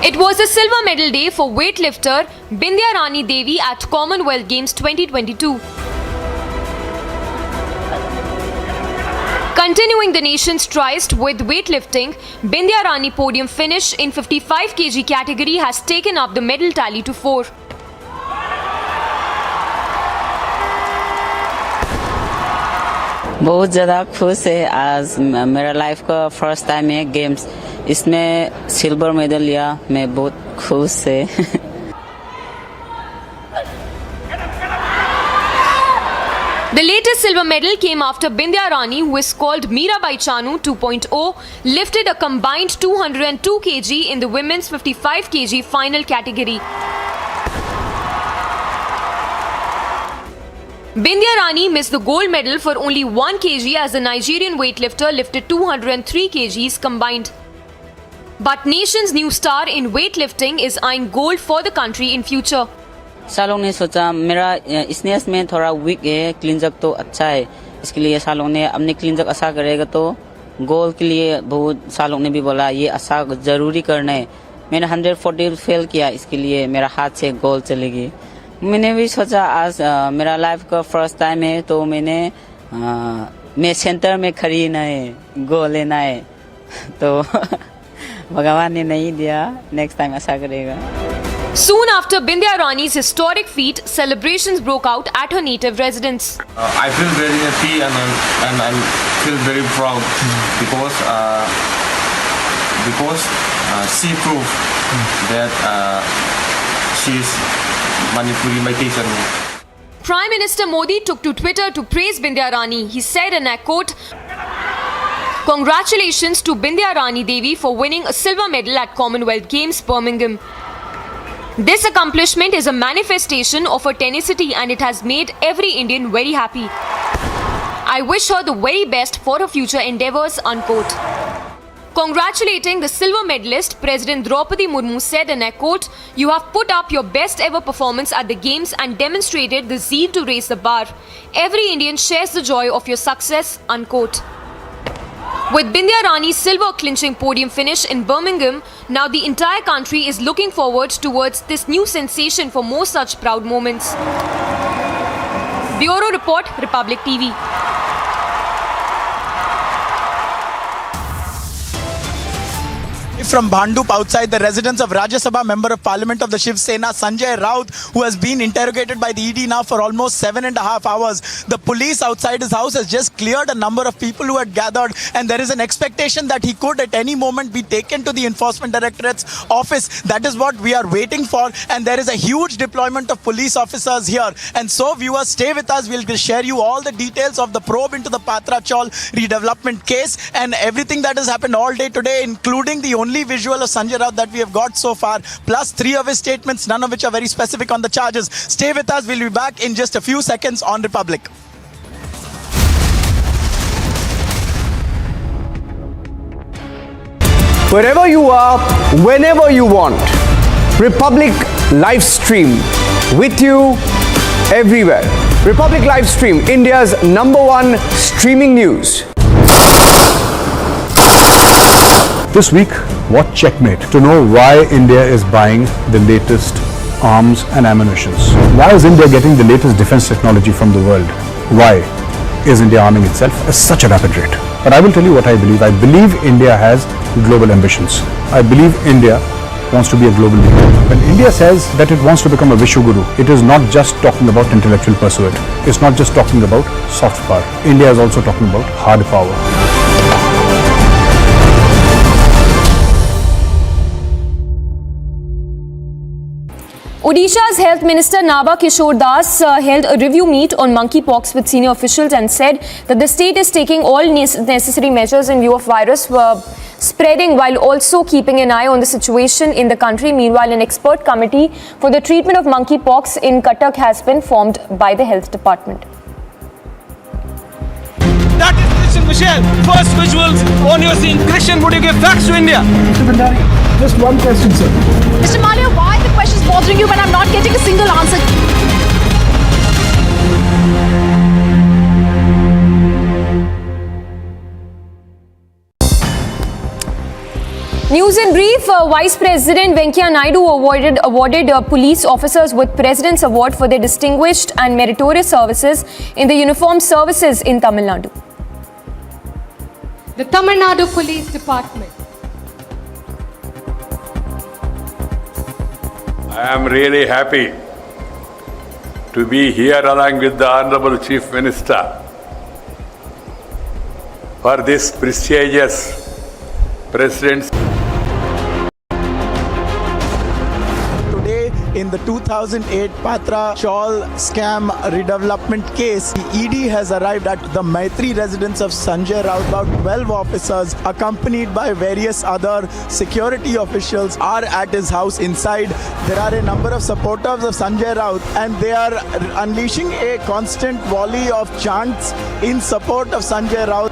It was a silver medal day for weightlifter Bindya Rani Devi at Commonwealth Games 2022. Continuing the nation's tryst with weightlifting, Bindya Rani podium finish in 55 kg category has taken up the medal tally to 4. बहुत ज़्यादा खुश है आज मेरा life का first time है games इसमें silver medal लिया मैं बहुत खुश है The latest silver medal came after Bindya Rani, who is called Mirabai Chanu 2.0, lifted a combined 202 kg in the women's 55 kg final category. Bindya Rani missed the gold medal for only 1 kg as the Nigerian weightlifter lifted 203 kgs combined. But nation's new star in weightlifting is eyeing gold for the country in future. सालों ने सोचा मेरा Snell's में थोड़ा week है क्लीनजअप तो अच्छा है इसके लिए सालों ने अपने क्लीनजअप अच्छा करेगा तो गोल के लिए बहुत सालों ने भी बोला ये अच्छा जरूरी करना है मैंने 140 फेल किया इसके लिए मेरा हाथ से गोल चलेगी मैंने भी सोचा आज मेरा लाइफ का फर्स्ट टाइम है तो मैं सेंटर में खड़ी ना है गोल लेना है तो भगवान ने नहीं दिया नेक्स्ट टाइम ऐसा करेगा Soon after Bindya Rani's historic feat, celebrations broke out at her native residence. I feel very happy and I feel very proud because she proved that she is Manipuri by teacher. Prime Minister Modi took to Twitter to praise Bindya Rani. He said, and I quote, "Congratulations to Bindya Rani Devi for winning a silver medal at Commonwealth Games, Birmingham. This accomplishment is a manifestation of her tenacity and it has made every Indian very happy. I wish her the very best for her future endeavours," unquote. Congratulating the silver medalist, President Draupadi Murmu said, and I quote, "You have put up your best ever performance at the Games and demonstrated the zeal to raise the bar. Every Indian shares the joy of your success," unquote. With Bindya Rani's silver clinching podium finish in Birmingham, now the entire country is looking forward towards this new sensation for more such proud moments. Bureau Report, Republic TV. From Bhandup outside the residence of Rajya Sabha Member of Parliament of the Shiv Sena, Sanjay Raut, who has been interrogated by the ED now for almost 7.5 hours. The police outside his house has just cleared a number of people who had gathered, and there is an expectation that he could at any moment be taken to the Enforcement Directorate's office. That is what we are waiting for, and there is a huge deployment of police officers here. And so, viewers, stay with us. We'll share you all the details of the probe into the Patra Chaul redevelopment case and everything that has happened all day today, including the only visual of Sanjay Raut that we have got so far, plus 3 of his statements, none of which are very specific on the charges. Stay with us. We'll be back in just a few seconds on Republic. Wherever you are, whenever you want, Republic live stream with you everywhere. Republic live stream, India's #1 streaming news. This week, watch Checkmate to know why India is buying the latest arms and ammunitions. Why is India getting the latest defense technology from the world? Why is India arming itself at such a rapid rate? But I will tell you what I believe. I believe India has global ambitions. I believe India wants to be a global leader. When India says that it wants to become a Vishwaguru, it is not just talking about intellectual pursuit. It's not just talking about soft power. India is also talking about hard power. Odisha's Health Minister Naba Kishore Das held a review meet on monkeypox with senior officials and said that the state is taking all necessary measures in view of virus spreading while also keeping an eye on the situation in the country. Meanwhile, an expert committee for the treatment of monkeypox in Cuttack has been formed by the Health Department. That is Christian Michelle. First visuals on your scene. Christian, would you give facts to India? Mr. Bhandari, just one question, sir. Mr. Malia, why are the questions bothering you when I'm not getting a single answer? News in brief, Vice President Venkaiah Naidu awarded police officers with President's Award for their distinguished and meritorious services in the uniformed services in Tamil Nadu. The Tamil Nadu Police Department. I am really happy to be here along with the Honorable Chief Minister for this prestigious President's. Today, in the 2008 Patra Chawl scam redevelopment case, the ED has arrived at the Maitri residence of Sanjay Raut. About 12 officers, accompanied by various other security officials, are at his house. Inside, there are a number of supporters of Sanjay Raut, and they are unleashing a constant volley of chants in support of Sanjay Raut.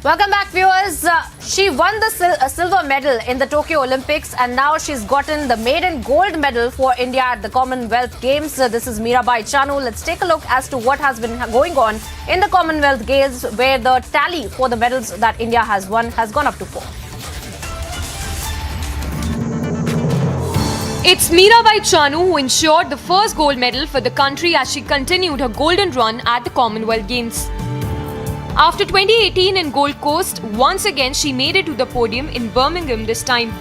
Welcome back, viewers. She won the silver medal in the Tokyo Olympics, and now she's gotten the maiden gold medal for India at the Commonwealth Games. This is Mirabai Chanu. Let's take a look as to what has been going on in the Commonwealth Games, where the tally for the medals that India has won has gone up to 4. It's Mirabai Chanu who ensured the first gold medal for the country as she continued her golden run at the Commonwealth Games. After 2018 in Gold Coast, once again she made it to the podium in Birmingham this time.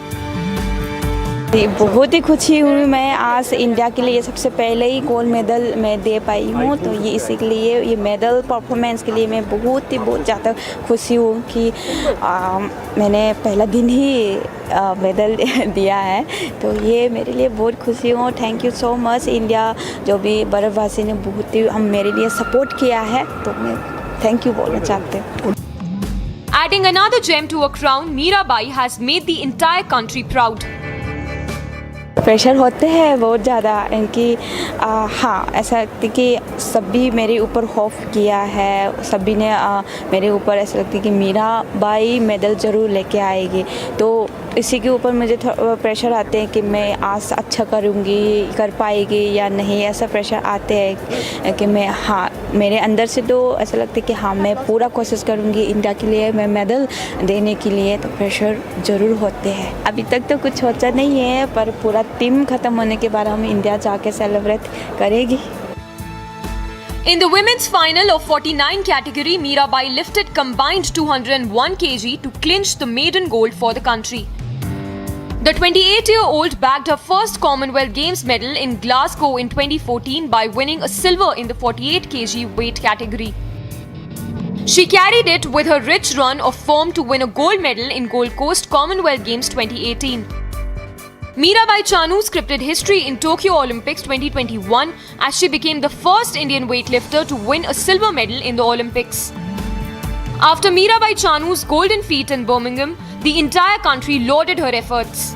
बहुत ही खुशी हुई मैं आज India के लिए सबसे पहले ही gold medal मैं दे पाई हूँ, तो ये इसीलिए ये मेडल परफॉर्मेंस के लिए मैं बहुत ज़्यादा खुशी हूँ कि मैंने पहला दिन ही मेडल दिया है, तो ये मेरे लिए बहुत खुशी हूँ. Thank you so much India, जो भी भारतवासी ने बहुत ही हम मेरे लिए सपोर्ट किया है, तो मैं थैंक यू बोलना चाहते हैं. Adding another gem to her crown, Mirabai has made the entire country proud. Pressure होते हैं बहुत ज़्यादा इनकी, हाँ ऐसा लगता है कि सभी मेरे ऊपर खौफ किया है, सभी ने मेरे ऊपर ऐसा लगता है कि मीराबाई मेडल ज़रूर लेके आएगी, तो इसी के ऊपर मुझे प्रेशर आते हैं कि मैं आज अच्छा करूँगी, कर पाएगी या नहीं, ऐसा प्रेशर आते हैं कि मैं, हाँ मेरे अंदर से तो ऐसा लगता है कि हाँ मैं पूरा कोशिश करूँगी इंडिया के लिए, मैं मेडल देने के लिए, तो प्रेशर ज़रूर होते हैं. अभी तक तो कुछ सोचा नहीं है, पर पूरा टीम खत्म होने के बाद हम इंडिया जाके सेलिब्रेट करेगी. In the women's final of 49 category, Mirabai lifted combined 201 kg to clinch the maiden gold for the country. The 28-year-old bagged her first Commonwealth Games medal in Glasgow in 2014 by winning a silver in the 48 kg weight category. She carried it with her rich run of form to win a gold medal in Gold Coast Commonwealth Games 2018. Mirabai Chanu scripted history in Tokyo Olympics 2021 as she became the first Indian weightlifter to win a silver medal in the Olympics. After Mirabai Chanu's golden feat in Birmingham, the entire country lauded her efforts.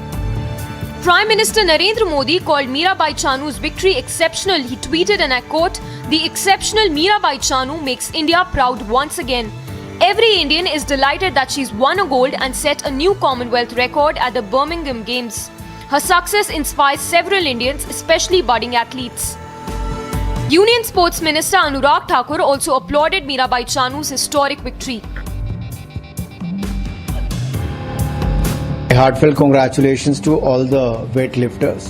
Prime Minister Narendra Modi called Mirabai Chanu's victory exceptional. He tweeted, and I quote, "The exceptional Mirabai Chanu makes India proud once again. Every Indian is delighted that she's won a gold and set a new Commonwealth record at the Birmingham Games. Her success inspires several Indians, especially budding athletes." Union Sports Minister Anurag Thakur also applauded Mirabai Chanu's historic victory. Heartfelt congratulations to all the weightlifters,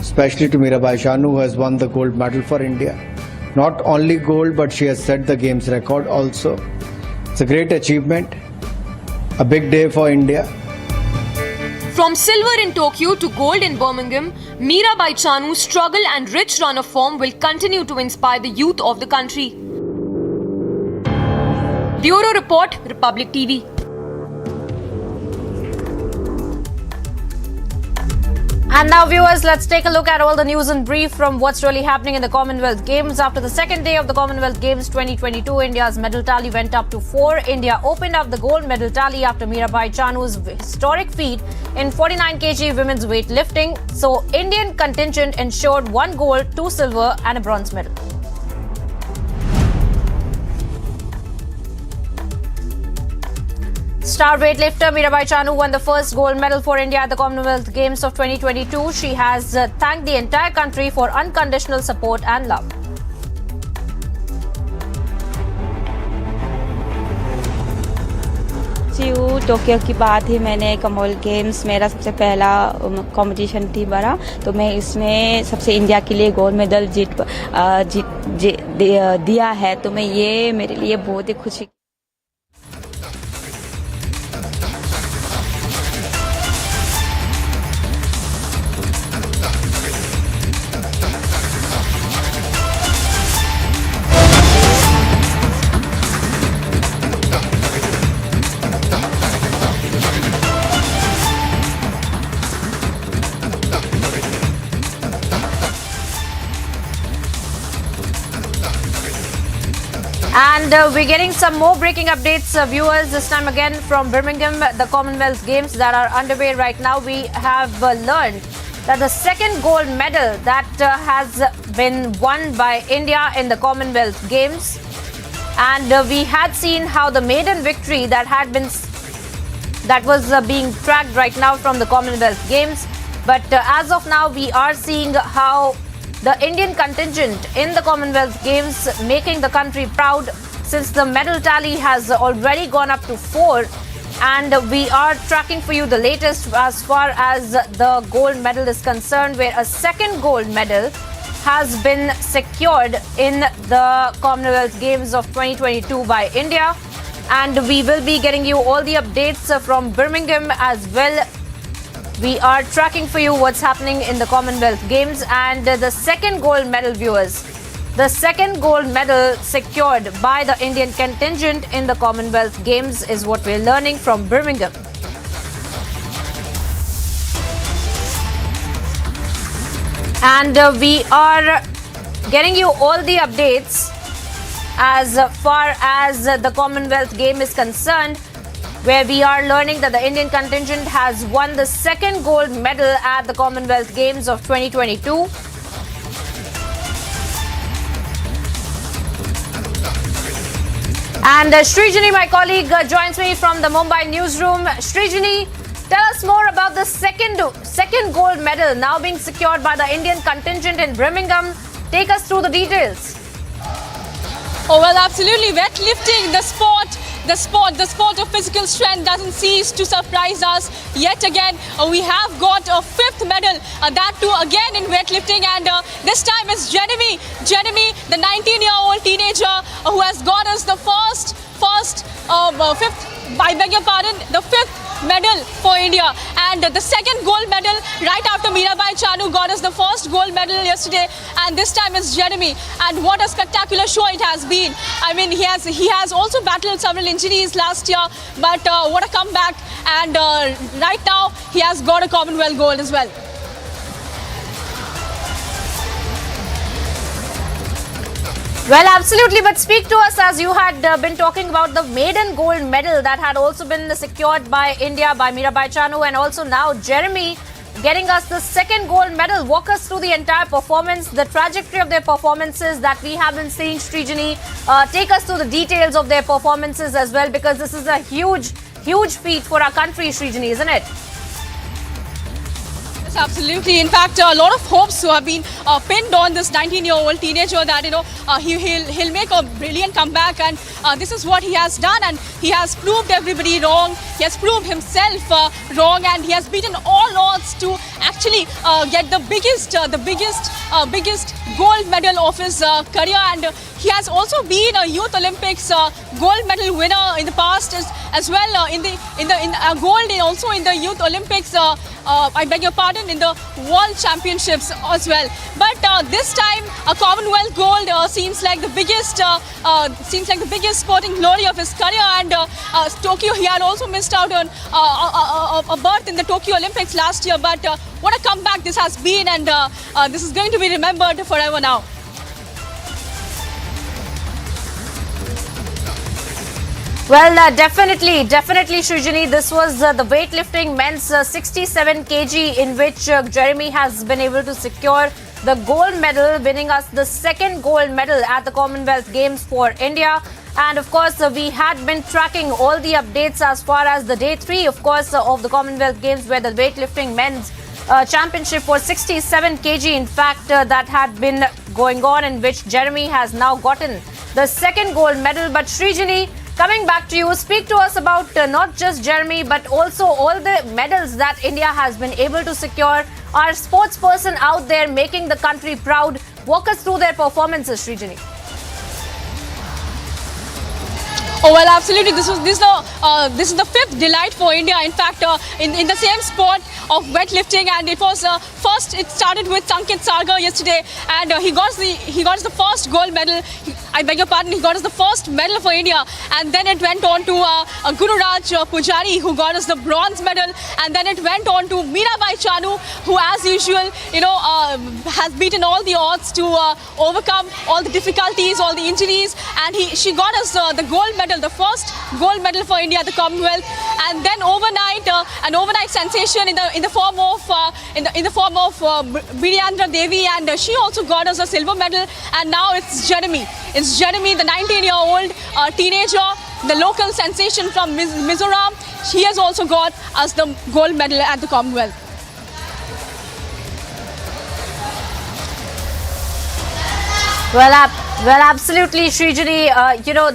especially to Mirabai Chanu, who has won the gold medal for India. Not only gold, but she has set the games record also. It's a great achievement, a big day for India. From silver in Tokyo to gold in Birmingham, Mirabai Chanu's struggle and rich run of form will continue to inspire the youth of the country. Bureau Report, Republic TV. And now, viewers, let's take a look at all the news in brief from what's really happening in the Commonwealth Games. After the second day of the Commonwealth Games 2022, India's medal tally went up to 4. India opened up the gold medal tally after Mirabai Chanu's historic feat in 49 kg women's weightlifting. So, Indian contingent ensured 1 gold, 2 silver and a bronze medal. Star weightlifter Mirabai Chanu won the first gold medal for India at the Commonwealth Games of 2022. She has thanked the entire country for unconditional support and love. Tokyo की बात ही मैंने Commonwealth games मेरा सबसे पहला competition थी बड़ा, तो मैं इसमें सबसे इंडिया के लिए गोल्ड मेडल दिया है, तो मैं ये मेरे लिए बहुत ही खुशी। And we're getting some more breaking updates, viewers, this time again from Birmingham, the Commonwealth Games that are underway right now. We have learned that the second gold medal that has been won by India in the Commonwealth Games. And we had seen how the maiden victory that was being tracked right now from the Commonwealth Games. But as of now, we are seeing how the Indian contingent in the Commonwealth Games making the country proud, since the medal tally has already gone up to 4, and we are tracking for you the latest as far as the gold medal is concerned, where a second gold medal has been secured in the Commonwealth Games of 2022 by India. And we will be getting you all the updates from Birmingham as well. We are tracking for you what's happening in the Commonwealth Games, and the second gold medal, viewers, the second gold medal secured by the Indian contingent in the Commonwealth Games is what we're learning from Birmingham. And we are getting you all the updates as far as the Commonwealth Game is concerned, where we are learning that the Indian contingent has won the second gold medal at the Commonwealth Games of 2022. And Srijani, my colleague, joins me from the Mumbai newsroom. Srijani, tell us more about the second gold medal now being secured by the Indian contingent in Birmingham. Take us through the details. Oh, well, absolutely. Weightlifting, the sport of physical strength doesn't cease to surprise us. Yet again, we have got a 5th medal, that too again in weightlifting, and this time it's Jeremy, the 19-year-old teenager who has got us the fifth medal for India, and the second gold medal right after Mirabai Chanu got us the first gold medal yesterday, and this time it's Jeremy. And what a spectacular show it has been. I mean, he has also battled several injuries last year, but what a comeback, and right now he has got a Commonwealth gold as well. Well, absolutely, but speak to us, as you had been talking about the maiden gold medal that had also been secured by India, by Mirabai Chanu, and also now Jeremy getting us the second gold medal. Walk us through the entire performance, the trajectory of their performances that we have been seeing, Srijani. Take us through the details of their performances as well, because this is a huge feat for our country, Srijani, isn't it? Yes, absolutely. In fact, a lot of hopes have been pinned on this 19-year-old teenager that he'll make a brilliant comeback, and this is what he has done, and he has proved everybody wrong. He has proved himself wrong, and he has beaten all odds to actually get the biggest gold medal of his career. And he has also been a Youth Olympics gold medal winner in the past as well. In gold and also in the Youth Olympics. I beg your pardon, in the World Championships as well. But this time, a Commonwealth gold seems like the biggest sporting glory of his career. And Tokyo, he had also missed out on a berth in the Tokyo Olympics last year. But what a comeback this has been, and this is going to be remembered forever now. Well, definitely, Srijani, this was the weightlifting men's 67 kg in which Jeremy has been able to secure the gold medal, winning us the second gold medal at the Commonwealth Games for India. And of course, we had been tracking all the updates as far as the day 3, of course, of the Commonwealth Games, where the weightlifting men's championship for 67 kg, in fact, that had been going on, in which Jeremy has now gotten the second gold medal. But Srijani, coming back to you, speak to us about not just Jeremy, but also all the medals that India has been able to secure. Our sports person out there making the country proud. Walk us through their performances, Srijani. Oh well, absolutely. This is the fifth delight for India. In fact, in the same sport of weightlifting, and it was first. It started with Sanket Sargar yesterday, and he got the first gold medal. I beg your pardon. He got us the first medal for India, and then it went on to Gururaj Pujari, who got us the bronze medal, and then it went on to Mirabai Chanu, who, as usual, has beaten all the odds to overcome all the difficulties, all the injuries, and she got us the gold medal, the first gold medal for India at the Commonwealth. And then overnight, an overnight sensation in the form of Biryandra Devi, and she also got us a silver medal. And now it's Jeremy. It's Jeremy, the 19-year-old teenager, the local sensation from Mizoram. He has also got us the gold medal at the Commonwealth. Well, absolutely, Srijani.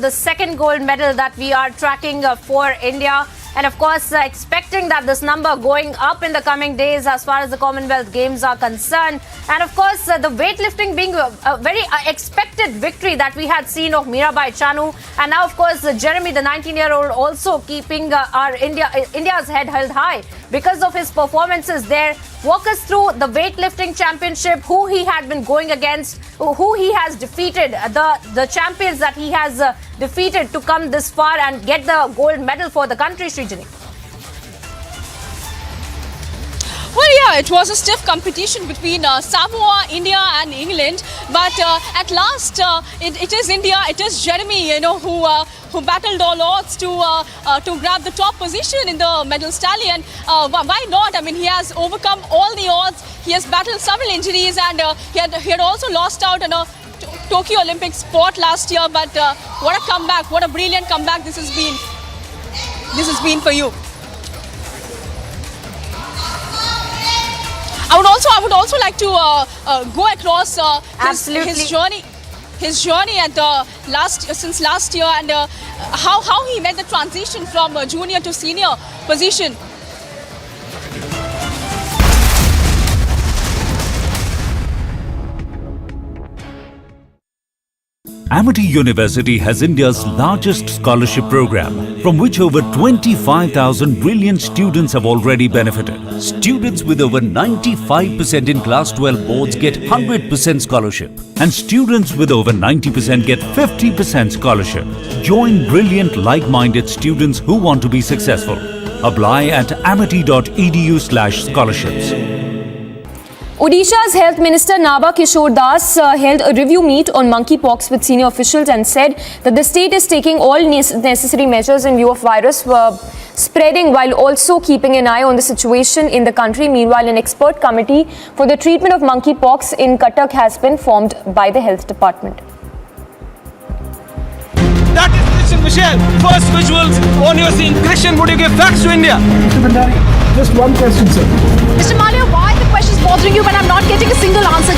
The second gold medal that we are tracking for India. And of course, expecting that this number going up in the coming days as far as the Commonwealth Games are concerned. And of course, the weightlifting being a very expected victory that we had seen of Mirabai Chanu. And now, of course, Jeremy, the 19-year-old, also keeping India's head held high because of his performances there. Walk us through the weightlifting championship, who he had been going against, who he has defeated, the champions that he has defeated to come this far and get the gold medal for the country, Srijani. Well, yeah, it was a stiff competition between Samoa, India and England. But at last, it is India, it is Jeremy, who battled all odds to grab the top position in the medal tally. And why not? I mean, he has overcome all the odds. He has battled several injuries, and he had also lost out on a Tokyo Olympic spot last year. But what a comeback, what a brilliant comeback this has been. This has been for you. I would also like to go across his journey at since last year, and how he made the transition from junior to senior position. Amity University has India's largest scholarship program, from which over 25,000 brilliant students have already benefited. Students with over 95% in Class 12 boards get 100% scholarship, and students with over 90% get 50% scholarship. Join brilliant like-minded students who want to be successful. Apply at amity.edu/scholarships. Odisha's Health Minister Naba Kishore Das held a review meet on monkeypox with senior officials and said that the state is taking all necessary measures in view of virus spreading, while also keeping an eye on the situation in the country. Meanwhile, an expert committee for the treatment of monkeypox in Cuttack has been formed by the Health Department. That is Christian Michelle. First visuals on your scene. Christian, would you give facts to India? Mr. Bhandari, just one question, sir. Mr. Malia, why the questions bothering you when I'm not getting a single answer?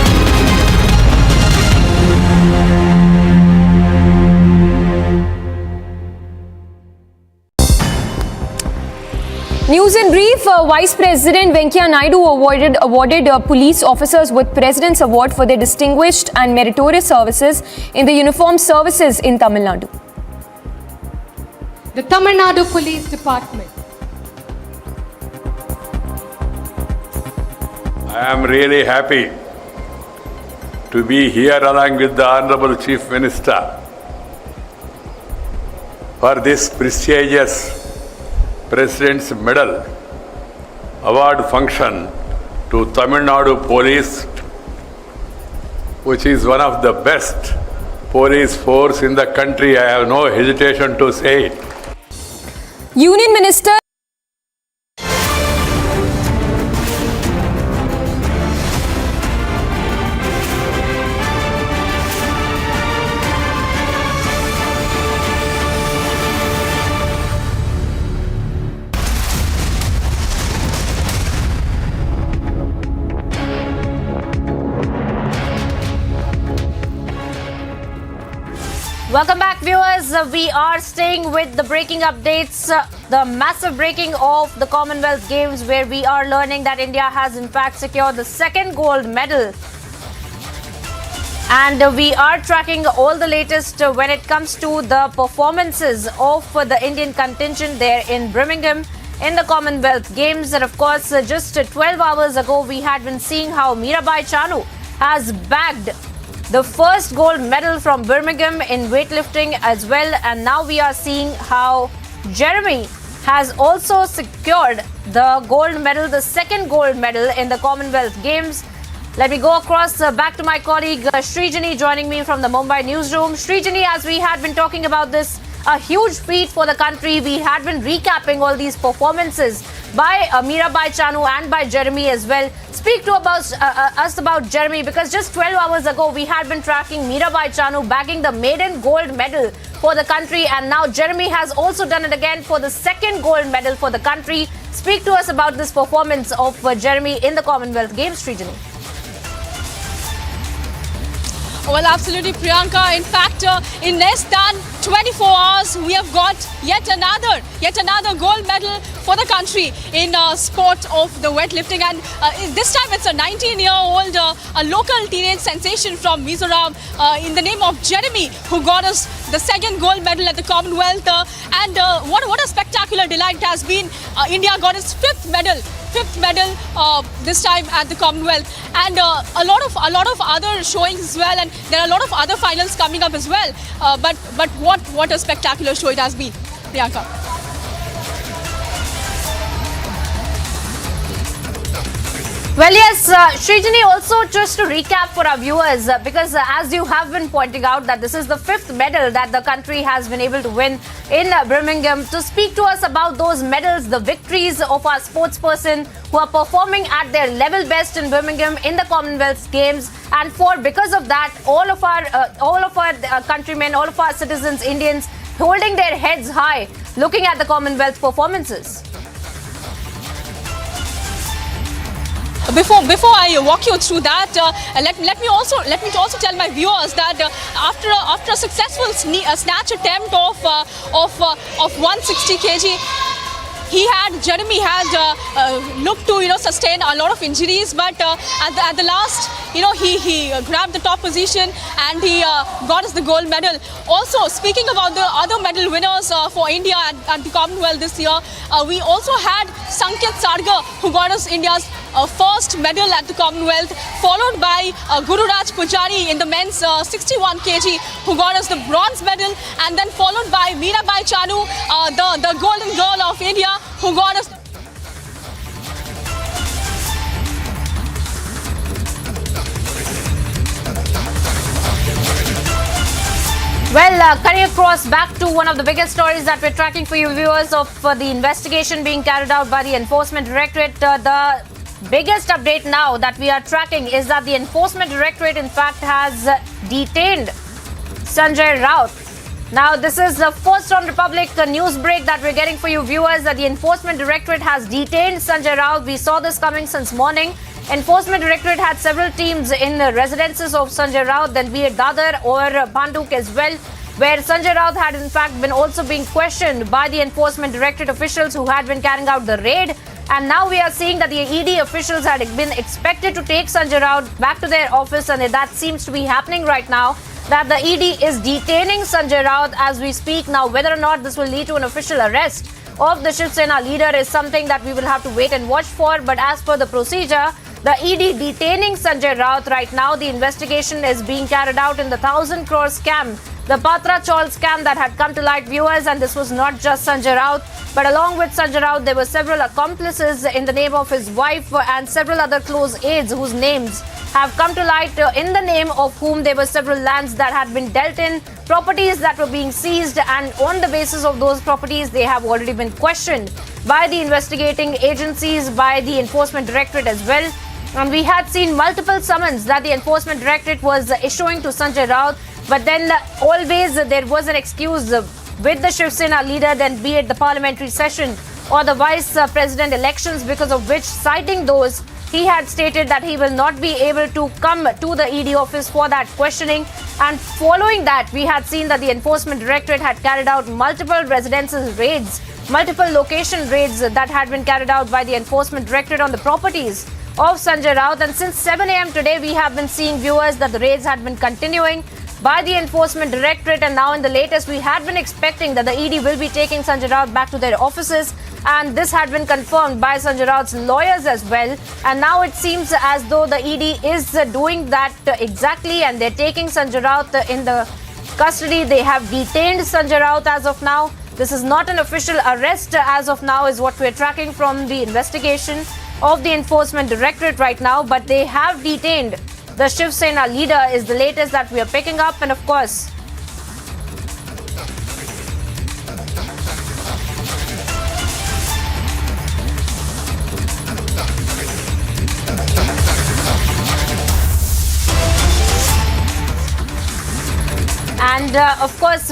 News in brief, Vice President Venkaiah Naidu awarded police officers with President's Award for their distinguished and meritorious services in the uniformed services in Tamil Nadu. The Tamil Nadu Police Department. I am really happy to be here along with the Honorable Chief Minister for this prestigious President's Medal award function to Tamil Nadu Police, which is one of the best police force in the country. I have no hesitation to say it. Union Minister Welcome back, viewers. We are staying with the breaking updates, the massive breaking of the Commonwealth Games, where we are learning that India has in fact secured the second gold medal. And we are tracking all the latest when it comes to the performances of the Indian contingent there in Birmingham in the Commonwealth Games. And of course, just 12 hours ago, we had been seeing how Mirabai Chanu has bagged the first gold medal from Birmingham in weightlifting as well. And now we are seeing how Jeremy has also secured the gold medal, the second gold medal in the Commonwealth Games. Let me go across back to my colleague Srijani joining me from the Mumbai newsroom. Srijani, as we had been talking about this, a huge feat for the country. We had been recapping all these performances by Mirabai Chanu and by Jeremy as well. Speak to us about Jeremy, because just 12 hours ago we had been tracking Mirabai Chanu bagging the maiden gold medal for the country, and now Jeremy has also done it again for the second gold medal for the country. Speak to us about this performance of Jeremy in the Commonwealth Games, Srijani. Well, absolutely, Priyanka. In fact, in less than 24 hours, we have got yet another gold medal for the country in sport of the weightlifting. And this time it's a 19-year-old, a local teenage sensation from Mizoram in the name of Jeremy, who got us the second gold medal at the Commonwealth. And what a spectacular delight it has been. India got its fifth medal this time at the Commonwealth, and a lot of other showings as well, and there are a lot of other finals coming up as well. But what a spectacular show it has been, Priyanka. Well, yes, Srijani, also just to recap for our viewers, because as you have been pointing out that this is the fifth medal that the country has been able to win in Birmingham. To speak to us about those medals, the victories of our sportsperson who are performing at their level best in Birmingham in the Commonwealth Games, and because of that, all of our countrymen, all of our citizens, Indians, holding their heads high, looking at the Commonwealth performances. Before I walk you through that, let me also tell my viewers that after a successful snatch attempt of 160 kg, Jeremy had looked to sustain a lot of injuries, but at the last, he grabbed the top position and he got us the gold medal. Also, speaking about the other medal winners for India at the Commonwealth this year, we also had Sanket Sargar, who got us India's first medal at the Commonwealth, followed by Gururaj Pujari in the men's 61 kg, who got us the bronze medal, and then followed by Mirabai Chanu, the golden girl of India, who got us. Well, cutting across back to one of the biggest stories that we're tracking for you viewers of the investigation being carried out by the Enforcement Directorate. The biggest update now that we are tracking is that the Enforcement Directorate in fact has detained Sanjay Raut. Now, this is the first on Republic news break that we're getting for you viewers, that the Enforcement Directorate has detained Sanjay Raut. We saw this coming since morning. Enforcement Directorate had several teams in the residences of Sanjay Raut, then be it Dadar or Bhanduk as well. where Sanjay Raut had in fact been also being questioned by the Enforcement Directorate officials who had been carrying out the raid. And now we are seeing that the ED officials had been expected to take Sanjay Raut back to their office, and that seems to be happening right now, that the ED is detaining Sanjay Raut as we speak. Now, whether or not this will lead to an official arrest of the Shiv Sena leader is something that we will have to wait and watch for. But as per the procedure, the ED detaining Sanjay Raut right now, the investigation is being carried out in the 1,000 crore scam, the Patra Chaul scam that had come to light, viewers. And this was not just Sanjay Raut, but along with Sanjay Raut, there were several accomplices in the name of his wife and several other close aides whose names have come to light, in the name of whom there were several lands that had been dealt in, properties that were being seized, and on the basis of those properties, they have already been questioned by the investigating agencies, by the Enforcement Directorate as well. And we had seen multiple summons that the Enforcement Directorate was issuing to Sanjay Raut, but then always there was an excuse with the Shiv Sena leader, then be it the parliamentary session or the vice president elections, because of which, citing those, he had stated that he will not be able to come to the ED office for that questioning. And following that, we had seen that the Enforcement Directorate had carried out multiple residential raids, multiple location raids that had been carried out by the Enforcement Directorate on the properties of Sanjay Raut. And since 7 a.m. today, we have been seeing, viewers, that the raids had been continuing by the Enforcement Directorate, and now in the latest, we had been expecting that the ED will be taking Sanjay Raut back to their offices, and this had been confirmed by Sanjay Raut's lawyers as well. And now it seems as though the ED is doing that exactly, and they're taking Sanjay Raut in the custody. They have detained Sanjay Raut as of now. This is not an official arrest as of now, is what we're tracking from the investigation of the Enforcement Directorate right now, but they have detained the Shiv Sena leader, is the latest that we are picking up. And of course,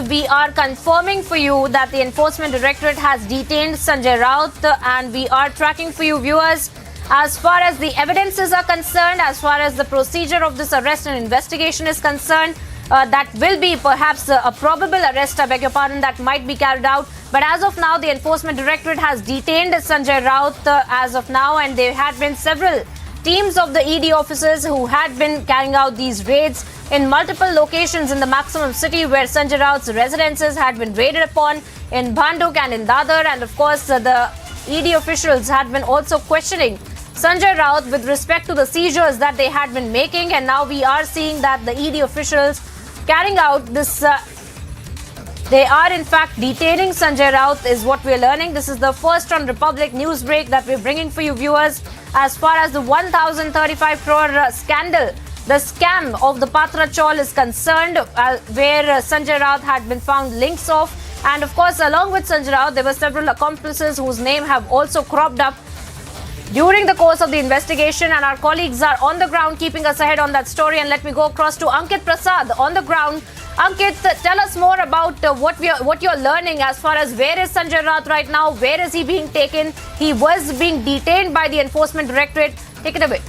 we are confirming for you that the Enforcement Directorate has detained Sanjay Raut, and we are tracking for you, viewers, as far as the evidences are concerned, as far as the procedure of this arrest and investigation is concerned. That will be perhaps a probable arrest, I beg your pardon, that might be carried out. But as of now, the Enforcement Directorate has detained Sanjay Raut as of now, and there had been several teams of the ED officers who had been carrying out these raids in multiple locations in the maximum city, where Sanjay Raut's residences had been raided upon, in Bhanduk and in Dadar. And of course, the ED officials had been also questioning Sanjay Raut with respect to the seizures that they had been making. And now we are seeing that the ED officials carrying out this, they are in fact detaining Sanjay Raut, is what we're learning. This is the first on Republic news break that we're bringing for you, viewers, as far as the 1,035 crore scandal, the scam of the Patra Chaul is concerned, where Sanjay Raut had been found links of. And of course, along with Sanjay Raut, there were several accomplices whose name have also cropped up during the course of the investigation, and our colleagues are on the ground keeping us ahead on that story. And let me go across to Ankit Prasad on the ground. Ankit, tell us more about what you're learning as far as where is Sanjay Raut right now, where is he being taken? He was being detained by the Enforcement Directorate. Take it away.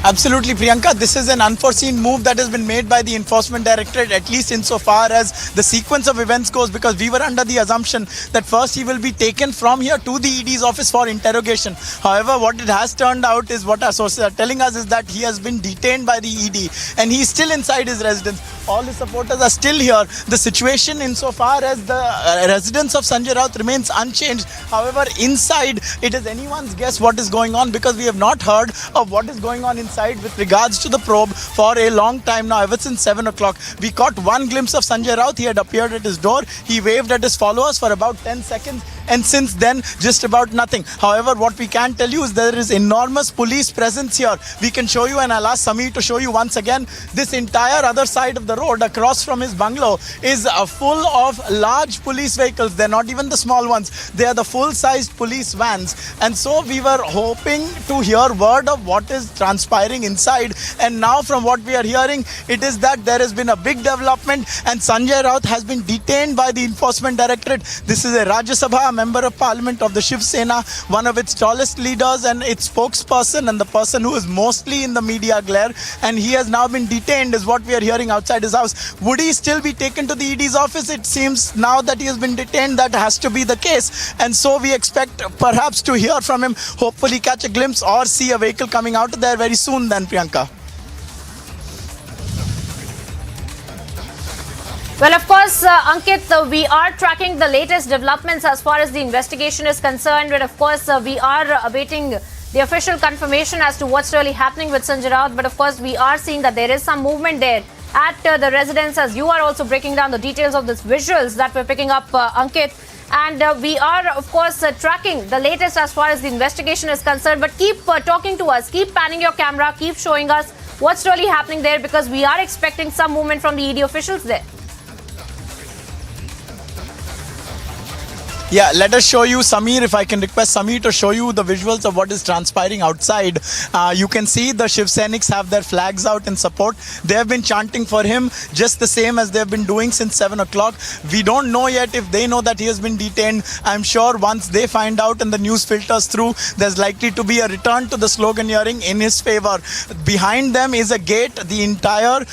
Absolutely, Priyanka. This is an unforeseen move that has been made by the Enforcement Directorate, at least insofar as the sequence of events goes, because we were under the assumption that first he will be taken from here to the ED's office for interrogation. However, what it has turned out is, what our sources are telling us, is that he has been detained by the ED and he's still inside his residence. All his supporters are still here. The situation insofar as the residence of Sanjay Raut remains unchanged. However, inside, it is anyone's guess what is going on, because we have not heard of what is going on inside with regards to the probe for a long time now, ever since 7 o'clock. We caught one glimpse of Sanjay Raut. He had appeared at his door. He waved at his followers for about 10 seconds. And since then, just about nothing. However, what we can tell you is there is enormous police presence here. We can show you, and I'll ask Samir to show you once again. This entire other side of the road across from his bungalow is full of large police vehicles. They're not even the small ones. They are the full-sized police vans. And so we were hoping to hear word of what is transpiring transpiring inside. And now from what we are hearing, it is that there has been a big development and Sanjay Raut has been detained by the Enforcement Directorate. This is a Rajya Sabha, a member of Parliament of the Shiv Sena, one of its tallest leaders and its spokesperson and the person who is mostly in the media glare. And he has now been detained is what we are hearing outside his house. Would he still be taken to the ED's office? It seems now that he has been detained, that has to be the case. And so we expect perhaps to hear from him, hopefully catch a glimpse or see a vehicle coming out there very soon then, Priyanka. Well, of course, Ankit, we are tracking the latest developments as far as the investigation is concerned. But of course, we are awaiting the official confirmation as to what's really happening with Sanjay Raut. But of course, we are seeing that there is some movement there at the residence, as you are also breaking down the details of these visuals that we're picking up, Ankit. And we are, of course, tracking the latest as far as the investigation is concerned. But keep talking to us, keep panning your camera, keep showing us what's really happening there, because we are expecting some movement from the ED officials there. Yeah, let us show you, Samir, if I can request Samir to show you the visuals of what is transpiring outside. You can see the Shiv Sainiks have their flags out in support. They have been chanting for him just the same as they have been doing since 7 o'clock. We don't know yet if they know that he has been detained. I'm sure once they find out and the news filters through, there's likely to be a return to the sloganeering in his favor. Behind them is a gate. The entire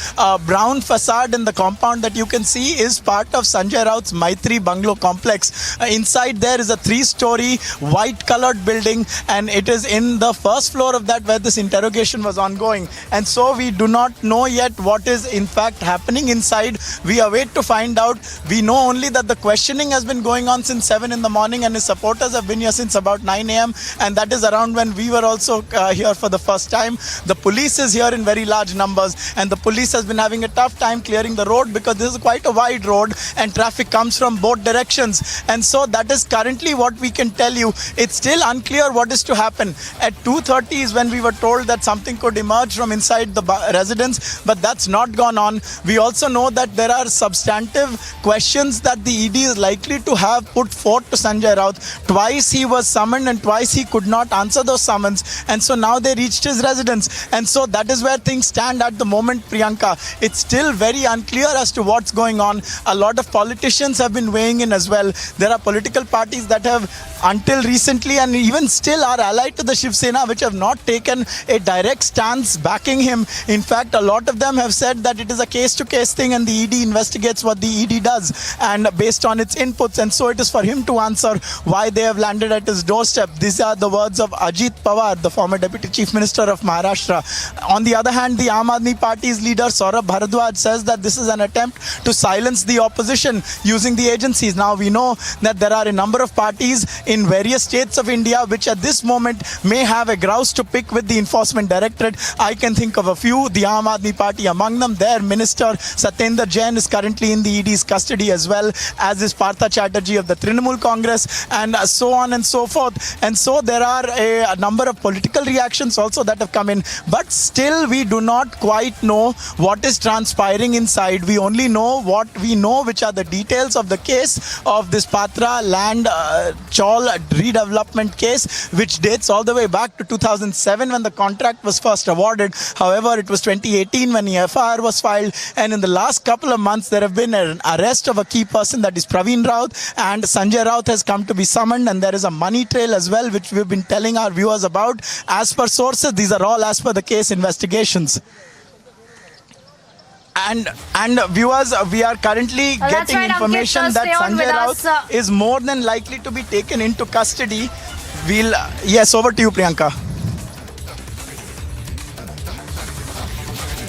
brown facade in the compound that you can see is part of Sanjay Raut's Maitri Bungalow complex. Inside there is a 3-story white colored building, and it is in the first floor of that where this interrogation was ongoing. And so we do not know yet what is in fact happening inside. We await to find out. We know only that the questioning has been going on since 7 in the morning and his supporters have been here since about 9 a.m. and that is around when we were also here for the first time. The police is here in very large numbers, and the police has been having a tough time clearing the road because this is quite a wide road and traffic comes from both directions. And so that is currently what we can tell you. It's still unclear what is to happen. At 2:30 is when we were told that something could emerge from inside the residence, but that's not gone on. We also know that there are substantive questions that the ED is likely to have put forth to Sanjay Raut. Twice he was summoned and twice he could not answer those summons, and so now they reached his residence. And so that is where things stand at the moment, Priyanka. It's still very unclear as to what's going on. A lot of politicians have been weighing in as well. There are political parties that have until recently and even still are allied to the Shiv Sena, which have not taken a direct stance backing him. In fact, a lot of them have said that it is a case-to-case thing and the ED investigates what the ED does and based on its inputs, and so it is for him to answer why they have landed at his doorstep. These are the words of Ajit Pawar, the former Deputy Chief Minister of Maharashtra. On the other hand, the Aam Aadmi Party's leader Saurabh Bharadwaj says that this is an attempt to silence the opposition using the agencies. Now we know that there are a number of parties in various states of India which at this moment may have a grouse to pick with the Enforcement Directorate. I can think of a few, the Aam Aadmi Party among them. Their minister Satyendra Jain is currently in the ED's custody as well, as is Partha Chatterjee of the Trinamool Congress, and so on and so forth. And so there are a number of political reactions also that have come in, but still we do not quite know what is transpiring inside. We only know what we know, which are the details of the case of this Patra land chawl redevelopment case, which dates all the way back to 2007 when the contract was first awarded. However, it was 2018 when the FIR was filed, and in the last couple of months there have been an arrest of a key person, that is Praveen Raut, and Sanjay Raut has come to be summoned, and there is a money trail as well which we've been telling our viewers about. As per sources, these are all as per the case investigations. And viewers, we are currently getting information that Sanjay Raut is more than likely to be taken into custody. Yes, over to you, Priyanka.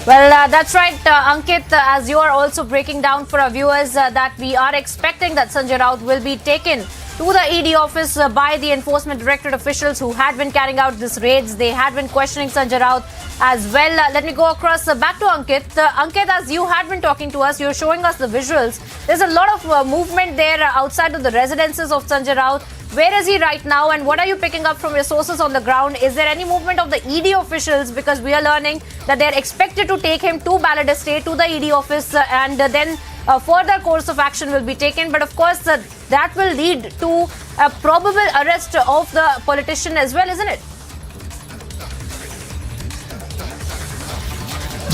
Well, that's right, Ankit, as you are also breaking down for our viewers that we are expecting that Sanjay Raut will be taken to the ED office by the Enforcement Directorate officials who had been carrying out these raids. They had been questioning Sanjay Raut as well. Let me go across back to Ankit. Ankit, as you had been talking to us, you're showing us the visuals. There's a lot of movement there outside of the residences of Sanjay Raut. Where is he right now, and what are you picking up from your sources on the ground? Is there any movement of the ED officials? Because we are learning that they're expected to take him to Ballad Estate, to the ED office, and then a further course of action will be taken. But of course, that will lead to a probable arrest of the politician as well, isn't it?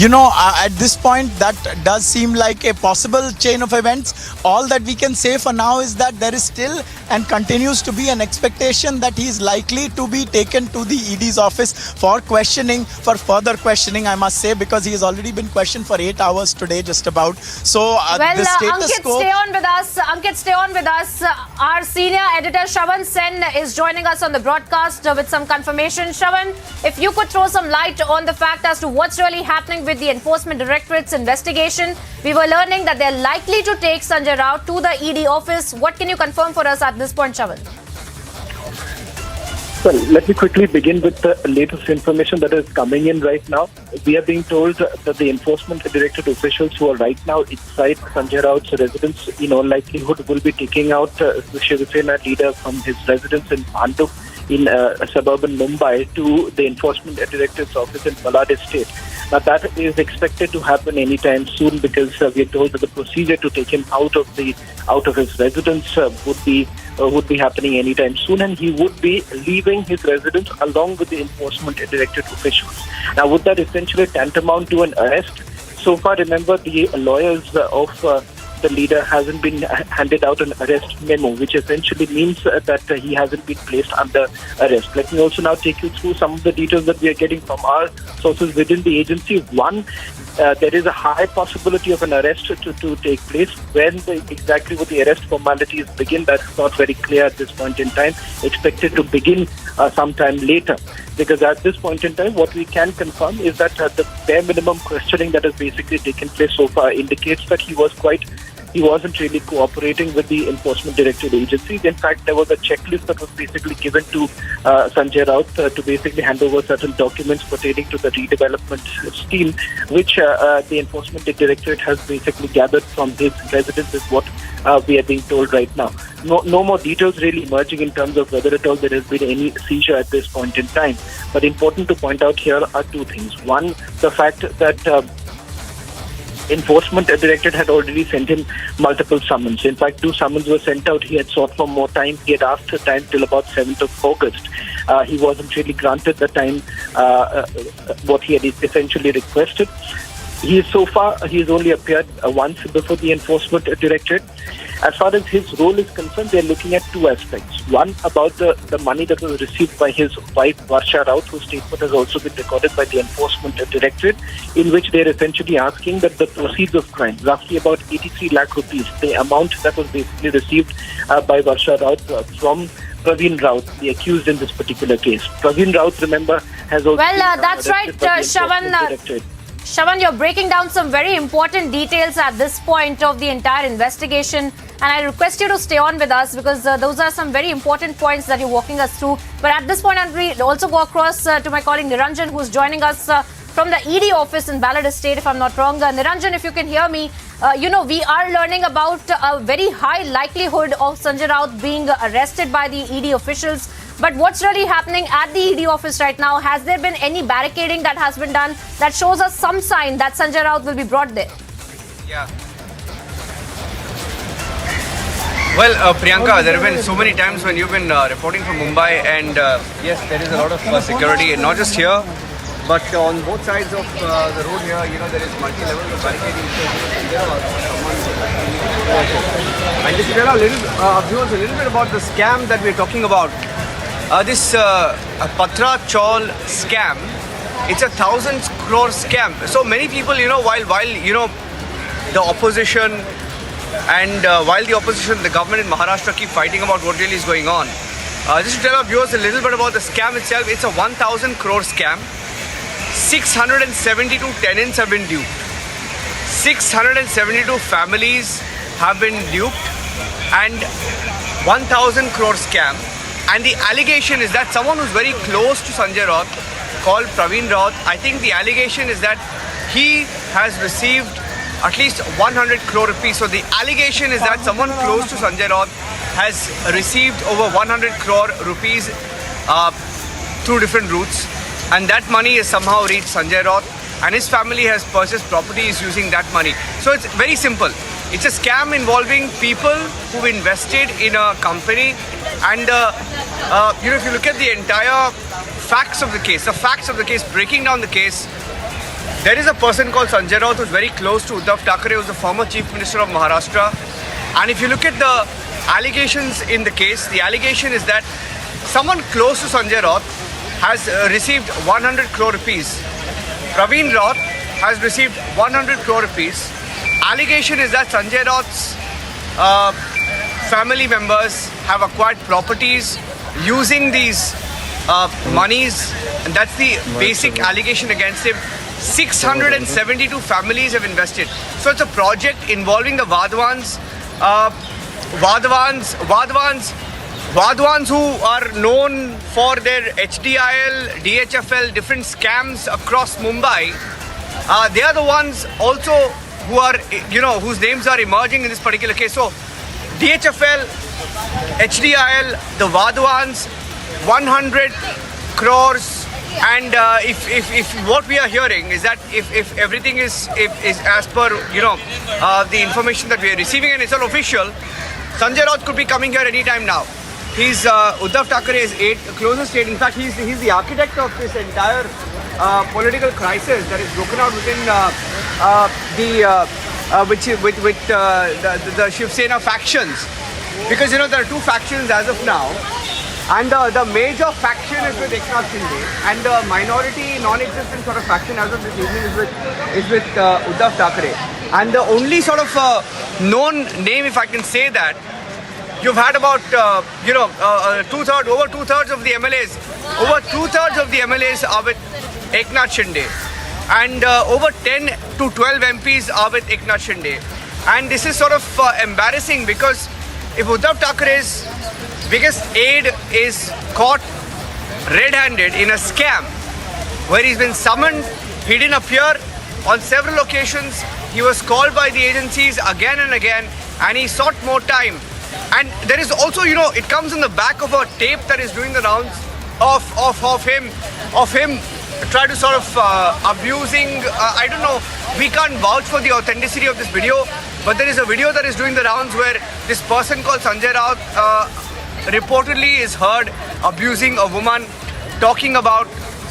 At this point, that does seem like a possible chain of events. All that we can say for now is that there is still and continues to be an expectation that he is likely to be taken to the ED's office for questioning, for further questioning, I must say, because he has already been questioned for 8 hours today, just about. So, the status Ankit, quo... stay on with us. Ankit, stay on with us. Our senior editor, Shravan Sen, is joining us on the broadcast with some confirmation. Shravan, if you could throw some light on the fact as to what's really happening with the Enforcement Directorate's investigation. We were learning that they're likely to take Sanjay Raut to the ED office. What can you confirm for us at this point, Shravan? Well, let me quickly begin with the latest information that is coming in right now. We are being told that the Enforcement Directorate officials who are right now inside Sanjay Raut's residence, in all likelihood, will be taking out the Shiv Sena leader from his residence in Panduk in suburban Mumbai to the Enforcement Directorate's office in Balad Estate. Now, that is expected to happen anytime soon because we are told that the procedure to take him out of his residence would be happening anytime soon, and he would be leaving his residence along with the Enforcement Directorate officials. Now, would that essentially tantamount to an arrest? So far, remember, the lawyers of the leader hasn't been handed out an arrest memo, which essentially means that he hasn't been placed under arrest. Let me also now take you through some of the details that we are getting from our sources within the agency. One, there is a high possibility of an arrest to take place. When exactly would the arrest formalities begin? That's not very clear at this point in time. Expected to begin sometime later. Because at this point in time, what we can confirm is that the bare minimum questioning that has basically taken place so far indicates that he wasn't really cooperating with the Enforcement Directorate agencies. In fact, there was a checklist that was basically given to Sanjay Raut to basically hand over certain documents pertaining to the redevelopment scheme, which the Enforcement Directorate has basically gathered from his residence, is what we are being told right now. No more details really emerging in terms of whether at all there has been any seizure at this point in time. But important to point out here are two things. One, the fact that Enforcement Directorate had already sent him multiple summons. In fact, 2 summons were sent out. He had sought for more time. He had asked for time till about 7th of August. He wasn't really granted the time what he had essentially requested. He's only appeared once before the Enforcement Directorate. As far as his role is concerned, they're looking at 2 aspects. One, about the money that was received by his wife, Varsha Raut, whose statement has also been recorded by the Enforcement Directorate, in which they're essentially asking that the proceeds of crime, roughly about 83 lakh rupees, the amount that was basically received by Varsha Raut from Praveen Raut, the accused in this particular case. Praveen Raut, remember, has also... Well, that's right, Shravan, you're breaking down some very important details at this point of the entire investigation, and I request you to stay on with us because those are some very important points that you're walking us through. But at this point, I'll also go across to my colleague Niranjan, who's joining us from the ED office in Balad Estate, if I'm not wrong. Niranjan, if you can hear me, we are learning about a very high likelihood of Sanjay Raut being arrested by the ED officials. But what's really happening at the ED office right now? Has there been any barricading that has been done that shows us some sign that Sanjay Raut will be brought there? Yeah. Well, Priyanka, there have been so many times when you've been reporting from Mumbai, and yes, there is a lot of security, and not just here, but on both sides of the road here, there is multi-level of barricading. And just to tell our viewers a little bit about the scam that we're talking about. This Patra Chaul scam, it's a 1,000 crore scam. So many people, while the opposition and the government in Maharashtra keep fighting about what really is going on. Just to tell our viewers a little bit about the scam itself, it's a 1,000 crore scam. 672 tenants have been duped. 672 families have been duped, and 1,000 crore scam. And the allegation is that someone who's very close to Sanjay Raut, called Praveen Raut, I think the allegation is that he has received at least 100 crore rupees. So the allegation is that someone close to Sanjay Raut has received over 100 crore rupees through different routes. And that money has somehow reached Sanjay Raut, and his family has purchased properties using that money. So it's very simple. It's a scam involving people who invested in a company, and if you look at the entire facts of the case, breaking down the case, There is a person called Sanjay Raut who's very close to Uddhav Thackeray, who's the former Chief Minister of Maharashtra. And if you look at the allegations in the case, the allegation is that someone close to Sanjay Raut has received 100 crore rupees. Praveen Raut has received 100 crore rupees. Allegation is that Sanjay Raut's family members have acquired properties using these monies, and that's the basic allegation against him. 672 families have invested. So it's a project involving the Vadhvans who are known for their HDIL, DHFL, different scams across Mumbai. They are the ones also who are, whose names are emerging in this particular case. So DHFL, HDIL, the Vadhvans, 100 crores. And if what we are hearing is that if everything is as per the information that we are receiving, and it's all official, Sanjay Raut could be coming here anytime now. He's Uddhav Thackeray's closest aide. In fact, he's the architect of this entire political crisis that is broken out within the Shiv Sena factions. Because there are two factions as of now. And the major faction is with Eknath Shinde, and the minority, non-existent sort of faction as of this evening is with Uddhav Thackeray. And the only sort of known name, if I can say that, you've had about over two-thirds of the MLAs. Over two-thirds of the MLAs are with Eknath Shinde, and over 10 to 12 MPs are with Eknath Shinde. And this is sort of embarrassing, because if Uddhav Thackeray's biggest aide is caught red-handed in a scam where he's been summoned, he didn't appear on several occasions, he was called by the agencies again and again, and he sought more time. And there is also, it comes in the back of a tape that is doing the rounds of him try to sort of abusing, I don't know, we can't vouch for the authenticity of this video, but there is a video that is doing the rounds where this person called Sanjay Raut reportedly is heard abusing a woman, talking about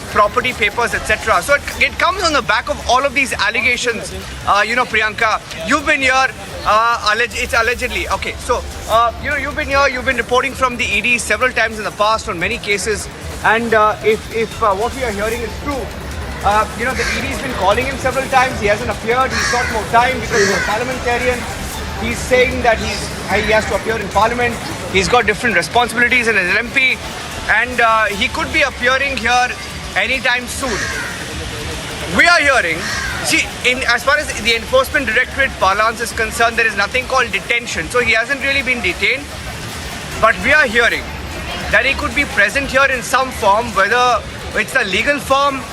property papers, etc. So it comes on the back of all of these allegations. Priyanka, you've been here, it's allegedly. Okay, so, you've been here, you've been reporting from the ED several times in the past on many cases. And if what we are hearing is true, the ED has been calling him several times, he hasn't appeared, he sought more time because he's a parliamentarian. He's saying that he has to appear in Parliament. He's got different responsibilities as an MP, and he could be appearing here anytime soon. We are hearing, as far as the Enforcement Directorate parlance is concerned, there is nothing called detention. So he hasn't really been detained, but we are hearing that he could be present here in some form, whether it's the legal form,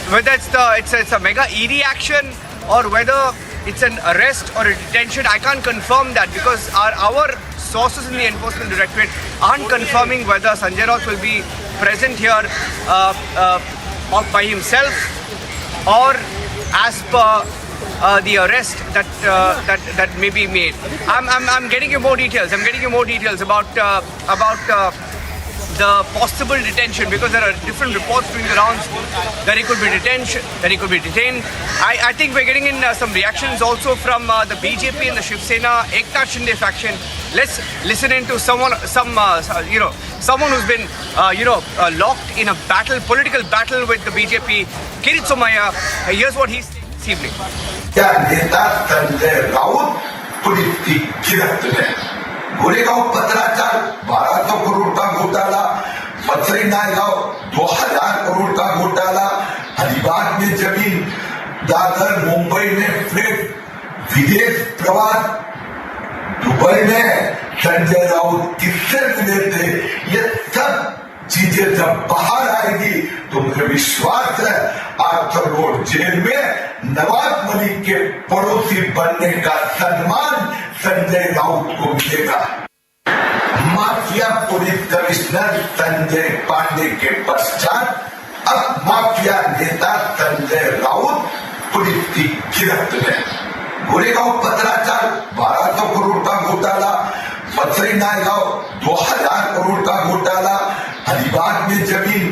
whether it's a mega ED action, or whether it's an arrest or a detention. I can't confirm that because our sources in the Enforcement Directorate aren't confirming whether Sanjay Raut will be present here by himself or as per the arrest that may be made. I'm getting you more details. I'm getting you more details about the possible detention, because there are different reports doing the rounds that he could be detained. I think we're getting in some reactions also from the BJP and the Shiv Sena Eknath Shinde faction. Let's listen into someone who's been locked in a political battle with the BJP. Kirit Somaya, here's what he's saying this evening. Sanjay Raut police की गिरफ्त में गोरेगांव पत्राचार 1200 करोड़ का घोटाला, मथुरई नायगांव 2000 करोड़ का घोटाला, अलीबाग में जमीन, दादर मुंबई में फ्लैट, विदेश प्रवास, दुबई में संजय राउत किससे मिले थे, ये सब चीजें जब बाहर आएगी तो मुझे विश्वास है आर्थर रोड जेल में नवाज मलिक के पड़ोसी बनने का सम्मान संजय राउत को मिलेगा। Mafia police commissioner Sanjay Pandey के पश्चात अब माफिया नेता संजय राउत पुलिस की गिरफ्त में। गोरेगांव पत्राचार 1200 करोड़ का घोटाला, मथुरई नायगांव 2000 करोड़ का घोटाला, अलीबाग में जमीन,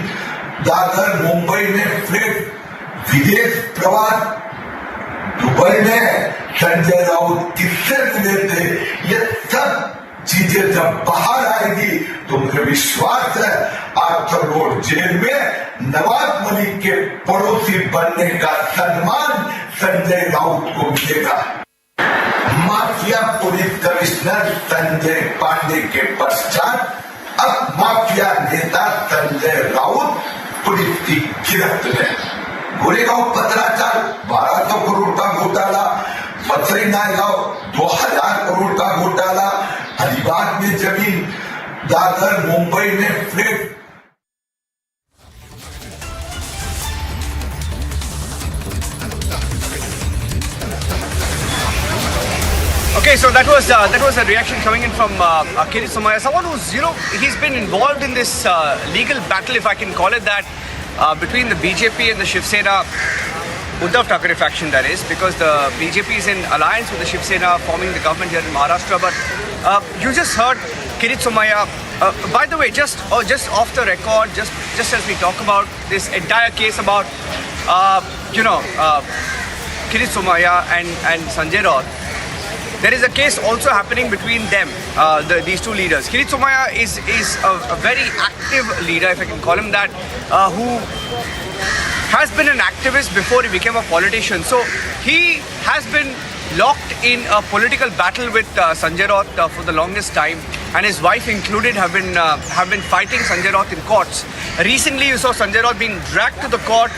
दादर मुंबई में फ्लैट, विदेश प्रवास दुबई में संजय राउत किससे मिले थे, ये सब चीजें जब बाहर आएगी तो मुझे विश्वास है आर्थर रोड जेल में नवाज मलिक के पड़ोसी बनने का सम्मान संजय राउत को मिलेगा। Mafia police commissioner Sanjay Pandey के पश्चात अब माफिया नेता संजय राउत पुलिस की गिरफ्त में। गोरेगांव पत्राचार 1200 करोड़ का घोटाला, मथुरा नायगांव 2000 करोड़ का घोटाला, अलीबाग में जमीन, दादर मुंबई में flat. Okay, so that was a reaction coming in from Kirit Somaiya, someone who's he's been involved in this legal battle, if I can call it that, between the BJP and the Shiv Sena, Uddhav Thackeray faction, that is, because the BJP is in alliance with the Shiv Sena forming the government here in Maharashtra. But you just heard Kirit Somaiya. By the way, just off the record, just as we talk about this entire case about Kirit Somaiya and Sanjay Raut, there is a case also happening between them, these two leaders. Kirit Somaiya is a very active leader, if I can call him that, who has been an activist before he became a politician. So he has been locked in a political battle with Sanjay Raut for the longest time, and his wife included have been fighting Sanjay Raut in courts. Recently, you saw Sanjay Raut being dragged to the court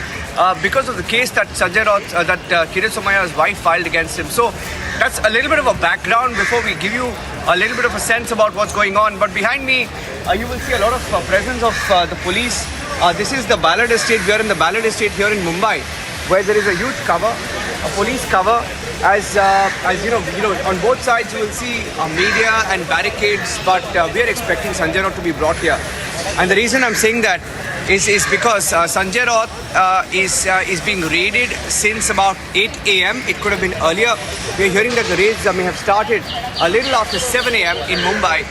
because of the case that Kirit Somaiya's wife filed against him. So that's a little bit of a background before we give you a little bit of a sense about what's going on. But behind me, you will see a lot of presence of the police. This is the Ballard Estate. We are in the Ballard Estate here in Mumbai, where there is a huge cover, a police cover. As you know, on both sides you will see media and barricades. But we are expecting Sanjay Raut to be brought here. And the reason I'm saying that is because Sanjay Raut is being raided since about 8 a.m. It could have been earlier. We're hearing that the raids may have started a little after 7 a.m. in Mumbai,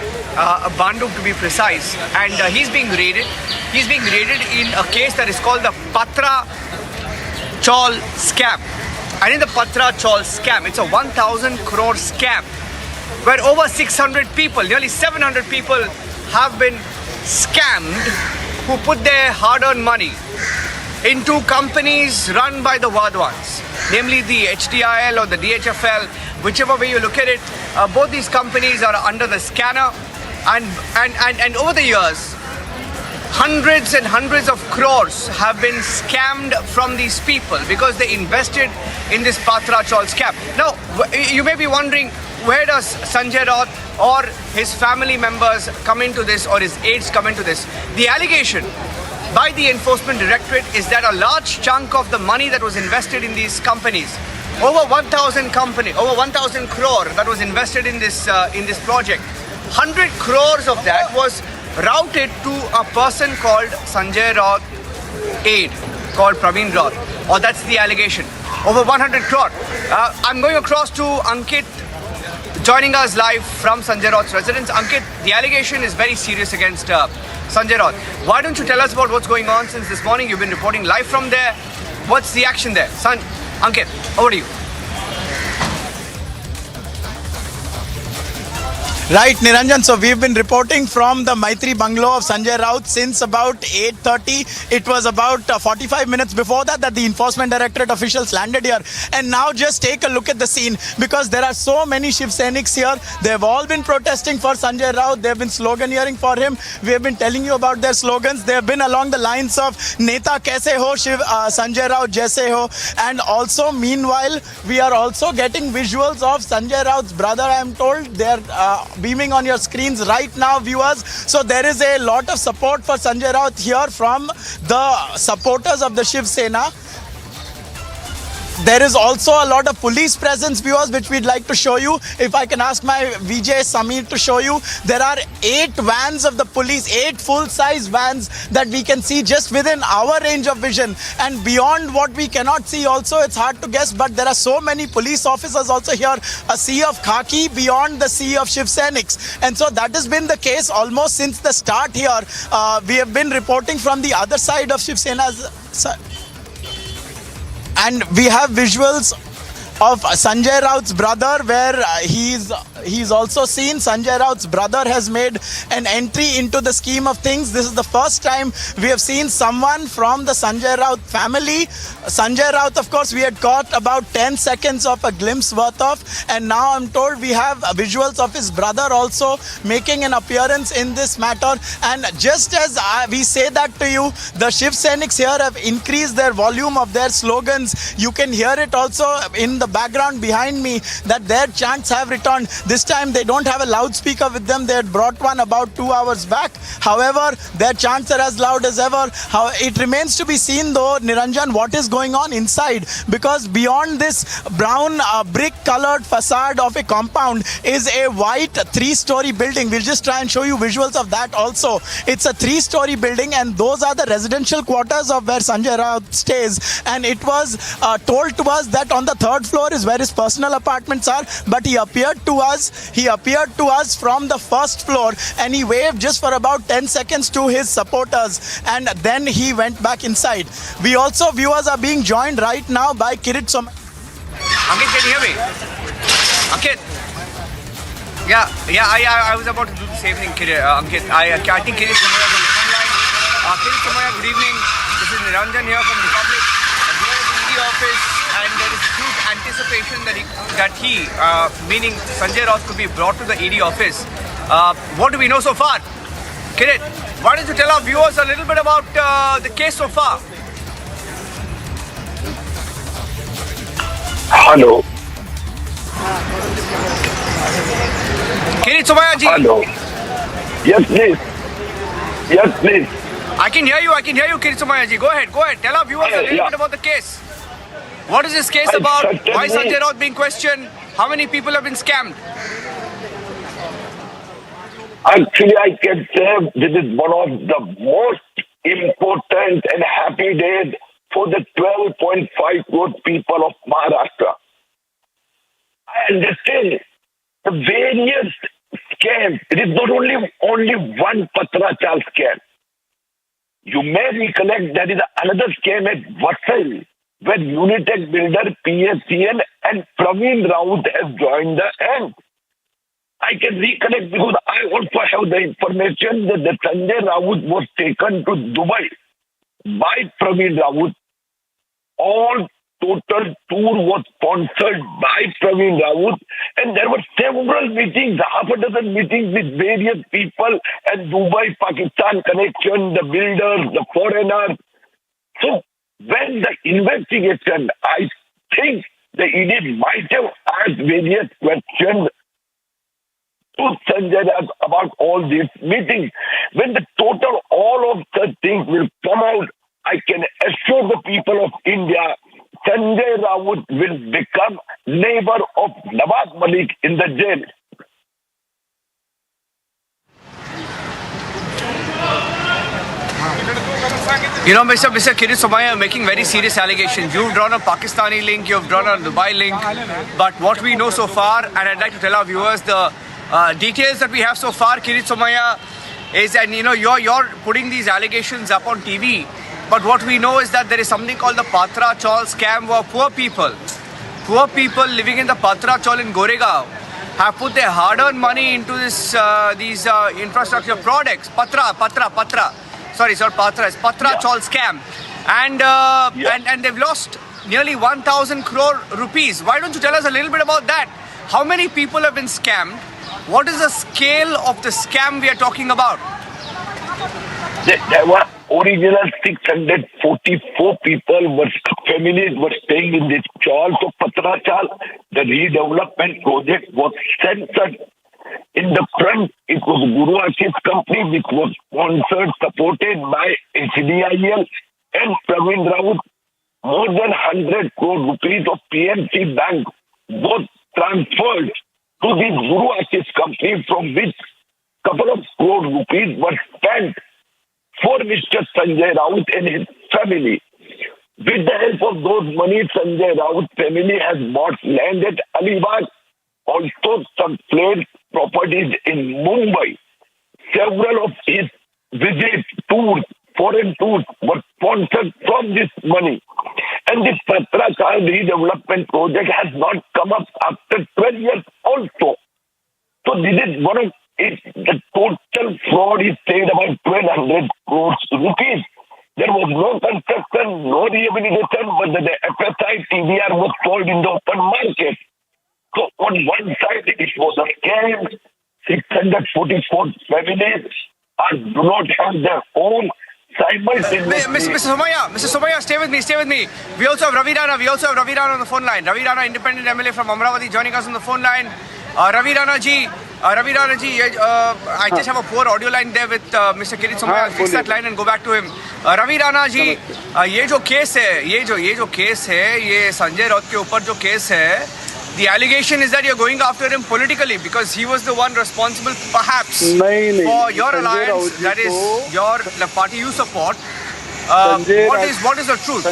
Bandung to be precise. And he's being raided. He's being raided in a case that is called the Patra Chaul scam. And in the Patra Chaul scam, it's a 1,000 crore scam where over 600 people, nearly 700 people have been scammed, who put their hard-earned money into companies run by the Vadwans, namely the HDIL or the DHFL, whichever way you look at it. Both these companies are under the scanner, and over the years, hundreds and hundreds of crores have been scammed from these people because they invested in this Patra Chaul scam. Now, you may be wondering, where does Sanjay Raut or his family members come into this, or his aides come into this? The allegation by the Enforcement Directorate is that a large chunk of the money that was invested in these companies, over 1,000 crore that was invested in this project, 100 crores of that was routed to a person called Sanjay Raut aide, called Praveen Raut, or that's the allegation. Over 100 crore. I'm going across to Ankit, joining us live from Sanjay Raut's residence. Ankit, the allegation is very serious against Sanjay Raut. Why don't you tell us about what's going on since this morning? You've been reporting live from there. What's the action there? Ankit, over to you. Right, Niranjan. So we've been reporting from the Maitri bungalow of Sanjay Raut since about 8:30. It was about 45 minutes before that the Enforcement Directorate officials landed here. And now just take a look at the scene, because there are so many Shiv Sainiks here. They've all been protesting for Sanjay Raut. They've been sloganeering for him. We have been telling you about their slogans. They have been along the lines of Neta Kaise Ho, Sanjay Raut Jaise Ho. And also, meanwhile, we are also getting visuals of Sanjay Raut's brother, I am told. They're beaming on your screens right now, viewers. So there is a lot of support for Sanjay Raut here from the supporters of the Shiv Sena. There is also a lot of police presence, viewers, which we'd like to show you. If I can ask my VJ Samir to show you, there are 8 vans of the police, 8 full-size vans that we can see just within our range of vision. And beyond what we cannot see also, it's hard to guess, but there are so many police officers also here, a sea of khaki beyond the sea of Shiv Sainiks. And so that has been the case almost since the start here. We have been reporting from the other side of Shiv Sena's side. And we have visuals of Sanjay Raut's brother, where he's also seen. Sanjay Raut's brother has made an entry into the scheme of things. This is the first time we have seen someone from the Sanjay Raut family. Sanjay Raut, of course, we had caught about 10 seconds of a glimpse worth of, and now I'm told we have visuals of his brother also making an appearance in this matter. And just as we say that to you, the Shiv Sainiks here have increased their volume of their slogans. You can hear it also in the background behind me that their chants have returned. This time they don't have a loudspeaker with them. They had brought one about 2 hours back. However, their chants are as loud as ever. It remains to be seen though, Niranjan, what is going on inside, because beyond this brown brick colored facade of a compound is a white 3-story building. We'll just try and show you visuals of that also. It's a 3-story building, and those are the residential quarters of where Sanjay Raut stays. And it was told to us that on the 3rd floor is where his personal apartments are, but he appeared to us from the 1st floor, and he waved just for about 10 seconds to his supporters, and then he went back inside. We also, viewers, are being joined right now by Kirit Somaya. Ankit, can you hear me? Ankit? Yeah, I was about to do the same thing, Ankit. I think Kirit Somaya is on the phone line. Kirit Somaya, good evening. This is Niranjan here from Republic. We are at the ED office, and there is huge anticipation that he, meaning Sanjay Raut, could be brought to the ED office. What do we know so far? Kirit, why don't you tell our viewers a little bit about the case so far? Hello. Kirit Somaya ji. Hello. Yes, please. Yes, please. I can hear you, Kirit Somaya ji. Go ahead. Tell our viewers a little bit about the case. What is this case about? Why is Sanjay Raut being questioned? How many people have been scammed? Actually, I can say this is one of the most important and happy days for the 12.5 crore people of Maharashtra. I understand the various scams. It is not only one Patrachal scam. You may recollect there is another scam at Vasai, where Unitech builder PSCL and Praveen Raut have joined the hand. I can recollect because I also have the information that the Sanjay Raut was taken to Dubai by Praveen Raut. All total tour was sponsored by Praveen Raut, and there were several meetings, half a dozen meetings with various people and Dubai-Pakistan connection, the builders, the foreigners. So when the investigation, I think the ED might have asked various questions to Sanjay Raut about all these meetings. When the total, all of such things will come out, I can assure the people of India, Sanjay Raut will become neighbor of Nawaz Malik in the jail. You know, Mr. Kirit Somaya, making very serious allegations. You've drawn a Pakistani link, you've drawn a Dubai link, but what we know so far, and I'd like to tell our viewers the details that we have so far, Kirit Somaya, is, and you know, you're putting these allegations up on TV, but what we know is that there is something called the Patra Chaul scam, where poor people living in the Patra Chaul in Goregaon have put their hard-earned money into these infrastructure products. Sorry, it's not Patra, it's Patra Chaul scam. And they've lost nearly 1,000 crore rupees. Why don't you tell us a little bit about that? How many people have been scammed? What is the scale of the scam we are talking about? There were original 644 people, families were staying in this chawl. So Patra Chaul, the redevelopment project was censored. In the front, it was Guru Ashish company, which was sponsored, supported by HDIL and Praveen Raut. More than 100 crore rupees of PNC Bank was transferred to the Guru Ashish company, from which couple of crore rupees were spent for Mr. Sanjay Raut and his family. With the help of those money, Sanjay Raut family has bought land at Alibag, also some flared properties in Mumbai. Several of his visits, tours, foreign tours were sponsored from this money. And And the Patrakar redevelopment project has not come up after 12 years also. So this is one of the total fraud is said about 1,200 crores rupees. There was no construction, no rehabilitation, but the FSI TBR was sold in the open market. So on one side it was a scam. 644 families do not have their own. Mr. Somaya, stay with me. We also have Ravi Rana on the phone line. Ravi Rana, independent MLA from Amravati, joining us on the phone line. Ravi Rana ji, I just have a poor audio line there with Mr. Kirit Somaya. I'll fix that line and go back to him. Ravi Rana ji, ये जो case है, ये संजय राउत के ऊपर जो case है, the allegation is that you're going after him politically because he was the one responsible, perhaps, for your alliance. That is the party you support. What is the truth?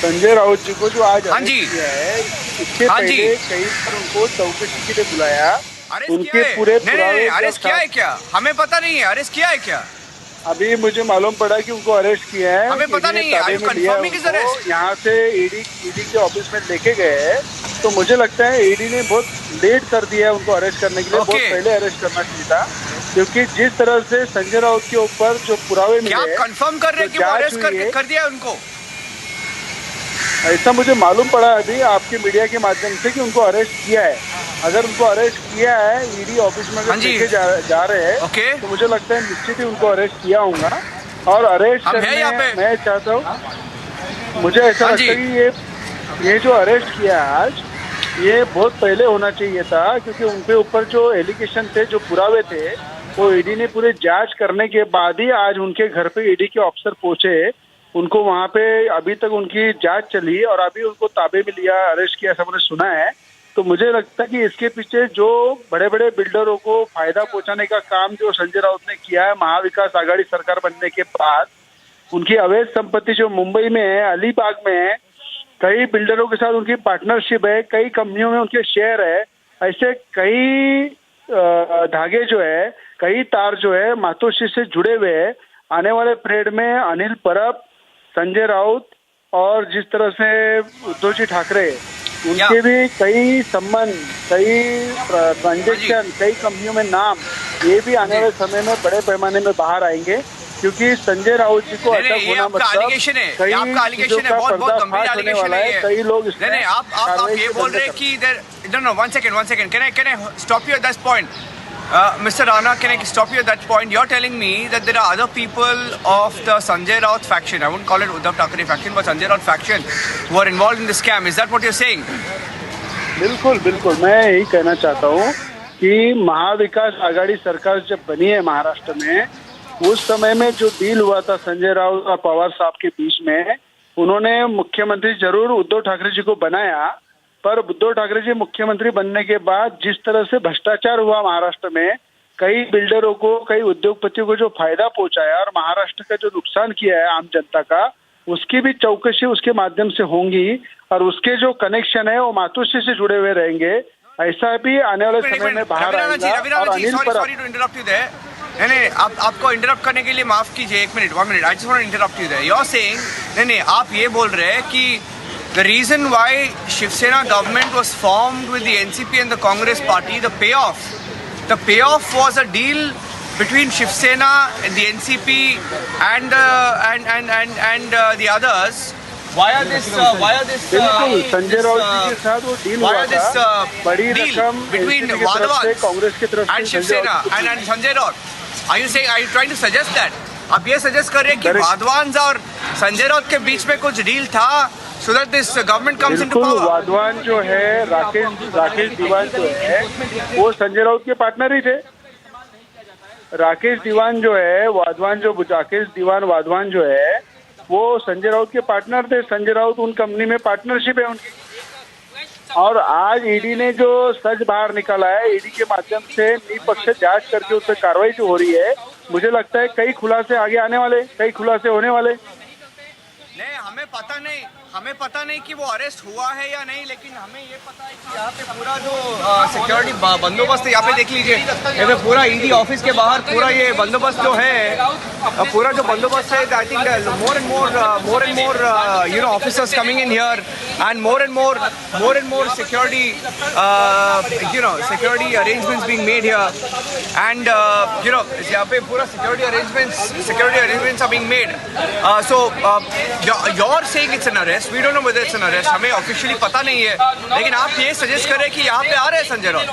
Sanjay Raut जी को जो आज arrest किया है, इसके पहले कई बार उनको चौकसी के लिए बुलाया, उनके पूरे पुरावे अरेस्ट किया है क्या? हमें पता नहीं है, अरेस्ट किया है क्या? अभी मुझे मालूम पड़ा कि उनको अरेस्ट किया है। हमें पता नहीं है। यहाँ से ईडी के ऑफिस में लेके गए, तो मुझे लगता है ईडी ने बहुत लेट कर दिया है उनको अरेस्ट करने के लिए। बहुत पहले अरेस्ट करना चाहिए था, क्योंकि जिस तरह से संजय राउत के ऊपर जो पुरावे मिले, क्या कंफर्म कर रहे हैं कि वो अरेस्ट कर दिया उनको? ऐसा मुझे मालूम पड़ा अभी आपके मीडिया के माध्यम से कि उनको अरेस्ट किया है। अगर उनको अरेस्ट किया है, ईडी ऑफिस में अगर लेके जा रहे हैं, तो मुझे लगता है निश्चित ही उनको अरेस्ट किया होगा। और अरेस्ट करने मैं चाहता हूँ, मुझे ऐसा लगता है कि ये जो अरेस्ट किया है आज, ये बहुत पहले होना चाहिए था, क्योंकि उनके ऊपर जो एलिगेशन थे, जो पुरावे थे, वो ईडी ने पूरे जांच करने के बाद ही आज उनके घर पे ईडी के ऑफिसर पहुंचे। उनको वहाँ पे अभी तक उनकी जांच चली और अभी उनको ताबे में लिया, अरेस्ट किया, सब ने सुना है। तो मुझे लगता है कि इसके पीछे जो बड़े बड़े बिल्डरों को फायदा पहुंचाने का काम जो संजय राउत ने किया है, महाविकास आघाड़ी सरकार बनने के बाद उनकी अवैध संपत्ति जो मुंबई में है, अलीबाग में है, कई बिल्डरों के साथ उनकी पार्टनरशिप है, कई कंपनियों में उनके शेयर है, ऐसे कई धागे जो है, कई तार जो है मातोश्री से जुड़े हुए है। आने वाले पीरियड में अनिल परब, संजय राउत और जिस तरह से उद्धव जी ठाकरे, उनके भी कई संबंध, कई ट्रांजेक्शन, कई कंपनियों में नाम, ये भी आने वाले समय में बड़े पैमाने में बाहर आएंगे, क्योंकि संजय राउत जी को अटक होना मतलब कई चीजों का पर्दाफाश होने वाला है। कई लोग आप ये बोल रहे हैं कि one second. Can I stop you at that point? Mr. Rana, can I stop you at that point? You're telling me that there are other people of the Sanjay Raut faction, I won't call it Uddhav Thackeray faction, but Sanjay Raut faction, who are involved in this scam. Is that what you're saying? बिल्कुल, मैं यही कहना चाहता हूँ कि महाविकास आघाड़ी सरकार जब बनी है महाराष्ट्र में, उस समय में जो डील हुआ था संजय राउत और पवार साहब के बीच में, उन्होंने मुख्यमंत्री जरूर उद्धव ठाकरे जी को बनाया, पर उद्धव ठाकरे जी मुख्यमंत्री बनने के बाद जिस तरह से भ्रष्टाचार हुआ महाराष्ट्र में, कई बिल्डरों को, कई उद्योगपतियों को जो फायदा पहुंचाया और महाराष्ट्र का जो नुकसान किया है आम जनता का, उसकी भी चौकसी उसके माध्यम से होंगी और उसके जो कनेक्शन है वो मातोश्री से जुड़े हुए रहेंगे। ऐसा भी आने वाले समय में बाहर आएगा। और अनिल परब, नहीं, आपको इंटरप्ट करने के लिए माफ कीजिए, 1 minute, I just want to interrupt you there. You are saying, नहीं, आप ये बोल रहे हैं कि the reason why Shiv Sena government was formed with the NCP and the Congress party, the payoff was a deal between Shiv Sena and the NCP and the others. Why are this Sanjay Raut जी के साथ वो deal हुआ था, बड़ी रकम between Congress की तरफ से and Shiv Sena and Sanjay Raut? Are you trying to suggest that? आप ये सजेस्ट कर रहे हैं कि वाधवान और संजय राउत के बीच में कुछ डील था, so that this government comes into power? Wadhawan जो है, राकेश दीवान जो है, वो संजय राउत के पार्टनर ही थे। राकेश दीवान जो है, वाधवान जो है, वो संजय राउत के पार्टनर थे। संजय राउत उन कंपनी में पार्टनरशिप है उनकी। और आज ईडी ने जो सच बाहर निकाला है, ईडी के माध्यम से निष्पक्ष जांच करके उस पर कार्रवाई जो हो रही है, मुझे लगता है कई खुलासे आगे आने वाले, कई खुलासे होने वाले। नहीं, हमें पता नहीं, हमें पता नहीं कि वो अरेस्ट हुआ है या नहीं, लेकिन हमें ये पता है कि यहाँ पे पूरा जो सिक्योरिटी बंदोबस्त है, यहाँ पे देख लीजिए, यहाँ पे पूरा ईडी ऑफिस के बाहर पूरा ये बंदोबस्त जो है, पूरा जो बंदोबस्त है, I think more and more officers coming in here and more and more security security arrangements being made here, and यहाँ पे पूरा security arrangements are being made. So you're saying it's an arrest. We don't know whether it's an arrest. हमें officially पता नहीं है, लेकिन आप ये suggest कर रहे हैं कि यहाँ पे आ रहे हैं संजय राउत।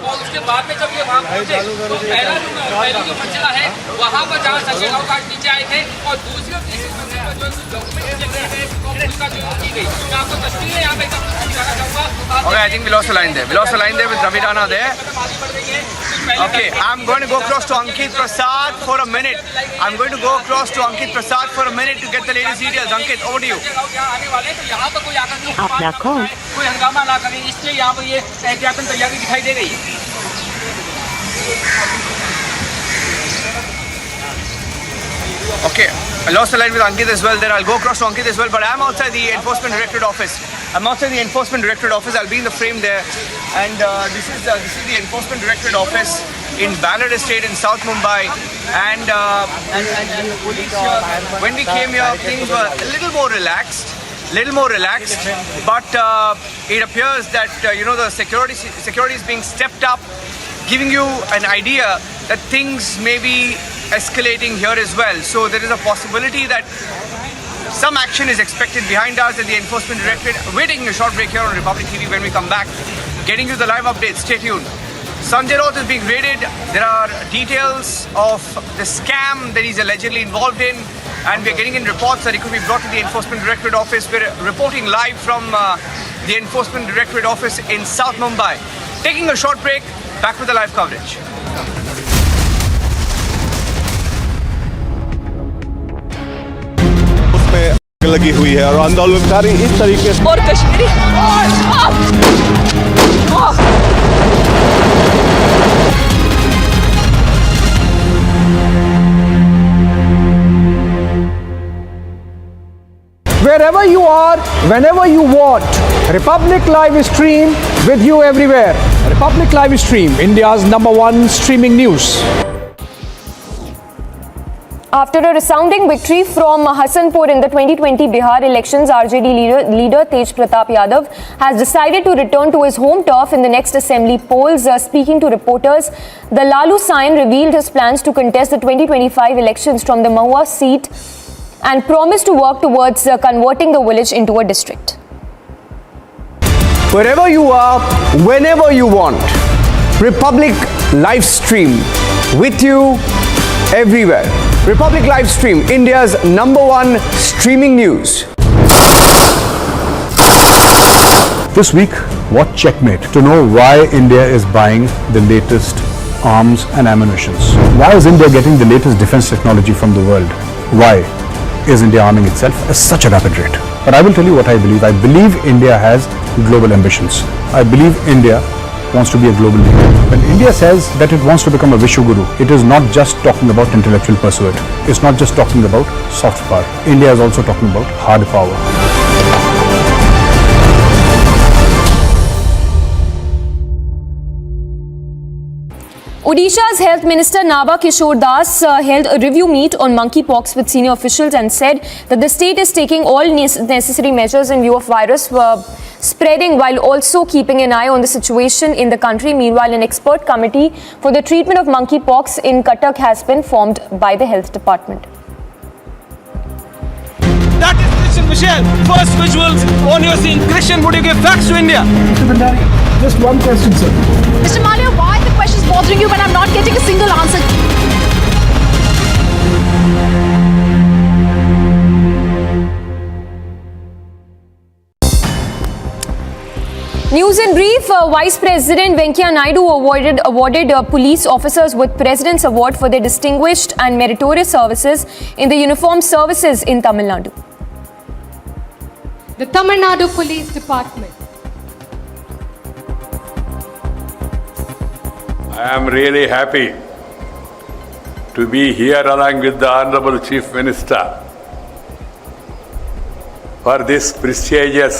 और उसके बाद में जब ये वहाँ पहुंचे तो पहली जो मंजिला है वहाँ पर जहाँ संजय राउत आज नीचे आए थे, और दूसरी और तीसरी मंजिल पर जो डॉक्यूमेंट का जो की गई, मैं आपको तस्वीर है यहाँ पे दिखाना चाहूँगा। Okay, I think we lost the line there. We lost the line there with Adityanath there. Okay, I'm going to go across to Ankit Prasad for a minute. I'm going to go across to Ankit Prasad for a minute to get the latest details. Ankit, over to you. आने वाले तो यहाँ पर कोई आकर कोई हंगामा ना करे, इसलिए यहाँ पर ये एहतियातन तैयारी दिखाई दे रही है। Okay, I lost the line with Ankit as well there. I'll go across to Ankit as well, but I'm outside the Enforcement Directorate office. I'll be in the frame there, and this is the Enforcement Directorate office in Ballard Estate in South Mumbai, and the police here, when we came here, things were a little more relaxed, but it appears that the security is being stepped up, giving you an idea that things may be escalating here as well. So there is a possibility that some action is expected behind us at the Enforcement Directorate. We're taking a short break here on Republic TV. When we come back, getting you the live updates. Stay tuned. Sanjay Raut is being raided. There are details of the scam that he's allegedly involved in, and we're getting in reports that he could be brought to the Enforcement Directorate office. We're reporting live from the Enforcement Directorate office in South Mumbai. Taking a short break, back with the live coverage. लगी हुई है और आंदोलनकारी इस तरीके से और Kashmiri Wherever you are, whenever you want, Republic Live Stream with you everywhere. Republic Live Stream, India's #1 streaming news. After a resounding victory from Hasanpur in the 2020 Bihar elections, RJD leader Tej Pratap Yadav has decided to return to his home turf in the next assembly polls. Speaking to reporters, the Lalu Sain revealed his plans to contest the 2025 elections from the Mahua seat and promised to work towards converting the village into a district. Wherever you are, whenever you want, Republic Live Stream with you everywhere. Republic Live Stream, India's #1 streaming news. This week, watch Checkmate to know why India is buying the latest arms and ammunitions. Why is India getting the latest defense technology from the world? Why is India arming itself at such a rapid rate? But I will tell you what I believe. I believe India has global ambitions. I believe India wants to be a global leader. When India says that it wants to become a Vishwaguru, it is not just talking about intellectual pursuit. It's not just talking about soft power. India is also talking about hard power. Odisha's Health Minister Naba Kishore Das held a review meet on monkeypox with senior officials and said that the state is taking all necessary measures in view of virus spreading while also keeping an eye on the situation in the country. Meanwhile, an expert committee for the treatment of monkeypox in Cuttack has been formed by the health department. That is Christian Michelle. First visuals on your scene. Christian, would you give facts to India? Mr. Bhandari, just one question, sir. Mr. Malia, why are the questions bothering you when I'm not getting a single answer? News in brief, Vice President Venkaiah Naidu awarded police officers with President's Award for their distinguished and meritorious services in the uniformed services in Tamil Nadu. The Tamil Nadu Police Department. I am really happy to be here along with the Honorable Chief Minister for this prestigious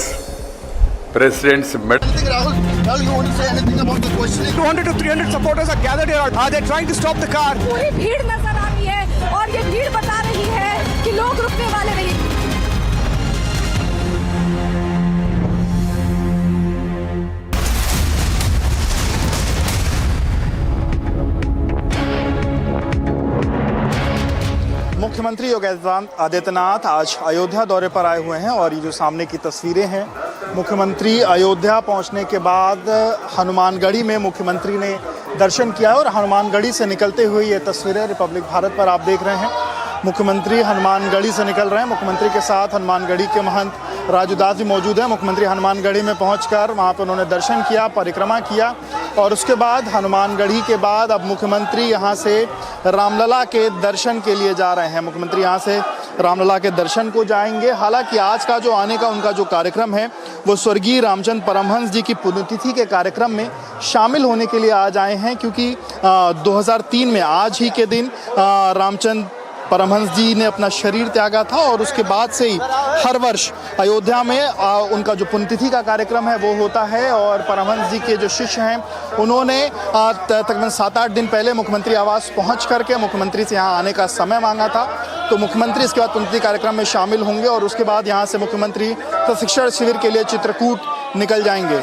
President's Medal. Rahul, you want to say anything about the questioning? 200 to 300 supporters are gathered here. Are they trying to stop the car? पूरी भीड़ नजर आ रही है और ये भीड़ बता रही है कि लोग रुकने वाले नहीं। मुख्यमंत्री योगी आदित्यनाथ आज अयोध्या दौरे पर आए हुए हैं और ये जो सामने की तस्वीरें हैं, मुख्यमंत्री अयोध्या पहुंचने के बाद हनुमानगढ़ी में मुख्यमंत्री ने दर्शन किया और हनुमानगढ़ी से निकलते हुए ये तस्वीरें रिपब्लिक भारत पर आप देख रहे हैं। मुख्यमंत्री हनुमानगढ़ी से निकल रहे हैं। मुख्यमंत्री के साथ हनुमानगढ़ी के महंत राजूदास जी मौजूद हैं। मुख्यमंत्री हनुमानगढ़ी में पहुंचकर वहां पर उन्होंने दर्शन किया, परिक्रमा किया और उसके बाद हनुमानगढ़ी के बाद अब मुख्यमंत्री यहां से रामलला के दर्शन के लिए जा रहे हैं। मुख्यमंत्री यहां से रामलला के दर्शन को जाएंगे। हालांकि आज का जो आने का उनका जो कार्यक्रम है वो स्वर्गीय रामचंद्र परमहंस जी की पुण्यतिथि के कार्यक्रम में शामिल होने के लिए आज आए हैं, क्योंकि 2003 में आज ही के दिन रामचंद्र परमहंस जी ने अपना शरीर त्यागा था और उसके बाद से ही हर वर्ष अयोध्या में उनका जो पुण्यतिथि का कार्यक्रम है वो होता है। और परमहंस जी के जो शिष्य हैं उन्होंने तकरीबन 7-8 दिन पहले मुख्यमंत्री आवास पहुंच करके मुख्यमंत्री से यहाँ आने का समय मांगा था। तो मुख्यमंत्री इसके बाद पुण्यतिथि कार्यक्रम में शामिल होंगे और उसके बाद यहाँ से मुख्यमंत्री प्रशिक्षण शिविर के लिए चित्रकूट निकल जाएंगे।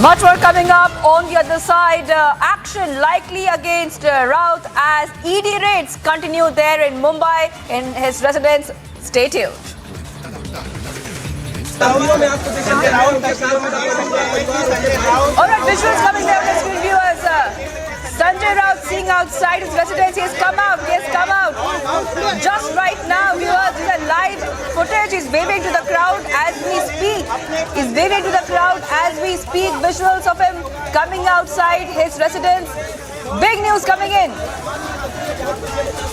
Much more coming up on the other side. Action likely against Raut as ED raids continue there in Mumbai in his residence. Stay tuned. Alright, visuals coming there on the screen, viewers. Sanjay Raut seeing outside his residence. He has come out. He has come out. Just right now, viewers, this is live footage. He's waving to the crowd as we speak. He's waving to the crowd as we speak. Visuals of him coming outside his residence. Big news coming in.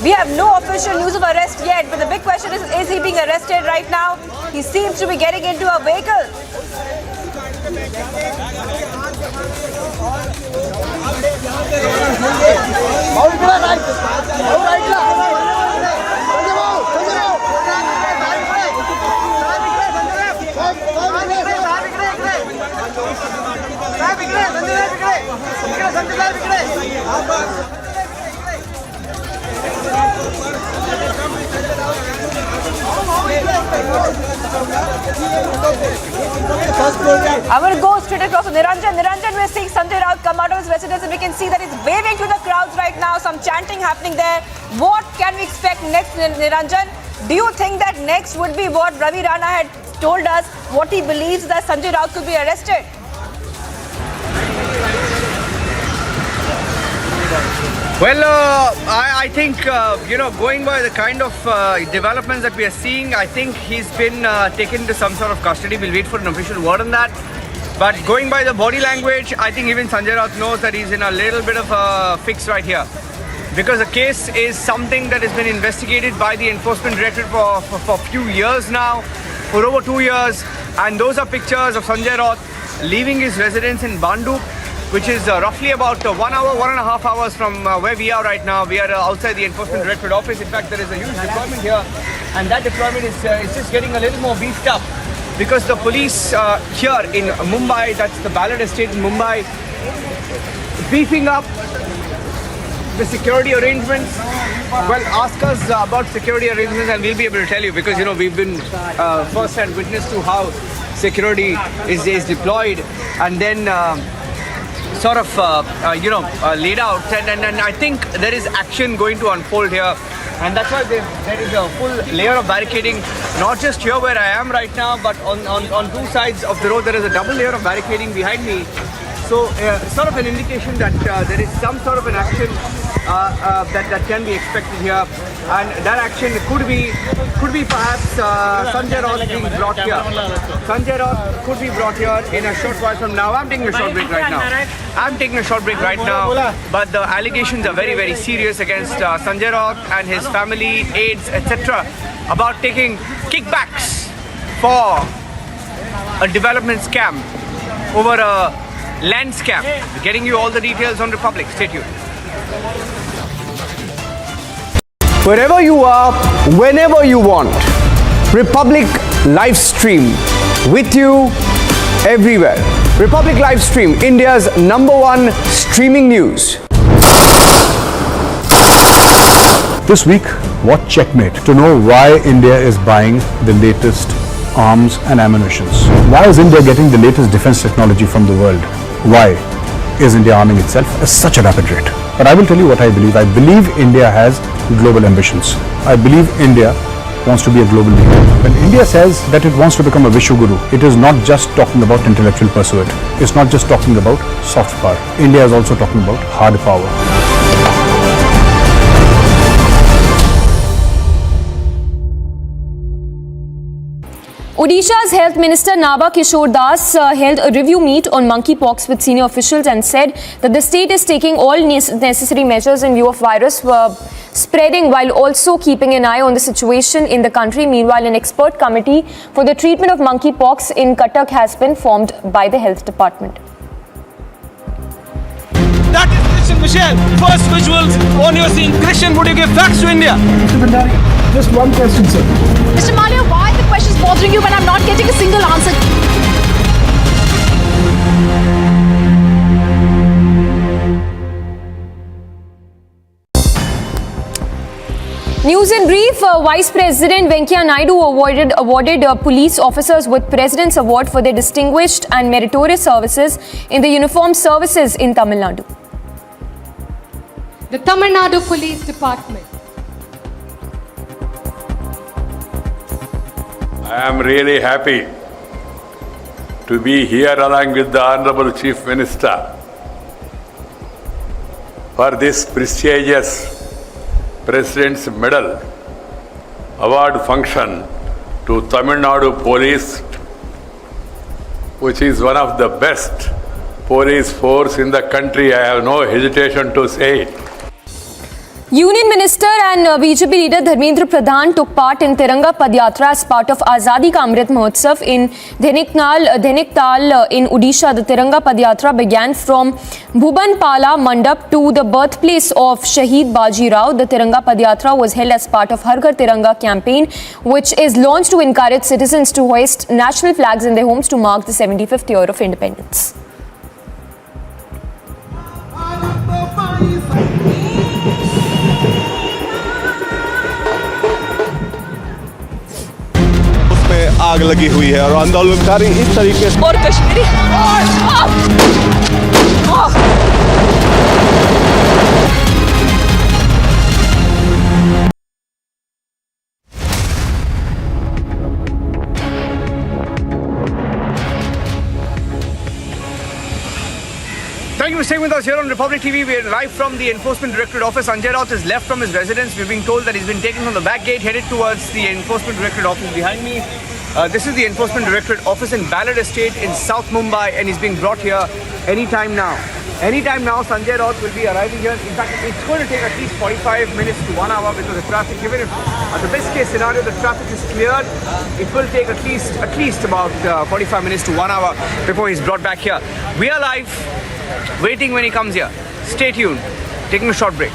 We have no official news of arrest yet, but the big question is he being arrested right now? He seems to be getting into a vehicle. I will go straight across to Niranjan. Niranjan, we're seeing Sanjay Raut come out of his residence and we can see that he's waving to the crowds right now. Some chanting happening there. What can we expect next, Niranjan? Do you think that next would be what Ravi Rana had told us, what he believes that Sanjay Raut could be arrested? Well, I think, going by the kind of developments that we are seeing, I think he's been taken to some sort of custody. We'll wait for an official word on that. But going by the body language, I think even Sanjay Raut knows that he's in a little bit of a fix right here. Because the case is something that has been investigated by the Enforcement Directorate for a few years now, for over 2 years. And those are pictures of Sanjay Raut leaving his residence in Bandu, which is roughly about 1 hour, 1.5 hours from where we are right now. We are outside the Enforcement Directorate office. In fact, there is a huge deployment here, and that deployment is just getting a little more beefed up because the police here in Mumbai, that's the Ballard Estate in Mumbai, beefing up the security arrangements. Well, ask us about security arrangements and we'll be able to tell you, because we've been first-hand witness to how security is deployed and then laid out, and I think there is action going to unfold here, and that's why there is a full layer of barricading, not just here where I am right now, but on two sides of the road there is a double layer of barricading behind me. So sort of an indication that there is some sort of an action that can be expected here, and that action could be perhaps Sanjay Raut being brought here. Sanjay Raut could be brought here in a short while from now. I'm taking a short break right now. But the allegations are very, very serious against Sanjay Raut and his family, aides, etc. about taking kickbacks for a development scam, over a land scam. We're getting you all the details on Republic. Stay tuned. Wherever you are, whenever you want, Republic live stream with you everywhere. Republic live stream, India's #1 streaming news. This week, watch Checkmate to know why India is buying the latest arms and ammunitions. Why is India getting the latest defense technology from the world? Why is India arming itself at such a rapid rate? But I will tell you what I believe. I believe India has global ambitions. I believe India wants to be a global leader. When India says that it wants to become a Vishwaguru, it is not just talking about intellectual pursuit. It's not just talking about soft power. India is also talking about hard power. Odisha's Health Minister Naba Kishore Das held a review meet on monkeypox with senior officials and said that the state is taking all necessary measures in view of virus spreading while also keeping an eye on the situation in the country. Meanwhile, an expert committee for the treatment of monkeypox in Cuttack has been formed by the Health Department. That is Christian Michelle. First visuals on your scene. Christian, would you give facts to India? Mr. Bhandari, just one question, sir. Mr. Malia, why are the questions bothering you when I'm not getting a single answer? News in brief, Vice President Venkaiah Naidu awarded police officers with President's Award for their distinguished and meritorious services in the uniformed services in Tamil Nadu. The Tamil Nadu Police Department. I am really happy to be here along with the Honorable Chief Minister for this prestigious President's Medal Award function to Tamil Nadu Police, which is one of the best police force in the country. I have no hesitation to say it. Union Minister and BJP leader Dharmendra Pradhan took part in Tiranga Padyatra as part of Azadi Ka Amrit Mahotsav in Dhaniktal in Odisha. The Tiranga Padyatra began from Bhubanpala Mandap to the birthplace of Shaheed Baji Rao. The Tiranga Padyatra was held as part of Har Ghar Tiranga campaign, which is launched to encourage citizens to hoist national flags in their homes to mark the 75th year of independence. आग लगी हुई है और आंदोलनकारी इस तरीके से और Kashmiri Thank you for staying with us here on Republic TV. We are live from the Enforcement Directorate office. Sanjay Raut is left from his residence. We're being told that he's been taken from the back gate, headed towards the Enforcement Directorate office behind me. This is the Enforcement Directorate office in Ballard Estate in South Mumbai, and he's being brought here anytime now. Anytime now, Sanjay Raut will be arriving here. In fact, it's going to take at least 45 minutes to 1 hour because the traffic, given if the best case scenario, the traffic is cleared, it will take at least about 45 minutes to 1 hour before he's brought back here. We are live, waiting when he comes here. Stay tuned. Taking a short break.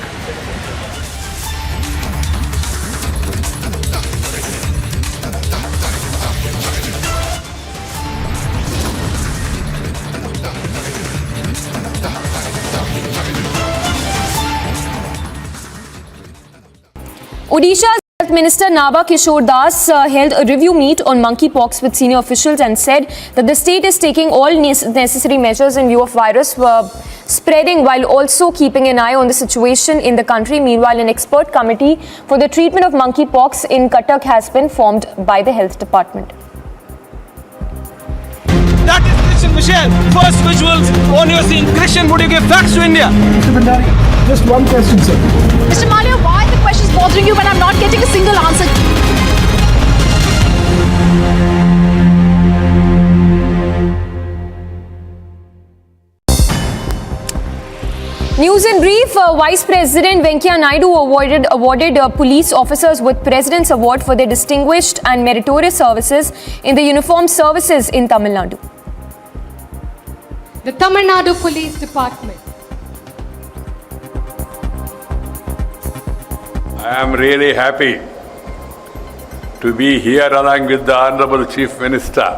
Odisha's Health Minister Naba Kishore Das held a review meet on monkeypox with senior officials and said that the state is taking all necessary measures in view of virus spreading while also keeping an eye on the situation in the country. Meanwhile, an expert committee for the treatment of monkeypox in Cuttack has been formed by the Health Department. That is Christian Michelle. First visuals on your scene. Christian, would you give facts to India? Mr. Bhandari, just one question, sir. Mr. Malia, why are the questions bothering you when I'm not getting a single answer? News in brief, Vice President Venkaiah Naidu awarded police officers with President's Award for their distinguished and meritorious services in the uniformed services in Tamil Nadu. The Tamil Nadu Police Department. I am really happy to be here along with the Honorable Chief Minister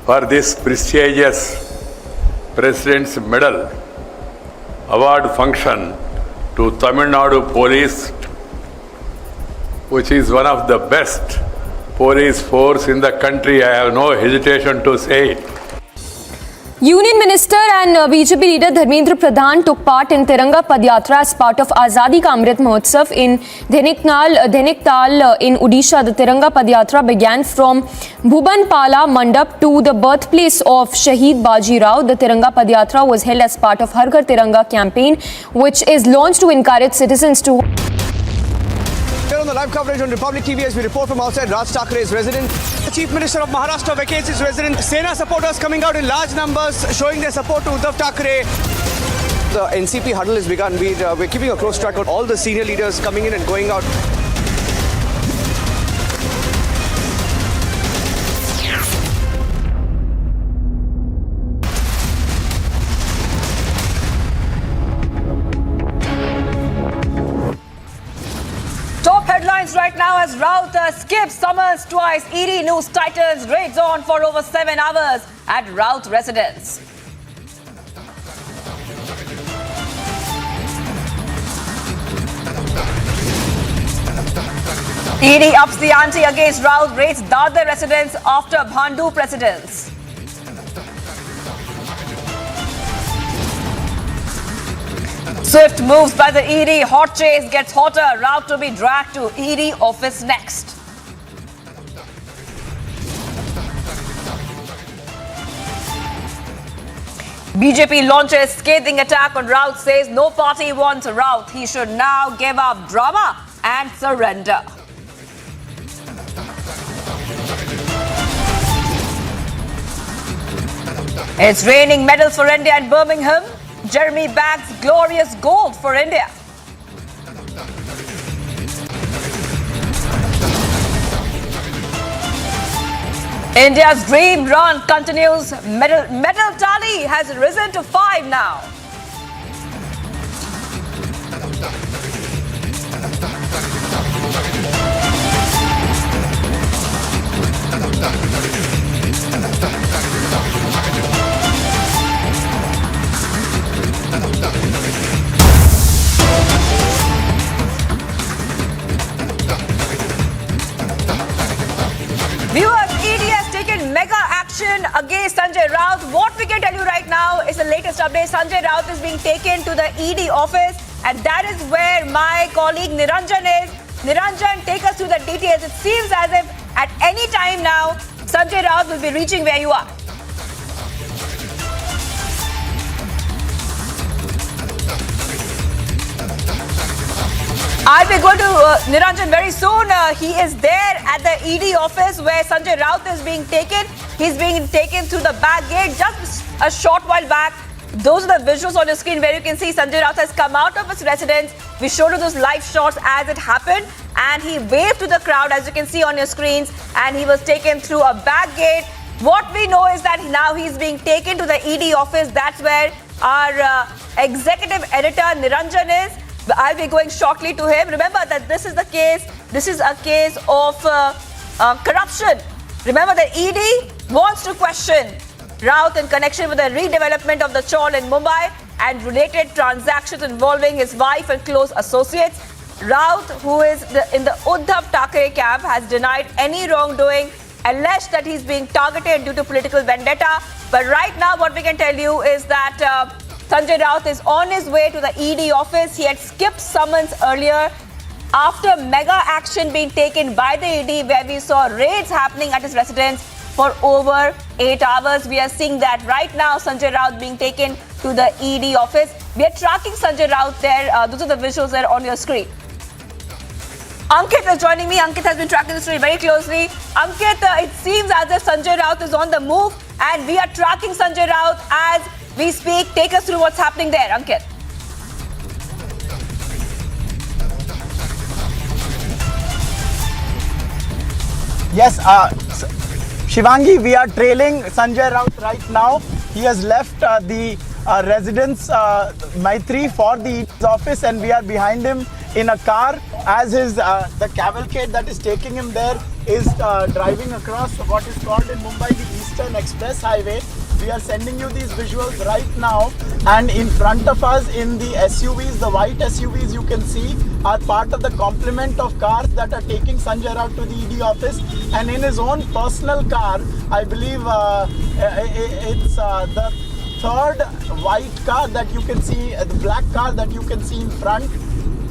for this prestigious President's Medal Award function to Tamil Nadu Police, which is one of the best police force in the country. I have no hesitation to say it. Union Minister and BJP leader Dharmendra Pradhan took part in Tiranga Padyatra as part of Azadi Ka Amrit Mahotsav in Dhaniktal in Odisha. The Tiranga Padyatra began from Bhubanpala Mandap to the birthplace of Shaheed Baji Rao. The Tiranga Padyatra was held as part of Har Ghar Tiranga campaign, which is launched to encourage citizens to... Here on the live coverage on Republic TV as we report from outside Raj Thakre's residence. The Chief Minister of Maharashtra vacates his residence. Sena supporters coming out in large numbers showing their support to Uddhav Thackeray. The NCP huddle has begun. We're keeping a close track of all the senior leaders coming in and going out. Headlines right now as Raut skips summons twice. ED news titans raids on for over 7 hours at Raut residence. ED ups the ante against Raut, raids Dadar residence after Bhandu precedence. Swift moves by the ED, hot chase gets hotter, Raut to be dragged to ED office next. BJP launches scathing attack on Raut, says no party wants Raut. He should now give up drama and surrender. It's raining medals for India at Birmingham. Jeremy bags glorious gold for India. India's dream run continues. Medal tally has risen to 5 now. Viewers, ED has taken mega action against Sanjay Raut. What we can tell you right now is the latest update. Sanjay Raut is being taken to the ED office, and that is where my colleague Niranjan is. Niranjan, take us through the details. It seems as if at any time now, Sanjay Raut will be reaching where you are. I'll be going to Niranjan very soon. He is there at the ED office where Sanjay Raut is being taken. He's being taken through the back gate just a short while back. Those are the visuals on your screen where you can see Sanjay Raut has come out of his residence. We showed you those live shots as it happened, and he waved to the crowd as you can see on your screens, and he was taken through a back gate. What we know is that now he's being taken to the ED office. That's where our executive editor Niranjan is. I'll be going shortly to him. Remember that this is the case. This is a case of corruption. Remember that ED wants to question Raut in connection with the redevelopment of the chawl in Mumbai and related transactions involving his wife and close associates. Raut, who is in the Uddhav Thackeray camp, has denied any wrongdoing, alleged that he's being targeted due to political vendetta. But right now, what we can tell you is that Sanjay Raut is on his way to the ED office. He had skipped summons earlier after mega action being taken by the ED, where we saw raids happening at his residence for over 8 hours. We are seeing that right now, Sanjay Raut being taken to the ED office. We are tracking Sanjay Raut there. Those are the visuals there on your screen. Ankit is joining me. Ankit has been tracking the story very closely. Ankit, it seems as if Sanjay Raut is on the move, and we are tracking Sanjay Raut as we speak. Take us through what's happening there, Ankit. Yes, Shivangi, we are trailing Sanjay Raut right now. He has left the residence Maitri for the office, and we are behind him in a car as his the cavalcade that is taking him there is driving across what is called in Mumbai the Eastern Express Highway. We are sending you these visuals right now, and in front of us in the SUVs, the white SUVs you can see are part of the complement of cars that are taking Sanjay Raut to the ED office, and in his own personal car, I believe it's the third white car that you can see, the black car that you can see in front.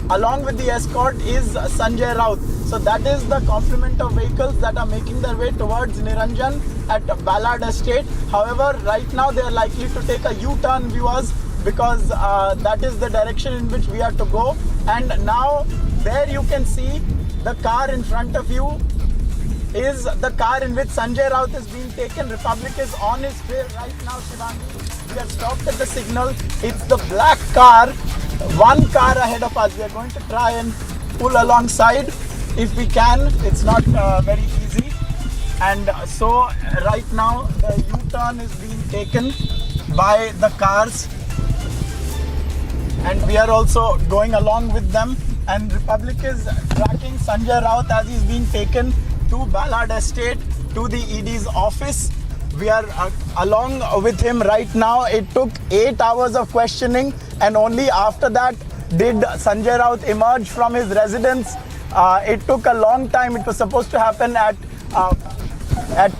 Along with the escort is Sanjay Raut. So that is the complement of vehicles that are making their way towards Niranjan at Ballard Estate. However, right now they are likely to take a U-turn, viewers, because that is the direction in which we are to go. And now there you can see the car in front of you is the car in which Sanjay Raut is being taken. Republic is on his trail right now, Shivangi. We are stopped at the signal. It's the black car, one car ahead of us. We are going to try and pull alongside if we can. It's not very easy. And so right now the U-turn is being taken by the cars, and we are also going along with them, and Republic is tracking Sanjay Raut as he's being taken to Ballard Estate, to the ED's office. We are along with him right now. It took 8 hours of questioning, and only after that did Sanjay Raut emerge from his residence. It took a long time. It was supposed to happen at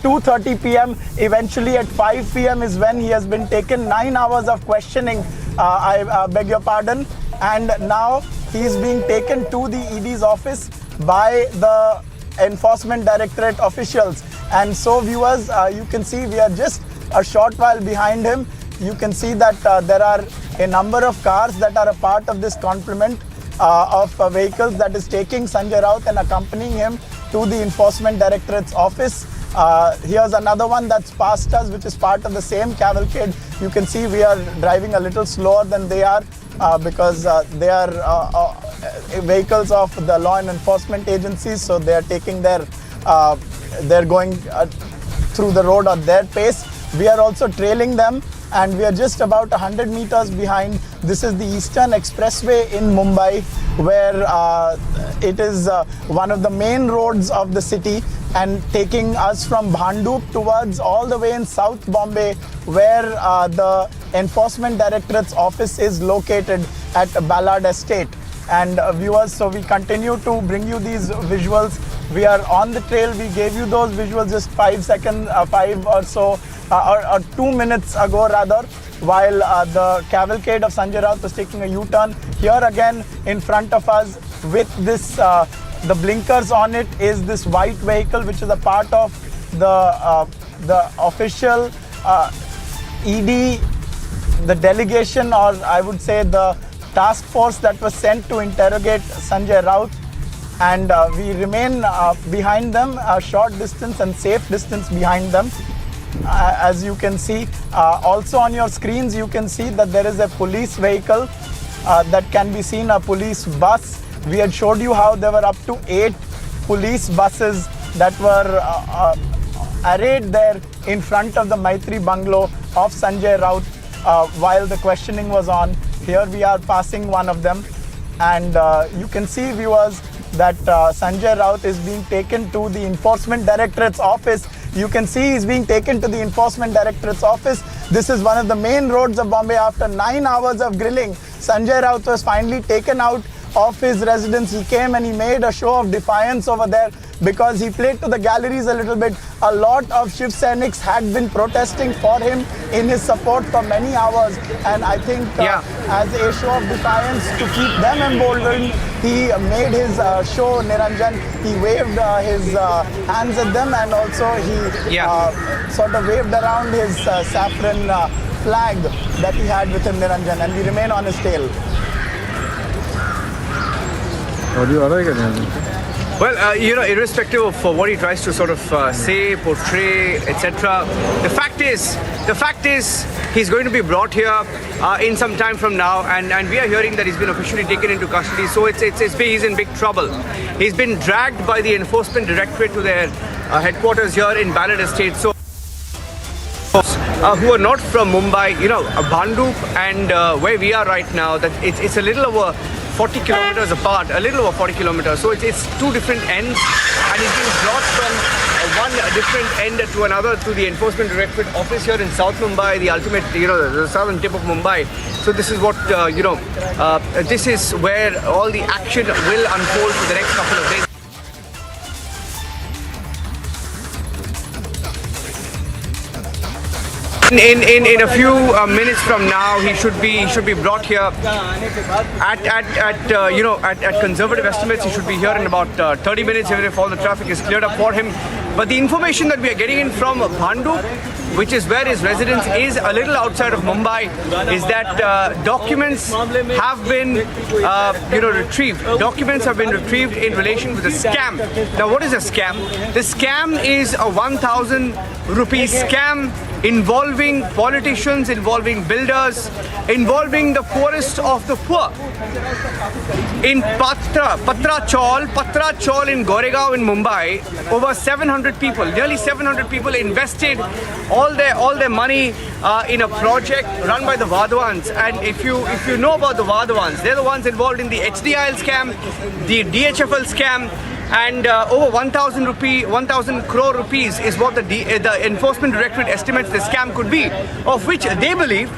2:30 p.m. Eventually at 5 p.m. is when he has been taken. 9 hours of questioning, I beg your pardon. And now he is being taken to the ED's office by the Enforcement Directorate officials. And so viewers, you can see we are just a short while behind him. You can see that there are a number of cars that are a part of this complement of vehicles that is taking Sanjay Raut and accompanying him to the Enforcement Directorate's office. Here's another one that's past us, which is part of the same cavalcade. You can see we are driving a little slower than they are because they are vehicles of the law and enforcement agencies, so they are taking their they're going through the road at their pace. We are also trailing them, and we are just about 100 meters behind. This is the Eastern Expressway in Mumbai, where it is one of the main roads of the city, and taking us from Bhandup towards all the way in South Bombay, where the Enforcement Directorate's office is located at Ballard Estate. And viewers, so we continue to bring you these visuals. We are on the trail. We gave you those visuals just 5 seconds, 5 or so, or 2 minutes ago rather, while the cavalcade of Sanjay Raut was taking a U-turn. Here again in front of us with this, the blinkers on it, is this white vehicle, which is a part of the official ED, the delegation, or I would say the task force that was sent to interrogate Sanjay Raut. And we remain behind them, a short distance and safe distance behind them. As you can see, also on your screens you can see that there is a police vehicle that can be seen, a police bus. We had showed you how there were up to 8 police buses that were arrayed there in front of the Maitri bungalow of Sanjay Raut while the questioning was on. Here we are passing one of them, and you can see, viewers, that Sanjay Raut is being taken to the Enforcement Directorate's office. You can see he's being taken to the Enforcement Directorate's office. This is one of the main roads of Bombay. After 9 hours of grilling, Sanjay Raut was finally taken out of his residence. He came and he made a show of defiance over there because he played to the galleries a little bit. A lot of Shiv Sainiks had been protesting for him in his support for many hours, and I think as a show of defiance to keep them emboldened, he made his show, Niranjan. He waved his hands at them, and also he sort of waved around his saffron flag that he had with him, Niranjan, and we remain on his tail. Well, you know, irrespective of what he tries to sort of say, portray, etc., the fact fact is, he's going to be brought here in some time from now, and we are hearing that he's been officially taken into custody. So he's in big trouble. He's been dragged by the Enforcement Directorate to their headquarters here in Ballard Estate. So who are not from Mumbai, you know, Bhandup and where we are right now, that it's a little over 40 kilometers apart, a little over 40 kilometers. So it's two different ends, and it's being brought from one different end to another to the Enforcement Directorate office here in South Mumbai, the ultimate, you know, the southern tip of Mumbai. So this is what, this is where all the action will unfold for the next couple of days. In a few minutes from now, he should be brought here. At conservative estimates, he should be here in about 30 minutes, even if all the traffic is cleared up for him. But the information that we are getting in from Bhandup, which is where his residence is, a little outside of Mumbai, is that documents have been retrieved. Documents have been retrieved in relation with a scam. Now, what is a scam? The scam is a 1,000 rupee scam involving politicians, involving builders, involving the poorest of the poor. In Patra Chol in Goregaon in Mumbai, over 700 people, nearly 700 people invested all their money in a project run by the Vadwans. And if you know about the Vadwans, they're the ones involved in the HDIL scam, the DHFL scam, and over 1,000 crore rupees is what the Enforcement Directorate estimates the scam could be, of which they believe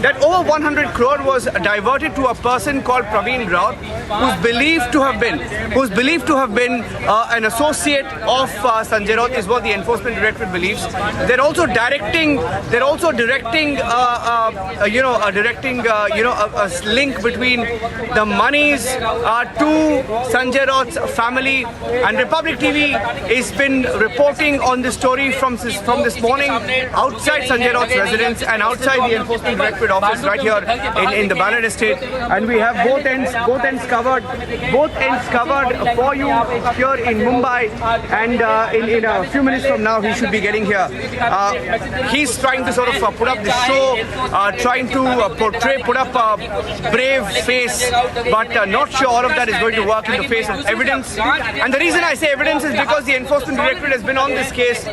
that over 100 crore was diverted to a person called Praveen Raut, who's believed to have been an associate of Sanjay Raut, is what the Enforcement Directorate believes. They're also directing a link between the monies to Sanjay Raut's family. And Republic TV has been reporting on this story from this morning outside Sanjay Raut's residence and outside the Enforcement Directorate office right here in the Ballard Estate. And we have both ends covered for you here in Mumbai. And in a few minutes from now, he should be getting here. He's trying to sort of put up the show, trying to put up a brave face, but not sure all of that is going to work in the face of evidence. And the reason I say evidence is because the Enforcement Directorate has been on this case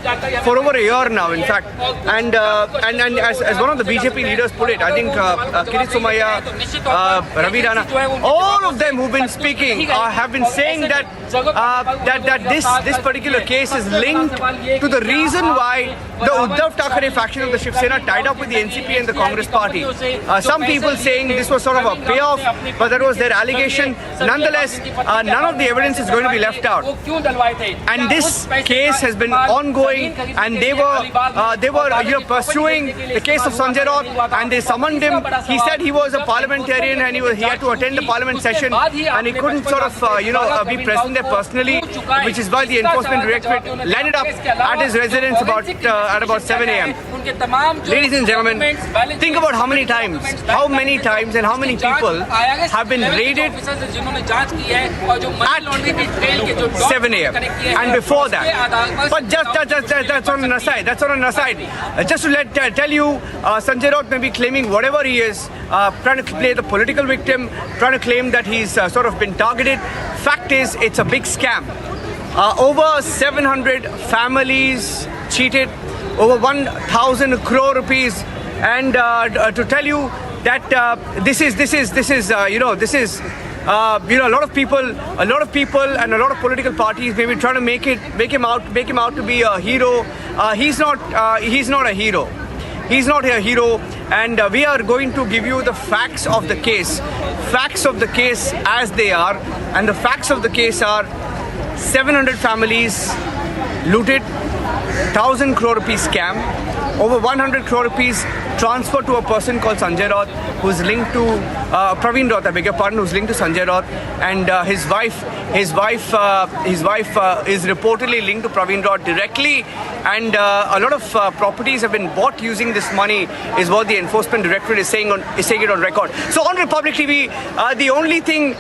for over a year now, in fact. And as one of the BJP leaders put it, I think Kirit Somaya, Ravidana, all of them who've been speaking have been saying that this particular case is linked to the reason why the Uddhav Thackeray faction of the Shiv Sena tied up with the NCP and the Congress party. Some people saying this was sort of a payoff, but that was their allegation. Nonetheless, none of the evidence is going to be left out. And this case has been ongoing, and they were pursuing the case of Sanjay Raut, and they summoned him. He said he was a parliamentarian and he had to attend the parliament session, and he couldn't sort of be present there personally, which is why the Enforcement Directorate landed up at his residence at about 7 a.m. Ladies and gentlemen, think about how many times and how many people have been raided at 7 a.m. and before that. But that's on an aside. Just to tell you, Sanjay Raut may be claiming whatever he is, trying to play the political victim, trying to claim that he's sort of been targeted. Fact is, it's a big scam. Over 700 families cheated, over 1,000 crore rupees, and to tell you that this is a lot of people and a lot of political parties may be trying to make him out to be a hero. He's not a hero. He's not a hero, and we are going to give you the facts of the case as they are, and the facts of the case are 700 families looted, 1,000 crore rupees scam, over 100 crore rupees transferred to a person called Sanjay Raut, who is linked to Praveen Raut, I beg your pardon, who's linked to Sanjay Raut, and his wife is reportedly linked to Praveen Raut directly, and a lot of properties have been bought using this money, is what the Enforcement Directorate is saying it on record. So on Republic TV, the only thing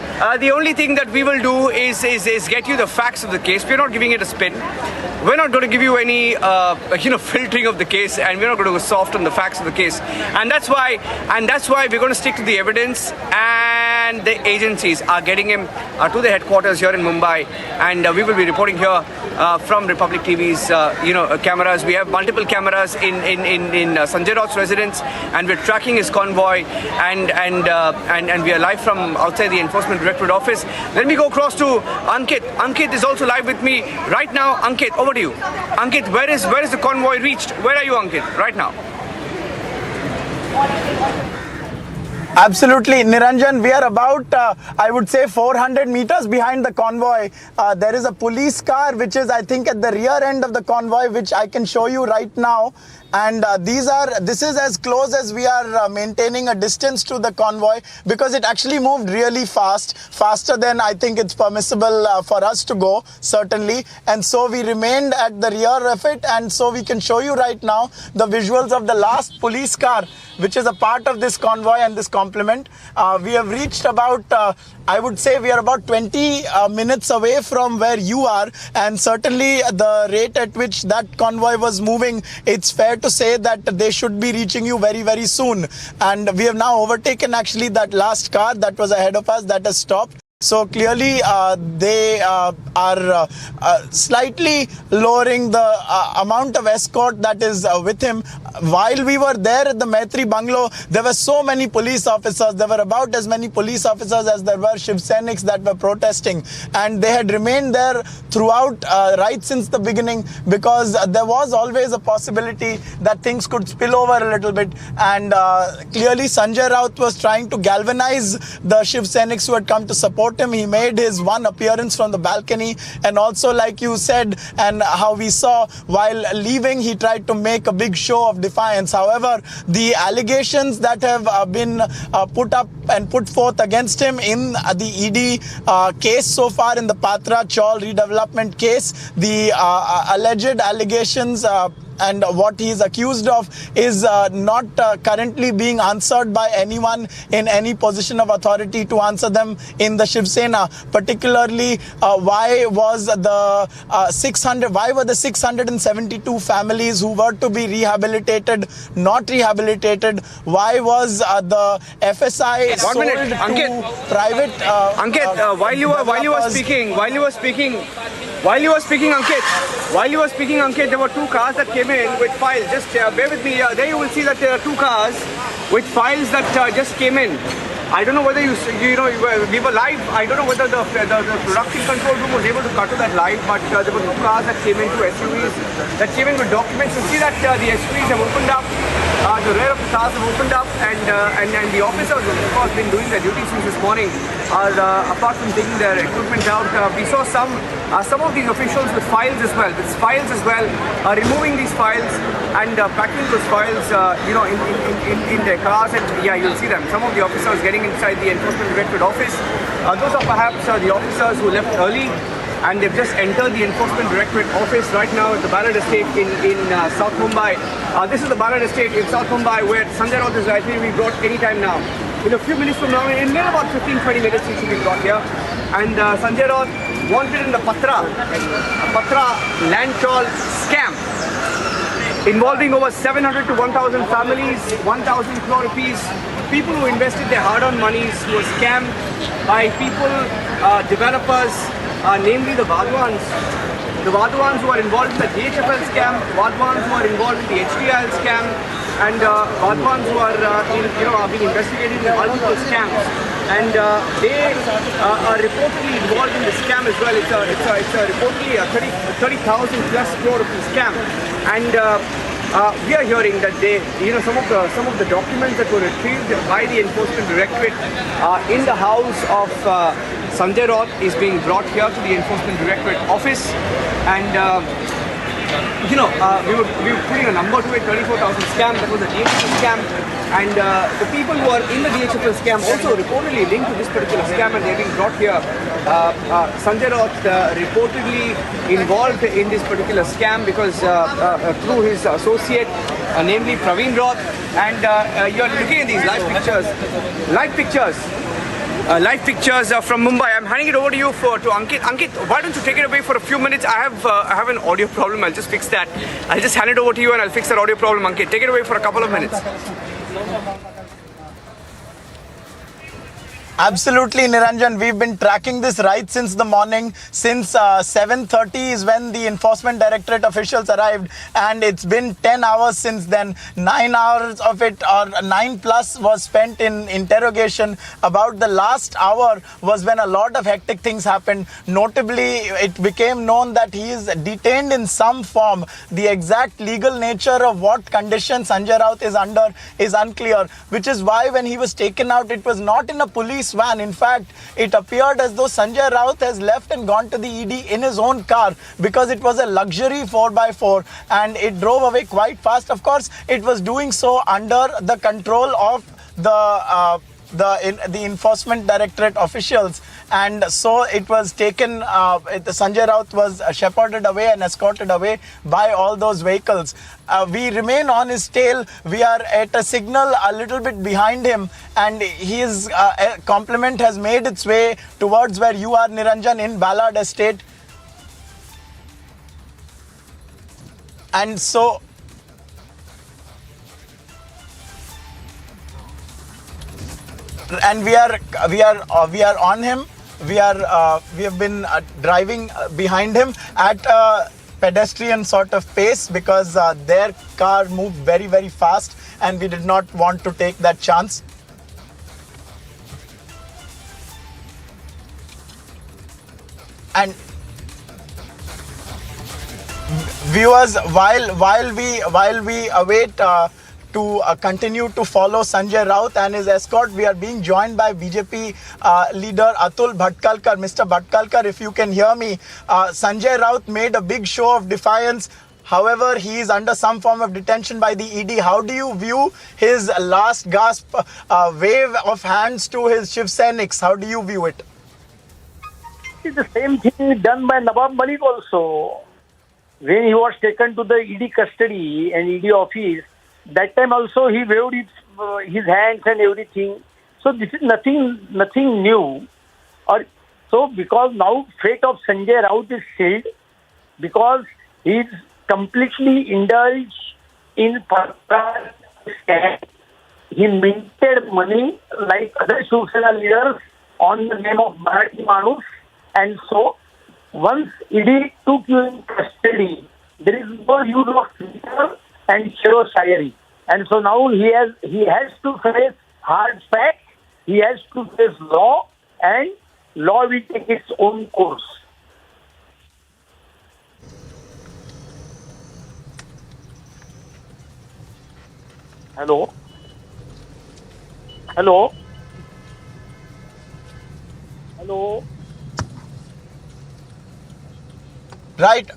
that we will do is get you the facts of the case. We're not giving it a spin. We're not going to give you any filtering of the case, and we're not going to go soft on the facts of the case. And that's why we're going to stick to the evidence, and the agencies are getting him to the headquarters here in Mumbai, and we will be reporting here from Republic TV's cameras. We have multiple cameras in Sanjay Raut's residence, and we're tracking his convoy, and we are live from outside the Enforcement Directorate office. Let me go across to Ankit. Ankit is also live with me right now. Ankit, over to you. Ankit, where is the convoy reached? Where are you, Ankit, right now? Absolutely, Niranjan. We are about, I would say, 400 meters behind the convoy. There is a police car which is, I think, at the rear end of the convoy, which I can show you right now. And this is as close as we are maintaining a distance to the convoy, because it actually moved really fast, faster than I think it's permissible for us to go, certainly. And so we remained at the rear of it, and so we can show you right now the visuals of the last police car, which is a part of this convoy and this complement. We have reached about, I would say we are about 20 minutes away from where you are, and certainly the rate at which that convoy was moving, it's fair to say that they should be reaching you very, very soon. And we have now overtaken actually that last car that was ahead of us that has stopped. So clearly they are slightly lowering the amount of escort that is with him. While we were there at the Maitri bungalow, there were so many police officers. There were about as many police officers as there were Shiv Sainiks that were protesting. And they had remained there throughout, right since the beginning, because there was always a possibility that things could spill over a little bit. And clearly Sanjay Raut was trying to galvanize the Shiv Sainiks who had come to support him. He made his one appearance from the balcony, and also, like you said, and how we saw while leaving, he tried to make a big show of defiance. However, the allegations that have been put up and put forth against him in the ED case so far, in the Patra Chaul redevelopment case, the alleged allegations and what he is accused of is not currently being answered by anyone in any position of authority to answer them in the Shiv Sena. Particularly, why were the 672 families who were to be rehabilitated not rehabilitated? Why was the FSI sold to private? Ankit, while you were speaking, Ankit, there were two cars that came in with files. Just bear with me. There you will see that there are two cars with files that just came in. I don't know whether we were live. I don't know whether the production control room was able to cut to that live, but there were two cars that came in, two SUVs that came in with documents. You see that the SUVs have opened up, the rear of the cars have opened up, and the officers, of course, been doing their duty since this morning. Apart from taking their equipment out, we saw some of these officials with files as well, removing these files and packing those files, in their cars. And yeah, you'll see them. Some of the officers getting inside the Enforcement Directorate office. Those are perhaps the officers who left early, and they've just entered the Enforcement Directorate office right now at the Ballard Estate in South Mumbai. This is the Ballard Estate in South Mumbai, where Sanjay Raut is likely to be brought anytime now. In a few minutes from now, in about 15-20 minutes, he should be brought here. And Sanjay Raut wanted in the Patra land trawl scam, involving over 700 to 1,000 families, 1,000 crore rupees. People who invested their hard-earned monies were scammed by people, developers, namely the Vadwans. The Vadwans who are involved in the DHFL scam, Vadwans who are involved in the HDL scam, and Vadwans who are being investigated in multiple scams. And they are reportedly involved in the scam as well. It's reportedly a 30,000 plus crore rupee scam. And we are hearing that some of the documents that were retrieved by the Enforcement Directorate in the house of Sanjay Raut is being brought here to the Enforcement Directorate office, and we were putting a number to it, 34,000 scam. That was a DHFL scam. And the people who are in the DHFL scam also reportedly linked to this particular scam, and they're being brought here. Sanjay Raut reportedly involved in this particular scam because through his associate, namely Praveen Raut. And you're looking at these live pictures. Live pictures from Mumbai. I'm handing it over to you to Ankit. Ankit, why don't you take it away for a few minutes? I have an audio problem. I'll just fix that. I'll just hand it over to you and I'll fix that audio problem. Ankit, take it away for a couple of minutes. Absolutely, Niranjan. We've been tracking this right since the morning. Since 7:30 is when the Enforcement Directorate officials arrived, and it's been 10 hours since then. 9 hours of it, or 9 plus, was spent in interrogation. About the last hour was when a lot of hectic things happened. Notably, it became known that he is detained in some form. The exact legal nature of what condition Sanjay Raut is under is unclear, which is why when he was taken out, it was not in a police van. In fact, it appeared as though Sanjay Raut has left and gone to the ED in his own car, because it was a luxury 4x4 and it drove away quite fast. Of course, it was doing so under the control of the Enforcement Directorate officials, and so it was taken, Sanjay Raut was shepherded away and escorted away by all those vehicles. We remain on his tail. We are at a signal a little bit behind him, and his compliment has made its way towards where you are, Niranjan, in Ballard Estate. And so we are on him. We have been driving behind him at a pedestrian sort of pace, because their car moved very, very fast and we did not want to take that chance. And viewers, while we await to continue to follow Sanjay Raut and his escort, we are being joined by BJP leader Atul Bhatkalkar. Mr. Bhatkalkar, if you can hear me, Sanjay Raut made a big show of defiance. However, he is under some form of detention by the ED. How do you view his last gasp wave of hands to his Shiv Sainiks? How do you view it? It's the same thing done by Nawab Malik also. When he was taken to the ED custody and ED office, that time also he waved his hands and everything. So this is nothing new. Or so because now fate of Sanjay Raut is sealed, because he is completely indulged in scam. He minted money like other Shiv Sena leaders on the name of Marathi Manus, and so once ED took you in custody, there is no use of Twitter and Shiro Shayari. And so now he has to face hard facts, he has to face law, and law will take its own course. Hello? Hello? Hello? Right,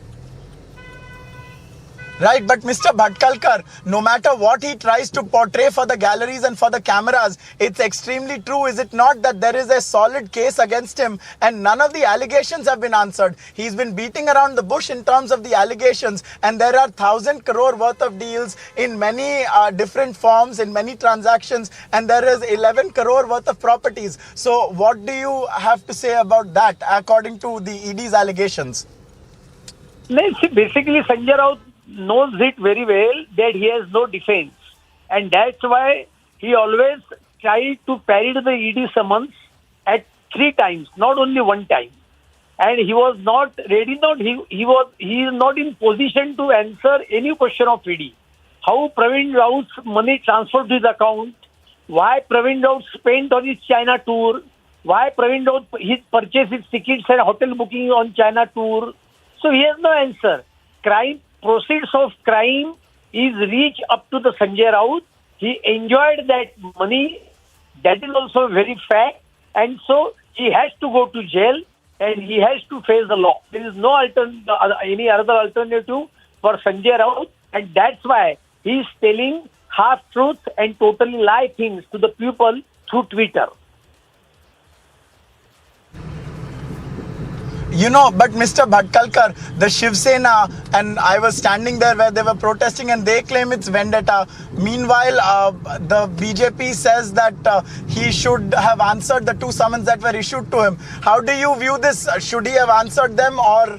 but Mr. Bhatkalkar, no matter what he tries to portray for the galleries and for the cameras, it's extremely true, is it not, that there is a solid case against him and none of the allegations have been answered. He's been beating around the bush in terms of the allegations, and there are 1,000 crore worth of deals in many different forms, in many transactions, and there is 11 crore worth of properties. So what do you have to say about that, according to the ED's allegations? Basically, Sanjay Raut knows it very well that he has no defense, and that's why he always tried to parry the ED summons at 3 times, not only 1 time. And he was not ready. He is not in position to answer any question of ED. How Praveen Raut's money transferred to his account, why Praveen Raut spent on his China tour, why Praveen Raut purchased his tickets and hotel booking on China tour. So he has no answer. Proceeds of crime is reached up to the Sanjay Raut. He enjoyed that money. That is also very fact. And so he has to go to jail and he has to face the law. There is no any other alternative for Sanjay Raut, and that's why he is telling half-truth and totally lie things to the people through Twitter. You know, but Mr. Bhatkalkar, the Shiv Sena, and I was standing there where they were protesting and they claim it's vendetta. Meanwhile, the BJP says that he should have answered the 2 summons that were issued to him. How do you view this? Should he have answered them, or,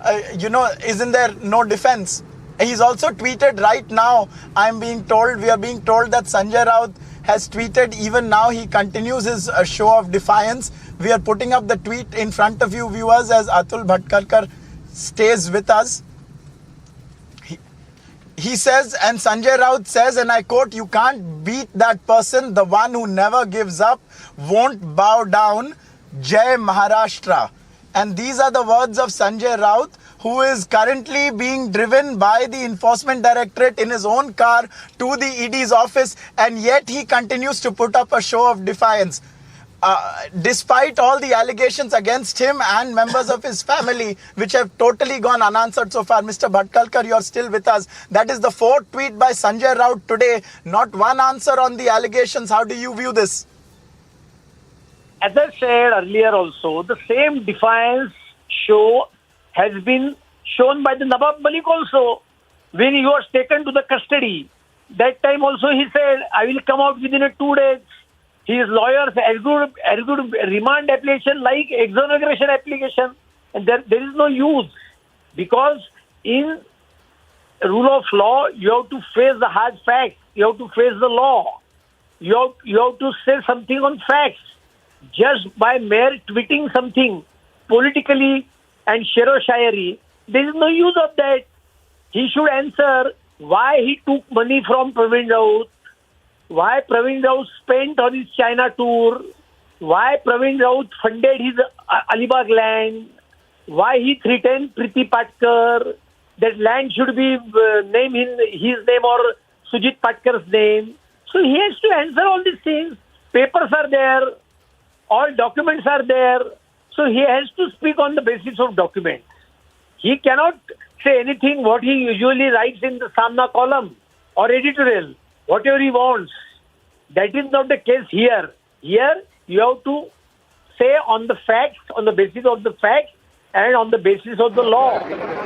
isn't there no defense? He's also tweeted right now, we are being told that Sanjay Raut has tweeted. Even now he continues his show of defiance. We are putting up the tweet in front of you viewers as Atul Bhatkalkar stays with us. He says, and Sanjay Raut says, and I quote, "You can't beat that person, the one who never gives up, won't bow down, Jai Maharashtra." And these are the words of Sanjay Raut, who is currently being driven by the Enforcement Directorate in his own car to the ED's office, and yet he continues to put up a show of defiance. Despite all the allegations against him and members of his family, which have totally gone unanswered so far. Mr. Bhatkalkar, you are still with us. That is the 4th tweet by Sanjay Raut today. Not one answer on the allegations. How do you view this? As I said earlier also, the same defiance show has been shown by the Nawab Malik also. When he was taken to the custody, that time also he said, "I will come out within 2 days." His lawyers argued remand application like exoneration application, and there is no use, because in rule of law you have to face the hard facts, you have to face the law, you have to say something on facts. Just by mere tweeting something politically and shero-shayari, there is no use of that. He should answer why he took money from Pravin Raut, why Pravin Raut spent on his China tour, why Pravin Raut funded his Alibag land, why he threatened Priti Patkar, that land should be named in his name or Sujit Patkar's name. So he has to answer all these things. Papers are there, all documents are there. So he has to speak on the basis of documents. He cannot say anything what he usually writes in the Samna column or editorial, whatever he wants. That is not the case here. Here you have to say on the facts, on the basis of the facts and on the basis of the law,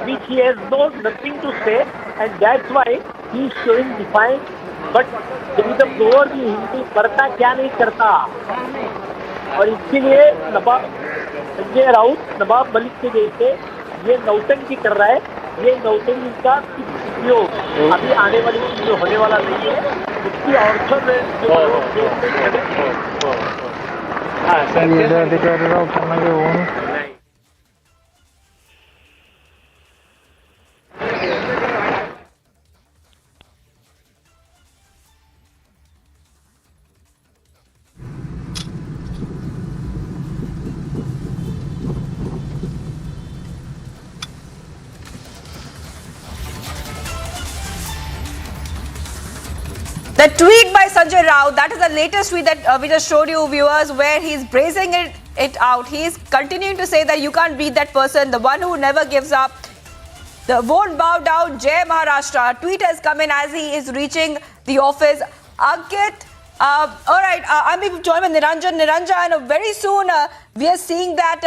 which he has nothing to say, and that's why he is showing defiance. But there is a proverb in Hindi, करता क्या नहीं करता, और इसके लिए संजय राउत नवाब मलिक के जैसे ये नौटंकी कर रहा है. ये नौटंकी का उपयोग अभी आने वाली जो होने वाला नहीं है, उसकी औरतों में जो The tweet by Sanjay Raut, that is the latest tweet that we just showed you, viewers, where he's bracing it out. He's continuing to say that you can't beat that person, the one who never gives up, the won't bow down, Jai Maharashtra. Tweet has come in as he is reaching the office. Ankit, all right, I'm being joined by Niranjan. Niranjan, very soon we are seeing that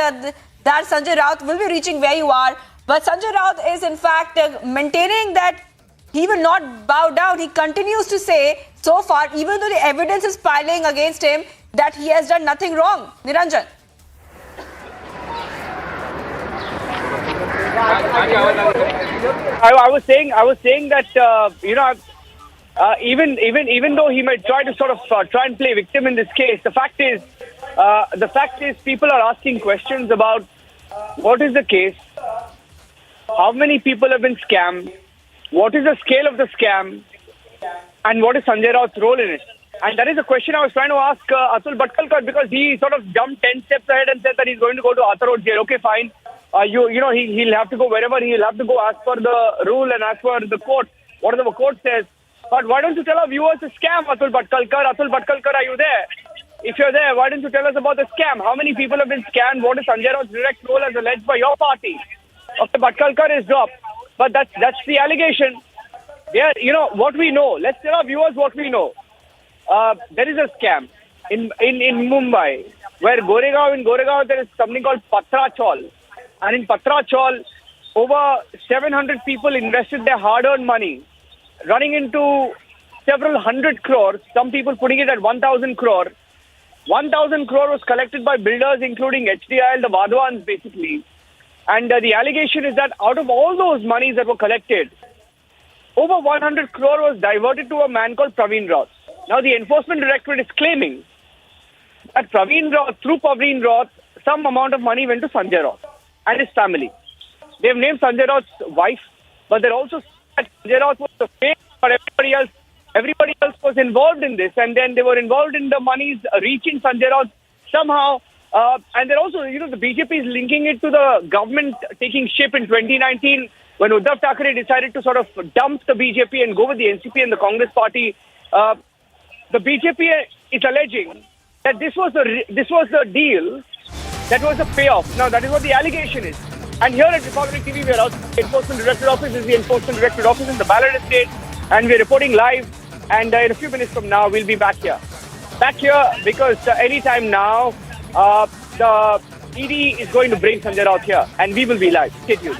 that Sanjay Raut will be reaching where you are. But Sanjay Raut is in fact maintaining that he will not bow down. He continues to say, so far, even though the evidence is piling against him, that he has done nothing wrong. Niranjan. I was saying that even though he might try to sort of try and play victim in this case, the fact is people are asking questions about what is the case, how many people have been scammed, what is the scale of the scam, and what is Sanjay Raut's role in it? And that is a question I was trying to ask Atul Bhatkalkar, because he sort of jumped 10 steps ahead and said that he's going to go to Atharod jail. Okay, fine. He'll have to go wherever he'll have to go as per the rule and as per the court, whatever the court says. But why don't you tell our viewers the scam, Atul Bhatkalkar? Atul Bhatkalkar, are you there? If you're there, why don't you tell us about the scam? How many people have been scammed? What is Sanjay Raut's direct role as alleged by your party? Dr. Bhatkalkar is dropped. But that's the allegation. There, what we know. Let's tell our viewers what we know. There is a scam in Mumbai where in Goregaon there is something called Patra Chaul, and in Patra Chaul over 700 people invested their hard-earned money, running into several hundred crores. Some people putting it at 1,000 crore. 1,000 crore was collected by builders, including HDIL, the Vadwans, basically. And the allegation is that out of all those monies that were collected, over 100 crore was diverted to a man called Praveen Raut. Now, the Enforcement Directorate is claiming that through Praveen Raut, some amount of money went to Sanjay Raut and his family. They've named Sanjay Raut's wife, but they're also saying that Sanjay Raut was the face, but everybody else was involved in this, and then they were involved in the monies reaching Sanjay Raut somehow. And they're also, the BJP is linking it to the government taking shape in 2019 when Uddhav Thackeray decided to sort of dump the BJP and go with the NCP and the Congress party. The BJP is alleging that this was the deal, that was the payoff. Now, that is what the allegation is. And here at Republic TV, we are out. The Enforcement Directorate Office is the Enforcement Directorate Office in the ballot estate, and we're reporting live. And in a few minutes from now, we'll be back here. Back here because anytime now, the ED is going to bring Sanjay Raut here, and we will be live. Stay tuned.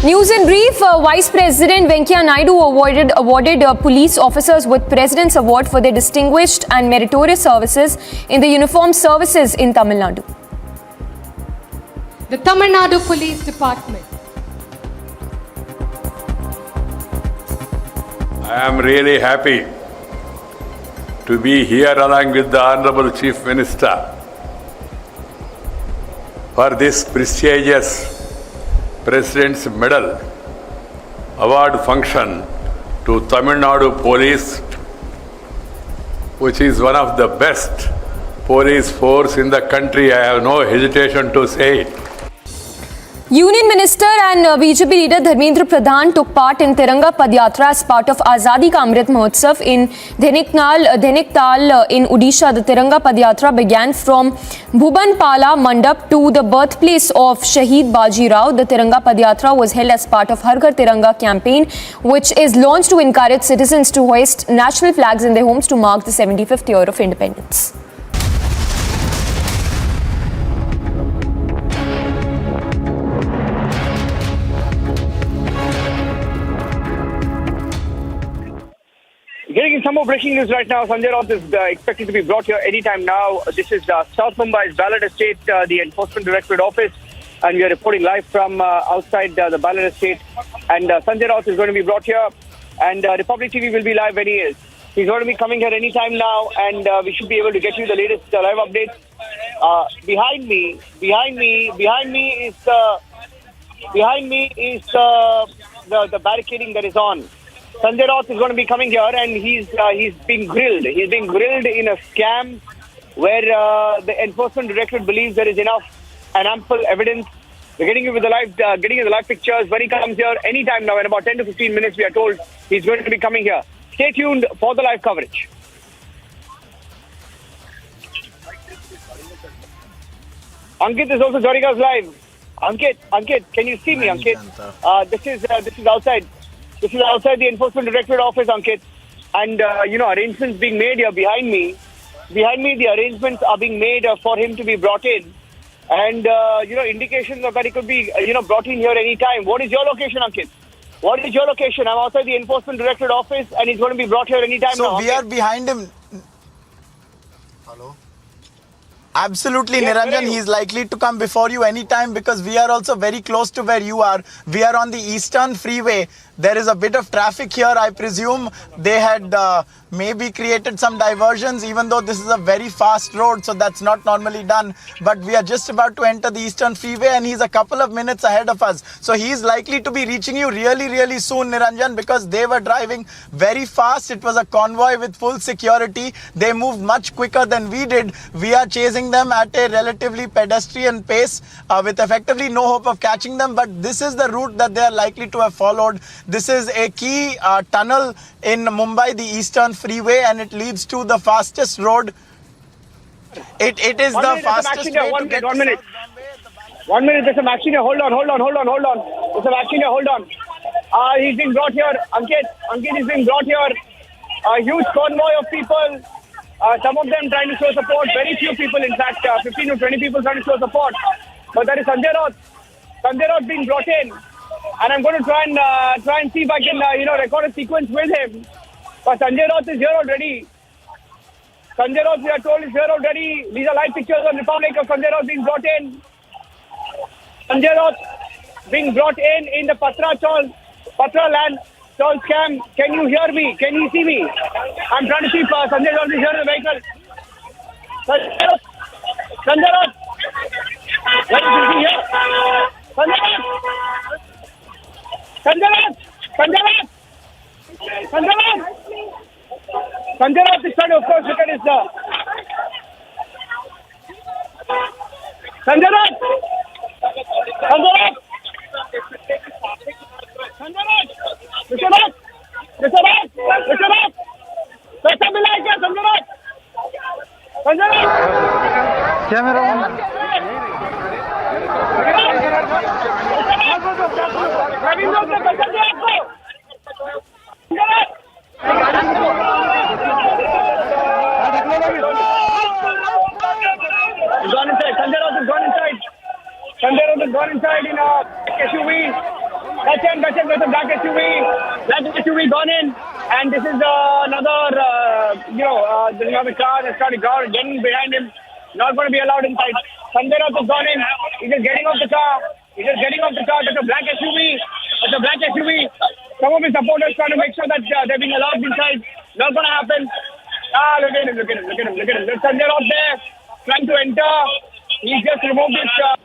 News in brief, Vice President Venkaiah Naidu awarded police officers with President's Award for their distinguished and meritorious services in the uniformed services in Tamil Nadu. The Tamil Nadu Police Department. I am really happy to be here along with the Honorable Chief Minister for this prestigious President's Medal Award function to Tamil Nadu Police, which is one of the best police force in the country. I have no hesitation to say it. Union Minister and BJP leader Dharmendra Pradhan took part in Tiranga Padyatra as part of Azadi Ka Amrit Mahotsav in Dhaniktal in Odisha. The Tiranga Padyatra began from Bhubanpala Mandap to the birthplace of Shaheed Baji Rao. The Tiranga Padyatra was held as part of Har Ghar Tiranga campaign, which is launched to encourage citizens to hoist national flags in their homes to mark the 75th year of independence. Getting some more breaking news right now. Sanjay Raut is expected to be brought here anytime now. This is South Mumbai's ballot estate, the Enforcement Directorate Office, and we are reporting live from outside the ballot estate. And Sanjay Raut is going to be brought here, and Republic TV will be live when he is. He's going to be coming here anytime now, and we should be able to get you the latest live updates. Behind me is the barricading that is on. Sanjay Raut is going to be coming here, and he's being grilled. He's being grilled in a scam where the Enforcement Directorate believes there is enough and ample evidence. We're getting you the live pictures when he comes here anytime now. In about 10 to 15 minutes, we are told he's going to be coming here. Stay tuned for the live coverage. Ankit is also joining us live. Ankit, can you see me, Ankit? This is outside. This is outside the Enforcement Directorate Office, Ankit. And, arrangements being made here behind me. Behind me, the arrangements are being made for him to be brought in. And, indications of that he could be, brought in here anytime. What is your location, Ankit? What is your location? I'm outside the Enforcement Directorate Office, and he's going to be brought here anytime now. So we are behind him. Hello? Absolutely, yes, Niranjan. He is likely to come before you anytime because we are also very close to where you are. We are on the Eastern Freeway. There is a bit of traffic here. I presume they had maybe created some diversions, even though this is a very fast road, so that's not normally done. But we are just about to enter the Eastern Freeway, and he's a couple of minutes ahead of us. So he's likely to be reaching you really, really soon, Niranjan, because they were driving very fast. It was a convoy with full security. They moved much quicker than we did. We are chasing them at a relatively pedestrian pace with effectively no hope of catching them. But this is the route that they are likely to have followed. This is a key tunnel in Mumbai, the Eastern Freeway, and it leads to the fastest road It is the fastest way to get... 1 minute. 1 minute, there's some action here. Hold on. There's some action here. Hold on. He's being brought here. Ankit is being brought here. A huge convoy of people. Some of them trying to show support. Very few people, in fact, 15 to 20 people trying to show support. But there is Sanjay Raut. Sanjay Raut being brought in. And I'm going to try and see if I can, record a sequence with him. But Sanjay Raut is here already. Sanjay Raut, we are told, is here already. These are live pictures of Republic of Sanjay Raut being brought in. Sanjay Raut being brought in the Patra land Chaul scam. Can you hear me? Can you see me? I'm trying to see if Sanjay Raut is here in the vehicle. Sanjay Raut. Where is he here? Sanjay Raut. Sanjay Raut. Sanjay Raut. Sanjay Raut. Sanjay Raut is trying to, of course, look at his... Sanjay Raut. Sanjay Raut. Sanjay Raut. Mr. Raut. Mr. Raut. Mr. Raut. पैसा मिला है क्या Sanjay Raut? Sanjay Raut camera Ravindra से पैसा दिया आपको? Sanjay Raut gone inside. Sanjay Raut has gone inside. Sanjay Raut has gone inside in a SUV. That's it, with a black SUV. Black SUV gone in. And this is another, there's another car that's trying to go getting behind him. Not going to be allowed inside. Sanjay Raut has gone in. He's just getting off the car. There's a black SUV. Some of his supporters trying to make sure that they're being allowed inside. Not going to happen. Look at him. There's Sanjay Raut there, trying to enter. He's just removed his staff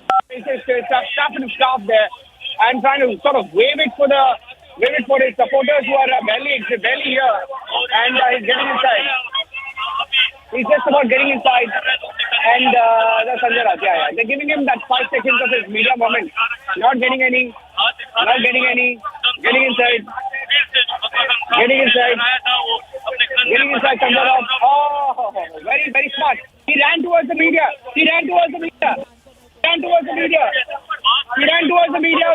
and staff there and trying to sort of wave it for his supporters who are barely here. And he's getting inside. He's just about getting inside. And that's Sanjay Raut. Yeah. They're giving him that 5 seconds of his media moment. Not getting any. Getting inside. Getting inside, Sanjay Raut. Oh, very, very smart. He ran towards the media. He ran towards the media on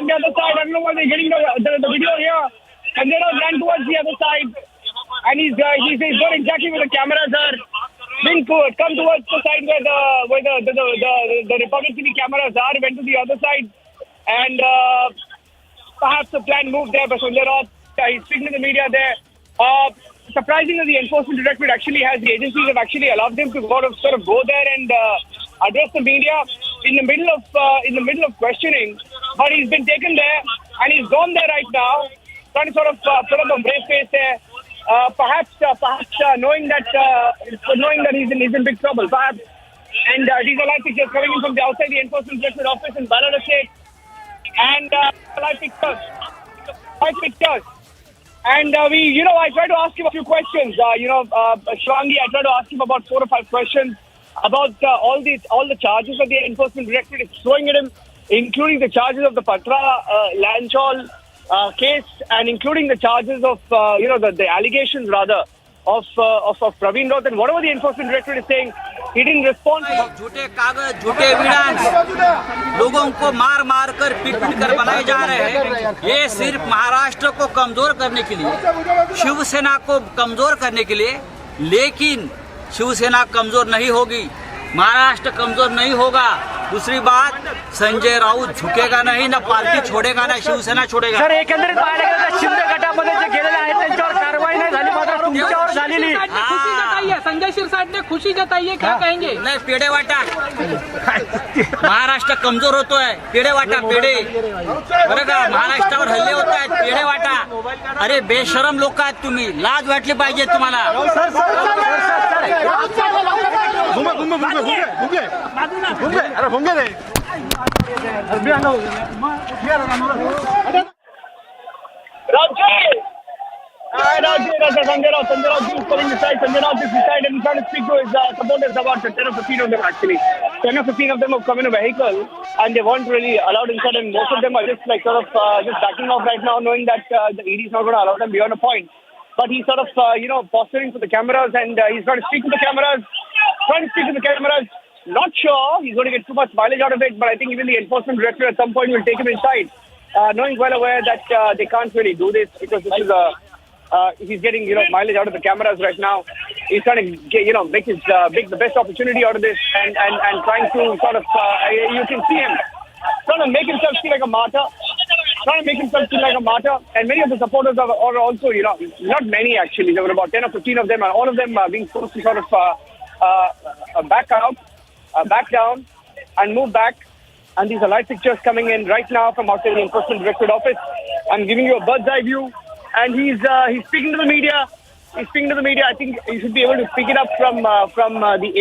the other side. I don't know why they're getting the video here. Sanjay Raut ran towards the other side. And he's going exactly where the cameras are. Come towards the side where the Republic TV cameras are. Went to the other side. And perhaps the plan moved there by Sanjay Raut. He's speaking to the media there. Surprisingly, the enforcement directorate actually has the agencies have actually allowed them to sort of go there and address the media in the middle of questioning. But he's been taken there and he's gone there right now, trying to sort of put up a brave face there. Perhaps knowing that he's in big trouble. Perhaps. And these are live pictures coming in from the outside the enforcement directorate office in Balada State. And live pictures. And I tried to ask him a few questions. Shwangi, I tried to ask him about 4 or 5 questions about all the charges that the enforcement directorate is throwing at him, including the charges of the Patra Lanchol case, and including the charges of the allegations rather of Praveen Raut, and whatever the enforcement directorate is saying, he didn't respond. झूठे कागज, झूठे evidence, लोगों को मार कर पीट कर बनाए जा रहे हैं। ये सिर्फ महाराष्ट्र को कमजोर करने के लिए, शिवसेना को कमजोर करने के लिए, लेकिन शिवसेना कमजोर नहीं होगी, महाराष्ट्र कमजोर नहीं होगा। दूसरी बात, संजय राऊत झुकेगा नहीं, ना पार्टी छोड़ेगा, ना शिवसेना छोड़ेगा। सर, एकंदरीत पाहायला गेलं तर शिंदे गटामध्ये जे गेलेले आहेत त्यांच्यावर कारवाई नाही झाली, मात्र तुमच्यावर झालेली। खुशी जताई है, संजय शिरसाट ने खुशी जताई है, क्या कहेंगे? नहीं, पेड़े वाटा, महाराष्ट्र कमजोर होतो है, पेड़े वाटा, पेड़े बरं का, महाराष्ट्रावर हल्ले होत आहेत, पेड़े वाटा। अरे बेशरम लोक आहेत तुम्ही, लाज वाटली पाहिजे तुम्हाला। भुंगे रे Sanjay Raut is pulling aside. Sanjay Raut is decided and trying to speak to his supporters, about 10 or 15 of them actually. 10 or 15 of them have come in a vehicle and they weren't really allowed inside, and most of them are just like sort of just backing off right now, knowing that the ED is not going to allow them beyond a point. But he's sort of posturing for the cameras, and he's trying to speak to the cameras. trying to speak to the cameras. Not sure he's going to get too much mileage out of it, but I think even the enforcement director at some point will take him inside, knowing well aware that they can't really do this because this is he's getting mileage out of the cameras right now. He's trying to get, make the best opportunity out of this and trying to sort of you can see him trying to make himself feel like a martyr. And many of the supporters are also, not many actually, there were about 10 or 15 of them, and all of them are being forced to sort of back down and move back. And these are live pictures coming in right now from outside the Enforcement Directorate office. I'm giving you a bird's eye view, and he's speaking to the media. I think you should be able to pick it up from the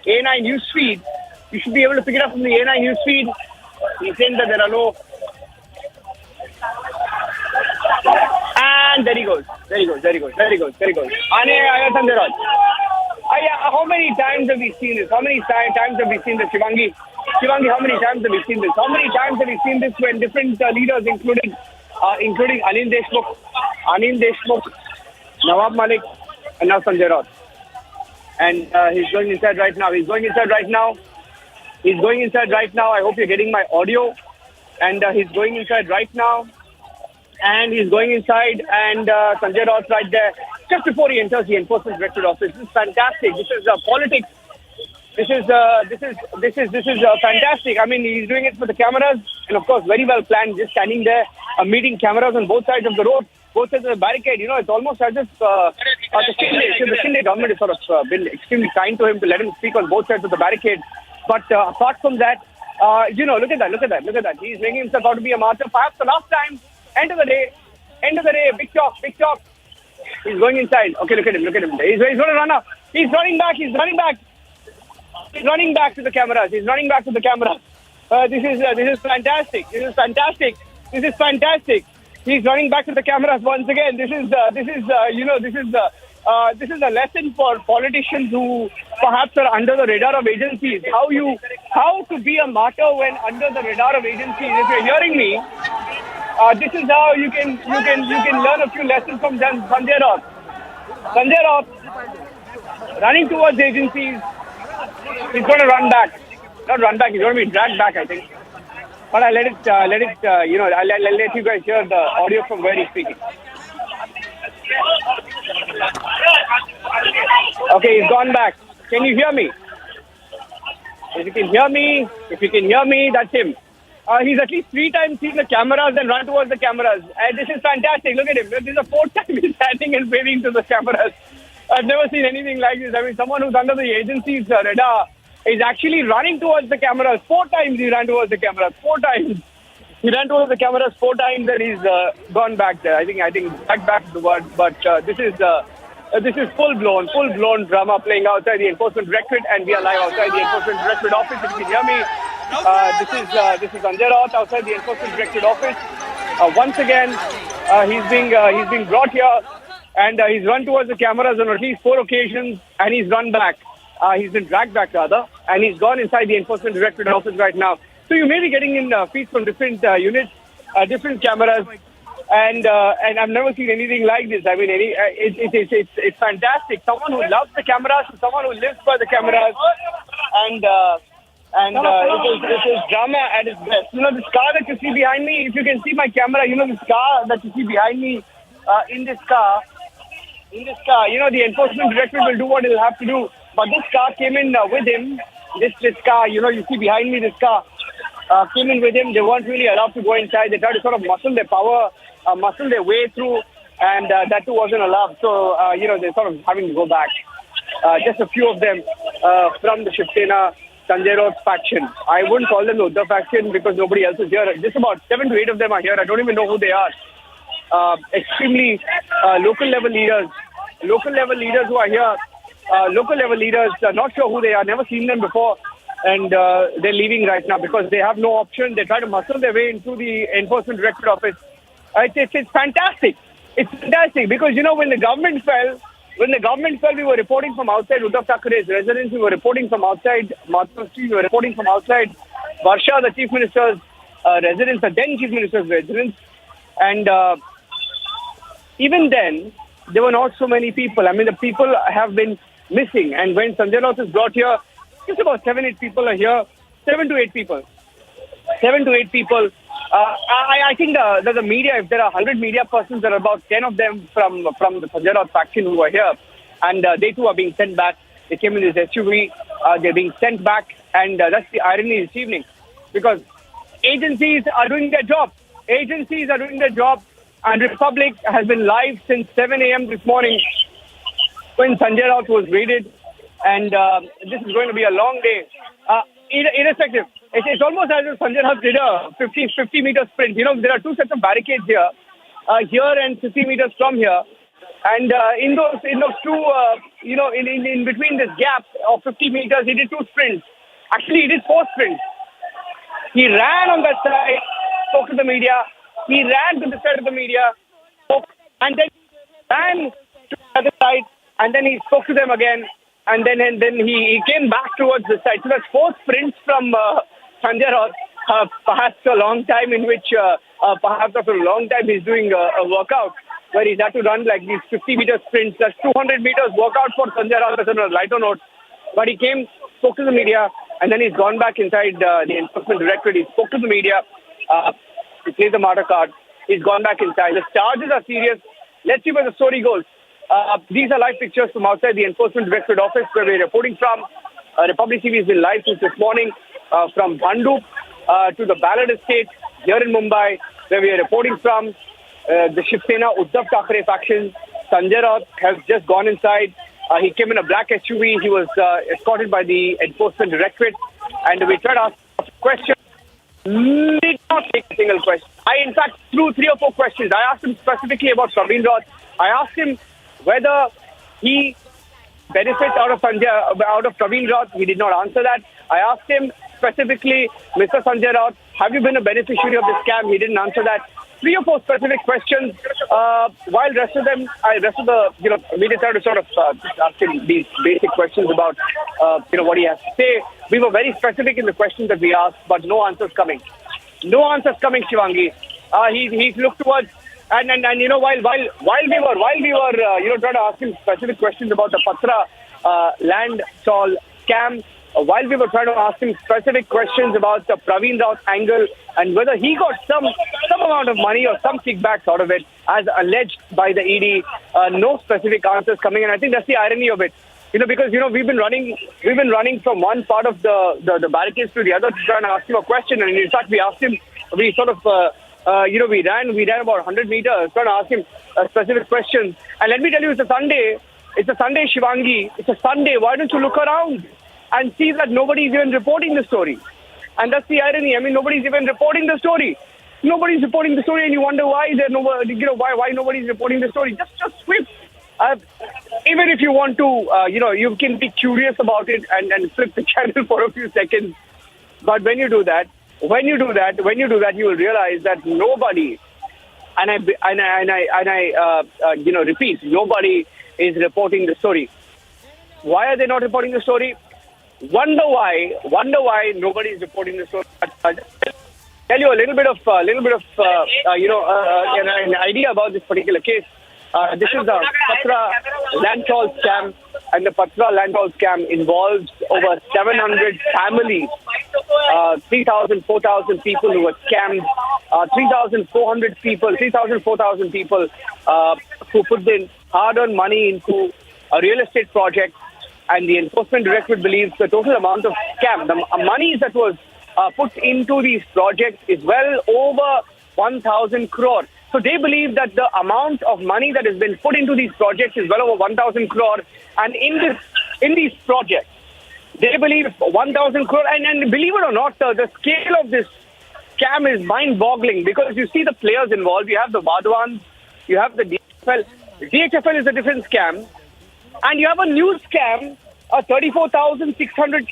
A9 news feed. You should be able to pick it up from the A9 news feed. He's saying that there are no. And there he goes. Ane Sanjay Raut. How many times have we seen this? Shivangi, how many times have we seen this? How many times have we seen this when different leaders, including Anil Deshmukh, Nawab Malik, and now Sanjay Raut. And he's going inside right now. I hope you're getting my audio. And he's going inside right now. And Sanjay Raut right there. Just before he enters the Enforcement Directorate office. This is fantastic. This is politics. This is fantastic. I mean, he's doing it for the cameras. And of course, very well planned. Just standing there, meeting cameras on both sides of the road. Both sides of the barricade, it's almost as if the Shinde government has sort of been extremely kind to him to let him speak on both sides of the barricade. But apart from that, look at that. He's making himself out to be a martyr. Perhaps the last time, end of the day, big talk. He's going inside. Okay, look at him. He's going to run up. He's running back. He's running back to the cameras. This is fantastic. He's running back to the cameras once again. This is a lesson for politicians who perhaps are under the radar of agencies. How to be a martyr when under the radar of agencies. If you're hearing me, this is how you can learn a few lessons from Sanjay Raut. Sanjay Raut running towards agencies. He's going to run back. Not run back. He's going to be dragged back, I think. But I'll let you guys hear the audio from where he's speaking. Okay, he's gone back. Can you hear me? If you can hear me, that's him. He's at least 3 times seen the cameras and run towards the cameras. This is fantastic. Look at him. This is the 4th time he's standing and waving to the cameras. I've never seen anything like this. I mean, someone who's under the agency's radar is actually running towards the cameras. 4 times he ran towards the cameras. 4 times. He ran towards the cameras 4 times and he's gone back there. I think back to the word. But this is full blown drama playing outside the Enforcement Directorate, and we are live outside the Enforcement Directorate office. If you can hear me, this is Sanjay Raut outside the Enforcement Directorate office. Once again, he's being brought here, and he's run towards the cameras on at least 4 occasions, and he's run back. He's been dragged back rather, and he's gone inside the Enforcement Directorate office right now. So you may be getting in feeds from different units, different cameras, and I've never seen anything like this. I mean, it's fantastic. Someone who loves the cameras, someone who lives by the cameras, and it is drama at its best. This car that you see behind me. If you can see my camera, this car that you see behind me. In this car, the Enforcement Directorate will do what it'll have to do. But this car came in with him. This car, you see behind me, this car came in with him. They weren't really allowed to go inside. They tried to sort of muscle their way through, and that too wasn't allowed. So, they're sort of having to go back. Just a few of them from the Shiv Sena Sanjay Raut faction. I wouldn't call them the Uddhav faction because nobody else is here. Just about 7 to 8 of them are here. I don't even know who they are. Extremely local level leaders who are here. Local level leaders, not sure who they are, never seen them before, and they're leaving right now because they have no option. They try to muscle their way into the Enforcement Directorate office. It's fantastic. It's fantastic because, when the government fell, we were reporting from outside Uddhav Thackeray's residence. We were reporting from outside Mahatma Street. We were reporting from outside Varsha, the Chief Minister's residence, the then Chief Minister's residence. And even then, there were not so many people. I mean, the people have been missing. And when Sanjay Raut is brought here, just about 7-8 people are here. 7 to 8 people. 7 to 8 people. I think that the media, if there are 100 media persons, there are about 10 of them from the Sanjay Raut faction who are here. And they too are being sent back. They came in this SUV. They're being sent back. And that's the irony this evening. Because agencies are doing their job. Agencies are doing their job. And Republic has been live since 7 a.m. this morning when Sanjay Raut was raided. And this is going to be a long day. Irrespective. It's almost as if Sanjay Raut did a 50-meter sprint. You know, there are two sets of barricades here. Here and 50 meters from here. And in those two, in between this gap of 50 meters, he did 2 sprints. Actually, he did 4 sprints. He ran on that side, spoke to the media. He ran to the side of the media, and then ran to the other side, and then he spoke to them again, and then he came back towards the side. So that's 4 sprints from Sanjay Raut. Perhaps a long time in which, perhaps after a long time, he's doing a workout where he's had to run like these 50-meter sprints. That's 200 meters workout for Sanjay Raut on a lighter note. But he came, spoke to the media, and then he's gone back inside the Enforcement Directorate. He spoke to the media. He played the martyr card. He's gone back inside. The charges are serious. Let's see where the story goes. These are live pictures from outside the Enforcement Directorate office where we're reporting from. Republic TV has been live since this morning from Bhandup to the Ballard Estate here in Mumbai where we are reporting from. The Shiv Sena Uddhav Thackeray faction. Sanjay Raut has just gone inside. He came in a black SUV. He was escorted by the Enforcement Directorate. And we tried to ask a question. Did not take a single question. I, in fact, threw 3 or 4 questions. I asked him specifically about Praveen Raut. I asked him whether he benefits out of Praveen Raut. He did not answer that. I asked him specifically, Mr. Sanjay Raut, have you been a beneficiary of this scam? He didn't answer that. 3 or 4 specific questions. While rest of the media started to sort of ask him these basic questions about what he has to say. We were very specific in the questions that we asked, but no answers coming. No answers coming, Shivangi. He looked towards and while we were trying to ask him specific questions about the Patra land stall scam. While we were trying to ask him specific questions about the Praveen Raut angle and whether he got some amount of money or some kickbacks out of it, as alleged by the ED, no specific answers coming. And I think that's the irony of it. Because we've been running from one part of the barricades to the other to try and ask him a question. And in fact, we asked him. We sort of we ran about 100 meters trying to ask him specific questions. And let me tell you, it's a Sunday. It's a Sunday, Shivangi. It's a Sunday. Why don't you look around and see that nobody's even reporting the story? And that's the irony. I mean, nobody's even reporting the story. Nobody's reporting the story, and you wonder why why nobody's reporting the story. Just swift. Even if you want to, you can be curious about it and flip the channel for a few seconds. But when you do that, you will realize that nobody, and I repeat, nobody is reporting the story. Why are they not reporting the story? Wonder why nobody is reporting the story. I'll tell you a little bit of an idea about this particular case. This is a Patra land toll scam, and the Patra land toll scam involves over 700 families, 3,000, 4,000 people who were scammed, 3,400 4,000 people who put in hard-earned money into a real estate project. And the Enforcement Directorate believes the total amount of scam, the money that was put into these projects is well over 1,000 crore. So they believe that the amount of money that has been put into these projects is well over 1,000 crore. And in these projects, they believe 1,000 crore. And believe it or not, the scale of this scam is mind-boggling because you see the players involved. You have the Vadwans, you have the DHFL. DHFL is a different scam. And you have a new scam, a 34,600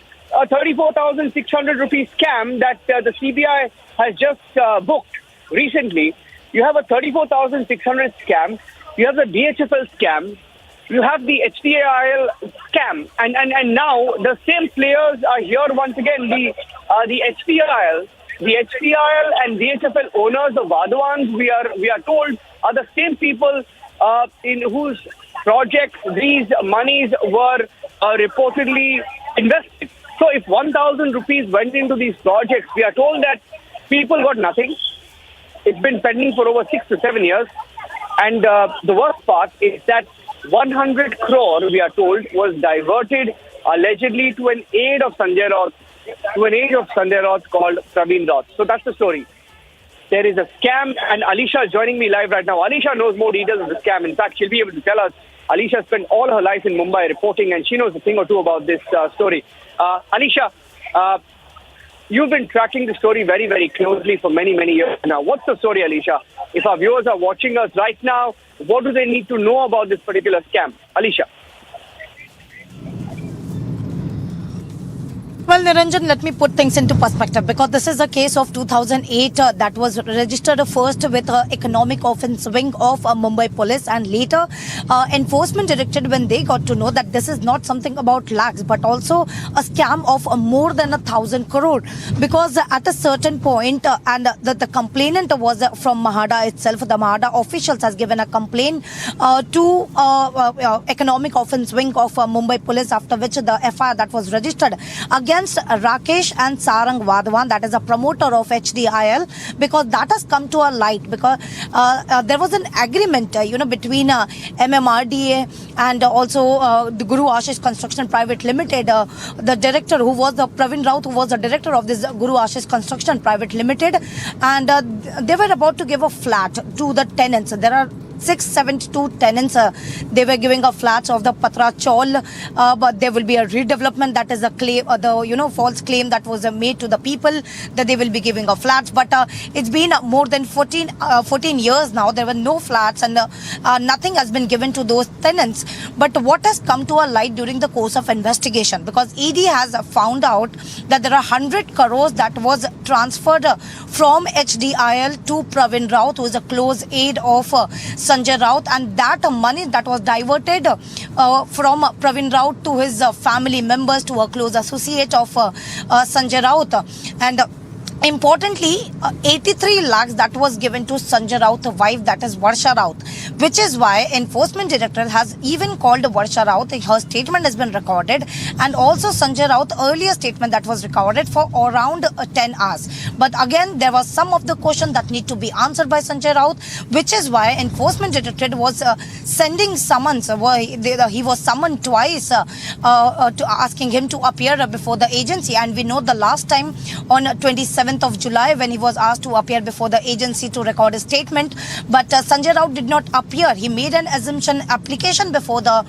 rupees scam that the CBI has just booked recently. You have a 34,600 scam. You have the DHFL scam. You have the HTAIL scam. And now the same players are here once again. The HTAIL and DHFL owners, the Vadwans, we are told, are the same people in whose projects these monies were reportedly invested. So if 1,000 rupees went into these projects, we are told that people got nothing. It's been pending for over 6 to 7 years. And the worst part is that 100 crore, we are told, was diverted allegedly to an aide of Sanjay Raut, called Praveen Raut. So that's the story. There is a scam, and Alisha is joining me live right now. Alisha knows more details of the scam. In fact, she'll be able to tell us. Alisha spent all her life in Mumbai reporting, and she knows a thing or two about this story. Alisha, you've been tracking the story very, very closely for many, many years now. What's the story, Alisha? If our viewers are watching us right now, what do they need to know about this particular scam? Alisha. Well, Niranjan, let me put things into perspective, because this is a case of 2008 that was registered first with economic offence wing of Mumbai police, and later enforcement directed when they got to know that this is not something about lakhs but also a scam of more than 1,000 crore, because at a certain point and the complainant was from Mahada itself. The Mahada officials has given a complaint to economic offence wing of Mumbai police, after which the FIR that was registered against Rakesh and Sarang Vadwan, that is a promoter of HDIL, because that has come to a light, because there was an agreement between MMRDA and also the Guru Ashish Construction Private Limited. The director, who was the Praveen Raut, who was the director of this Guru Ashish Construction Private Limited, and they were about to give a flat to the tenants. There are 672 tenants. They were giving a flats of the Patra Chaul, but there will be a redevelopment. That is a claim, false claim that was made to the people that they will be giving a flats. But it's been more than 14 years now. There were no flats, and nothing has been given to those tenants. But what has come to a light during the course of investigation, because ED has found out that there are 100 crores that was transferred from HDIL to Praveen Raut, who is a close aide of Sanjay Raut, and that money that was diverted from Praveen Raut to his family members, to a close associate of Sanjay Raut. And importantly, 83 lakhs that was given to Sanjay Raut's wife, that is Varsha Raut, which is why enforcement director has even called Varsha Raut. Her statement has been recorded, and also Sanjay Raut earlier statement that was recorded for around 10 hours. But again, there was some of the question that need to be answered by Sanjay Raut, which is why enforcement director was sending summons. He was summoned twice to asking him to appear before the agency, and we know the last time on 27th of July when he was asked to appear before the agency to record a statement, but Sanjay Raut did not appear. He made an assumption application before the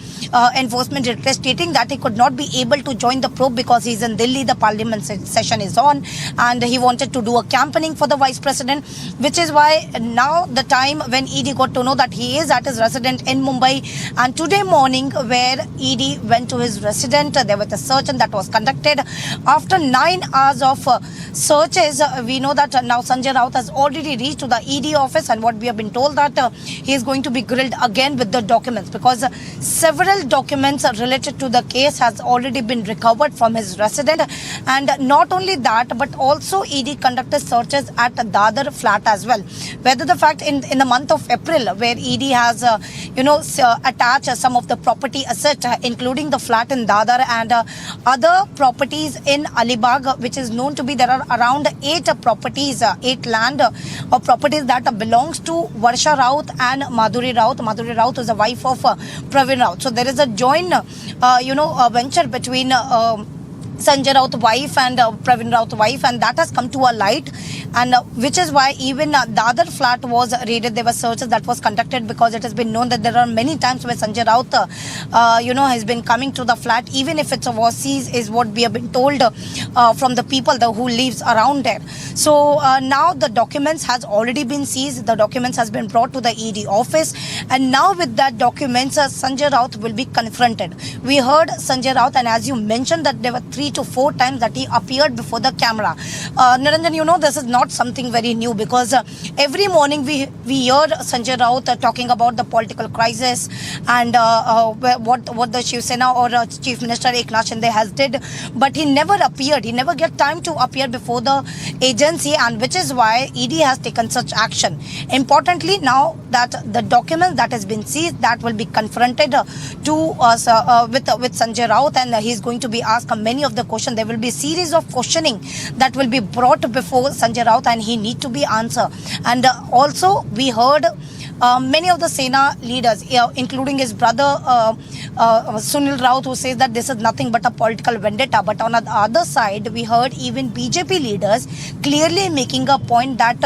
enforcement director, stating that he could not be able to join the probe because he's in Delhi, the parliament session is on, and he wanted to do a campaigning for the vice president, which is why now the time when ED got to know that he is at his residence in Mumbai, and today morning where ED went to his residence, there was a search and that was conducted. After 9 hours of searches, we know that now Sanjay Raut has already reached to the ED office, and what we have been told that he is going to be grilled again with the documents, because several documents related to the case has already been recovered from his residence. And not only that, but also ED conducted searches at Dadar flat as well. Whether the fact in the month of April, where ED has attached some of the property assets, including the flat in Dadar and other properties in Alibag, which is known to be, there are around 8 properties, 8 land or properties that belongs to Varsha Raut and Madhuri Raut. Madhuri Raut is the wife of Praveen Raut. So there is a joint, venture between Sanjay Raut wife and Praveen Raut wife, and that has come to a light, and which is why even the other flat was raided. There were searches that was conducted, because it has been known that there are many times where Sanjay Raut has been coming to the flat, even if it's a was seized, is what we have been told from the people who lives around there. So now the documents has already been seized. The documents has been brought to the ED office, and now with that documents, Sanjay Raut will be confronted. We heard Sanjay Raut, and as you mentioned that there were 3 to 4 times that he appeared before the camera. Niranjan, you know, this is not something very new because every morning we hear Sanjay Raut talking about the political crisis and what the Shiv Sena or Chief Minister Eknath Shinde has did, but he never appeared. He never get time to appear before the agency, and which is why ED has taken such action. Importantly, now that the document that has been seized, that will be confronted to us with Sanjay Raut, and he's going to be asked many of the questions. There will be a series of questioning that will be brought before Sanjay Raut, and he need to be answered. And also we heard many of the Sena leaders, including his brother Sunil Raut, who says that this is nothing but a political vendetta. But on the other side, we heard even BJP leaders clearly making a point that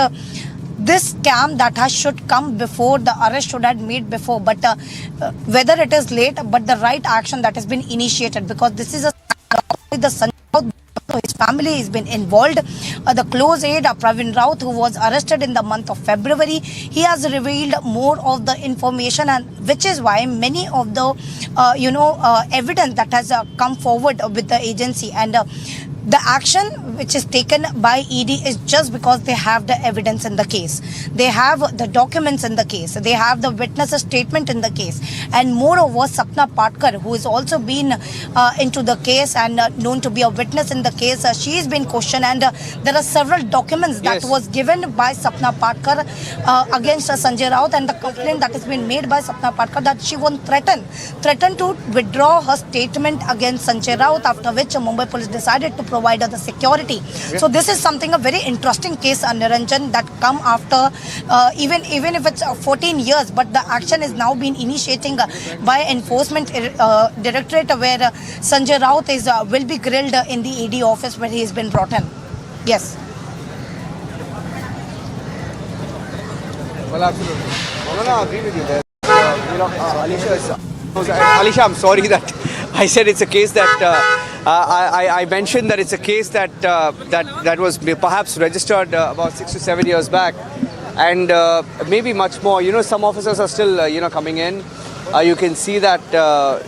this scam that should come before, the arrest should have made before, but whether it is late, but the right action that has been initiated, because this is a the Sanjay Raut, his family has been involved. The close aide Praveen Raut, who was arrested in the month of February, he has revealed more of the information, and which is why many of the evidence that has come forward with the agency, and the action which is taken by ED is just because they have the evidence in the case. They have the documents in the case. They have the witness's statement in the case. And moreover, Sapna Patkar, who has also been into the case and known to be a witness in the case, she has been questioned, and there are several documents that was given by Sapna Patkar against Sanjay Raut, and the complaint that has been made by Sapna Patkar that she was threatened to withdraw her statement against Sanjay Raut, after which Mumbai police decided to provide the security. So this is something, a very interesting case, Niranjan, that come after even if it's 14 years, but the action is now been initiating by Enforcement Directorate, where Sanjay Raut will be grilled in the ED office where he has been brought in. Yes. Well, absolutely. I agree with you there. Alisha, I'm sorry that I said it's a case that I mentioned that it's a case that was perhaps registered about 6 to 7 years back, and maybe much more. You know, some officers are still coming in. You can see that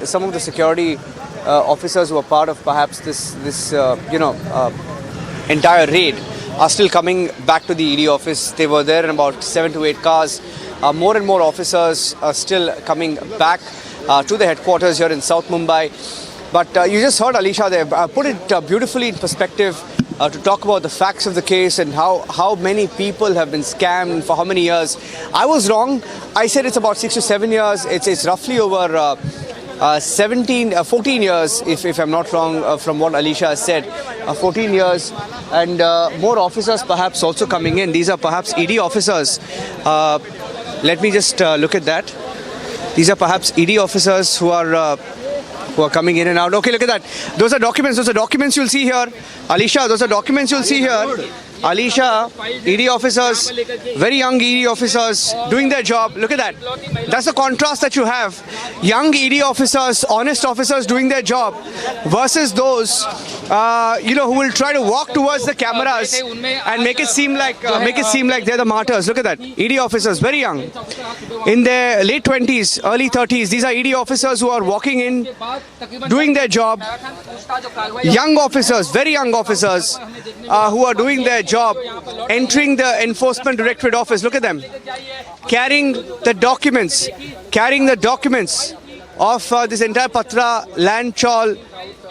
some of the security officers who are part of perhaps this entire raid are still coming back to the ED office. They were there in about 7 to 8 cars. More and more officers are still coming back to the headquarters here in South Mumbai. But you just heard Alisha there put it beautifully in perspective to talk about the facts of the case and how many people have been scammed for how many years. I was wrong. I said it's about 6 to 7 years. It's roughly over 14 years, if I'm not wrong, from what Alisha has said. 14 years, and more officers perhaps also coming in. These are perhaps ED officers. Let me just look at that. These are perhaps ED officers who are coming in and out. Okay, look at that. Those are documents. Those are documents you'll see here. Alisha, those are documents you'll see here. Alisha, ED officers, very young ED officers doing their job. Look at that. That's the contrast that you have. Young ED officers, honest officers doing their job versus those, who will try to walk towards the cameras and make it seem like they're the martyrs. Look at that. ED officers, very young, in their late 20s, early 30s. These are ED officers who are walking in, doing their job. Young officers, very young officers, who are doing their job, entering the Enforcement Directorate office. Look at them, carrying the documents of this entire Patra land chawl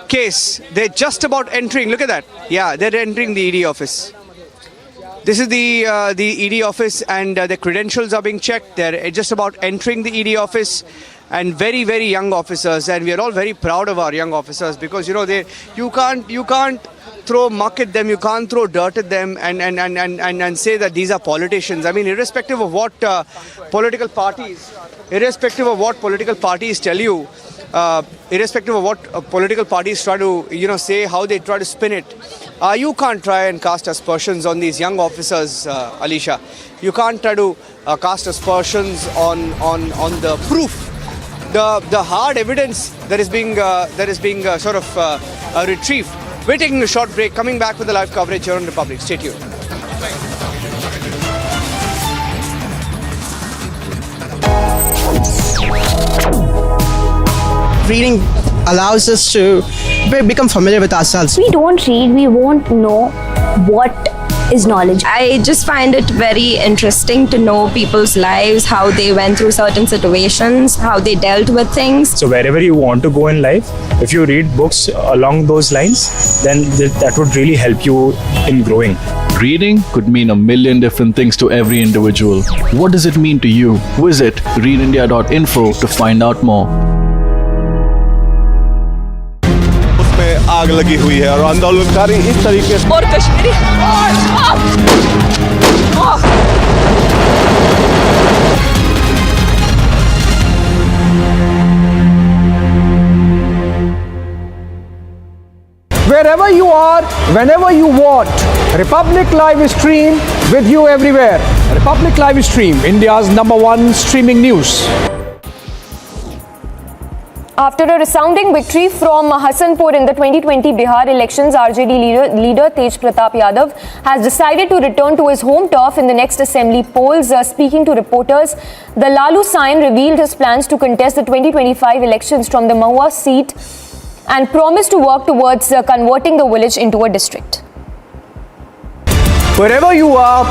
case. They're just about entering. Look at that. Yeah, they're entering the ED office. This is the ED office, and their credentials are being checked. They're just about entering the ED office. And very, very young officers, and we are all very proud of our young officers, because you can't throw muck at them, you can't throw dirt at them and say that these are politicians. I mean, irrespective of what political parties tell you, irrespective of what political parties try to say, how they try to spin it, you can't try and cast aspersions on these young officers, Alisha. You can't try to cast aspersions on the proof, the hard evidence that is being retrieved. We're taking a short break, coming back with the live coverage here on Republic. Stay tuned. Reading allows us to become familiar with ourselves. We don't read, we won't know what is knowledge. I just find it very interesting to know people's lives, how they went through certain situations, how they dealt with things. So wherever you want to go in life, if you read books along those lines, then that would really help you in growing. Reading could mean a million different things to every individual. What does it mean to you? Visit readindia.info to find out more. उसमें आग लगी हुई है और आंदोलनकारी इस तरीके से और Kashmiri Wherever you are, whenever you want, Republic Live Stream with you everywhere. Republic Live Stream, India's #1 streaming news. After a resounding victory from Hasanpur in the 2020 Bihar elections, RJD leader Tej Pratap Yadav has decided to return to his home turf in the next assembly polls. Speaking to reporters, the Lalu Sain revealed his plans to contest the 2025 elections from the Mahua seat and promised to work towards converting the village into a district. Wherever you are,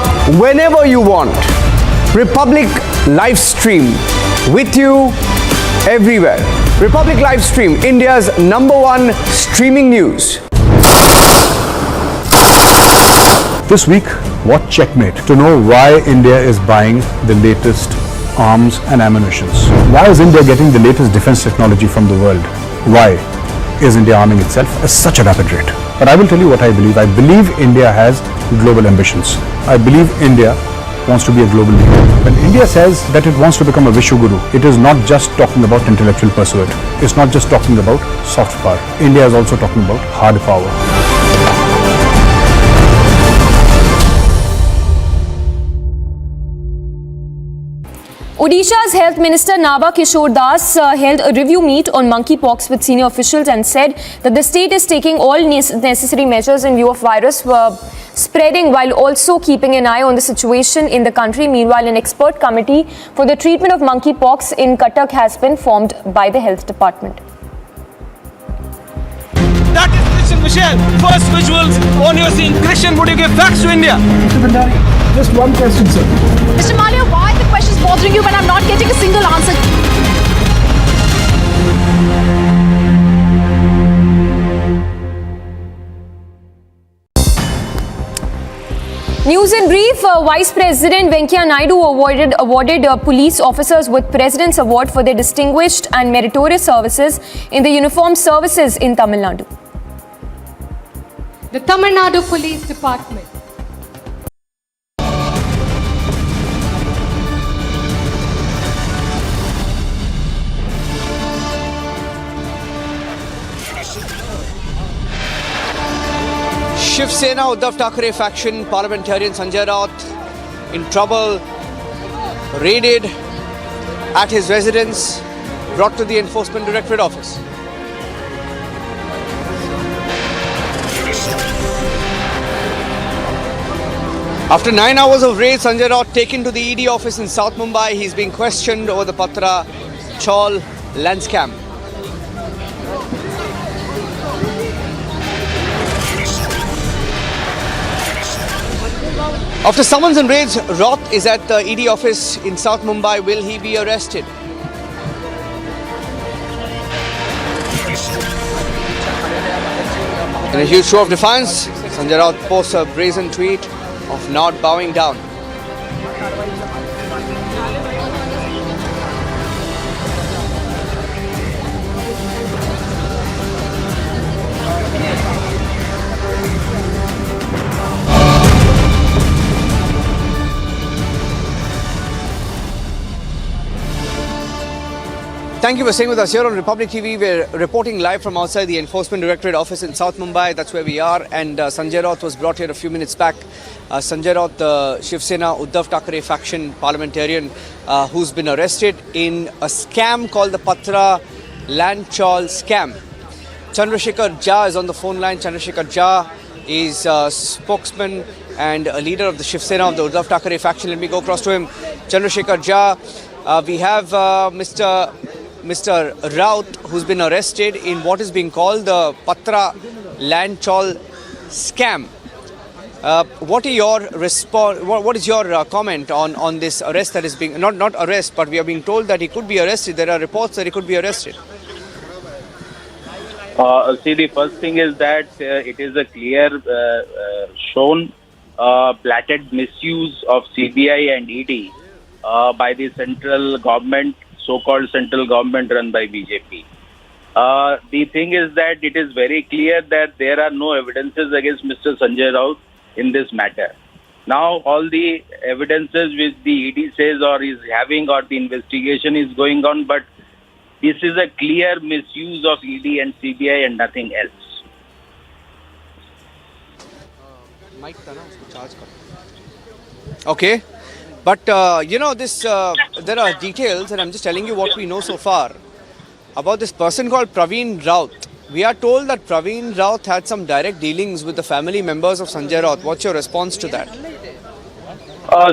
whenever you want, Republic Live Stream with you everywhere. Republic Live Stream, India's #1 streaming news. This week, watch Checkmate to know why India is buying the latest arms and ammunitions. Why is India getting the latest defense technology from the world? Why is India arming itself at such a rapid rate? But I will tell you what I believe. I believe India has global ambitions. I believe India wants to be a global leader. When India says that it wants to become a Vishwaguru, it is not just talking about intellectual pursuit. It's not just talking about soft power. India is also talking about hard power. Odisha's Health Minister Naba Kishore Das held a review meet on monkeypox with senior officials and said that the state is taking all necessary measures in view of virus spreading while also keeping an eye on the situation in the country. Meanwhile, an expert committee for the treatment of monkeypox in Cuttack has been formed by the health department. That is Christian Michelle. First visuals on your scene. Christian, would you give facts to India? Mr. Bhandari, just one question, sir. Mr. Malia, why the question is bothering you when I'm not getting a single answer? News in brief, Vice President Venkaiah Naidu awarded police officers with President's Award for their distinguished and meritorious services in the uniformed services in Tamil Nadu. The Tamil Nadu Police Department. Shiv Sena Uddhav Thackeray faction parliamentarian Sanjay Raut in trouble, raided at his residence, brought to the Enforcement Directorate office. After 9 hours of raid, Sanjay Raut taken to the ED office in South Mumbai. He's being questioned over the Patra Chawl land scam. After summons and raids, Raut is at the ED office in South Mumbai. Will he be arrested? In a huge show of defiance, Sanjay Raut posts a brazen tweet of not bowing down. Thank you for staying with us here on Republic TV. We're reporting live from outside the Enforcement Directorate office in South Mumbai. That's where we are. And Sanjay Raut was brought here a few minutes back. Sanjay Raut, the Shiv Sena Uddhav Thackeray faction parliamentarian who's been arrested in a scam called the Patra land chawl scam. Chandrasekhar Jha is on the phone line. Chandrasekhar Jha is a spokesman and a leader of the Shiv Sena of the Uddhav Thackeray faction. Let me go across to him. Chandrasekhar Jha, we have Mr. Mr. Raut, who's been arrested in what is being called the Patra land chawl scam. What are your what is your comment on this arrest that is being not arrest, but we are being told that he could be arrested. There are reports that he could be arrested. See, the first thing is that it is a clear shown blatant misuse of CBI and ED by the central government, so-called central government run by BJP. The thing is that it is very clear that there are no evidences against Mr. Sanjay Raut in this matter. Now, all the evidences which the ED says or is having or the investigation is going on, but this is a clear misuse of ED and CBI and nothing else. Okay, but this there are details, and I'm just telling you what we know so far about this person called Praveen Raut. We are told that Praveen Raut had some direct dealings with the family members of Sanjay Raut. What's your response to that?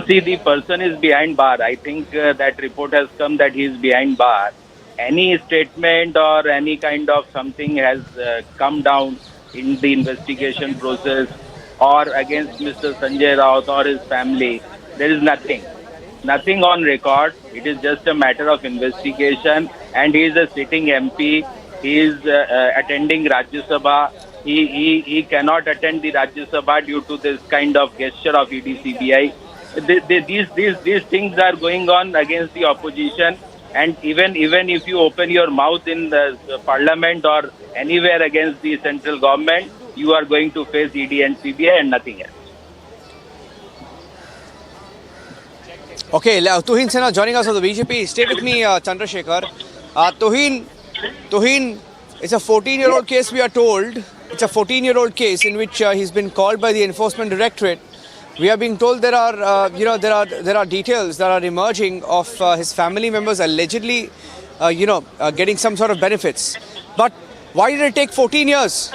See, the person is behind bar. I think that report has come that he is behind bar. Any statement or any kind of something has come down in the investigation process or against Mr. Sanjay Raut or his family. There is nothing. Nothing on record. It is just a matter of investigation, and he is a sitting MP. He is attending Rajya Sabha. He cannot attend the Rajya Sabha due to this kind of gesture of ED CBI. These things are going on against the opposition, and even if you open your mouth in the parliament or anywhere against the central government, you are going to face ED and CBI and nothing else. Okay, Tuhin Sinha joining us on the BJP. Stay with me, Chandrasekhar. Tuhin, it's a 14-year-old case, we are told. It's a 14-year-old case in which he's been called by the Enforcement Directorate. We are being told there are details that are emerging of his family members allegedly, getting some sort of benefits. But why did it take 14 years?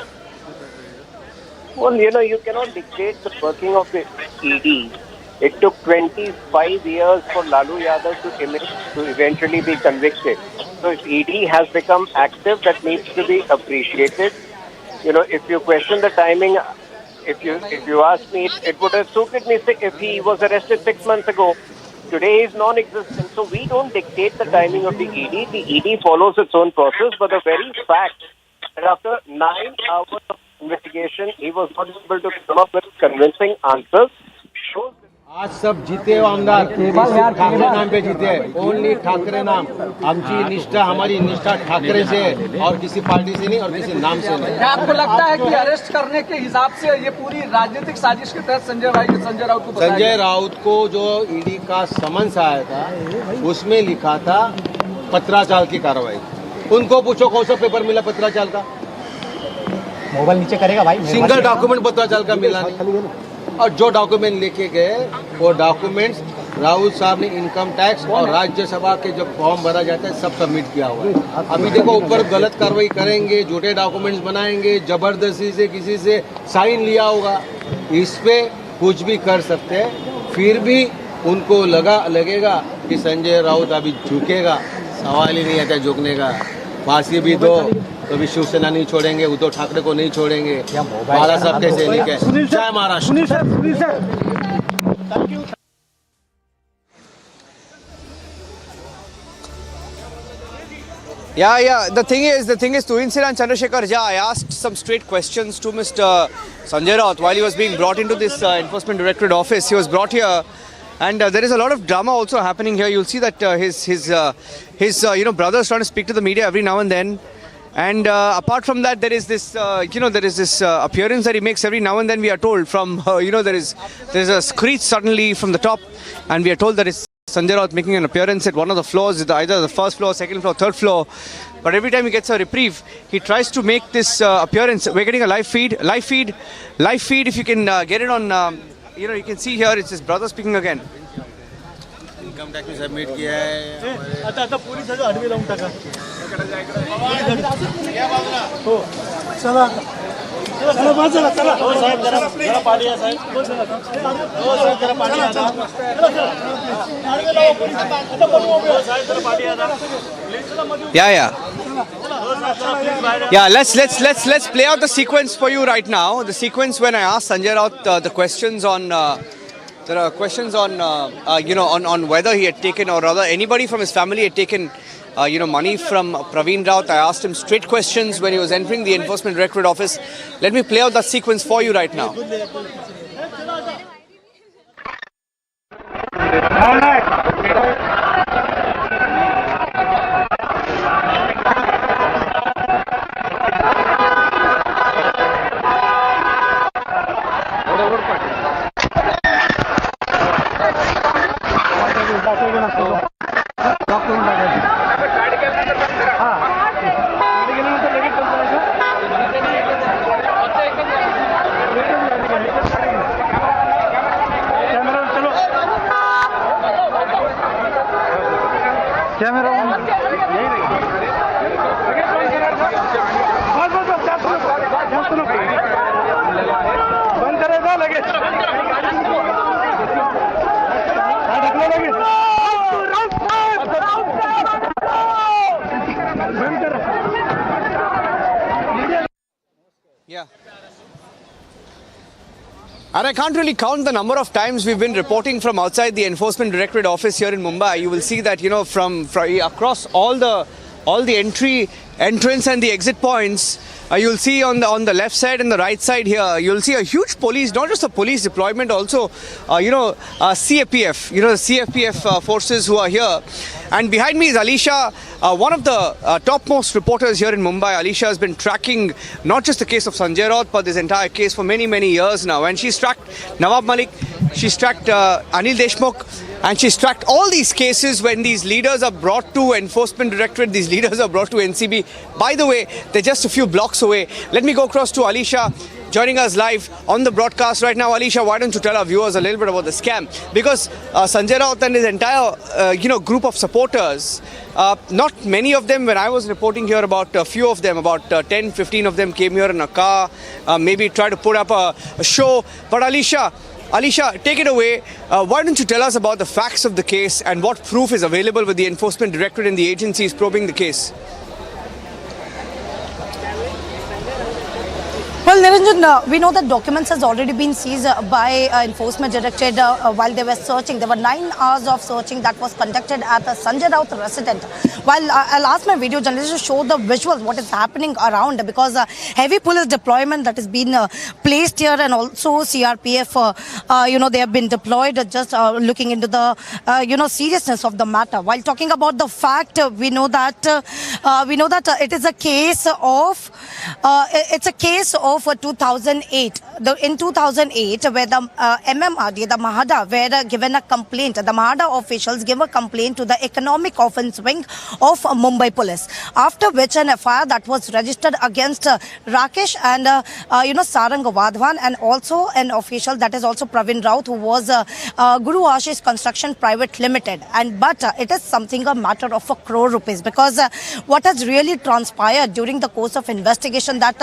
Well, you cannot dictate the working of the ED. It took 25 years for Lalu Yadav to eventually be convicted. So if ED has become active, that needs to be appreciated. If you question the timing, if you ask me, it would have suited me if he was arrested 6 months ago. Today is non-existent. So we don't dictate the timing of the ED. The ED follows its own process. But the very fact that after 9 hours of investigation, he was not able to come up with convincing answers shows. आज सब जीते आमदार ठाकरे नाम पे जीते, only Thackeray नाम. आमची निष्ठा, हमारी निष्ठा ठाकरे से और किसी पार्टी से नहीं और किसी नाम से नहीं. आपको लगता है कि अरेस्ट करने के हिसाब से ये पूरी राजनीतिक साजिश के तहत संजय राउत को जो ईडी का समन्स आया था उसमें लिखा था पत्राचाल की कार्रवाई. उनको पूछो कौन सा पेपर मिला पत्राचाल का? मोबाइल नीचे करेगा भाई. सिंगल डॉक्यूमेंट पत्राचाल का मिला नहीं. और जो डॉक्यूमेंट लेके गए वो डॉक्यूमेंट्स राउत साहब ने इनकम टैक्स और राज्यसभा के जब फॉर्म भरा जाता है सब सबमिट किया हुआ है. अभी देखो ऊपर गलत कार्रवाई करेंगे, झूठे डॉक्यूमेंट्स बनाएंगे, जबरदस्ती से किसी से साइन लिया होगा, इस पे कुछ भी कर सकते हैं. फिर भी उनको लगेगा कि संजय राउत अभी झुकेगा. सवाल ही नहीं आता झुकने का. फांसी भी दो कभी शिवसेना नहीं छोड़ेंगे, उद्धव ठाकरे को नहीं छोड़ेंगे. बाला साहब के सैनिक है. जय Maharashtra. Yeah. The thing is, Tuhin Sinha and Chandrasekhar, I asked some straight questions to Mr. Sanjay Raut while he was being brought into this Enforcement Directorate office. He was brought here, and there is a lot of drama also happening here. You'll see that his brother is trying to speak to the media every now and then. And apart from that, there is this, appearance that he makes every now and then. We are told from, there is a screech suddenly from the top, and we are told that it's Sanjay Raut making an appearance at one of the floors, either the first floor, second floor, third floor. But every time he gets a reprieve, he tries to make this appearance. We're getting a live feed. If you can get it on, you can see here, it's his brother speaking again. Income tax में submit किया है. आता police अडवी लावून टाका. हो चला. Yeah, let's play out the sequence for you right now. The sequence when I asked Sanjay Raut the questions on there are questions on on whether he had taken, or rather anybody from his family had taken money from Praveen Raut. I asked him straight questions when he was entering the Enforcement Directorate office. Let me play out that sequence for you right now. Yeah. And I can't really count the number of times we've been reporting from outside the Enforcement Directorate office here in Mumbai. You will see that, from across all the entrance and the exit points, you'll see on the left side and the right side here, you'll see a huge police, not just a police deployment, also, CFPF, the CFPF forces who are here. And behind me is Alisha, one of the topmost reporters here in Mumbai. Alisha has been tracking not just the case of Sanjay Raut, but this entire case for many, many years now. And she's tracked Nawab Malik, she's tracked Anil Deshmukh, and she's tracked all these cases when these leaders are brought to Enforcement Directorate, these leaders are brought to NCB. By the way, they're just a few blocks away. Let me go across to Alisha, joining us live on the broadcast right now. Alisha, why don't you tell our viewers a little bit about the scam? Because Sanjay Raut and his entire, group of supporters, not many of them, when I was reporting here, about a few of them, about 10, 15 of them came here in a car, maybe try to put up a show. But Alisha, take it away. Why don't you tell us about the facts of the case and what proof is available with the Enforcement Directorate and the agencies probing the case? Well, Niranjan, we know that documents has already been seized by Enforcement Directorate while they were searching. There were 9 hours of searching that was conducted at the Sanjay Raut residence. While I'll ask my video journalist to show the visuals, what is happening around, because heavy police deployment that has been placed here, and also CRPF, they have been deployed, just looking into the, seriousness of the matter. While talking about the fact, we know that it is a case of, 2008. In 2008, where the MMRD, the Mahada, were given a complaint. The Mahada officials gave a complaint to the Economic Offence Wing of Mumbai Police. After which an FIR that was registered against Rakesh and Sarang Wadhwan, and also an official, that is also Praveen Raut, who was Guru Ashish Construction Private Limited. But it is a matter of 1 crore rupees, because what has really transpired during the course of investigation, that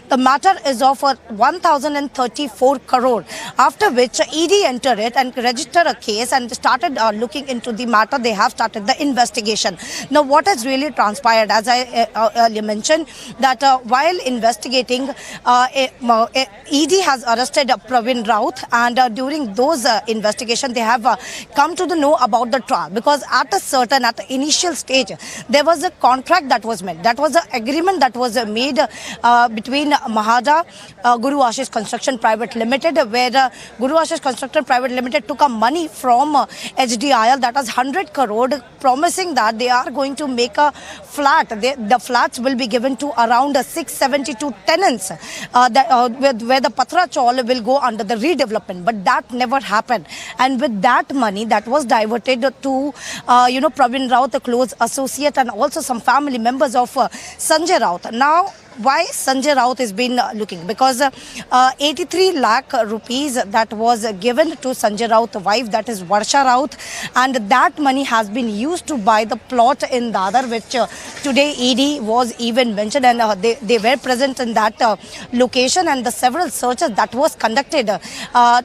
the matter is of 1,034 crore. After which ED entered it and registered a case and started looking into the matter. They have started the investigation. Now, what has really transpired, as I earlier mentioned, that while investigating, ED has arrested Praveen Raut, and during those investigation, they have come to know about the trial, because at the initial stage, there was a contract that was made. That was an agreement that was made between Mahada, Guru Ashish Construction Private Limited, where Guru Ashish Construction Private Limited took money from HDIL, that was 100 crore, promising that they are going to make a flat. The flats will be given to around 672 tenants, where the Patra Chawl will go under the redevelopment. But that never happened. And with that money, that was diverted to, Praveen Raut, a close associate, and also some family members of Sanjay Raut. Now, why Sanjay Raut has been looking, because 83 lakh rupees that was given to Sanjay Raut's wife, that is Varsha Raut, and that money has been used to buy the plot in Dadar, which today ED was even mentioned, and they were present in that location, and the several searches that was conducted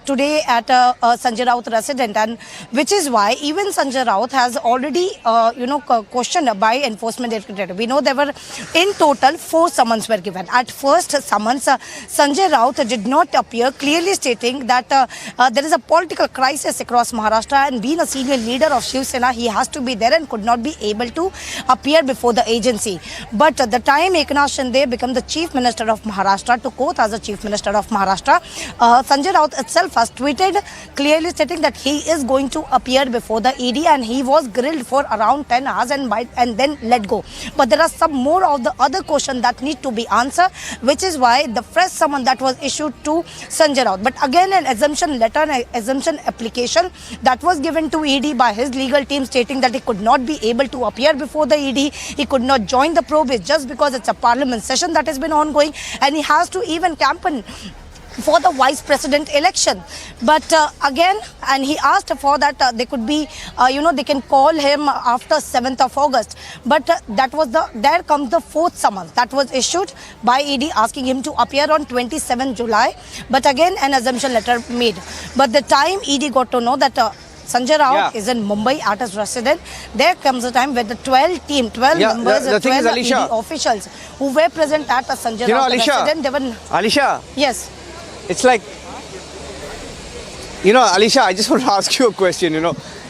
today at Sanjay Raut residence, and which is why even Sanjay Raut has already questioned by enforcement directorate. We know there were in total 4 summons were given. At first summons, Sanjay Raut did not appear, clearly stating that there is a political crisis across Maharashtra, and being a senior leader of Shiv Sena, he has to be there and could not be able to appear before the agency. But the time Eknath Shinde became the Chief Minister of Maharashtra, took oath as the Chief Minister of Maharashtra, Sanjay Raut itself has tweeted clearly stating that he is going to appear before the ED, and he was grilled for around 10 hours and then let go. But there are some more of the other questions that need to be answered, which is why the fresh summon that was issued to Sanjay Raut. But again, an assumption letter, an assumption application that was given to ED by his legal team, stating that he could not be able to appear before the ED, he could not join the probe just because it's a parliament session that has been ongoing, and he has to even campaign for the vice president election. But again, and he asked for that they could be, they can call him after 7th of August. But that was there comes the 4th summons that was issued by ED asking him to appear on 27 July. But again, an assumption letter made. But the time ED got to know that Sanjay Raut is in Mumbai at his residence, there comes a time where the 12 members, 12 ED officials who were present at Sanjay Raut residence, they were... Alisha. Yes. It's like, Alisha, I just want to ask you a question,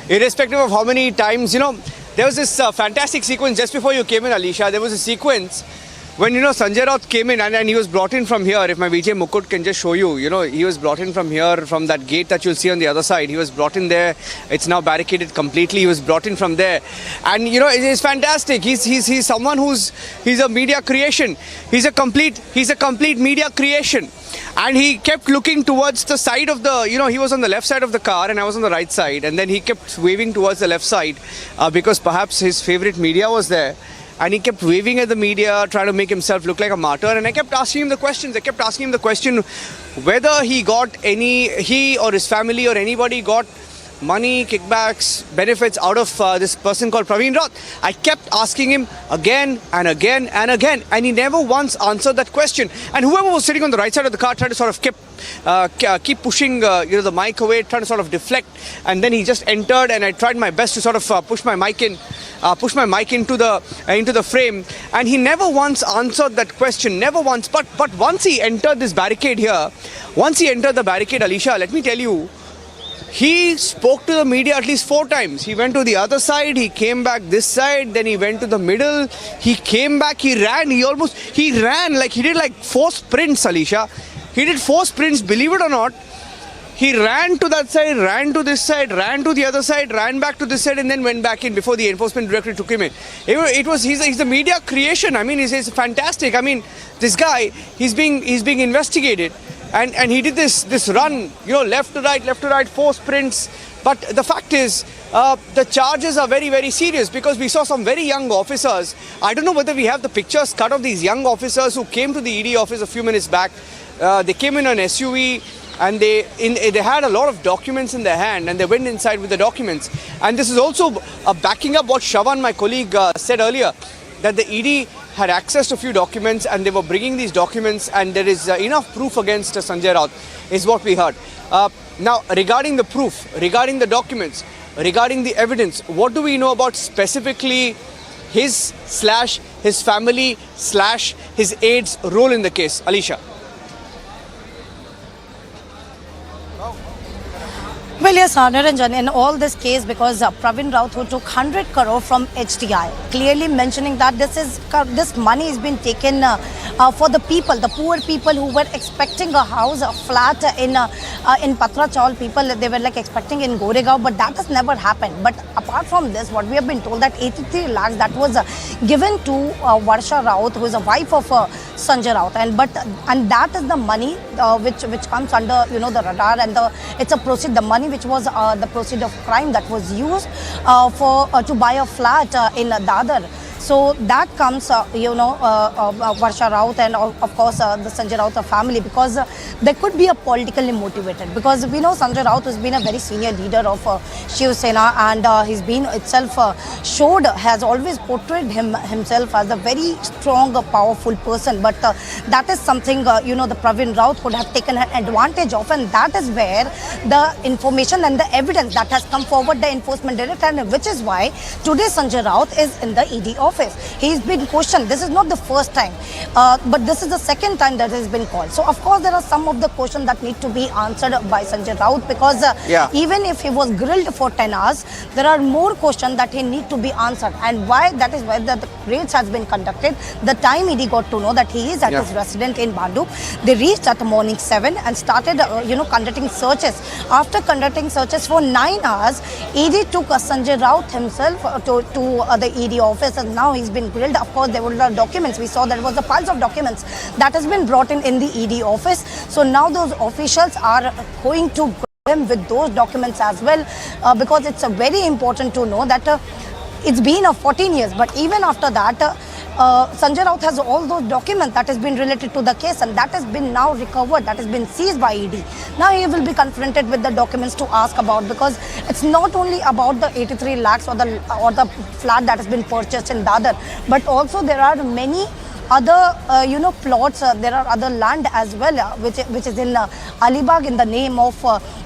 irrespective of how many times, there was this fantastic sequence just before you came in, Alisha. There was a sequence when, Sanjay Raut came in and he was brought in from here. If my VJ Mukut can just show you, he was brought in from here, from that gate that you'll see on the other side. He was brought in there. It's now barricaded completely. He was brought in from there. And, it's fantastic. He's someone he's a media creation. He's a complete media creation. And he kept looking towards the side of the, he was on the left side of the car and I was on the right side. And then he kept waving towards the left side because perhaps his favorite media was there. And he kept waving at the media, trying to make himself look like a martyr. And I kept asking him the questions. I kept asking him the question whether he or his family or anybody got money, kickbacks, benefits out of this person called Praveen Raut. I kept asking him again and again and again, and he never once answered that question. And whoever was sitting on the right side of the car tried to sort of keep pushing the mic away, trying to sort of deflect. And then he just entered, and I tried my best to sort of push my mic into the frame. And he never once answered that question, never once. But once he entered this barricade here, once he entered the barricade, Alisha, let me tell you, he spoke to the media at least 4 times. He went to the other side, he came back this side, then he went to the middle, he came back, he ran, like he did like 4 sprints, Alisha. He did 4 sprints, believe it or not. He ran to that side, ran to this side, ran to the other side, ran back to this side, and then went back in before the enforcement director took him in. He's a media creation. I mean, he's fantastic. I mean, this guy, he's being investigated. And he did this run, left to right, 4 sprints. But the fact is, the charges are very, very serious because we saw some very young officers. I don't know whether we have the pictures cut of these young officers who came to the ED office a few minutes back. They came in an SUV and they had a lot of documents in their hand and they went inside with the documents. And this is also backing up what Shravan, my colleague, said earlier, that the ED had access to a few documents and they were bringing these documents and there is enough proof against Sanjay Raut, is what we heard. Now, regarding the proof, regarding the documents, regarding the evidence, what do we know about specifically his family / his aide's role in the case? Alisha. Well, yes, Niranjan, in all this case, because Praveen Raut, who took 100 crore from HDI, clearly mentioning that this money has been taken for the people, the poor people who were expecting a house, a flat in Patra Chaul, people, they were like expecting in Goregaon, but that has never happened. But apart from this, what we have been told that 83 lakhs that was given to Varsha Raut, who is a wife of Sanjay Raut, and that is the money which comes under the radar, and it's a proceed, the money which was the proceed of crime that was used to buy a flat in Dadar. So that comes, Varsha Raut and of course the Sanjay Raut family, because they could be a politically motivated, because we know Sanjay Raut has been a very senior leader of Shiv Sena, and he's been itself has always portrayed himself as a very strong, powerful person. But that is something, the Pravin Raut could have taken advantage of, and that is where the information and the evidence that has come forward, the enforcement director, and which is why today Sanjay Raut is in the ED office. He's been questioned. This is not the first time, but this is the second time that has been called. So of course there are some of the questions that need to be answered by Sanjay Raut, because even if he was grilled for 10 hours, there are more questions that he need to be answered. And why? That is why the raids has been conducted. The time ED got to know that he is at his residence in Bandu, they reached at the morning 7 and started, conducting searches. After conducting searches for 9 hours, ED took Sanjay Raut himself to the ED office, and now he's been grilled. Of course, there were documents. We saw there was a pile of documents that has been brought in the ED office. So now those officials are going to grill him with those documents as well, because it's very important to know that it's been 14 years, but even after that, Sanjay Raut has all those documents that has been related to the case, and that has been now recovered, that has been seized by ED. Now he will be confronted with the documents to ask about, because it's not only about the 83 lakhs or the flat that has been purchased in Dadar, but also there are many other plots, there are other land as well, which is in Alibag in the name of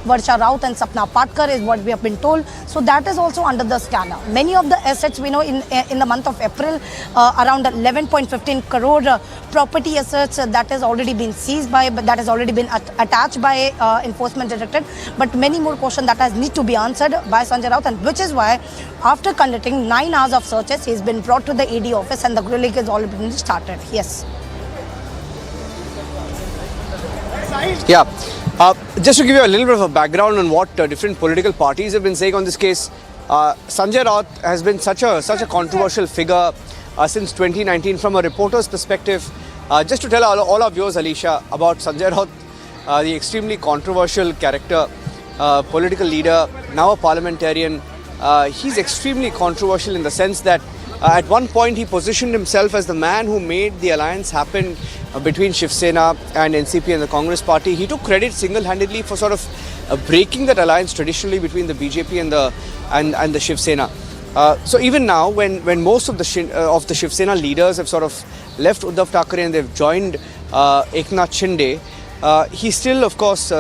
Varsha Raut and Sapna Patkar, is what we have been told. So that is also under the scanner. Many of the assets we know in the month of April, around 11.15 crore property assets that has already been seized by, but that has already been attached by enforcement directorate. But many more questions that need to be answered by Sanjay Raut, and which is why after conducting 9 hours of searches, he's been brought to the ED office and the grilling has already been started. Yes. Yeah. Just to give you a little bit of a background on what different political parties have been saying on this case, Sanjay Raut has been such a controversial figure since 2019 from a reporter's perspective. Just to tell all our viewers, Alicia, about Sanjay Raut, the extremely controversial character, political leader, now a parliamentarian. He's extremely controversial in the sense that at one point he positioned himself as the man who made the alliance happen between Shiv Sena and NCP and the Congress party. He took credit single-handedly for sort of breaking that alliance traditionally between the BJP and the Shiv Sena. So even now, when most of the Shiv Sena leaders have sort of left Uddhav Thackeray and they've joined Eknath Shinde, he still, of course,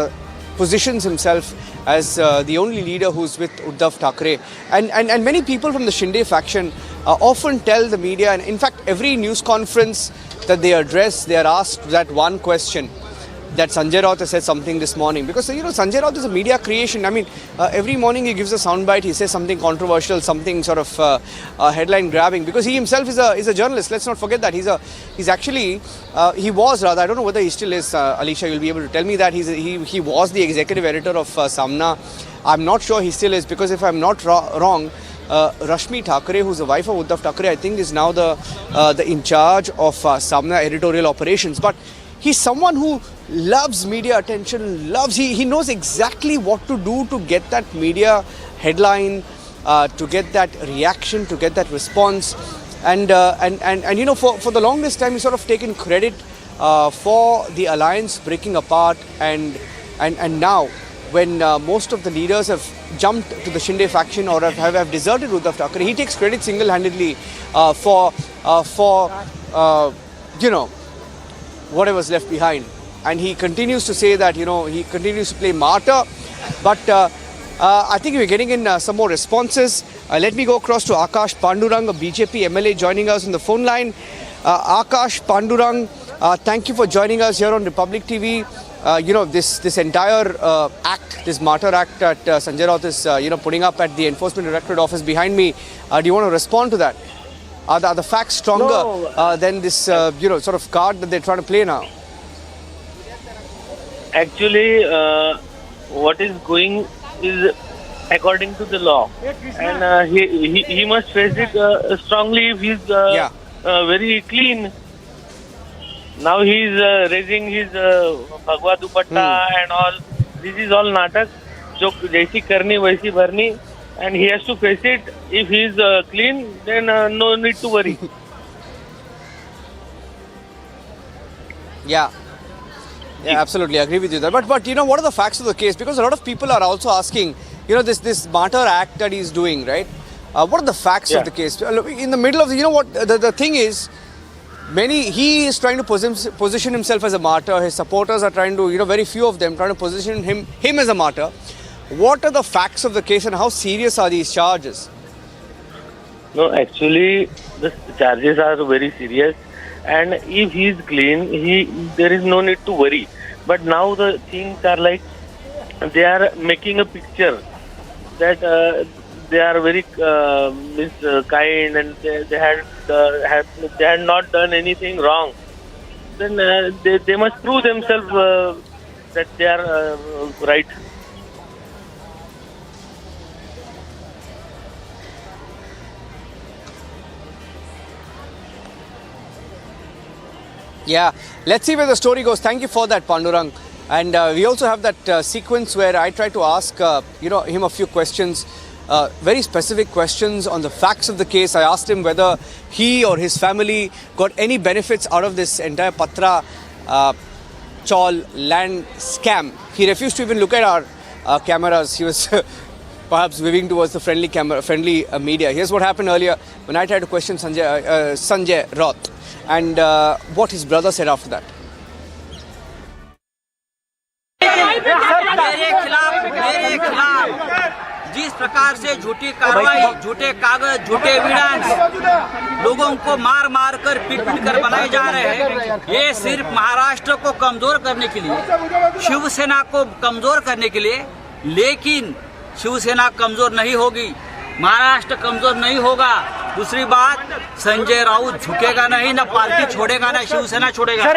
positions himself as the only leader who's with Uddhav Thackeray. And many people from the Shinde faction often tell the media, and in fact every news conference that they address, they are asked that one question, that Sanjay Raut has said something this morning. Because, Sanjay Raut is a media creation. I mean, every morning he gives a soundbite, he says something controversial, something sort of headline grabbing. Because he himself is a journalist. Let's not forget that. He was, I don't know whether he still is, Alicia, you'll be able to tell me that. He was the executive editor of Samna. I'm not sure he still is, because if I'm not wrong, Rashmi Thackeray, who's the wife of Uddhav Thackeray, I think is now the in charge of Samna editorial operations. But he's someone who loves media attention, he knows exactly what to do to get that media headline, to get that reaction, to get that response. And for the longest time, he's sort of taken credit for the alliance breaking apart. And now, when most of the leaders have jumped to the Shinde faction or have deserted Uddhav Thackeray, he takes credit single-handedly for whatever's left behind. And he continues to say that, he continues to play martyr. But I think we're getting in some more responses. Let me go across to Akash Pandurang, a BJP MLA, joining us on the phone line. Akash Pandurang, thank you for joining us here on Republic TV. This entire act, this martyr act that Sanjay Raut is, putting up at the Enforcement Directorate office behind me. Do you want to respond to that? Are the facts stronger than this, sort of card that they're trying to play now? Actually, what is going is according to the law, and he must face it strongly if he's very clean. Now he's raising his Bhagwa Dupatta and all. This is all natak. जो जैसी करनी वैसी भरनी. and he has to face it. If he is clean, then no need to worry. Yeah, absolutely agree with you there. But what are the facts of the case? Because a lot of people are also asking, this martyr act that he's doing, right? What are the facts of the case? In the middle of the thing is, he is trying to position himself as a martyr. His supporters are trying to, very few of them trying to position him as a martyr. What are the facts of the case and how serious are these charges? No, actually, the charges are very serious. And if he is clean, there is no need to worry. But now the things are like, they are making a picture that they are very kind and they had not done anything wrong. Then they must prove themselves that they are right. Yeah, let's see where the story goes. Thank you for that, Pandurang. And we also have that sequence where I try to ask him a few questions, very specific questions on the facts of the case. I asked him whether he or his family got any benefits out of this entire Patra Chawl land scam. He refused to even look at our cameras. He was perhaps waving towards the friendly media. Here's what happened earlier when I tried to question Sanjay Raut. And what his brother said after that. मेरे खिलाफ जिस प्रकार से झूठी कार्रवाई, झूठे कागज, झूठे एविडेंस लोगों को मार मार कर पीट कर बनाए जा रहे हैं, ये सिर्फ महाराष्ट्र को कमजोर करने के लिए, शिवसेना को कमजोर करने के लिए। लेकिन शिवसेना कमजोर नहीं होगी, महाराष्ट्र कमजोर नहीं होगा। दूसरी बात, संजय राउत झुकेगा नहीं, ना पार्टी छोड़ेगा, ना शिवसेना छोड़ेगा।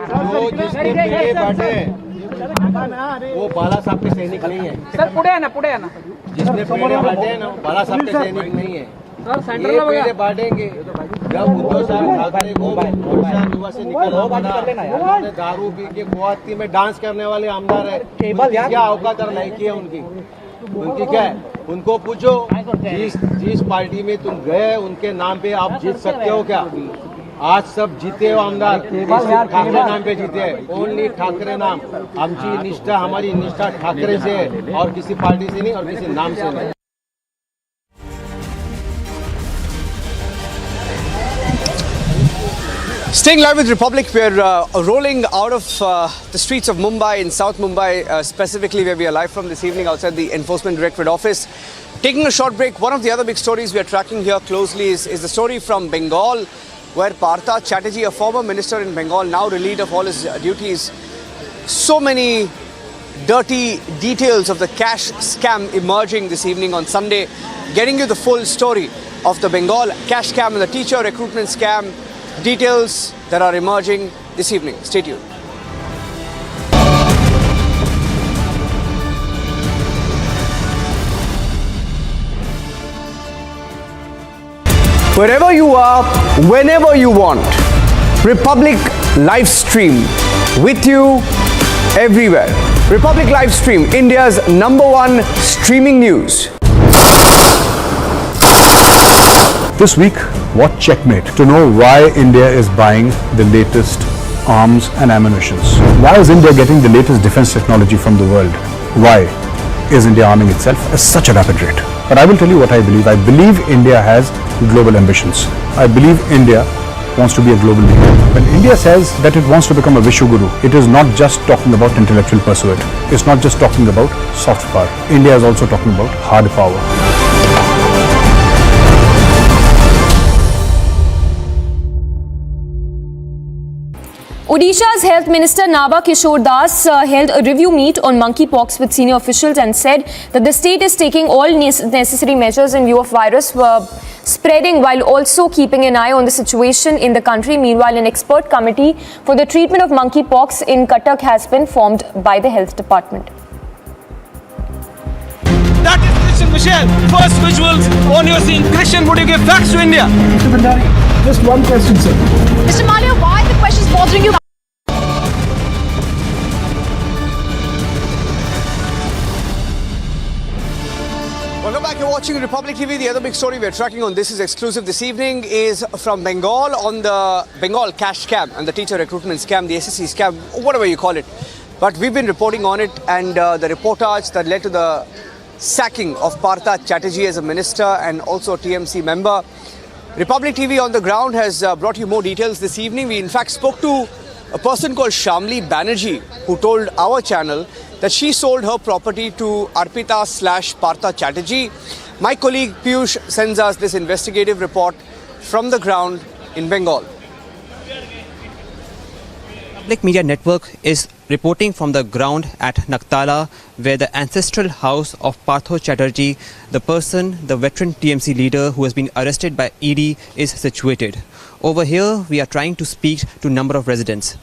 जिसने पीड़े बांटे वो बाला साहब के सैनिक नहीं है। सर पुढे आना जिसने पीड़े बांटे ना बाला साहब के सैनिक नहीं है। ये पीड़े बांटेंगे जब उद्धव साहब ठाकरे को युवा से निकलना पड़ा, उन्होंने दारू पी के गुवाहाटी में डांस करने वाले आमदार है। क्या औकात और लायकी है उनकी क्या है? उनको पूछो जिस पार्टी में तुम गए उनके नाम पे आप जीत सकते हो क्या? आज सब जीते हो आमदार ठाकरे नाम पे जीते हैं, ओनली ठाकरे नाम। आमची निष्ठा, हमारी निष्ठा ठाकरे से है और किसी पार्टी से नहीं और किसी नाम से नहीं। Staying live with Republic, we're rolling out of the streets of Mumbai, in South Mumbai, specifically where we are live from this evening outside the Enforcement Directorate office. Taking a short break, one of the other big stories we are tracking here closely is the story from Bengal, where Partha Chatterjee, a former minister in Bengal, now relieved of all his duties. So many dirty details of the cash scam emerging this evening on Sunday, getting you the full story of the Bengal cash scam and the teacher recruitment scam. Details that are emerging this evening. Stay tuned. Wherever you are, whenever you want, Republic live stream with you everywhere. Republic live stream, India's #1 streaming news. This week, watch Checkmate to know why India is buying the latest arms and ammunitions. Why is India getting the latest defense technology from the world? Why is India arming itself at such a rapid rate? But I will tell you what I believe. I believe India has global ambitions. I believe India wants to be a global leader. When India says that it wants to become a Vishwaguru, it is not just talking about intellectual pursuit. It's not just talking about soft power. India is also talking about hard power. Odisha's Health Minister Naba Kishore Das held a review meet on monkeypox with senior officials and said that the state is taking all necessary measures in view of virus spreading while also keeping an eye on the situation in the country. Meanwhile, an expert committee for the treatment of monkeypox in Cuttack has been formed by the health department. That is Christian Michelle. First visuals on your scene. Christian, would you give facts to India? Mr. Bhandari, just one question, sir. Mr. Malia, why the questions bothering you? watching Republic TV. The other big story we're tracking on This Is Exclusive this evening is from Bengal on the Bengal cash scam and the teacher recruitment scam, the SSC scam, whatever you call it. But we've been reporting on it, and the reportage that led to the sacking of Partha Chatterjee as a minister and also TMC member. Republic TV on the ground has brought you more details this evening. We in fact spoke to a person called Shamli Banerjee who told our channel that she sold her property to Arpita/Partha Chatterjee. My colleague Piyush sends us this investigative report from the ground in Bengal. Public Media Network is reporting from the ground at Naktala, where the ancestral house of Partha Chatterjee, the veteran TMC leader who has been arrested by ED, is situated. Over here, we are trying to speak to a number of residents.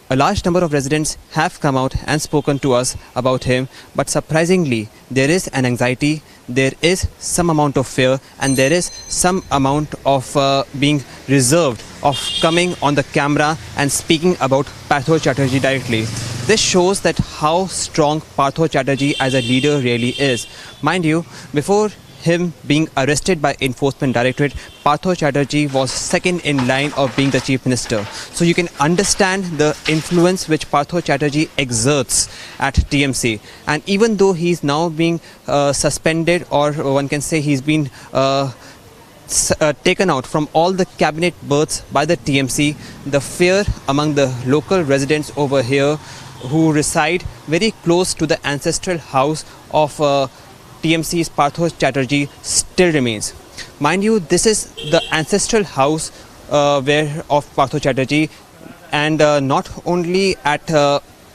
A large number of residents have come out and spoken to us about him, but surprisingly, there is an anxiety, there is some amount of fear, and there is some amount of being reserved of coming on the camera and speaking about Partha Chatterjee directly. This shows that how strong Partha Chatterjee as a leader really is. Mind you, before him being arrested by Enforcement Directorate, Partha Chatterjee was second in line of being the Chief Minister. So you can understand the influence which Partha Chatterjee exerts at TMC. And even though he's now being suspended, or one can say he's been taken out from all the cabinet berths by the TMC, the fear among the local residents over here who reside very close to the ancestral house of TMC's Partha Chatterjee still remains. Mind you, this is the ancestral house of Partha Chatterjee, and not only at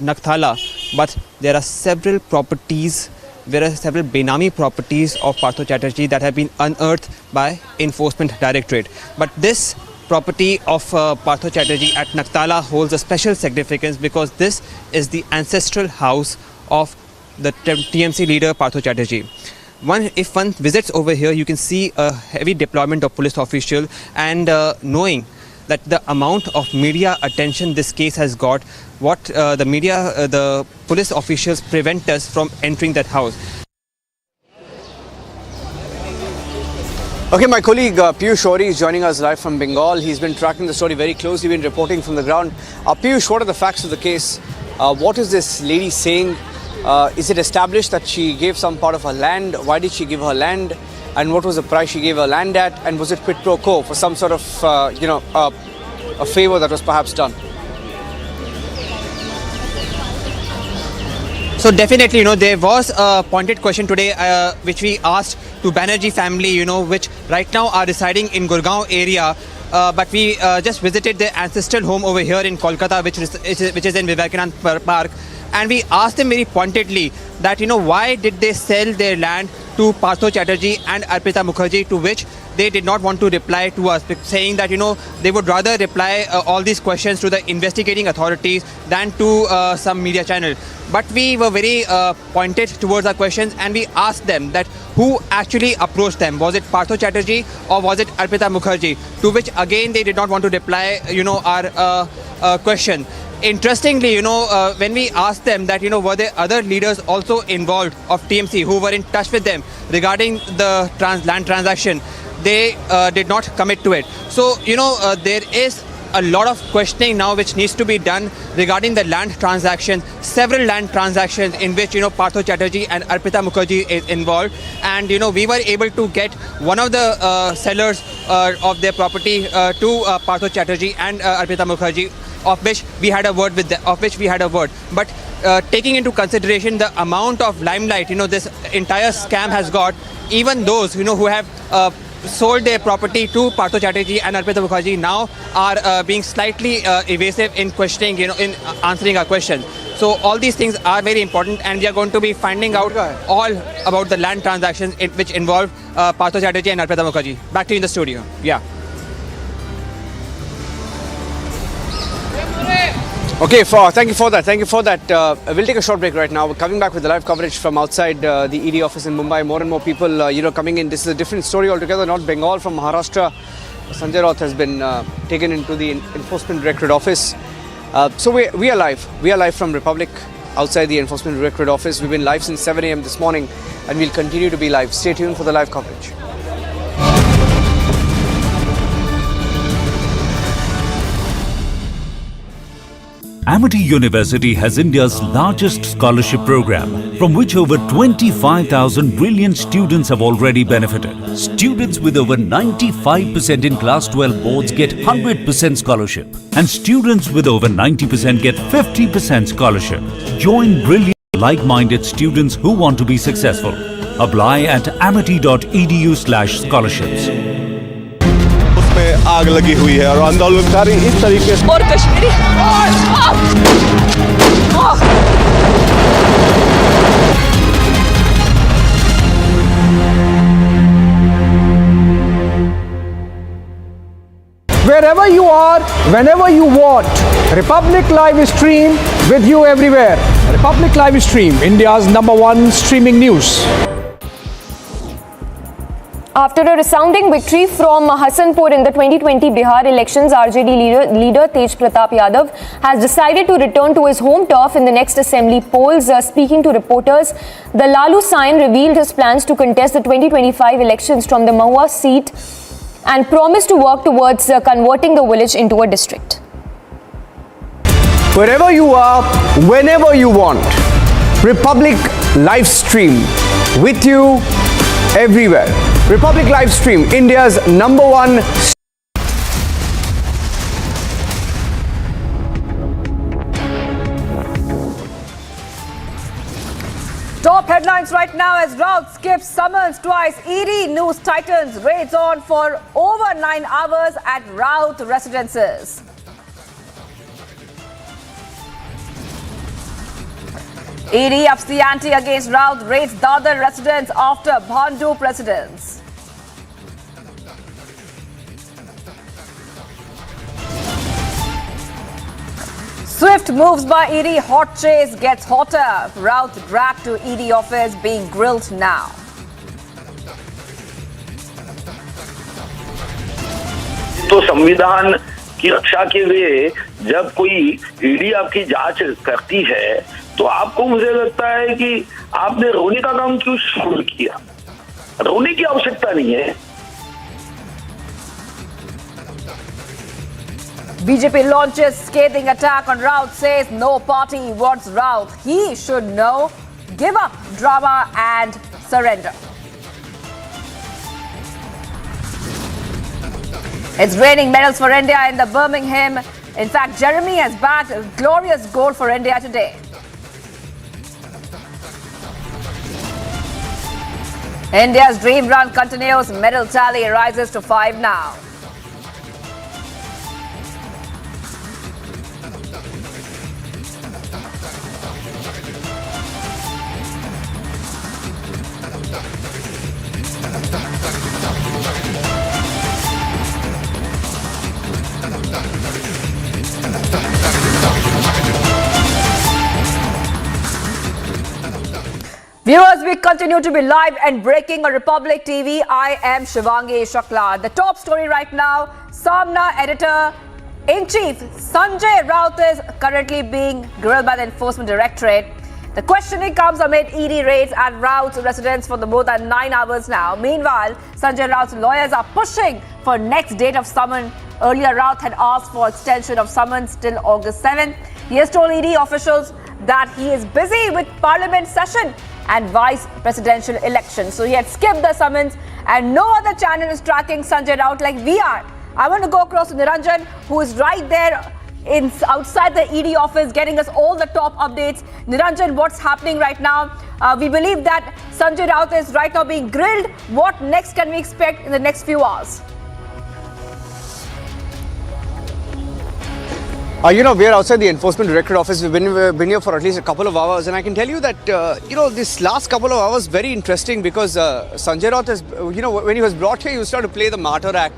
Nakthala, but there are several properties, Benami properties of Partha Chatterjee that have been unearthed by Enforcement Directorate. But this property of Partha Chatterjee at Nakthala holds a special significance because this is the ancestral house of the TMC leader Partha Chatterjee. If one visits over here, you can see a heavy deployment of police officials, and knowing that the amount of media attention this case has got, the police officials prevent us from entering that house. Okay, my colleague Piyush Shori is joining us live from Bengal. He's been tracking the story very closely, been reporting from the ground. Piyush, what are the facts of the case? What is this lady saying? Is it established that she gave some part of her land? Why did she give her land? And what was the price she gave her land at? And was it quid pro quo for some sort of, a favor that was perhaps done? So definitely, there was a pointed question today which we asked to Banerjee family, which right now are residing in Gurgaon area. But we just visited their ancestral home over here in Kolkata, which is in Vivekanand Park. And we asked them very pointedly that, why did they sell their land to Partha Chatterjee and Arpita Mukherjee, to which they did not want to reply to us, saying that, they would rather reply all these questions to the investigating authorities than to some media channel. But we were very pointed towards our questions, and we asked them that who actually approached them. Was it Partha Chatterjee or was it Arpita Mukherjee? To which again they did not want to reply, our question. Interestingly, when we asked them that, were there other leaders also involved of TMC who were in touch with them regarding the land transaction, they did not commit to it. So, there is a lot of questioning now which needs to be done regarding the land transactions, several land transactions in which, Partha Chatterjee and Arpita Mukherjee is involved. And, we were able to get one of the sellers of their property to Partha Chatterjee and Arpita Mukherjee, of which we had a word. But taking into consideration the amount of limelight, this entire scam has got, even those, who have sold their property to Partha Chatterjee and Arpita Mukherjee now are being slightly evasive in questioning, in answering our questions. So all these things are very important, and we are going to be finding out all about the land transactions which involve Partha Chatterjee and Arpita Mukherjee. Back to you in the studio. Yeah. Okay, thank you for that. We'll take a short break right now. We're coming back with the live coverage from outside the ED office in Mumbai. More and more people, coming in. This is a different story altogether, not Bengal, from Maharashtra. Sanjay Raut has been taken into the Enforcement Directorate office. So we are live. We are live from Republic outside the Enforcement Directorate office. We've been live since 7 a.m. this morning and we'll continue to be live. Stay tuned for the live coverage. Amity University has India's largest scholarship program, from which over 25,000 brilliant students have already benefited. Students with over 95% in Class 12 boards get 100% scholarship, and students with over 90% get 50% scholarship. Join brilliant, like-minded students who want to be successful. Apply at amity.edu/scholarships. उसमें आग लगी हुई है और आंदोलनकारी इस तरीके से और Kashmiri Wherever you are, whenever you want, Republic Live Stream with you everywhere. Republic Live Stream, India's #1 streaming news. After a resounding victory from Hasanpur in the 2020 Bihar elections, RJD leader Tej Pratap Yadav has decided to return to his home turf in the next assembly polls. Speaking to reporters, the Lalu Sain revealed his plans to contest the 2025 elections from the Mahua seat and promised to work towards converting the village into a district. Wherever you are, whenever you want, Republic Live Stream with you everywhere. Republic Live Stream, India's #1. Top headlines right now as Raut skips summons twice. ED news tightens raids on for over 9 hours at Raut residences. ED ups the ante against Raut, raids Dadar residents after Bhandu precedents. Swift moves by ED, hot chase gets hotter. Raut dragged to ED office, being grilled now. तो संविधान की रक्षा के लिए जब कोई ED आपकी जांच करती है तो आपको मुझे लगता है कि आपने रोने का काम क्यों शुरू किया? रोने की आवश्यकता नहीं है। BJP launches scathing attack on Raut, says no party wants Raut. He should know, give up drama and surrender. It's raining medals for India in the Birmingham. In fact, Jeremy has bagged a glorious gold for India today. India's dream run continues. Medal tally rises to 5 now. Viewers, we continue to be live and breaking on Republic TV. I am Shivangi Shakla. The top story right now, Samna editor-in-chief Sanjay Raut is currently being grilled by the Enforcement Directorate. The questioning comes amid ED raids at Raut's residence for more than 9 hours now. Meanwhile, Sanjay Raut's lawyers are pushing for next date of summon. Earlier, Raut had asked for extension of summons till August 7th. He has told ED officials that he is busy with Parliament session and vice presidential election. So he had skipped the summons and no other channel is tracking Sanjay Raut like we are. I want to go across to Niranjan, who is right there outside the ED office getting us all the top updates. Niranjan, what's happening right now? We believe that Sanjay Raut is right now being grilled. What next can we expect in the next few hours? We're outside the Enforcement Directorate office. We've been here for at least a couple of hours, and I can tell you that, this last couple of hours very interesting because Sanjay Raut has, when he was brought here, he started to play the martyr act.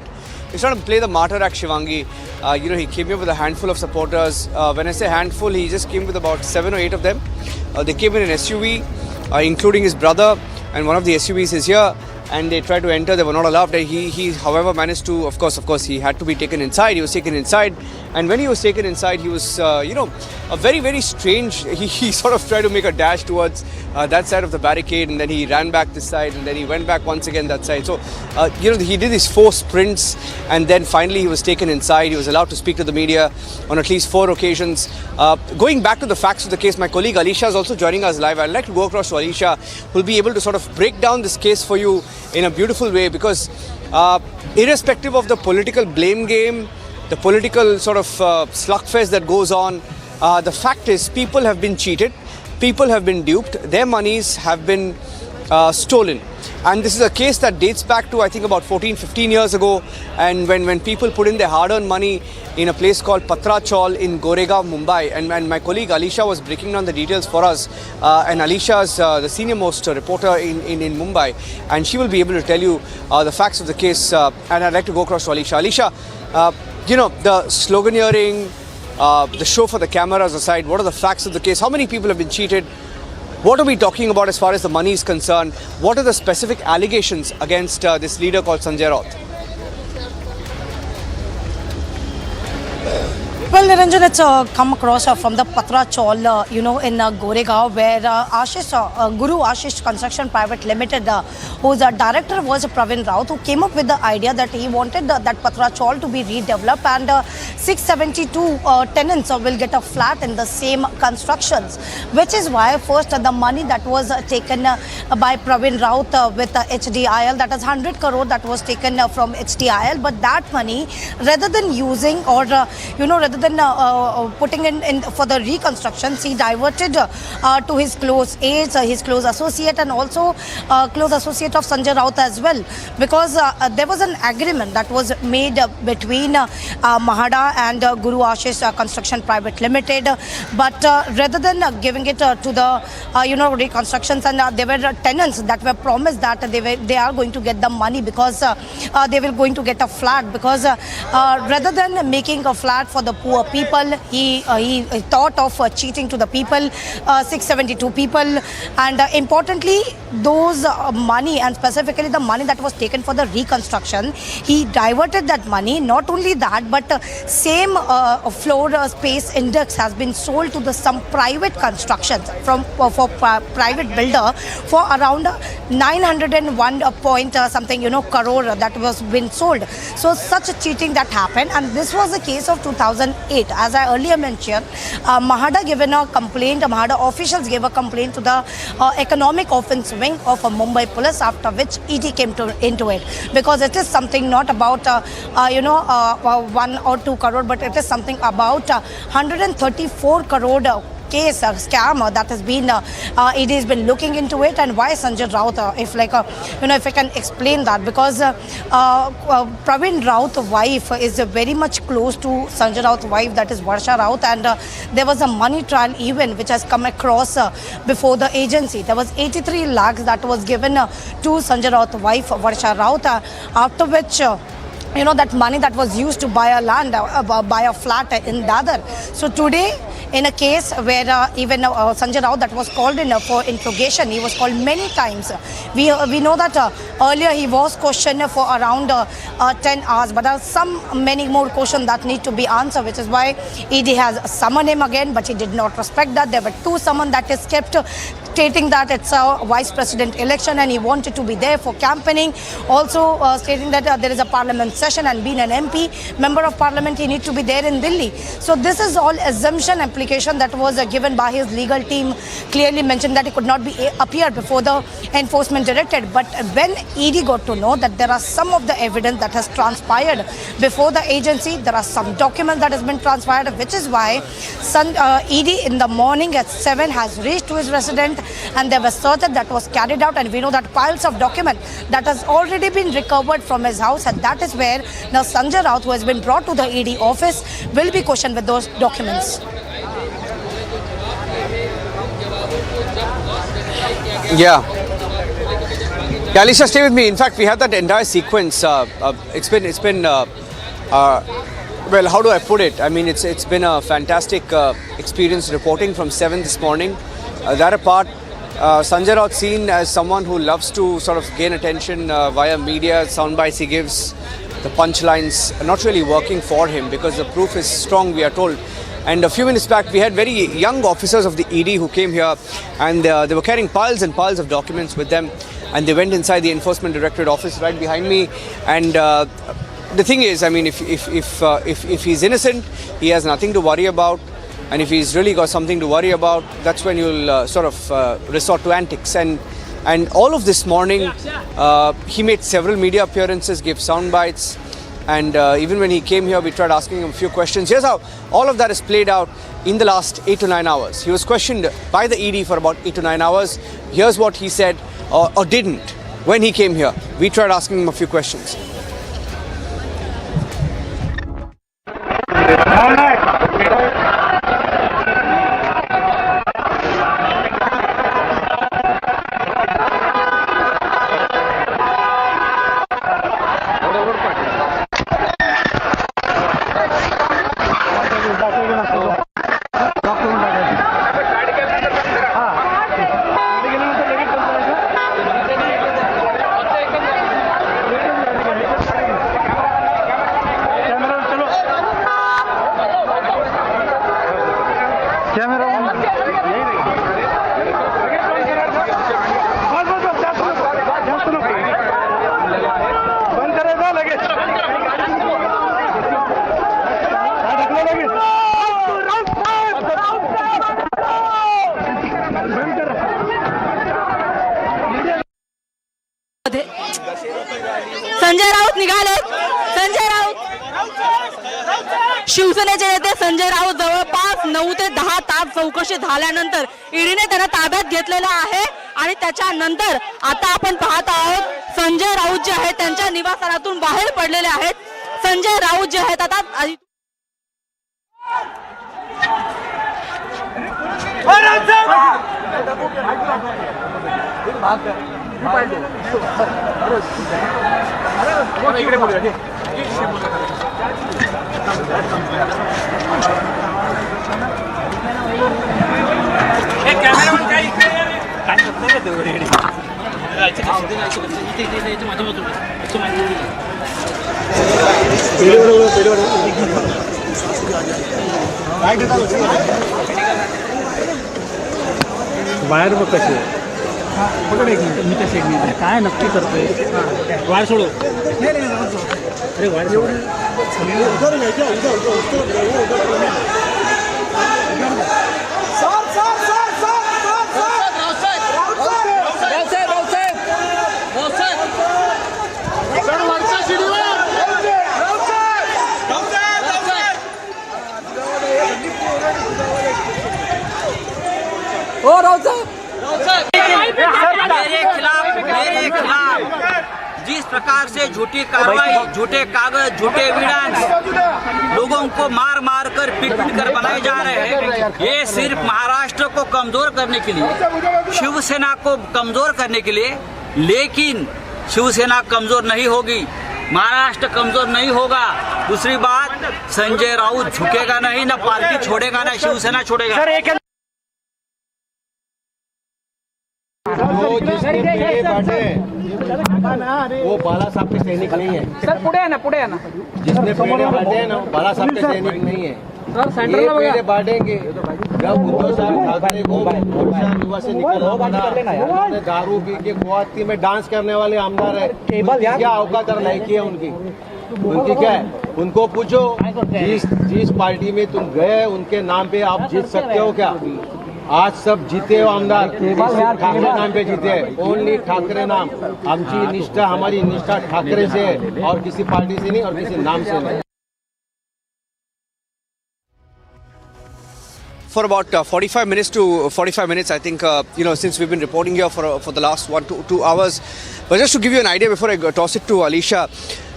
Shivangi. He came here with a handful of supporters. When I say handful, he just came with about 7 or 8 of them. They came in an SUV, including his brother, and one of the SUVs is here. and they tried to enter. They were not allowed. He however managed to, of course, he had to be taken inside. He was taken inside, and when he was taken inside, he was, a very, very strange. He sort of tried to make a dash towards that side of the barricade, and then he ran back this side, and then he went back once again that side. So, he did these 4 sprints, and then finally he was taken inside. He was allowed to speak to the media on at least 4 occasions. Going back to the facts of the case, my colleague Alisha is also joining us live. I'd like to go across to Alisha, who will be able to sort of break down this case for you in a beautiful way, because irrespective of the political blame game, the political sort of slugfest that goes on, the fact is people have been cheated, people have been duped, their monies have been stolen. And this is a case that dates back to, I think, about 14-15 years ago, and when people put in their hard-earned money in a place called Patra Chawl in Goregaon, Mumbai, and my colleague Alisha was breaking down the details for us, and Alisha is the senior most reporter in Mumbai, and she will be able to tell you the facts of the case, and I'd like to go across to Alisha. Alisha, the sloganeering, the show for the cameras aside, what are the facts of the case? How many people have been cheated? What are we talking about as far as the money is concerned? What are the specific allegations against this leader called Sanjay Raut? Well, Niranjan, it's come across from the Patra Chawl, in Goregaon, where Guru Ashish Construction Private Limited, whose director was Pravin Raut, who came up with the idea that he wanted that Patra Chawl to be redeveloped, and 672 tenants will get a flat in the same constructions, which is why first the money that was taken by Pravin Raut with HDIL, that is 100 crore that was taken from HDIL, but that money, rather than using or, rather than putting in for the reconstructions, he diverted to his close aides, his close associate, and also close associate of Sanjay Raut as well, because there was an agreement that was made between Mahada and Guru Ashish Construction Private Limited, but rather than giving it to the reconstructions, and there were tenants that were promised that they are going to get the money because they were going to get a flat, because rather than making a flat for the poor people, he thought of cheating to the people, 672 people, and importantly, those money, and specifically the money that was taken for the reconstruction, he diverted that money. Not only that, but same floor space index has been sold to some private constructions for private builder for around 901 point something crore that was been sold. So such a cheating that happened, and this was the case of 2008. As I earlier mentioned, Mahada given a complaint, Mahada officials gave a complaint to the economic offence wing of Mumbai police, after which ED came into it, because it is something not about 1 or 2 crore, but it is something about 134 crore case, scam that has been, ED has been looking into it. And why Sanjay Raut, if I can explain that, because Pravin Raut's wife is very much close to Sanjay Raut's wife, that is Varsha Raut, and there was a money trial even which has come across before the agency. There was 83 lakhs that was given to Sanjay Raut's wife, Varsha Raut, after which that money that was used to buy a land, buy a flat in Dadar. So today, in a case where even Sanjay Raut that was called in for interrogation, he was called many times. We know that earlier he was questioned for around 10 hours, but there are many more questions that need to be answered, which is why ED has summoned him again, but he did not respect that. There were 2 summons that is kept, stating that it's a vice president election and he wanted to be there for campaigning. Also stating that there is a parliament session, and being an MP, member of parliament, he needs to be there in Delhi. So this is all assumption application that was given by his legal team, clearly mentioned that he could not appear before the enforcement directorate. But when ED got to know that there are some of the evidence that has transpired before the agency, there are some documents that has been transpired, which is why ED in the morning at 7 has reached to his residence, and there was search that was carried out, and we know that piles of documents that has already been recovered from his house, and that is where now Sanjay Raut, who has been brought to the ED office, will be questioned with those documents. Yeah, Alisha, stay with me. In fact, we have that entire sequence. It's been well, how do I put it? I mean, it's been a fantastic experience reporting from 7 this morning. That apart, Sanjay Raut seen as someone who loves to sort of gain attention via media, sound bites he gives, the punchlines not really working for him because the proof is strong, we are told. And a few minutes back, we had very young officers of the ED who came here, and they were carrying piles and piles of documents with them, and they went inside the Enforcement Directorate office right behind me. And the thing is, I mean, if he's innocent, he has nothing to worry about. And if he's really got something to worry about, that's when you'll sort of resort to antics. And all of this morning, he made several media appearances, gave sound bites. And even when he came here, we tried asking him a few questions. Here's how all of that has played out in the last 8 to 9 hours. He was questioned by the ED for about 8 to 9 hours. Here's what he said or didn't when he came here. We tried asking him a few questions. Sanjay Raut निघाले. संजय राऊत, शिवसेनेचे नेते संजय राऊत जवळपास 9 ते 10 तास चौकशी झाल्यानंतर ईडीने त्यांना ताब्यात घेतलेलं आहे आणि त्याच्यानंतर आता आपण पाहत आहोत संजय राऊत जे आहेत त्यांच्या निवासस्थानातून बाहेर पडलेले आहेत. संजय राऊत जे आहेत आता बाहेर बघ कशी पकड एक मिनिट मी त्या साईडने काय नक्की करतोय वायर सोडू अरे वायर मेरे खिलाफ जिस प्रकार से झूठी कार्रवाई, झूठे कागज, झूठे एविडेंस लोगों को मार मार कर पीट पीट कर बनाए जा रहे हैं, ये सिर्फ महाराष्ट्र को कमजोर करने के लिए, शिवसेना को कमजोर करने के लिए. लेकिन शिवसेना कमजोर नहीं होगी, महाराष्ट्र कमजोर नहीं होगा. दूसरी बात, संजय राउत झुकेगा नहीं, ना पार्टी छोड़ेगा, ना शिवसेना छोड़ेगा. वो जिसने पीले बांटे वो बाला साहब के सैनिक नहीं है. सर पुढे आहे ना, पुढे आहे ना. जिसने पीले बांटे हैं ना बाला साहब के सैनिक नहीं है. ये पीले बांटेंगे जब उद्धव साहब ठाकरे को ओडिशा युवा से निकलना पड़ा, दारू पी के गुवाहाटी में डांस करने वाले आमदार है, क्या औकात और लायकी है उनकी क्या है? उनको पूछो जिस पार्टी में तुम गए उनके नाम पे आप जीत सकते हो क्या? आज सब जीते हो आमदार ठाकरे नाम पे जीते, ओनली ठाकरे नाम. आमची निष्ठा, हमारी निष्ठा ठाकरे से और किसी पार्टी से नहीं और किसी नाम से नहीं. For about 45 minutes, I think, since we've been reporting here for the last 1 to 2 hours. But just to give you an idea before I toss it to Alisha,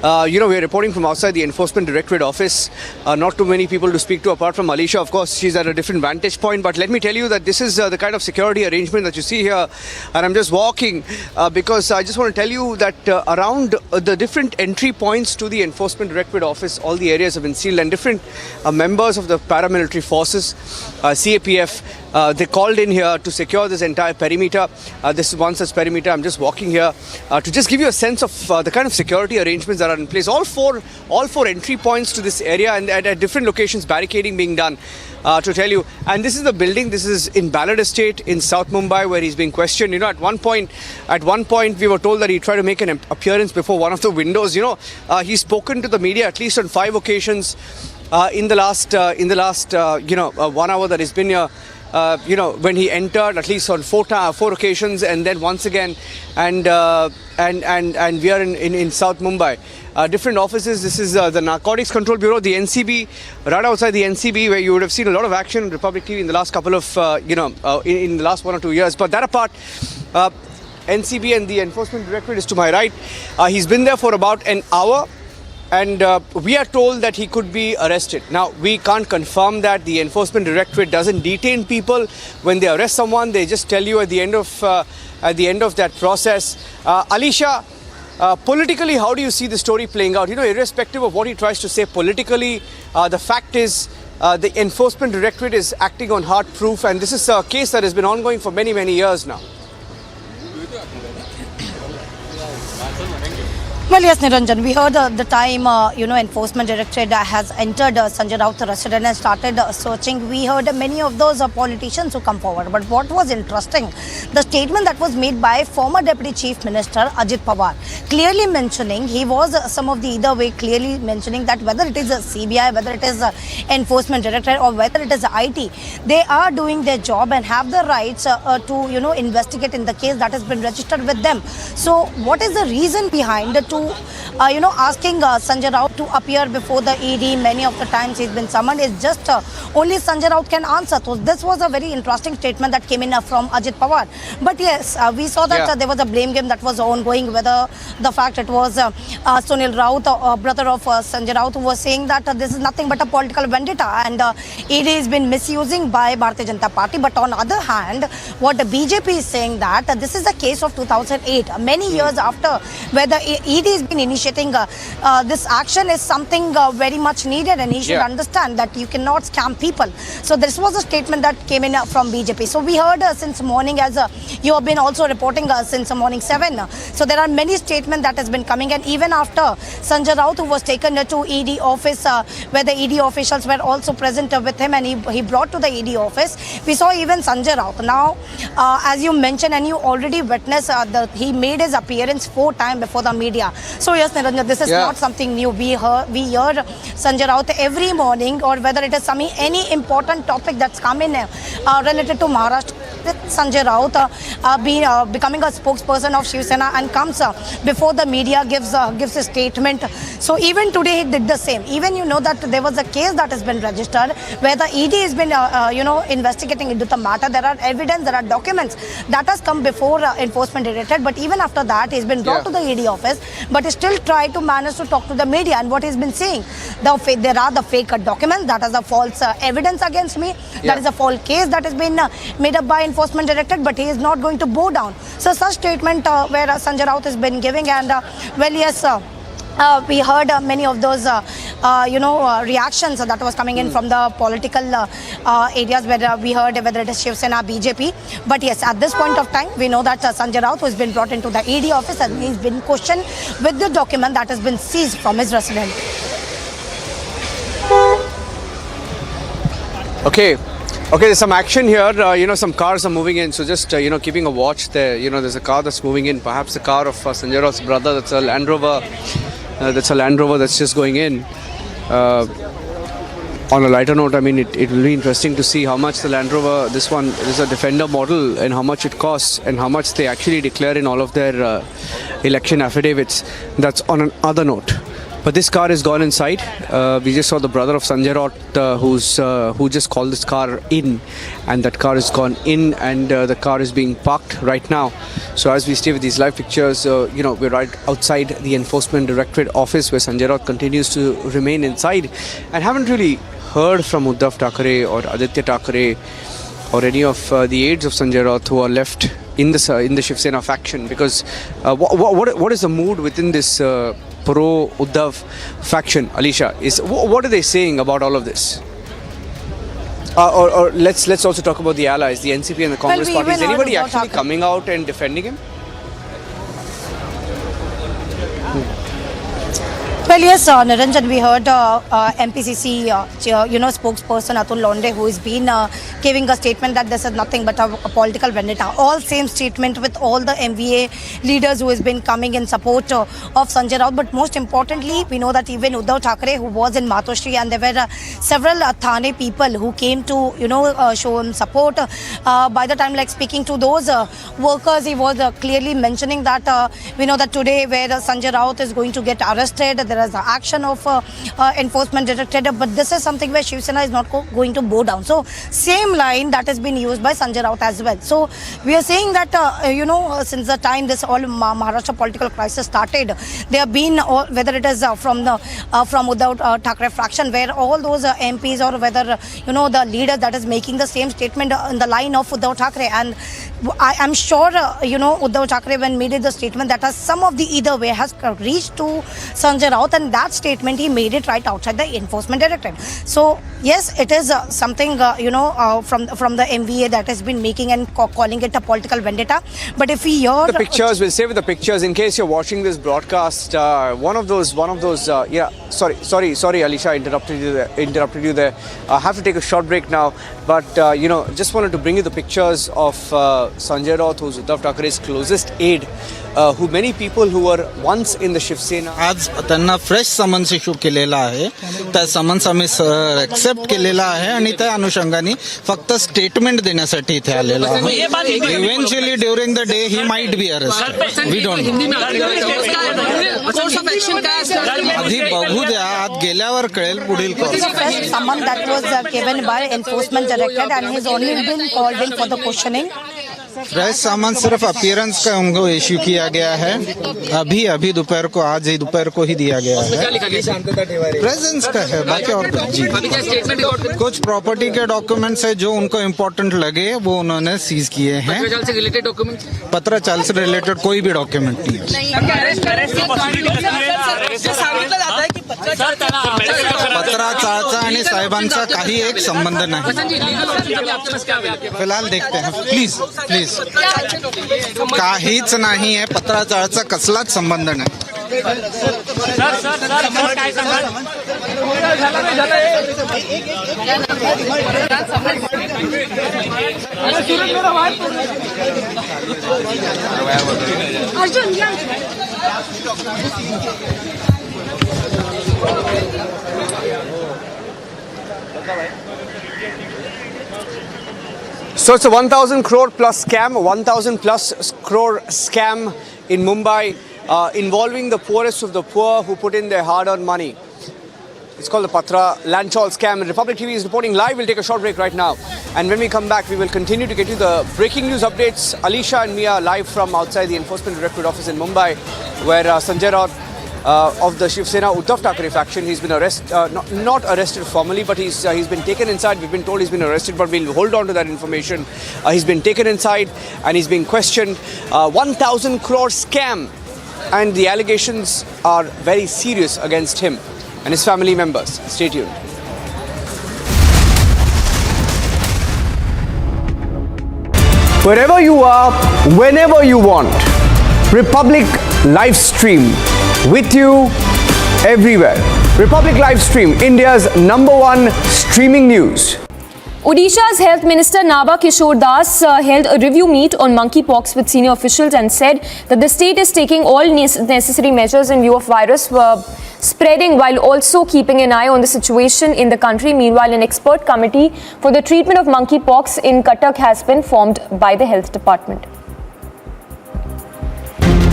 we're reporting from outside the Enforcement Directorate office. Not too many people to speak to apart from Alisha. Of course, she's at a different vantage point. But let me tell you that this is the kind of security arrangement that you see here. And I'm just walking because I just want to tell you that around the different entry points to the Enforcement Directorate office, all the areas have been sealed, and different members of the paramilitary forces, CAPF, They called in here to secure this entire perimeter. This is one such perimeter. I'm just walking here to just give you a sense of the kind of security arrangements that are in place. All four entry points to this area, and at different locations, barricading being done. To tell you, and this is the building. This is in Ballard Estate in South Mumbai, where he's being questioned. You know, at one point, we were told that he tried to make an appearance before one of the windows. You know, he's spoken to the media at least on 5 occasions in the last 1 hour that he's been here. When he entered, at least on 4 occasions, and then once again, and we are in South Mumbai. Different offices. This is the Narcotics Control Bureau, the NCB, right outside the NCB, where you would have seen a lot of action on Republic TV in the last couple of, in the last 1 or 2 years. But that apart, NCB and the Enforcement Directorate is to my right. He's been there for about an hour. And we are told that he could be arrested. Now, we can't confirm that. The Enforcement Directorate doesn't detain people. When they arrest someone, they just tell you at the end of that process. Alisha, politically, how do you see the story playing out? You know, irrespective of what he tries to say politically, the fact is the Enforcement Directorate is acting on hard proof, and this is a case that has been ongoing for many, many years now. Well, yes, Niranjan, we heard the time, Enforcement Directorate has entered Sanjay Raut residence and started searching. We heard many of those politicians who come forward. But what was interesting, the statement that was made by former Deputy Chief Minister Ajit Pawar, clearly mentioning, he was some of the either way, clearly mentioning that whether it is a CBI, whether it is a Enforcement Directorate or whether it is IT, they are doing their job and have the rights to, investigate in the case that has been registered with them. So what is the reason behind to asking Sanjay Raut to appear before the ED? Many of the times he's been summoned. It's just only Sanjay Raut can answer. So this was a very interesting statement that came in from Ajit Pawar. But yes, we saw that there was a blame game that was ongoing, whether the fact it was Sunil Raut, brother of Sanjay Raut, who was saying that this is nothing but a political vendetta and ED has been misusing by Bharatiya Janata Party. But on the other hand, what the BJP is saying that this is a case of 2008, many years after, where the ED has been initiating this action is something very much needed, and he should understand that you cannot scam people. So this was a statement that came in from BJP. So we heard since morning, as you have been also reporting since morning 7. So there are many statements that has been coming, and even after Sanjay Raut, who was taken to ED office, where the ED officials were also present with him, and he brought to the ED office, we saw even Sanjay Raut. Now, as you mentioned and you already witnessed, he made his appearance 4 times before the media. So yes, Niranjan, this is not something new. We hear Sanjay Raut every morning, or whether it is any important topic that's coming related to Maharashtra. Sanjay Raut becoming a spokesperson of Shiv Sena and comes before the media, gives a statement. So even today he did the same. Even that there was a case that has been registered where the ED has been investigating into the matter. There are evidence, there are documents that has come before Enforcement Directorate. But even after that, he's been brought to the ED office, but he still tried to manage to talk to the media. And what he's been saying, there are the fake documents, that is a false evidence against me. That is a false case that has been made up by Enforcement Directorate, but he is not going to bow down. So such statement where Sanjay Raut has been giving, and we heard many of those reactions that was coming in from the political areas, where we heard whether it is Shiv Sena, BJP. But yes, at this point of time, we know that Sanjay Raut, who has been brought into the ED office, and he's been questioned with the document that has been seized from his residence. Okay, there's some action here. Some cars are moving in. So just, keeping a watch there. There's a car that's moving in. Perhaps the car of Sanjay Raut's brother. That's a Land Rover. That's just going in. On a lighter note, I mean, it will be interesting to see how much the Land Rover, this is a Defender model, and how much it costs, and how much they actually declare in all of their election affidavits. That's on another note. But this car has gone inside. We just saw the brother of Sanjay Raut who just called this car in, and that car has gone in, and the car is being parked right now. So as we stay with these live pictures, we're right outside the Enforcement Directorate office, where Sanjay Raut continues to remain inside, and haven't really heard from Uddhav Thackeray or Aditya Thackeray or any of the aides of Sanjay Raut who are left in the Shiv Sena faction. Because what is the mood within this pro-Uddhav faction, Alisha? What are they saying about all of this? Or let's also talk about the allies, the NCP and the Congress we party. Is even heard anybody Uddhav actually Thackeray. coming out and defending him? Well, yes, Niranjan, we heard MPCC, spokesperson Atul Londe, who has been giving a statement that this is nothing but a political vendetta. All same statement with all the MVA leaders who has been coming in support of Sanjay Raut. But most importantly, we know that even Uddhav Thackeray, who was in Matoshri, and there were several Thane people who came to, show him support. By the time, speaking to those workers, he was clearly mentioning that we know that today where Sanjay Raut is going to get arrested, there is the action of enforcement directorate, but this is something where Shiv Sena is not going to bow down. So same line that has been used by Sanjay Raut as well. So we are saying that since the time this all Maharashtra political crisis started, there have been whether it is from Uddhav Thackeray fraction, where all those MPs or whether the leader that is making the same statement in the line of Uddhav Thackeray, and I am sure Uddhav Thackeray when made the statement that some of the either way has reached to Sanjay Raut, and that statement he made it right outside the enforcement directorate. So yes, it is something from the MVA that has been making and calling it a political vendetta. But if we hear the pictures, we'll stay with the pictures in case you're watching this broadcast. One of those. Yeah, sorry, Alisha, interrupted you there. I have to take a short break now, but just wanted to bring you the pictures of Sanjay Raut, who's Uddhav Thackeray's closest aide, who many people who were once in the Shiv Sena. आज त्यांना fresh summons issue केलेला आहे. त्या summons आम्ही accept केलेला आहे आणि त्या अनुषंगाने फक्त स्टेटमेंट देण्यासाठी इथे आलेलो आहोत. Eventually during the day he might be arrested. We don't आधी बघू द्या, आत गेल्यावर कळेल पुढील course. someone that was given by enforcement directorate and he's only been called in for the questioning. Fresh सामान सिर्फ अपीयरेंस का उनको इश्यू किया गया है. अभी दोपहर को, आज ही दोपहर को ही दिया गया है. प्रेजेंस का है, बाकी और जी कुछ प्रॉपर्टी के डॉक्यूमेंट्स है जो उनको इम्पोर्टेंट लगे वो उन्होंने सीज किए हैं. पत्राचाल से रिलेटेड कोई भी डॉक्यूमेंट नहीं पत्राचाळचा आणि साहेबांचा काही एक संबंध नाही. फिलहाल देखते हैं. प्लीज काहीच नाही आहे. पत्राचाळचा कसलाच संबंध नाही. So it's a 1,000 crore plus scam, 1,000 plus crore scam in Mumbai involving the poorest of the poor who put in their hard-earned money. It's called the Patra Land Chawl scam. And Republic TV is reporting live. We'll take a short break right now. And when we come back, we will continue to get you the breaking news updates. Alisha and me are live from outside the Enforcement Directorate office in Mumbai, where Sanjay Raut of the Shiv Sena Uddhav Thackeray faction, he's been not arrested formally, but he's been taken inside. We've been told he's been arrested, but we'll hold on to that information. He's been taken inside and he's being questioned. 1,000 crore scam, and the allegations are very serious against him and his family members. Stay tuned. Wherever you are, whenever you want, Republic live stream with you everywhere. Republic live stream, India's #1 streaming news. Odisha's Health Minister Naba Kishore Das held a review meet on monkeypox with senior officials and said that the state is taking all necessary measures in view of virus spreading, while also keeping an eye on the situation in the country. Meanwhile, an expert committee for the treatment of monkeypox in Cuttack has been formed by the Health Department.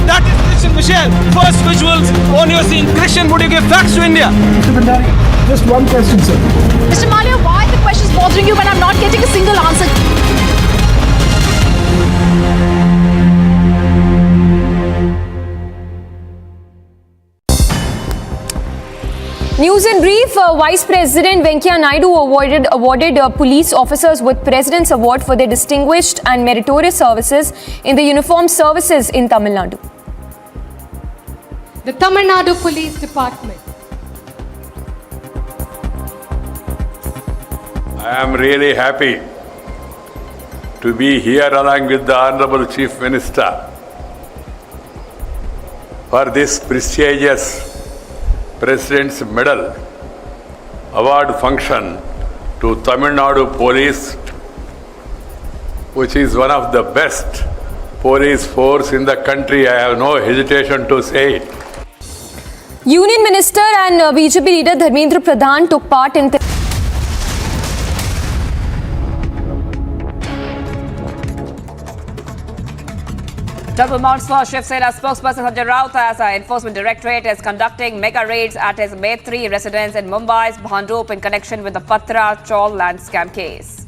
That is Christian Michelle. First visuals on your scene. Christian, would you give facts to India? Mr. Bhandari, just one question, sir. Mr. Malia, why the question is bothering you when I'm not getting a single answer? News in brief, Vice President Venkaiah Naidu awarded police officers with President's Award for their distinguished and meritorious services in the uniformed services in Tamil Nadu. The Tamil Nadu Police Department. I am really happy to be here along with the Honorable Chief Minister for this prestigious President's Medal Award function to Tamil Nadu Police, which is one of the best police force in the country. I have no hesitation to say it. Union Minister and BJP leader Dharmendra Pradhan took part in Double mounts for Shiv Sena spokesperson Sanjay Raut as our enforcement directorate is conducting mega raids at his Maitri residence in Mumbai's Bhandup in connection with the Patra Chaul land scam case.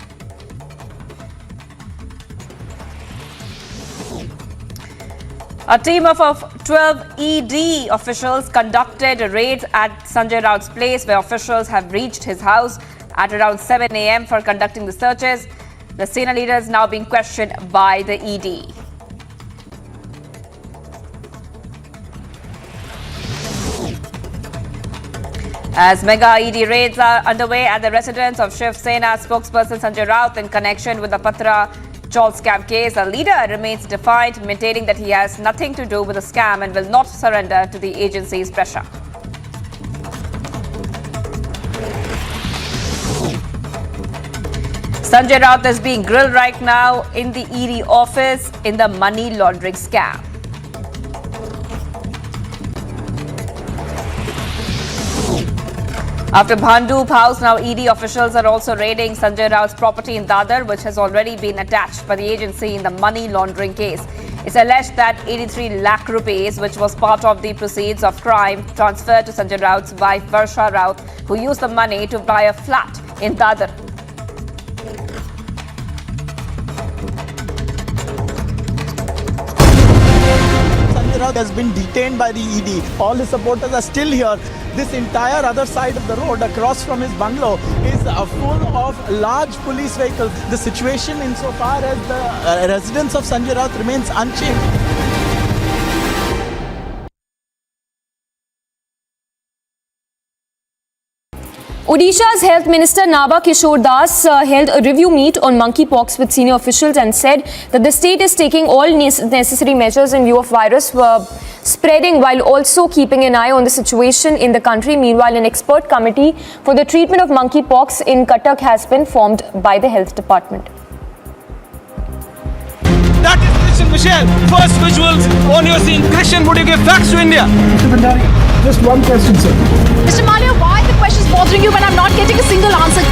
A team of 12 ED officials conducted raids at Sanjay Raut's place, where officials have reached his house at around 7 a.m. for conducting the searches. The senior leader is now being questioned by the ED. As mega ED raids are underway at the residence of Shiv Sena spokesperson Sanjay Raut in connection with the Patra Chaul scam case, the leader remains defiant, maintaining that he has nothing to do with the scam and will not surrender to the agency's pressure. Sanjay Raut is being grilled right now in the ED office in the money laundering scam. After Bhandup house, now ED officials are also raiding Sanjay Raut's property in Dadar, which has already been attached by the agency in the money laundering case. It's alleged that 83 lakh rupees, which was part of the proceeds of crime, transferred to Sanjay Raut's wife Varsha Raut, who used the money to buy a flat in Dadar. Sanjay Raut has been detained by the ED. All his supporters are still here. This entire other side of the road across from his bungalow is full of large police vehicles. The situation insofar as the residence of Sanjay Raut remains unchanged. Odisha's Health Minister Naba Kishore Das held a review meet on monkeypox with senior officials and said that the state is taking all necessary measures in view of virus spreading while also keeping an eye on the situation in the country. Meanwhile, an expert committee for the treatment of monkeypox in Cuttack has been formed by the Health Department. That is Christian Michelle. First visuals on your scene. Christian, would you give facts to India? Mr. Bhandari, just one question, sir. Mr. Malia, why are the questions bothering you when I'm not getting a single answer?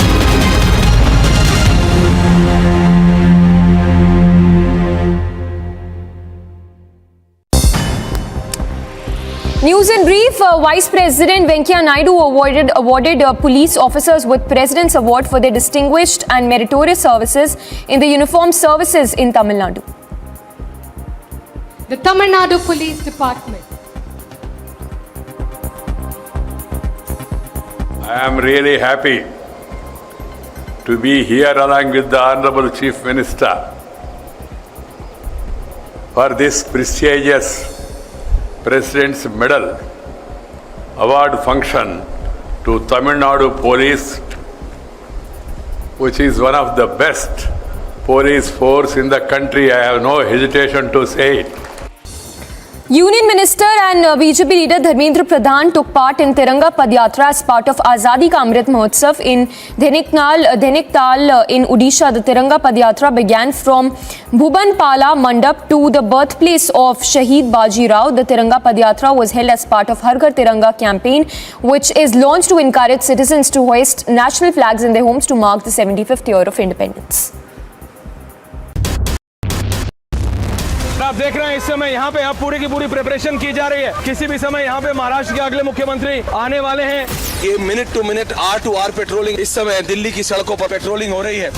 News in brief, Vice President Venkaiah Naidu awarded police officers with President's Award for their distinguished and meritorious services in the uniformed services in Tamil Nadu. The Tamil Nadu Police Department. I am really happy to be here along with the Honorable Chief Minister for this prestigious President's Medal Award function to Tamil Nadu Police, which is one of the best police force in the country. I have no hesitation to say it. Union Minister and BJP leader Dharmendra Pradhan took part in Tiranga Padyatra as part of Azadi Ka Amrit Mahotsav in Dhaniktal in Odisha. The Tiranga Padyatra began from Bhubanpala Mandap to the birthplace of Shaheed Baji Rao. The Tiranga Padyatra was held as part of Har Ghar Tiranga campaign, which is launched to encourage citizens to hoist national flags in their homes to mark the 75th year of independence. आप देख रहे हैं इस समय यहाँ पे अब पूरी की पूरी प्रिपरेशन की जा रही है. किसी भी समय यहाँ पे महाराष्ट्र के अगले मुख्यमंत्री आने वाले हैं. ये minute to minute R to R patrolling इस समय दिल्ली की सड़कों पर पेट्रोलिंग हो रही है.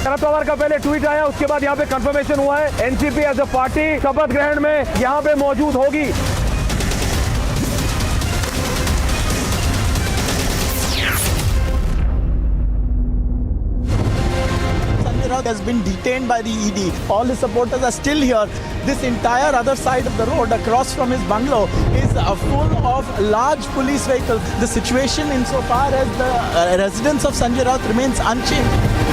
शरद पवार का पहले ट्वीट आया, उसके बाद यहाँ पे कंफर्मेशन हुआ है. एनसीपी एज अ पार्टी शपथ ग्रहण में यहाँ पे मौजूद होगी. Sanjay Raut has been detained by the ED. All his supporters are still here. This entire other side of the road across from his bungalow is full of large police vehicles. The situation insofar as the residence of Sanjay Raut remains unchanged.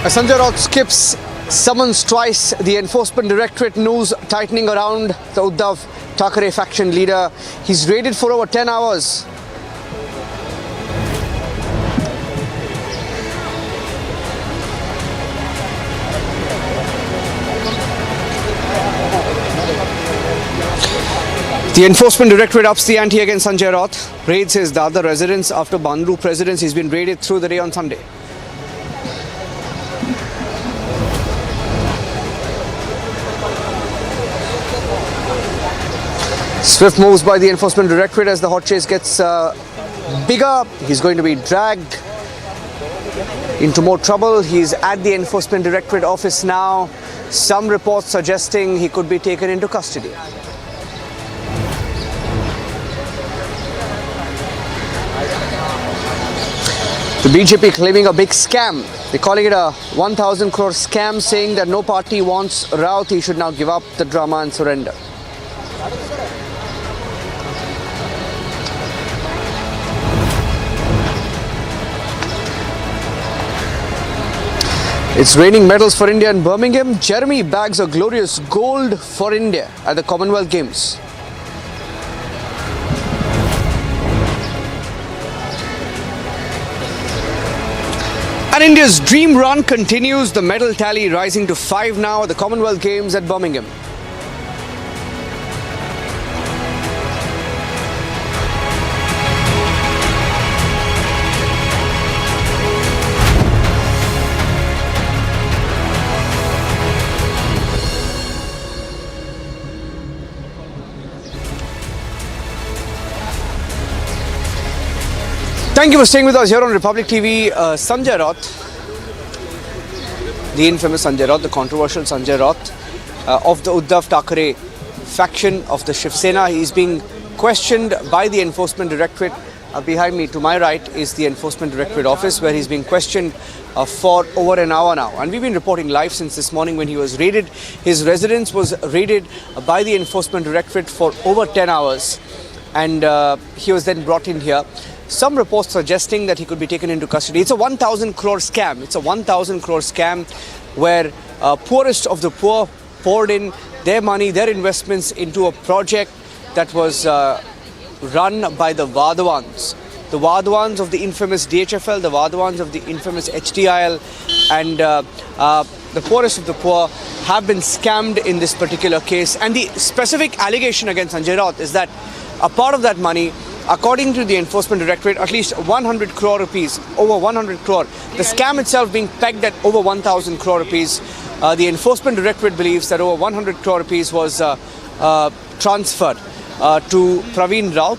Sanjay Raut skips summons twice. The Enforcement Directorate news tightening around the Uddhav Thackeray faction leader. He's raided for over 10 hours. The Enforcement Directorate ups the ante against Sanjay Raut. Raids his Dadar residence after Bandru residence. He's been raided through the day on Sunday. Swift moves by the Enforcement Directorate as the hot chase gets bigger. He's going to be dragged into more trouble. He's at the Enforcement Directorate office now. Some reports suggesting he could be taken into custody. The BJP claiming a big scam. They're calling it a 1,000 crore scam, saying that no party wants Raut. He should now give up the drama and surrender. It's raining medals for India in Birmingham. Jeremy bags a glorious gold for India at the Commonwealth Games. And India's dream run continues. The medal tally rising to 5 now at the Commonwealth Games at Birmingham. Thank you for staying with us here on Republic TV. Sanjay Raut, the infamous Sanjay Raut, the controversial Sanjay Raut of the Uddhav Thackeray faction of the Shiv Sena. He's being questioned by the Enforcement Directorate. Behind me to my right is the Enforcement Directorate office, where he's being questioned for over an hour now. And we've been reporting live since this morning when he was raided. His residence was raided by the Enforcement Directorate for over 10 hours. And he was then brought in here. Some reports suggesting that he could be taken into custody. It's a 1,000 crore scam. It's a 1,000 crore scam where poorest of the poor poured in their money, their investments into a project that was run by the Vadhavans. The Vadhavans of the infamous DHFL, the Vadhavans of the infamous HDIL, and the poorest of the poor have been scammed in this particular case. And the specific allegation against Sanjay Raut is that a part of that money, according to the Enforcement Directorate, at least 100 crore rupees, over 100 crore. The scam itself being pegged at over 1,000 crore rupees. The Enforcement Directorate believes that over 100 crore rupees was transferred to Praveen Raut.